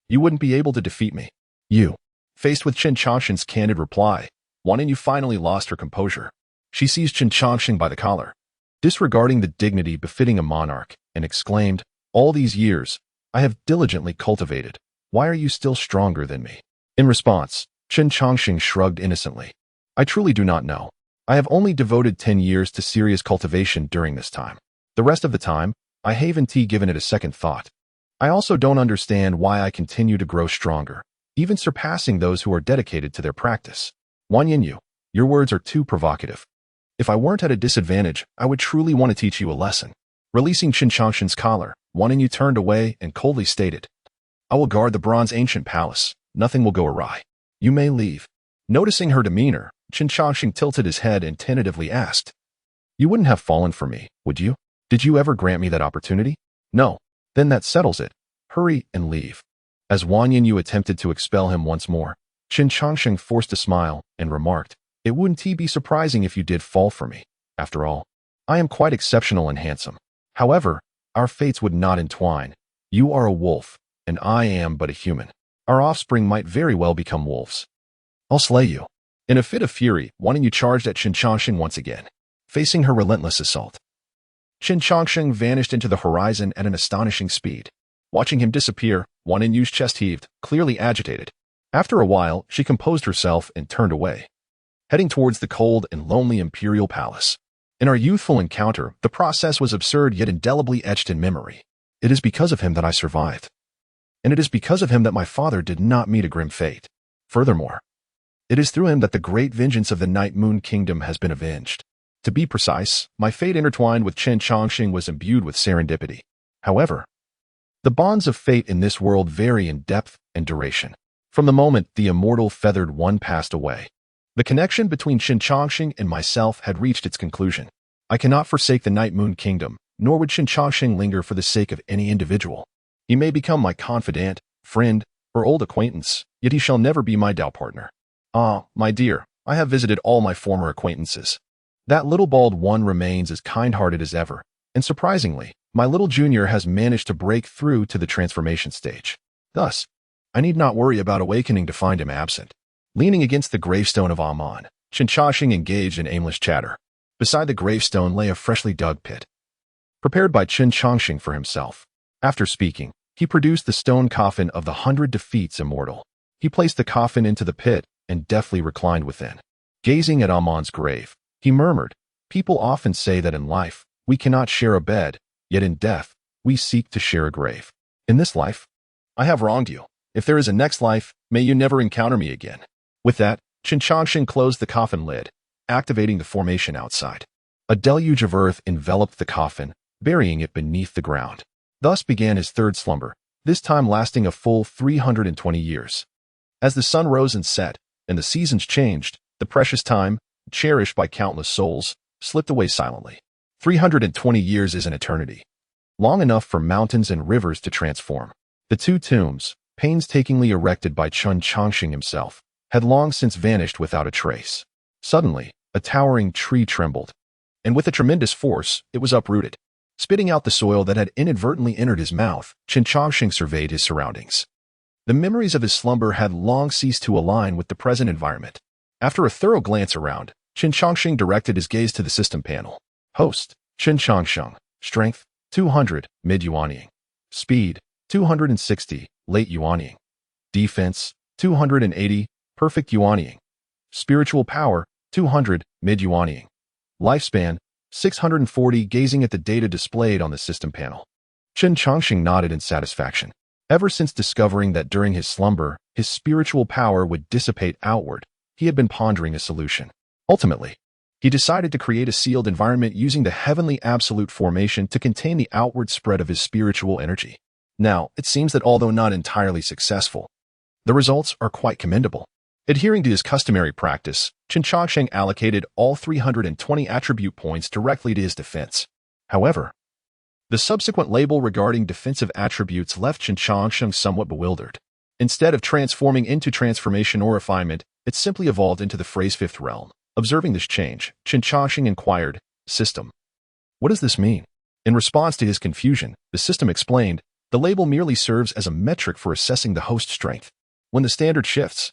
"You wouldn't be able to defeat me." "You." Faced with Chen Chongqing's candid reply, Wan Yinyu finally lost her composure. She seized Chen Chongqing by the collar. disregarding the dignity befitting a monarch, and exclaimed, "All these years, I have diligently cultivated. Why are you still stronger than me?" In response, Qin Changxing shrugged innocently. "I truly do not know. I have only devoted 10 years to serious cultivation during this time. The rest of the time, I haven't given it a second thought. I also don't understand why I continue to grow stronger, even surpassing those who are dedicated to their practice. Wang Yinyu, your words are too provocative. If I weren't at a disadvantage, I would truly want to teach you a lesson." Releasing Qin Changxing's collar, Wang Yinyu turned away and coldly stated, "I will guard the bronze ancient palace. Nothing will go awry. You may leave." Noticing her demeanor, Qin Changxing tilted his head and tentatively asked, "You wouldn't have fallen for me, would you? Did you ever grant me that opportunity?" "No." "Then that settles it. Hurry and leave." As Wang Yinyu attempted to expel him once more, Qin Changxing forced a smile and remarked, "It wouldn't be surprising if you did fall for me. After all, I am quite exceptional and handsome. However, our fates would not entwine. You are a wolf, and I am but a human. Our offspring might very well become wolves. I'll slay you." In a fit of fury, Wang Yinyu charged at Qin Changxing once again, facing her relentless assault. Qin Changxing vanished into the horizon at an astonishing speed. Watching him disappear, Wang Yinyu's chest heaved, clearly agitated. After a while, she composed herself and turned away, heading towards the cold and lonely imperial palace. In our youthful encounter, the process was absurd yet indelibly etched in memory. It is because of him that I survived. And it is because of him that my father did not meet a grim fate. Furthermore, it is through him that the great vengeance of the Night Moon Kingdom has been avenged. To be precise, my fate intertwined with Qin Changxing was imbued with serendipity. However, the bonds of fate in this world vary in depth and duration. From the moment the immortal feathered one passed away, the connection between Qin Changxing and myself had reached its conclusion. I cannot forsake the Night Moon Kingdom, nor would Qin Changxing linger for the sake of any individual. He may become my confidant, friend, or old acquaintance, yet he shall never be my Dao partner. Ah, my dear, I have visited all my former acquaintances. That little bald one remains as kind-hearted as ever, and surprisingly, my little junior has managed to break through to the transformation stage. Thus, I need not worry about awakening to find him absent. Leaning against the gravestone of Amon, Qin Changxing engaged in aimless chatter. Beside the gravestone lay a freshly dug pit, prepared by Qin Changxing for himself. After speaking, he produced the stone coffin of the 100 Defeats Immortal. He placed the coffin into the pit and deftly reclined within. Gazing at Amon's grave, he murmured, "People often say that in life, we cannot share a bed, yet in death, we seek to share a grave. In this life, I have wronged you. If there is a next life, may you never encounter me again." With that, Qin Changxing closed the coffin lid, activating the formation outside. A deluge of earth enveloped the coffin, burying it beneath the ground. Thus began his third slumber, this time lasting a full 320 years. As the sun rose and set, and the seasons changed, the precious time, cherished by countless souls, slipped away silently. 320 years is an eternity, long enough for mountains and rivers to transform. The two tombs, painstakingly erected by Qin Changxing himself, had long since vanished without a trace. Suddenly, a towering tree trembled, and with a tremendous force, it was uprooted. Spitting out the soil that had inadvertently entered his mouth, Qin Changxing surveyed his surroundings. The memories of his slumber had long ceased to align with the present environment. After a thorough glance around, Qin Changxing directed his gaze to the system panel. Host, Qin Changxing. Strength, 200, mid-Yuanying. Speed, 260, late Yuanying. Defense, 280, perfect Yuanying. Spiritual power, 200, mid-Yuanying. Lifespan, 640. Gazing at the data displayed on the system panel, Qin Changxing nodded in satisfaction. Ever since discovering that during his slumber, his spiritual power would dissipate outward, he had been pondering a solution. Ultimately, he decided to create a sealed environment using the heavenly absolute formation to contain the outward spread of his spiritual energy. Now, it seems that although not entirely successful, the results are quite commendable. Adhering to his customary practice, Qin Changxing allocated all 320 attribute points directly to his defense. However, the subsequent label regarding defensive attributes left Qin Changxing somewhat bewildered. Instead of transforming into transformation or refinement, it simply evolved into the phrase fifth realm. Observing this change, Qin Changxing inquired, "System, what does this mean?" In response to his confusion, the system explained, "The label merely serves as a metric for assessing the host strength. When the standard shifts,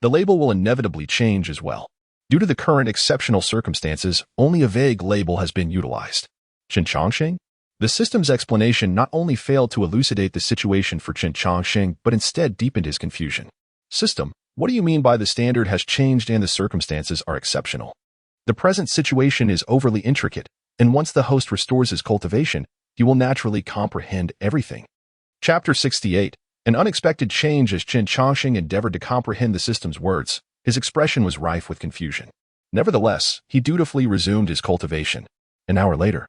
the label will inevitably change as well. Due to the current exceptional circumstances, only a vague label has been utilized. Chen Chongqing? The system's explanation not only failed to elucidate the situation for Chen Chongqing, but instead deepened his confusion. System, what do you mean by the standard has changed and the circumstances are exceptional? The present situation is overly intricate, and once the host restores his cultivation, he will naturally comprehend everything. Chapter 68. An unexpected change. As Chen Chongqing endeavored to comprehend the system's words, his expression was rife with confusion. Nevertheless, he dutifully resumed his cultivation. An hour later,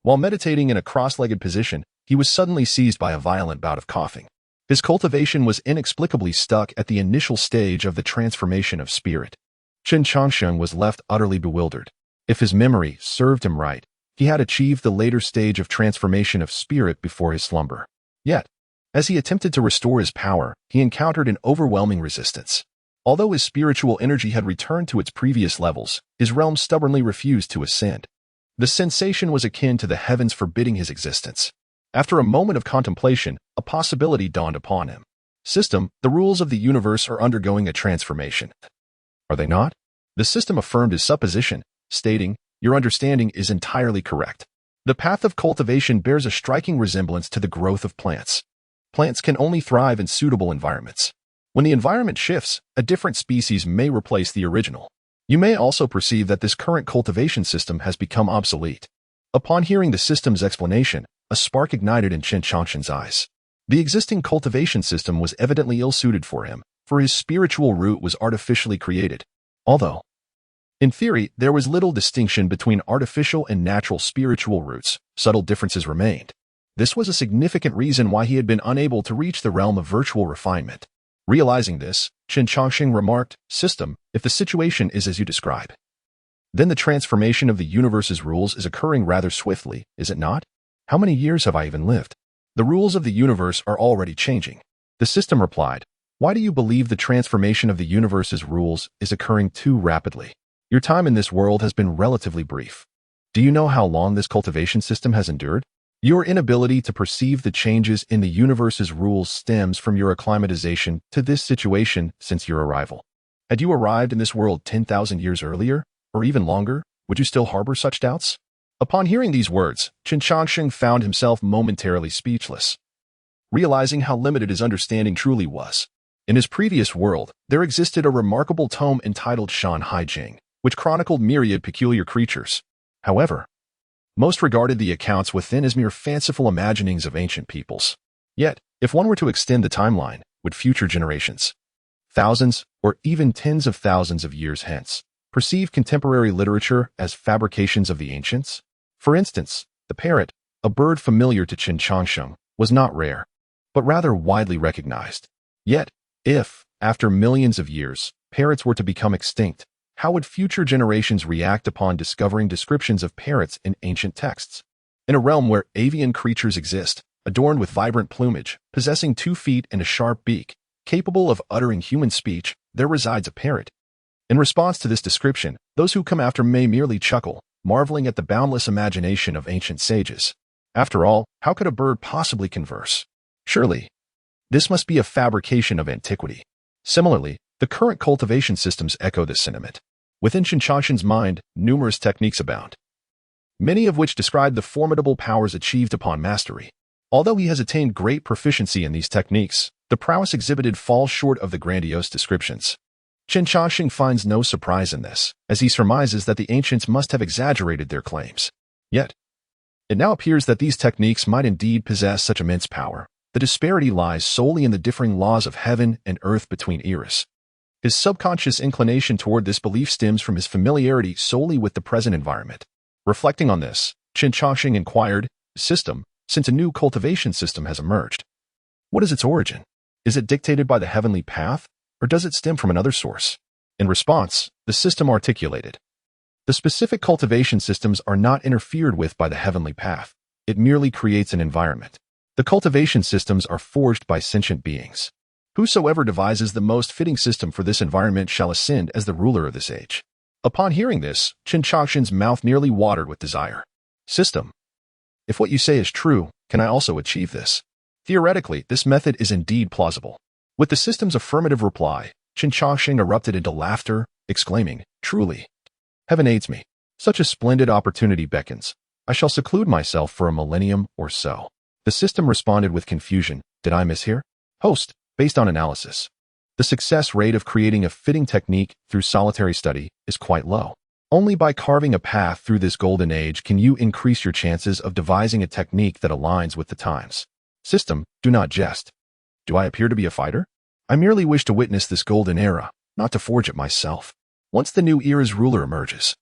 while meditating in a cross-legged position, he was suddenly seized by a violent bout of coughing. His cultivation was inexplicably stuck at the initial stage of the transformation of spirit. Chen Chongqing was left utterly bewildered. If his memory served him right, he had achieved the later stage of transformation of spirit before his slumber. Yet, as he attempted to restore his power, he encountered an overwhelming resistance. Although his spiritual energy had returned to its previous levels, his realm stubbornly refused to ascend. The sensation was akin to the heavens forbidding his existence. After a moment of contemplation, a possibility dawned upon him. System, the rules of the universe are undergoing a transformation. Are they not? The system affirmed his supposition, stating, your understanding is entirely correct. The path of cultivation bears a striking resemblance to the growth of plants. Plants can only thrive in suitable environments. When the environment shifts, a different species may replace the original. You may also perceive that this current cultivation system has become obsolete. Upon hearing the system's explanation, a spark ignited in Chen Chongqing's eyes. The existing cultivation system was evidently ill-suited for him, for his spiritual root was artificially created. Although, in theory, there was little distinction between artificial and natural spiritual roots, subtle differences remained. This was a significant reason why he had been unable to reach the realm of virtual refinement. Realizing this, Chen Chongqing remarked, System, if the situation is as you describe, then the transformation of the universe's rules is occurring rather swiftly, is it not? How many years have I even lived? The rules of the universe are already changing. The system replied, why do you believe the transformation of the universe's rules is occurring too rapidly? Your time in this world has been relatively brief. Do you know how long this cultivation system has endured? Your inability to perceive the changes in the universe's rules stems from your acclimatization to this situation since your arrival. Had you arrived in this world 10,000 years earlier, or even longer, would you still harbor such doubts? Upon hearing these words, Chen Chongqing found himself momentarily speechless, realizing how limited his understanding truly was. In his previous world, there existed a remarkable tome entitled Shan Hai Jing, which chronicled myriad peculiar creatures. However, most regarded the accounts within as mere fanciful imaginings of ancient peoples. Yet, if one were to extend the timeline, would future generations, thousands or even tens of thousands of years hence, perceive contemporary literature as fabrications of the ancients? For instance, the parrot, a bird familiar to Chen Chongqing, was not rare, but rather widely recognized. Yet, if, after millions of years, parrots were to become extinct, how would future generations react upon discovering descriptions of parrots in ancient texts? In a realm where avian creatures exist, adorned with vibrant plumage, possessing 2 feet and a sharp beak, capable of uttering human speech, there resides a parrot. In response to this description, those who come after may merely chuckle, marveling at the boundless imagination of ancient sages. After all, how could a bird possibly converse? Surely, this must be a fabrication of antiquity. Similarly, the current cultivation systems echo this sentiment. Within Chen Chongqing's mind, numerous techniques abound, many of which describe the formidable powers achieved upon mastery. Although he has attained great proficiency in these techniques, the prowess exhibited falls short of the grandiose descriptions. Chen Chongqing finds no surprise in this, as he surmises that the ancients must have exaggerated their claims. Yet, it now appears that these techniques might indeed possess such immense power. The disparity lies solely in the differing laws of heaven and earth between eras. His subconscious inclination toward this belief stems from his familiarity solely with the present environment. Reflecting on this, Chen Chongqing inquired, System, since a new cultivation system has emerged, what is its origin? Is it dictated by the heavenly path, or does it stem from another source? In response, the system articulated, the specific cultivation systems are not interfered with by the heavenly path. It merely creates an environment. The cultivation systems are forged by sentient beings. Whosoever devises the most fitting system for this environment shall ascend as the ruler of this age. Upon hearing this, Chen Chongqing's mouth nearly watered with desire. System, if what you say is true, can I also achieve this? Theoretically, this method is indeed plausible. With the system's affirmative reply, Chen Chongqing erupted into laughter, exclaiming, Truly, heaven aids me. Such a splendid opportunity beckons. I shall seclude myself for a millennium or so. The system responded with confusion. Did I mishear? Host, based on analysis, the success rate of creating a fitting technique through solitary study is quite low. Only by carving a path through this golden age can you increase your chances of devising a technique that aligns with the times. System, do not jest. Do I appear to be a fighter? I merely wish to witness this golden era, not to forge it myself. Once the new era's ruler emerges,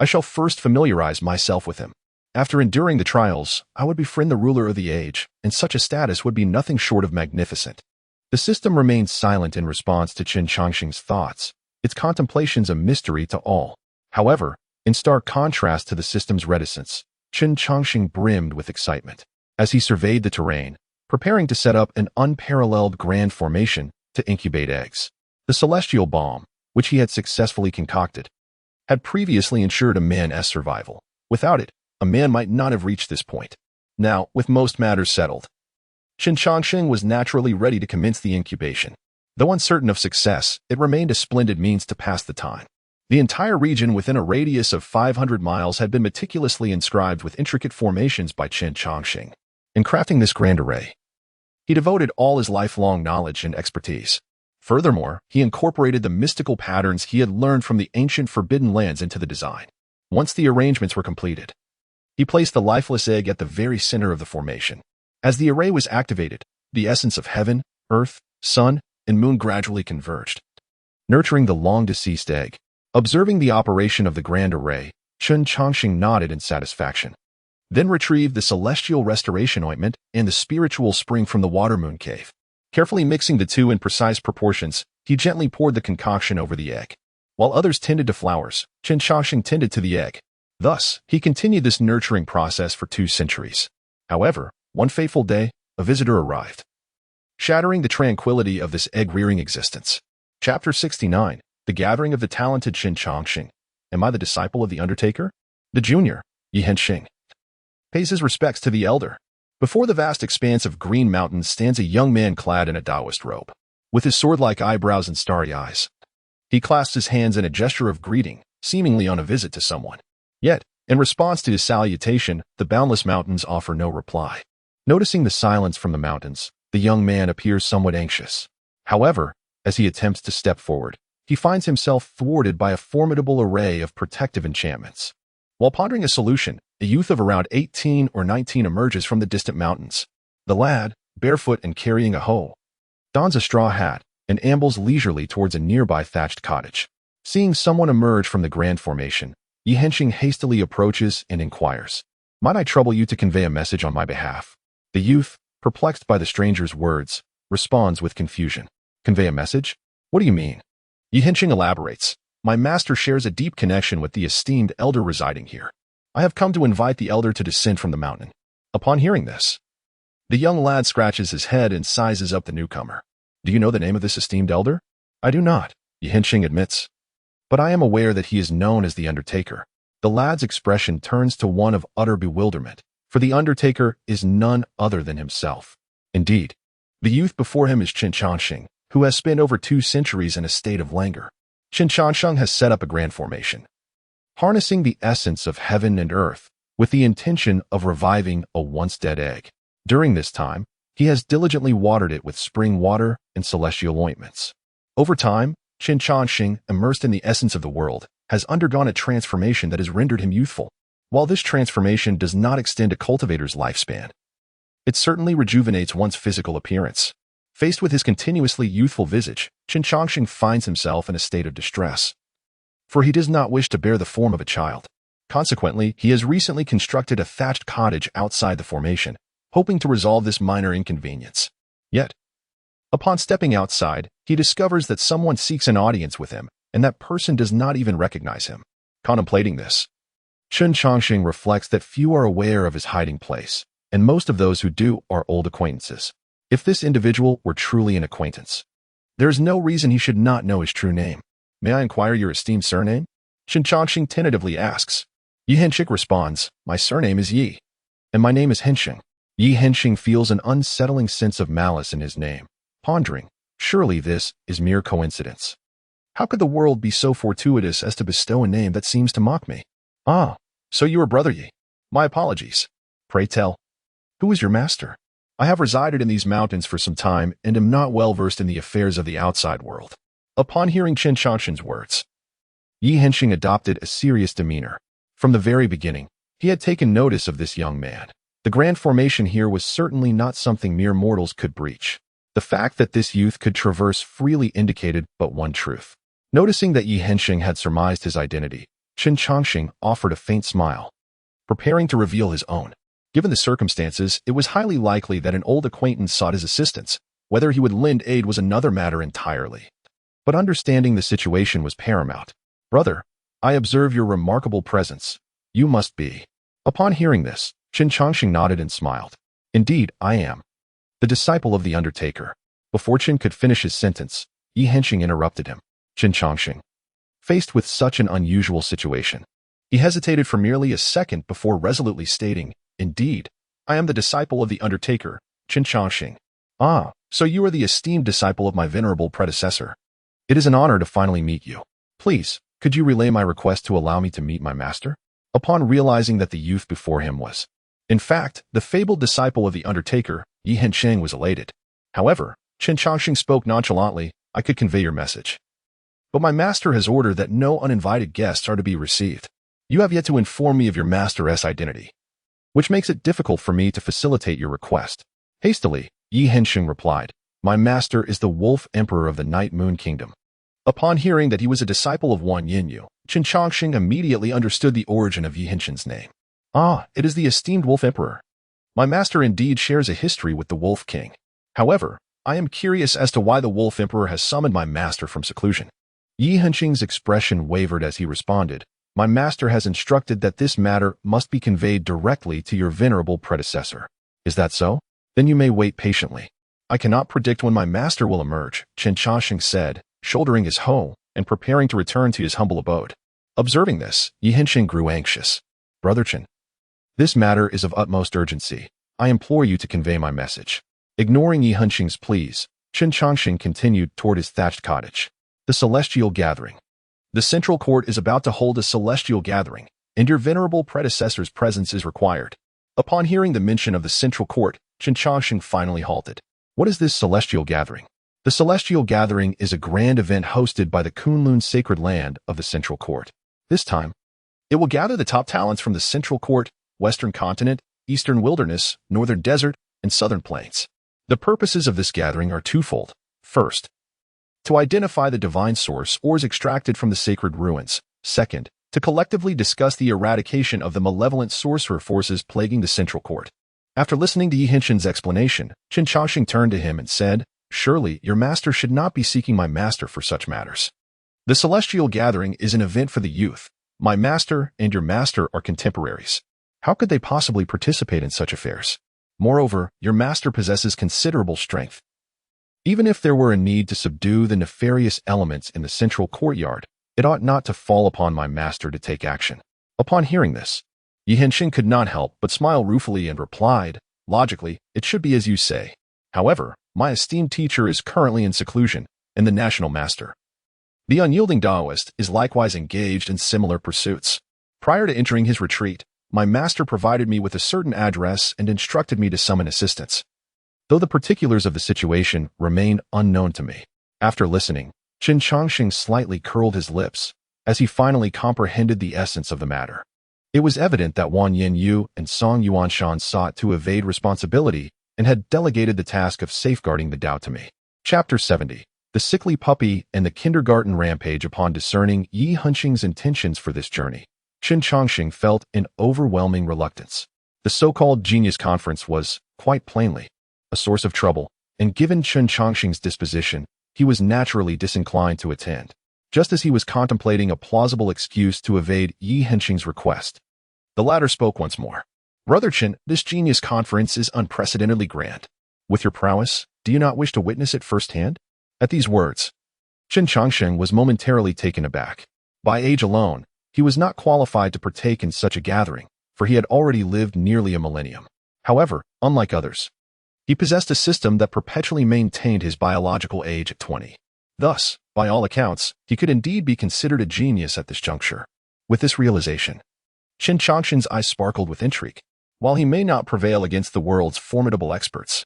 I shall first familiarize myself with him. After enduring the trials, I would befriend the ruler of the age, and such a status would be nothing short of magnificent. The system remained silent in response to Qin Changxing's thoughts, its contemplations a mystery to all. However, in stark contrast to the system's reticence, Qin Changxing brimmed with excitement. As he surveyed the terrain, preparing to set up an unparalleled grand formation to incubate eggs. The celestial bomb, which he had successfully concocted, had previously ensured a man's survival. Without it, a man might not have reached this point. Now, with most matters settled, Qin Changxing was naturally ready to commence the incubation. Though uncertain of success, it remained a splendid means to pass the time. The entire region within a radius of 500 miles had been meticulously inscribed with intricate formations by Qin Changxing. In crafting this grand array, he devoted all his lifelong knowledge and expertise. Furthermore, he incorporated the mystical patterns he had learned from the ancient forbidden lands into the design. Once the arrangements were completed, he placed the lifeless egg at the very center of the formation. As the array was activated, the essence of heaven, earth, sun, and moon gradually converged, nurturing the long-deceased egg. Observing the operation of the grand array, Qin Changxing nodded in satisfaction, then retrieved the celestial restoration ointment and the spiritual spring from the water moon cave. Carefully mixing the two in precise proportions, he gently poured the concoction over the egg. While others tended to flowers, Qin Changxing tended to the egg. Thus, he continued this nurturing process for 2 centuries. However, one fateful day, a visitor arrived, shattering the tranquility of this egg-rearing existence. Chapter 69, The Gathering of the Talented Qin Changxing. Am I the disciple of the Undertaker? The junior, Yi Henxing, pays his respects to the elder. Before the vast expanse of green mountains stands a young man clad in a Taoist robe, with his sword-like eyebrows and starry eyes. He clasps his hands in a gesture of greeting, seemingly on a visit to someone. Yet, in response to his salutation, the boundless mountains offer no reply. Noticing the silence from the mountains, the young man appears somewhat anxious. However, as he attempts to step forward, he finds himself thwarted by a formidable array of protective enchantments. While pondering a solution, a youth of around 18 or 19 emerges from the distant mountains. The lad, barefoot and carrying a hoe, dons a straw hat and ambles leisurely towards a nearby thatched cottage. Seeing someone emerge from the grand formation, Yi Henxing hastily approaches and inquires, "Might I trouble you to convey a message on my behalf?" The youth, perplexed by the stranger's words, responds with confusion. "Convey a message? What do you mean?" Yi Henxing elaborates, "My master shares a deep connection with the esteemed elder residing here. I have come to invite the elder to descend from the mountain." Upon hearing this, the young lad scratches his head and sizes up the newcomer. "Do you know the name of this esteemed elder?" "I do not," Yi Henxing admits, "but I am aware that he is known as the Undertaker." The lad's expression turns to one of utter bewilderment, for the Undertaker is none other than himself. Indeed, the youth before him is Qin Changxing, who has spent over 2 centuries in a state of languor. Qin Changxing has set up a grand formation, harnessing the essence of heaven and earth with the intention of reviving a once-dead egg. During this time, he has diligently watered it with spring water and celestial ointments. Over time, Qin Changxing, immersed in the essence of the world, has undergone a transformation that has rendered him youthful. While this transformation does not extend a cultivator's lifespan, it certainly rejuvenates one's physical appearance. Faced with his continuously youthful visage, Qin Changxing finds himself in a state of distress, for he does not wish to bear the form of a child. Consequently, he has recently constructed a thatched cottage outside the formation, hoping to resolve this minor inconvenience. Yet, upon stepping outside, he discovers that someone seeks an audience with him, and that person does not even recognize him. Contemplating this, Qin Changxing reflects that few are aware of his hiding place, and most of those who do are old acquaintances. If this individual were truly an acquaintance, there is no reason he should not know his true name. "May I inquire your esteemed surname?" Qin Changxing tentatively asks. Yi Henxing responds, "My surname is Yi, and my name is Henxing." Yi Henxing feels an unsettling sense of malice in his name, pondering, surely this is mere coincidence. How could the world be so fortuitous as to bestow a name that seems to mock me? Ah, so you are Brother Yi. My apologies. Pray tell, who is your master? I have resided in these mountains for some time and am not well versed in the affairs of the outside world. Upon hearing Chen Changxing's words, Yi Hensheng adopted a serious demeanor. From the very beginning, he had taken notice of this young man. The grand formation here was certainly not something mere mortals could breach. The fact that this youth could traverse freely indicated but one truth. Noticing that Yi Hensheng had surmised his identity, Chen Changxing offered a faint smile, preparing to reveal his own. Given the circumstances, it was highly likely that an old acquaintance sought his assistance. Whether he would lend aid was another matter entirely. But understanding the situation was paramount. Brother, I observe your remarkable presence. You must be. Upon hearing this, Chen Changxing nodded and smiled. Indeed, I am. The disciple of the Undertaker. Before Chen could finish his sentence, Yi Hensheng interrupted him. Chen Changxing. Faced with such an unusual situation, he hesitated for merely a second before resolutely stating, Indeed, I am the disciple of the Undertaker, Chen Changxing. Ah, so you are the esteemed disciple of my venerable predecessor. It is an honor to finally meet you. Please, could you relay my request to allow me to meet my master? Upon realizing that the youth before him was, in fact, the fabled disciple of the Undertaker, Yi Hensheng was elated. However, Chen Changxing spoke nonchalantly, I could convey your message. But my master has ordered that no uninvited guests are to be received. You have yet to inform me of your master's identity, which makes it difficult for me to facilitate your request. Hastily, Yi Hensheng replied, My master is the Wolf Emperor of the Night Moon Kingdom. Upon hearing that he was a disciple of Wang Yinyu, Chen Changxing immediately understood the origin of Yi Hensheng's name. Ah, it is the esteemed Wolf Emperor. My master indeed shares a history with the Wolf King. However, I am curious as to why the Wolf Emperor has summoned my master from seclusion. Yi Hensheng's expression wavered as he responded, My master has instructed that this matter must be conveyed directly to your venerable predecessor. Is that so? Then you may wait patiently. I cannot predict when my master will emerge, Chen Changxing said, shouldering his hoe and preparing to return to his humble abode. Observing this, Yi Hensheng grew anxious. Brother Chen, this matter is of utmost urgency. I implore you to convey my message. Ignoring Yi Hensheng's pleas, Chen Changxing continued toward his thatched cottage. The Celestial Gathering. The Central Court is about to hold a celestial gathering, and your venerable predecessor's presence is required. Upon hearing the mention of the Central Court, Chen Changxing finally halted. What is this celestial gathering? The Celestial Gathering is a grand event hosted by the Kunlun Sacred Land of the Central Court. This time, it will gather the top talents from the Central Court, Western Continent, Eastern Wilderness, Northern Desert, and Southern Plains. The purposes of this gathering are twofold. First, to identify the divine source ores extracted from the sacred ruins. Second, to collectively discuss the eradication of the malevolent sorcerer forces plaguing the Central Court. After listening to Yi Hensheng's explanation, Chen Changxing turned to him and said, Surely, your master should not be seeking my master for such matters. The Celestial Gathering is an event for the youth. My master and your master are contemporaries. How could they possibly participate in such affairs? Moreover, your master possesses considerable strength. Even if there were a need to subdue the nefarious elements in the central courtyard, it ought not to fall upon my master to take action. Upon hearing this, Yi Hensheng could not help but smile ruefully and replied, Logically, it should be as you say. However, my esteemed teacher is currently in seclusion, and the national master, the unyielding Taoist, is likewise engaged in similar pursuits. Prior to entering his retreat, my master provided me with a certain address and instructed me to summon assistance, though the particulars of the situation remain unknown to me. After listening, Chen Changxing slightly curled his lips as he finally comprehended the essence of the matter. It was evident that Wang Yinyu and Song Yuanshan sought to evade responsibility and had delegated the task of safeguarding the Tao to me. Chapter 70. The Sickly Puppy and the Kindergarten Rampage. Upon discerning Yi Hensheng's intentions for this journey, Chen Changxing felt an overwhelming reluctance. The so-called Genius Conference was, quite plainly, a source of trouble, and given Chen Changxing's disposition, he was naturally disinclined to attend, just as he was contemplating a plausible excuse to evade Yi Hensheng's request. The latter spoke once more. Brother Chen, this Genius Conference is unprecedentedly grand. With your prowess, do you not wish to witness it firsthand? At these words, Chen Changxing was momentarily taken aback. By age alone, he was not qualified to partake in such a gathering, for he had already lived nearly a millennium. However, unlike others, he possessed a system that perpetually maintained his biological age at 20. Thus, by all accounts, he could indeed be considered a genius at this juncture. With this realization, Qin Changshan's eyes sparkled with intrigue. While he may not prevail against the world's formidable experts,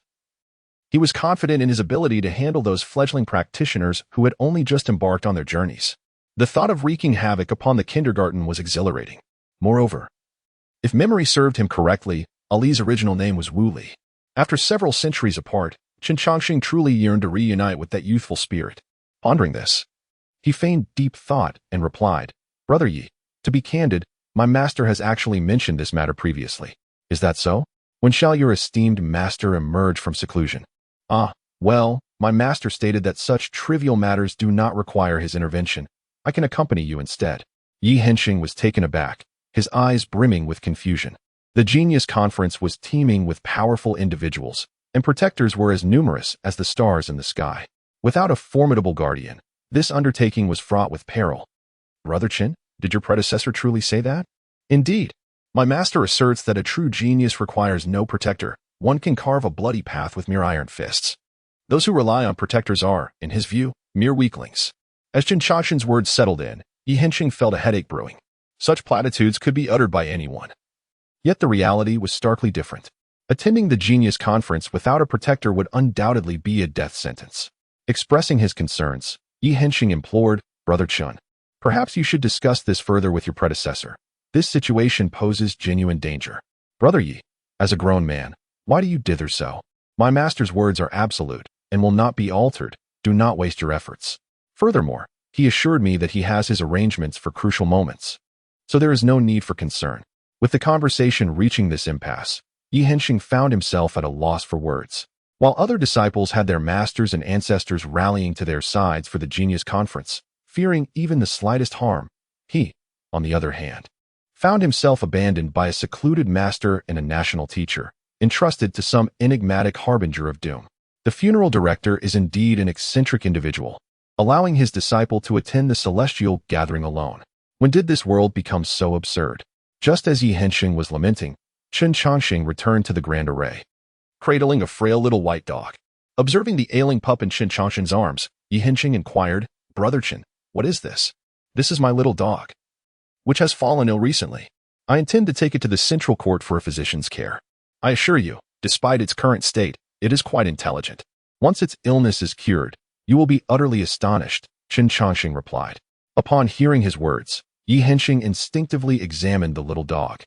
he was confident in his ability to handle those fledgling practitioners who had only just embarked on their journeys. The thought of wreaking havoc upon the kindergarten was exhilarating. Moreover, if memory served him correctly, Ali's original name was Wu Li. After several centuries apart, Qin Changxing truly yearned to reunite with that youthful spirit. Pondering this, he feigned deep thought and replied, "Brother Yi, to be candid, my master has actually mentioned this matter previously. Is that so? When shall your esteemed master emerge from seclusion?" Well, my master stated that such trivial matters do not require his intervention. I can accompany you instead. Yi Hensheng was taken aback, his eyes brimming with confusion. The Genius Conference was teeming with powerful individuals, and protectors were as numerous as the stars in the sky. Without a formidable guardian, this undertaking was fraught with peril. Brother Qin, did your predecessor truly say that? Indeed. My master asserts that a true genius requires no protector. One can carve a bloody path with mere iron fists. Those who rely on protectors are, in his view, mere weaklings. As Qin Changshan's words settled in, Yi Hensheng felt a headache brewing. Such platitudes could be uttered by anyone. Yet the reality was starkly different. Attending the Genius Conference without a protector would undoubtedly be a death sentence. Expressing his concerns, Yi Hensheng implored, "Brother Chun, perhaps you should discuss this further with your predecessor. This situation poses genuine danger. Brother Yi, as a grown man, why do you dither so? My master's words are absolute and will not be altered. Do not waste your efforts." Furthermore, he assured me that he has his arrangements for crucial moments, so there is no need for concern. With the conversation reaching this impasse, Yi Hensheng found himself at a loss for words. While other disciples had their masters and ancestors rallying to their sides for the Genius Conference, fearing even the slightest harm, he, on the other hand, found himself abandoned by a secluded master and a national teacher, entrusted to some enigmatic harbinger of doom. The funeral director is indeed an eccentric individual, allowing his disciple to attend the celestial gathering alone. When did this world become so absurd? Just as Yi Hensheng was lamenting, Qin Changxing returned to the grand array, cradling a frail little white dog. Observing the ailing pup in Qin Changxing's arms, Yi Hensheng inquired, "Brother Qin, what is this?" "This is my little dog, which has fallen ill recently. I intend to take it to the central court for a physician's care. I assure you, despite its current state, it is quite intelligent. Once its illness is cured, you will be utterly astonished," Qin Changxing replied. Upon hearing his words, Yi Hensheng instinctively examined the little dog,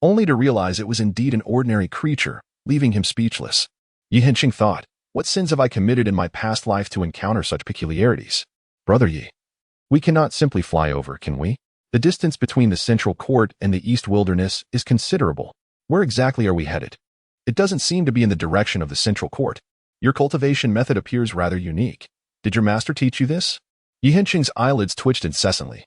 only to realize it was indeed an ordinary creature, leaving him speechless. Yi Hensheng thought, "What sins have I committed in my past life to encounter such peculiarities?" "Brother Yi, we cannot simply fly over, can we? The distance between the central court and the east wilderness is considerable. Where exactly are we headed?" "It doesn't seem to be in the direction of the central court. Your cultivation method appears rather unique. Did your master teach you this?" Yi Hensheng's eyelids twitched incessantly.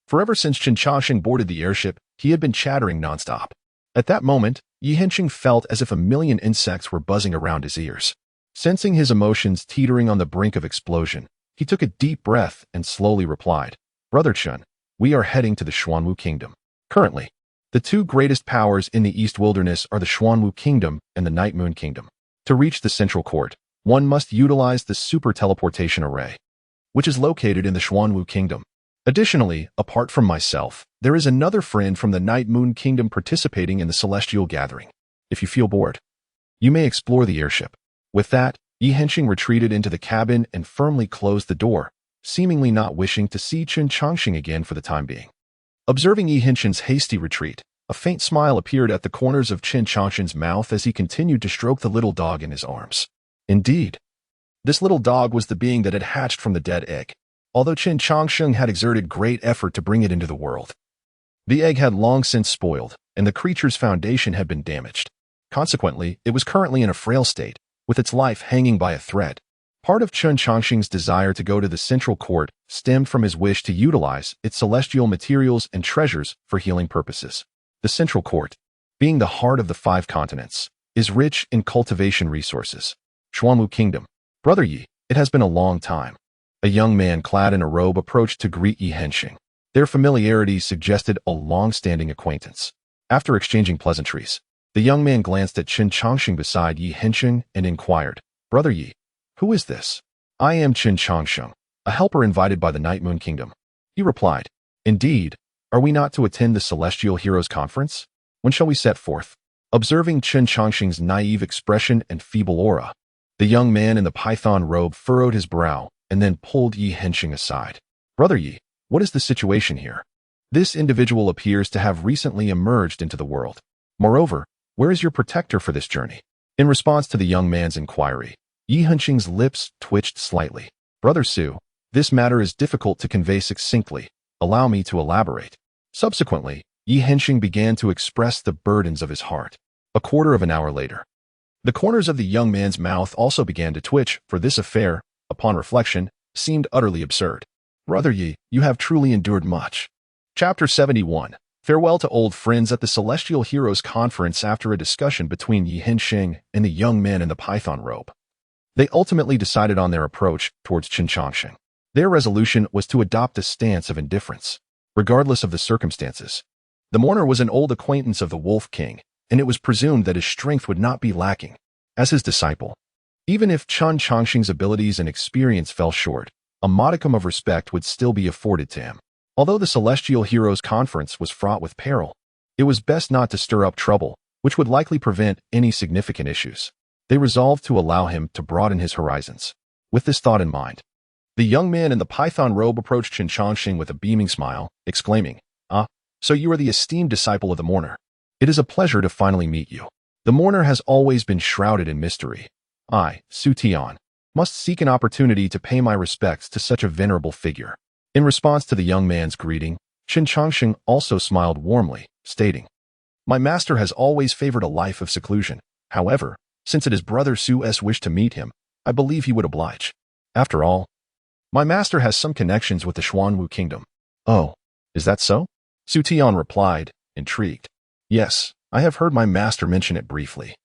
For ever since Qin Changxing boarded the airship, he had been chattering nonstop. At that moment, Yi Hensheng felt as if a million insects were buzzing around his ears. Sensing his emotions teetering on the brink of explosion, he took a deep breath and slowly replied, "Brother Chun, we are heading to the Xuanwu Kingdom. Currently, the two greatest powers in the East Wilderness are the Xuanwu Kingdom and the Night Moon Kingdom. To reach the central court, one must utilize the super teleportation array, which is located in the Xuanwu Kingdom. Additionally, apart from myself, there is another friend from the Night Moon Kingdom participating in the celestial gathering. If you feel bored, you may explore the airship." With that, Yi Hensheng retreated into the cabin and firmly closed the door, seemingly not wishing to see Qin Changxing again for the time being. Observing Yi Hensheng's hasty retreat, a faint smile appeared at the corners of Qin Changxing's mouth as he continued to stroke the little dog in his arms. Indeed, this little dog was the being that had hatched from the dead egg, although Qin Changxing had exerted great effort to bring it into the world. The egg had long since spoiled, and the creature's foundation had been damaged. Consequently, it was currently in a frail state, with its life hanging by a thread. Part of Qin Changxing's desire to go to the central court stemmed from his wish to utilize its celestial materials and treasures for healing purposes. The central court, being the heart of the 5 continents, is rich in cultivation resources. Xuanwu Kingdom. "Brother Yi, it has been a long time." A young man clad in a robe approached to greet Yi Hensheng. Their familiarity suggested a long-standing acquaintance. After exchanging pleasantries, the young man glanced at Qin Changxing beside Yi Hensheng and inquired, "Brother Yi, who is this?" "I am Qin Changxing. a helper invited by the Night Moon Kingdom. He replied, "Indeed, are we not to attend the Celestial Heroes Conference? When shall we set forth?" Observing Chen Chongqing's naive expression and feeble aura, the young man in the python robe furrowed his brow and then pulled Yi Hensheng aside. "Brother Yi, what is the situation here? This individual appears to have recently emerged into the world. Moreover, where is your protector for this journey?" In response to the young man's inquiry, Yi Hensheng's lips twitched slightly. "Brother Su, this matter is difficult to convey succinctly. Allow me to elaborate." Subsequently, Yi Hensheng began to express the burdens of his heart. A quarter of an hour later, the corners of the young man's mouth also began to twitch, for this affair, upon reflection, seemed utterly absurd. "Brother Yi, you have truly endured much." Chapter 71. Farewell to old friends at the Celestial Heroes Conference. After a discussion between Yi Hensheng and the young man in the python robe, they ultimately decided on their approach towards Chen Chongqing. Their resolution was to adopt a stance of indifference, regardless of the circumstances. The mourner was an old acquaintance of the Wolf King, and it was presumed that his strength would not be lacking as his disciple. Even if Chen Chongqing's abilities and experience fell short, a modicum of respect would still be afforded to him. Although the Celestial Heroes Conference was fraught with peril, it was best not to stir up trouble, which would likely prevent any significant issues. They resolved to allow him to broaden his horizons. With this thought in mind, the young man in the python robe approached Chen Chongqing with a beaming smile, exclaiming, "Ah, so you are the esteemed disciple of the mourner. It is a pleasure to finally meet you. The mourner has always been shrouded in mystery. I, Su Tian, must seek an opportunity to pay my respects to such a venerable figure." In response to the young man's greeting, Chen Chongqing also smiled warmly, stating, "My master has always favored a life of seclusion. However, since it is Brother Su's wish to meet him, I believe he would oblige. After all, my master has some connections with the Xuanwu Kingdom." "Oh, is that so?" Su Tian replied, intrigued. "Yes, I have heard my master mention it briefly,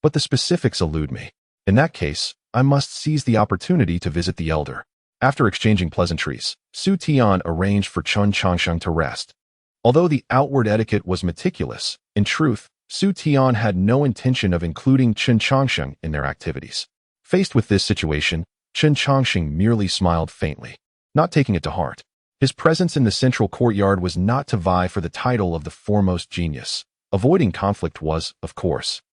but the specifics elude me. In that case, I must seize the opportunity to visit the elder." After exchanging pleasantries, Su Tian arranged for Chen Chongqing to rest. Although the outward etiquette was meticulous, in truth, Su Tian had no intention of including Chen Chongqing in their activities. Faced with this situation, Chen Chongqing merely smiled faintly, not taking it to heart. His presence in the central courtyard was not to vie for the title of the foremost genius. Avoiding conflict was, of course,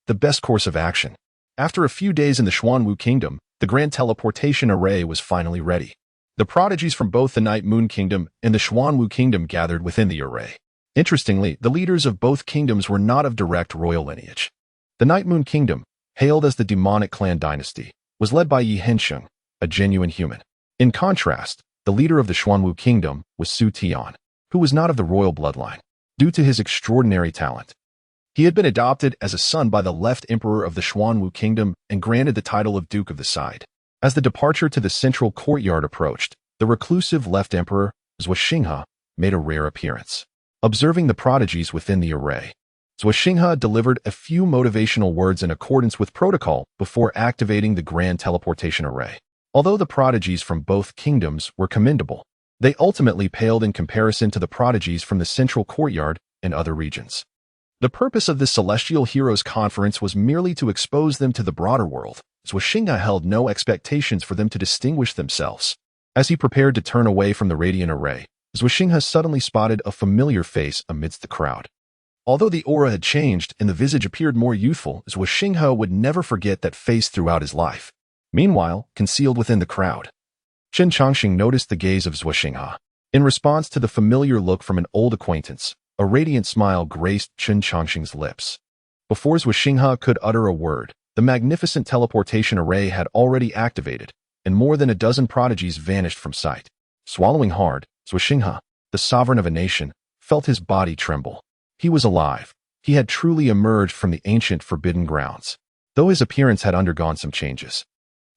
the best course of action. After a few days in the Xuanwu Kingdom, the grand teleportation array was finally ready. The prodigies from both the Night Moon Kingdom and the Xuanwu Kingdom gathered within the array. Interestingly, the leaders of both kingdoms were not of direct royal lineage. The Night Moon Kingdom, hailed as the demonic clan dynasty, was led by Yi Hensheng, a genuine human. In contrast, the leader of the Xuanwu Kingdom was Su Tian, who was not of the royal bloodline. Due to his extraordinary talent, he had been adopted as a son by the left emperor of the Xuanwu Kingdom and granted the title of Duke of the Side. As the departure to the central courtyard approached, the reclusive left emperor, Zhuoxinghe, made a rare appearance. Observing the prodigies within the array, Zhuoxinghe delivered a few motivational words in accordance with protocol before activating the grand teleportation array. Although the prodigies from both kingdoms were commendable, they ultimately paled in comparison to the prodigies from the central courtyard and other regions. The purpose of this Celestial Heroes Conference was merely to expose them to the broader world. Zhuoxinghe held no expectations for them to distinguish themselves. As he prepared to turn away from the radiant array, Zhuoxinghe suddenly spotted a familiar face amidst the crowd. Although the aura had changed and the visage appeared more youthful, Zhuoxinghe would never forget that face throughout his life. Meanwhile, concealed within the crowd, Chen Chongqing noticed the gaze of Zhuoxinghe. In response to the familiar look from an old acquaintance, a radiant smile graced Chen Chongqing's lips. Before Zhuoxinghe could utter a word, the magnificent teleportation array had already activated, and more than a dozen prodigies vanished from sight. Swallowing hard, Zhuoxinghe, the sovereign of a nation, felt his body tremble. He was alive. He had truly emerged from the ancient forbidden grounds. Though his appearance had undergone some changes,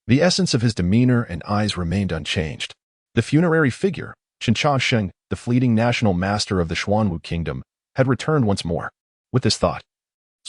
the essence of his demeanor and eyes remained unchanged. The funerary figure, Chen Chongqing, the fleeting national master of the Xuanwu Kingdom, had returned once more. With this thought,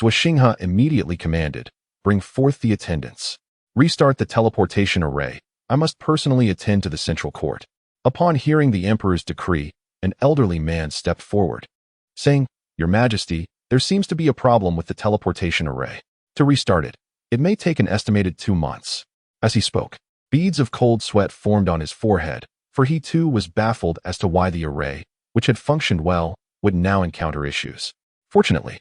Zhuoxinghe immediately commanded, "Bring forth the attendants. Restart the teleportation array. I must personally attend to the central court." Upon hearing the emperor's decree, an elderly man stepped forward, saying, "Your Majesty, there seems to be a problem with the teleportation array. To restart it, it may take an estimated 2 months." As he spoke, Beads of cold sweat formed on his forehead, for he too was baffled as to why the array, which had functioned well, would now encounter issues. Fortunately,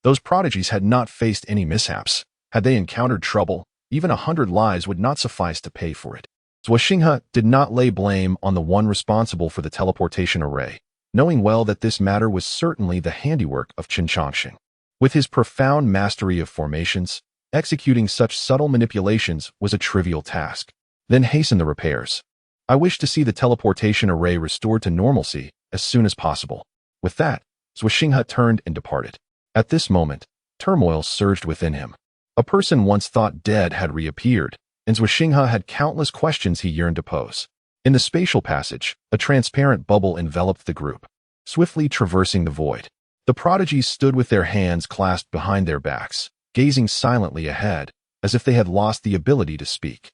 those prodigies had not faced any mishaps. Had they encountered trouble, even 100 lives would not suffice to pay for it. Zhuoxinghe did not lay blame on the one responsible for the teleportation array, knowing well that this matter was certainly the handiwork of Qin Changxing. With his profound mastery of formations, executing such subtle manipulations was a trivial task. Then hasten the repairs. I wish to see the teleportation array restored to normalcy as soon as possible. With that, Zhuoxinghe turned and departed. At this moment, turmoil surged within him. A person once thought dead had reappeared, and Zhuoxinghe had countless questions he yearned to pose. In the spatial passage, a transparent bubble enveloped the group, swiftly traversing the void. The prodigies stood with their hands clasped behind their backs, gazing silently ahead, as if they had lost the ability to speak.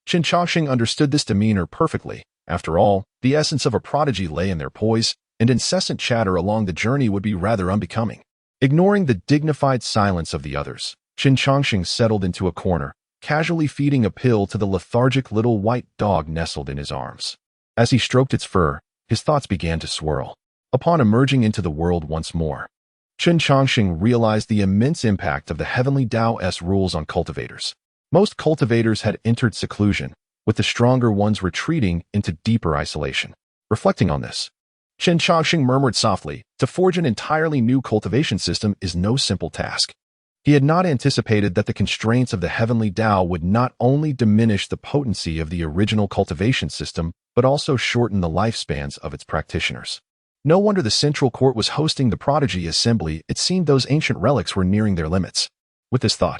Qin Changxing understood this demeanor perfectly. After all, the essence of a prodigy lay in their poise, and incessant chatter along the journey would be rather unbecoming. Ignoring the dignified silence of the others, Qin Changxing settled into a corner, casually feeding a pill to the lethargic little white dog nestled in his arms. As he stroked its fur, his thoughts began to swirl. Upon emerging into the world once more, Qin Changxing realized the immense impact of the heavenly Tao's rules on cultivators. Most cultivators had entered seclusion, with the stronger ones retreating into deeper isolation. Reflecting on this, Qin Changxing murmured softly, to forge an entirely new cultivation system is no simple task. He had not anticipated that the constraints of the heavenly Tao would not only diminish the potency of the original cultivation system, but also shorten the lifespans of its practitioners. No wonder the central court was hosting the prodigy assembly. It seemed those ancient relics were nearing their limits. With this thought,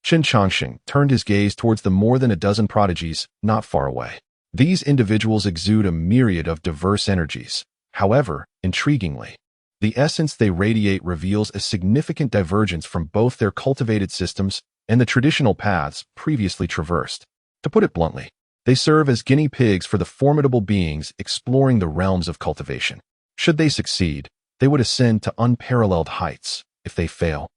Qin Changxing turned his gaze towards the more than a dozen prodigies not far away. These individuals exude a myriad of diverse energies. However, intriguingly, the essence they radiate reveals a significant divergence from both their cultivated systems and the traditional paths previously traversed. To put it bluntly, they serve as guinea pigs for the formidable beings exploring the realms of cultivation. Should they succeed, they would ascend to unparalleled heights. If they fail,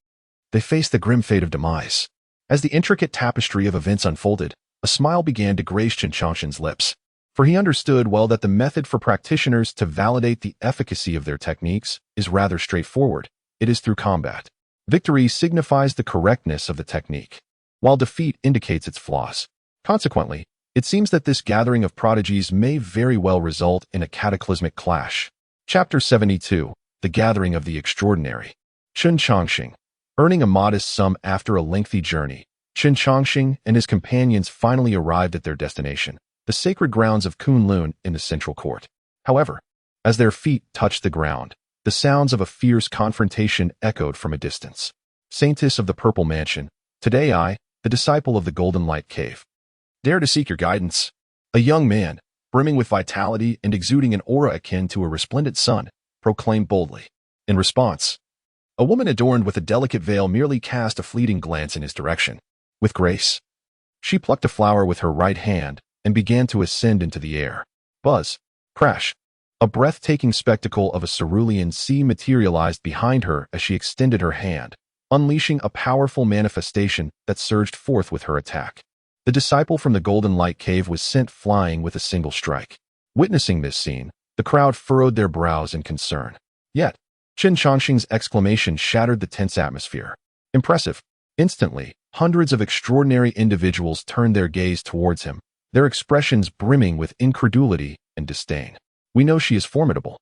they face the grim fate of demise. As the intricate tapestry of events unfolded, a smile began to grace Qin Changxing's lips. For he understood well that the method for practitioners to validate the efficacy of their techniques is rather straightforward. It is through combat. Victory signifies the correctness of the technique, while defeat indicates its flaws. Consequently, it seems that this gathering of prodigies may very well result in a cataclysmic clash. Chapter 72, The Gathering of the Extraordinary. Qin Changxing. Earning a modest sum after a lengthy journey, Qin Changxing and his companions finally arrived at their destination, the sacred grounds of Kunlun in the central court. However, as their feet touched the ground, the sounds of a fierce confrontation echoed from a distance. Saintess of the Purple Mansion, today I, the disciple of the Golden Light Cave, dare to seek your guidance. A young man, brimming with vitality and exuding an aura akin to a resplendent sun, proclaimed boldly. In response, a woman adorned with a delicate veil merely cast a fleeting glance in his direction. With grace, she plucked a flower with her right hand and began to ascend into the air. Buzz, crash. A breathtaking spectacle of a cerulean sea materialized behind her as she extended her hand, unleashing a powerful manifestation that surged forth with her attack. The disciple from the Golden Light Cave was sent flying with a single strike. Witnessing this scene, the crowd furrowed their brows in concern. Yet, Qin Changxing's exclamation shattered the tense atmosphere. Impressive. Instantly, hundreds of extraordinary individuals turned their gaze towards him, their expressions brimming with incredulity and disdain. We know she is formidable,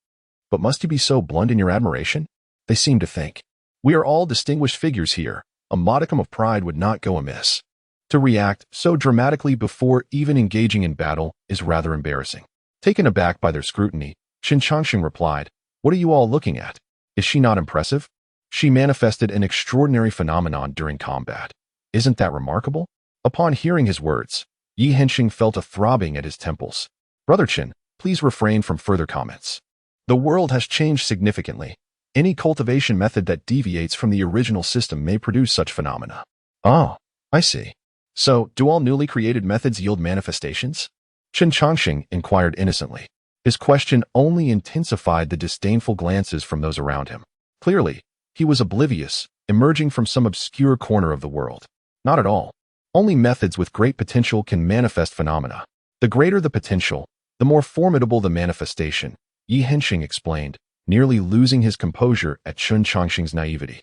but must you be so blunt in your admiration? They seem to think. We are all distinguished figures here. A modicum of pride would not go amiss. To react so dramatically before even engaging in battle is rather embarrassing. Taken aback by their scrutiny, Qin Changxing replied, "What are you all looking at? Is she not impressive? She manifested an extraordinary phenomenon during combat. Isn't that remarkable?" Upon hearing his words, Yi Henxing felt a throbbing at his temples. Brother Qin, please refrain from further comments. The world has changed significantly. Any cultivation method that deviates from the original system may produce such phenomena. Oh, I see. So, do all newly created methods yield manifestations? Qin Changxing inquired innocently. His question only intensified the disdainful glances from those around him. Clearly, he was oblivious, emerging from some obscure corner of the world. Not at all. Only methods with great potential can manifest phenomena. The greater the potential, the more formidable the manifestation, Yi Hengqin explained, nearly losing his composure at Chen Changxing's naivety.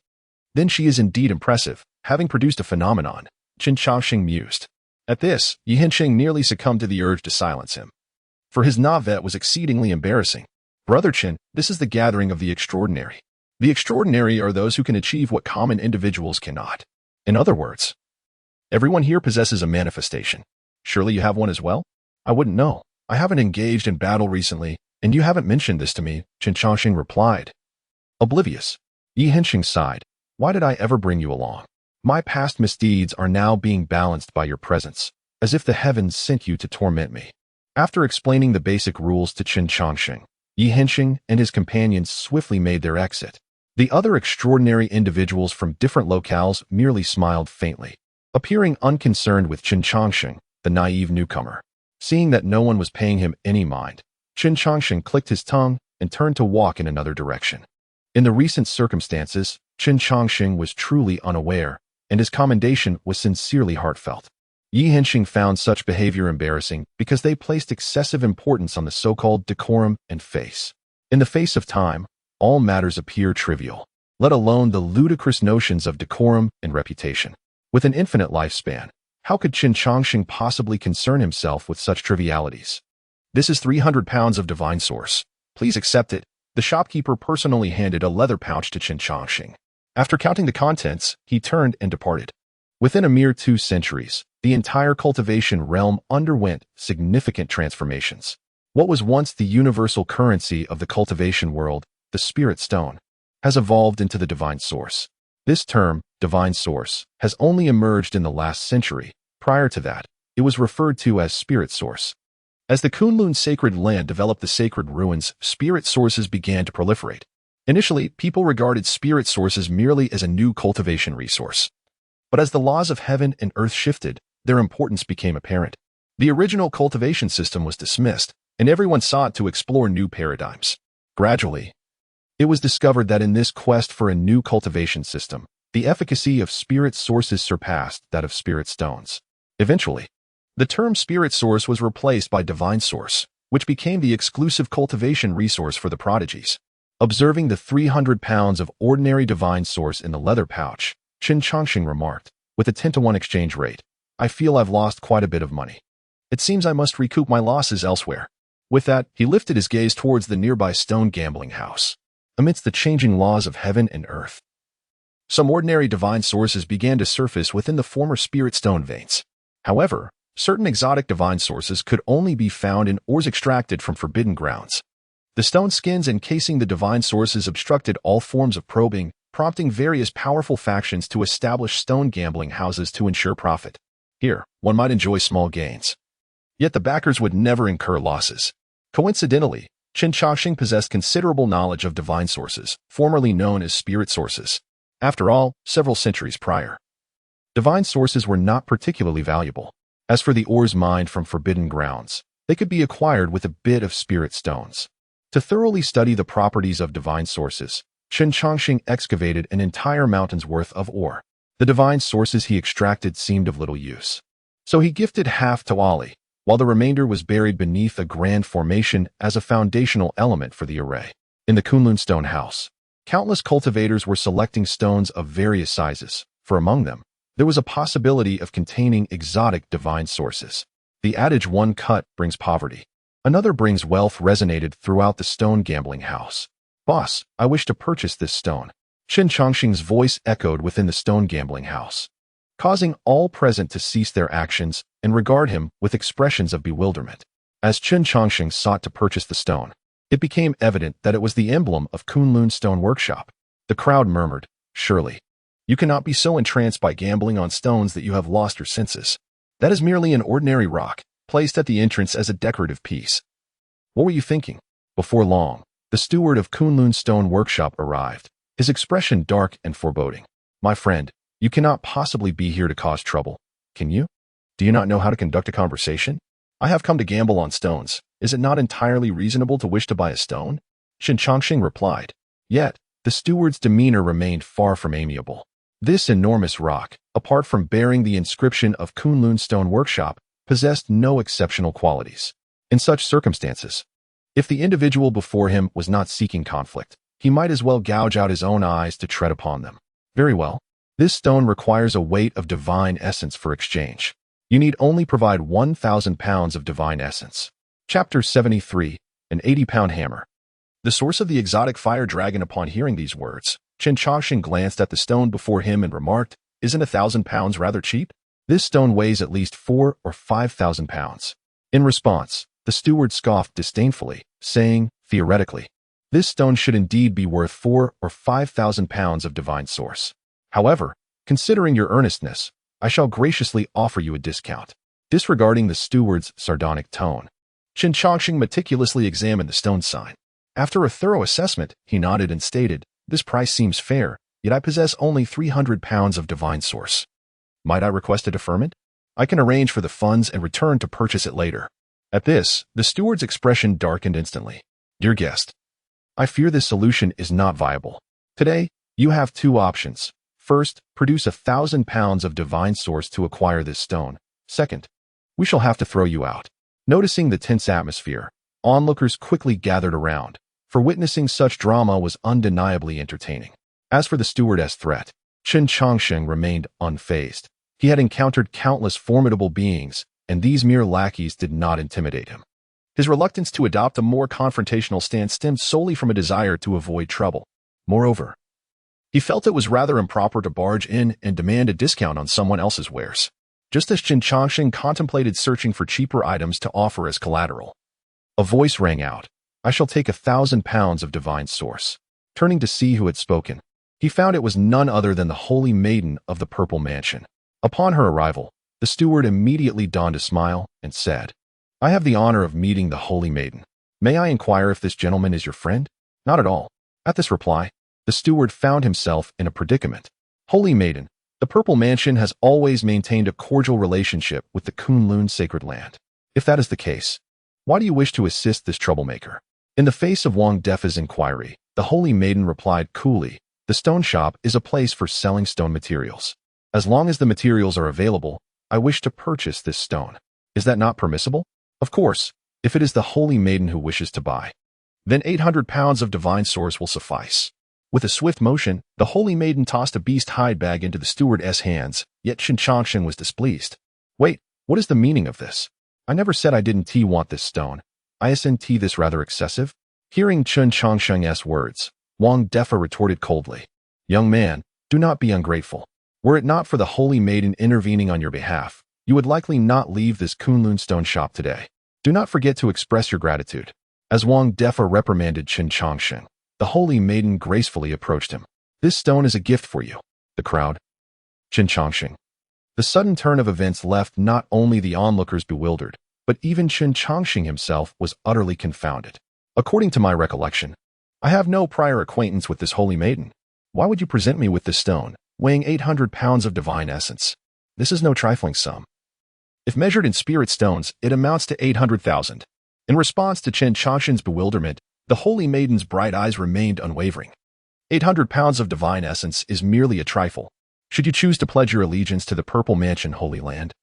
Then she is indeed impressive, having produced a phenomenon, Chen Changxing mused. At this, Yi Hengqin nearly succumbed to the urge to silence him. For his navet was exceedingly embarrassing. Brother Chen, this is the gathering of the extraordinary. The extraordinary are those who can achieve what common individuals cannot. In other words, everyone here possesses a manifestation. Surely you have one as well? I wouldn't know. I haven't engaged in battle recently, and you haven't mentioned this to me, Chen Changxing replied. Oblivious. Yi Hengqin sighed. Why did I ever bring you along? My past misdeeds are now being balanced by your presence, as if the heavens sent you to torment me. After explaining the basic rules to Chen Changxing, Yi Hengqin and his companions swiftly made their exit. The other extraordinary individuals from different locales merely smiled faintly, appearing unconcerned with Chen Changxing, the naive newcomer. Seeing that no one was paying him any mind, Chen Changxing clicked his tongue and turned to walk in another direction. In the recent circumstances, Chen Changxing was truly unaware, and his commendation was sincerely heartfelt. Yi Hengqin found such behavior embarrassing because they placed excessive importance on the so-called decorum and face. In the face of time, all matters appear trivial, let alone the ludicrous notions of decorum and reputation. With an infinite lifespan, how could Chen Changxing possibly concern himself with such trivialities? This is 300 pounds of divine source. Please accept it. The shopkeeper personally handed a leather pouch to Chen Changxing. After counting the contents, he turned and departed. Within a mere 2 centuries, the entire cultivation realm underwent significant transformations. What was once the universal currency of the cultivation world, the spirit stone, has evolved into the divine source. This term, divine source, has only emerged in the last century. Prior to that, it was referred to as spirit source. As the Kunlun sacred land developed the sacred ruins, spirit sources began to proliferate. Initially, people regarded spirit sources merely as a new cultivation resource. But as the laws of heaven and earth shifted, their importance became apparent. The original cultivation system was dismissed, and everyone sought to explore new paradigms. Gradually, it was discovered that in this quest for a new cultivation system, the efficacy of spirit sources surpassed that of spirit stones. Eventually, the term spirit source was replaced by divine source, which became the exclusive cultivation resource for the prodigies. Observing the 300 pounds of ordinary divine source in the leather pouch, Chen Changxing remarked, with a 10-to-1 exchange rate, I feel I've lost quite a bit of money. It seems I must recoup my losses elsewhere. With that, he lifted his gaze towards the nearby stone gambling house. Amidst the changing laws of heaven and earth, some ordinary divine sources began to surface within the former spirit stone veins. However, certain exotic divine sources could only be found in ores extracted from forbidden grounds. The stone skins encasing the divine sources obstructed all forms of probing, prompting various powerful factions to establish stone gambling houses to ensure profit. Here, one might enjoy small gains. Yet the backers would never incur losses. Coincidentally, Chen Changxing possessed considerable knowledge of divine sources, formerly known as spirit sources. After all, several centuries prior, divine sources were not particularly valuable. As for the ores mined from forbidden grounds, they could be acquired with a bit of spirit stones. To thoroughly study the properties of divine sources, Chen Changxing excavated an entire mountain's worth of ore. The divine sources he extracted seemed of little use. So he gifted half to Ali, while the remainder was buried beneath a grand formation as a foundational element for the array. In the Kunlun stone house, countless cultivators were selecting stones of various sizes, for among them, there was a possibility of containing exotic divine sources. The adage one cut brings poverty, another brings wealth resonated throughout the stone gambling house. Boss, I wish to purchase this stone. Chen Changxing's voice echoed within the stone gambling house, causing all present to cease their actions and regard him with expressions of bewilderment. As Chen Changxing sought to purchase the stone, it became evident that it was the emblem of Kunlun Stone Workshop. The crowd murmured, surely, you cannot be so entranced by gambling on stones that you have lost your senses. That is merely an ordinary rock, placed at the entrance as a decorative piece. What were you thinking? Before long, the steward of Kunlun Stone Workshop arrived, his expression dark and foreboding. My friend, you cannot possibly be here to cause trouble, can you? Do you not know how to conduct a conversation? I have come to gamble on stones. Is it not entirely reasonable to wish to buy a stone? Chen Changxing replied. Yet, the steward's demeanor remained far from amiable. This enormous rock, apart from bearing the inscription of Kunlun Stone Workshop, possessed no exceptional qualities. In such circumstances, if the individual before him was not seeking conflict, he might as well gouge out his own eyes to tread upon them. Very well. This stone requires a weight of divine essence for exchange. You need only provide 1,000 pounds of divine essence. Chapter 73, an 80-pound hammer. The source of the exotic fire dragon. Upon hearing these words, Chen Changshan glanced at the stone before him and remarked, "Isn't 1,000 pounds rather cheap? This stone weighs at least 4 or 5,000 pounds. In response, the steward scoffed disdainfully, saying, "Theoretically, this stone should indeed be worth 4 or 5,000 pounds of divine source. However, considering your earnestness, I shall graciously offer you a discount." Disregarding the steward's sardonic tone, Chen Changshan meticulously examined the stone sign. After a thorough assessment, he nodded and stated, "This price seems fair, yet I possess only 300 pounds of divine source. Might I request a deferment? I can arrange for the funds and return to purchase it later." At this, the steward's expression darkened instantly. "Dear guest, I fear this solution is not viable. Today, you have two options. First, produce 1,000 pounds of divine source to acquire this stone. Second, we shall have to throw you out." Noticing the tense atmosphere, onlookers quickly gathered around, for witnessing such drama was undeniably entertaining. As for the stewardess' threat, Chen Changshan remained unfazed. He had encountered countless formidable beings, and these mere lackeys did not intimidate him. His reluctance to adopt a more confrontational stance stemmed solely from a desire to avoid trouble. Moreover, he felt it was rather improper to barge in and demand a discount on someone else's wares. Just as Chen Changshan contemplated searching for cheaper items to offer as collateral, a voice rang out, "I shall take 1,000 pounds of divine source." Turning to see who had spoken, he found it was none other than the Holy Maiden of the Purple Mansion. Upon her arrival, the steward immediately donned a smile and said, "I have the honor of meeting the Holy Maiden. May I inquire if this gentleman is your friend?" "Not at all." At this reply, the steward found himself in a predicament. "Holy Maiden, the Purple Mansion has always maintained a cordial relationship with the Kunlun sacred land. If that is the case, why do you wish to assist this troublemaker?" In the face of Wang Defa's inquiry, the Holy Maiden replied coolly, "The stone shop is a place for selling stone materials. As long as the materials are available, I wish to purchase this stone. Is that not permissible?" "Of course, if it is the Holy Maiden who wishes to buy. Then 800 pounds of divine source will suffice." With a swift motion, the Holy Maiden tossed a beast hide bag into the stewardess' hands, yet Chen Changshan was displeased. "Wait, what is the meaning of this? I never said I didn't want this stone. Isn't this rather excessive?" Hearing Chen Changshan's words, Wang Defa retorted coldly, "Young man, do not be ungrateful. Were it not for the Holy Maiden intervening on your behalf, you would likely not leave this Kunlun stone shop today. Do not forget to express your gratitude." As Wang Defa reprimanded Chen Changshan, the Holy Maiden gracefully approached him. "This stone is a gift for you." The crowd. Chen Changshan. The sudden turn of events left not only the onlookers bewildered, but even Chen Changshan himself was utterly confounded. "According to my recollection, I have no prior acquaintance with this Holy Maiden. Why would you present me with this stone, weighing 800 pounds of divine essence? This is no trifling sum. If measured in spirit stones, it amounts to 800,000. In response to Chen Changshan's bewilderment, the Holy Maiden's bright eyes remained unwavering. 800 pounds of divine essence is merely a trifle. Should you choose to pledge your allegiance to the Purple Mansion Holy Land,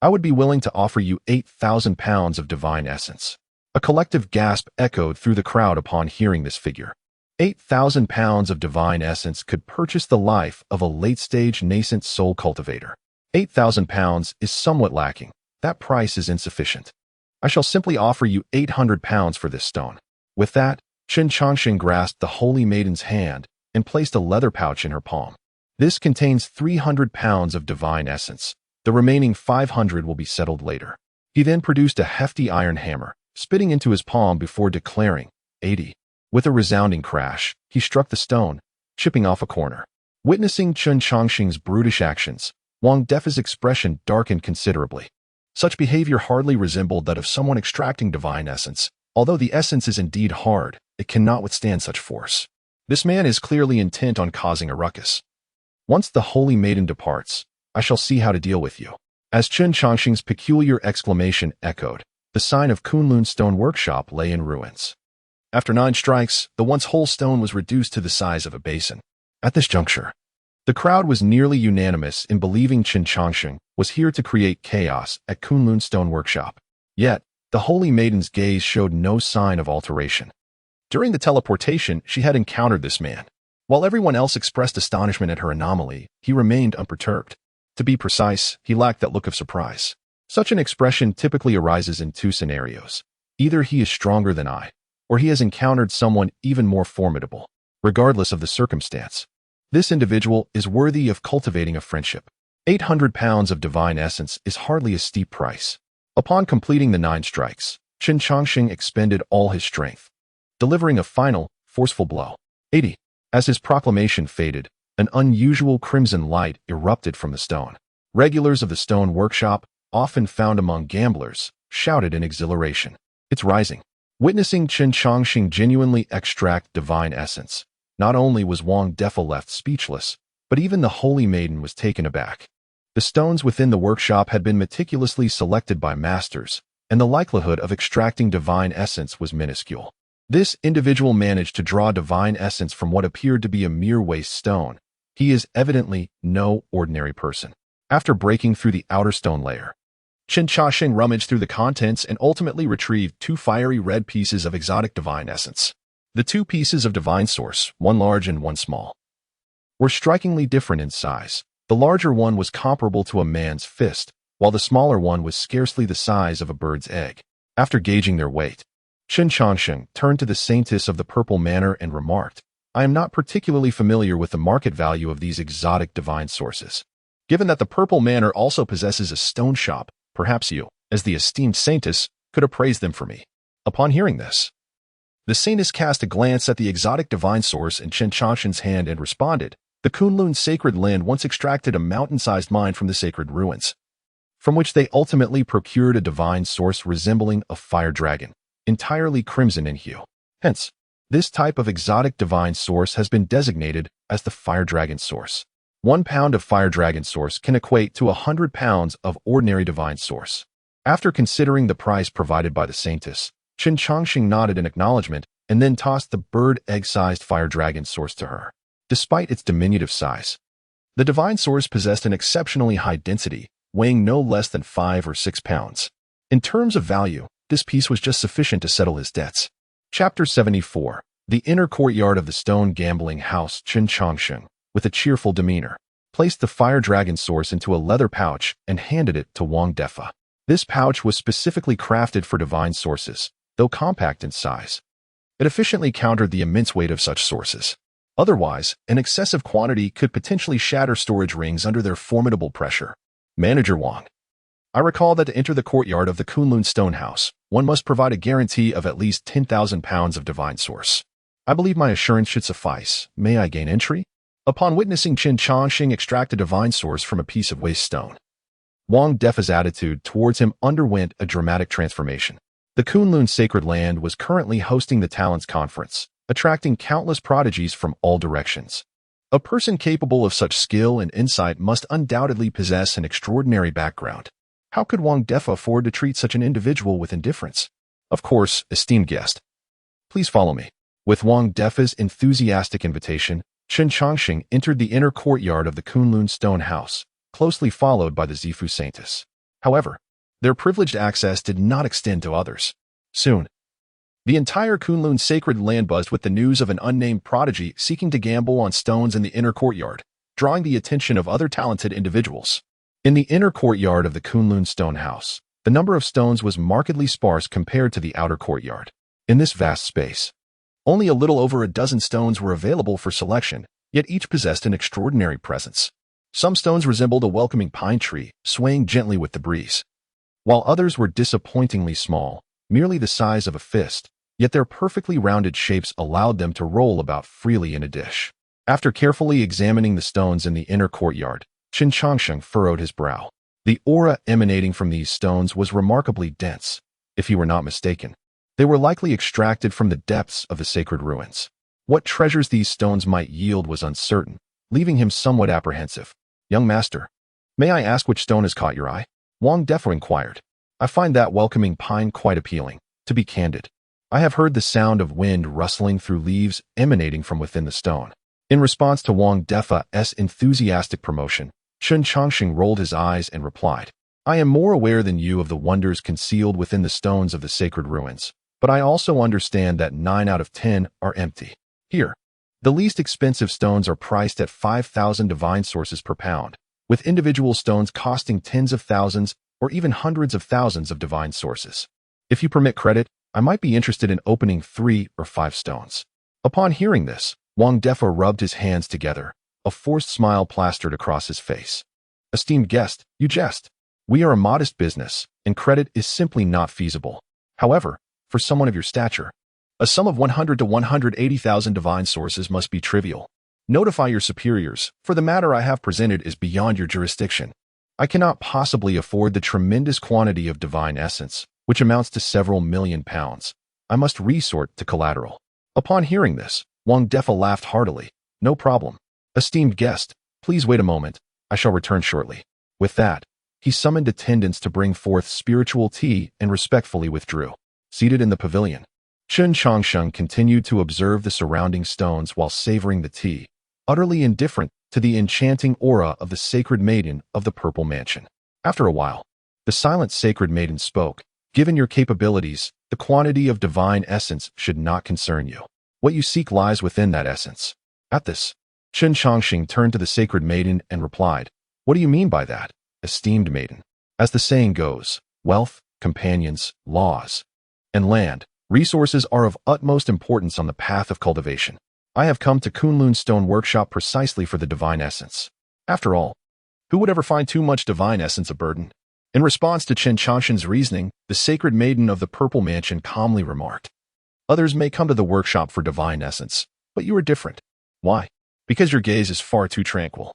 I would be willing to offer you 8,000 pounds of divine essence." A collective gasp echoed through the crowd upon hearing this figure. 8,000 pounds of divine essence could purchase the life of a late-stage nascent soul cultivator. 8,000 pounds is somewhat lacking. That price is insufficient. I shall simply offer you 800 pounds for this stone. With that, Chen Changshan grasped the Holy Maiden's hand and placed a leather pouch in her palm. "This contains 300 pounds of divine essence. The remaining 500 will be settled later." He then produced a hefty iron hammer, spitting into his palm before declaring, 80. With a resounding crash, he struck the stone, chipping off a corner. Witnessing Chen Changshan's brutish actions, Wang Defa's expression darkened considerably. Such behavior hardly resembled that of someone extracting divine essence. Although the essence is indeed hard, it cannot withstand such force. This man is clearly intent on causing a ruckus. Once the Holy Maiden departs, I shall see how to deal with you. As Chen Changshan's peculiar exclamation echoed, the sign of Kunlun Stone Workshop lay in ruins. After 9 strikes, the once whole stone was reduced to the size of a basin. At this juncture, The crowd was nearly unanimous in believing Qin Changsheng was here to create chaos at Kunlun Stone Workshop. Yet, the Holy Maiden's gaze showed no sign of alteration. During the teleportation, she had encountered this man. While everyone else expressed astonishment at her anomaly, he remained unperturbed. To be precise, he lacked that look of surprise. Such an expression typically arises in two scenarios. Either he is stronger than I, or he has encountered someone even more formidable. Regardless of the circumstance, this individual is worthy of cultivating a friendship. 800 pounds of divine essence is hardly a steep price. Upon completing the 9 strikes, Qin Changsheng expended all his strength, delivering a final, forceful blow. 80. As his proclamation faded, an unusual crimson light erupted from the stone. Regulars of the stone workshop, often found among gamblers, shouted in exhilaration. It's rising. Witnessing Qin Changsheng genuinely extract divine essence, not only was Wang Defa left speechless, but even the Holy Maiden was taken aback. The stones within the workshop had been meticulously selected by masters, and the likelihood of extracting divine essence was minuscule. This individual managed to draw divine essence from what appeared to be a mere waste stone. He is evidently no ordinary person. After breaking through the outer stone layer, Qin Changsheng rummaged through the contents and ultimately retrieved 2 fiery red pieces of exotic divine essence. The 2 pieces of divine source, one large and one small, were strikingly different in size. The larger one was comparable to a man's fist, while the smaller one was scarcely the size of a bird's egg. After gauging their weight, Qin Changsheng turned to the saintess of the Purple Manor and remarked, I am not particularly familiar with the market value of these exotic divine sources. Given that the Purple Manor also possesses a stone shop, perhaps you, as the esteemed saintess, could appraise them for me. Upon hearing this, the saintess cast a glance at the exotic divine source in Qin Changsheng's hand and responded, the Kunlun sacred land once extracted a mountain-sized mine from the sacred ruins, from which they ultimately procured a divine source resembling a fire dragon, entirely crimson in hue. Hence, this type of exotic divine source has been designated as the fire dragon source. 1 pound of fire dragon source can equate to 100 pounds of ordinary divine source. After considering the price provided by the saintess, Qin Changsheng nodded in acknowledgement and then tossed the bird egg-sized fire dragon source to her. Despite its diminutive size, the divine source possessed an exceptionally high density, weighing no less than 5 or 6 pounds. In terms of value, this piece was just sufficient to settle his debts. Chapter 74. The inner courtyard of the stone gambling house. Qin Changsheng, with a cheerful demeanor, placed the fire dragon source into a leather pouch and handed it to Wang Defa. This pouch was specifically crafted for divine sources, though compact in size. It efficiently countered the immense weight of such sources. Otherwise, an excessive quantity could potentially shatter storage rings under their formidable pressure. Manager Wang, I recall that to enter the courtyard of the Kunlun Stone House, one must provide a guarantee of at least 10,000 pounds of divine source. I believe my assurance should suffice. May I gain entry? Upon witnessing Qin Changsheng extract a divine source from a piece of waste stone, Wang Defa's attitude towards him underwent a dramatic transformation. The Kunlun Sacred Land was currently hosting the Talents Conference, attracting countless prodigies from all directions. A person capable of such skill and insight must undoubtedly possess an extraordinary background. How could Wang Defa afford to treat such an individual with indifference? Of course, esteemed guest, please follow me. With Wang Defa's enthusiastic invitation, Qin Changsheng entered the inner courtyard of the Kunlun Stone House, closely followed by the Zifu Saintess. However, their privileged access did not extend to others. Soon, the entire Kunlun sacred land buzzed with the news of an unnamed prodigy seeking to gamble on stones in the inner courtyard, drawing the attention of other talented individuals. In the inner courtyard of the Kunlun Stone House, the number of stones was markedly sparse compared to the outer courtyard. In this vast space, only a little over a dozen stones were available for selection, yet each possessed an extraordinary presence. Some stones resembled a welcoming pine tree, swaying gently with the breeze, while others were disappointingly small, merely the size of a fist, yet their perfectly rounded shapes allowed them to roll about freely in a dish. After carefully examining the stones in the inner courtyard, Qin Changsheng furrowed his brow. The aura emanating from these stones was remarkably dense. If he were not mistaken, they were likely extracted from the depths of the sacred ruins. What treasures these stones might yield was uncertain, leaving him somewhat apprehensive. Young master, may I ask which stone has caught your eye? Wang Defa inquired. I find that welcoming pine quite appealing. To be candid, I have heard the sound of wind rustling through leaves emanating from within the stone. In response to Wang Defa's enthusiastic promotion, Chen Chongqing rolled his eyes and replied, I am more aware than you of the wonders concealed within the stones of the sacred ruins, but I also understand that 9 out of 10 are empty. Here, the least expensive stones are priced at 5,000 divine sources per pound, with individual stones costing tens of thousands or even hundreds of thousands of divine sources. If you permit credit, I might be interested in opening 3 or 5 stones. Upon hearing this, Wang Defa rubbed his hands together. A forced smile plastered across his face. Esteemed guest, you jest. We are a modest business, and credit is simply not feasible. However, for someone of your stature, a sum of 100 to 180,000 divine sources must be trivial. Notify your superiors, for the matter I have presented is beyond your jurisdiction. I cannot possibly afford the tremendous quantity of divine essence, which amounts to several million pounds. I must resort to collateral. Upon hearing this, Wang Defa laughed heartily. No problem. Esteemed guest, please wait a moment. I shall return shortly. With that, he summoned attendants to bring forth spiritual tea and respectfully withdrew. Seated in the pavilion, Chen Chongqing continued to observe the surrounding stones while savoring the tea, utterly indifferent to the enchanting aura of the sacred maiden of the Purple Mansion. After a while, the silent sacred maiden spoke. Given your capabilities, the quantity of divine essence should not concern you. What you seek lies within that essence. At this, Chen Chongqing turned to the sacred maiden and replied, What do you mean by that, esteemed maiden? As the saying goes, wealth, companions, laws, and land, resources are of utmost importance on the path of cultivation. I have come to Kunlun Stone Workshop precisely for the divine essence. After all, who would ever find too much divine essence a burden? In response to Chen Chongqing's reasoning, the sacred maiden of the Purple Mansion calmly remarked, Others may come to the workshop for divine essence, but you are different. Why? Because your gaze is far too tranquil.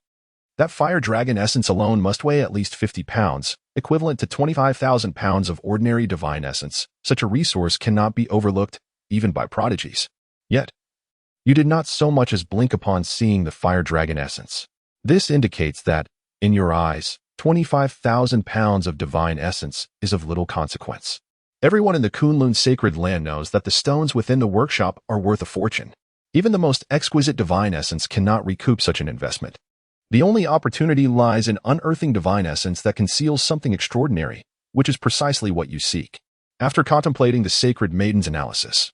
That fire dragon essence alone must weigh at least 50 pounds, equivalent to 25,000 pounds of ordinary divine essence. Such a resource cannot be overlooked, even by prodigies. Yet, you did not so much as blink upon seeing the fire dragon essence. This indicates that, in your eyes, 25,000 pounds of divine essence is of little consequence. Everyone in the Kunlun sacred land knows that the stones within the workshop are worth a fortune. Even the most exquisite divine essence cannot recoup such an investment. The only opportunity lies in unearthing divine essence that conceals something extraordinary, which is precisely what you seek. After contemplating the sacred maiden's analysis,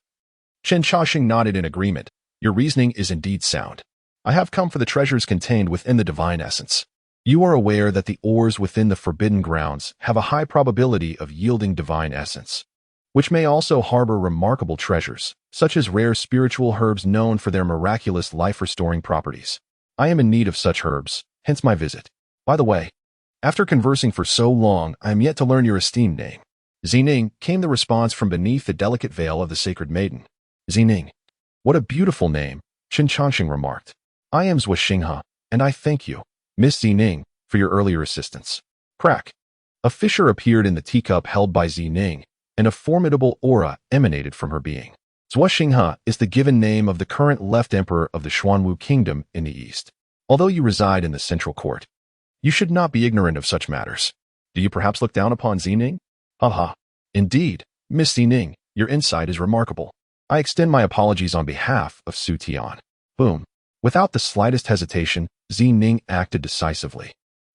Chen Chongqing nodded in agreement. Your reasoning is indeed sound. I have come for the treasures contained within the divine essence. You are aware that the ores within the forbidden grounds have a high probability of yielding divine essence, which may also harbor remarkable treasures, such as rare spiritual herbs known for their miraculous life-restoring properties. I am in need of such herbs, hence my visit. By the way, after conversing for so long, I am yet to learn your esteemed name. Zining, came the response from beneath the delicate veil of the sacred maiden. Zining. What a beautiful name, Chen Chongqing remarked. I am Zhua Xinghe, and I thank you, Miss Zining, for your earlier assistance. Crack. A fissure appeared in the teacup held by Zining, and a formidable aura emanated from her being. Zhua Xinghe is the given name of the current left emperor of the Xuanwu Kingdom in the east. Although you reside in the central court, you should not be ignorant of such matters. Do you perhaps look down upon Zining? Haha. Indeed, Miss Zining, your insight is remarkable. I extend my apologies on behalf of Su Tian. Boom. Without the slightest hesitation, Zining acted decisively.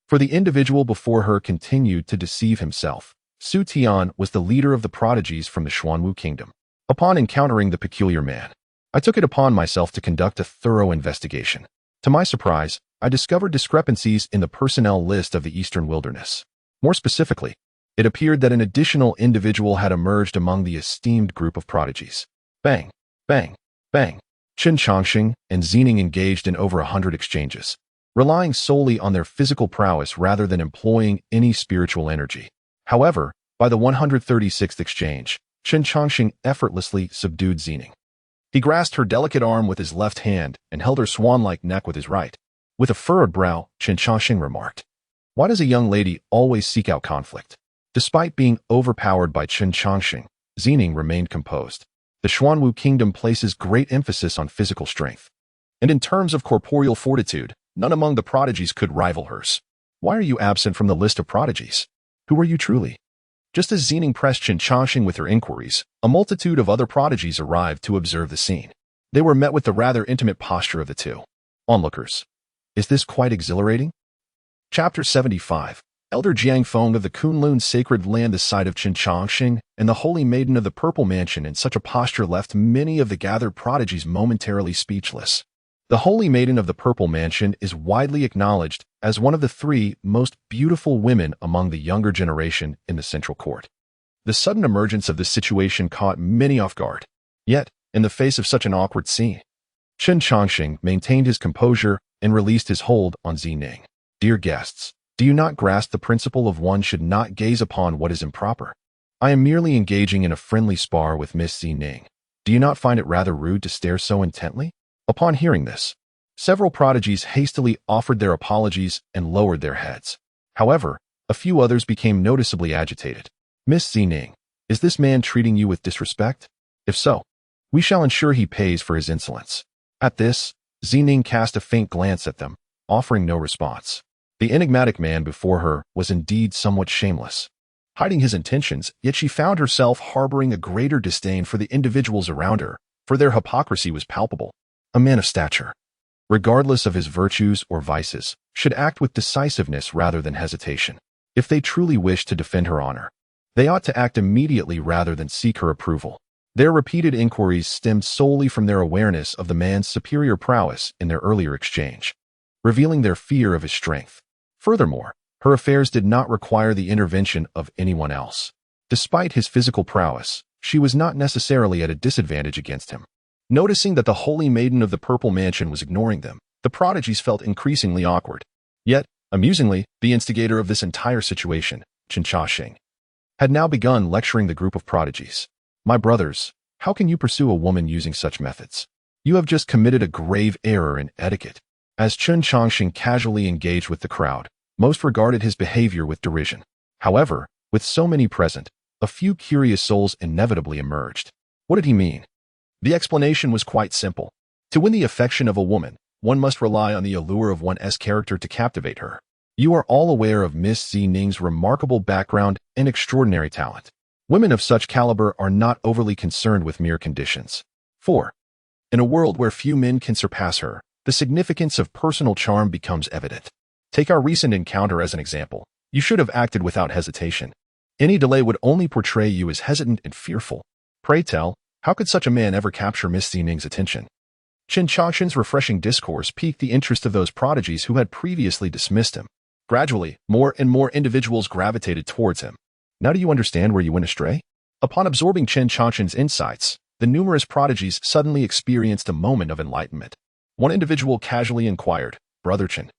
For the individual before her continued to deceive himself. Su Tian was the leader of the prodigies from the Xuanwu Kingdom. Upon encountering the peculiar man, I took it upon myself to conduct a thorough investigation. To my surprise, I discovered discrepancies in the personnel list of the Eastern Wilderness. More specifically, it appeared that an additional individual had emerged among the esteemed group of prodigies. Bang, bang, bang. Chen Chongqing and Zining engaged in over 100 exchanges, relying solely on their physical prowess rather than employing any spiritual energy. However, by the 136th exchange, Chen Chongqing effortlessly subdued Zining. He grasped her delicate arm with his left hand and held her swan-like neck with his right. With a furrowed brow, Chen Chongqing remarked, Why does a young lady always seek out conflict? Despite being overpowered by Chen Chongqing, Zining remained composed. The Xuanwu Kingdom places great emphasis on physical strength. And in terms of corporeal fortitude, none among the prodigies could rival hers. Why are you absent from the list of prodigies? Who are you truly? Just as Zining pressed Chen Chongqing with her inquiries, a multitude of other prodigies arrived to observe the scene. They were met with the rather intimate posture of the two. Onlookers. Is this quite exhilarating? Chapter 75. Elder Jiang Feng of the Kunlun sacred land, the site of Qinchangxing, and the Holy Maiden of the Purple Mansion in such a posture left many of the gathered prodigies momentarily speechless. The Holy Maiden of the Purple Mansion is widely acknowledged as one of the three most beautiful women among the younger generation in the central court. The sudden emergence of this situation caught many off guard. Yet, in the face of such an awkward scene, Qin Changxing maintained his composure and released his hold on Zining. Dear guests, do you not grasp the principle of one should not gaze upon what is improper? I am merely engaging in a friendly spar with Miss Zining. Do you not find it rather rude to stare so intently? Upon hearing this, several prodigies hastily offered their apologies and lowered their heads. However, a few others became noticeably agitated. Miss Zining, is this man treating you with disrespect? If so, we shall ensure he pays for his insolence. At this, Zining cast a faint glance at them, offering no response. The enigmatic man before her was indeed somewhat shameless, hiding his intentions, yet she found herself harboring a greater disdain for the individuals around her, for their hypocrisy was palpable. A man of stature, regardless of his virtues or vices, should act with decisiveness rather than hesitation. If they truly wish to defend her honor, they ought to act immediately rather than seek her approval. Their repeated inquiries stemmed solely from their awareness of the man's superior prowess in their earlier exchange, revealing their fear of his strength. Furthermore, her affairs did not require the intervention of anyone else. Despite his physical prowess, she was not necessarily at a disadvantage against him. Noticing that the Holy Maiden of the Purple Mansion was ignoring them, the prodigies felt increasingly awkward. Yet, amusingly, the instigator of this entire situation, Qin Changxing, had now begun lecturing the group of prodigies. My brothers, how can you pursue a woman using such methods? You have just committed a grave error in etiquette. As Qin Changxing casually engaged with the crowd, most regarded his behavior with derision. However, with so many present, a few curious souls inevitably emerged. What did he mean? The explanation was quite simple. To win the affection of a woman, one must rely on the allure of one's character to captivate her. You are all aware of Miss Zining's remarkable background and extraordinary talent. Women of such caliber are not overly concerned with mere conditions. 4. In a world where few men can surpass her, the significance of personal charm becomes evident. Take our recent encounter as an example. You should have acted without hesitation. Any delay would only portray you as hesitant and fearful. Pray tell, how could such a man ever capture Miss Zining's attention? Qin Changxing's refreshing discourse piqued the interest of those prodigies who had previously dismissed him. Gradually, more and more individuals gravitated towards him. Now do you understand where you went astray? Upon absorbing Qin Changxing's insights, the numerous prodigies suddenly experienced a moment of enlightenment. One individual casually inquired, Brother Qin,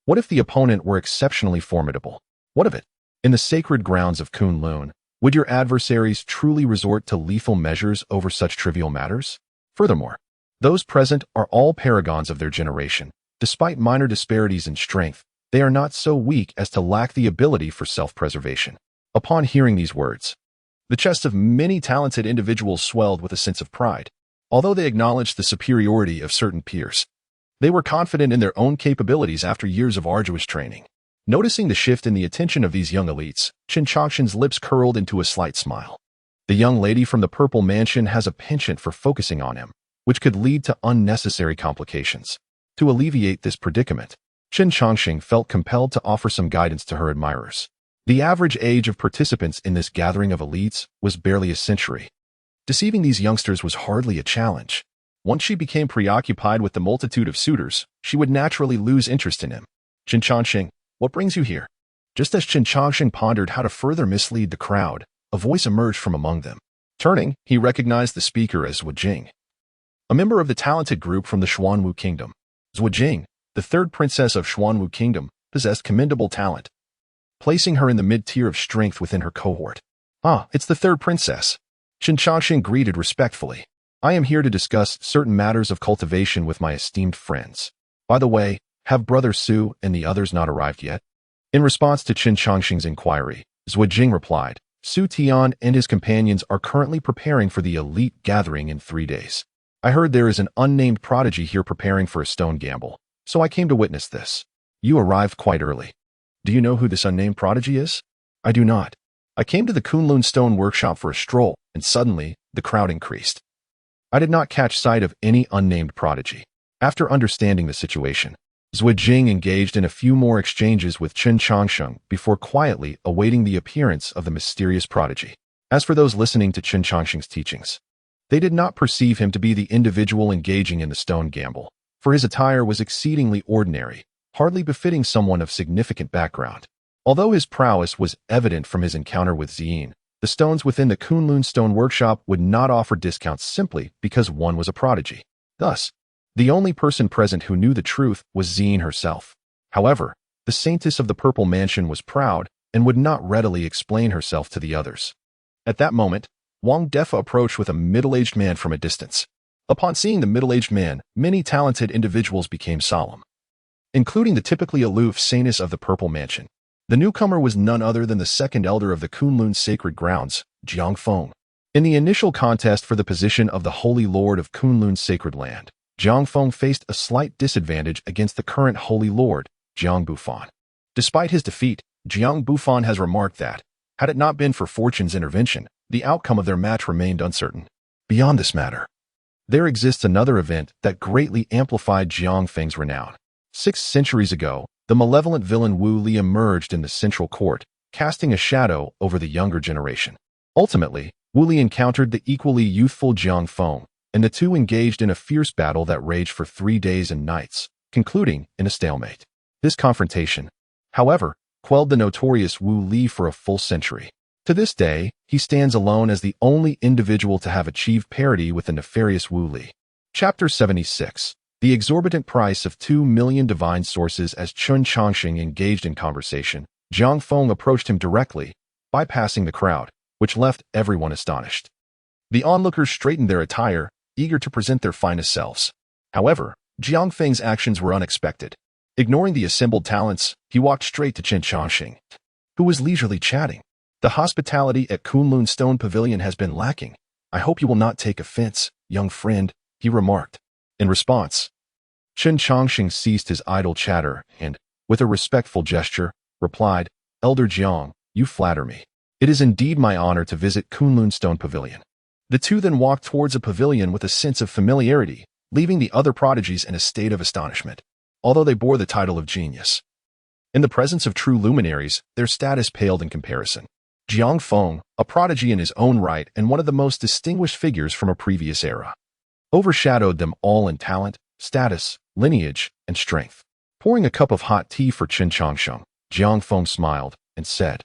what if the opponent were exceptionally formidable? What of it? In the sacred grounds of Kunlun, would your adversaries truly resort to lethal measures over such trivial matters? Furthermore, those present are all paragons of their generation. Despite minor disparities in strength, they are not so weak as to lack the ability for self-preservation. Upon hearing these words, the chests of many talented individuals swelled with a sense of pride. Although they acknowledged the superiority of certain peers, they were confident in their own capabilities after years of arduous training. Noticing the shift in the attention of these young elites, Qin Changxing's lips curled into a slight smile. The young lady from the Purple Mansion has a penchant for focusing on him, which could lead to unnecessary complications. To alleviate this predicament, Qin Changxing felt compelled to offer some guidance to her admirers. The average age of participants in this gathering of elites was barely a century. Deceiving these youngsters was hardly a challenge. Once she became preoccupied with the multitude of suitors, she would naturally lose interest in him. Qin Changxing, what brings you here? Just as Qin Changxing pondered how to further mislead the crowd, a voice emerged from among them. Turning, he recognized the speaker as Zhu Jing, a member of the talented group from the Xuanwu Kingdom. Zhu Jing, the third princess of Xuanwu Kingdom, possessed commendable talent, placing her in the mid-tier of strength within her cohort. Ah, it's the third princess. Qin Changxing greeted respectfully. I am here to discuss certain matters of cultivation with my esteemed friends. By the way, have Brother Su and the others not arrived yet? In response to Qin Changxing's inquiry, Zhu Jing replied, Su Tian and his companions are currently preparing for the elite gathering in 3 days. I heard there is an unnamed prodigy here preparing for a stone gamble, so I came to witness this. You arrived quite early. Do you know who this unnamed prodigy is? I do not. I came to the Kunlun Stone Workshop for a stroll, and suddenly, the crowd increased. I did not catch sight of any unnamed prodigy. After understanding the situation, Jing engaged in a few more exchanges with Chen Changsheng before quietly awaiting the appearance of the mysterious prodigy. As for those listening to Chen Changsheng's teachings, they did not perceive him to be the individual engaging in the stone gamble, for his attire was exceedingly ordinary, hardly befitting someone of significant background. Although his prowess was evident from his encounter with Ziyin, the stones within the Kunlun Stone Workshop would not offer discounts simply because one was a prodigy. Thus, the only person present who knew the truth was Ziyin herself. However, the saintess of the Purple Mansion was proud and would not readily explain herself to the others. At that moment, Wang Defa approached with a middle-aged man from a distance. Upon seeing the middle-aged man, many talented individuals became solemn, including the typically aloof saintess of the Purple Mansion. The newcomer was none other than the second elder of the Kunlun Sacred Grounds, Jiang Feng. In the initial contest for the position of the Holy Lord of Kunlun Sacred Land, Jiang Feng faced a slight disadvantage against the current Holy Lord, Jiang Bufan. Despite his defeat, Jiang Bufan has remarked that, had it not been for fortune's intervention, the outcome of their match remained uncertain. Beyond this matter, there exists another event that greatly amplified Jiang Feng's renown. 6 centuries ago, the malevolent villain Wu Li emerged in the central court, casting a shadow over the younger generation. Ultimately, Wu Li encountered the equally youthful Jiang Feng, and the two engaged in a fierce battle that raged for 3 days and nights, concluding in a stalemate. This confrontation, however, quelled the notorious Wu Li for a full century. To this day, he stands alone as the only individual to have achieved parity with the nefarious Wu Li. Chapter 76. The exorbitant price of 2 million divine sources. As Chen Changsheng engaged in conversation, Jiang Feng approached him directly, bypassing the crowd, which left everyone astonished. The onlookers straightened their attire, eager to present their finest selves. However, Jiang Feng's actions were unexpected. Ignoring the assembled talents, he walked straight to Chen Changsheng, who was leisurely chatting. The hospitality at Kunlun Stone Pavilion has been lacking. I hope you will not take offense, young friend, he remarked. In response, Chen Changsheng ceased his idle chatter and, with a respectful gesture, replied, Elder Jiang, you flatter me. It is indeed my honor to visit Kunlun Stone Pavilion. The two then walked towards a pavilion with a sense of familiarity, leaving the other prodigies in a state of astonishment. Although they bore the title of genius, in the presence of true luminaries, their status paled in comparison. Jiang Feng, a prodigy in his own right and one of the most distinguished figures from a previous era, overshadowed them all in talent, status, lineage, and strength. Pouring a cup of hot tea for Chen Changsheng, Jiang Feng smiled and said,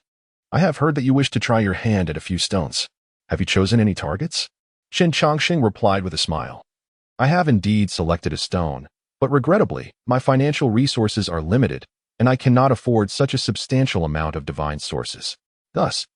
I have heard that you wish to try your hand at a few stones. Have you chosen any targets? Chen Changsheng replied with a smile. I have indeed selected a stone, but regrettably, my financial resources are limited, and I cannot afford such a substantial amount of divine sources. Thus,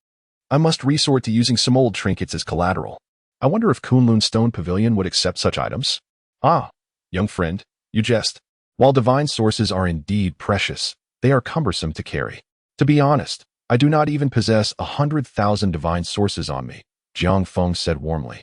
I must resort to using some old trinkets as collateral. I wonder if Kunlun Stone Pavilion would accept such items? Ah, young friend, you jest. While divine sources are indeed precious, they are cumbersome to carry. To be honest, I do not even possess 100,000 divine sources on me, Jiang Feng said warmly,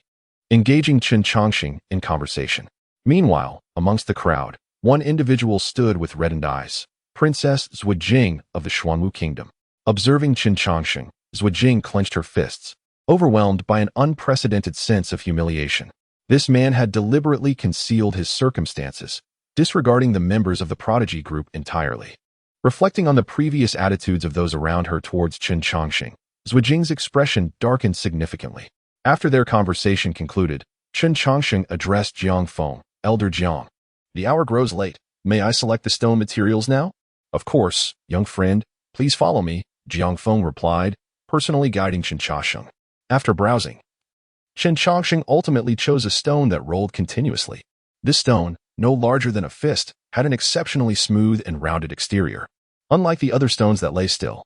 engaging Chen Changsheng in conversation. Meanwhile, amongst the crowd, one individual stood with reddened eyes, Princess Jing of the Xuanwu Kingdom. Observing Chen Changsheng, Jing clenched her fists, overwhelmed by an unprecedented sense of humiliation. This man had deliberately concealed his circumstances, disregarding the members of the prodigy group entirely. Reflecting on the previous attitudes of those around her towards Chen Changsheng, Jing's expression darkened significantly. After their conversation concluded, Chen Changsheng addressed Jiang Feng, Elder Jiang. The hour grows late. May I select the stone materials now? Of course, young friend. Please follow me, Jiang Feng replied, personally guiding Chen Changsheng. After browsing, Chen Changsheng ultimately chose a stone that rolled continuously. This stone, no larger than a fist, had an exceptionally smooth and rounded exterior. Unlike the other stones that lay still,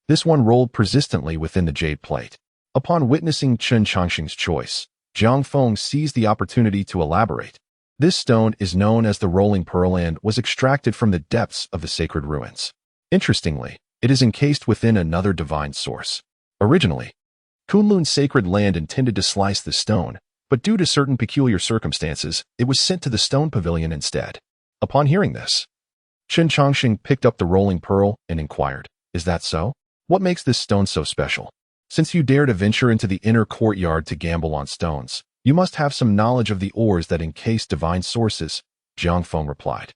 this one rolled persistently within the jade plate. Upon witnessing Chen Changsheng's choice, Jiang Feng seized the opportunity to elaborate. This stone is known as the Rolling Pearl and was extracted from the depths of the sacred ruins. Interestingly, it is encased within another divine source. Originally, Kunlun's sacred land intended to slice the stone, but due to certain peculiar circumstances, it was sent to the stone pavilion instead. Upon hearing this, Chen Changsheng picked up the rolling pearl and inquired, Is that so? What makes this stone so special? Since you dare to venture into the inner courtyard to gamble on stones, you must have some knowledge of the ores that encase divine sources, Jiang Feng replied.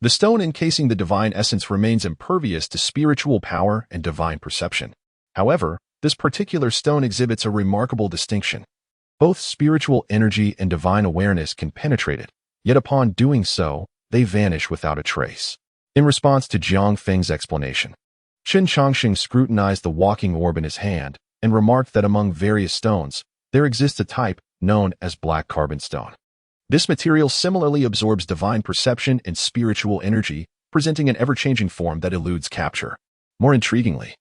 The stone encasing the divine essence remains impervious to spiritual power and divine perception. However, this particular stone exhibits a remarkable distinction. Both spiritual energy and divine awareness can penetrate it, yet upon doing so, they vanish without a trace. In response to Jiang Feng's explanation, Qin Changxing scrutinized the walking orb in his hand and remarked that among various stones, there exists a type known as black carbon stone. This material similarly absorbs divine perception and spiritual energy, presenting an ever-changing form that eludes capture. More intriguingly,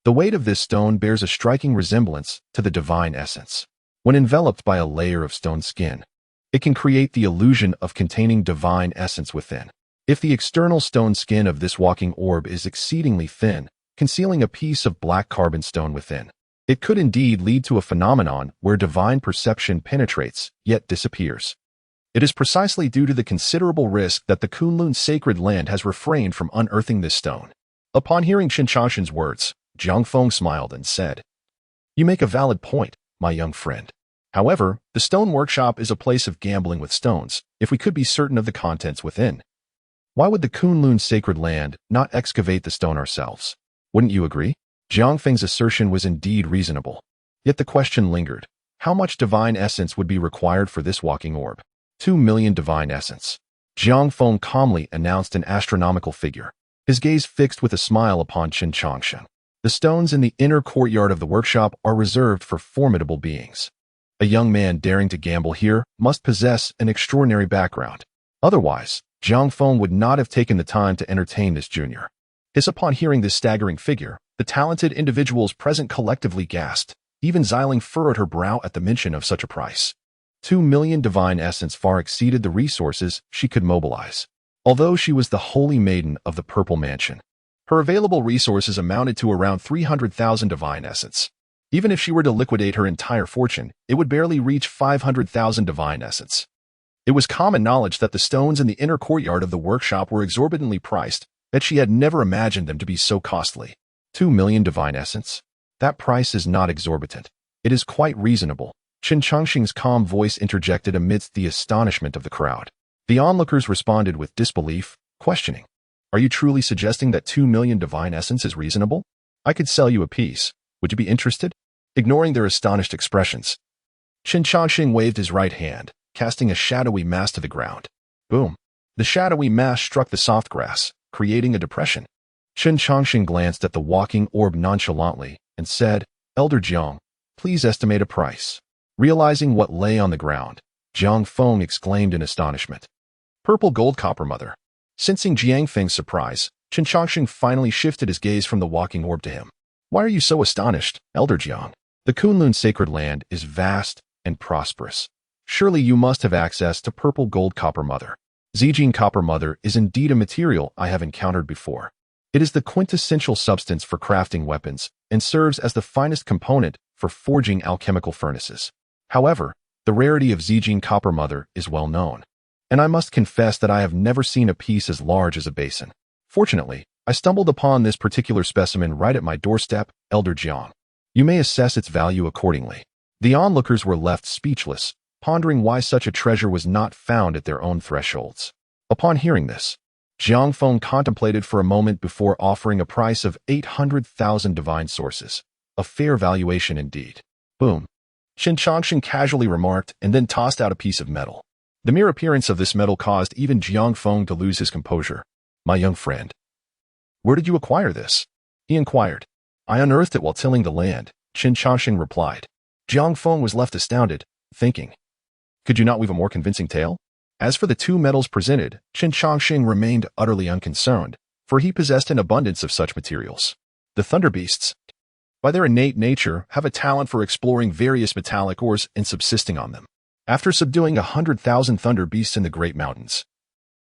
the weight of this stone bears a striking resemblance to the divine essence. When enveloped by a layer of stone skin, it can create the illusion of containing divine essence within. If the external stone skin of this walking orb is exceedingly thin, concealing a piece of black carbon stone within, it could indeed lead to a phenomenon where divine perception penetrates, yet disappears. It is precisely due to the considerable risk that the Kunlun sacred land has refrained from unearthing this stone. Upon hearing Qin Changxing's words, Jiang Feng smiled and said, "You make a valid point, my young friend. However, the stone workshop is a place of gambling with stones, if we could be certain of the contents within. Why would the Kunlun sacred land not excavate the stone ourselves? Wouldn't you agree?" Jiang Feng's assertion was indeed reasonable. Yet the question lingered. How much divine essence would be required for this walking orb? 2 million divine essence. Jiang Feng calmly announced an astronomical figure, his gaze fixed with a smile upon Qin Changxing. The stones in the inner courtyard of the workshop are reserved for formidable beings. A young man daring to gamble here must possess an extraordinary background. Otherwise, Jiang Feng would not have taken the time to entertain this junior. Upon hearing this staggering figure, the talented individuals present collectively gasped. Even Xiling furrowed her brow at the mention of such a price. 2 million divine essence far exceeded the resources she could mobilize. Although she was the holy maiden of the Purple Mansion, her available resources amounted to around 300,000 divine essence. Even if she were to liquidate her entire fortune, it would barely reach 500,000 divine essence. It was common knowledge that the stones in the inner courtyard of the workshop were exorbitantly priced, that she had never imagined them to be so costly. 2 million divine essence? That price is not exorbitant. It is quite reasonable. Qin Changxing's calm voice interjected amidst the astonishment of the crowd. The onlookers responded with disbelief, questioning, "Are you truly suggesting that 2 million divine essence is reasonable? I could sell you a piece. Would you be interested?" Ignoring their astonished expressions, Qin Changxing waved his right hand, casting a shadowy mass to the ground. Boom! The shadowy mass struck the soft grass, creating a depression. Qin Changxing glanced at the walking orb nonchalantly and said, "Elder Jiang, please estimate a price." Realizing what lay on the ground, Jiang Feng exclaimed in astonishment, "Purple gold copper mother." Sensing Jiang Feng's surprise, Qin Changxing finally shifted his gaze from the walking orb to him. "Why are you so astonished, Elder Jiang? The Kunlun sacred land is vast and prosperous. Surely you must have access to purple gold copper mother. Zijin copper mother is indeed a material I have encountered before. It is the quintessential substance for crafting weapons and serves as the finest component for forging alchemical furnaces. However, the rarity of Zijin copper mother is well known, and I must confess that I have never seen a piece as large as a basin. Fortunately, I stumbled upon this particular specimen right at my doorstep, Elder Jiang. You may assess its value accordingly." The onlookers were left speechless, pondering why such a treasure was not found at their own thresholds. Upon hearing this, Jiang Feng contemplated for a moment before offering a price of 800,000 divine sources. A fair valuation indeed. Boom! Qin Changxing casually remarked and then tossed out a piece of metal. The mere appearance of this metal caused even Jiang Feng to lose his composure. "My young friend, where did you acquire this?" he inquired. "I unearthed it while tilling the land," Qin Changxing replied. Jiang Feng was left astounded, thinking, "Could you not weave a more convincing tale?" As for the two metals presented, Qin Changxing remained utterly unconcerned, for he possessed an abundance of such materials. The thunder beasts, by their innate nature, have a talent for exploring various metallic ores and subsisting on them. After subduing 100,000 thunder beasts in the Great Mountains,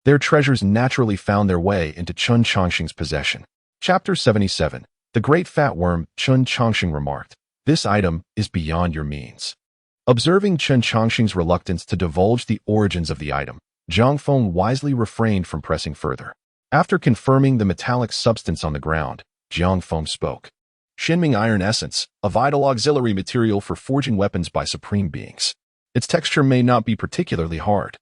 their treasures naturally found their way into Qin Changxing's possession. Chapter 77. The Great Fat Worm. Qin Changxing remarked, "This item is beyond your means." Observing Qin Changxing's reluctance to divulge the origins of the item, Jiang Feng wisely refrained from pressing further. After confirming the metallic substance on the ground, Jiang Feng spoke. "Shinming iron essence, a vital auxiliary material for forging weapons by supreme beings. Its texture may not be particularly hard,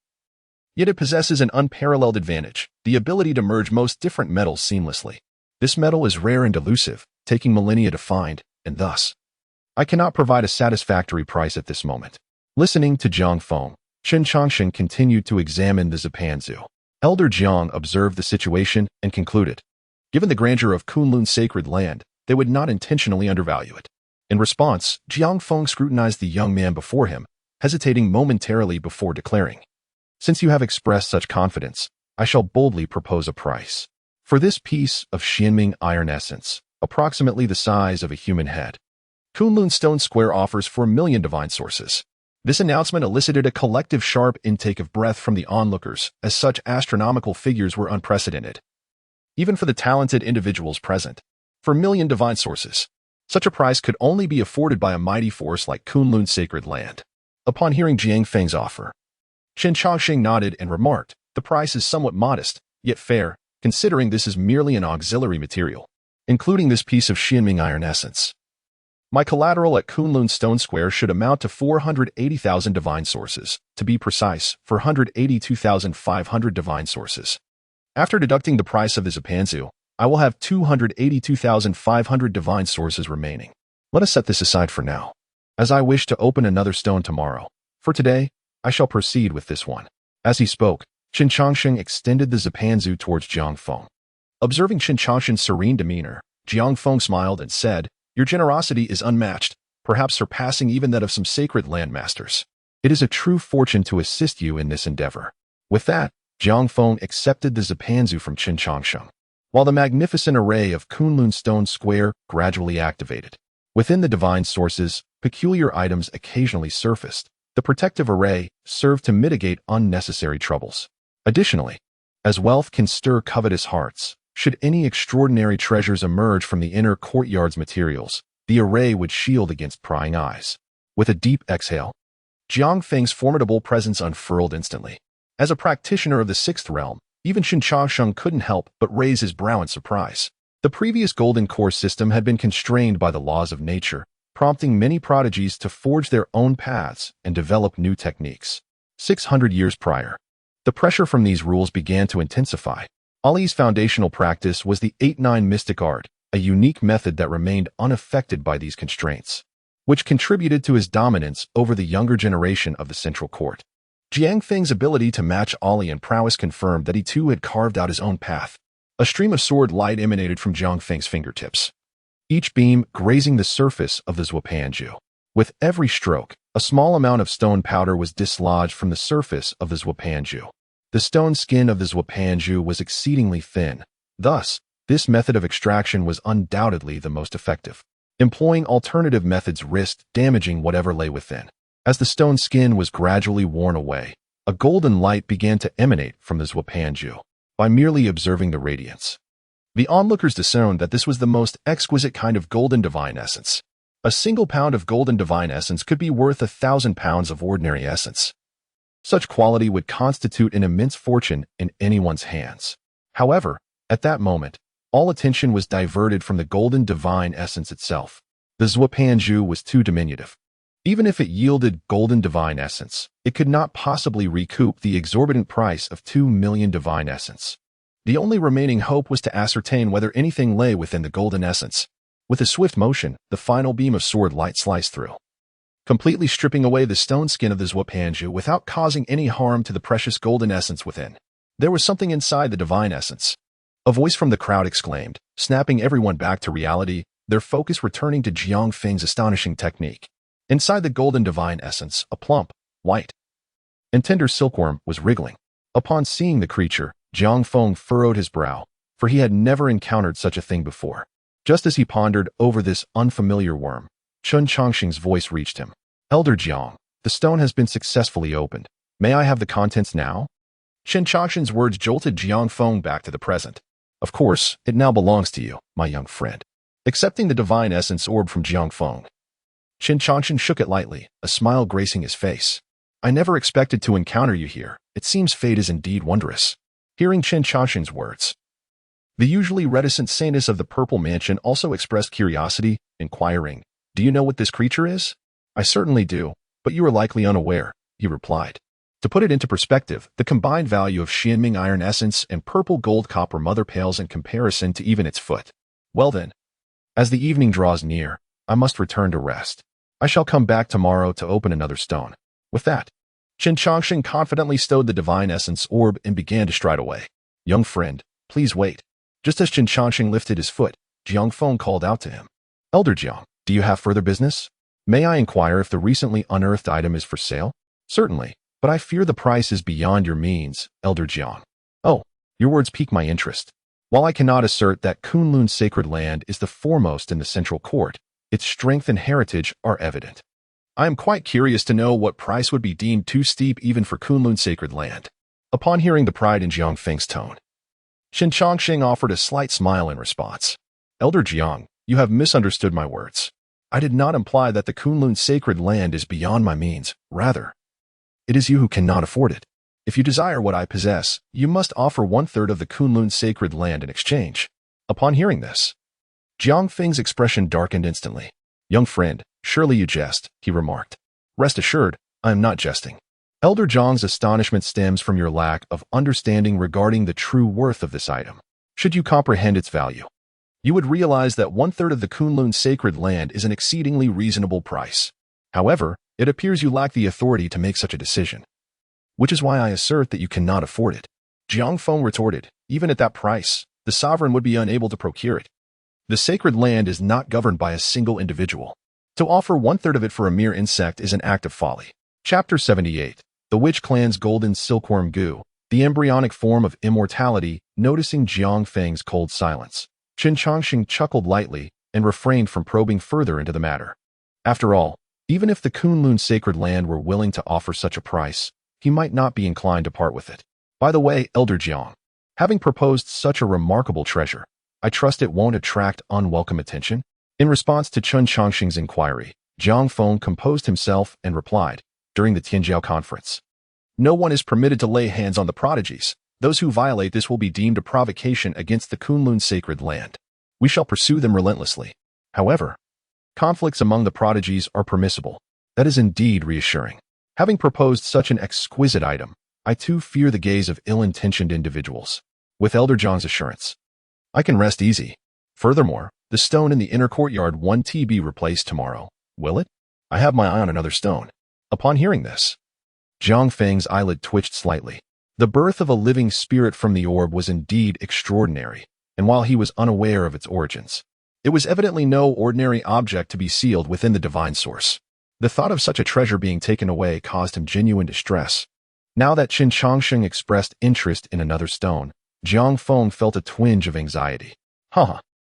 Yet it possesses an unparalleled advantage, the ability to merge most different metals seamlessly. This metal is rare and elusive, taking millennia to find, and thus, I cannot provide a satisfactory price at this moment. Listening to Jiang Feng, Chen Changshan continued to examine the Zipanzu. Elder Jiang observed the situation and concluded, given the grandeur of Kunlun's sacred land, they would not intentionally undervalue it. In response, Jiang Feng scrutinized the young man before him, hesitating momentarily before declaring, since you have expressed such confidence, I shall boldly propose a price. For this piece of Xianming iron essence, approximately the size of a human head, Kunlun Stone Square offers for 1,000,000 divine sources. This announcement elicited a collective sharp intake of breath from the onlookers, as such astronomical figures were unprecedented. Even for the talented individuals present, for 1,000,000 divine sources, such a price could only be afforded by a mighty force like Kunlun's sacred land. Upon hearing Jiang Feng's offer, Chen Chaoxing nodded and remarked, the price is somewhat modest, yet fair, considering this is merely an auxiliary material, including this piece of Xianming iron essence. My collateral at Kunlun Stone Square should amount to 480,000 divine sources, to be precise, 482,500 divine sources. After deducting the price of the Zipanzu, I will have 282,500 divine sources remaining. Let us set this aside for now, as I wish to open another stone tomorrow. For today, I shall proceed with this one. As he spoke, Chen Changshan extended the Zipanzu towards Jiang Feng. Observing Chen Changshan's serene demeanor, Jiang Feng smiled and said, your generosity is unmatched, perhaps surpassing even that of some sacred landmasters. It is a true fortune to assist you in this endeavor. With that, Jiang Feng accepted the Zipanzu from Chen Changshan, while the magnificent array of Kunlun Stone Square gradually activated. Within the divine sources, peculiar items occasionally surfaced. The protective array served to mitigate unnecessary troubles. Additionally, as wealth can stir covetous hearts, should any extraordinary treasures emerge from the inner courtyard's materials, the array would shield against prying eyes. With a deep exhale, Jiang Feng's formidable presence unfurled instantly. As a practitioner of the sixth realm, even Chen Chaosheng couldn't help but raise his brow in surprise. The previous golden core system had been constrained by the laws of nature, prompting many prodigies to forge their own paths and develop new techniques. 600 years prior, the pressure from these rules began to intensify. Ali's foundational practice was the 8-9 mystic art, a unique method that remained unaffected by these constraints, which contributed to his dominance over the younger generation of the central court. Jiang Feng's ability to match Ali in prowess confirmed that he too had carved out his own path. A stream of sword light emanated from Jiang Feng's fingertips, each beam grazing the surface of the Zipanzu. With every stroke, a small amount of stone powder was dislodged from the surface of the Zipanzu. The stone skin of the Zipanzu was exceedingly thin. Thus, this method of extraction was undoubtedly the most effective. Employing alternative methods risked damaging whatever lay within. As the stone skin was gradually worn away, a golden light began to emanate from the Zipanzu. By merely observing the radiance, the onlookers discerned that this was the most exquisite kind of golden divine essence. A single pound of golden divine essence could be worth 1,000 pounds of ordinary essence. Such quality would constitute an immense fortune in anyone's hands. However, at that moment, all attention was diverted from the golden divine essence itself. The Zipanzu was too diminutive. Even if it yielded golden divine essence, it could not possibly recoup the exorbitant price of 2,000,000 divine essence. The only remaining hope was to ascertain whether anything lay within the golden essence. With a swift motion, the final beam of sword light sliced through, completely stripping away the stone skin of the Zipanzu without causing any harm to the precious golden essence within. There was something inside the divine essence. A voice from the crowd exclaimed, snapping everyone back to reality, their focus returning to Jiang Feng's astonishing technique. Inside the golden divine essence, a plump, white, and tender silkworm was wriggling. Upon seeing the creature, Jiang Feng furrowed his brow, for he had never encountered such a thing before. Just as he pondered over this unfamiliar worm, Chen Changxing's voice reached him. Elder Jiang, the stone has been successfully opened. May I have the contents now? Chen Changxing's words jolted Jiang Feng back to the present. Of course, it now belongs to you, my young friend. Accepting the divine essence orb from Jiang Feng, Chen Changxing shook it lightly, a smile gracing his face. I never expected to encounter you here. It seems fate is indeed wondrous. Hearing Chen Changxing's words, the usually reticent saintess of the Purple Mansion also expressed curiosity, inquiring, do you know what this creature is? I certainly do, but you are likely unaware, he replied. To put it into perspective, the combined value of Xianming iron essence and purple gold copper mother pales in comparison to even its foot. Well then, as the evening draws near, I must return to rest. I shall come back tomorrow to open another stone. With that, Qin Changxing confidently stowed the divine essence orb and began to stride away. Young friend, please wait. Just as Qin Changxing lifted his foot, Jiang Feng called out to him. Elder Jiang, do you have further business? May I inquire if the recently unearthed item is for sale? Certainly, but I fear the price is beyond your means, Elder Jiang. Oh, your words pique my interest. While I cannot assert that Kunlun's sacred land is the foremost in the central court, its strength and heritage are evident. I am quite curious to know what price would be deemed too steep even for Kunlun's sacred land. Upon hearing the pride in Jiang Feng's tone, Qin Changxing offered a slight smile in response. Elder Jiang, you have misunderstood my words. I did not imply that the Kunlun sacred land is beyond my means. Rather, it is you who cannot afford it. If you desire what I possess, you must offer 1/3 of the Kunlun sacred land in exchange. Upon hearing this, Jiang Feng's expression darkened instantly. Young friend, surely you jest, he remarked. Rest assured, I am not jesting. Elder Jiang's astonishment stems from your lack of understanding regarding the true worth of this item. Should you comprehend its value, you would realize that 1/3 of the Kunlun sacred land is an exceedingly reasonable price. However, it appears you lack the authority to make such a decision, which is why I assert that you cannot afford it. Jiang Feng retorted, even at that price, the sovereign would be unable to procure it. The sacred land is not governed by a single individual. To offer 1/3 of it for a mere insect is an act of folly. Chapter 78. The Witch Clan's Golden Silkworm Goo, the embryonic form of immortality. Noticing Jiang Feng's cold silence, Qin Changxing chuckled lightly and refrained from probing further into the matter. After all, even if the Kunlun sacred land were willing to offer such a price, he might not be inclined to part with it. By the way, Elder Jiang, having proposed such a remarkable treasure, I trust it won't attract unwelcome attention? In response to Qin Changxing's inquiry, Jiang Feng composed himself and replied, during the Tianjiao conference, no one is permitted to lay hands on the prodigies. Those who violate this will be deemed a provocation against the Kunlun sacred land. We shall pursue them relentlessly. However, conflicts among the prodigies are permissible. That is indeed reassuring. Having proposed such an exquisite item, I too fear the gaze of ill-intentioned individuals. With Elder Jiang's assurance, I can rest easy. Furthermore, the stone in the inner courtyard won't be replaced tomorrow, will it? I have my eye on another stone. Upon hearing this, Jiang Feng's eyelid twitched slightly. The birth of a living spirit from the orb was indeed extraordinary, and while he was unaware of its origins, it was evidently no ordinary object to be sealed within the divine source. The thought of such a treasure being taken away caused him genuine distress. Now that Qin Changxing expressed interest in another stone, Jiang Feng felt a twinge of anxiety.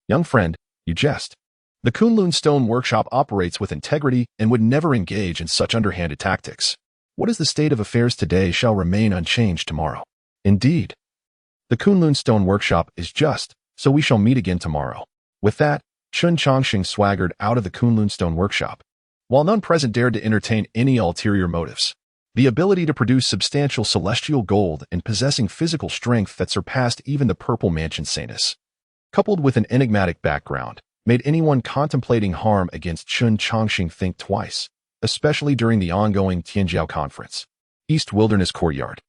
Young friend, you jest. The Kunlun Stone Workshop operates with integrity and would never engage in such underhanded tactics. What is the state of affairs today shall remain unchanged tomorrow. Indeed, the Kunlun Stone Workshop is just, so we shall meet again tomorrow. With that, Qin Changxing swaggered out of the Kunlun Stone Workshop. While none present dared to entertain any ulterior motives, the ability to produce substantial celestial gold and possessing physical strength that surpassed even the Purple Mansion Sanus, coupled with an enigmatic background, made anyone contemplating harm against Qin Changxing think twice, especially during the ongoing Tianjiao conference. East Wilderness Courtyard.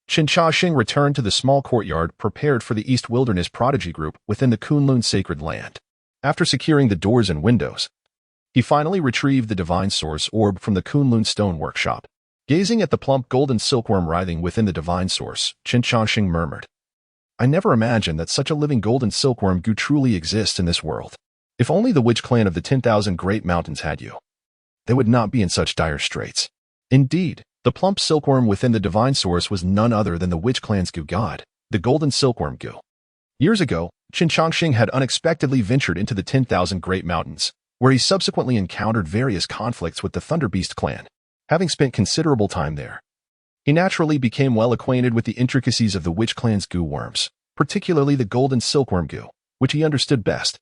Qin Changxing returned to the small courtyard prepared for the East Wilderness Prodigy Group within the Kunlun Sacred Land. After securing the doors and windows, he finally retrieved the Divine Source Orb from the Kunlun Stone Workshop. Gazing at the plump golden silkworm writhing within the Divine Source, Qin Changxing murmured, I never imagined that such a living golden silkworm goo truly exists in this world. If only the witch clan of the 10,000 Great Mountains had you, they would not be in such dire straits. Indeed, the plump silkworm within the Divine Source was none other than the witch clan's goo god, the golden silkworm goo. Years ago, Qin Changxing had unexpectedly ventured into the 10,000 Great Mountains, where he subsequently encountered various conflicts with the Thunderbeast clan. Having spent considerable time there, he naturally became well acquainted with the intricacies of the witch clan's goo worms, particularly the golden silkworm goo, which he understood best.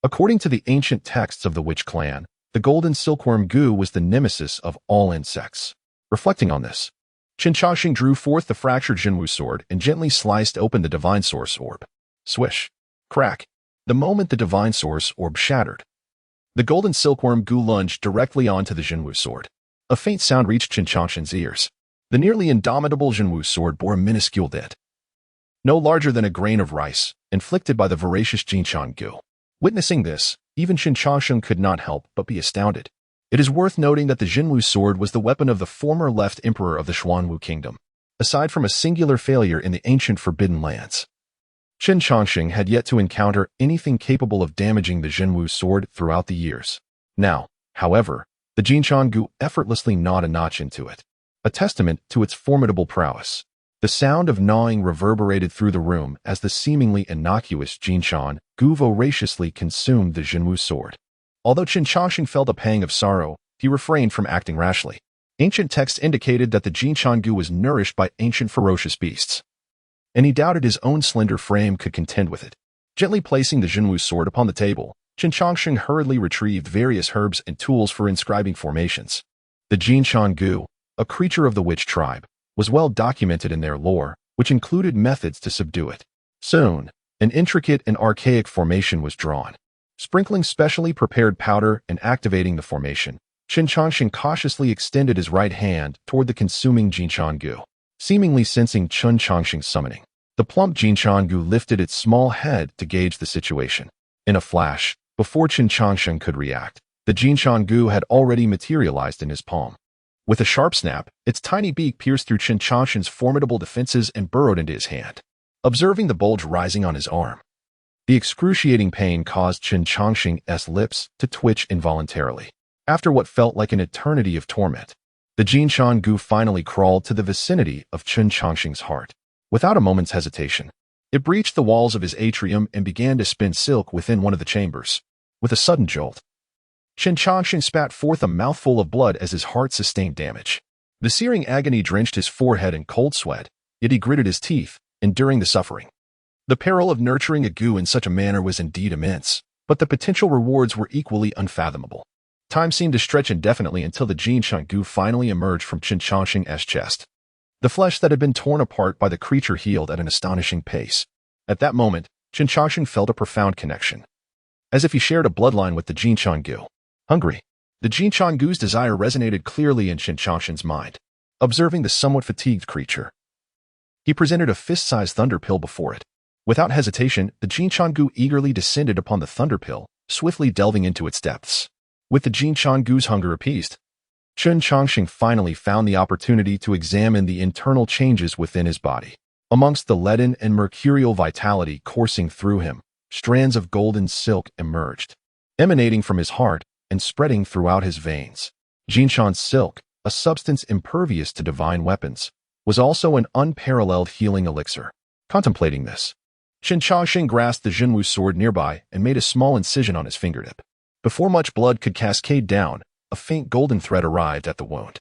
According to the ancient texts of the witch clan, the golden silkworm goo was the nemesis of all insects. Reflecting on this, Qin Changxing drew forth the fractured Jinwu sword and gently sliced open the Divine Source Orb. Swish. Crack. The moment the Divine Source Orb shattered, the golden silkworm goo lunged directly onto the Jinwu sword. A faint sound reached Qin Changxing's ears. The nearly indomitable Jinwu sword bore a minuscule dent, no larger than a grain of rice, inflicted by the voracious Jinshan Gu. Witnessing this, even Qin Changsheng could not help but be astounded. It is worth noting that the Jinwu sword was the weapon of the former left emperor of the Xuanwu kingdom, aside from a singular failure in the ancient Forbidden Lands. Qin Changsheng had yet to encounter anything capable of damaging the Jinwu sword throughout the years. Now, however, the Jinshan Gu effortlessly gnawed a notch into it, a testament to its formidable prowess. The sound of gnawing reverberated through the room as the seemingly innocuous Jinshan Gu voraciously consumed the Jinwu sword. Although Qin Changsheng felt a pang of sorrow, he refrained from acting rashly. Ancient texts indicated that the Jinshan Gu was nourished by ancient ferocious beasts, and he doubted his own slender frame could contend with it. Gently placing the Jinwu sword upon the table, Qin Changsheng hurriedly retrieved various herbs and tools for inscribing formations. The Jinshan Gu, a creature of the witch tribe, was well documented in their lore, which included methods to subdue it. Soon, an intricate and archaic formation was drawn. Sprinkling specially prepared powder and activating the formation, Qin Changsheng cautiously extended his right hand toward the consuming Jinshan Gu. Seemingly sensing Qin Changsheng's summoning, the plump Jinshan Gu lifted its small head to gauge the situation. In a flash, before Qin Changsheng could react, the Jinshan Gu had already materialized in his palm. With a sharp snap, its tiny beak pierced through Qin Changsheng's formidable defenses and burrowed into his hand. Observing the bulge rising on his arm, the excruciating pain caused Qin Changsheng's lips to twitch involuntarily. After what felt like an eternity of torment, the Jinshan Gu finally crawled to the vicinity of Qin Changsheng's heart. Without a moment's hesitation, it breached the walls of his atrium and began to spin silk within one of the chambers. With a sudden jolt, Qin Changsheng spat forth a mouthful of blood as his heart sustained damage. The searing agony drenched his forehead in cold sweat, yet he gritted his teeth, enduring the suffering. The peril of nurturing a Gu in such a manner was indeed immense, but the potential rewards were equally unfathomable. Time seemed to stretch indefinitely until the Jinshan Gu finally emerged from Qin Changsheng's chest. The flesh that had been torn apart by the creature healed at an astonishing pace. At that moment, Qin Changsheng felt a profound connection, as if he shared a bloodline with the Jinshan Gu. Hungry, the Jinshan Gu's desire resonated clearly in Qin Changsheng's mind. Observing the somewhat fatigued creature, he presented a fist-sized thunder pill before it. Without hesitation, the Jinshan Gu eagerly descended upon the thunder pill, swiftly delving into its depths. With the Jinshan Gu's hunger appeased, Qin Changsheng finally found the opportunity to examine the internal changes within his body. Amongst the leaden and mercurial vitality coursing through him, strands of golden silk emerged, emanating from his heart and spreading throughout his veins. Jinshan silk, a substance impervious to divine weapons, was also an unparalleled healing elixir. Contemplating this, Qin Changsheng grasped the Jinwu sword nearby and made a small incision on his fingertip. Before much blood could cascade down, a faint golden thread arrived at the wound.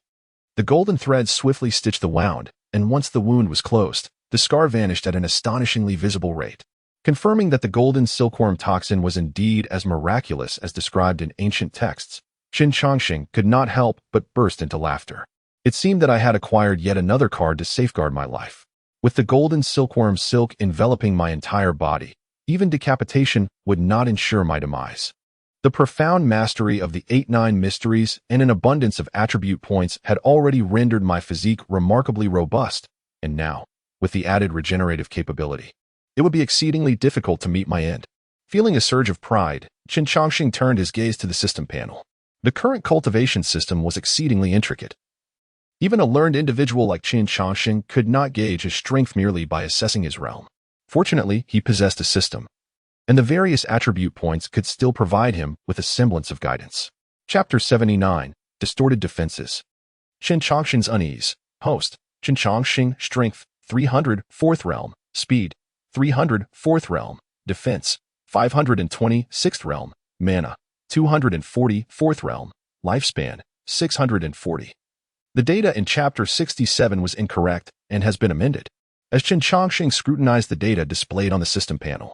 The golden thread swiftly stitched the wound, and once the wound was closed, the scar vanished at an astonishingly visible rate. Confirming that the golden silkworm toxin was indeed as miraculous as described in ancient texts, Qin Changsheng could not help but burst into laughter. It seemed that I had acquired yet another card to safeguard my life. With the golden silkworm silk enveloping my entire body, even decapitation would not ensure my demise. The profound mastery of the 8-9 mysteries and an abundance of attribute points had already rendered my physique remarkably robust, and now, with the added regenerative capability, it would be exceedingly difficult to meet my end. Feeling a surge of pride, Qin Changsheng turned his gaze to the system panel. The current cultivation system was exceedingly intricate. Even a learned individual like Qin Changsheng could not gauge his strength merely by assessing his realm. Fortunately, he possessed a system, and the various attribute points could still provide him with a semblance of guidance. Chapter 79, Distorted Defenses. Qin Changsheng's unease. Host, Qin Changsheng, Strength, 300, 4th Realm, Speed, 300, 4th Realm, Defense, 520, 6th Realm, Mana, 240, 4th Realm, Lifespan, 640. The data in Chapter 67 was incorrect and has been amended. As Qin Changsheng scrutinized the data displayed on the system panel,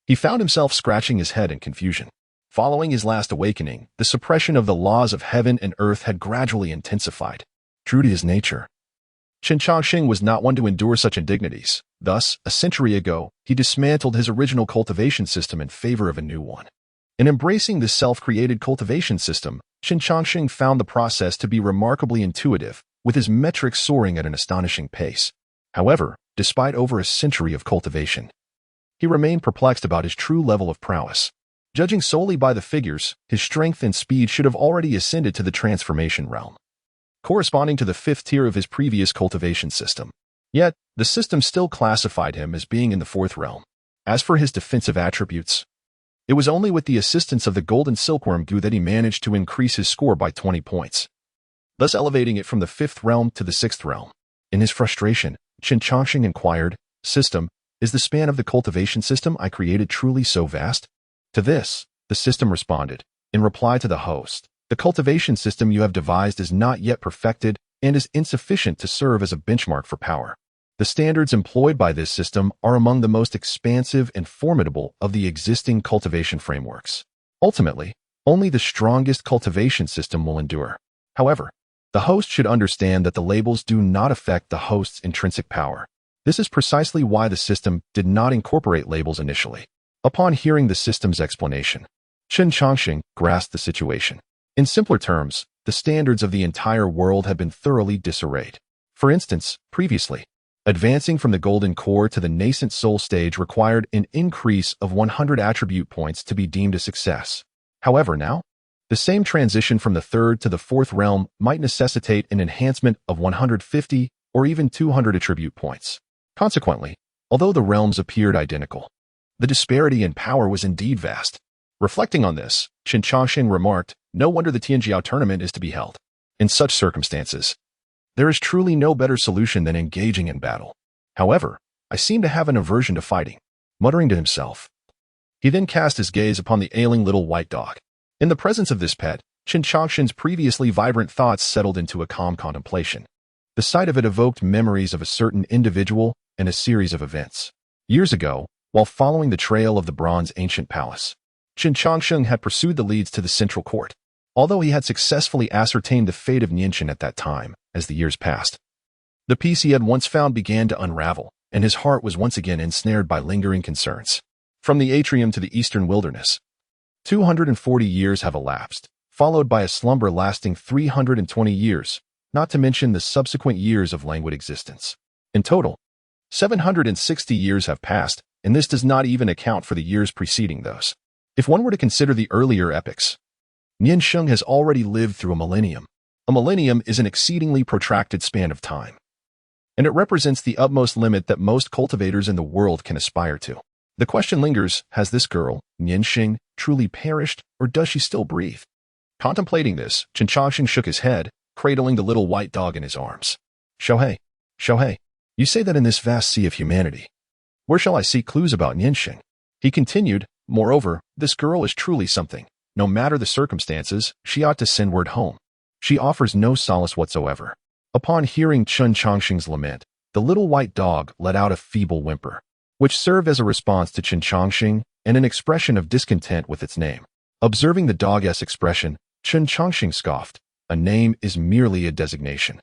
he found himself scratching his head in confusion. Following his last awakening, the suppression of the laws of heaven and earth had gradually intensified. True to his nature, Qin Changsheng was not one to endure such indignities. Thus, a century ago, he dismantled his original cultivation system in favor of a new one. In embracing this self-created cultivation system, Qin Changsheng found the process to be remarkably intuitive, with his metrics soaring at an astonishing pace. However, despite over a century of cultivation, he remained perplexed about his true level of prowess. Judging solely by the figures, his strength and speed should have already ascended to the transformation realm, corresponding to the 5th tier of his previous cultivation system. Yet, the system still classified him as being in the 4th realm. As for his defensive attributes, it was only with the assistance of the golden silkworm goo that he managed to increase his score by 20 points, thus elevating it from the 5th realm to the 6th realm. In his frustration, Chen Chongqing inquired, "System, is the span of the cultivation system I created truly so vast?" To this, the system responded, in reply to the host, "The cultivation system you have devised is not yet perfected and is insufficient to serve as a benchmark for power. The standards employed by this system are among the most expansive and formidable of the existing cultivation frameworks. Ultimately, only the strongest cultivation system will endure. However, the host should understand that the labels do not affect the host's intrinsic power. This is precisely why the system did not incorporate labels initially." Upon hearing the system's explanation, Chen Chongqing grasped the situation. In simpler terms, the standards of the entire world had been thoroughly disarrayed. For instance, previously, advancing from the golden core to the nascent soul stage required an increase of 100 attribute points to be deemed a success. However, now, the same transition from the 3rd to the 4th realm might necessitate an enhancement of 150 or even 200 attribute points. Consequently, although the realms appeared identical, the disparity in power was indeed vast. Reflecting on this, Chen Chongqing remarked, "No wonder the Tianjiao tournament is to be held. In such circumstances, there is truly no better solution than engaging in battle. However, I seem to have an aversion to fighting." Muttering to himself, he then cast his gaze upon the ailing little white dog. In the presence of this pet, Chen Chongqing's previously vibrant thoughts settled into a calm contemplation. The sight of it evoked memories of a certain individual and a series of events. Years ago, while following the trail of the bronze ancient palace, Chen Chongqing had pursued the leads to the central court. Although he had successfully ascertained the fate of Nianqin at that time, as the years passed, the peace he had once found began to unravel, and his heart was once again ensnared by lingering concerns. From the atrium to the eastern wilderness, 240 years have elapsed, followed by a slumber lasting 320 years, not to mention the subsequent years of languid existence. In total, 760 years have passed, and this does not even account for the years preceding those. If one were to consider the earlier epochs, Nianqin has already lived through a millennium. A millennium is an exceedingly protracted span of time, and it represents the utmost limit that most cultivators in the world can aspire to. The question lingers, has this girl, Nianqin, truly perished, or does she still breathe? Contemplating this, Chen Chongqing shook his head, cradling the little white dog in his arms. Shohei, you say that in this vast sea of humanity, where shall I seek clues about Nianqin? He continued, moreover, this girl is truly something. No matter the circumstances, she ought to send word home. She offers no solace whatsoever. Upon hearing Chen Chongqing's lament, the little white dog let out a feeble whimper, which served as a response to Chen Chongqing and an expression of discontent with its name. Observing the dog's expression, Chen Chongqing scoffed, "A name is merely a designation.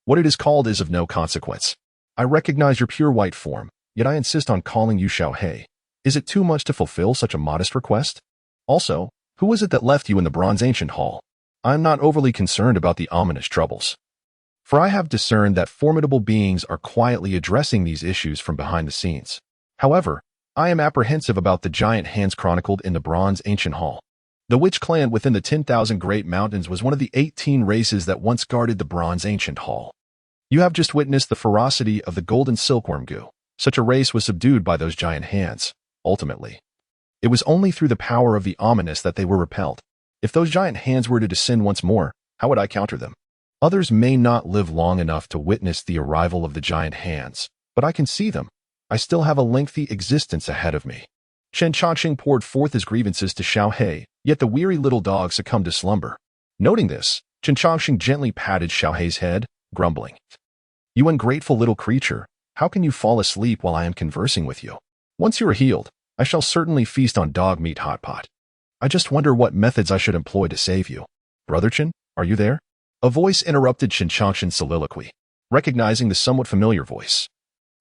What it is called is of no consequence. I recognize your pure white form, yet I insist on calling you Xiaohei. Is it too much to fulfill such a modest request? Also, who was it that left you in the Bronze Ancient Hall? I am not overly concerned about the ominous troubles, for I have discerned that formidable beings are quietly addressing these issues from behind the scenes. However, I am apprehensive about the giant hands chronicled in the Bronze Ancient Hall. The Witch clan within the 10,000 Great Mountains was one of the 18 races that once guarded the Bronze Ancient Hall. You have just witnessed the ferocity of the golden silkworm goo. Such a race was subdued by those giant hands. Ultimately, it was only through the power of the ominous that they were repelled. If those giant hands were to descend once more, how would I counter them? Others may not live long enough to witness the arrival of the giant hands, but I can see them. I still have a lengthy existence ahead of me." Chen Chongqing poured forth his grievances to Xiaohei, yet the weary little dog succumbed to slumber. Noting this, Chen Chongqing gently patted Xiaohei's head, grumbling, "You ungrateful little creature, how can you fall asleep while I am conversing with you? Once you are healed, I shall certainly feast on dog meat hot pot. I just wonder what methods I should employ to save you. Brother Chen, are you there?" A voice interrupted Chen Chongqing's soliloquy. Recognizing the somewhat familiar voice,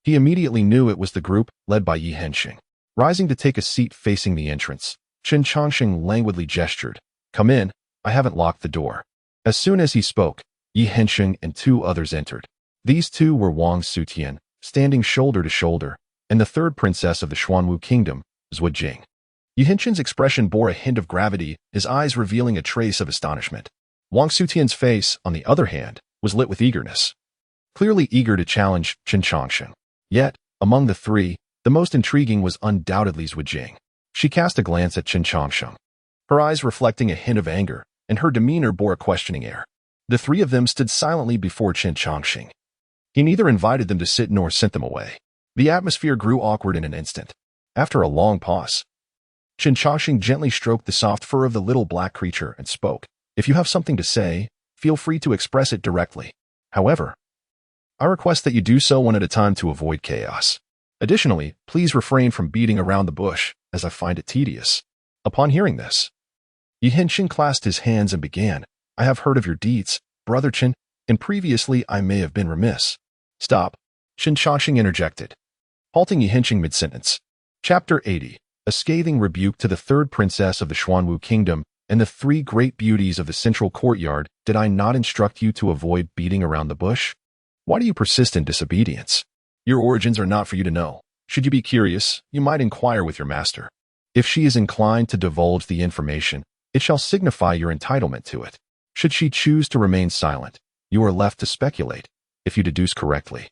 he immediately knew it was the group led by Yi Henxing. Rising to take a seat facing the entrance, Chen Chongqing languidly gestured, "Come in, I haven't locked the door." As soon as he spoke, Yi Hengsheng and two others entered. These two were Wang Sutian, standing shoulder to shoulder, and the third princess of the Xuanwu kingdom, Zhu Jing. Yi Hengsheng's expression bore a hint of gravity, his eyes revealing a trace of astonishment. Wang Sutian's face, on the other hand, was lit with eagerness, clearly eager to challenge Qin Changsheng. Yet, among the three, the most intriguing was undoubtedly Zhu Jing. She cast a glance at Qin Changsheng, her eyes reflecting a hint of anger, and her demeanor bore a questioning air. The three of them stood silently before Qin Changsheng. He neither invited them to sit nor sent them away. The atmosphere grew awkward in an instant. After a long pause, Qin Changsheng gently stroked the soft fur of the little black creature and spoke. If you have something to say, feel free to express it directly. However, I request that you do so one at a time to avoid chaos. Additionally, please refrain from beating around the bush, as I find it tedious. Upon hearing this, Yi Hengsheng clasped his hands and began. I have heard of your deeds, Brother Qin, and previously I may have been remiss. Stop, Qin Changsheng interjected, halting Yi Hengsheng mid-sentence. Chapter 80. A scathing rebuke to the third princess of the Xuanwu kingdom and the three great beauties of the central courtyard. Did I not instruct you to avoid beating around the bush? Why do you persist in disobedience? Your origins are not for you to know. Should you be curious, you might inquire with your master. If she is inclined to divulge the information, it shall signify your entitlement to it. Should she choose to remain silent, you are left to speculate, if you deduce correctly.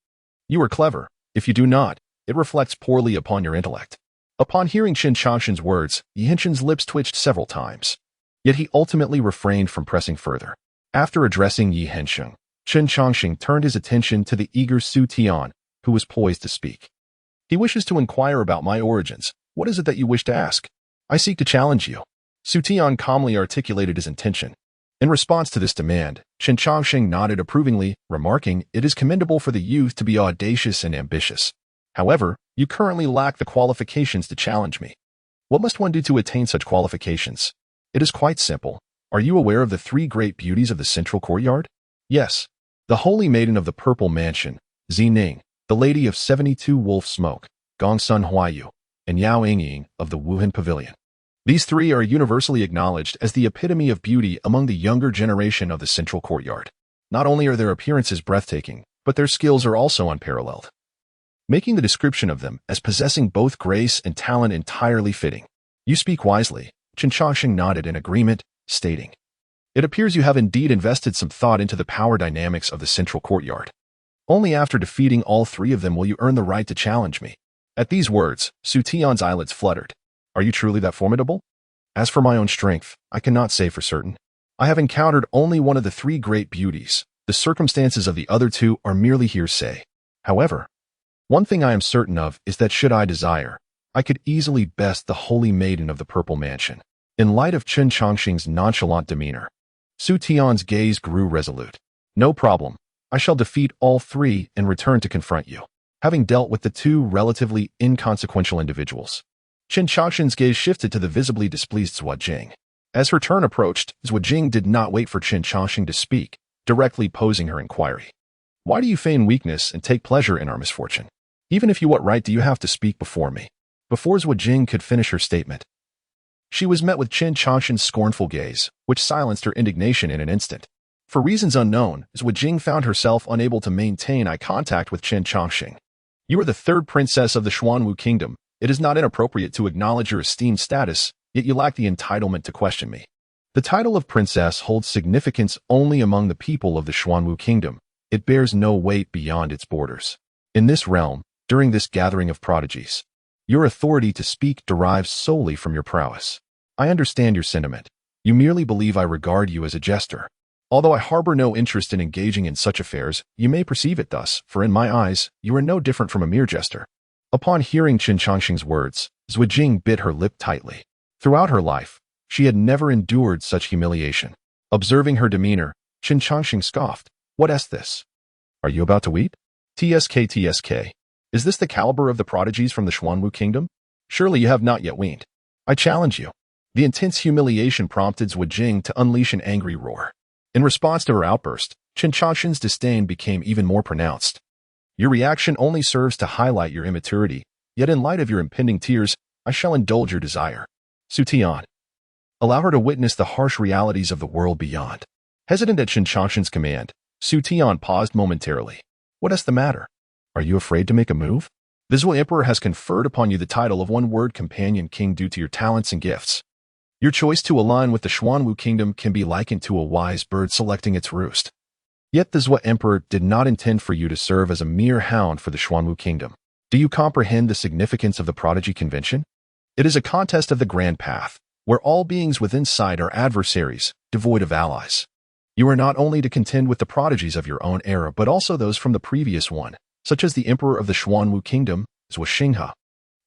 You are clever. If you do not, it reflects poorly upon your intellect. Upon hearing Qin Changsheng's words, Yi Hengsheng's lips twitched several times. Yet he ultimately refrained from pressing further. After addressing Yi Hengsheng, Qin Changsheng turned his attention to the eager Su Tian, who was poised to speak. He wishes to inquire about my origins. What is it that you wish to ask? I seek to challenge you. Su Tian calmly articulated his intention. In response to this demand, Qin Changsheng nodded approvingly, remarking, it is commendable for the youth to be audacious and ambitious. However, you currently lack the qualifications to challenge me. What must one do to attain such qualifications? It is quite simple. Are you aware of the three great beauties of the central courtyard? Yes. The holy maiden of the purple mansion, Zining, the lady of 72 wolf smoke, Gongsun Huayu, and Yao Yingying of the Wuhan pavilion. These three are universally acknowledged as the epitome of beauty among the younger generation of the central courtyard. Not only are their appearances breathtaking, but their skills are also unparalleled, making the description of them as possessing both grace and talent entirely fitting. You speak wisely, Qin Changsheng nodded in agreement, stating, it appears you have indeed invested some thought into the power dynamics of the central courtyard. Only after defeating all three of them will you earn the right to challenge me. At these words, Su Tian's eyelids fluttered. Are you truly that formidable? As for my own strength, I cannot say for certain. I have encountered only one of the three great beauties. The circumstances of the other two are merely hearsay. However, one thing I am certain of is that should I desire, I could easily best the holy maiden of the purple mansion. In light of Qin Changsheng's nonchalant demeanor, Su Tian's gaze grew resolute. No problem. I shall defeat all three and return to confront you. Having dealt with the two relatively inconsequential individuals, Qin Changsheng's gaze shifted to the visibly displeased Zhu Jing. As her turn approached, Zhu Jing did not wait for Qin Changsheng to speak, directly posing her inquiry. Why do you feign weakness and take pleasure in our misfortune? Even if you what right do you have to speak before me? Before Zhu Jing could finish her statement, she was met with Qin Changsheng's scornful gaze, which silenced her indignation in an instant. For reasons unknown, Zhu Jing found herself unable to maintain eye contact with Qin Changsheng. You are the third princess of the Xuanwu kingdom. It is not inappropriate to acknowledge your esteemed status, yet you lack the entitlement to question me. The title of princess holds significance only among the people of the Xuanwu kingdom. It bears no weight beyond its borders. In this realm, during this gathering of prodigies, your authority to speak derives solely from your prowess. I understand your sentiment. You merely believe I regard you as a jester. Although I harbor no interest in engaging in such affairs, you may perceive it thus, for in my eyes, you are no different from a mere jester. Upon hearing Qin Changsheng's words, Zhu Jing bit her lip tightly. Throughout her life, she had never endured such humiliation. Observing her demeanor, Qin Changsheng scoffed. What is this? Are you about to weep? TSK. Is this the caliber of the prodigies from the Xuanwu kingdom? Surely you have not yet weaned. I challenge you. The intense humiliation prompted Zhu Jing to unleash an angry roar. In response to her outburst, Qin Changsheng's disdain became even more pronounced. Your reaction only serves to highlight your immaturity, yet in light of your impending tears, I shall indulge your desire. Su Tian. Allow her to witness the harsh realities of the world beyond. Hesitant at Qin Changsheng's command, Su Tian paused momentarily. What is the matter? Are you afraid to make a move? The Zhuo Emperor has conferred upon you the title of one-word companion king due to your talents and gifts. Your choice to align with the Xuanwu kingdom can be likened to a wise bird selecting its roost. Yet the Zhuo Emperor did not intend for you to serve as a mere hound for the Xuanwu kingdom. Do you comprehend the significance of the Prodigy Convention? It is a contest of the Grand Path, where all beings within sight are adversaries, devoid of allies. You are not only to contend with the prodigies of your own era, but also those from the previous one, such as the Emperor of the Xuanwu Kingdom, Zhuo Xinghe.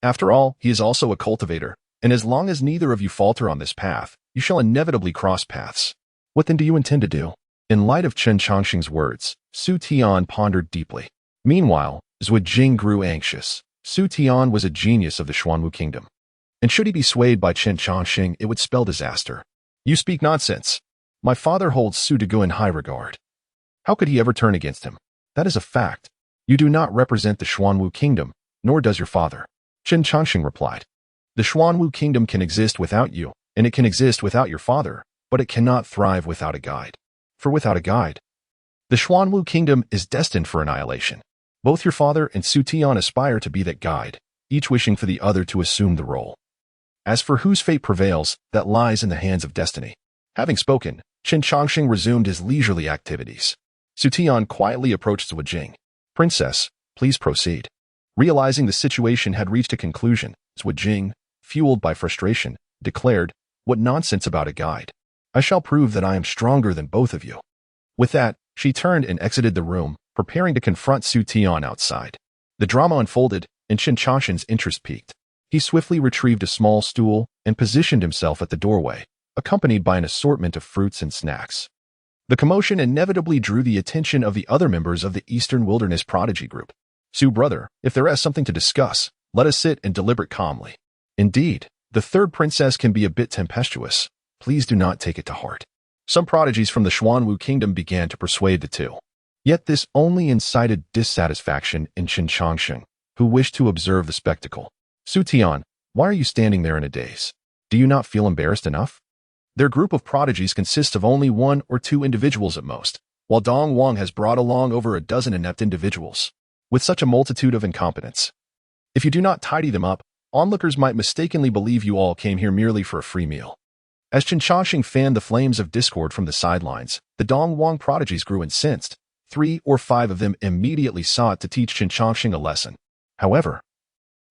After all, he is also a cultivator, and as long as neither of you falter on this path, you shall inevitably cross paths. What then do you intend to do? In light of Chen Chongqing's words, Su Tian pondered deeply. Meanwhile, Zhuo Jing grew anxious. Su Tian was a genius of the Xuanwu Kingdom, and should he be swayed by Chen Chongqing, it would spell disaster. You speak nonsense. My father holds Su Degu in high regard. How could he ever turn against him? That is a fact. You do not represent the Xuanwu Kingdom, nor does your father. Chen Chongqing replied. The Xuanwu Kingdom can exist without you, and it can exist without your father, but it cannot thrive without a guide. For without a guide, the Xuanwu Kingdom is destined for annihilation. Both your father and Su Tian aspire to be that guide, each wishing for the other to assume the role. As for whose fate prevails, that lies in the hands of destiny. Having spoken, Chen Chongqing resumed his leisurely activities. Su Tian quietly approached Zhuo Jing. Princess, please proceed. Realizing the situation had reached a conclusion, Zhuo Jing, fueled by frustration, declared, What nonsense about a guide. I shall prove that I am stronger than both of you. With that, she turned and exited the room, preparing to confront Su Tian outside. The drama unfolded, and Chen Chongqing's interest peaked. He swiftly retrieved a small stool and positioned himself at the doorway, accompanied by an assortment of fruits and snacks. The commotion inevitably drew the attention of the other members of the Eastern Wilderness Prodigy Group. Su brother, if there is something to discuss, let us sit and deliberate calmly. Indeed, the third princess can be a bit tempestuous. Please do not take it to heart. Some prodigies from the Xuanwu Kingdom began to persuade the two. Yet this only incited dissatisfaction in Chen Chongqing, who wished to observe the spectacle. Su Tian, why are you standing there in a daze? Do you not feel embarrassed enough? Their group of prodigies consists of only 1 or 2 individuals at most, while Dong Wang has brought along over a dozen inept individuals, with such a multitude of incompetents. If you do not tidy them up, onlookers might mistakenly believe you all came here merely for a free meal. As Chen Chongqing fanned the flames of discord from the sidelines, the Dong Wang prodigies grew incensed. 3 or 5 of them immediately sought to teach Chen Chongqing a lesson. However,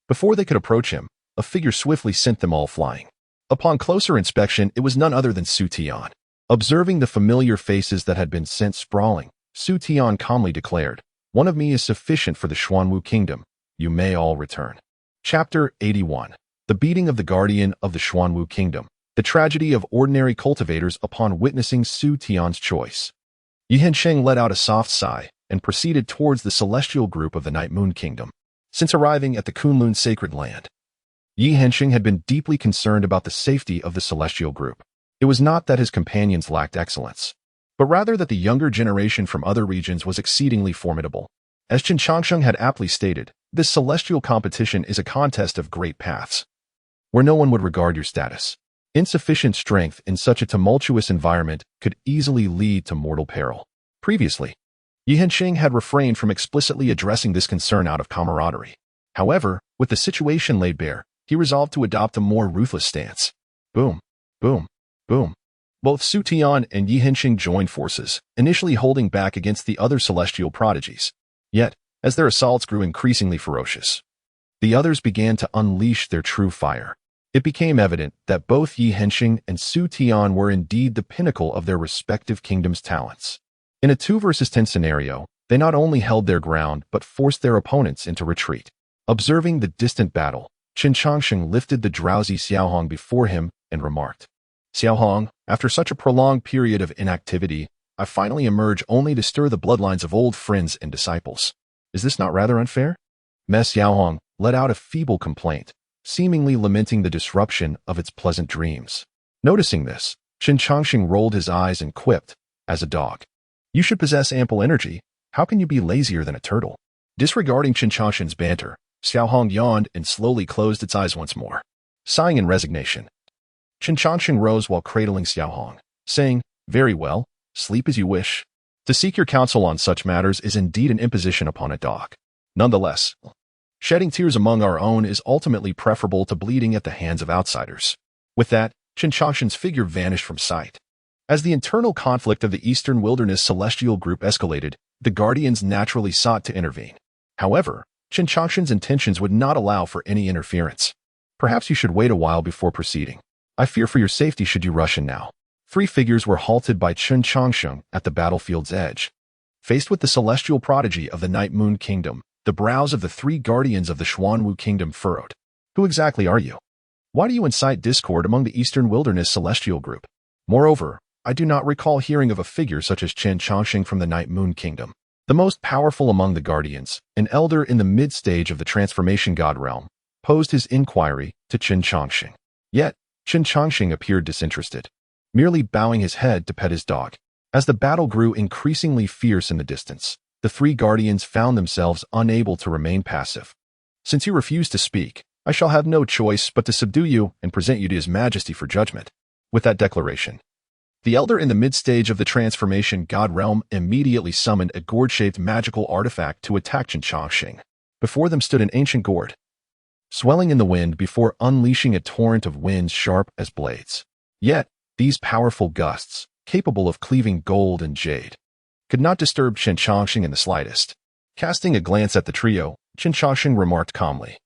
before they could approach him, a figure swiftly sent them all flying. Upon closer inspection, it was none other than Su Tian. Observing the familiar faces that had been sent sprawling, Su Tian calmly declared, One of me is sufficient for the Xuanwu Kingdom. You may all return. Chapter 81. The Beating of the Guardian of the Xuanwu Kingdom. The Tragedy of Ordinary Cultivators upon witnessing Su Tian's choice. Yi Hensheng let out a soft sigh and proceeded towards the celestial group of the Night Moon Kingdom. Since arriving at the Kunlun sacred land, Yi Hensheng had been deeply concerned about the safety of the celestial group. It was not that his companions lacked excellence, but rather that the younger generation from other regions was exceedingly formidable. As Chen Chongqing had aptly stated, this celestial competition is a contest of great paths, where no one would regard your status. Insufficient strength in such a tumultuous environment could easily lead to mortal peril. Previously, Yi Hensheng had refrained from explicitly addressing this concern out of camaraderie. However, with the situation laid bare, he resolved to adopt a more ruthless stance. Boom, boom, boom. Both Su Tian and Yi Hensheng joined forces, initially holding back against the other celestial prodigies. Yet, as their assaults grew increasingly ferocious, the others began to unleash their true fire. It became evident that both Yi Hensheng and Su Tian were indeed the pinnacle of their respective kingdoms' talents. In a 2 versus 10 scenario, they not only held their ground but forced their opponents into retreat. Observing the distant battle, Chen Chongqing lifted the drowsy Xiaohong before him and remarked, Xiaohong, after such a prolonged period of inactivity, I finally emerge only to stir the bloodlines of old friends and disciples. Is this not rather unfair? Mess Xiaohong let out a feeble complaint, seemingly lamenting the disruption of its pleasant dreams. Noticing this, Chen Chongqing rolled his eyes and quipped, as a dog. You should possess ample energy. How can you be lazier than a turtle? Disregarding Chen Chongqing's banter, Xiaohong yawned and slowly closed its eyes once more. Sighing in resignation, Chen Chongqing rose while cradling Xiaohong, saying, Very well, sleep as you wish. To seek your counsel on such matters is indeed an imposition upon a dog. Nonetheless, shedding tears among our own is ultimately preferable to bleeding at the hands of outsiders. With that, Chen Changshen's figure vanished from sight. As the internal conflict of the Eastern Wilderness Celestial Group escalated, the Guardians naturally sought to intervene. However, Chen Changshen's intentions would not allow for any interference. Perhaps you should wait a while before proceeding. I fear for your safety should you rush in now. 3 figures were halted by Chen Changsheng at the battlefield's edge. Faced with the celestial prodigy of the Night Moon Kingdom, the brows of the 3 guardians of the Xuanwu Kingdom furrowed. Who exactly are you? Why do you incite discord among the Eastern Wilderness Celestial Group? Moreover, I do not recall hearing of a figure such as Chen Changsheng from the Night Moon Kingdom. The most powerful among the guardians, an elder in the mid-stage of the transformation god realm, posed his inquiry to Chen Changsheng. Yet, Chen Changsheng appeared disinterested, merely bowing his head to pet his dog. As the battle grew increasingly fierce in the distance, the 3 guardians found themselves unable to remain passive. Since you refuse to speak, I shall have no choice but to subdue you and present you to His Majesty for judgment. With that declaration, the elder in the mid-stage of the transformation god realm immediately summoned a gourd-shaped magical artifact to attack Chen Changsheng. Before them stood an ancient gourd, swelling in the wind before unleashing a torrent of winds sharp as blades. Yet, these powerful gusts, capable of cleaving gold and jade, could not disturb Chen Changsheng in the slightest. Casting a glance at the trio, Chen Changsheng remarked calmly,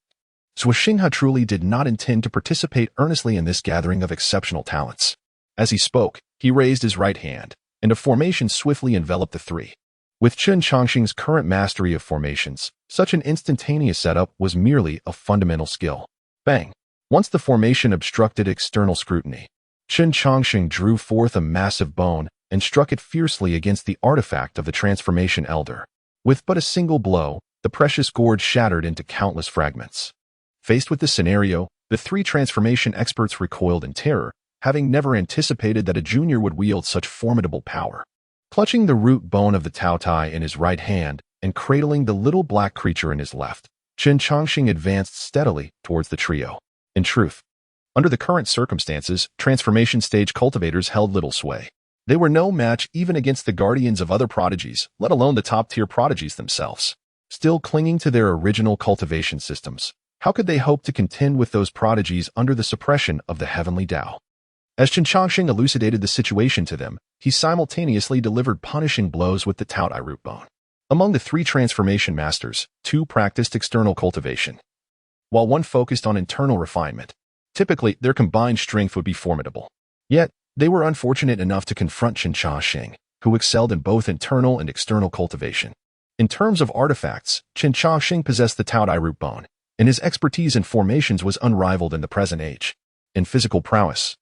Zhuo Xinghe truly did not intend to participate earnestly in this gathering of exceptional talents. As he spoke, he raised his right hand, and a formation swiftly enveloped the 3. With Chen Changsheng's current mastery of formations, such an instantaneous setup was merely a fundamental skill. Bang! Once the formation obstructed external scrutiny, Chen Changsheng drew forth a massive bone and struck it fiercely against the artifact of the transformation elder. With but a single blow, the precious gourd shattered into countless fragments. Faced with this scenario, the 3 transformation experts recoiled in terror, having never anticipated that a junior would wield such formidable power. Clutching the root bone of the Taotai in his right hand and cradling the little black creature in his left, Chen Changsheng advanced steadily towards the trio. In truth, under the current circumstances, transformation stage cultivators held little sway. They were no match even against the guardians of other prodigies, let alone the top-tier prodigies themselves. Still clinging to their original cultivation systems, how could they hope to contend with those prodigies under the suppression of the heavenly Tao? As Chen Changsheng elucidated the situation to them, he simultaneously delivered punishing blows with the Taotai root bone. Among the 3 transformation masters, 2 practiced external cultivation, while 1 focused on internal refinement. Typically, their combined strength would be formidable. Yet, they were unfortunate enough to confront Chen Changsheng, who excelled in both internal and external cultivation. In terms of artifacts, Chen Changsheng possessed the Taotai root bone, and his expertise in formations was unrivaled in the present age. In physical prowess,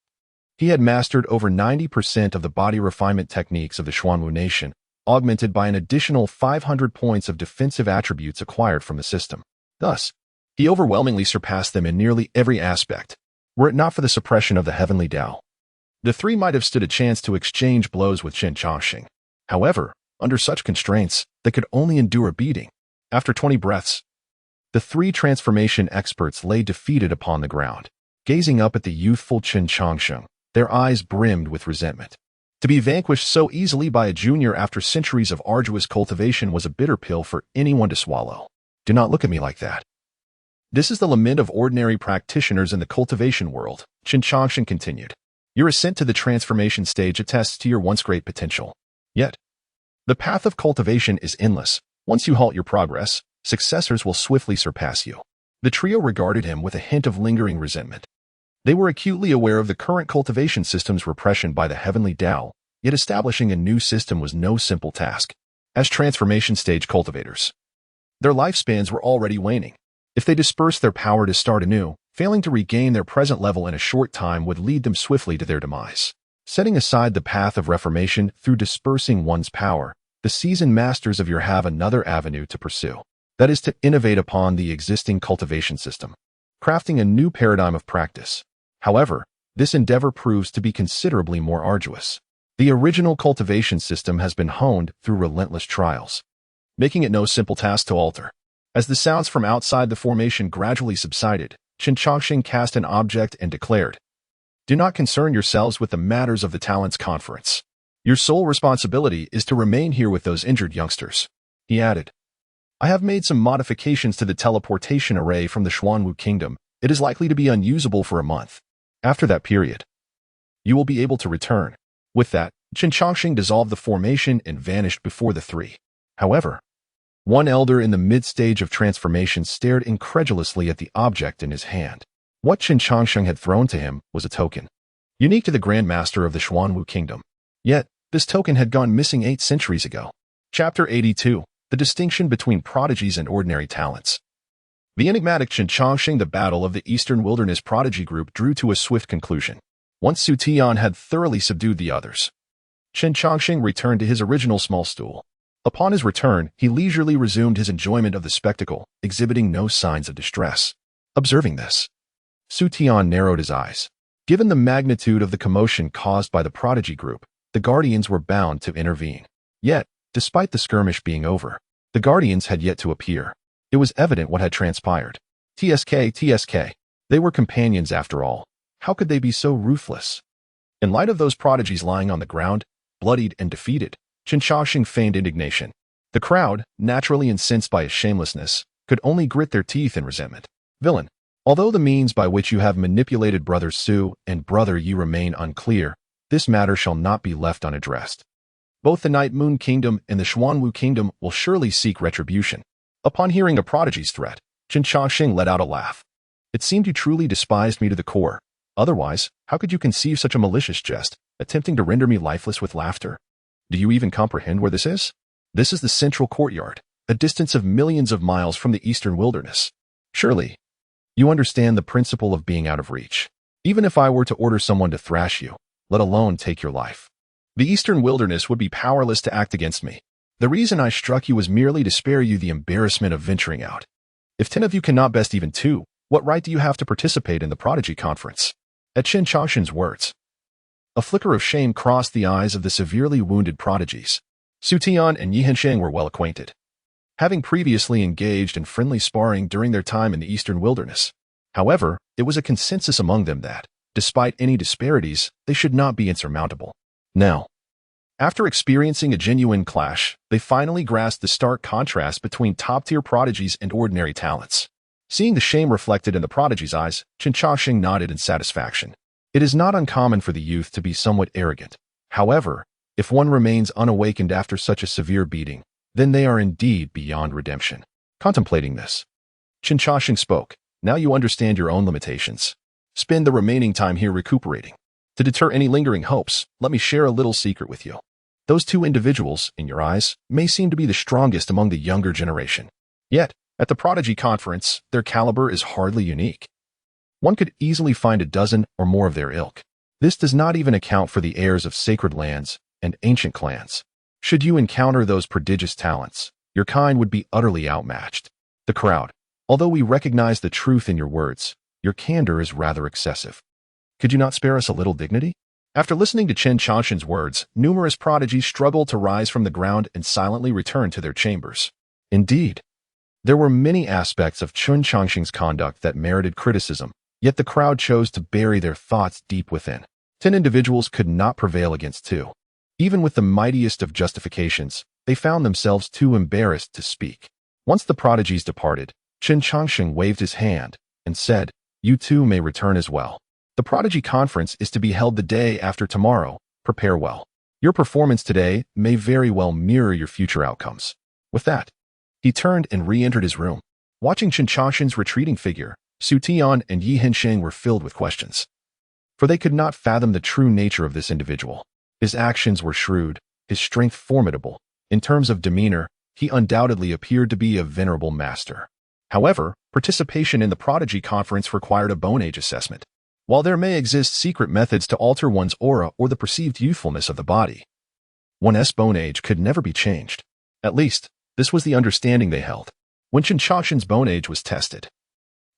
he had mastered over 90% of the body refinement techniques of the Xuanwu nation, augmented by an additional 500 points of defensive attributes acquired from the system. Thus, he overwhelmingly surpassed them in nearly every aspect. Were it not for the suppression of the heavenly Tao, the 3 might have stood a chance to exchange blows with Chen Changsheng. However, under such constraints, they could only endure a beating. After 20 breaths, the 3 transformation experts lay defeated upon the ground, gazing up at the youthful Chen Changsheng. Their eyes brimmed with resentment. To be vanquished so easily by a junior after centuries of arduous cultivation was a bitter pill for anyone to swallow. Do not look at me like that. This is the lament of ordinary practitioners in the cultivation world, Chen Changsheng continued. Your ascent to the transformation stage attests to your once great potential. Yet, the path of cultivation is endless. Once you halt your progress, successors will swiftly surpass you. The trio regarded him with a hint of lingering resentment. They were acutely aware of the current cultivation system's repression by the heavenly Tao, yet establishing a new system was no simple task. As transformation stage cultivators, their lifespans were already waning. If they dispersed their power to start anew, failing to regain their present level in a short time would lead them swiftly to their demise. Setting aside the path of reformation through dispersing one's power, the seasoned masters of your have another avenue to pursue. That is to innovate upon the existing cultivation system, crafting a new paradigm of practice. However, this endeavor proves to be considerably more arduous. The original cultivation system has been honed through relentless trials, making it no simple task to alter. As the sounds from outside the formation gradually subsided, Chen Changsheng cast an object and declared, Do not concern yourselves with the matters of the Talents Conference. Your sole responsibility is to remain here with those injured youngsters. He added, I have made some modifications to the teleportation array from the Xuanwu Kingdom. It is likely to be unusable for a month. After that period, you will be able to return. With that, Qin Chongqing dissolved the formation and vanished before the three. However, one elder in the mid-stage of transformation stared incredulously at the object in his hand. What Qin Chongqing had thrown to him was a token, unique to the Grand Master of the Xuanwu Kingdom. Yet, this token had gone missing 8 centuries ago. Chapter 82. The distinction between prodigies and ordinary talents. The enigmatic Qin Chongqing, the battle of the Eastern Wilderness Prodigy Group, drew to a swift conclusion. Once Su Tian had thoroughly subdued the others, Qin Chongqing returned to his original small stool. Upon his return, he leisurely resumed his enjoyment of the spectacle, exhibiting no signs of distress. Observing this, Su Tian narrowed his eyes. Given the magnitude of the commotion caused by the Prodigy Group, the Guardians were bound to intervene. Yet, despite the skirmish being over, the Guardians had yet to appear. It was evident what had transpired. TSK. They were companions after all. How could they be so ruthless? In light of those prodigies lying on the ground, bloodied and defeated, Qin Chongqing feigned indignation. The crowd, naturally incensed by his shamelessness, could only grit their teeth in resentment. Villain, although the means by which you have manipulated Brother Su and Brother Yi remain unclear, this matter shall not be left unaddressed. Both the Night Moon Kingdom and the Xuanwu Kingdom will surely seek retribution. Upon hearing a prodigy's threat, Qin Chongqing let out a laugh. It seemed you truly despised me to the core. Otherwise, how could you conceive such a malicious jest, attempting to render me lifeless with laughter? Do you even comprehend where this is? This is the central courtyard, a distance of millions of miles from the eastern wilderness. Surely, you understand the principle of being out of reach. Even if I were to order someone to thrash you, let alone take your life, the eastern wilderness would be powerless to act against me. The reason I struck you was merely to spare you the embarrassment of venturing out. If 10 of you cannot best even 2, what right do you have to participate in the Prodigy Conference? At Qin Chongqing's words, a flicker of shame crossed the eyes of the severely wounded prodigies. Su Tian and Yi Hensheng were well acquainted, having previously engaged in friendly sparring during their time in the eastern wilderness. However, it was a consensus among them that, despite any disparities, they should not be insurmountable. Now, after experiencing a genuine clash, they finally grasped the stark contrast between top-tier prodigies and ordinary talents. Seeing the shame reflected in the prodigy's eyes, Qin Chongqing nodded in satisfaction. It is not uncommon for the youth to be somewhat arrogant. However, if one remains unawakened after such a severe beating, then they are indeed beyond redemption. Contemplating this, Qin Chongqing spoke. Now you understand your own limitations. Spend the remaining time here recuperating. To deter any lingering hopes, let me share a little secret with you. Those 2 individuals, in your eyes, may seem to be the strongest among the younger generation. Yet, at the Prodigy Conference, their caliber is hardly unique. One could easily find a dozen or more of their ilk. This does not even account for the heirs of sacred lands and ancient clans. Should you encounter those prodigious talents, your kind would be utterly outmatched. The crowd, although we recognize the truth in your words, your candor is rather excessive. Could you not spare us a little dignity? After listening to Qin Chongqing's words, numerous prodigies struggled to rise from the ground and silently return to their chambers. Indeed, there were many aspects of Qin Chongqing's conduct that merited criticism, yet the crowd chose to bury their thoughts deep within. 10 individuals could not prevail against 2. Even with the mightiest of justifications, they found themselves too embarrassed to speak. Once the prodigies departed, Qin Chongqing waved his hand and said, "You too may return as well. The Prodigy Conference is to be held the day after tomorrow. Prepare well. Your performance today may very well mirror your future outcomes." With that, he turned and re-entered his room. Watching Qin Chongqing's retreating figure, Su Tian and Yi Hensheng were filled with questions. For they could not fathom the true nature of this individual. His actions were shrewd, his strength formidable. In terms of demeanor, he undoubtedly appeared to be a venerable master. However, participation in the Prodigy Conference required a bone age assessment. While there may exist secret methods to alter one's aura or the perceived youthfulness of the body, one's bone age could never be changed. At least, this was the understanding they held. When Qin Chongqing's bone age was tested,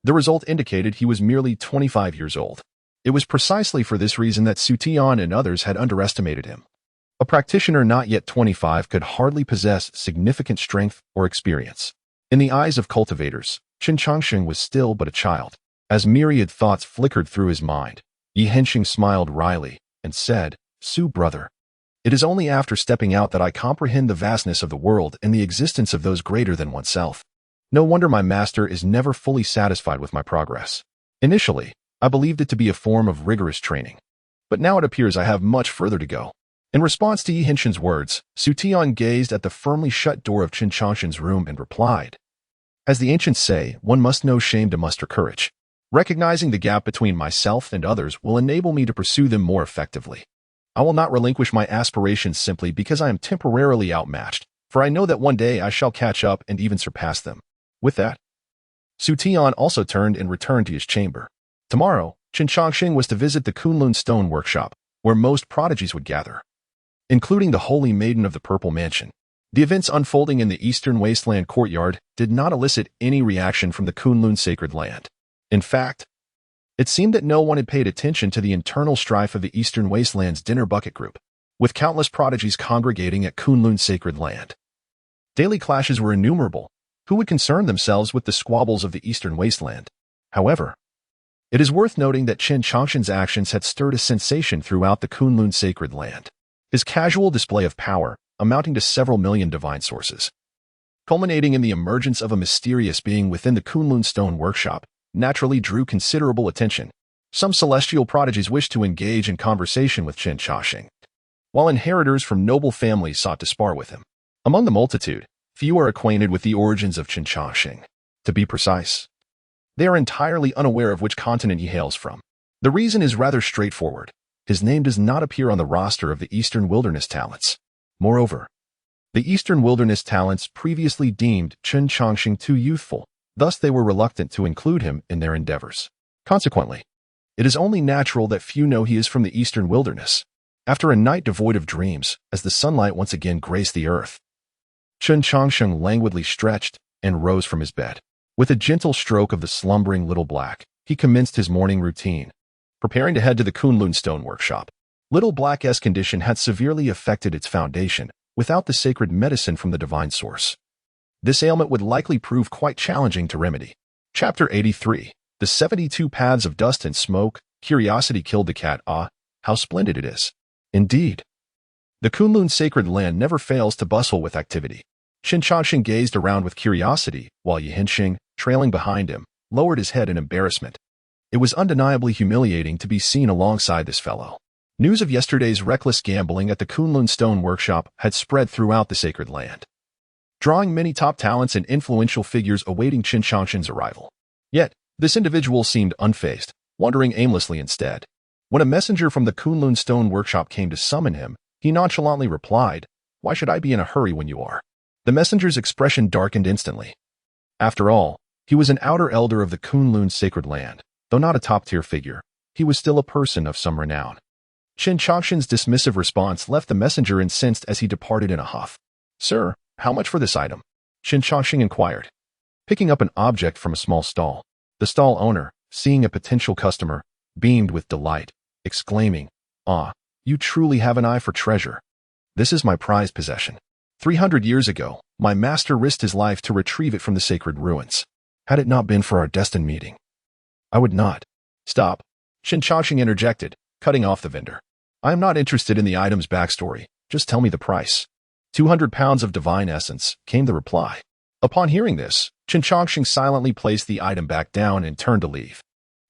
the result indicated he was merely 25 years old. It was precisely for this reason that Su Tian and others had underestimated him. A practitioner not yet 25 could hardly possess significant strength or experience. In the eyes of cultivators, Qin Chongqing was still but a child. As myriad thoughts flickered through his mind, Yi Hensheng smiled wryly and said, "Su brother, It is only after stepping out that I comprehend the vastness of the world and the existence of those greater than oneself. No wonder my master is never fully satisfied with my progress. Initially, I believed it to be a form of rigorous training, but now it appears I have much further to go. In response to Yi Hinshin's words, Su Tian gazed at the firmly shut door of Qin Changshin's room and replied, "As the ancients say, one must know shame to muster courage. Recognizing the gap between myself and others will enable me to pursue them more effectively. I will not relinquish my aspirations simply because I am temporarily outmatched, for I know that one day I shall catch up and even surpass them." With that, Su Tian also turned and returned to his chamber. Tomorrow, Qin Changxing was to visit the Kunlun Stone Workshop, where most prodigies would gather, including the Holy Maiden of the Purple Mansion. The events unfolding in the Eastern Wasteland courtyard did not elicit any reaction from the Kunlun Sacred Land. In fact, it seemed that no one had paid attention to the internal strife of the Eastern Wasteland's dinner bucket group, with countless prodigies congregating at Kunlun Sacred Land. Daily clashes were innumerable. Who would concern themselves with the squabbles of the Eastern Wasteland? However, it is worth noting that Qin Changshin's actions had stirred a sensation throughout the Kunlun Sacred Land. His casual display of power, amounting to several million divine sources, culminating in the emergence of a mysterious being within the Kunlun Stone Workshop, naturally drew considerable attention. Some celestial prodigies wished to engage in conversation with Qin Changshin, while inheritors from noble families sought to spar with him. Among the multitude, few are acquainted with the origins of Qin Changshin. To be precise, they are entirely unaware of which continent he hails from. The reason is rather straightforward. His name does not appear on the roster of the Eastern Wilderness Talents. Moreover, the Eastern Wilderness Talents previously deemed Qin Changshin too youthful, thus they were reluctant to include him in their endeavors. Consequently, it is only natural that few know he is from the Eastern Wilderness. After a night devoid of dreams, as the sunlight once again graced the earth, Qin Changshin languidly stretched and rose from his bed. With a gentle stroke of the slumbering Little Black, he commenced his morning routine, preparing to head to the Kunlun Stone Workshop. Little Black's condition had severely affected its foundation, without the sacred medicine from the divine source. This ailment would likely prove quite challenging to remedy. Chapter 83. The 72 Paths of Dust and Smoke. Curiosity killed the cat. Ah, how splendid it is. Indeed. The Kunlun Sacred Land never fails to bustle with activity. Qin Changshin gazed around with curiosity, while Yi Hinshin, trailing behind him, lowered his head in embarrassment. It was undeniably humiliating to be seen alongside this fellow. News of yesterday's reckless gambling at the Kunlun Stone Workshop had spread throughout the Sacred Land, drawing many top talents and influential figures awaiting Qin Changshin's arrival. Yet, this individual seemed unfazed, wandering aimlessly instead. When a messenger from the Kunlun Stone Workshop came to summon him, he nonchalantly replied, "Why should I be in a hurry when you are?" The messenger's expression darkened instantly. After all, he was an outer elder of the Kunlun Sacred Land. Though not a top-tier figure, he was still a person of some renown. Qin Changshin's dismissive response left the messenger incensed as he departed in a huff. "Sir, how much for this item?" Qin Changshin inquired, picking up an object from a small stall. The stall owner, seeing a potential customer, beamed with delight, exclaiming, "Ah, you truly have an eye for treasure. This is my prized possession. 300 years ago, my master risked his life to retrieve it from the sacred ruins. Had it not been for our destined meeting, I would not." "Stop," Qin Changshin interjected, cutting off the vendor. "I am not interested in the item's backstory. Just tell me the price." 200 pounds of divine essence, came the reply. Upon hearing this, Qin Changshin silently placed the item back down and turned to leave.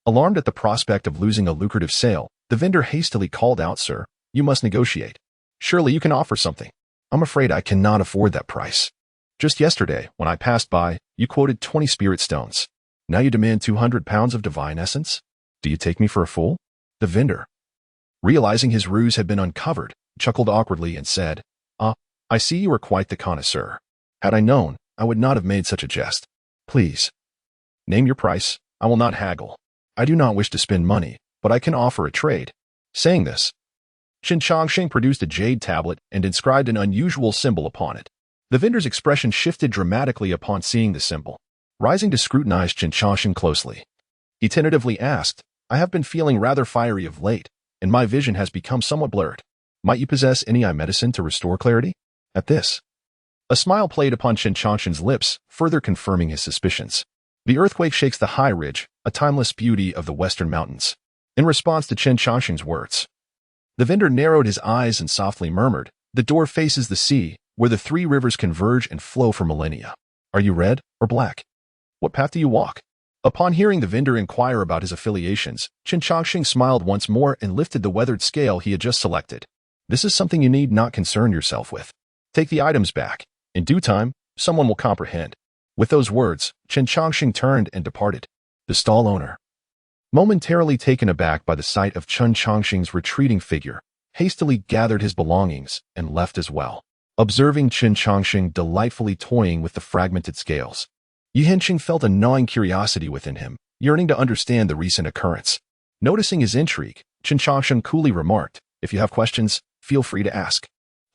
Alarmed at the prospect of losing a lucrative sale, the vendor hastily called out, "Sir, you must negotiate. Surely you can offer something." "I'm afraid I cannot afford that price. Just yesterday, when I passed by, you quoted 20 spirit stones. Now you demand 200 pounds of divine essence? Do you take me for a fool?" The vendor, realizing his ruse had been uncovered, chuckled awkwardly and said, "Ah, I see you are quite the connoisseur. Had I known, I would not have made such a jest. Please, name your price. I will not haggle. I do not wish to spend money, but I can offer a trade." Saying this, Qin Changshin produced a jade tablet and inscribed an unusual symbol upon it. The vendor's expression shifted dramatically upon seeing the symbol. Rising to scrutinize Qin Changshin closely, he tentatively asked, "I have been feeling rather fiery of late, and my vision has become somewhat blurred. Might you possess any eye medicine to restore clarity?" At this, a smile played upon Qin Changshin's lips, further confirming his suspicions. The earthquake shakes the high ridge, a timeless beauty of the western mountains. In response to Qin Changshin's words, The vendor narrowed his eyes and softly murmured, "The door faces the sea, where the three rivers converge and flow for millennia. Are you red or black? What path do you walk?" Upon hearing the vendor inquire about his affiliations, Chen Chongqing smiled once more and lifted the weathered scale he had just selected. "This is something you need not concern yourself with. Take the items back. In due time, someone will comprehend." With those words, Chen Chongqing turned and departed. The stall owner, momentarily taken aback by the sight of Chen Chongqing's retreating figure, hastily gathered his belongings and left as well. Observing Chen Chongqing delightfully toying with the fragmented scales, Yi Henqing felt a gnawing curiosity within him, yearning to understand the recent occurrence. Noticing his intrigue, Chen Chongqing coolly remarked, "If you have questions, feel free to ask."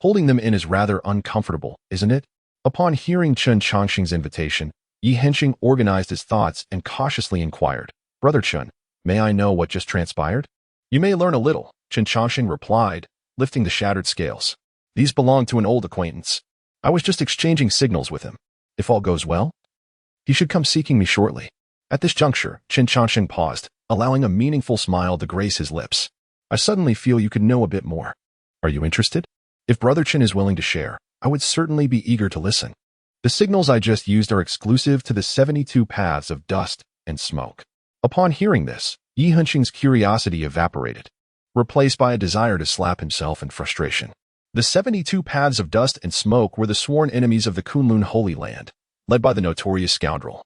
Holding them in is rather uncomfortable, isn't it? Upon hearing Chen Chongqing's invitation, Yi Henqing organized his thoughts and cautiously inquired, "Brother Chen, may I know what just transpired?" "You may learn a little," Chen Chongqing replied, lifting the shattered scales. "These belong to an old acquaintance. I was just exchanging signals with him. If all goes well, he should come seeking me shortly." At this juncture, Chen Chongqing paused, allowing a meaningful smile to grace his lips. "I suddenly feel you could know a bit more. Are you interested? If Brother Chen is willing to share, I would certainly be eager to listen. The signals I just used are exclusive to the 72 paths of dust and smoke." Upon hearing this, Yi Henqing's curiosity evaporated, replaced by a desire to slap himself in frustration. The 72 paths of dust and smoke were the sworn enemies of the Kunlun Holy Land, led by the notorious scoundrel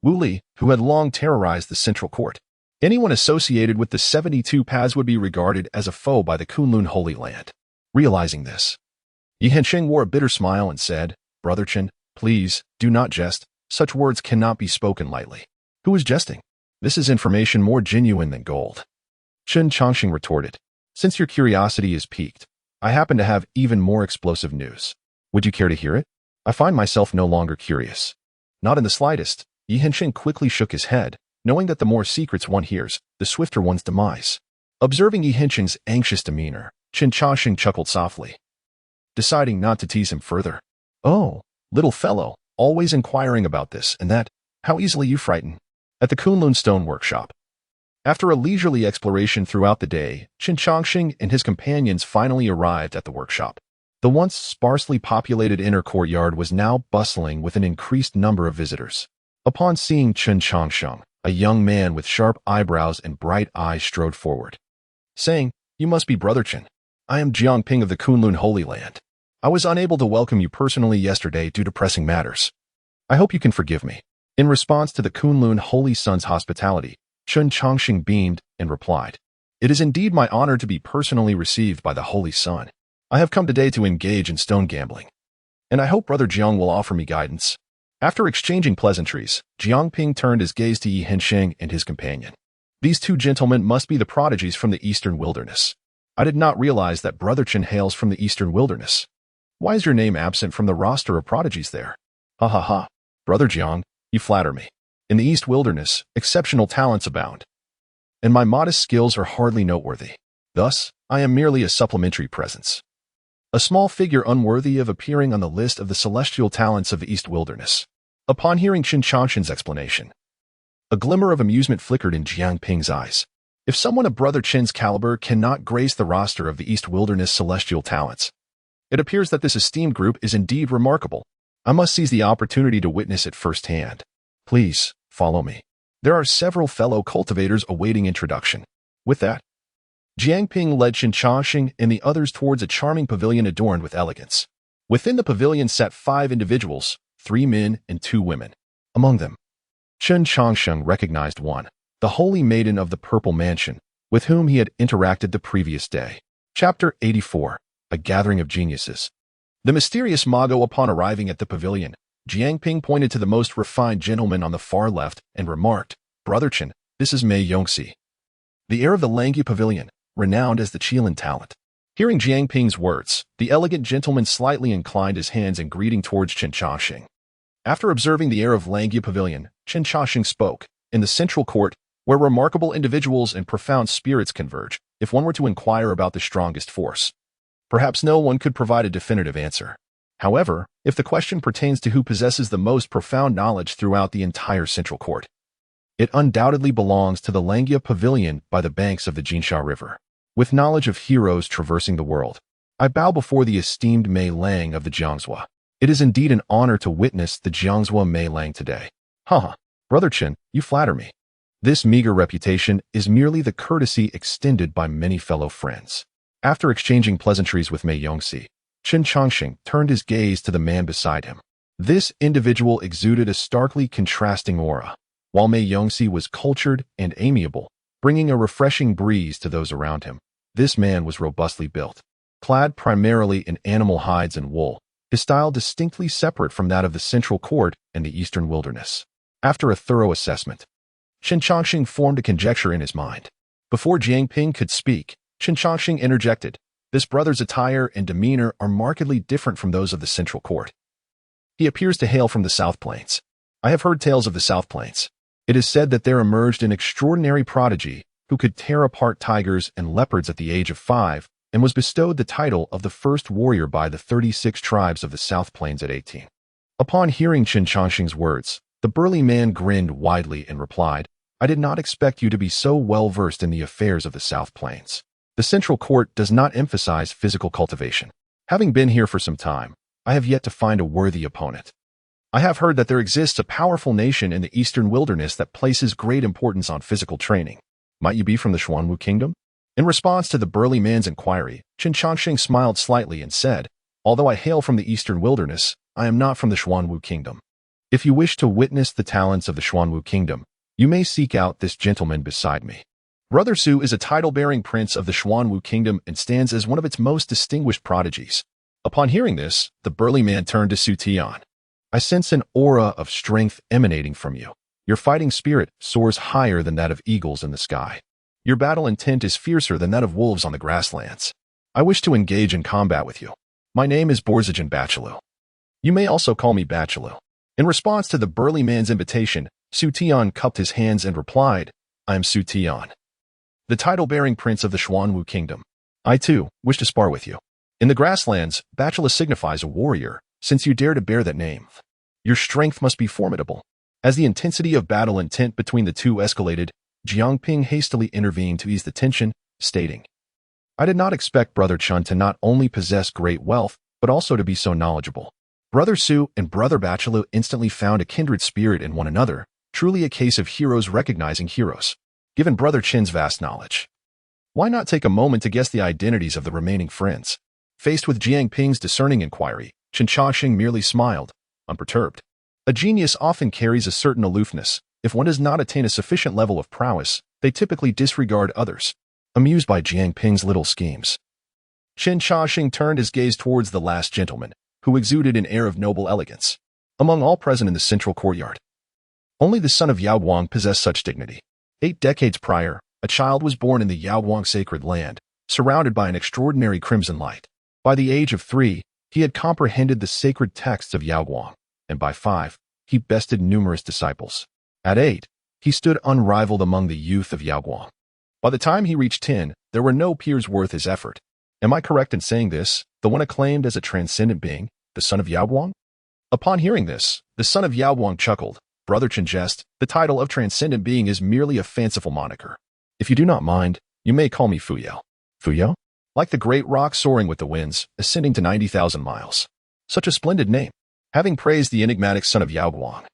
Wu Li, who had long terrorized the central court. Anyone associated with the 72 paths would be regarded as a foe by the Kunlun Holy Land. Realizing this, Yi Henqing wore a bitter smile and said, "Brother Chen, please, do not jest. Such words cannot be spoken lightly." "Who is jesting? This is information more genuine than gold." Chen Chongqing retorted, "Since your curiosity is piqued, I happen to have even more explosive news. Would you care to hear it?" "I find myself no longer curious." "Not in the slightest." Yi Henqing quickly shook his head, knowing that the more secrets one hears, the swifter one's demise. Observing Yi Henqing's anxious demeanor, Chen Chongqing chuckled softly, deciding not to tease him further. "Oh, little fellow, always inquiring about this and that. How easily you frighten." At the Kunlun Stone Workshop. After a leisurely exploration throughout the day, Chen Chongqing and his companions finally arrived at the workshop. The once sparsely populated inner courtyard was now bustling with an increased number of visitors. Upon seeing Chen Chongqing, a young man with sharp eyebrows and bright eyes strode forward, saying, "You must be Brother Chen. I am Jiangping of the Kunlun Holy Land. I was unable to welcome you personally yesterday due to pressing matters. I hope you can forgive me." In response to the Kunlun Holy Sun's hospitality, Chen Chongqing beamed and replied, "It is indeed my honor to be personally received by the Holy Sun. I have come today to engage in stone gambling, and I hope Brother Jiang will offer me guidance." After exchanging pleasantries, Jiangping turned his gaze to Yi Henqing and his companion. "These two gentlemen must be the prodigies from the Eastern Wilderness. I did not realize that Brother Chen hails from the Eastern Wilderness. Why is your name absent from the roster of prodigies there?" "Ha ha ha. Brother Jiang, you flatter me. In the East Wilderness, exceptional talents abound, and my modest skills are hardly noteworthy. Thus, I am merely a supplementary presence. A small figure unworthy of appearing on the list of the celestial talents of the East Wilderness." Upon hearing Chen Chongqing's explanation, a glimmer of amusement flickered in Jiangping's eyes. If someone of Brother Chen's caliber cannot grace the roster of the East Wilderness celestial talents, it appears that this esteemed group is indeed remarkable. I must seize the opportunity to witness it firsthand. Please, follow me. There are several fellow cultivators awaiting introduction. With that, Jiangping led Chen Chongqing and the others towards a charming pavilion adorned with elegance. Within the pavilion sat 5 individuals, 3 men and 2 women. Among them, Chen Chongqing recognized one, the holy maiden of the Purple Mansion, with whom he had interacted the previous day. Chapter 84, A Gathering of Geniuses. The mysterious Mago. Upon arriving at the pavilion, Jiangping pointed to the most refined gentleman on the far left and remarked, "Brother Chen, this is Mei Yongxi, the heir of the Langyu Pavilion, renowned as the Qilin talent." Hearing Jiangping's words, the elegant gentleman slightly inclined his hands in greeting towards Chen Chongqing. After observing the heir of Langyu Pavilion, Chen Chongqing spoke, "In the central court, where remarkable individuals and profound spirits converge, if one were to inquire about the strongest force, perhaps no one could provide a definitive answer. However, if the question pertains to who possesses the most profound knowledge throughout the entire central court, it undoubtedly belongs to the Langya Pavilion by the banks of the Jinsha River." with knowledge of heroes traversing the world. I bow before the esteemed Mei Lang of the Jiangzhou. It is indeed an honor to witness the Jiangzhou Mei Lang today. Haha, Brother Qin, you flatter me. This meager reputation is merely the courtesy extended by many fellow friends. After exchanging pleasantries with Mei Yongxi, Qin Changxing turned his gaze to the man beside him. This individual exuded a starkly contrasting aura. While Mei Yongxi was cultured and amiable, bringing a refreshing breeze to those around him, this man was robustly built. Clad primarily in animal hides and wool, his style distinctly separate from that of the Central Court and the Eastern Wilderness. After a thorough assessment, Qin Changxing formed a conjecture in his mind. Before Jiang Ping could speak, Qin Changxing interjected, "This brother's attire and demeanor are markedly different from those of the Central Court. He appears to hail from the South Plains. I have heard tales of the South Plains. It is said that there emerged an extraordinary prodigy who could tear apart tigers and leopards at the age of 5 and was bestowed the title of the first warrior by the 36 tribes of the South Plains at 18. Upon hearing Qin Changxing's words, the burly man grinned widely and replied, "I did not expect you to be so well versed in the affairs of the South Plains. The Central Court does not emphasize physical cultivation. Having been here for some time, I have yet to find a worthy opponent. I have heard that there exists a powerful nation in the Eastern Wilderness that places great importance on physical training. Might you be from the Xuanwu Kingdom?" In response to the burly man's inquiry, Qin Changxing smiled slightly and said, "Although I hail from the Eastern Wilderness, I am not from the Xuanwu Kingdom. If you wish to witness the talents of the Xuanwu Kingdom, you may seek out this gentleman beside me." Brother Su is a title-bearing prince of the Xuanwu Kingdom and stands as one of its most distinguished prodigies. Upon hearing this, the burly man turned to Su Tian. "I sense an aura of strength emanating from you. Your fighting spirit soars higher than that of eagles in the sky. Your battle intent is fiercer than that of wolves on the grasslands. I wish to engage in combat with you. My name is Borzijin Bachelu. You may also call me Bachelu." In response to the burly man's invitation, Su Tian cupped his hands and replied, "I am Su Tian, the title-bearing prince of the Xuanwu Kingdom. I, too, wish to spar with you." In the grasslands, Bachelu signifies a warrior, since you dare to bear that name. Your strength must be formidable. As the intensity of battle intent between the two escalated, Jiang Ping hastily intervened to ease the tension, stating, "I did not expect Brother Chun to not only possess great wealth, but also to be so knowledgeable." Brother Su and Brother Bachelu instantly found a kindred spirit in one another, truly a case of heroes recognizing heroes. Given Brother Chin's vast knowledge, why not take a moment to guess the identities of the remaining friends? Faced with Jiang Ping's discerning inquiry, Qin Changxing merely smiled, unperturbed. A genius often carries a certain aloofness. If one does not attain a sufficient level of prowess, they typically disregard others, amused by Jiang Ping's little schemes. Qin Changxing turned his gaze towards the last gentleman, who exuded an air of noble elegance. Among all present in the central courtyard, only the son of Yao Guang possessed such dignity. 8 decades prior, a child was born in the Yao Guang sacred land, surrounded by an extraordinary crimson light. By the age of 3, he had comprehended the sacred texts of Yao Guang, and by 5, he bested numerous disciples. At 8, he stood unrivaled among the youth of Yao Guang. By the time he reached 10, there were no peers worth his effort. Am I correct in saying this, the one acclaimed as a transcendent being, the son of Yao Guang? Upon hearing this, the son of Yao Guang chuckled. Brother Chen jest, the title of transcendent being is merely a fanciful moniker. If you do not mind, you may call me Fuyao. Fuyao? Like the great rock soaring with the winds, ascending to 90,000 miles. Such a splendid name. Having praised the enigmatic son of Yao Guang,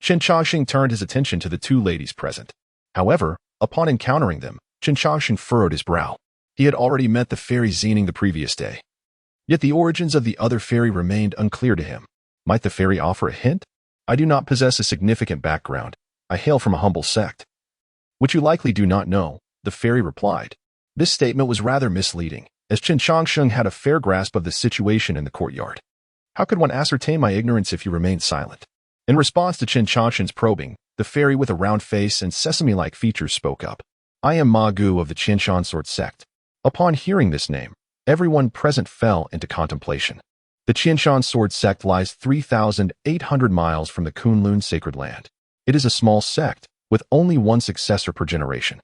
Qin Changxing turned his attention to the 2 ladies present. However, upon encountering them, Qin Changxing furrowed his brow. He had already met the fairy Zening the previous day. Yet the origins of the other fairy remained unclear to him. Might the fairy offer a hint? "I do not possess a significant background. I hail from a humble sect." "Which you likely do not know," the fairy replied. This statement was rather misleading, as Qin Changxing had a fair grasp of the situation in the courtyard. "How could one ascertain my ignorance if you remained silent?" In response to Qin Changxing's probing, the fairy with a round face and sesame-like features spoke up. "I am Ma Gu of the Qianshan Sword Sect." Upon hearing this name, everyone present fell into contemplation. The Qianshan Sword Sect lies 3,800 miles from the Kunlun sacred land. It is a small sect, with only one successor per generation.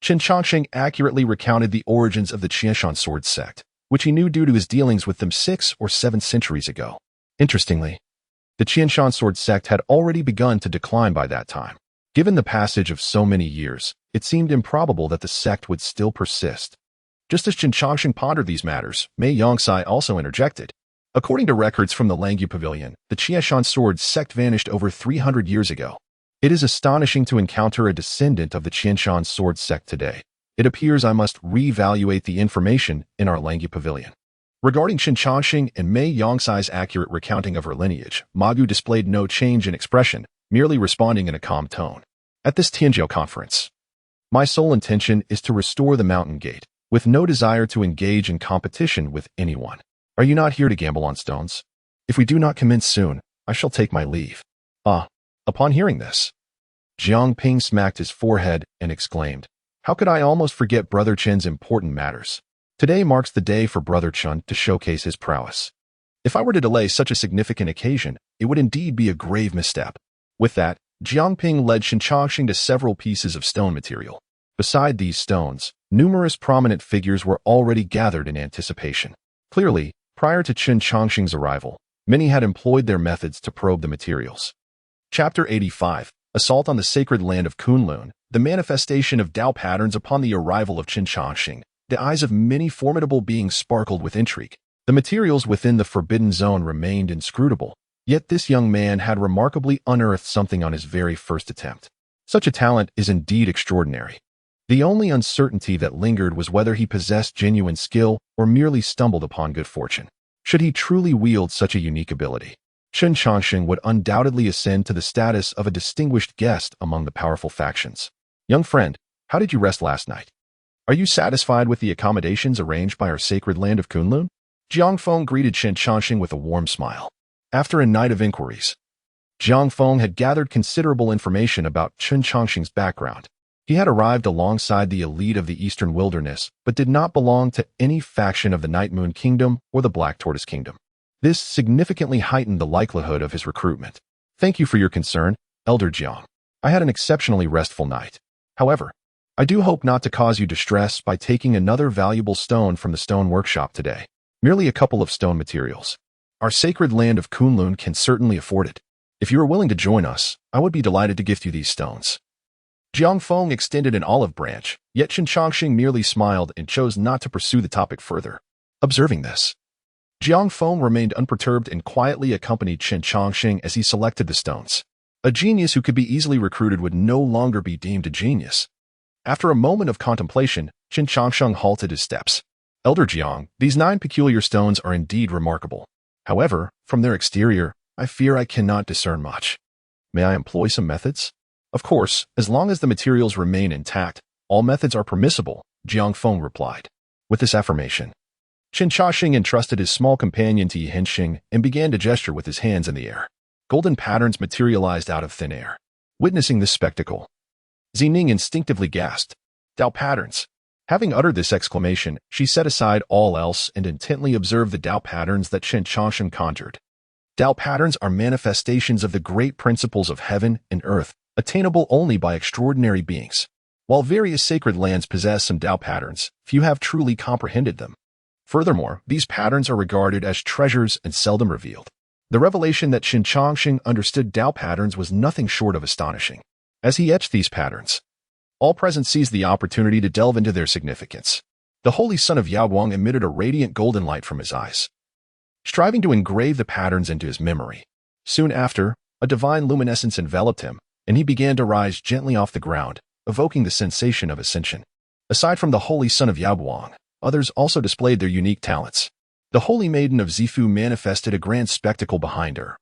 Qin Changxing accurately recounted the origins of the Qianshan Sword Sect, which he knew due to his dealings with them 6 or 7 centuries ago. Interestingly, the Qianshan Sword Sect had already begun to decline by that time. Given the passage of so many years, it seemed improbable that the sect would still persist. Just as Qin Changsheng pondered these matters, Mei Yongsai also interjected. According to records from the Langyu Pavilion, the Qiashan sword sect vanished over 300 years ago. It is astonishing to encounter a descendant of the Qianshan sword sect today. It appears I must reevaluate the information in our Langyu Pavilion. Regarding Qin Changsheng and Mei Yongsai's accurate recounting of her lineage, Ma Gu displayed no change in expression, merely responding in a calm tone. At this Tianjiao conference, my sole intention is to restore the Mountain Gate, with no desire to engage in competition with anyone. Are you not here to gamble on stones? If we do not commence soon, I shall take my leave. Upon hearing this, Jiang Ping smacked his forehead and exclaimed, how could I almost forget Brother Chen's important matters? Today marks the day for Brother Chen to showcase his prowess. If I were to delay such a significant occasion, it would indeed be a grave misstep. With that, Jiang Ping led Qin Changsheng to several pieces of stone material. Beside these stones, numerous prominent figures were already gathered in anticipation. Clearly, prior to Qin Changsheng's arrival, many had employed their methods to probe the materials. Chapter 85, Assault on the Sacred Land of Kunlun, the manifestation of Tao patterns upon the arrival of Qin Changsheng. The eyes of many formidable beings sparkled with intrigue. The materials within the forbidden zone remained inscrutable, yet this young man had remarkably unearthed something on his very first attempt. Such a talent is indeed extraordinary. The only uncertainty that lingered was whether he possessed genuine skill or merely stumbled upon good fortune. Should he truly wield such a unique ability, Qin Changsheng would undoubtedly ascend to the status of a distinguished guest among the powerful factions. Young friend, how did you rest last night? Are you satisfied with the accommodations arranged by our sacred land of Kunlun? Jiang Feng greeted Qin Changsheng with a warm smile. After a night of inquiries, Jiang Feng had gathered considerable information about Qin Changsheng's background. He had arrived alongside the elite of the Eastern Wilderness, but did not belong to any faction of the Night Moon Kingdom or the Black Tortoise Kingdom. This significantly heightened the likelihood of his recruitment. Thank you for your concern, Elder Jiang. I had an exceptionally restful night. However, I do hope not to cause you distress by taking another valuable stone from the stone workshop today. Merely a couple of stone materials. Our sacred land of Kunlun can certainly afford it. If you are willing to join us, I would be delighted to gift you these stones. Jiang Feng extended an olive branch, yet Qin Changsheng merely smiled and chose not to pursue the topic further. Observing this, Jiang Feng remained unperturbed and quietly accompanied Qin Changsheng as he selected the stones. A genius who could be easily recruited would no longer be deemed a genius. After a moment of contemplation, Qin Changsheng halted his steps. Elder Jiang, these 9 peculiar stones are indeed remarkable. However, from their exterior, I fear I cannot discern much. May I employ some methods? Of course, as long as the materials remain intact, all methods are permissible, Jiang Feng replied. With this affirmation, Qin Changsheng entrusted his small companion to Yi Hengxing and began to gesture with his hands in the air. Golden patterns materialized out of thin air. Witnessing this spectacle, Zining instinctively gasped. Tao patterns. Having uttered this exclamation, she set aside all else and intently observed the Tao patterns that Qin Changsheng conjured. Tao patterns are manifestations of the great principles of heaven and earth, attainable only by extraordinary beings. While various sacred lands possess some Tao patterns, few have truly comprehended them. Furthermore, these patterns are regarded as treasures and seldom revealed. The revelation that Qin Changsheng understood Tao patterns was nothing short of astonishing. As he etched these patterns, all present seized the opportunity to delve into their significance. The holy son of Yaoguang emitted a radiant golden light from his eyes, striving to engrave the patterns into his memory. Soon after, a divine luminescence enveloped him, and he began to rise gently off the ground, evoking the sensation of ascension. Aside from the holy son of Yaoguang, others also displayed their unique talents. The holy maiden of Zifu manifested a grand spectacle behind her.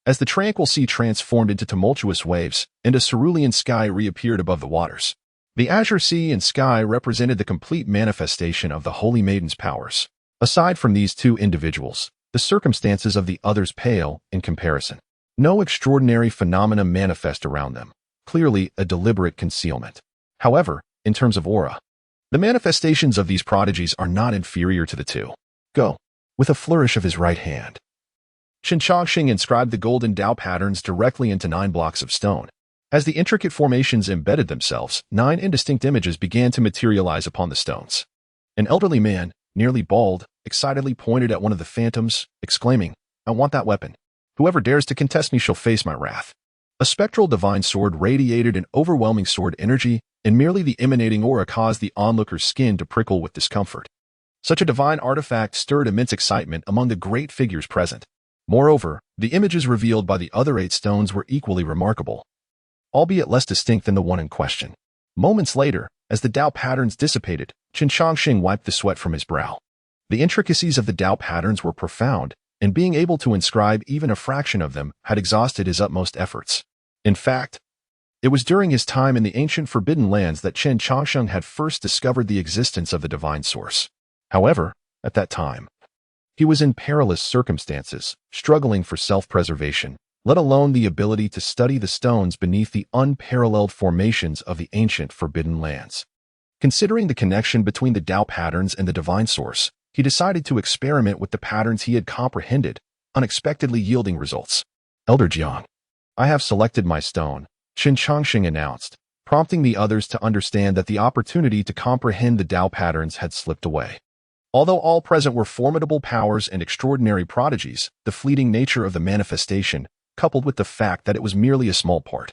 As the tranquil sea transformed into tumultuous waves, and a cerulean sky reappeared above the waters. The azure sea and sky represented the complete manifestation of the Holy Maiden's powers. Aside from these 2 individuals, the circumstances of the others pale in comparison. No extraordinary phenomena manifest around them, clearly a deliberate concealment. However, in terms of aura, the manifestations of these prodigies are not inferior to the 2. Go. With a flourish of his right hand, Qin Changsheng inscribed the golden Tao patterns directly into 9 blocks of stone. As the intricate formations embedded themselves, 9 indistinct images began to materialize upon the stones. An elderly man, nearly bald, excitedly pointed at one of the phantoms, exclaiming, I want that weapon. Whoever dares to contest me shall face my wrath. A spectral divine sword radiated an overwhelming sword energy, and merely the emanating aura caused the onlooker's skin to prickle with discomfort. Such a divine artifact stirred immense excitement among the great figures present. Moreover, the images revealed by the other 8 stones were equally remarkable, albeit less distinct than the one in question. Moments later, as the Tao patterns dissipated, Qin Changxing wiped the sweat from his brow. The intricacies of the Tao patterns were profound, and being able to inscribe even a fraction of them had exhausted his utmost efforts. In fact, it was during his time in the ancient Forbidden Lands that Qin Changxing had first discovered the existence of the divine source. However, at that time, he was in perilous circumstances, struggling for self-preservation, let alone the ability to study the stones beneath the unparalleled formations of the ancient Forbidden Lands. Considering the connection between the Tao patterns and the divine source, he decided to experiment with the patterns he had comprehended, unexpectedly yielding results. Elder Jiang, I have selected my stone, Qin Changxing announced, prompting the others to understand that the opportunity to comprehend the Tao patterns had slipped away. Although all present were formidable powers and extraordinary prodigies, the fleeting nature of the manifestation, coupled with the fact that it was merely a small part,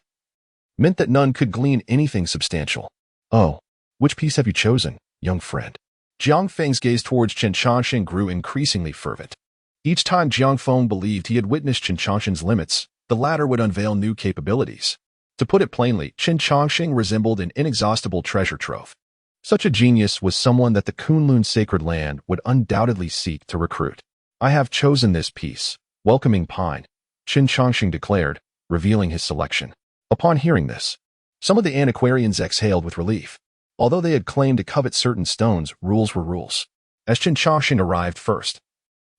meant that none could glean anything substantial. Oh, which piece have you chosen, young friend? Jiang Feng's gaze towards Qin Changxing grew increasingly fervent. Each time Jiang Feng believed he had witnessed Qin Changxing's limits, the latter would unveil new capabilities. To put it plainly, Qin Changxing resembled an inexhaustible treasure trove. Such a genius was someone that the Kunlun Sacred Land would undoubtedly seek to recruit. I have chosen this piece, Welcoming Pine, Qin Changxing declared, revealing his selection. Upon hearing this, some of the antiquarians exhaled with relief. Although they had claimed to covet certain stones, rules were rules. As Qin Changxing arrived first,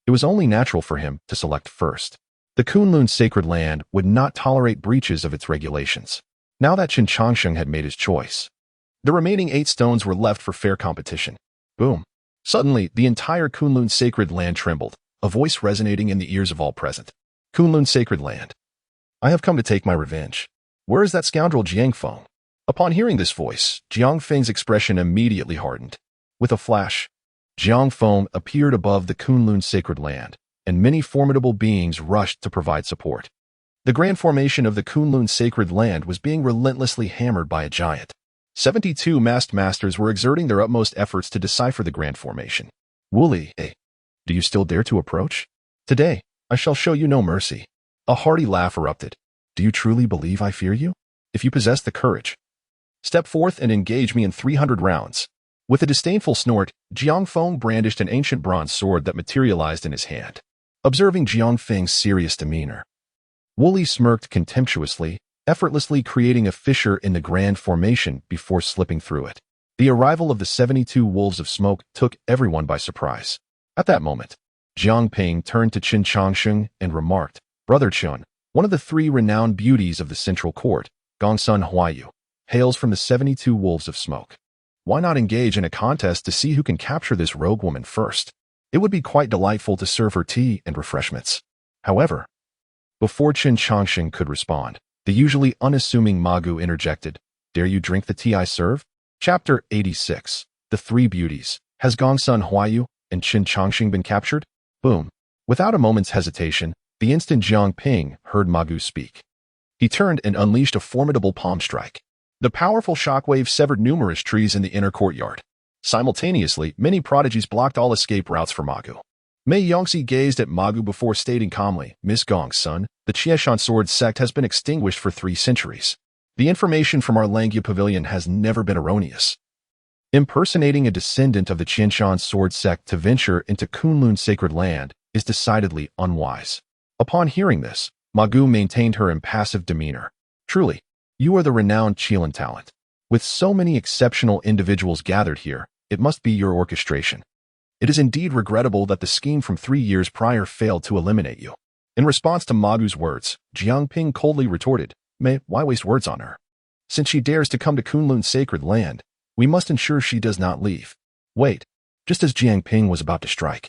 it was only natural for him to select first. The Kunlun Sacred Land would not tolerate breaches of its regulations. Now that Qin Changxing had made his choice, the remaining 8 stones were left for fair competition. Boom. Suddenly, the entire Kunlun Sacred Land trembled, a voice resonating in the ears of all present. Kunlun Sacred Land. I have come to take my revenge. Where is that scoundrel Jiang Feng? Upon hearing this voice, Jiang Feng's expression immediately hardened. With a flash, Jiang Feng appeared above the Kunlun Sacred Land, and many formidable beings rushed to provide support. The grand formation of the Kunlun Sacred Land was being relentlessly hammered by a giant. 72 masked masters were exerting their utmost efforts to decipher the grand formation. Wooly, do you still dare to approach? Today, I shall show you no mercy. A hearty laugh erupted. Do you truly believe I fear you? If you possess the courage, step forth and engage me in 300 rounds. With a disdainful snort, Jiang Feng brandished an ancient bronze sword that materialized in his hand. Observing Jiang Feng's serious demeanor, Wooly smirked contemptuously, effortlessly creating a fissure in the grand formation before slipping through it. The arrival of the 72 wolves of smoke took everyone by surprise. At that moment, Jiang Ping turned to Qin Changxing and remarked, Brother Chun, one of the 3 renowned beauties of the central court, Gongsun Huayu, hails from the 72 wolves of smoke. Why not engage in a contest to see who can capture this rogue woman first? It would be quite delightful to serve her tea and refreshments. However, before Qin Changxing could respond, the usually unassuming Magu interjected, Dare you drink the tea I serve? Chapter 86. The 3 Beauties. Has Gongsun Huayu and Qin Changxing been captured? Boom. Without a moment's hesitation, the instant Jiang Ping heard Magu speak, he turned and unleashed a formidable palm strike. The powerful shockwave severed numerous trees in the inner courtyard. Simultaneously, many prodigies blocked all escape routes for Magu. Mei Yongxi gazed at Magu before stating calmly, Miss Gong's son, the Qieshan sword sect has been extinguished for 3 centuries. The information from our Langya pavilion has never been erroneous. Impersonating a descendant of the Qieshan sword sect to venture into Kunlun Sacred Land is decidedly unwise. Upon hearing this, Magu maintained her impassive demeanor. Truly, you are the renowned Qilin talent. With so many exceptional individuals gathered here, it must be your orchestration. It is indeed regrettable that the scheme from 3 years prior failed to eliminate you. In response to Magu's words, Jiang Ping coldly retorted, why waste words on her? Since she dares to come to Kunlun's sacred land, we must ensure she does not leave. Wait, just as Jiang Ping was about to strike,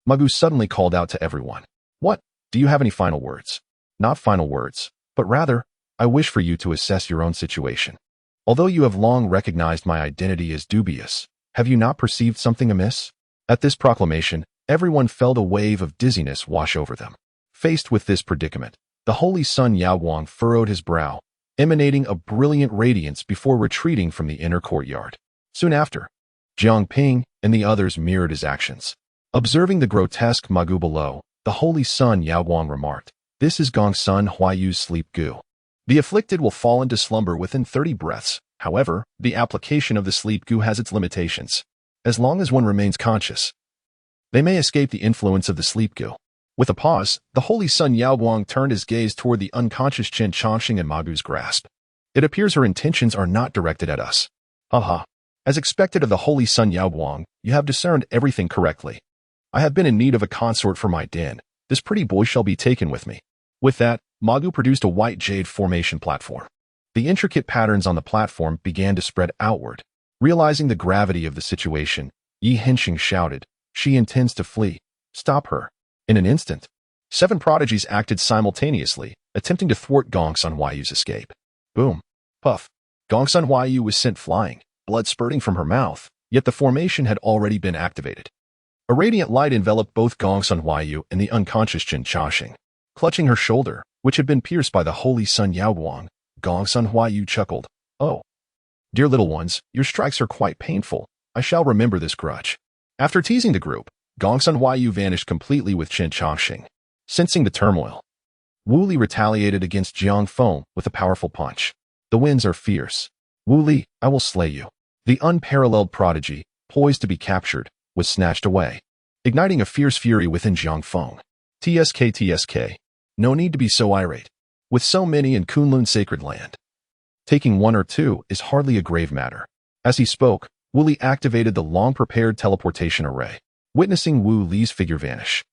Magu suddenly called out to everyone. What? Do you have any final words? Not final words, but rather, I wish for you to assess your own situation. Although you have long recognized my identity as dubious, have you not perceived something amiss? At this proclamation, everyone felt a wave of dizziness wash over them. Faced with this predicament, the holy son Yaoguang furrowed his brow, emanating a brilliant radiance before retreating from the inner courtyard. Soon after, Jiang Ping and the others mirrored his actions. Observing the grotesque Magu below, the holy son Yao Guang remarked, "This is Gongsun Huayu's sleep goo. The afflicted will fall into slumber within 30 breaths. However, the application of the sleep goo has its limitations. As long as one remains conscious, they may escape the influence of the sleep goo." With a pause, the holy son Yao Guang turned his gaze toward the unconscious Chen Chongqing in Magu's grasp. "It appears her intentions are not directed at us." Haha. As expected of the holy son Yao Guang, you have discerned everything correctly. I have been in need of a consort for my den. This pretty boy shall be taken with me. With that, Magu produced a white jade formation platform. The intricate patterns on the platform began to spread outward. Realizing the gravity of the situation, Yi Henxing shouted, "She intends to flee. Stop her." In an instant, 7 prodigies acted simultaneously, attempting to thwart Gongsun Huayu's escape. Boom. Puff. Gongsun Huayu was sent flying, blood spurting from her mouth, yet the formation had already been activated. A radiant light enveloped both Gongsun Huayu and the unconscious Chen Chongqing. Clutching her shoulder, which had been pierced by the holy son Yao Guang, Gongsun Huayu chuckled, "Oh, dear little ones, your strikes are quite painful. I shall remember this grudge." After teasing the group, Gongsun Huayu vanished completely with Chen Chongqing. Sensing the turmoil, Wu Li retaliated against Jiang Feng with a powerful punch. "The winds are fierce. Wu Li, I will slay you." The unparalleled prodigy, poised to be captured, was snatched away, igniting a fierce fury within Jiang Feng. TSK. No need to be so irate. With so many in Kunlun sacred land, taking 1 or 2 is hardly a grave matter. As he spoke, Wu Li activated the long-prepared teleportation array. Witnessing Wu Li's figure vanish,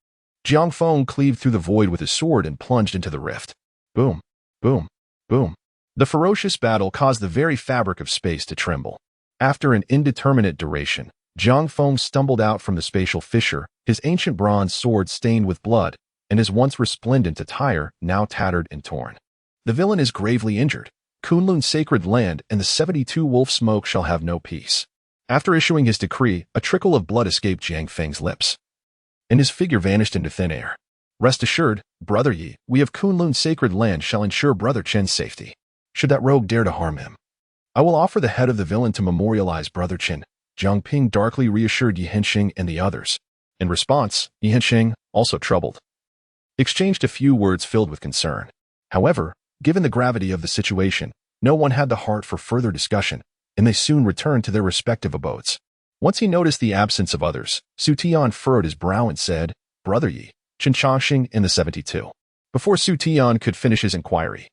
Jiang Feng cleaved through the void with his sword and plunged into the rift. Boom, boom, boom. The ferocious battle caused the very fabric of space to tremble. After an indeterminate duration, Jiang Feng stumbled out from the spatial fissure, his ancient bronze sword stained with blood, and his once resplendent attire now tattered and torn. The villain is gravely injured. Kunlun's sacred land and the 72 wolf smoke shall have no peace. After issuing his decree, a trickle of blood escaped Jiang Feng's lips, and his figure vanished into thin air. "Rest assured, Brother Yi, we of Kunlun's sacred land shall ensure Brother Chen's safety. Should that rogue dare to harm him, I will offer the head of the villain to memorialize Brother Chen." Jiang Ping darkly reassured Yi Henxing and the others. In response, Yi Henxing, also troubled, exchanged a few words filled with concern. However, given the gravity of the situation, no one had the heart for further discussion, and they soon returned to their respective abodes. Once he noticed the absence of others, Su Tian furrowed his brow and said, "Brother Yi, Chen Chongqing in the 72. Before Su Tian could finish his inquiry,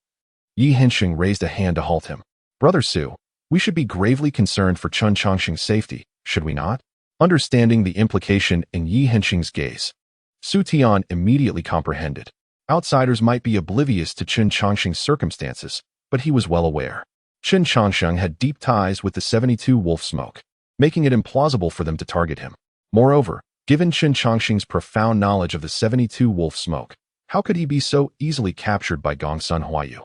Yi Henxing raised a hand to halt him. "Brother Su, we should be gravely concerned for Chen Chongqing's safety, should we not?" Understanding the implication in Yi Henxing's gaze, Su Tian immediately comprehended. Outsiders might be oblivious to Chen Chongqing's circumstances, but he was well aware. Chen Chongqing had deep ties with the 72 wolf smoke, making it implausible for them to target him. Moreover, given Chen Chongqing's profound knowledge of the 72 wolf smoke, how could he be so easily captured by Gongsun Huayu?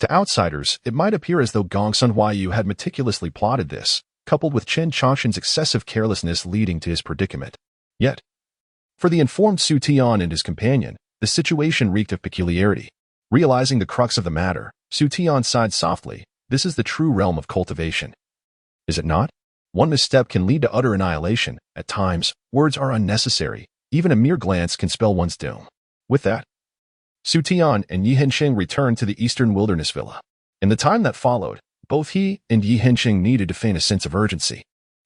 To outsiders, it might appear as though Gongsun Huayu had meticulously plotted this, coupled with Chen Chongqing's excessive carelessness leading to his predicament. Yet, for the informed Su Tian and his companion, the situation reeked of peculiarity. Realizing the crux of the matter, Su Tian sighed softly. This is the true realm of cultivation. Is it not? One misstep can lead to utter annihilation. At times, words are unnecessary. Even a mere glance can spell one's doom. With that, Su Tian and Yi Henxing returned to the eastern wilderness villa. In the time that followed, both he and Yi Henxing needed to feign a sense of urgency.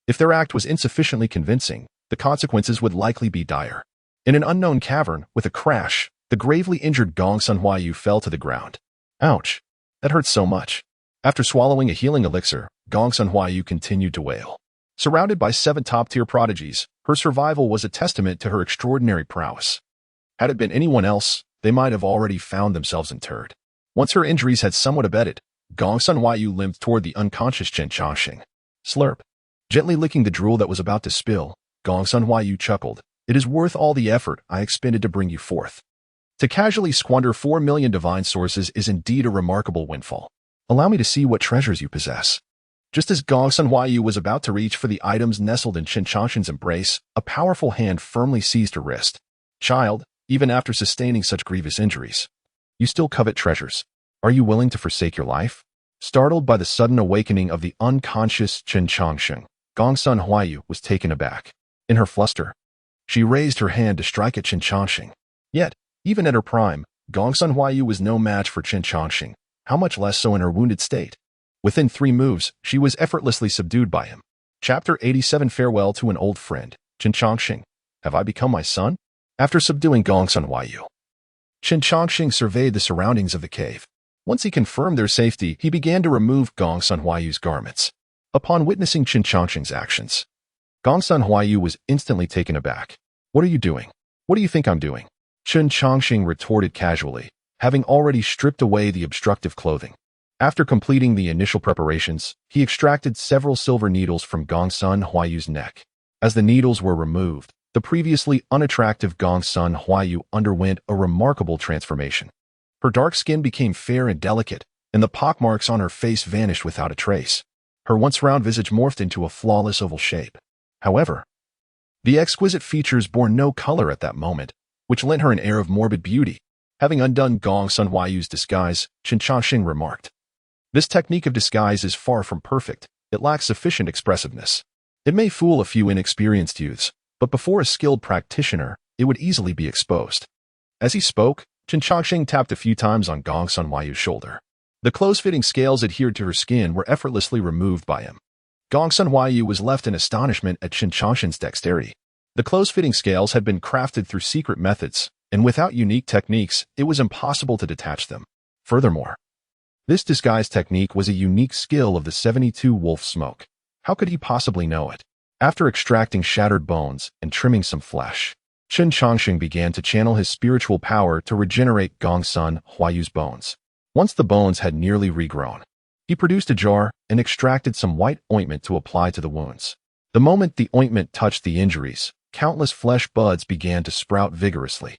If their act was insufficiently convincing, the consequences would likely be dire. In an unknown cavern, with a crash, the gravely injured Gongsun Huayu fell to the ground. Ouch! That hurts so much. After swallowing a healing elixir, Gongsun Huayu continued to wail. Surrounded by 7 top-tier prodigies, her survival was a testament to her extraordinary prowess. Had it been anyone else, they might have already found themselves interred. Once her injuries had somewhat abated, Gongsun Huayu limped toward the unconscious Chen Chongqing. Slurp. Gently licking the drool that was about to spill, Gongsun Huayu chuckled. "It is worth all the effort I expended to bring you forth. To casually squander 4 million divine sources is indeed a remarkable windfall. Allow me to see what treasures you possess." Just as Gongsun Huayu was about to reach for the items nestled in Chen Chongqing's embrace, a powerful hand firmly seized her wrist. "Child, even after sustaining such grievous injuries, you still covet treasures. Are you willing to forsake your life?" Startled by the sudden awakening of the unconscious Chen Changsheng, Gongsun Huaiyu was taken aback. In her fluster, she raised her hand to strike at Chen Changsheng. Yet, even at her prime, Gongsun Huaiyu was no match for Chen Changsheng, how much less so in her wounded state. Within 3 moves, she was effortlessly subdued by him. Chapter 87 Farewell to an Old Friend. Chen Changsheng, have I become my son? After subduing Gongsun Huaiyu, Chen Changsheng surveyed the surroundings of the cave. Once he confirmed their safety, he began to remove Gongsun Huaiyu's garments. Upon witnessing Chen Changsheng's actions, Gongsun Huaiyu was instantly taken aback. What are you doing? What do you think I'm doing? Chen Changsheng retorted casually, having already stripped away the obstructive clothing. After completing the initial preparations, he extracted several silver needles from Gongsun Huaiyu's neck. As the needles were removed, the previously unattractive Gongsun Huaiyu underwent a remarkable transformation. Her dark skin became fair and delicate, and the pockmarks on her face vanished without a trace. Her once round visage morphed into a flawless oval shape. However, the exquisite features bore no color at that moment, which lent her an air of morbid beauty. Having undone Gongsun Huaiyu's disguise, Chen Changsheng remarked, "This technique of disguise is far from perfect. It lacks sufficient expressiveness. It may fool a few inexperienced youths, but before a skilled practitioner, it would easily be exposed." As he spoke, Chen Changsheng tapped a few times on Gongsun Huaiyu's shoulder. The close-fitting scales adhered to her skin were effortlessly removed by him. Gongsun Huaiyu was left in astonishment at Chen Changsheng's dexterity. The close-fitting scales had been crafted through secret methods, and without unique techniques, it was impossible to detach them. Furthermore, this disguise technique was a unique skill of the 72 Wolf Smoke. How could he possibly know it? After extracting shattered bones and trimming some flesh, Chen Changsheng began to channel his spiritual power to regenerate Gongsun Huaiyu's bones. Once the bones had nearly regrown, he produced a jar and extracted some white ointment to apply to the wounds. The moment the ointment touched the injuries, countless flesh buds began to sprout vigorously.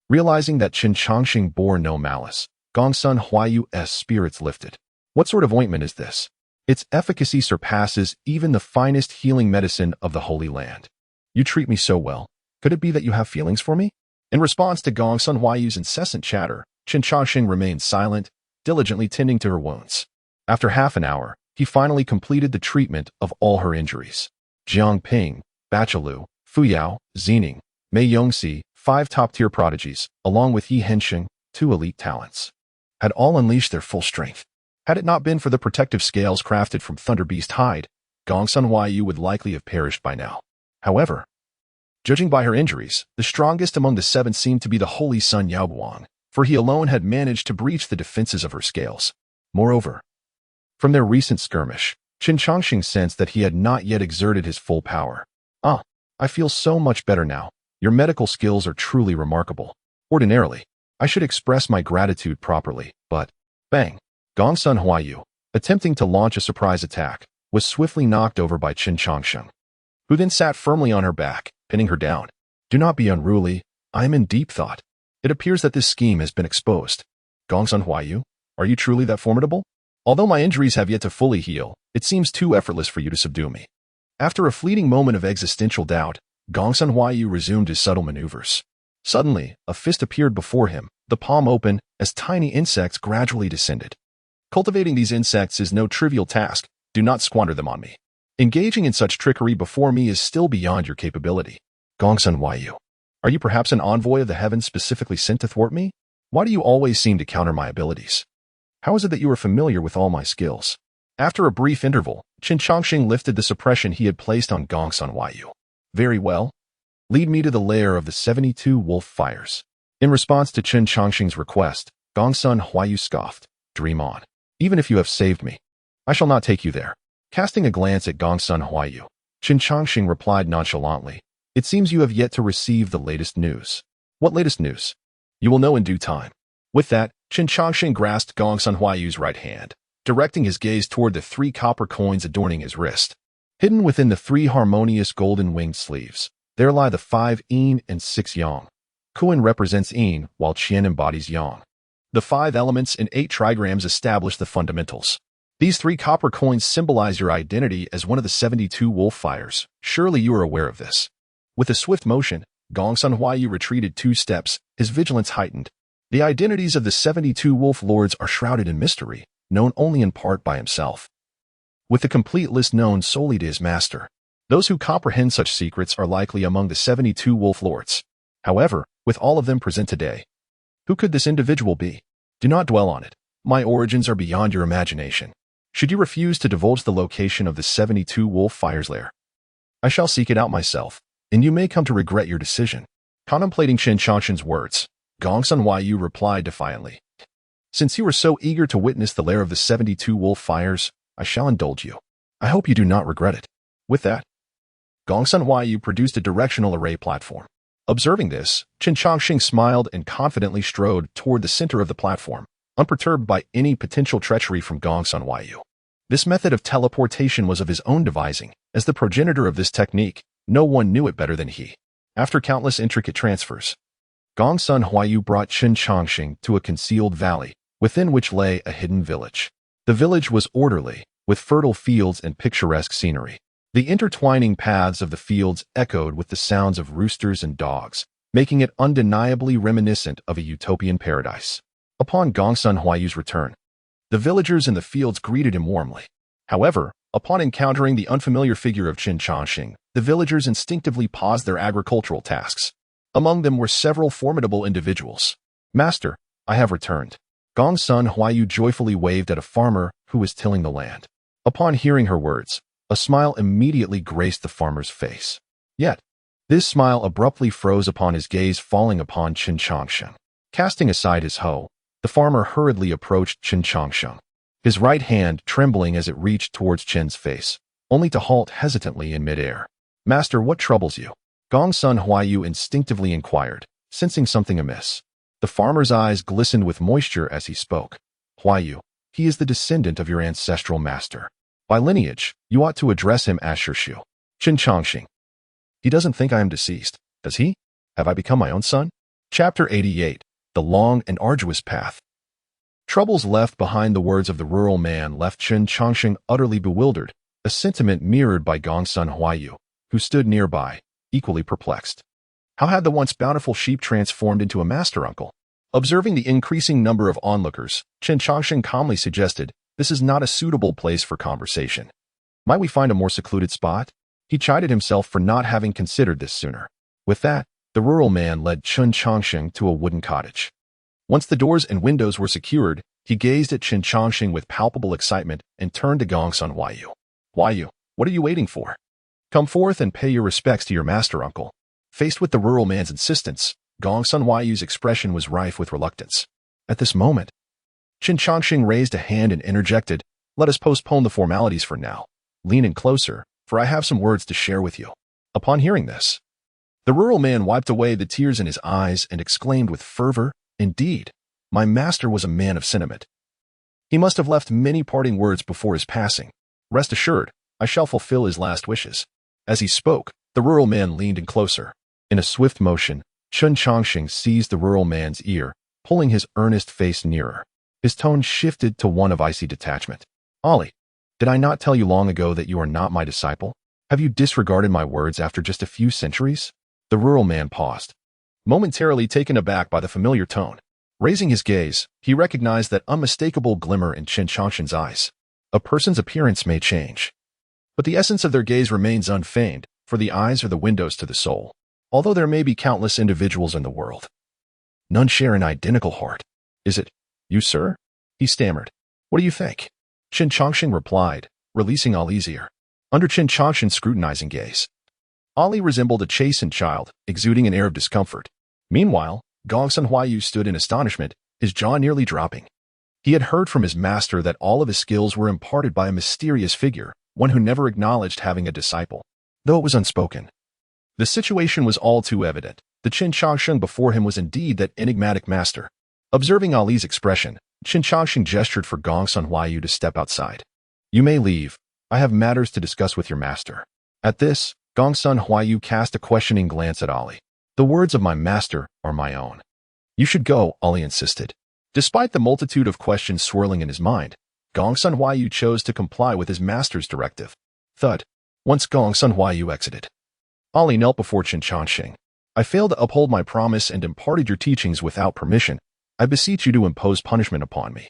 Realizing that Chen Changsheng bore no malice, Gongsun Huaiyu's spirits lifted. What sort of ointment is this? Its efficacy surpasses even the finest healing medicine of the Holy Land. You treat me so well. Could it be that you have feelings for me? In response to Gongsun Huaiyu's incessant chatter, Chen Changsheng remained silent, diligently tending to her wounds. After half an hour, he finally completed the treatment of all her injuries. Jiang Ping, Bachalu, Fu Yao, Zining, Mei Yongxi, 5 top-tier prodigies, along with Yi Hensheng, 2 elite talents, had all unleashed their full strength. Had it not been for the protective scales crafted from Thunder Beast hide, Gongsun Huaiyu would likely have perished by now. However, judging by her injuries, the strongest among the 7 seemed to be the holy son Yaobuang, for he alone had managed to breach the defenses of her scales. Moreover, from their recent skirmish, Chen Changsheng sensed that he had not yet exerted his full power. I feel so much better now. Your medical skills are truly remarkable. Ordinarily, I should express my gratitude properly, but, bang, Gongsun Huaiyu, attempting to launch a surprise attack, was swiftly knocked over by Chen Changsheng, who then sat firmly on her back, pinning her down. Do not be unruly. I am in deep thought. It appears that this scheme has been exposed. Gongsun Huaiyu, are you truly that formidable? Although my injuries have yet to fully heal, it seems too effortless for you to subdue me. After a fleeting moment of existential doubt, Gongsun Huaiyu resumed his subtle maneuvers. Suddenly, a fist appeared before him, the palm open, as tiny insects gradually descended. Cultivating these insects is no trivial task. Do not squander them on me. Engaging in such trickery before me is still beyond your capability. Gongsun Huaiyu, are you perhaps an envoy of the heavens specifically sent to thwart me? Why do you always seem to counter my abilities? How is it that you are familiar with all my skills? After a brief interval, Chen Changsheng lifted the suppression he had placed on Gongsun Huaiyu. Very well. Lead me to the lair of the 72 wolf fires. In response to Chen Changsheng's request, Gongsun Huaiyu scoffed. Dream on. Even if you have saved me, I shall not take you there. Casting a glance at Gongsun Huaiyu, Chen Changsheng replied nonchalantly, It seems you have yet to receive the latest news. What latest news? You will know in due time. With that, Chen Changsheng grasped Gongsun Huaiyu's right hand, directing his gaze toward the 3 copper coins adorning his wrist. Hidden within the 3 harmonious golden winged sleeves, there lie the 5 yin and 6 yang. Kuan represents yin, while Qian embodies yang. The 5 elements and 8 trigrams establish the fundamentals. These 3 copper coins symbolize your identity as one of the 72 wolf fires. Surely you are aware of this. With a swift motion, Gongsun Huaiyu retreated 2 steps, his vigilance heightened. The identities of the 72 wolf lords are shrouded in mystery. known only in part by himself. With the complete list known solely to his master, those who comprehend such secrets are likely among the 72 Wolf Lords. However, with all of them present today, who could this individual be? Do not dwell on it. My origins are beyond your imagination. Should you refuse to divulge the location of the 72 Wolf Fire's lair, I shall seek it out myself, and you may come to regret your decision. Contemplating Qin Changshan's words, Gongsun Huaiyu replied defiantly, Since you are so eager to witness the lair of the 72 Wolf Fires, I shall indulge you. I hope you do not regret it. With that, Gongsun Huaiyu produced a directional array platform. Observing this, Qin Changxing smiled and confidently strode toward the center of the platform, unperturbed by any potential treachery from Gongsun Huaiyu. This method of teleportation was of his own devising. As the progenitor of this technique, no one knew it better than he. After countless intricate transfers, Gongsun Huaiyu brought Qin Changxing to a concealed valley, within which lay a hidden village. The village was orderly, with fertile fields and picturesque scenery. The intertwining paths of the fields echoed with the sounds of roosters and dogs, making it undeniably reminiscent of a utopian paradise. Upon Gongsun Huaiyu's return, the villagers in the fields greeted him warmly. However, upon encountering the unfamiliar figure of Qin Changxing, the villagers instinctively paused their agricultural tasks. Among them were several formidable individuals. Master, I have returned. Gongsun Huaiyu joyfully waved at a farmer who was tilling the land. Upon hearing her words, a smile immediately graced the farmer's face. Yet, this smile abruptly froze upon his gaze falling upon Qin Changxing. Casting aside his hoe, the farmer hurriedly approached Qin Changxing, his right hand trembling as it reached towards Qin's face, only to halt hesitantly in midair. Master, what troubles you? Gongsun Huaiyu instinctively inquired, sensing something amiss. The farmer's eyes glistened with moisture as he spoke. Huaiyu, he is the descendant of your ancestral master. By lineage, you ought to address him as Shu. Qin Changxing. He doesn't think I am deceased, does he? Have I become my own son? Chapter 88. The Long and Arduous Path. Troubles left behind. The words of the rural man left Qin Changxing utterly bewildered, a sentiment mirrored by Gongsun Huaiyu, who stood nearby, equally perplexed. How had the once bountiful sheep transformed into a master uncle? Observing the increasing number of onlookers, Qin Changxing calmly suggested, This is not a suitable place for conversation. Might we find a more secluded spot? He chided himself for not having considered this sooner. With that, the rural man led Qin Changxing to a wooden cottage. Once the doors and windows were secured, he gazed at Qin Changxing with palpable excitement and turned to Gongsun Huaiyu. Huaiyu, what are you waiting for? Come forth and pay your respects to your master uncle. Faced with the rural man's insistence, Gongsun Huaiyu's expression was rife with reluctance. At this moment, Qin Changxing raised a hand and interjected, Let us postpone the formalities for now. Lean in closer, for I have some words to share with you. Upon hearing this, the rural man wiped away the tears in his eyes and exclaimed with fervor, Indeed, my master was a man of sentiment. He must have left many parting words before his passing. Rest assured, I shall fulfill his last wishes. As he spoke, the rural man leaned in closer. In a swift motion, Qin Changxing seized the rural man's ear, pulling his earnest face nearer. His tone shifted to one of icy detachment. Ollie, did I not tell you long ago that you are not my disciple? Have you disregarded my words after just a few centuries? The rural man paused, momentarily taken aback by the familiar tone. Raising his gaze, he recognized that unmistakable glimmer in Qin Changxing's eyes. A person's appearance may change, but the essence of their gaze remains unfeigned, for the eyes are the windows to the soul. Although there may be countless individuals in the world, none share an identical heart. Is it you, sir? He stammered. What do you think? Qin Changxing replied, releasing Ali's ear. Under Qin Changxing's scrutinizing gaze, Ali resembled a chastened child, exuding an air of discomfort. Meanwhile, Gongsun Huaiyu stood in astonishment, his jaw nearly dropping. He had heard from his master that all of his skills were imparted by a mysterious figure, one who never acknowledged having a disciple, though it was unspoken. The situation was all too evident. The Qin Changxing before him was indeed that enigmatic master. Observing Ali's expression, Qin Changxing gestured for Gongsun Huaiyu to step outside. You may leave. I have matters to discuss with your master. At this, Gongsun Huaiyu cast a questioning glance at Ali. The words of my master are my own. You should go, Ali insisted. Despite the multitude of questions swirling in his mind, Gongsun Huaiyu chose to comply with his master's directive. Thud. Once Gongsun Huaiyu exited, Ali knelt before Qin Changxing. I failed to uphold my promise and imparted your teachings without permission. I beseech you to impose punishment upon me.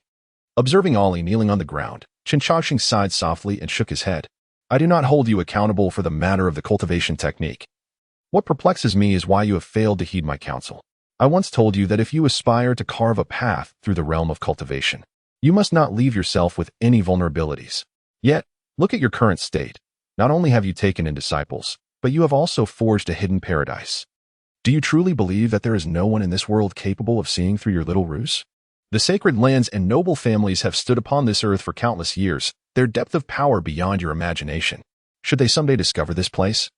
Observing Ali kneeling on the ground, Chen Chongqing sighed softly and shook his head. I do not hold you accountable for the matter of the cultivation technique. What perplexes me is why you have failed to heed my counsel. I once told you that if you aspire to carve a path through the realm of cultivation, you must not leave yourself with any vulnerabilities. Yet, look at your current state. Not only have you taken in disciples, but you have also forged a hidden paradise. Do you truly believe that there is no one in this world capable of seeing through your little ruse? The sacred lands and noble families have stood upon this earth for countless years, their depth of power beyond your imagination. Should they someday discover this place?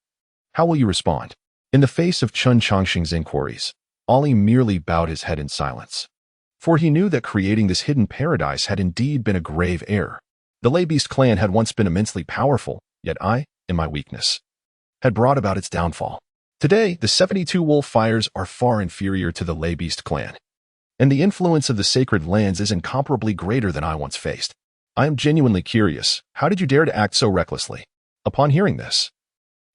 How will you respond? In the face of Chen Chongqing's inquiries, Ali merely bowed his head in silence. For he knew that creating this hidden paradise had indeed been a grave error. The Lay Beast clan had once been immensely powerful, yet I, in my weakness, had brought about its downfall. Today, the 72 Wolf Fires are far inferior to the Lay Beast clan, and the influence of the sacred lands is incomparably greater than I once faced. I am genuinely curious, how did you dare to act so recklessly? Upon hearing this,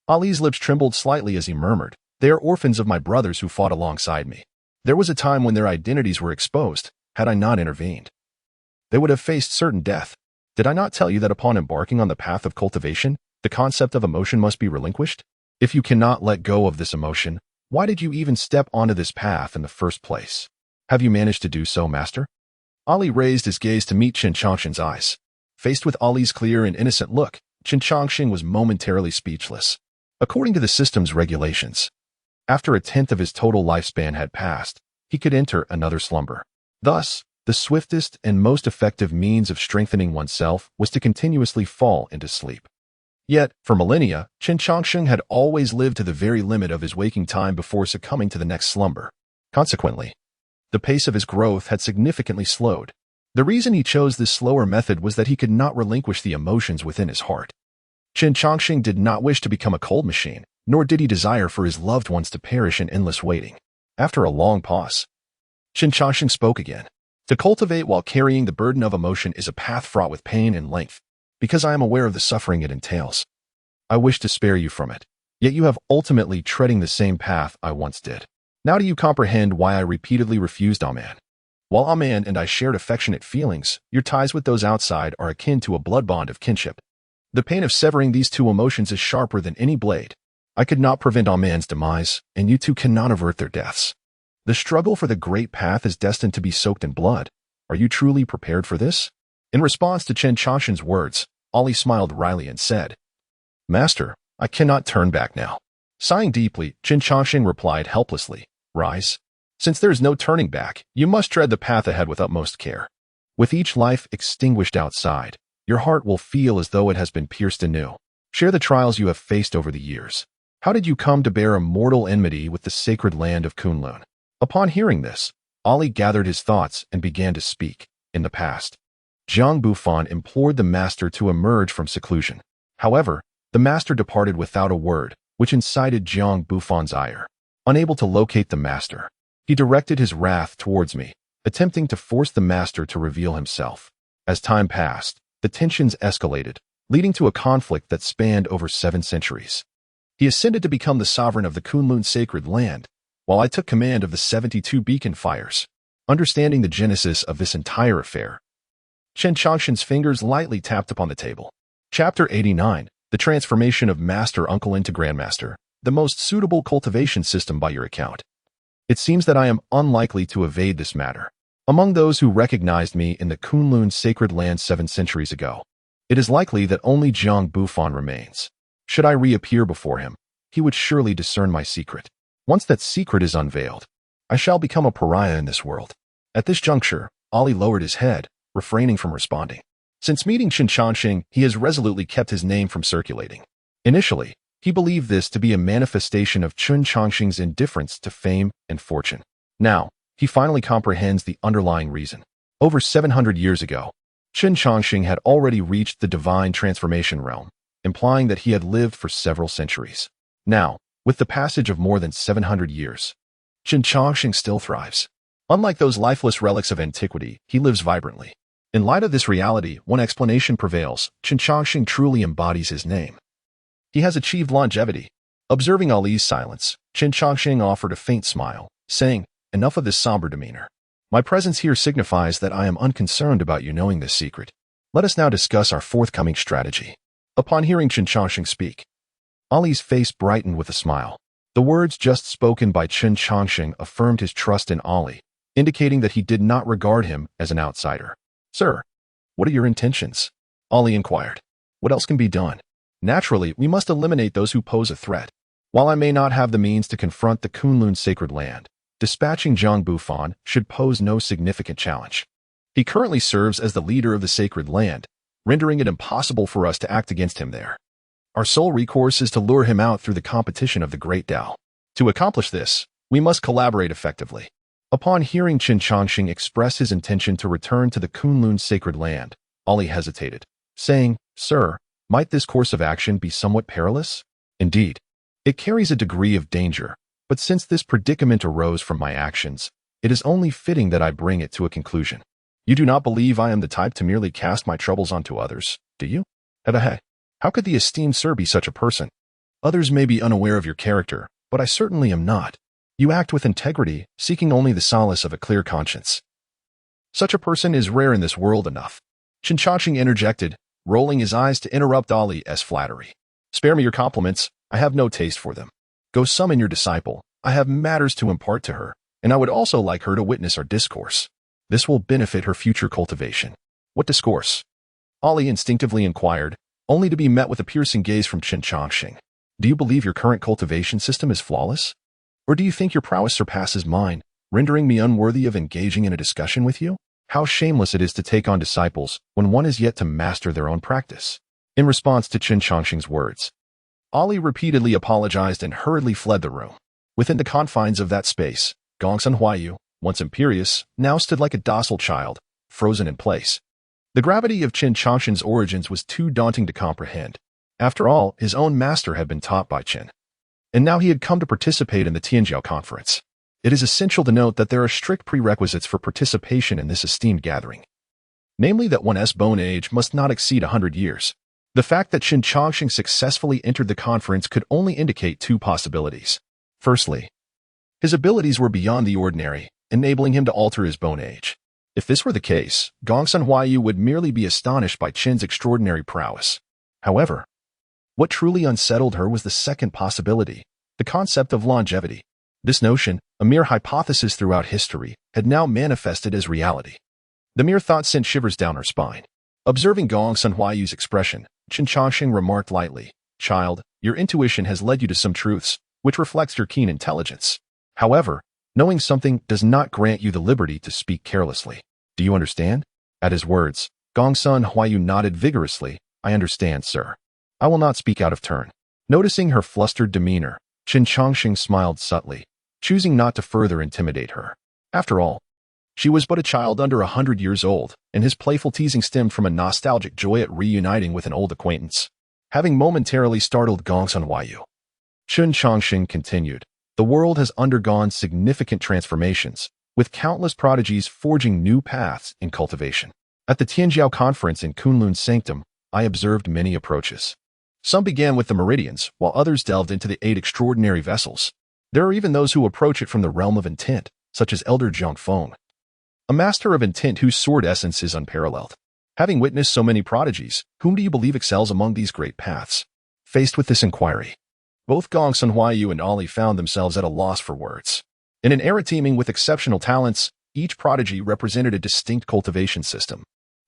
Ali's lips trembled slightly as he murmured, They are orphans of my brothers who fought alongside me. There was a time when their identities were exposed. Had I not intervened, they would have faced certain death. Did I not tell you that upon embarking on the path of cultivation, the concept of emotion must be relinquished? If you cannot let go of this emotion, why did you even step onto this path in the first place? Have you managed to do so, Master? Ali raised his gaze to meet Chen Chongqing's eyes. Faced with Ali's clear and innocent look, Chen Chongqing was momentarily speechless. According to the system's regulations, after a tenth of his total lifespan had passed, he could enter another slumber. Thus, the swiftest and most effective means of strengthening oneself was to continuously fall into sleep. Yet, for millennia, Chen Chongqing had always lived to the very limit of his waking time before succumbing to the next slumber. Consequently, the pace of his growth had significantly slowed. The reason he chose this slower method was that he could not relinquish the emotions within his heart. Chen Chongqing did not wish to become a cold machine, nor did he desire for his loved ones to perish in endless waiting. After a long pause, Chen Chongqing spoke again. To cultivate while carrying the burden of emotion is a path fraught with pain and length. Because I am aware of the suffering it entails, I wish to spare you from it. Yet you have ultimately treading the same path I once did. Now do you comprehend why I repeatedly refused Aman? While Aman and I shared affectionate feelings, your ties with those outside are akin to a blood bond of kinship. The pain of severing these two emotions is sharper than any blade. I could not prevent Aman's demise, and you two cannot avert their deaths. The struggle for the great path is destined to be soaked in blood. Are you truly prepared for this? In response to Chen Chongqing's words, Ali smiled wryly and said, Master, I cannot turn back now. Sighing deeply, Chen Chongqing replied helplessly, Rise. Since there is no turning back, you must tread the path ahead with utmost care. With each life extinguished outside, your heart will feel as though it has been pierced anew. Share the trials you have faced over the years. How did you come to bear a mortal enmity with the sacred land of Kunlun? Upon hearing this, Ali gathered his thoughts and began to speak. In the past, Jiang Bufan implored the master to emerge from seclusion. However, the master departed without a word, which incited Jiang Bufan's ire. Unable to locate the master, he directed his wrath towards me, attempting to force the master to reveal himself. As time passed, the tensions escalated, leading to a conflict that spanned over 7 centuries. He ascended to become the sovereign of the Kunlun sacred land, while I took command of the 72 beacon fires. Understanding the genesis of this entire affair, Chen Chongqing's fingers lightly tapped upon the table. Chapter 89, The Transformation of Master Uncle into Grandmaster, the most suitable cultivation system by your account. It seems that I am unlikely to evade this matter. Among those who recognized me in the Kunlun sacred land 7 centuries ago, it is likely that only Jiang Bufan remains. Should I reappear before him, he would surely discern my secret. Once that secret is unveiled, I shall become a pariah in this world. At this juncture, Ali lowered his head, refraining from responding. Since meeting Chen Chongqing, he has resolutely kept his name from circulating. Initially, he believed this to be a manifestation of Chen Chongqing's indifference to fame and fortune. Now, he finally comprehends the underlying reason. Over 700 years ago, Chen Chongqing had already reached the divine transformation realm, implying that he had lived for several centuries. Now, with the passage of more than 700 years, Chen Chongqing still thrives. Unlike those lifeless relics of antiquity, he lives vibrantly. In light of this reality, one explanation prevails: Chen Chongqing truly embodies his name. He has achieved longevity. Observing Ali's silence, Chen Chongqing offered a faint smile, saying, Enough of this somber demeanor. My presence here signifies that I am unconcerned about you knowing this secret. Let us now discuss our forthcoming strategy. Upon hearing Chen Chongqing speak, Ali's face brightened with a smile. The words just spoken by Chen Chongqing affirmed his trust in Ali, indicating that he did not regard him as an outsider. Sir, what are your intentions? Ali inquired. What else can be done? Naturally, we must eliminate those who pose a threat. While I may not have the means to confront the Kunlun sacred land, dispatching Zhang Bufan should pose no significant challenge. He currently serves as the leader of the sacred land, rendering it impossible for us to act against him there. Our sole recourse is to lure him out through the competition of the Great Tao. To accomplish this, we must collaborate effectively. Upon hearing Chen Chongqing express his intention to return to the Kunlun sacred land, Ali hesitated, saying, Sir, might this course of action be somewhat perilous? Indeed, it carries a degree of danger, but since this predicament arose from my actions, it is only fitting that I bring it to a conclusion. You do not believe I am the type to merely cast my troubles onto others, do you? Hey, how could the esteemed sir be such a person? Others may be unaware of your character, but I certainly am not. You act with integrity, seeking only the solace of a clear conscience. Such a person is rare in this world enough. Chen Chongqing interjected, rolling his eyes to interrupt Ali's flattery. Spare me your compliments, I have no taste for them. Go summon your disciple, I have matters to impart to her, and I would also like her to witness our discourse. This will benefit her future cultivation. What discourse? Ali instinctively inquired, only to be met with a piercing gaze from Chen Chongqing. Do you believe your current cultivation system is flawless? Or do you think your prowess surpasses mine, rendering me unworthy of engaging in a discussion with you? How shameless it is to take on disciples when one is yet to master their own practice. In response to Chen Chongqing's words, Ali repeatedly apologized and hurriedly fled the room. Within the confines of that space, Gongsun Huayu, once imperious, now stood like a docile child, frozen in place. The gravity of Chen Chongqing's origins was too daunting to comprehend. After all, his own master had been taught by Chen, and now he had come to participate in the Tianjiao conference. It is essential to note that there are strict prerequisites for participation in this esteemed gathering. Namely that one's bone age must not exceed 100 years. The fact that Chen Chongqing successfully entered the conference could only indicate two possibilities. Firstly, his abilities were beyond the ordinary, enabling him to alter his bone age. If this were the case, Gongsun Huayu would merely be astonished by Chen's extraordinary prowess. However, what truly unsettled her was the second possibility, the concept of longevity. This notion, a mere hypothesis throughout history, had now manifested as reality. The mere thought sent shivers down her spine. Observing Gongsun Huayu's expression, Chen Chongqing remarked lightly, Child, your intuition has led you to some truths, which reflects your keen intelligence. However, knowing something does not grant you the liberty to speak carelessly. Do you understand? At his words, Gongsun Huayu nodded vigorously. I understand, sir. I will not speak out of turn. Noticing her flustered demeanor, Chen Chongqing smiled subtly, choosing not to further intimidate her. After all, she was but a child under 100 years old, and his playful teasing stemmed from a nostalgic joy at reuniting with an old acquaintance. Having momentarily startled Gongsun Huayu, Chen Chongqing continued, The world has undergone significant transformations, with countless prodigies forging new paths in cultivation. At the Tianjiao conference in Kunlun's sanctum, I observed many approaches. Some began with the meridians, while others delved into the 8 extraordinary vessels. There are even those who approach it from the realm of intent, such as Elder Zhang Feng, a master of intent whose sword essence is unparalleled. Having witnessed so many prodigies, whom do you believe excels among these great paths? Faced with this inquiry, both Gongsun Huayu and Ali found themselves at a loss for words. In an era teeming with exceptional talents, each prodigy represented a distinct cultivation system.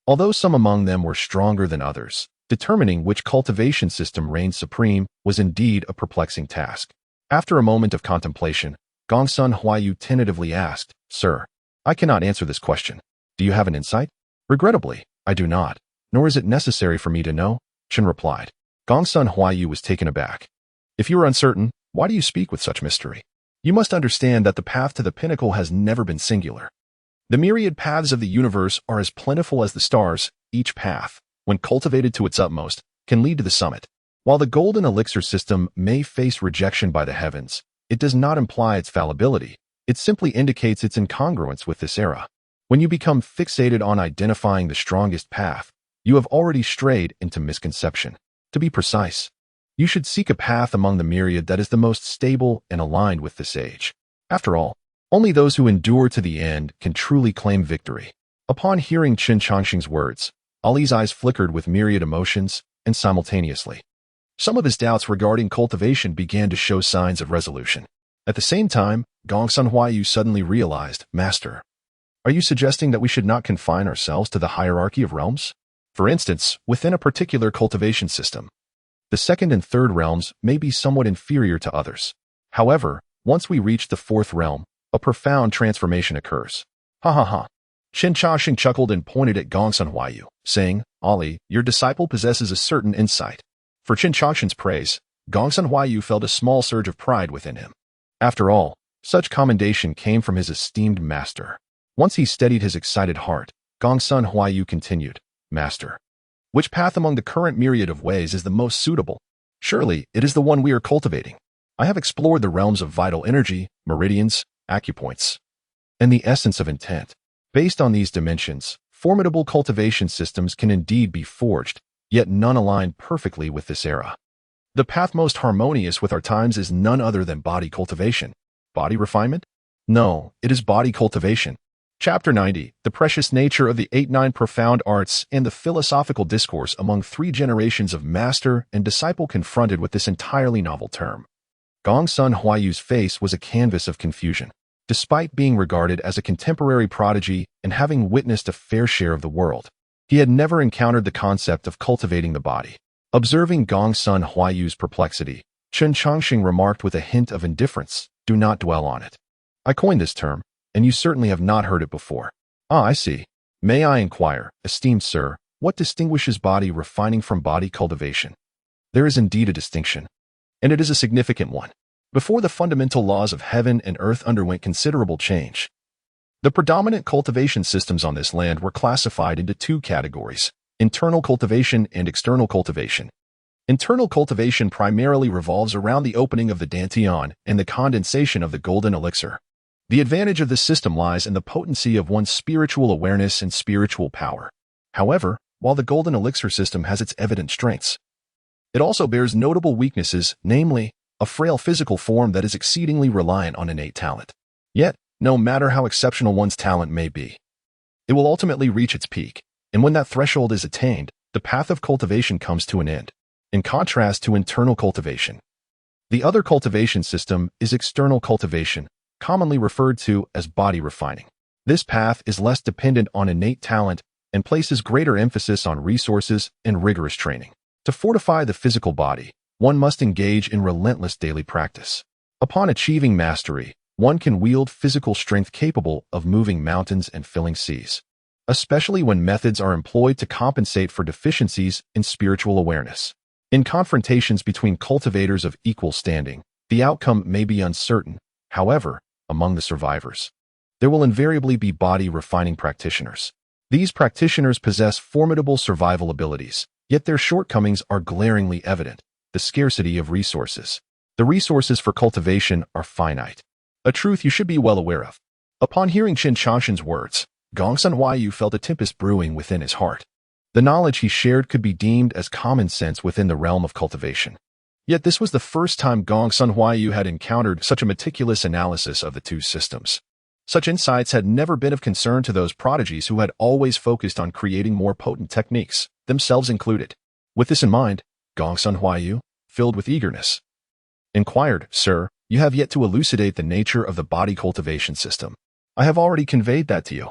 Although some among them were stronger than others, determining which cultivation system reigned supreme was indeed a perplexing task. After a moment of contemplation, Gongsun Huayu tentatively asked, Sir, I cannot answer this question. Do you have an insight? Regrettably, I do not, nor is it necessary for me to know, Chen replied. Gongsun Huayu was taken aback. If you are uncertain, why do you speak with such mystery? You must understand that the path to the pinnacle has never been singular. The myriad paths of the universe are as plentiful as the stars. Each path, when cultivated to its utmost, can lead to the summit. While the golden elixir system may face rejection by the heavens, it does not imply its fallibility. It simply indicates its incongruence with this era. When you become fixated on identifying the strongest path, you have already strayed into misconception. To be precise, you should seek a path among the myriad that is the most stable and aligned with this age. After all, Only those who endure to the end can truly claim victory. Upon hearing Qin Changxing's words, Ali's eyes flickered with myriad emotions, and simultaneously, some of his doubts regarding cultivation began to show signs of resolution. At the same time, Gongsun Huaiyu suddenly realized, Master, are you suggesting that we should not confine ourselves to the hierarchy of realms? For instance, within a particular cultivation system, the second and third realms may be somewhat inferior to others. However, once we reach the fourth realm, a profound transformation occurs. Ha ha ha. Qin Changxing chuckled and pointed at Gongsun Huaiyu, saying, Ali, your disciple possesses a certain insight. For Qin Changxing's praise, Gongsun Huaiyu felt a small surge of pride within him. After all, such commendation came from his esteemed master. Once he steadied his excited heart, Gongsun Huaiyu continued, Master, which path among the current myriad of ways is the most suitable? Surely, it is the one we are cultivating. I have explored the realms of vital energy, meridians, acupoints, and the essence of intent. Based on these dimensions, formidable cultivation systems can indeed be forged, yet none align perfectly with this era. The path most harmonious with our times is none other than body cultivation. Body refinement? No, it is body cultivation. Chapter 90, The Precious Nature of the 8-9 Profound Arts and the Philosophical Discourse Among 3 Generations of Master and Disciple confronted with this entirely novel term. Gongsun Huaiyu's face was a canvas of confusion. Despite being regarded as a contemporary prodigy and having witnessed a fair share of the world, he had never encountered the concept of cultivating the body. Observing Gongsun Huaiyu's perplexity, Qin Changxing remarked with a hint of indifference, do not dwell on it. I coined this term, and you certainly have not heard it before. Ah, I see. May I inquire, esteemed sir, what distinguishes body refining from body cultivation? There is indeed a distinction, and it is a significant one. Before the fundamental laws of heaven and earth underwent considerable change, the predominant cultivation systems on this land were classified into 2 categories, internal cultivation and external cultivation. Internal cultivation primarily revolves around the opening of the dantian and the condensation of the golden elixir. The advantage of this system lies in the potency of one's spiritual awareness and spiritual power. However, while the golden elixir system has its evident strengths, it also bears notable weaknesses, namely, a frail physical form that is exceedingly reliant on innate talent. Yet, no matter how exceptional one's talent may be, it will ultimately reach its peak, and when that threshold is attained, the path of cultivation comes to an end. In contrast to internal cultivation, the other cultivation system is external cultivation, commonly referred to as body refining. This path is less dependent on innate talent and places greater emphasis on resources and rigorous training. To fortify the physical body, one must engage in relentless daily practice. Upon achieving mastery, one can wield physical strength capable of moving mountains and filling seas, especially when methods are employed to compensate for deficiencies in spiritual awareness. In confrontations between cultivators of equal standing, the outcome may be uncertain. However, among the survivors, there will invariably be body refining practitioners. These practitioners possess formidable survival abilities, yet their shortcomings are glaringly evident. The scarcity of resources. The resources for cultivation are finite, a truth you should be well aware of. Upon hearing Qin Changxing's words, Gongsun Huaiyu felt a tempest brewing within his heart. The knowledge he shared could be deemed as common sense within the realm of cultivation. Yet this was the first time Gongsun Huaiyu had encountered such a meticulous analysis of the 2 systems. Such insights had never been of concern to those prodigies who had always focused on creating more potent techniques, themselves included. With this in mind, Gongsun Huaiyu, filled with eagerness, inquired, Sir, you have yet to elucidate the nature of the body cultivation system. I have already conveyed that to you.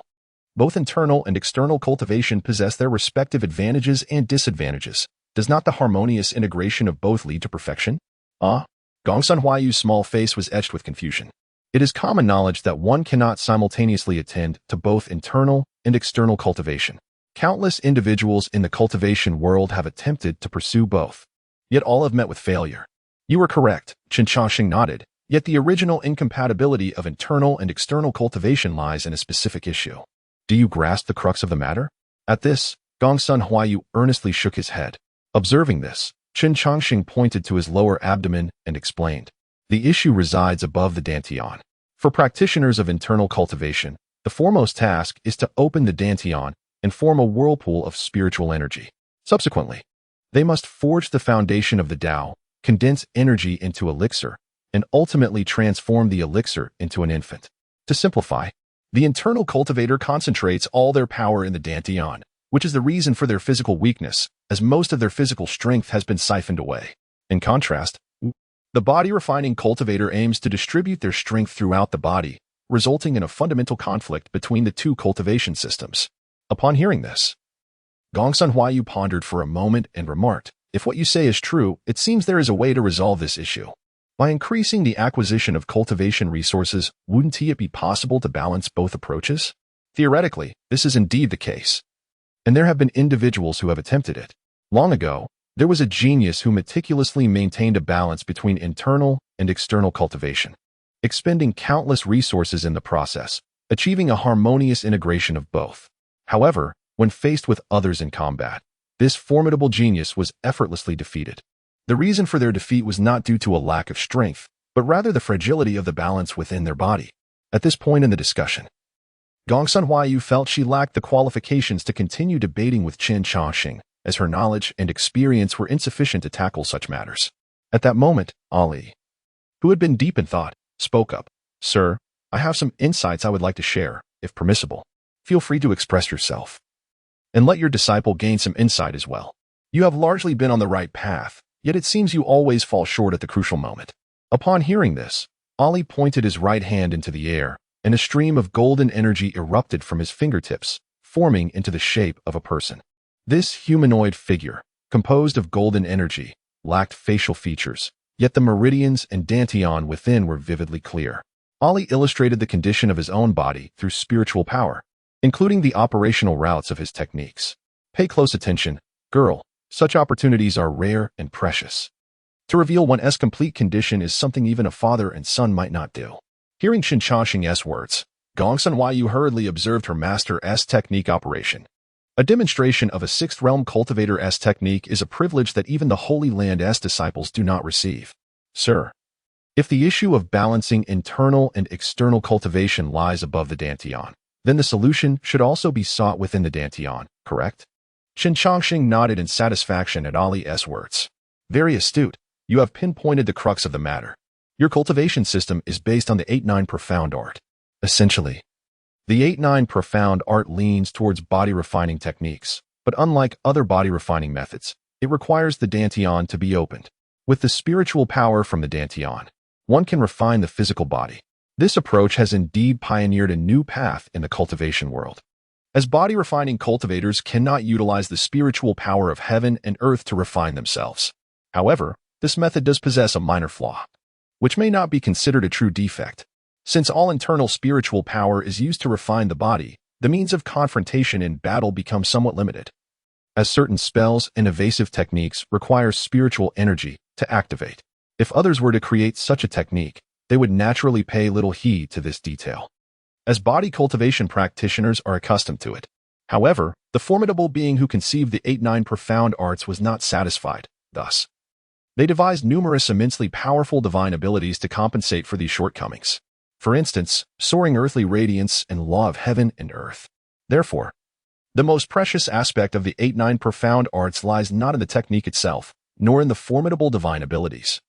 Both internal and external cultivation possess their respective advantages and disadvantages. Does not the harmonious integration of both lead to perfection? Ah, Gongsun Huaiyu's small face was etched with confusion. It is common knowledge that one cannot simultaneously attend to both internal and external cultivation. Countless individuals in the cultivation world have attempted to pursue both, yet all have met with failure. You are correct, Qin Changxing nodded, yet the original incompatibility of internal and external cultivation lies in a specific issue. Do you grasp the crux of the matter? At this, Gongsun Huaiyu earnestly shook his head. Observing this, Qin Changxing pointed to his lower abdomen and explained, the issue resides above the dantian. For practitioners of internal cultivation, the foremost task is to open the dantian and form a whirlpool of spiritual energy. Subsequently, they must forge the foundation of the Tao, condense energy into elixir, and ultimately transform the elixir into an infant. To simplify, the internal cultivator concentrates all their power in the dantian, which is the reason for their physical weakness, as most of their physical strength has been siphoned away. In contrast, the body-refining cultivator aims to distribute their strength throughout the body, resulting in a fundamental conflict between the two cultivation systems. Upon hearing this, Gongsun Huayu pondered for a moment and remarked, "If what you say is true, it seems there is a way to resolve this issue. By increasing the acquisition of cultivation resources, wouldn't it be possible to balance both approaches? Theoretically, this is indeed the case. And there have been individuals who have attempted it. Long ago, there was a genius who meticulously maintained a balance between internal and external cultivation, expending countless resources in the process, achieving a harmonious integration of both. However, when faced with others in combat, this formidable genius was effortlessly defeated. The reason for their defeat was not due to a lack of strength, but rather the fragility of the balance within their body. At this point in the discussion, Gongsun Huayu felt she lacked the qualifications to continue debating with Chen Changxing, as her knowledge and experience were insufficient to tackle such matters. At that moment, Ali, who had been deep in thought, spoke up. "Sir, I have some insights I would like to share, if permissible. Feel free to express yourself. And let your disciple gain some insight as well. You have largely been on the right path, yet it seems you always fall short at the crucial moment." Upon hearing this, Ali pointed his right hand into the air, and a stream of golden energy erupted from his fingertips, forming into the shape of a person. This humanoid figure, composed of golden energy, lacked facial features, yet the meridians and dantian within were vividly clear. Ali illustrated the condition of his own body through spiritual power, including the operational routes of his techniques. Pay close attention, girl. Such opportunities are rare and precious. To reveal one's complete condition is something even a father and son might not do. Hearing Chen Changxing's words, Gongsun Huayu hurriedly observed her master's technique operation. A demonstration of a sixth realm cultivator's technique is a privilege that even the Holy Land's disciples do not receive. Sir, if the issue of balancing internal and external cultivation lies above the dantian, then the solution should also be sought within the dantian, correct? Chen Changxing nodded in satisfaction at Ali's words. Very astute. You have pinpointed the crux of the matter. Your cultivation system is based on the 8-9 profound art. Essentially, the 8-9 profound art leans towards body refining techniques, but unlike other body refining methods, it requires the dantian to be opened. With the spiritual power from the dantian, one can refine the physical body. This approach has indeed pioneered a new path in the cultivation world, as body refining cultivators cannot utilize the spiritual power of heaven and earth to refine themselves. However, this method does possess a minor flaw, which may not be considered a true defect. Since all internal spiritual power is used to refine the body, the means of confrontation in battle become somewhat limited, as certain spells and evasive techniques require spiritual energy to activate. If others were to create such a technique, they would naturally pay little heed to this detail, as body cultivation practitioners are accustomed to it. However, the formidable being who conceived the 8-9 profound arts was not satisfied. Thus, they devised numerous immensely powerful divine abilities to compensate for these shortcomings. For instance, soaring earthly radiance and law of heaven and earth. Therefore, the most precious aspect of the 8-9 profound arts lies not in the technique itself, nor in the formidable divine abilities,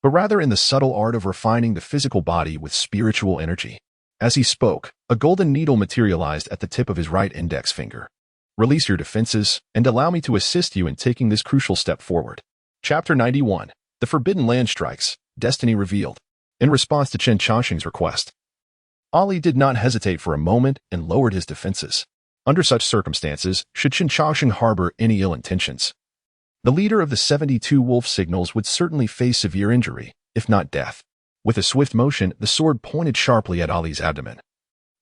but rather in the subtle art of refining the physical body with spiritual energy. As he spoke, a golden needle materialized at the tip of his right index finger. Release your defenses, and allow me to assist you in taking this crucial step forward. Chapter 91. The Forbidden Land Strikes, Destiny Revealed. In response to Chen Changxing's request, Ali did not hesitate for a moment and lowered his defenses. Under such circumstances, should Chen Changxing harbor any ill intentions, the leader of the 72 wolf signals would certainly face severe injury, if not death. With a swift motion, the sword pointed sharply at Ali's abdomen,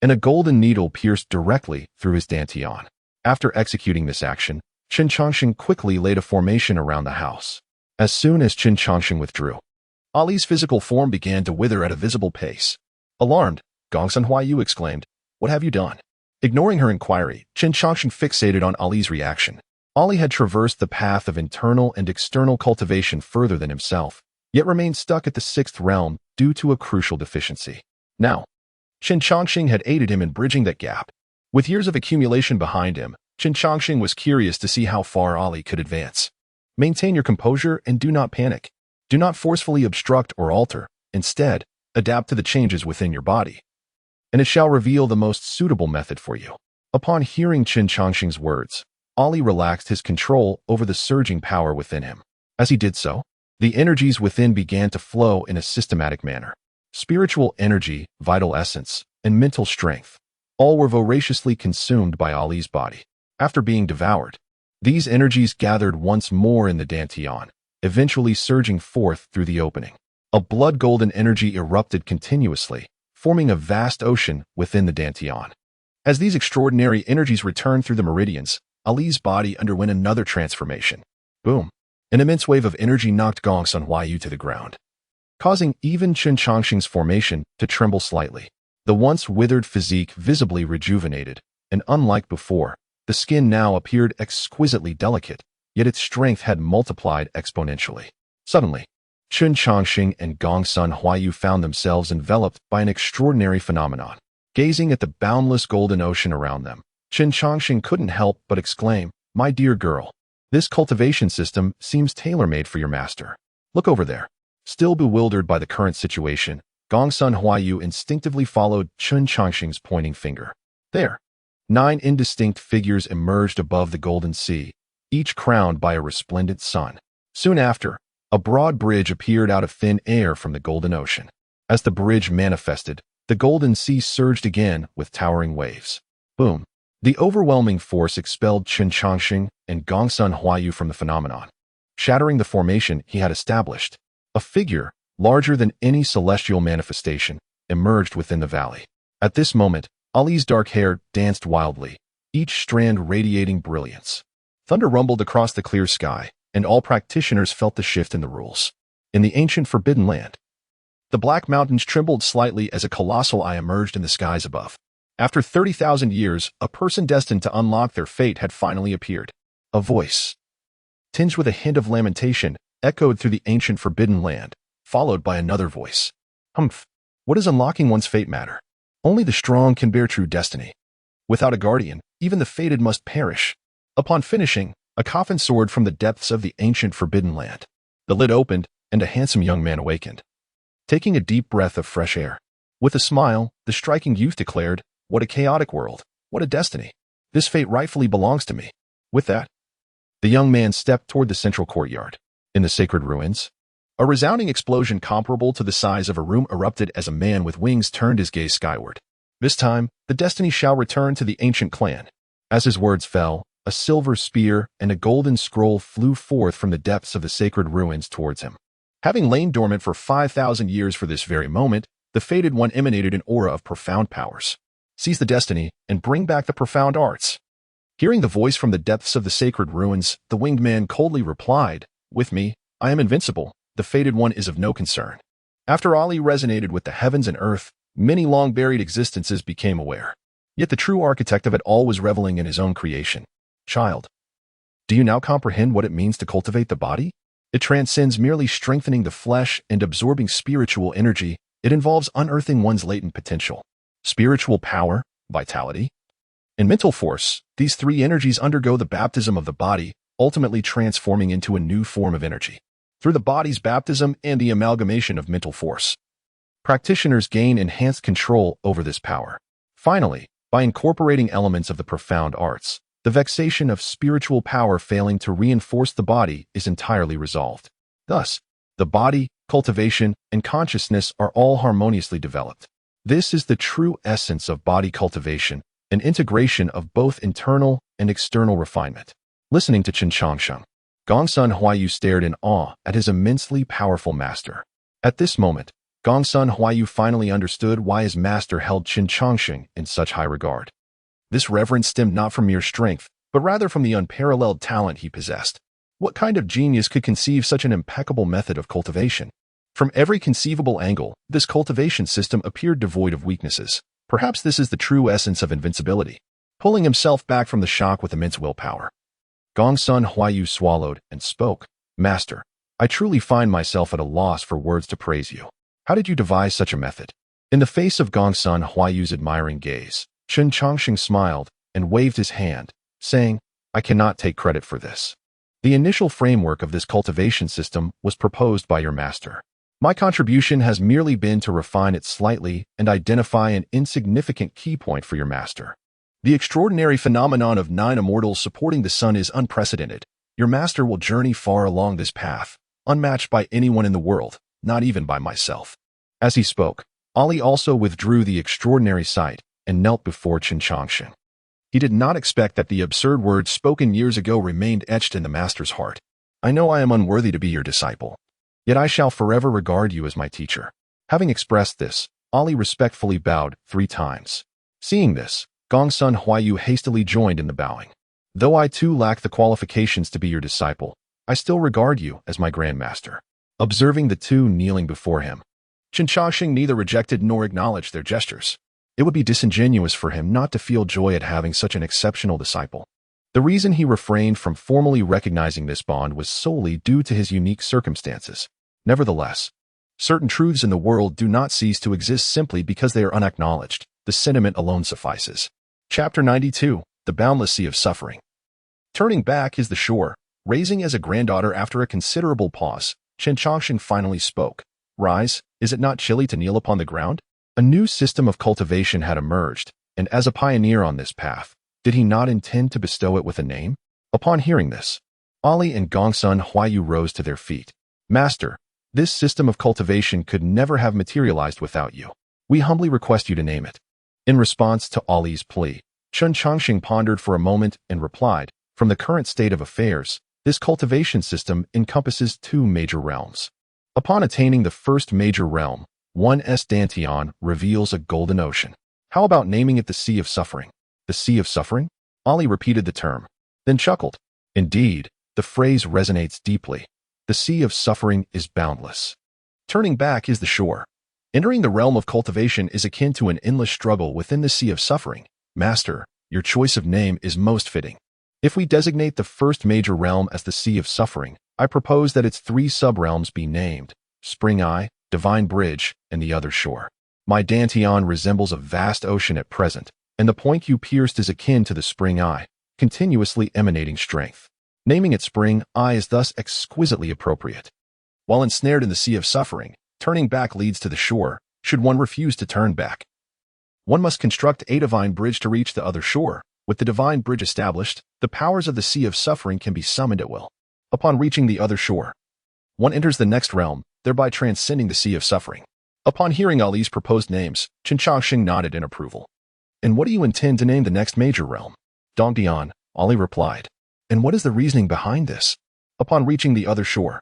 and a golden needle pierced directly through his dantian. After executing this action, Chen Changxing quickly laid a formation around the house. As soon as Chen Changxing withdrew, Ali's physical form began to wither at a visible pace. Alarmed, Gongsun Huayu exclaimed, "What have you done?" Ignoring her inquiry, Chen Changxing fixated on Ali's reaction. Ali had traversed the path of internal and external cultivation further than himself, yet remained stuck at the 6th realm due to a crucial deficiency. Now, Chen Changxing had aided him in bridging that gap. With years of accumulation behind him, Chen Changxing was curious to see how far Ali could advance. Maintain your composure and do not panic. Do not forcefully obstruct or alter. Instead, adapt to the changes within your body. and it shall reveal the most suitable method for you." Upon hearing Qin Changxing's words, Ali relaxed his control over the surging power within him. As he did so, the energies within began to flow in a systematic manner. Spiritual energy, vital essence, and mental strength, all were voraciously consumed by Ali's body. After being devoured, these energies gathered once more in the dantian, eventually surging forth through the opening. A blood-golden energy erupted continuously, forming a vast ocean within the dantian. As these extraordinary energies returned through the meridians, Ali's body underwent another transformation. Boom! An immense wave of energy knocked Gongsun Huaiyu to the ground, causing even Qin Changxing's formation to tremble slightly. The once withered physique visibly rejuvenated, and unlike before, the skin now appeared exquisitely delicate, yet its strength had multiplied exponentially. Suddenly, Qin Changxing and Gongsun Huaiyu found themselves enveloped by an extraordinary phenomenon. Gazing at the boundless golden ocean around them, Qin Changxing couldn't help but exclaim, "My dear girl, this cultivation system seems tailor-made for your master. Look over there." Still bewildered by the current situation, Gongsun Huaiyu instinctively followed Qin Changxing's pointing finger. There, 9 indistinct figures emerged above the golden sea, each crowned by a resplendent sun. Soon after, a broad bridge appeared out of thin air from the golden ocean. As the bridge manifested, the golden sea surged again with towering waves. Boom! The overwhelming force expelled Qin Changxing and Gongsun Huaiyu from the phenomenon, shattering the formation he had established. A figure, larger than any celestial manifestation, emerged within the valley. At this moment, Ali's dark hair danced wildly, each strand radiating brilliance. Thunder rumbled across the clear sky, and all practitioners felt the shift in the rules. In the ancient Forbidden Land, the Black Mountains trembled slightly as a colossal eye emerged in the skies above. After 30,000 years, a person destined to unlock their fate had finally appeared. A voice, tinged with a hint of lamentation, echoed through the ancient Forbidden Land, followed by another voice. "Humph! What does unlocking one's fate matter? Only the strong can bear true destiny. Without a guardian, even the fated must perish." Upon finishing, a coffin soared from the depths of the ancient Forbidden Land. The lid opened, and a handsome young man awakened. Taking a deep breath of fresh air, with a smile, the striking youth declared, "What a chaotic world! What a destiny! This fate rightfully belongs to me." With that, the young man stepped toward the central courtyard. In the sacred ruins, a resounding explosion comparable to the size of a room erupted as a man with wings turned his gaze skyward. "This time, the destiny shall return to the ancient clan." As his words fell, a silver spear and a golden scroll flew forth from the depths of the sacred ruins towards him. Having lain dormant for 5,000 years for this very moment, the fated one emanated an aura of profound powers. "Seize the destiny and bring back the profound arts." Hearing the voice from the depths of the sacred ruins, the winged man coldly replied, "With me, I am invincible. The fated one is of no concern." After Ali resonated with the heavens and earth, many long-buried existences became aware. Yet the true architect of it all was reveling in his own creation. "Child, do you now comprehend what it means to cultivate the body? It transcends merely strengthening the flesh and absorbing spiritual energy. It involves unearthing one's latent potential. Spiritual power, vitality, and mental force. These 3 energies undergo the baptism of the body, ultimately transforming into a new form of energy. Through the body's baptism and the amalgamation of mental force, practitioners gain enhanced control over this power. Finally, by incorporating elements of the profound arts, the vexation of spiritual power failing to reinforce the body is entirely resolved. Thus, the body, cultivation, and consciousness are all harmoniously developed. This is the true essence of body cultivation, an integration of both internal and external refinement. Listening to Qin Changxing, Gongsun Huaiyu stared in awe at his immensely powerful master. At this moment, Gongsun Huaiyu finally understood why his master held Qin Changxing in such high regard. This reverence stemmed not from mere strength, but rather from the unparalleled talent he possessed. What kind of genius could conceive such an impeccable method of cultivation? From every conceivable angle, this cultivation system appeared devoid of weaknesses. Perhaps this is the true essence of invincibility. Pulling himself back from the shock with immense willpower, Gongsun Huaiyu swallowed and spoke. "Master, I truly find myself at a loss for words to praise you. How did you devise such a method?" In the face of Gongsun Huaiyu's admiring gaze, Qin Changxing smiled and waved his hand, saying, "I cannot take credit for this. The initial framework of this cultivation system was proposed by your master. My contribution has merely been to refine it slightly and identify an insignificant key point for your master. The extraordinary phenomenon of 9 immortals supporting the sun is unprecedented. Your master will journey far along this path, unmatched by anyone in the world, not even by myself." As he spoke, Ali also withdrew the extraordinary sight and knelt before Chen Changsheng. He did not expect that the absurd words spoken years ago remained etched in the master's heart. "I know I am unworthy to be your disciple, yet I shall forever regard you as my teacher." Having expressed this, Ali respectfully bowed 3 times. Seeing this, Gongsun Huayu hastily joined in the bowing. "Though I too lack the qualifications to be your disciple, I still regard you as my grandmaster." Observing the two kneeling before him, Chen Changsheng neither rejected nor acknowledged their gestures. It would be disingenuous for him not to feel joy at having such an exceptional disciple. The reason he refrained from formally recognizing this bond was solely due to his unique circumstances. Nevertheless, certain truths in the world do not cease to exist simply because they are unacknowledged. The sentiment alone suffices. Chapter 92. The Boundless Sea of Suffering. Turning back is the shore. Raising as a granddaughter after a considerable pause, Chen Changsheng finally spoke. "Rise, is it not chilly to kneel upon the ground?" A new system of cultivation had emerged, and as a pioneer on this path, did he not intend to bestow it with a name? Upon hearing this, Ali and Gongsun Huayu rose to their feet. "Master, this system of cultivation could never have materialized without you. We humbly request you to name it." In response to Ali's plea, Chen Changsheng pondered for a moment and replied, "From the current state of affairs, this cultivation system encompasses 2 major realms. Upon attaining the first major realm, 1's Dantian reveals a golden ocean. How about naming it the Sea of Suffering?" "The Sea of Suffering?" Ali repeated the term, then chuckled. Indeed, the phrase resonates deeply. The Sea of Suffering is boundless. Turning back is the shore. Entering the realm of cultivation is akin to an endless struggle within the Sea of Suffering. Master, your choice of name is most fitting. If we designate the first major realm as the Sea of Suffering, I propose that its 3 sub-realms be named: Spring Eye, Divine Bridge, and the Other Shore. My Dantian resembles a vast ocean at present, and the point you pierced is akin to the Spring Eye, continuously emanating strength. Naming it Spring Eye is thus exquisitely appropriate. While ensnared in the Sea of Suffering, turning back leads to the shore, should one refuse to turn back. One must construct a divine bridge to reach the other shore. With the divine bridge established, the powers of the Sea of Suffering can be summoned at will. Upon reaching the other shore, one enters the next realm, thereby transcending the Sea of Suffering. Upon hearing Ali's proposed names, Chen Changsheng nodded in approval. "And what do you intend to name the next major realm?" "Dongdian," Ali replied. "And what is the reasoning behind this?" "Upon reaching the other shore,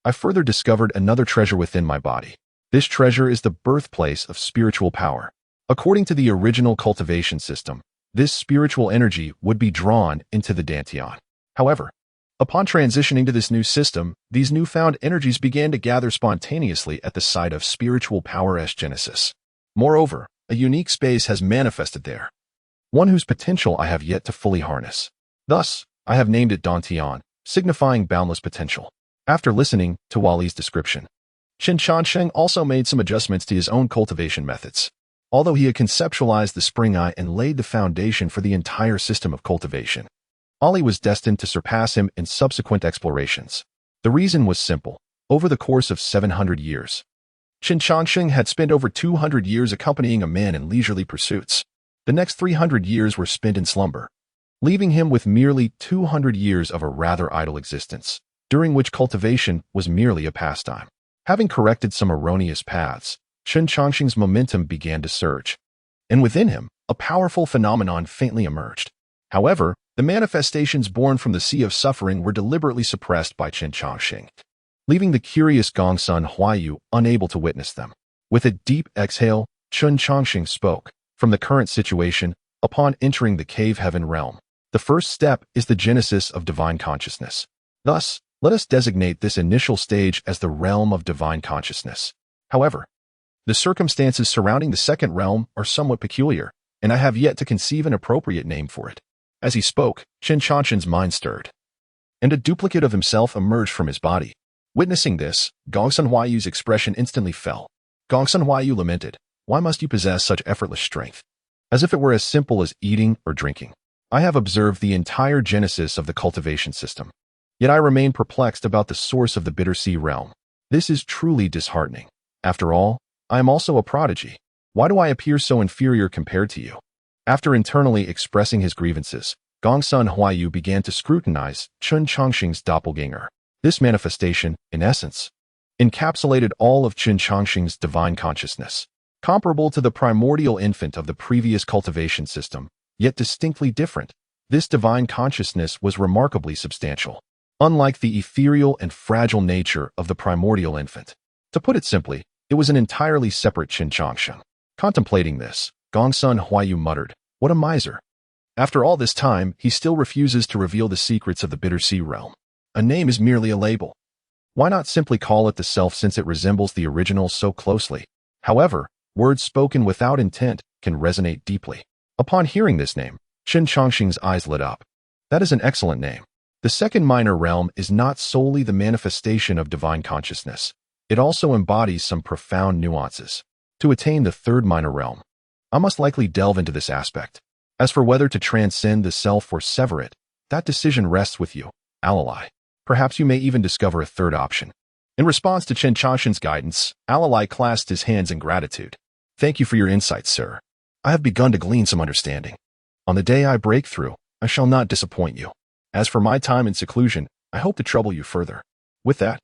I further discovered another treasure within my body. This treasure is the birthplace of spiritual power. According to the original cultivation system, this spiritual energy would be drawn into the Dantian. However, upon transitioning to this new system, these newfound energies began to gather spontaneously at the site of spiritual power's genesis. Moreover, a unique space has manifested there, one whose potential I have yet to fully harness. Thus, I have named it Dantian, signifying boundless potential." After listening to Wali's description, Chen Changsheng also made some adjustments to his own cultivation methods. Although he had conceptualized the Spring Eye and laid the foundation for the entire system of cultivation, Ali was destined to surpass him in subsequent explorations. The reason was simple. Over the course of 700 years, Chen Changsheng had spent over 200 years accompanying a man in leisurely pursuits. The next 300 years were spent in slumber, leaving him with merely 200 years of a rather idle existence, during which cultivation was merely a pastime. Having corrected some erroneous paths, Chen Changsheng's momentum began to surge, and within him, a powerful phenomenon faintly emerged. However, the manifestations born from the Sea of Suffering were deliberately suppressed by Chen Changsheng, leaving the curious Gongsun Huayu unable to witness them. With a deep exhale, Chen Changsheng spoke. "From the current situation, upon entering the cave heaven realm, the first step is the genesis of divine consciousness. Thus, let us designate this initial stage as the realm of divine consciousness. However, the circumstances surrounding the second realm are somewhat peculiar, and I have yet to conceive an appropriate name for it." As he spoke, Chen Changsheng's mind stirred, and a duplicate of himself emerged from his body. Witnessing this, Gongsun Huayu's expression instantly fell. Gongsun Huayu lamented, "Why must you possess such effortless strength? As if it were as simple as eating or drinking. I have observed the entire genesis of the cultivation system. Yet I remain perplexed about the source of the Bitter Sea realm. This is truly disheartening. After all, I am also a prodigy. Why do I appear so inferior compared to you? After internally expressing his grievances, Gongsun Huayu began to scrutinize Chen Chongqing's doppelganger. This manifestation, in essence, encapsulated all of Chen Chongqing's divine consciousness, comparable to the primordial infant of the previous cultivation system, yet distinctly different. This divine consciousness was remarkably substantial, unlike the ethereal and fragile nature of the primordial infant. To put it simply, it was an entirely separate Chen Chongqing. Contemplating this, Gongsun Huayu muttered, "What a miser." After all this time, he still refuses to reveal the secrets of the Bitter Sea realm. A name is merely a label. Why not simply call it the self since it resembles the original so closely? However, words spoken without intent can resonate deeply. Upon hearing this name, Chen Chongqing's eyes lit up. That is an excellent name. The second minor realm is not solely the manifestation of divine consciousness. It also embodies some profound nuances. To attain the third minor realm, I must likely delve into this aspect. As for whether to transcend the self or sever it, that decision rests with you, Alalai. Perhaps you may even discover a third option. In response to Chen Chongqing's guidance, Alalai clasped his hands in gratitude. Thank you for your insights, sir. I have begun to glean some understanding. On the day I break through, I shall not disappoint you. As for my time in seclusion, I hope to trouble you further. With that,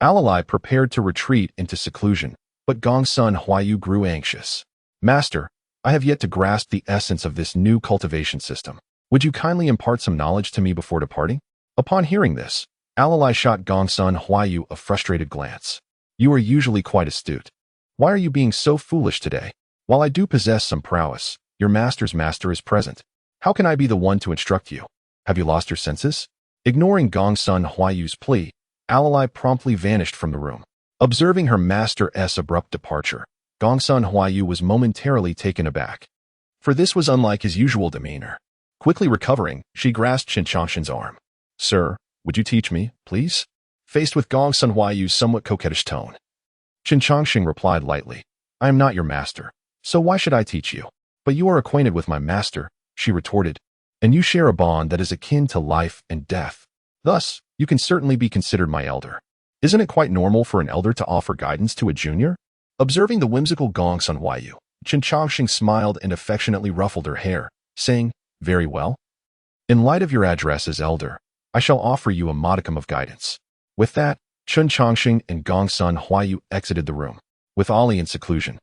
Alalai prepared to retreat into seclusion, but Gongsun Huayu grew anxious. Master, I have yet to grasp the essence of this new cultivation system. Would you kindly impart some knowledge to me before departing? Upon hearing this, Alalai shot Gongsun Huayu a frustrated glance. You are usually quite astute. Why are you being so foolish today? While I do possess some prowess, your master's master is present. How can I be the one to instruct you? Have you lost your senses? Ignoring Gongsun Huayu's plea, Alalai promptly vanished from the room. Observing her master's abrupt departure, Gongsun Huayu was momentarily taken aback. For this was unlike his usual demeanor. Quickly recovering, she grasped Chen Chongqing's arm. Sir, would you teach me, please? Faced with Gongsun Huayu's somewhat coquettish tone, Chen Chongqing replied lightly, I am not your master, so why should I teach you? But you are acquainted with my master, she retorted, and you share a bond that is akin to life and death. Thus, you can certainly be considered my elder. Isn't it quite normal for an elder to offer guidance to a junior? Observing the whimsical Gongsun Huayu, Chen Chongqing smiled and affectionately ruffled her hair, saying, Very well. In light of your address as elder, I shall offer you a modicum of guidance. With that, Chen Chongqing and Gongsun Huayu exited the room. With Ali in seclusion,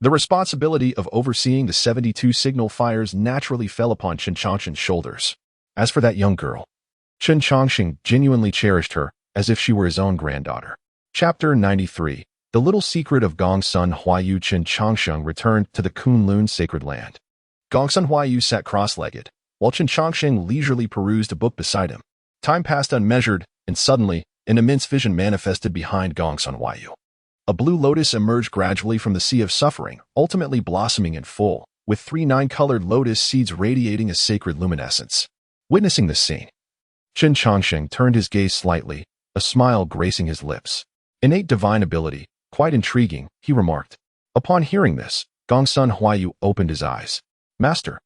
the responsibility of overseeing the 72 signal fires naturally fell upon Chen Chongqing's shoulders. As for that young girl, Chen Chongqing genuinely cherished her as if she were his own granddaughter. Chapter 93. The Little Secret of Gongsun Huayu. Chen Chongqing returned to the Kunlun sacred land. Gongsun Huayu sat cross-legged, while Chen Chongqing leisurely perused a book beside him. Time passed unmeasured, and suddenly, an immense vision manifested behind Gongsun Huayu. A blue lotus emerged gradually from the sea of suffering, ultimately blossoming in full, with 3 9-colored lotus seeds radiating a sacred luminescence. Witnessing this scene, Chen Chongqing turned his gaze slightly, a smile gracing his lips. Innate divine ability, quite intriguing, he remarked. Upon hearing this, Gongsun Huayu opened his eyes. Master,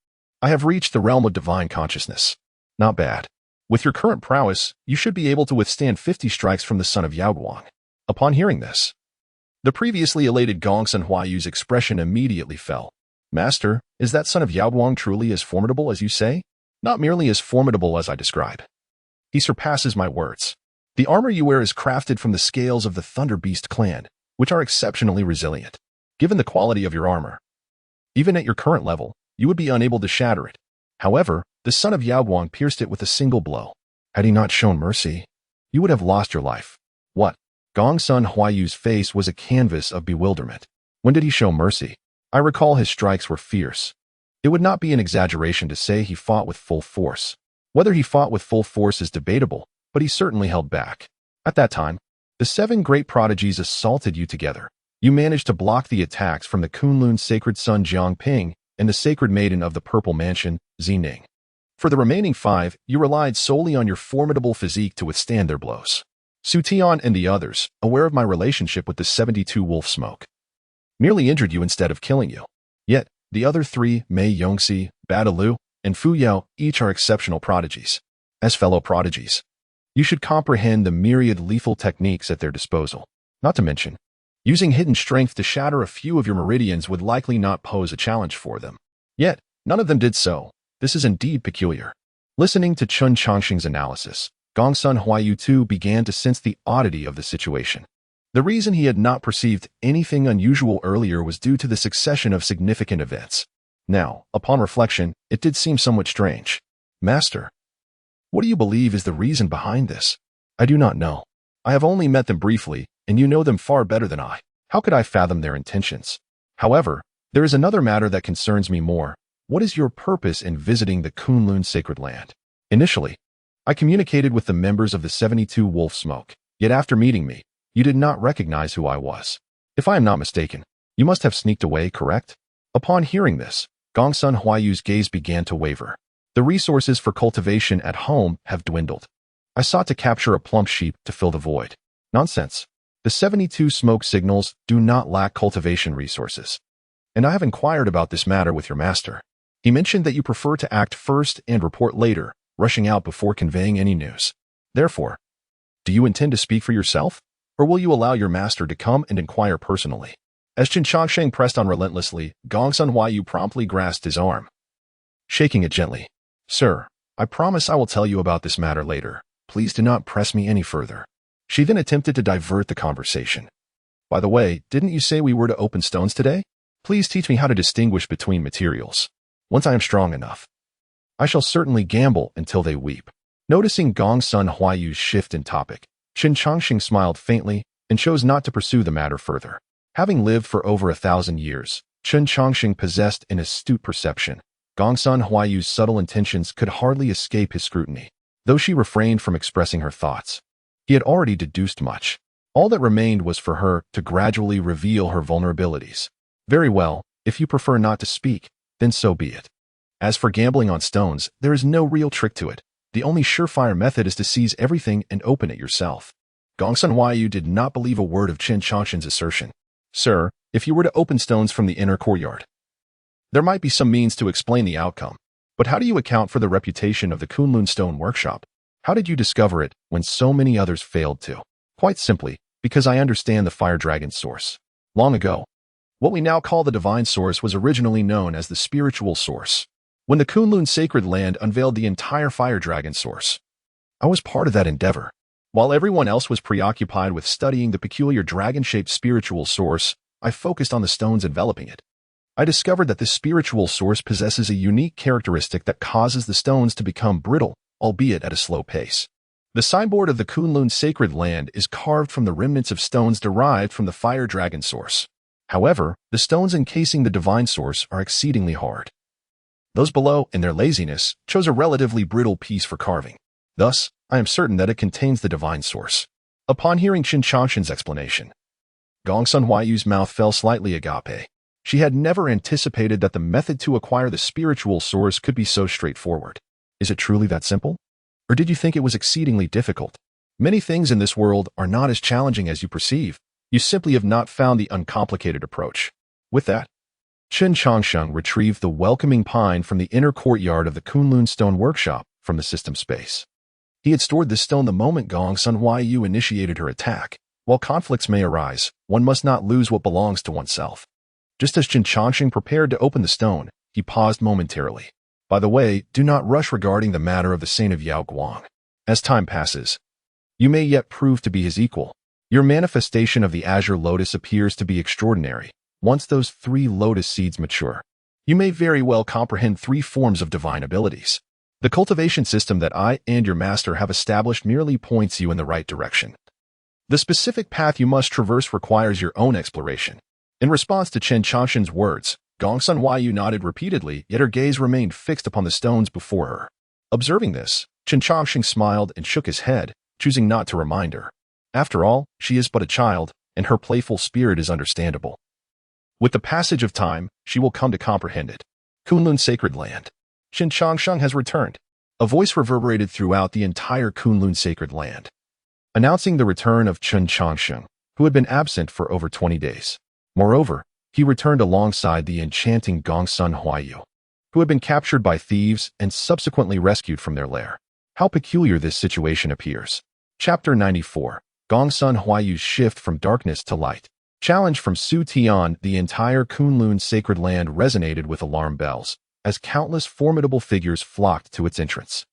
I have reached the realm of divine consciousness. Not bad. With your current prowess, you should be able to withstand 50 strikes from the son of Yaoguang. Upon hearing this, the previously elated Gongsun Huayu's expression immediately fell. Master, is that son of Yaoguang truly as formidable as you say? Not merely as formidable as I describe. He surpasses my words. The armor you wear is crafted from the scales of the Thunder Beast clan, which are exceptionally resilient. Given the quality of your armor, even at your current level, you would be unable to shatter it. However, the son of Yaoguang pierced it with a single blow. Had he not shown mercy, you would have lost your life. What? Gongsun Huayu's face was a canvas of bewilderment. When did he show mercy? I recall his strikes were fierce. It would not be an exaggeration to say he fought with full force. Whether he fought with full force is debatable, but he certainly held back. At that time, the 7 great prodigies assaulted you together. You managed to block the attacks from the Kunlun sacred son Jiangping and the sacred maiden of the Purple Mansion, Zining. For the remaining 5, you relied solely on your formidable physique to withstand their blows. Su Tian and the others, aware of my relationship with the 72 wolf smoke, merely injured you instead of killing you. Yet, the other 3, Mei Yongxi, Badalu, and Fu Yao, each are exceptional prodigies. As fellow prodigies, you should comprehend the myriad lethal techniques at their disposal. Not to mention, using hidden strength to shatter a few of your meridians would likely not pose a challenge for them. Yet, none of them did so. This is indeed peculiar. Listening to Chen Chongqing's analysis, Gongsun Huayu too began to sense the oddity of the situation. The reason he had not perceived anything unusual earlier was due to the succession of significant events. Now, upon reflection, it did seem somewhat strange. Master, what do you believe is the reason behind this? I do not know. I have only met them briefly, and you know them far better than I. How could I fathom their intentions? However, there is another matter that concerns me more. What is your purpose in visiting the Kunlun sacred land? Initially, I communicated with the members of the 72 Wolf Smoke, yet after meeting me, you did not recognize who I was. If I am not mistaken, you must have sneaked away, correct? Upon hearing this, Gongsun Huayu's gaze began to waver. The resources for cultivation at home have dwindled. I sought to capture a plump sheep to fill the void. Nonsense. The 72 smoke signals do not lack cultivation resources. And I have inquired about this matter with your master. He mentioned that you prefer to act first and report later, rushing out before conveying any news. Therefore, do you intend to speak for yourself? Or will you allow your master to come and inquire personally? As Chen Chongqing pressed on relentlessly, Gongsun Huayu promptly grasped his arm, shaking it gently. Sir, I promise I will tell you about this matter later. Please do not press me any further. She then attempted to divert the conversation. By the way, didn't you say we were to open stones today? Please teach me how to distinguish between materials. Once I am strong enough, I shall certainly gamble until they weep. Noticing Gongsun Huayu's shift in topic, Chen Chongqing smiled faintly and chose not to pursue the matter further. Having lived for over 1,000 years, Chen Chongqing possessed an astute perception. Gongsun Huayu's subtle intentions could hardly escape his scrutiny. Though she refrained from expressing her thoughts, he had already deduced much. All that remained was for her to gradually reveal her vulnerabilities. Very well, if you prefer not to speak, then so be it. As for gambling on stones, there is no real trick to it. The only surefire method is to seize everything and open it yourself. Gongsun Huayu did not believe a word of Chen Chongqing's assertion. Sir, if you were to open stones from the inner courtyard, there might be some means to explain the outcome. But how do you account for the reputation of the Kunlun Stone Workshop? How did you discover it when so many others failed to? Quite simply, because I understand the Fire Dragon's source. Long ago, what we now call the Divine Source was originally known as the Spiritual Source. When the Kunlun Sacred Land unveiled the entire Fire Dragon source, I was part of that endeavor. While everyone else was preoccupied with studying the peculiar dragon-shaped spiritual source, I focused on the stones enveloping it. I discovered that this spiritual source possesses a unique characteristic that causes the stones to become brittle, albeit at a slow pace. The signboard of the Kunlun Sacred Land is carved from the remnants of stones derived from the Fire Dragon source. However, the stones encasing the Divine Source are exceedingly hard. Those below, in their laziness, chose a relatively brittle piece for carving. Thus, I am certain that it contains the Divine Source. Upon hearing Chen Chongqing's explanation, Gongsun Huayu's mouth fell slightly agape. She had never anticipated that the method to acquire the spiritual source could be so straightforward. Is it truly that simple? Or did you think it was exceedingly difficult? Many things in this world are not as challenging as you perceive. You simply have not found the uncomplicated approach. With that, Chen Chongqing retrieved the welcoming pine from the inner courtyard of the Kunlun Stone Workshop from the system space. He had stored this stone the moment Gongsun Huayu initiated her attack. While conflicts may arise, one must not lose what belongs to oneself. Just as Chen Chongqing prepared to open the stone, he paused momentarily. By the way, do not rush regarding the matter of the Saint of Yao Guang. As time passes, you may yet prove to be his equal. Your manifestation of the Azure Lotus appears to be extraordinary. Once those 3 lotus seeds mature, you may very well comprehend 3 forms of divine abilities. The cultivation system that I and your master have established merely points you in the right direction. The specific path you must traverse requires your own exploration. In response to Chen Chongqing's words, Gongsun Huayu nodded repeatedly, yet her gaze remained fixed upon the stones before her. Observing this, Chen Chongqing smiled and shook his head, choosing not to remind her. After all, she is but a child, and her playful spirit is understandable. With the passage of time, she will come to comprehend it. Kunlun Sacred Land. Chen Chongqing has returned. A voice reverberated throughout the entire Kunlun Sacred Land, announcing the return of Chen Chongqing, who had been absent for over 20 days. Moreover, he returned alongside the enchanting Gongsun Huayu, who had been captured by thieves and subsequently rescued from their lair. How peculiar this situation appears. Chapter 94. Gongsun Huayu's shift from darkness to light. Challenge from Su Tian. The entire Kunlun sacred land resonated with alarm bells, as countless formidable figures flocked to its entrance.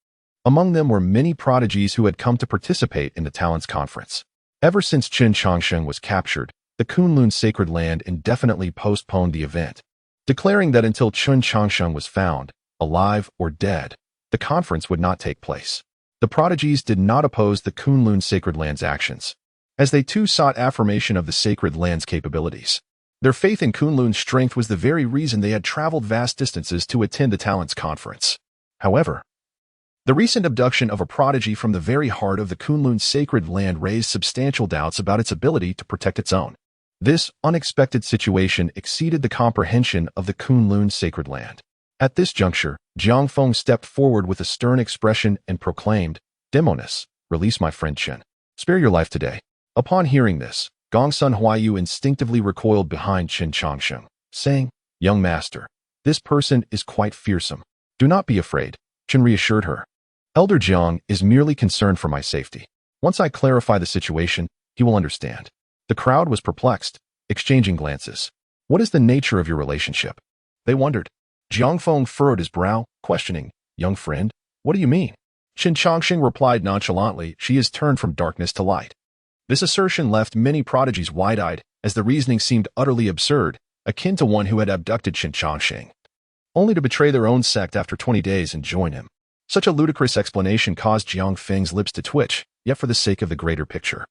Among them were many prodigies who had come to participate in the Talents Conference. Ever since Qin Changsheng was captured, the Kunlun sacred land indefinitely postponed the event, declaring that until Qin Changsheng was found, alive or dead, the conference would not take place. The prodigies did not oppose the Kunlun sacred land's actions, as they too sought affirmation of the sacred land's capabilities. Their faith in Kunlun's strength was the very reason they had traveled vast distances to attend the Talents Conference. However, the recent abduction of a prodigy from the very heart of the Kunlun sacred land raised substantial doubts about its ability to protect its own. This unexpected situation exceeded the comprehension of the Kunlun sacred land. At this juncture, Jiang Feng stepped forward with a stern expression and proclaimed, "Demoness, release my friend Chen. Spare your life today." Upon hearing this, Gongsun Huayu instinctively recoiled behind Qin Changsheng, saying, "Young master, this person is quite fearsome. Do not be afraid," Chen reassured her. "Elder Jiang is merely concerned for my safety. Once I clarify the situation, he will understand." The crowd was perplexed, exchanging glances. "What is the nature of your relationship?" they wondered. Jiang Feng furrowed his brow, questioning, "Young friend, what do you mean?" Qin Changsheng replied nonchalantly, "She has turned from darkness to light." This assertion left many prodigies wide-eyed, as the reasoning seemed utterly absurd, akin to one who had abducted Qin Changsheng, only to betray their own sect after 20 days and join him. Such a ludicrous explanation caused Jiang Feng's lips to twitch, yet for the sake of the greater picture.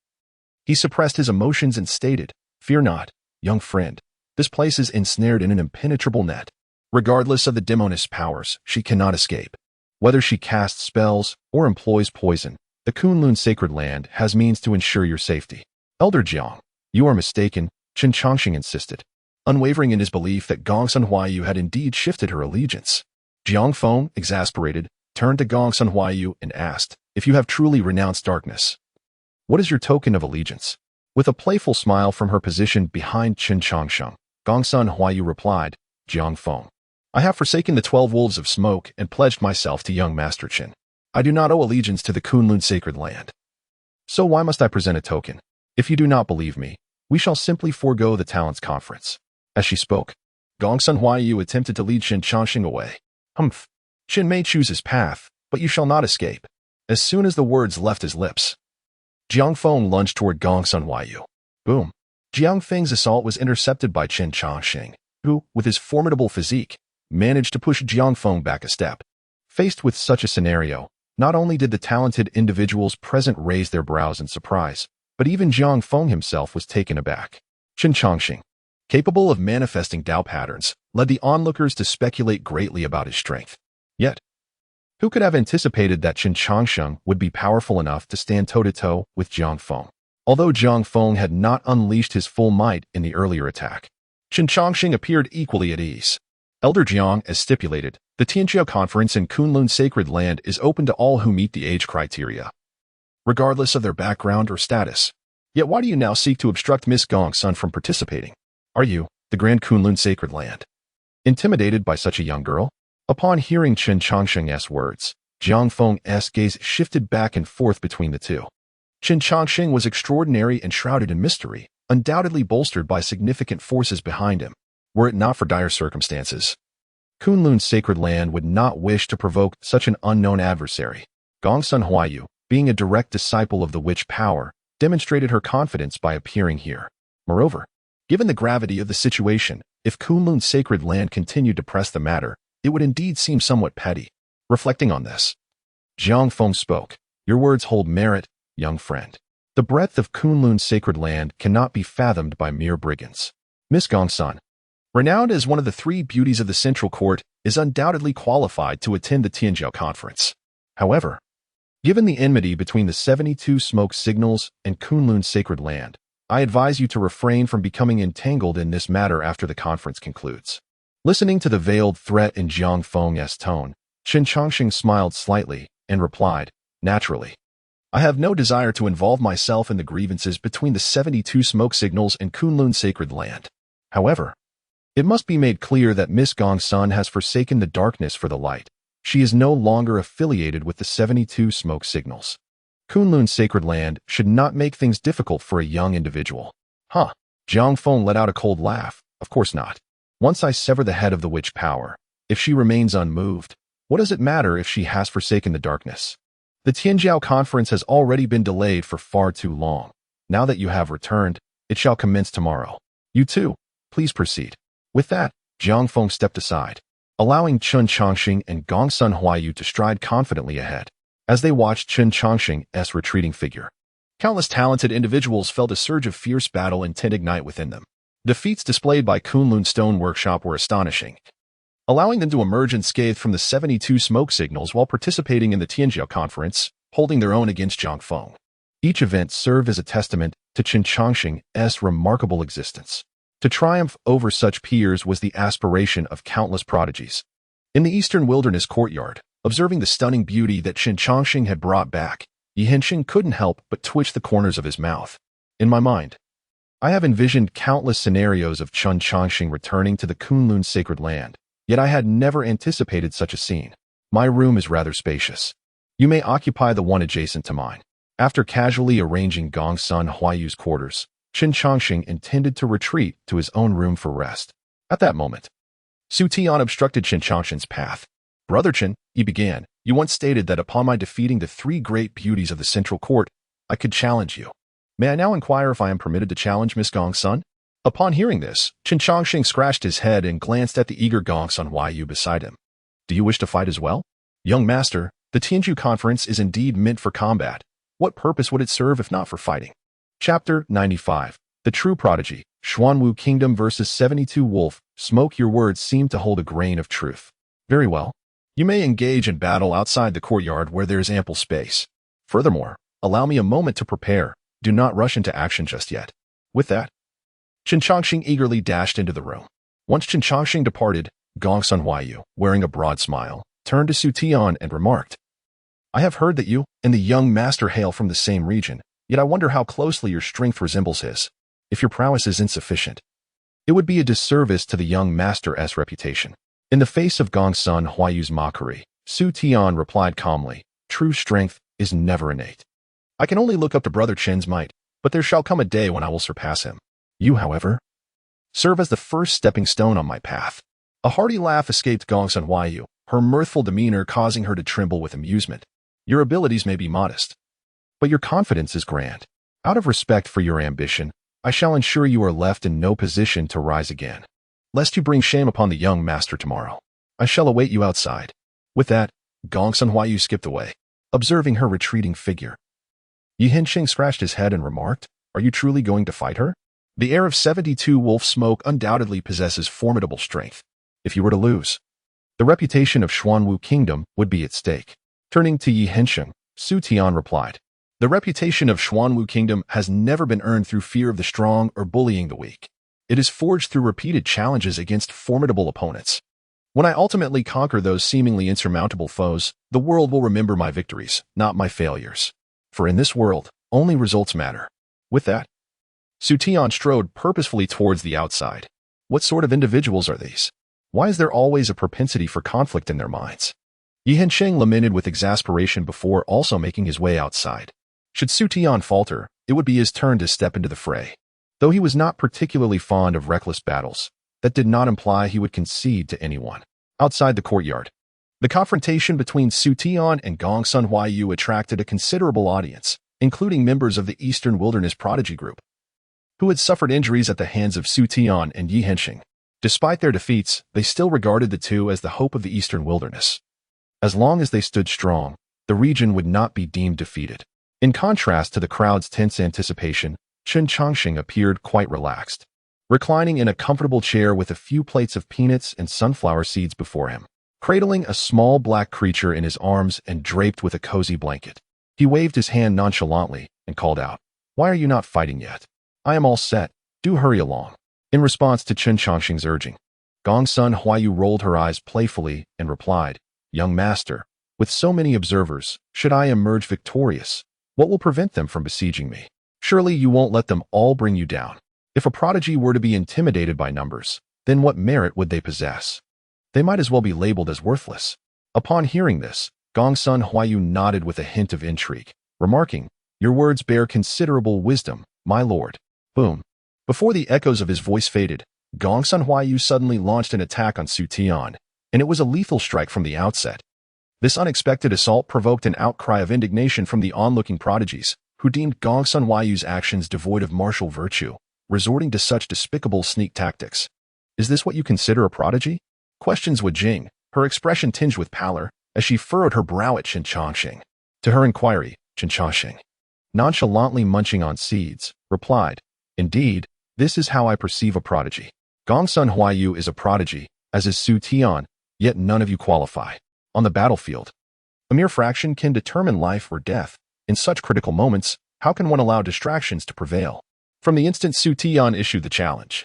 He suppressed his emotions and stated, "Fear not, young friend. This place is ensnared in an impenetrable net. Regardless of the demoness powers, she cannot escape. Whether she casts spells or employs poison, the Kunlun sacred land has means to ensure your safety." "Elder Jiang, you are mistaken," Qin Changsheng insisted, unwavering in his belief that Gongsun Huayu had indeed shifted her allegiance. Jiang Feng, exasperated, turned to Gongsun Huayu and asked, "If you have truly renounced darkness, what is your token of allegiance?" With a playful smile from her position behind Qin Changsheng, Gongsun Huayu replied, "Jiang Feng, I have forsaken the 12 wolves of smoke and pledged myself to young Master Qin. I do not owe allegiance to the Kunlun sacred land. So why must I present a token? If you do not believe me, we shall simply forego the Talents Conference." As she spoke, Gongsun Huayu attempted to lead Qin Changsheng away. "Humph. Qin may choose his path, but you shall not escape." As soon as the words left his lips, Jiang Feng lunged toward Gongsun Huayu. Boom! Jiang Feng's assault was intercepted by Qin Changsheng, who, with his formidable physique, managed to push Jiang Feng back a step. Faced with such a scenario, not only did the talented individuals present raise their brows in surprise, but even Jiang Feng himself was taken aback. Qin Changsheng, capable of manifesting Dao patterns, led the onlookers to speculate greatly about his strength. Yet, who could have anticipated that Qin Changsheng would be powerful enough to stand toe-to-toe with Jiang Feng? Although Jiang Feng had not unleashed his full might in the earlier attack, Qin Changsheng appeared equally at ease. "Elder Jiang, as stipulated, the Tianqiao Conference in Kunlun Sacred Land is open to all who meet the age criteria, regardless of their background or status. Yet why do you now seek to obstruct Miss Gongsun from participating? Are you, the Grand Kunlun Sacred Land, intimidated by such a young girl?" Upon hearing Qin Changsheng's words, Jiang Feng's gaze shifted back and forth between the two. Qin Changsheng was extraordinary and shrouded in mystery, undoubtedly bolstered by significant forces behind him. Were it not for dire circumstances, Kunlun's sacred land would not wish to provoke such an unknown adversary. Gongsun Huayu, being a direct disciple of the witch power, demonstrated her confidence by appearing here. Moreover, given the gravity of the situation, if Kunlun's sacred land continued to press the matter, it would indeed seem somewhat petty. Reflecting on this, Jiang Feng spoke, "Your words hold merit, young friend. The breadth of Kunlun's sacred land cannot be fathomed by mere brigands. Miss Gongsun, renowned as one of the 3 beauties of the Central Court, is undoubtedly qualified to attend the Tianqiao Conference. However, given the enmity between the 72 smoke signals and Kunlun's sacred land, I advise you to refrain from becoming entangled in this matter after the conference concludes." Listening to the veiled threat in Jiang Feng's tone, Qin Changsheng smiled slightly and replied, "Naturally. I have no desire to involve myself in the grievances between the 72 smoke signals and Kunlun's sacred land. However, it must be made clear that Miss Gongsun has forsaken the darkness for the light. She is no longer affiliated with the 72 smoke signals. Kunlun's sacred land should not make things difficult for a young individual. Huh. Jiang Feng let out a cold laugh. Of course not. Once I sever the head of the witch power, if she remains unmoved, what does it matter if she has forsaken the darkness? The Tianjiao conference has already been delayed for far too long. Now that you have returned, it shall commence tomorrow. You too, please proceed. With that, Jiang Feng stepped aside, allowing Chen Chongqing and Gongsun Huaiyu to stride confidently ahead. As they watched Chen Chongqing's retreating figure, countless talented individuals felt a surge of fierce battle intent ignite within them. Defeats displayed by Kunlun Stone Workshop were astonishing, allowing them to emerge unscathed from the 72 smoke signals while participating in the Tianjiao conference, holding their own against Jiang Feng. Each event served as a testament to Chen Chongqing's remarkable existence. To triumph over such peers was the aspiration of countless prodigies. In the Eastern Wilderness courtyard, observing the stunning beauty that Chen Chongqing had brought back, Yi Hengqin couldn't help but twitch the corners of his mouth. In my mind, I have envisioned countless scenarios of Chen Chongqing returning to the Kunlun sacred land, yet I had never anticipated such a scene. My room is rather spacious. You may occupy the one adjacent to mine. After casually arranging Gongsun Huaiyu's quarters, Chen Chongqing intended to retreat to his own room for rest. At that moment, Su Tian obstructed Chen Chongqing's path. Brother Chen, he began, you once stated that upon my defeating the three great beauties of the central court, I could challenge you. May I now inquire if I am permitted to challenge Miss Gongsun? Upon hearing this, Chen Chongqing scratched his head and glanced at the eager Gongsun Huaiyu beside him. Do you wish to fight as well? Young master, the Tianjiao conference is indeed meant for combat. What purpose would it serve if not for fighting? Chapter 95. The True Prodigy, Xuanwu Kingdom vs. 72 Wolf. Smoke, your words seem to hold a grain of truth. Very well. You may engage in battle outside the courtyard where there is ample space. Furthermore, allow me a moment to prepare. Do not rush into action just yet. With that, Chen Chongqing eagerly dashed into the room. Once Chen Chongqing departed, Gongsun Huaiyu, wearing a broad smile, turned to Su Tian and remarked, I have heard that you and the young master hail from the same region, yet I wonder how closely your strength resembles his. If your prowess is insufficient, it would be a disservice to the young master's reputation. In the face of Gongsun Huaiyu's mockery, Su Tian replied calmly, true strength is never innate. I can only look up to Brother Chen's might, but there shall come a day when I will surpass him. You, however, serve as the first stepping stone on my path. A hearty laugh escaped Gongsun Huaiyu, her mirthful demeanor causing her to tremble with amusement. Your abilities may be modest, but your confidence is grand. Out of respect for your ambition, I shall ensure you are left in no position to rise again, lest you bring shame upon the young master tomorrow. I shall await you outside. With that, Gongsun Huaiyu skipped away, observing her retreating figure. Yi Hengqin scratched his head and remarked, are you truly going to fight her? The air of 72 Wolf Smoke undoubtedly possesses formidable strength. If you were to lose, the reputation of Xuanwu Kingdom would be at stake. Turning to Yi Hengqin, Su Tian replied, the reputation of Xuanwu Kingdom has never been earned through fear of the strong or bullying the weak. It is forged through repeated challenges against formidable opponents. When I ultimately conquer those seemingly insurmountable foes, the world will remember my victories, not my failures. For in this world, only results matter. With that, Su Tian strode purposefully towards the outside. What sort of individuals are these? Why is there always a propensity for conflict in their minds? Yi Hengqin lamented with exasperation before also making his way outside. Should Su Tian falter, it would be his turn to step into the fray. Though he was not particularly fond of reckless battles, that did not imply he would concede to anyone. Outside the courtyard, the confrontation between Su Tian and Gongsun Huaiyu attracted a considerable audience, including members of the Eastern Wilderness Prodigy Group, who had suffered injuries at the hands of Su Tian and Yi Hengqin. Despite their defeats, they still regarded the two as the hope of the Eastern Wilderness. As long as they stood strong, the region would not be deemed defeated. In contrast to the crowd's tense anticipation, Chen Chongqing appeared quite relaxed, reclining in a comfortable chair with a few plates of peanuts and sunflower seeds before him, cradling a small black creature in his arms and draped with a cozy blanket. He waved his hand nonchalantly and called out, why are you not fighting yet? I am all set. Do hurry along. In response to Chen Chongqing's urging, Gongsun Huaiyu rolled her eyes playfully and replied, young master, with so many observers, should I emerge victorious, what will prevent them from besieging me? Surely you won't let them all bring you down. If a prodigy were to be intimidated by numbers, then what merit would they possess? They might as well be labeled as worthless. Upon hearing this, Gongsun Huaiyu nodded with a hint of intrigue. remarking, "Your words bear considerable wisdom, my lord." Boom. Before the echoes of his voice faded, Gongsun Huaiyu suddenly launched an attack on Su Tian, and it was a lethal strike from the outset. This unexpected assault provoked an outcry of indignation from the onlooking prodigies, who deemed Gongsun Huaiyu's actions devoid of martial virtue, resorting to such despicable sneak tactics. "Is this what you consider a prodigy?" questions Wu Jing, her expression tinged with pallor, as she furrowed her brow at Qin Changxing. To her inquiry, Qin Changxing, nonchalantly munching on seeds, replied, "Indeed, this is how I perceive a prodigy. Gongsun Huaiyu is a prodigy, as is Su Tian, yet none of you qualify. On the battlefield, a mere fraction can determine life or death. In such critical moments, how can one allow distractions to prevail?" From the instant Su Tian issued the challenge,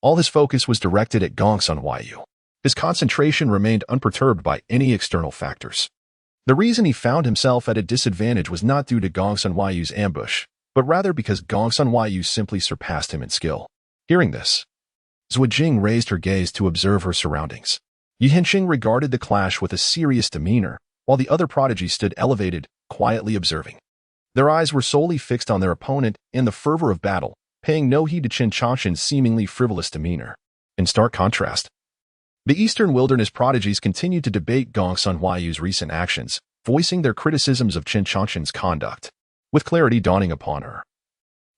all his focus was directed at Gongsun Huaiyu. His concentration remained unperturbed by any external factors. The reason he found himself at a disadvantage was not due to Gongsun Huaiyu's ambush, but rather because Gongsun Huaiyu simply surpassed him in skill. Hearing this, Zhu Jing raised her gaze to observe her surroundings. Yi Henxing regarded the clash with a serious demeanor, while the other prodigies stood elevated, quietly observing. Their eyes were solely fixed on their opponent in the fervor of battle, paying no heed to Qin Changxing's seemingly frivolous demeanor. In stark contrast, the Eastern Wilderness prodigies continued to debate Gongsun Huaiyu's recent actions, voicing their criticisms of Qin Changxing's conduct. With clarity dawning upon her,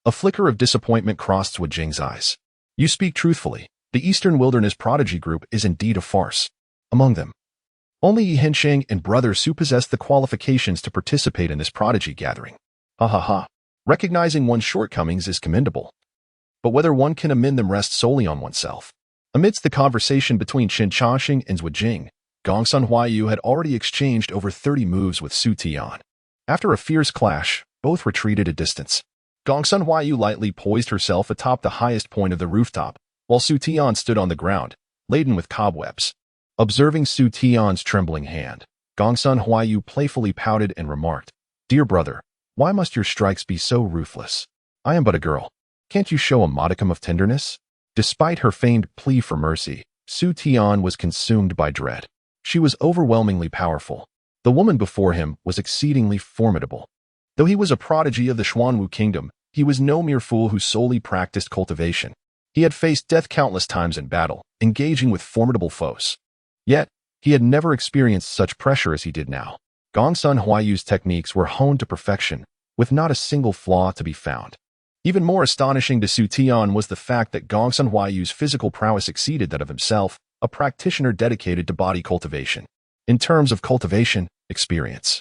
a flicker of disappointment crossed Wu Jing's eyes. "You speak truthfully. The Eastern Wilderness prodigy group is indeed a farce. Among them, only Yi Henxing and Brother Su possessed the qualifications to participate in this prodigy gathering. Ha ha ha. Recognizing one's shortcomings is commendable, but whether one can amend them rests solely on oneself." Amidst the conversation between Qin Changxing and Zhu Jing, Gongsun Huaiyu had already exchanged over 30 moves with Su Tian. After a fierce clash, both retreated a distance. Gongsun Huaiyu lightly poised herself atop the highest point of the rooftop, while Su Tian stood on the ground, laden with cobwebs. Observing Su Tian's trembling hand, Gongsun Huaiyu playfully pouted and remarked, "Dear brother, why must your strikes be so ruthless? I am but a girl. Can't you show a modicum of tenderness?" Despite her feigned plea for mercy, Su Tian was consumed by dread. She was overwhelmingly powerful. The woman before him was exceedingly formidable. Though he was a prodigy of the Xuanwu kingdom, he was no mere fool who solely practiced cultivation. He had faced death countless times in battle, engaging with formidable foes. Yet, he had never experienced such pressure as he did now. Gongsun Huaiyu's techniques were honed to perfection, with not a single flaw to be found. Even more astonishing to Su Tian was the fact that Gongsun Huaiyu's physical prowess exceeded that of himself, a practitioner dedicated to body cultivation. In terms of cultivation, experience,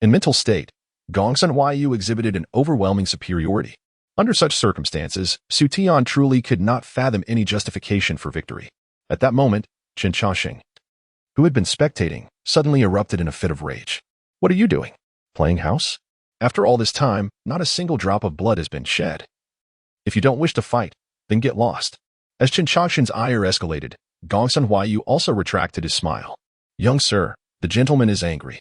and mental state, Gongsun Huaiyu exhibited an overwhelming superiority. Under such circumstances, Su Tian truly could not fathom any justification for victory. At that moment, Qin Changxing, who had been spectating, suddenly erupted in a fit of rage. "What are you doing? Playing house? After all this time, not a single drop of blood has been shed. If you don't wish to fight, then get lost." As Qin Changxing's ire escalated, Gongsun Huaiyu also retracted his smile. "Young sir, the gentleman is angry.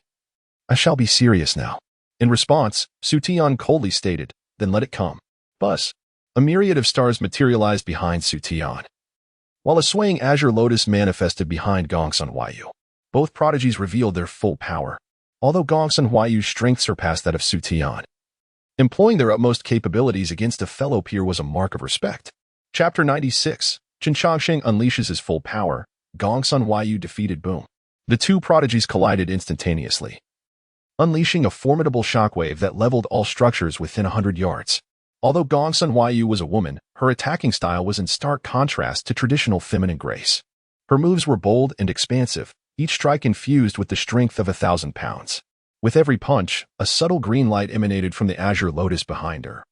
I shall be serious now." In response, Su Tian coldly stated, "Then let it come." Buzz. A myriad of stars materialized behind Su Tian, while a swaying azure lotus manifested behind Gongsun Huaiyu. Both prodigies revealed their full power, although Gongsun Huaiyu's strength surpassed that of Su Tian. Employing their utmost capabilities against a fellow peer was a mark of respect. Chapter 96. Qin Changxing unleashes his full power. Gongsun Huaiyu defeated Boom. The two prodigies collided instantaneously, unleashing a formidable shockwave that leveled all structures within 100 yards. Although Gongsun Huaiyu was a woman, her attacking style was in stark contrast to traditional feminine grace. Her moves were bold and expansive, each strike infused with the strength of 1,000 pounds. With every punch, a subtle green light emanated from the azure lotus behind her,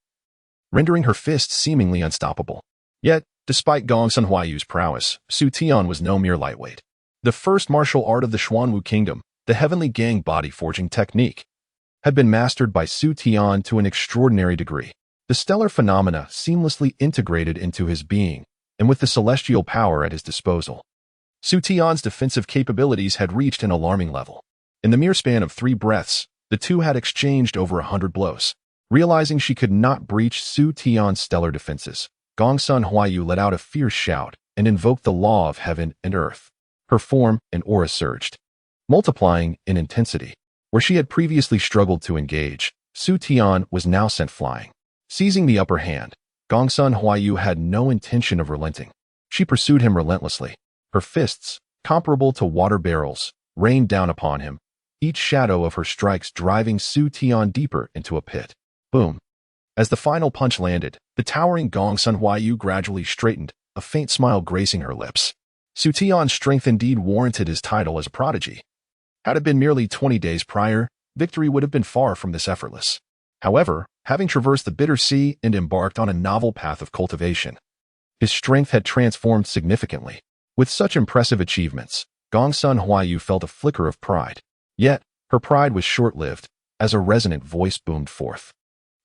rendering her fists seemingly unstoppable. Yet, despite Gongsun Huaiyu's prowess, Su Tian was no mere lightweight. The first martial art of the Xuanwu kingdom, the heavenly gang body forging technique, had been mastered by Su Tian to an extraordinary degree. The stellar phenomena seamlessly integrated into his being, and with the celestial power at his disposal, Su Tian's defensive capabilities had reached an alarming level. In the mere span of 3 breaths, the two had exchanged over 100 blows. Realizing she could not breach Su Tian's stellar defenses, Gongsun Huaiyu let out a fierce shout and invoked the law of heaven and earth. Her form and aura surged, multiplying in intensity. Where she had previously struggled to engage, Su Tian was now sent flying. Seizing the upper hand, Gongsun Huayu had no intention of relenting. She pursued him relentlessly. Her fists, comparable to water barrels, rained down upon him, each shadow of her strikes driving Su Tian deeper into a pit. Boom. As the final punch landed, the towering Gongsun Huayu gradually straightened, a faint smile gracing her lips. Su Tian's strength indeed warranted his title as a prodigy. Had it been merely 20 days prior, victory would have been far from this effortless. However, having traversed the bitter sea and embarked on a novel path of cultivation, his strength had transformed significantly. With such impressive achievements, Gongsun Huayu felt a flicker of pride. Yet, her pride was short-lived, as a resonant voice boomed forth.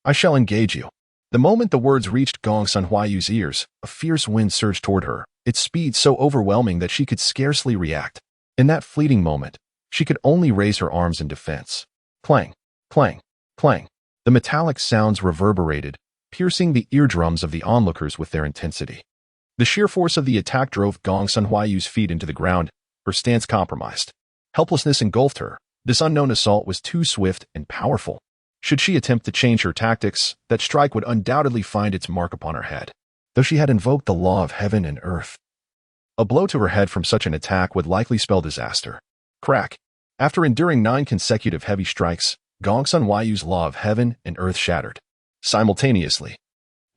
I shall engage you. The moment the words reached Gongsun Huayu's ears, a fierce wind surged toward her, its speed so overwhelming that she could scarcely react. In that fleeting moment, she could only raise her arms in defense. Clang, clang, clang. The metallic sounds reverberated, piercing the eardrums of the onlookers with their intensity. The sheer force of the attack drove Gongsun Huayu's feet into the ground, her stance compromised. Helplessness engulfed her. This unknown assault was too swift and powerful. Should she attempt to change her tactics, that strike would undoubtedly find its mark upon her head, though she had invoked the law of heaven and earth. A blow to her head from such an attack would likely spell disaster. Crack. After enduring 9 consecutive heavy strikes, Gongsun Huayu's law of heaven and earth shattered. Simultaneously,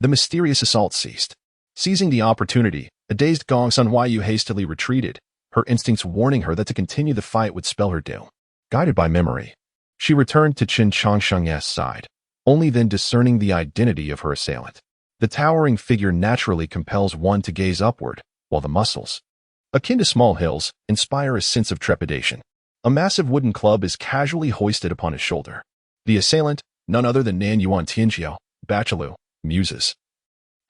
the mysterious assault ceased. Seizing the opportunity, a dazed Gongsun Huayu hastily retreated, her instincts warning her that to continue the fight would spell her doom. Guided by memory, she returned to Qin Changsheng's side, only then discerning the identity of her assailant. The towering figure naturally compels one to gaze upward, while the muscles, akin to small hills, inspire a sense of trepidation. A massive wooden club is casually hoisted upon his shoulder. The assailant, none other than Nan Yuan Tianjiao, Bachelor, muses.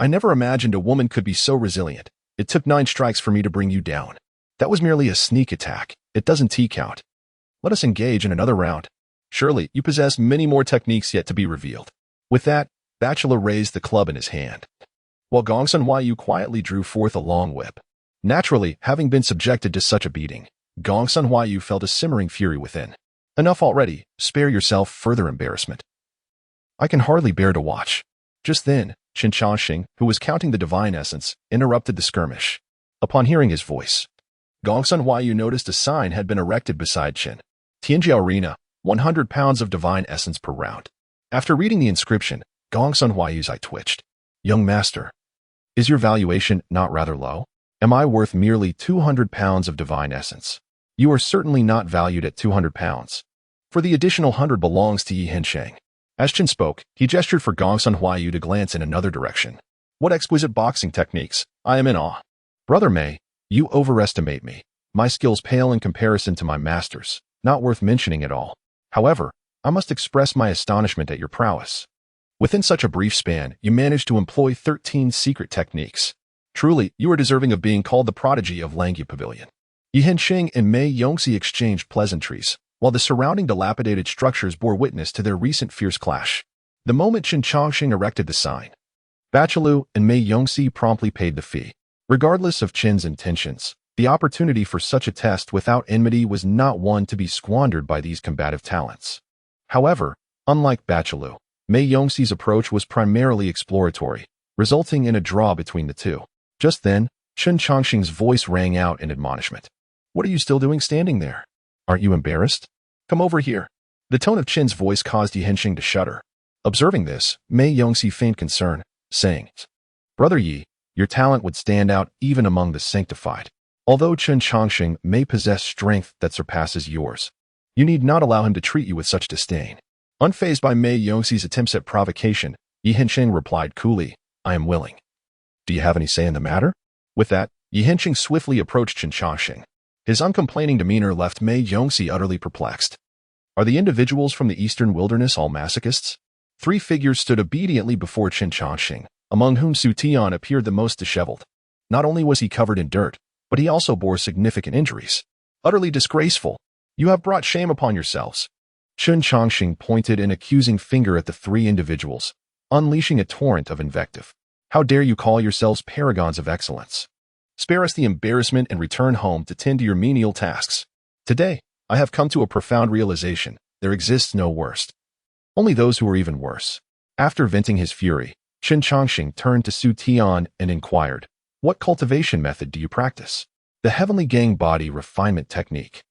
I never imagined a woman could be so resilient. It took 9 strikes for me to bring you down. That was merely a sneak attack. It doesn't T-count. Let us engage in another round. Surely, you possess many more techniques yet to be revealed. With that, Bachelor raised the club in his hand, while Gongsun Huayu quietly drew forth a long whip. Naturally, having been subjected to such a beating, Gongsun Huayu felt a simmering fury within. Enough already, spare yourself further embarrassment. I can hardly bear to watch. Just then, Qin Changsheng, who was counting the divine essence, interrupted the skirmish. Upon hearing his voice, Gongsun Huayu noticed a sign had been erected beside Qin. Tianjiao Arena, 100 pounds of divine essence per round. After reading the inscription, Gongsun Huayu's eye twitched. Young master, is your valuation not rather low? Am I worth merely 200 pounds of divine essence? You are certainly not valued at 200 pounds. For the additional 100 belongs to Yi Hensheng. As Qin spoke, he gestured for Gongsun Huayu to glance in another direction. What exquisite boxing techniques! I am in awe. Brother Mei, you overestimate me. My skills pale in comparison to my master's, not worth mentioning at all. However, I must express my astonishment at your prowess. Within such a brief span, you managed to employ 13 secret techniques. Truly, you are deserving of being called the prodigy of Langya Pavilion. Yi Hensheng and Mei Yongxi exchanged pleasantries, while the surrounding dilapidated structures bore witness to their recent fierce clash. The moment Qin Changsheng erected the sign, Bachelor and Mei Yongxi promptly paid the fee. Regardless of Qin's intentions, the opportunity for such a test without enmity was not one to be squandered by these combative talents. However, unlike Bachelor, Mei Yongxi's approach was primarily exploratory, resulting in a draw between the two. Just then, Qin Changsheng's voice rang out in admonishment. What are you still doing standing there? Aren't you embarrassed? Come over here. The tone of Qin's voice caused Yi Hensheng to shudder. Observing this, Mei Yongxi feigned concern, saying, Brother Yi, your talent would stand out even among the sanctified. Although Qin Changsheng may possess strength that surpasses yours, you need not allow him to treat you with such disdain. Unfazed by Mei Yongxi's attempts at provocation, Yi Hensheng replied coolly, I am willing. Do you have any say in the matter? With that, Yi Hensheng swiftly approached Qin Changsheng. His uncomplaining demeanor left Mei Yongxi utterly perplexed. Are the individuals from the eastern wilderness all masochists? 3 figures stood obediently before Qin Changsheng, among whom Su Tian appeared the most disheveled. Not only was he covered in dirt, but he also bore significant injuries. Utterly disgraceful. You have brought shame upon yourselves. Qin Changsheng pointed an accusing finger at the 3 individuals, unleashing a torrent of invective. How dare you call yourselves paragons of excellence? Spare us the embarrassment and return home to tend to your menial tasks. Today, I have come to a profound realization. There exists no worst, Only those who were even worse. After venting his fury, Qin Changxing turned to Su Tian and inquired, "What cultivation method do you practice?" "The Heavenly Gang Body Refinement Technique,"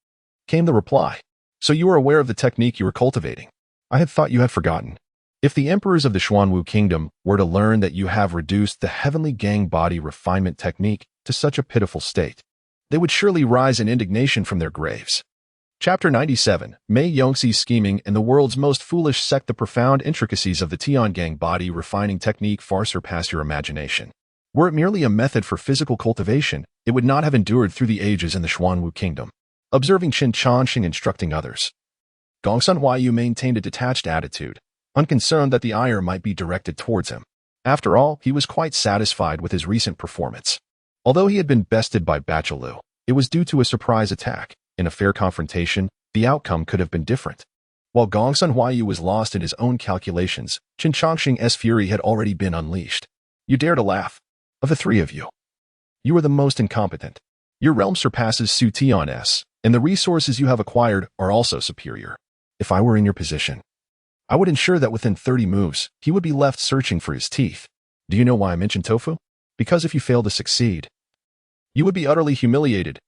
came the reply. "So you are aware of the technique you were cultivating? I had thought you had forgotten. If the emperors of the Xuanwu Kingdom were to learn that you have reduced the Heavenly Gang Body Refinement Technique to such a pitiful state, they would surely rise in indignation from their graves." Chapter 97, Mei Yongxi's Scheming and the World's Most Foolish Sect. The profound intricacies of the Tiangang body refining technique far surpass your imagination. Were it merely a method for physical cultivation, it would not have endured through the ages in the Xuanwu Kingdom. Observing Qin Changxing instructing others, Gongsun Huaiyu maintained a detached attitude, unconcerned that the ire might be directed towards him. After all, he was quite satisfied with his recent performance. Although he had been bested by Bachalu, it was due to a surprise attack. In a fair confrontation, the outcome could have been different. While Gongsun Huaiyu was lost in his own calculations, Qin Changxing's fury had already been unleashed. "You dare to laugh? Of the three of you, you are the most incompetent. Your realm surpasses Su Tian's, and the resources you have acquired are also superior. If I were in your position, I would ensure that within 30 moves, he would be left searching for his teeth. Do you know why I mentioned tofu? Because if you fail to succeed, you would be utterly humiliated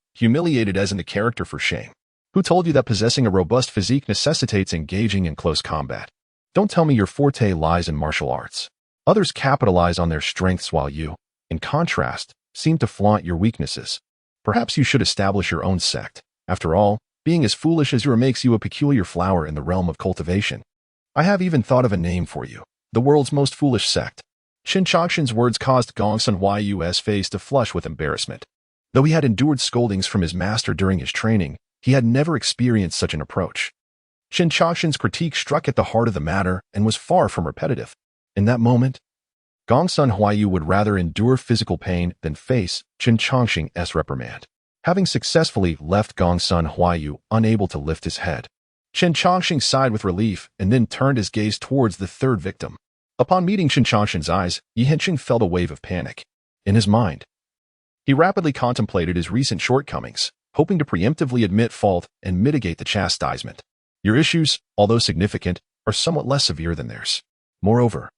as in the character for shame. Who told you that possessing a robust physique necessitates engaging in close combat? Don't tell me your forte lies in martial arts. Others capitalize on their strengths while you, in contrast, seem to flaunt your weaknesses. Perhaps you should establish your own sect. After all, being as foolish as you are makes you a peculiar flower in the realm of cultivation. I have even thought of a name for you, the world's most foolish sect." Qin Changxing's words caused Gongsun Huaiyu's face to flush with embarrassment. Though he had endured scoldings from his master during his training, he had never experienced such an approach. Qin Changxing's critique struck at the heart of the matter and was far from repetitive. In that moment, Gongsun Huaiyu would rather endure physical pain than face Qin Changxing's reprimand. Having successfully left Gongsun Huaiyu unable to lift his head, Qin Changxing sighed with relief and then turned his gaze towards the third victim. Upon meeting Qin Changxing's eyes, Yi Henqing felt a wave of panic. In his mind, he rapidly contemplated his recent shortcomings, hoping to preemptively admit fault and mitigate the chastisement. Your issues, although significant, are somewhat less severe than theirs. Moreover,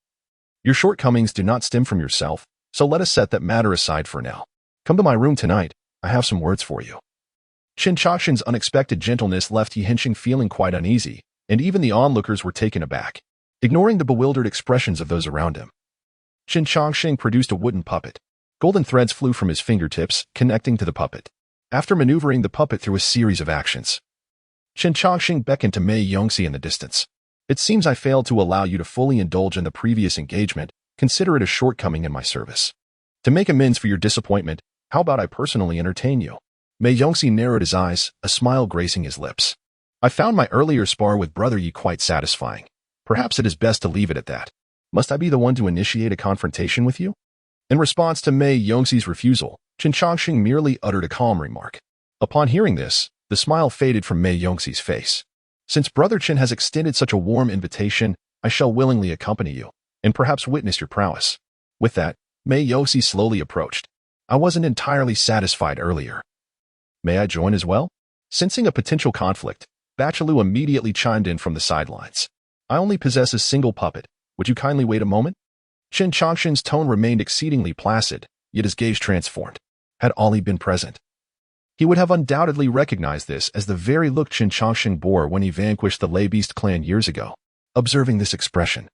your shortcomings do not stem from yourself, so let us set that matter aside for now. Come to my room tonight. I have some words for you. Qin Changxing's unexpected gentleness left Yi Henqing feeling quite uneasy, and even the onlookers were taken aback. Ignoring the bewildered expressions of those around him, Qin Changxing produced a wooden puppet. Golden threads flew from his fingertips, connecting to the puppet. After maneuvering the puppet through a series of actions, Qin Changxing beckoned to Mei Yongxi in the distance. "It seems I failed to allow you to fully indulge in the previous engagement. Consider it a shortcoming in my service. To make amends for your disappointment, how about I personally entertain you?" Mei Yongxi narrowed his eyes, a smile gracing his lips. "I found my earlier spar with Brother Yi quite satisfying. Perhaps it is best to leave it at that. Must I be the one to initiate a confrontation with you?" In response to Mei Yongxi's refusal, Qin Changxing merely uttered a calm remark. Upon hearing this, the smile faded from Mei Yongxi's face. "Since Brother Qin has extended such a warm invitation, I shall willingly accompany you, and perhaps witness your prowess." With that, Mei Yongxi slowly approached. "I wasn't entirely satisfied earlier. May I join as well?" Sensing a potential conflict, Bachalu immediately chimed in from the sidelines. "I only possess a single puppet. Would you kindly wait a moment?" Qin Changxing's tone remained exceedingly placid, yet his gaze transformed. Had Ali been present, he would have undoubtedly recognized this as the very look Qin Changxing bore when he vanquished the Lay Beast clan years ago. Observing this expression,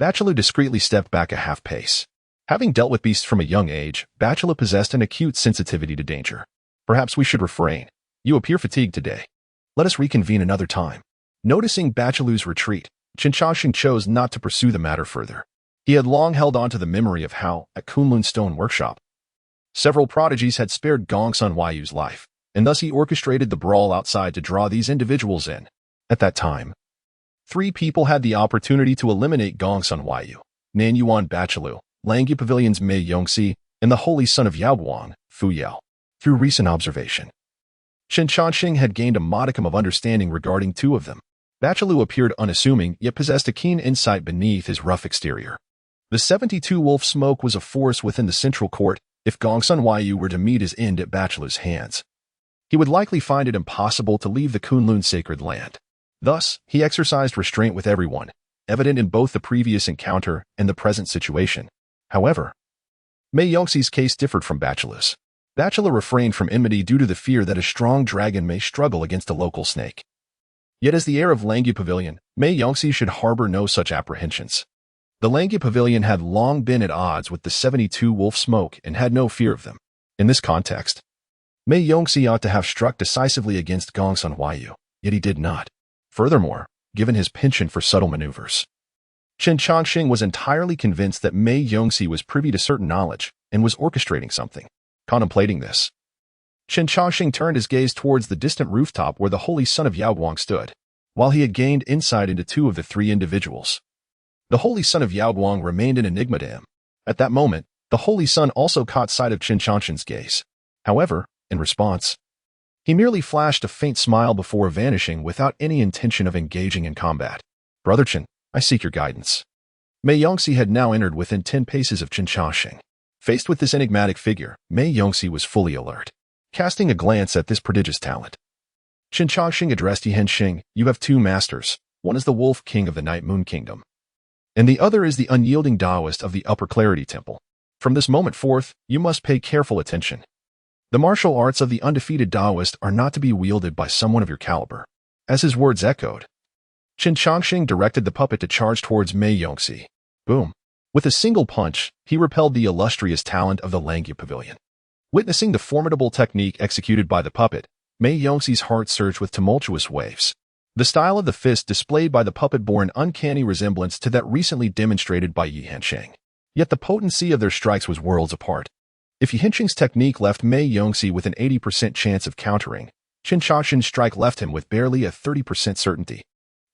Bachalu discreetly stepped back a half pace. Having dealt with beasts from a young age, Bachalu possessed an acute sensitivity to danger. "Perhaps we should refrain. You appear fatigued today. Let us reconvene another time." Noticing Bachalu's retreat, Qin Changxing chose not to pursue the matter further. He had long held on to the memory of how, at Kunlun Stone Workshop, several prodigies had spared Gongsun Huaiyu's life, and thus he orchestrated the brawl outside to draw these individuals in. At that time, 3 people had the opportunity to eliminate Gongsun Huaiyu: Nanyuan Bachalu, Langyu Pavilion's Mei Yongxi, and the holy son of Yaoguang, Fu Yao. Through recent observation, Qin Changxing had gained a modicum of understanding regarding 2 of them. Bachalu appeared unassuming, yet possessed a keen insight beneath his rough exterior. The 72 wolf smoke was a force within the central court. If Gongsun Huaiyu were to meet his end at Bachalu's hands, he would likely find it impossible to leave the Kunlun sacred land. Thus, he exercised restraint with everyone, evident in both the previous encounter and the present situation. However, Mei Yongxi's case differed from Bachelor's. Bachelor refrained from enmity due to the fear that a strong dragon may struggle against a local snake. Yet as the heir of Langya Pavilion, Mei Yongxi should harbor no such apprehensions. The Langya Pavilion had long been at odds with the 72 Wolf Smoke and had no fear of them. In this context, Mei Yongxi ought to have struck decisively against Gongsun Huayu, yet he did not. Furthermore, given his penchant for subtle maneuvers, Chen Chongqing was entirely convinced that Mei Yongxi was privy to certain knowledge and was orchestrating something. Contemplating this, Chen Chongqing turned his gaze towards the distant rooftop where the holy son of Yaoguang stood, while he had gained insight into two of the three individuals. The holy son of Yaoguang remained an enigma to him. At that moment, the holy son also caught sight of Chen Chongqing's gaze. However, in response, he merely flashed a faint smile before vanishing without any intention of engaging in combat. Brother Chen, I seek your guidance. Mei Yongxi had now entered within 10 paces of Chen Chongqing. Faced with this enigmatic figure, Mei Yongxi was fully alert. Casting a glance at this prodigious talent, Chen Chongqing addressed Yi Henxing, "You have two masters. One is the Wolf King of the Night Moon Kingdom, and the other is the unyielding Taoist of the Upper Clarity Temple. From this moment forth, you must pay careful attention. The martial arts of the undefeated Taoist are not to be wielded by someone of your caliber." As his words echoed, Chen Chongqing directed the puppet to charge towards Mei Yongxi. Boom! With a single punch, he repelled the illustrious talent of the Langya Pavilion. Witnessing the formidable technique executed by the puppet, Mei Yongxi's heart surged with tumultuous waves. The style of the fist displayed by the puppet bore an uncanny resemblance to that recently demonstrated by Yi Henxing. Yet the potency of their strikes was worlds apart. If Yi Henxing's technique left Mei Yongxi with an 80% chance of countering, Chen Chongqing's strike left him with barely a 30% certainty.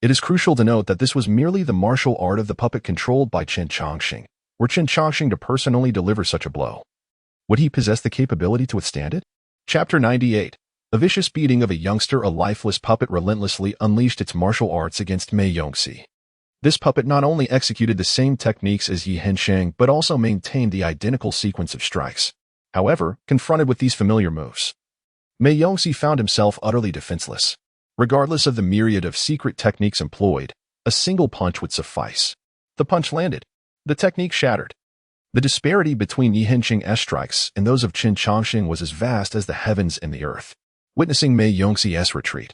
It is crucial to note that this was merely the martial art of the puppet controlled by Chen Chongqing. Were Chen Chongqing to personally deliver such a blow, would he possess the capability to withstand it? Chapter 98. A vicious beating of a youngster. A lifeless puppet relentlessly unleashed its martial arts against Mei Yongxi. This puppet not only executed the same techniques as Yi Henxing but also maintained the identical sequence of strikes. However, confronted with these familiar moves, Mei Yongxi found himself utterly defenseless. Regardless of the myriad of secret techniques employed, a single punch would suffice. The punch landed. The technique shattered. The disparity between Yi Henxing's strikes and those of Chen Chongqing was as vast as the heavens and the earth. Witnessing Mei Yongxi's retreat,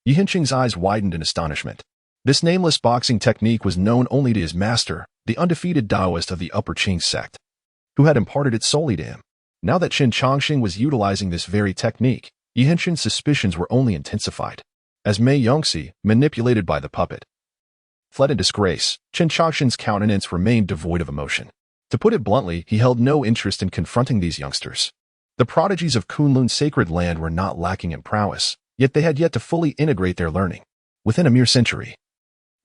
Yi Henxing's eyes widened in astonishment. This nameless boxing technique was known only to his master, the undefeated Taoist of the Upper Qing sect, who had imparted it solely to him. Now that Chen Chongqing was utilizing this very technique, Yi Henxing's suspicions were only intensified. As Mei Yongxi, manipulated by the puppet, fled in disgrace, Chen Chongqing's countenance remained devoid of emotion. To put it bluntly, he held no interest in confronting these youngsters. The prodigies of Kunlun's sacred land were not lacking in prowess, yet they had yet to fully integrate their learning. Within a mere century,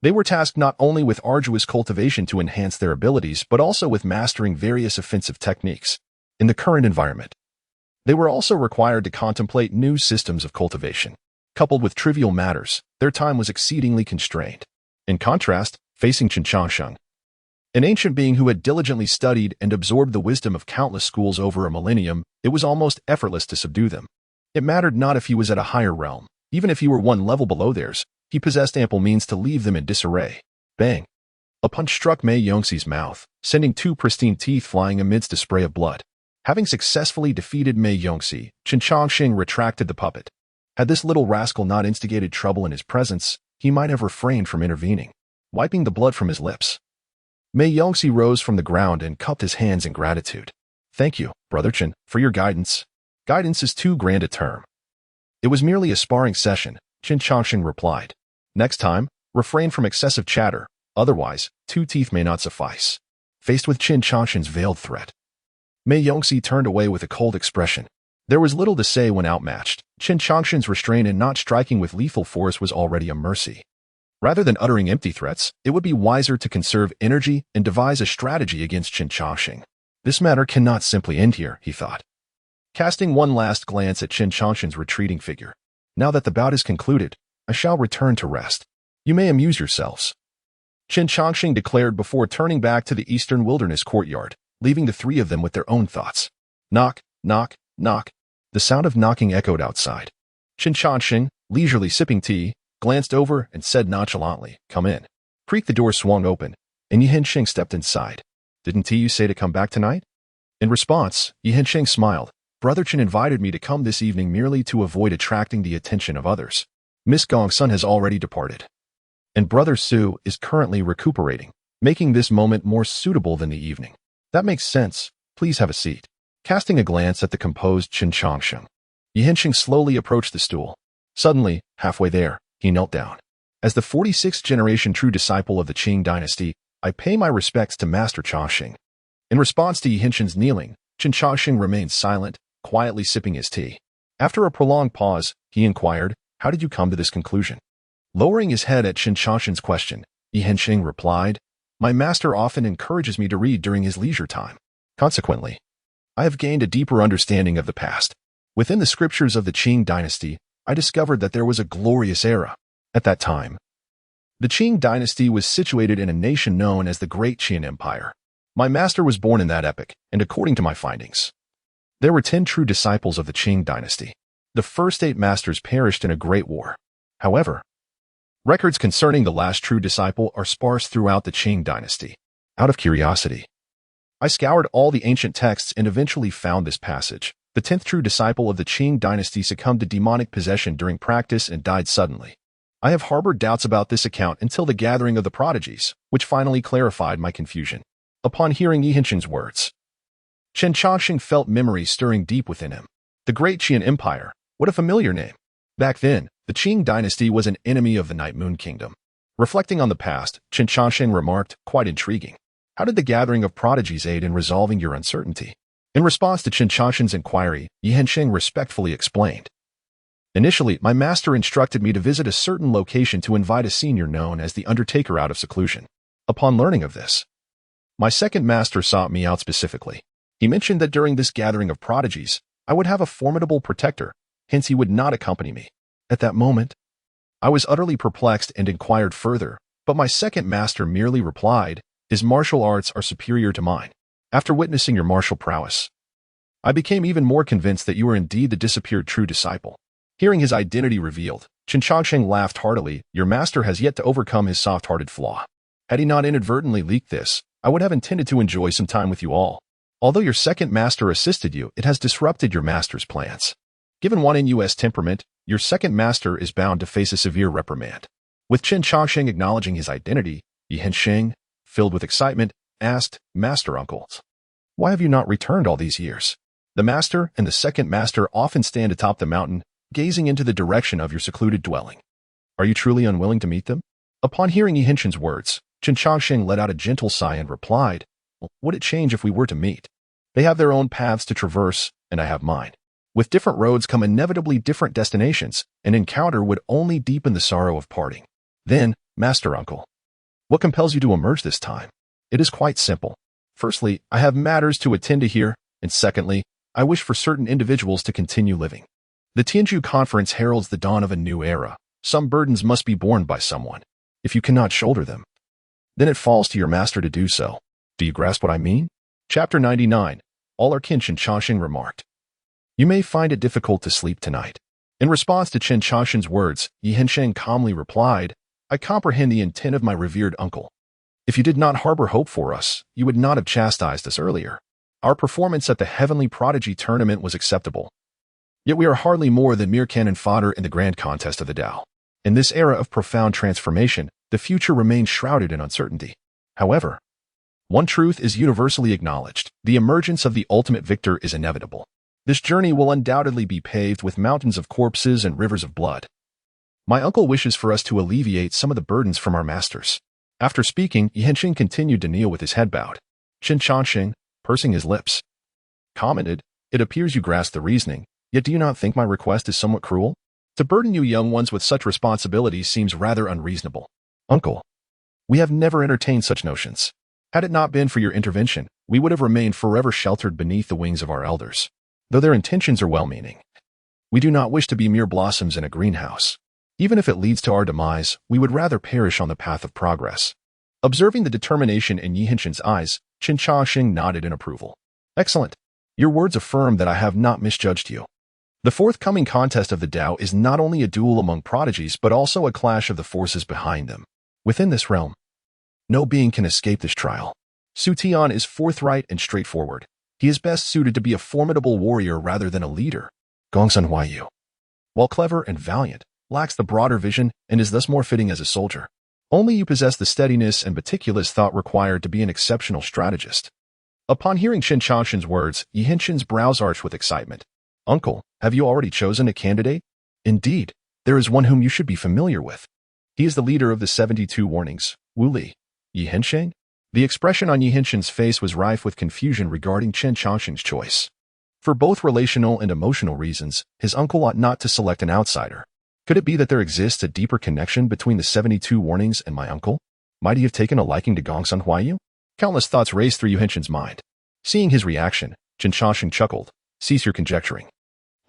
they were tasked not only with arduous cultivation to enhance their abilities but also with mastering various offensive techniques. In the current environment, they were also required to contemplate new systems of cultivation. Coupled with trivial matters, their time was exceedingly constrained. In contrast, facing Chen Chongqing, an ancient being who had diligently studied and absorbed the wisdom of countless schools over a millennium, it was almost effortless to subdue them. It mattered not if he was at a higher realm. Even if he were one level below theirs, he possessed ample means to leave them in disarray. Bang! A punch struck Mei Yongxi's mouth, sending two pristine teeth flying amidst a spray of blood. Having successfully defeated Mei Yongxi, Chen Chongqing retracted the puppet. Had this little rascal not instigated trouble in his presence, he might have refrained from intervening. Wiping the blood from his lips, Mei Yongxi rose from the ground and cupped his hands in gratitude. "Thank you, Brother Chen, for your guidance." "Guidance is too grand a term. It was merely a sparring session," Chen Chongqing replied. "Next time, refrain from excessive chatter, otherwise, 2 teeth may not suffice." Faced with Chen Chongqing's veiled threat, Mei Yongxi turned away with a cold expression. There was little to say when outmatched. Chen Chongqing's restraint in not striking with lethal force was already a mercy. Rather than uttering empty threats, it would be wiser to conserve energy and devise a strategy against Chen Chongqing. This matter cannot simply end here, he thought, casting one last glance at Chen Chongqing's retreating figure. Now that the bout is concluded, I shall return to rest. You may amuse yourselves, Chen Chongqing declared before turning back to the eastern wilderness courtyard, leaving the three of them with their own thoughts. Knock, knock, knock. The sound of knocking echoed outside. Chen Chongqing, leisurely sipping tea, glanced over and said nonchalantly, "Come in." Creak, the door swung open, and Yi Hengsheng stepped inside. Didn't you say to come back tonight? In response, Yi Hengsheng smiled. Brother Chen invited me to come this evening merely to avoid attracting the attention of others. Miss Gongsun has already departed, and Brother Su is currently recuperating, making this moment more suitable than the evening. That makes sense. Please have a seat. Casting a glance at the composed Chen Changsheng, Yi Hengsheng slowly approached the stool. Suddenly, halfway there, he knelt down. As the 46th generation true disciple of the Qing dynasty, I pay my respects to Master Changsheng. In response to Yi Hengsheng's kneeling, Chen Changsheng remained silent, quietly sipping his tea. After a prolonged pause, he inquired, "How did you come to this conclusion?" Lowering his head at Chen Changsheng's question, Yi Hengsheng replied, "My master often encourages me to read during his leisure time. Consequently, I have gained a deeper understanding of the past. Within the scriptures of the Qing dynasty, I discovered that there was a glorious era. At that time, the Qing dynasty was situated in a nation known as the Great Qin Empire. My master was born in that epoch, and according to my findings, there were 10 true disciples of the Qing dynasty. The first 8 masters perished in a great war. However, records concerning the last true disciple are sparse throughout the Qing dynasty. Out of curiosity, I scoured all the ancient texts and eventually found this passage. The 10th true disciple of the Qing dynasty succumbed to demonic possession during practice and died suddenly. I have harbored doubts about this account until the gathering of the prodigies, which finally clarified my confusion." Upon hearing Yi Hengsheng's words, Chen Changsheng felt memories stirring deep within him. The Great Qin Empire, what a familiar name. Back then, the Qing dynasty was an enemy of the Night Moon Kingdom. Reflecting on the past, Chen Changsheng remarked, "Quite intriguing. How did the gathering of prodigies aid in resolving your uncertainty?" In response to Chen Changsheng's inquiry, Yi Hengsheng respectfully explained, "Initially, my master instructed me to visit a certain location to invite a senior known as the Undertaker out of seclusion. Upon learning of this, my second master sought me out specifically. He mentioned that during this gathering of prodigies, I would have a formidable protector, hence he would not accompany me. At that moment, I was utterly perplexed and inquired further, but my second master merely replied, 'His martial arts are superior to mine.' After witnessing your martial prowess, I became even more convinced that you are indeed the disappeared true disciple." Hearing his identity revealed, Chen Changsheng laughed heartily. "Your master has yet to overcome his soft-hearted flaw. Had he not inadvertently leaked this, I would have intended to enjoy some time with you all. Although your second master assisted you, it has disrupted your master's plans. Given Wan Yu's temperament, your second master is bound to face a severe reprimand." With Chen Changsheng acknowledging his identity, Yi Hengsheng, filled with excitement, asked, "Master uncles, why have you not returned all these years?" The master and the second master often stand atop the mountain, gazing into the direction of your secluded dwelling. Are you truly unwilling to meet them? Upon hearing Yi Hengsheng's words, Chen Changsheng let out a gentle sigh and replied, "Well, would it change if we were to meet? They have their own paths to traverse, and I have mine. With different roads come inevitably different destinations. An encounter would only deepen the sorrow of parting. Then, Master Uncle, what compels you to emerge this time? It is quite simple. Firstly, I have matters to attend to here, and secondly, I wish for certain individuals to continue living. The Tianju Conference heralds the dawn of a new era. Some burdens must be borne by someone. If you cannot shoulder them, then it falls to your master to do so. Do you grasp what I mean?" Chapter 99. All are kin. Chen Changsheng remarked, "You may find it difficult to sleep tonight." In response to Chen Changsheng's words, Yi Hengsheng calmly replied, "I comprehend the intent of my revered uncle. If you did not harbor hope for us, you would not have chastised us earlier. Our performance at the Heavenly Prodigy Tournament was acceptable. Yet we are hardly more than mere cannon fodder in the grand contest of the Tao. In this era of profound transformation, the future remains shrouded in uncertainty. However, one truth is universally acknowledged: the emergence of the ultimate victor is inevitable. This journey will undoubtedly be paved with mountains of corpses and rivers of blood. My uncle wishes for us to alleviate some of the burdens from our masters." After speaking, Yi Hengsheng continued to kneel with his head bowed. Chen Changsheng, pursing his lips, commented, "It appears you grasp the reasoning, yet do you not think my request is somewhat cruel? To burden you young ones with such responsibilities seems rather unreasonable." "Uncle, we have never entertained such notions. Had it not been for your intervention, we would have remained forever sheltered beneath the wings of our elders. Though their intentions are well-meaning, we do not wish to be mere blossoms in a greenhouse. Even if it leads to our demise, we would rather perish on the path of progress." Observing the determination in Yi Hengsheng's eyes, Chen Changsheng nodded in approval. "Excellent. Your words affirm that I have not misjudged you. The forthcoming contest of the Tao is not only a duel among prodigies but also a clash of the forces behind them. Within this realm, No being can escape this trial. Su Tian is forthright and straightforward. He is best suited to be a formidable warrior rather than a leader. Gongsun Huaiyu, while clever and valiant, lacks the broader vision and is thus more fitting as a soldier. Only you possess the steadiness and meticulous thought required to be an exceptional strategist. Upon hearing Qin Changshan's words, Yi Hengqin's brows arched with excitement. Uncle, have you already chosen a candidate? Indeed, there is one whom you should be familiar with. He is the leader of the 72 warnings, Wu Li. Yi Hengqin? The expression on Yi Hengqin's face was rife with confusion regarding Qin Changshan's choice. For both relational and emotional reasons, his uncle ought not to select an outsider. Could it be that there exists a deeper connection between the 72 warnings and my uncle? Might he have taken a liking to Gongsun Huaiyu? Countless thoughts raced through Yu Hengqin's mind. Seeing his reaction, Qin Changshan chuckled. Cease your conjecturing.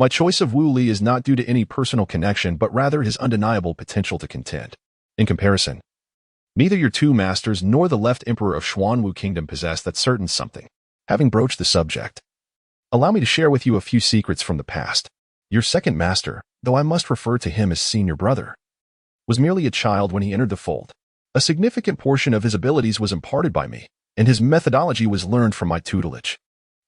My choice of Wu Li is not due to any personal connection, but rather his undeniable potential to contend. In comparison, neither your two masters nor the left emperor of Xuanwu Kingdom possess that certain something. Having broached the subject, allow me to share with you a few secrets from the past. Your second master, though I must refer to him as senior brother, was merely a child when he entered the fold. A significant portion of his abilities was imparted by me, and his methodology was learned from my tutelage.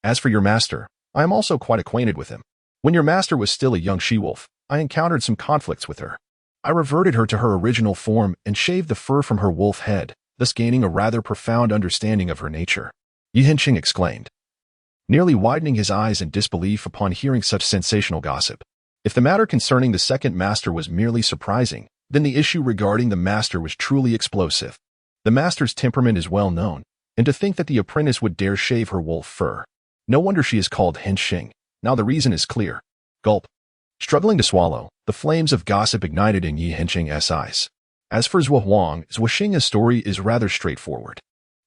As for your master, I am also quite acquainted with him. When your master was still a young she-wolf, I encountered some conflicts with her. I reverted her to her original form and shaved the fur from her wolf head, thus gaining a rather profound understanding of her nature. Yi Hengqin exclaimed, nearly widening his eyes in disbelief upon hearing such sensational gossip. If the matter concerning the second master was merely surprising, then the issue regarding the master was truly explosive. The master's temperament is well known, and to think that the apprentice would dare shave her wolf fur. No wonder she is called Hengqin. Now the reason is clear. Gulp. Struggling to swallow, the flames of gossip ignited in Yi Hengqin's eyes. As for Zhuo Huang, Zhuoxing's story is rather straightforward.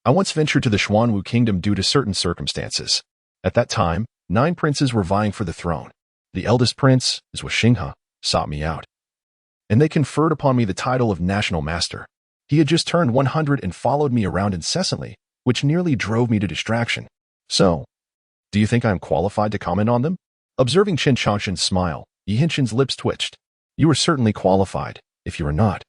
I once ventured to the Xuanwu Kingdom due to certain circumstances. At that time, 9 princes were vying for the throne. The eldest prince, Zhuoxinghe, sought me out, and they conferred upon me the title of National Master. He had just turned 100 and followed me around incessantly, which nearly drove me to distraction. So, do you think I am qualified to comment on them? Observing Qin Changshan's smile, Yi Hengqin's lips twitched. You are certainly qualified. If you are not,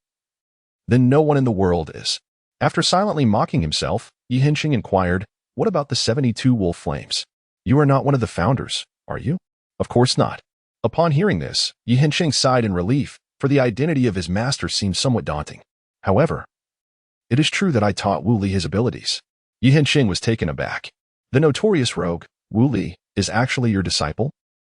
then no one in the world is. After silently mocking himself, Yi Hengqin inquired, what about the 72 wolf flames? You are not one of the founders, are you? Of course not. Upon hearing this, Yi Hengqin sighed in relief, for the identity of his master seemed somewhat daunting. However, it is true that I taught Wu Li his abilities. Yi Hengqin was taken aback. The notorious rogue, Wu Li, is actually your disciple?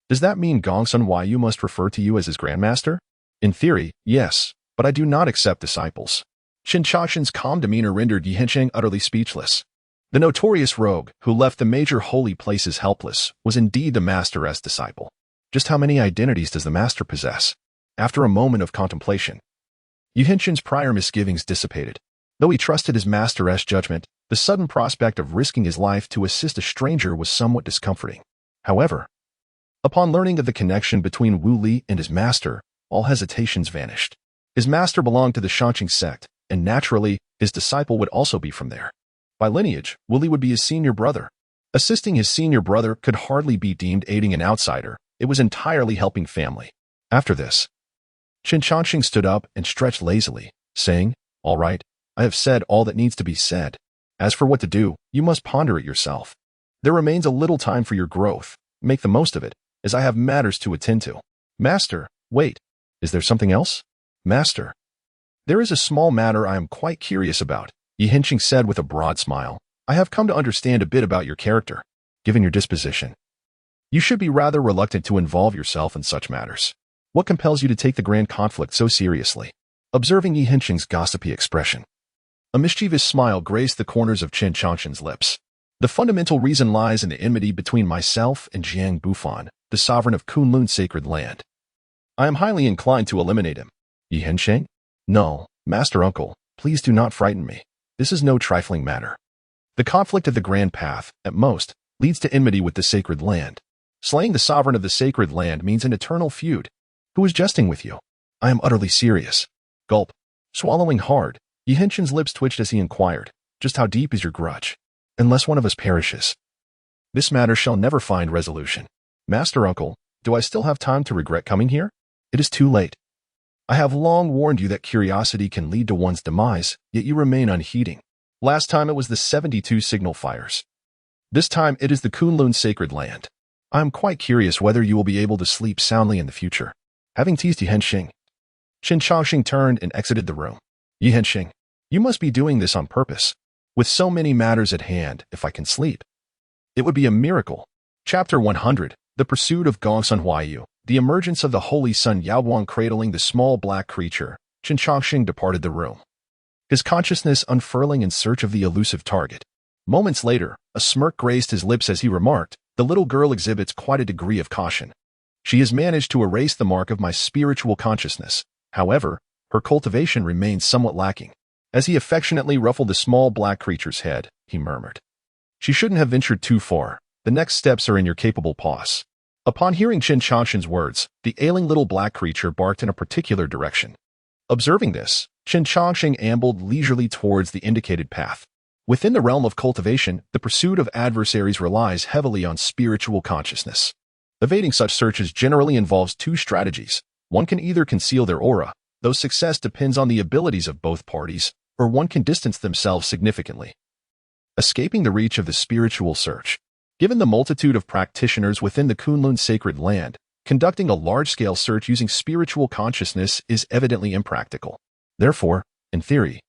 Does that mean Gongsun Huaiyu must refer to you as his grandmaster? In theory, yes, but I do not accept disciples. Qin Changshan's calm demeanor rendered Yi Hengqin utterly speechless. The notorious rogue, who left the major holy places helpless, was indeed the master as disciple. Just how many identities does the master possess? After a moment of contemplation, Yi Hengqin's prior misgivings dissipated. Though he trusted his master's judgment, the sudden prospect of risking his life to assist a stranger was somewhat discomforting. However, upon learning of the connection between Wu Li and his master, all hesitations vanished. His master belonged to the Shanqing sect, and naturally, his disciple would also be from there. By lineage, Wu Li would be his senior brother. Assisting his senior brother could hardly be deemed aiding an outsider. It was entirely helping family. After this, Qin Changshan stood up and stretched lazily, saying, all right, I have said all that needs to be said. As for what to do, you must ponder it yourself. There remains a little time for your growth. Make the most of it, as I have matters to attend to. Master, wait. Is there something else? Master, there is a small matter I am quite curious about, Yi Hengqin said with a broad smile. I have come to understand a bit about your character. Given your disposition, you should be rather reluctant to involve yourself in such matters. What compels you to take the grand conflict so seriously? Observing Yi Hengqin's gossipy expression, a mischievous smile graced the corners of Qin Changshan's lips. The fundamental reason lies in the enmity between myself and Jiang Bufan, the sovereign of Kunlun's sacred land. I am highly inclined to eliminate him. Yi Hengqin? No, Master Uncle, please do not frighten me. This is no trifling matter. The conflict of the Grand Path, at most, leads to enmity with the sacred land. Slaying the sovereign of the sacred land means an eternal feud. Who is jesting with you? I am utterly serious. Gulp. Swallowing hard, Yi Hengqin's lips twitched as he inquired, just how deep is your grudge? Unless one of us perishes, this matter shall never find resolution. Master Uncle, do I still have time to regret coming here? It is too late. I have long warned you that curiosity can lead to one's demise, yet you remain unheeding. Last time it was the 72 signal fires. This time it is the Kunlun sacred land. I am quite curious whether you will be able to sleep soundly in the future. Having teased Yi Henxing, Qin Changxing turned and exited the room. Yi Henxing, you must be doing this on purpose. With so many matters at hand, if I can sleep, it would be a miracle. Chapter 100, The Pursuit of Gongsun Huayu. The emergence of the holy sun Yaoguang cradling the small black creature, Qin Changxing departed the room, his consciousness unfurling in search of the elusive target. Moments later, a smirk graced his lips as he remarked, the little girl exhibits quite a degree of caution. She has managed to erase the mark of my spiritual consciousness. However, her cultivation remains somewhat lacking. As he affectionately ruffled the small black creature's head, he murmured, she shouldn't have ventured too far. The next steps are in your capable paws. Upon hearing Qin Changxing's words, the ailing little black creature barked in a particular direction. Observing this, Qin Changxing ambled leisurely towards the indicated path. Within the realm of cultivation, the pursuit of adversaries relies heavily on spiritual consciousness. Evading such searches generally involves two strategies. One can either conceal their aura, though success depends on the abilities of both parties, or one can distance themselves significantly, escaping the reach of the spiritual search. Given the multitude of practitioners within the Kunlun sacred land, conducting a large-scale search using spiritual consciousness is evidently impractical. Therefore, in theory,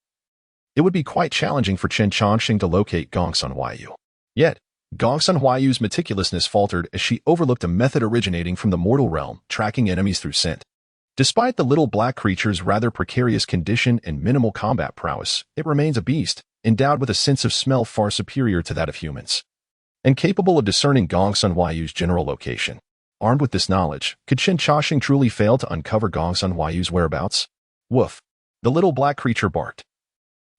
it would be quite challenging for Qin Changxing to locate Gongsun Huayu. Yet, Gongsun Huayu's meticulousness faltered as she overlooked a method originating from the mortal realm, tracking enemies through scent. Despite the little black creature's rather precarious condition and minimal combat prowess, it remains a beast, endowed with a sense of smell far superior to that of humans, and capable of discerning Gongsun Huayu's general location. Armed with this knowledge, could Qin Changxing truly fail to uncover Gongsun Huayu's whereabouts? Woof! The little black creature barked,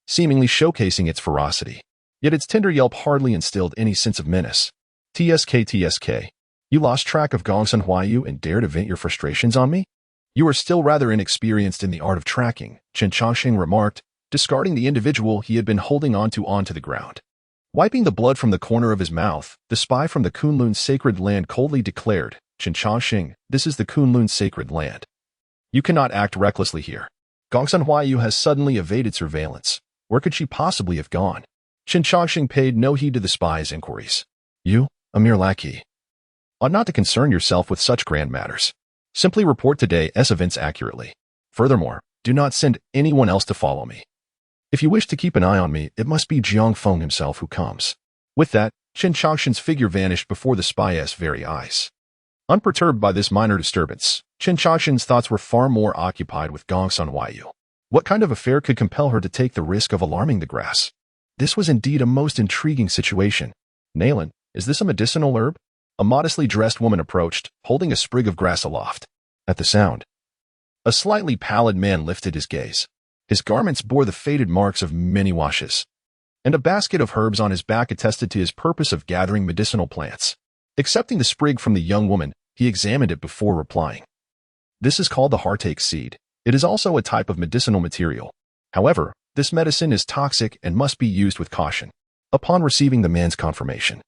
seemingly showcasing its ferocity. Yet its tender yelp hardly instilled any sense of menace. TSK. You lost track of Gongsun Huayu and dare to vent your frustrations on me? You are still rather inexperienced in the art of tracking, Qin Changxing remarked, discarding the individual he had been holding onto the ground. Wiping the blood from the corner of his mouth, the spy from the Kunlun sacred land coldly declared, Qin Changxing, this is the Kunlun sacred land. You cannot act recklessly here. Gongsun Huayu has suddenly evaded surveillance. Where could she possibly have gone? Qin Changxing paid no heed to the spy's inquiries. You, a mere lackey, ought not to concern yourself with such grand matters. Simply report today's events accurately. Furthermore, do not send anyone else to follow me. If you wish to keep an eye on me, it must be Jiang Feng himself who comes. With that, Qin Changxing's figure vanished before the spy's very eyes. Unperturbed by this minor disturbance, Qin Changxing's thoughts were far more occupied with Gongsun Huayu. What kind of affair could compel her to take the risk of alarming the grass? This was indeed a most intriguing situation. Nalan, is this a medicinal herb? A modestly dressed woman approached, holding a sprig of grass aloft. At the sound, a slightly pallid man lifted his gaze. His garments bore the faded marks of many washes, and a basket of herbs on his back attested to his purpose of gathering medicinal plants. Accepting the sprig from the young woman, he examined it before replying. This is called the heartache seed. It is also a type of medicinal material. However, this medicine is toxic and must be used with caution. Upon receiving the man's confirmation,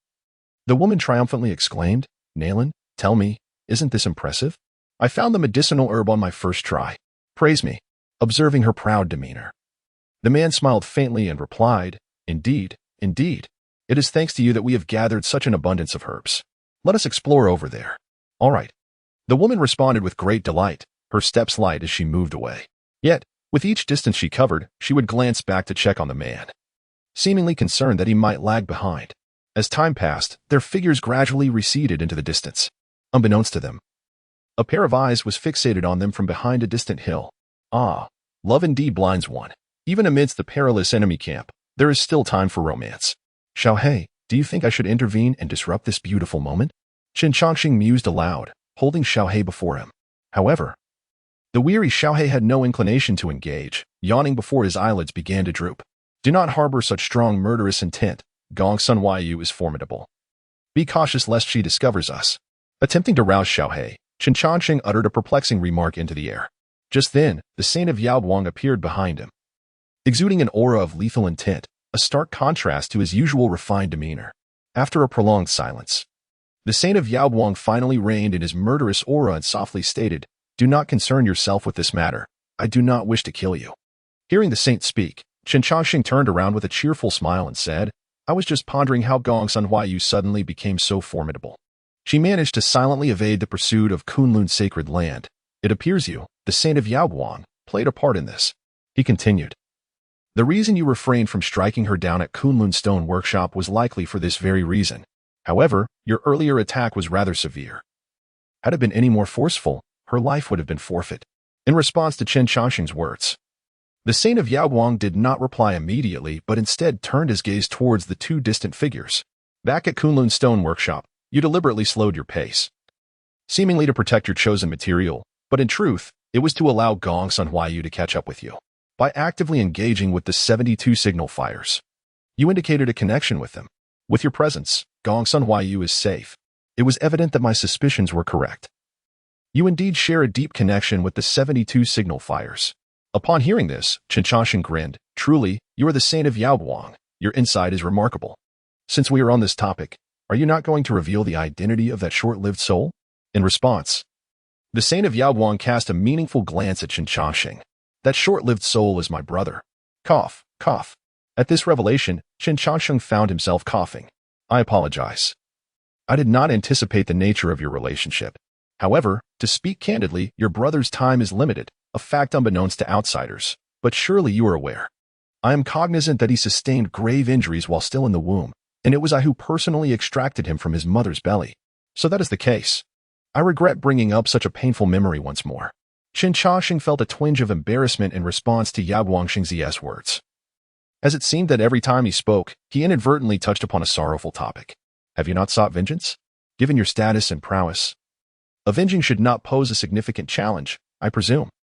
the woman triumphantly exclaimed, Nalan, tell me, isn't this impressive? I found the medicinal herb on my first try. Praise me. Observing her proud demeanor, the man smiled faintly and replied, Indeed. It is thanks to you that we have gathered such an abundance of herbs. Let us explore over there. All right. The woman responded with great delight, her steps light as she moved away. Yet, with each distance she covered, she would glance back to check on the man, seemingly concerned that he might lag behind. As time passed, their figures gradually receded into the distance. Unbeknownst to them, a pair of eyes was fixated on them from behind a distant hill. Ah, love indeed blinds one. Even amidst the perilous enemy camp, there is still time for romance. Xiaohei, do you think I should intervene and disrupt this beautiful moment? Qin Changxing mused aloud, holding Xiaohei before him. However, the weary Xiaohei had no inclination to engage, yawning before his eyelids began to droop. Do not harbor such strong murderous intent. Gongsun Huayu is formidable. Be cautious lest she discovers us. Attempting to rouse Xiaohei, Qin Changxing uttered a perplexing remark into the air. Just then, the saint of Yaoguang appeared behind him, exuding an aura of lethal intent, a stark contrast to his usual refined demeanor. After a prolonged silence, the saint of Yaoguang finally reined in his murderous aura and softly stated, Do not concern yourself with this matter. I do not wish to kill you. Hearing the saint speak, Chen Changxing turned around with a cheerful smile and said, I was just pondering how Gong Sun Huaiyu suddenly became so formidable. She managed to silently evade the pursuit of Kunlun's sacred land. It appears you, the saint of Yaoguang, played a part in this. He continued. The reason you refrained from striking her down at Kunlun Stone Workshop was likely for this very reason. However, your earlier attack was rather severe. Had it been any more forceful, her life would have been forfeit. In response to Chen Changxing's words, the saint of Yaoguang did not reply immediately, but instead turned his gaze towards the two distant figures. Back at Kunlun Stone Workshop, you deliberately slowed your pace, seemingly to protect your chosen material, but in truth, it was to allow Gong Sun Huaiyu to catch up with you. By actively engaging with the 72 signal fires, you indicated a connection with them. With your presence, Gong Sun Huaiyu is safe. It was evident that my suspicions were correct. You indeed share a deep connection with the 72 signal fires. Upon hearing this, Chen Changxing grinned. Truly, you are the saint of Yaoguang. Your insight is remarkable. Since we are on this topic, are you not going to reveal the identity of that short-lived soul? In response, the saint of Yaoguang cast a meaningful glance at Chen Changxing. That short-lived soul is my brother. Cough, cough. At this revelation, Chen Changxing found himself coughing. I apologize. I did not anticipate the nature of your relationship. However, to speak candidly, your brother's time is limited, a fact unbeknownst to outsiders. But surely you are aware. I am cognizant that he sustained grave injuries while still in the womb, and it was I who personally extracted him from his mother's belly. So that is the case. I regret bringing up such a painful memory once more. Chen Changxing felt a twinge of embarrassment in response to Yaoguang Xingzi's words. As it seemed that every time he spoke, he inadvertently touched upon a sorrowful topic. Have you not sought vengeance? Given your status and prowess, avenging should not pose a significant challenge, I presume.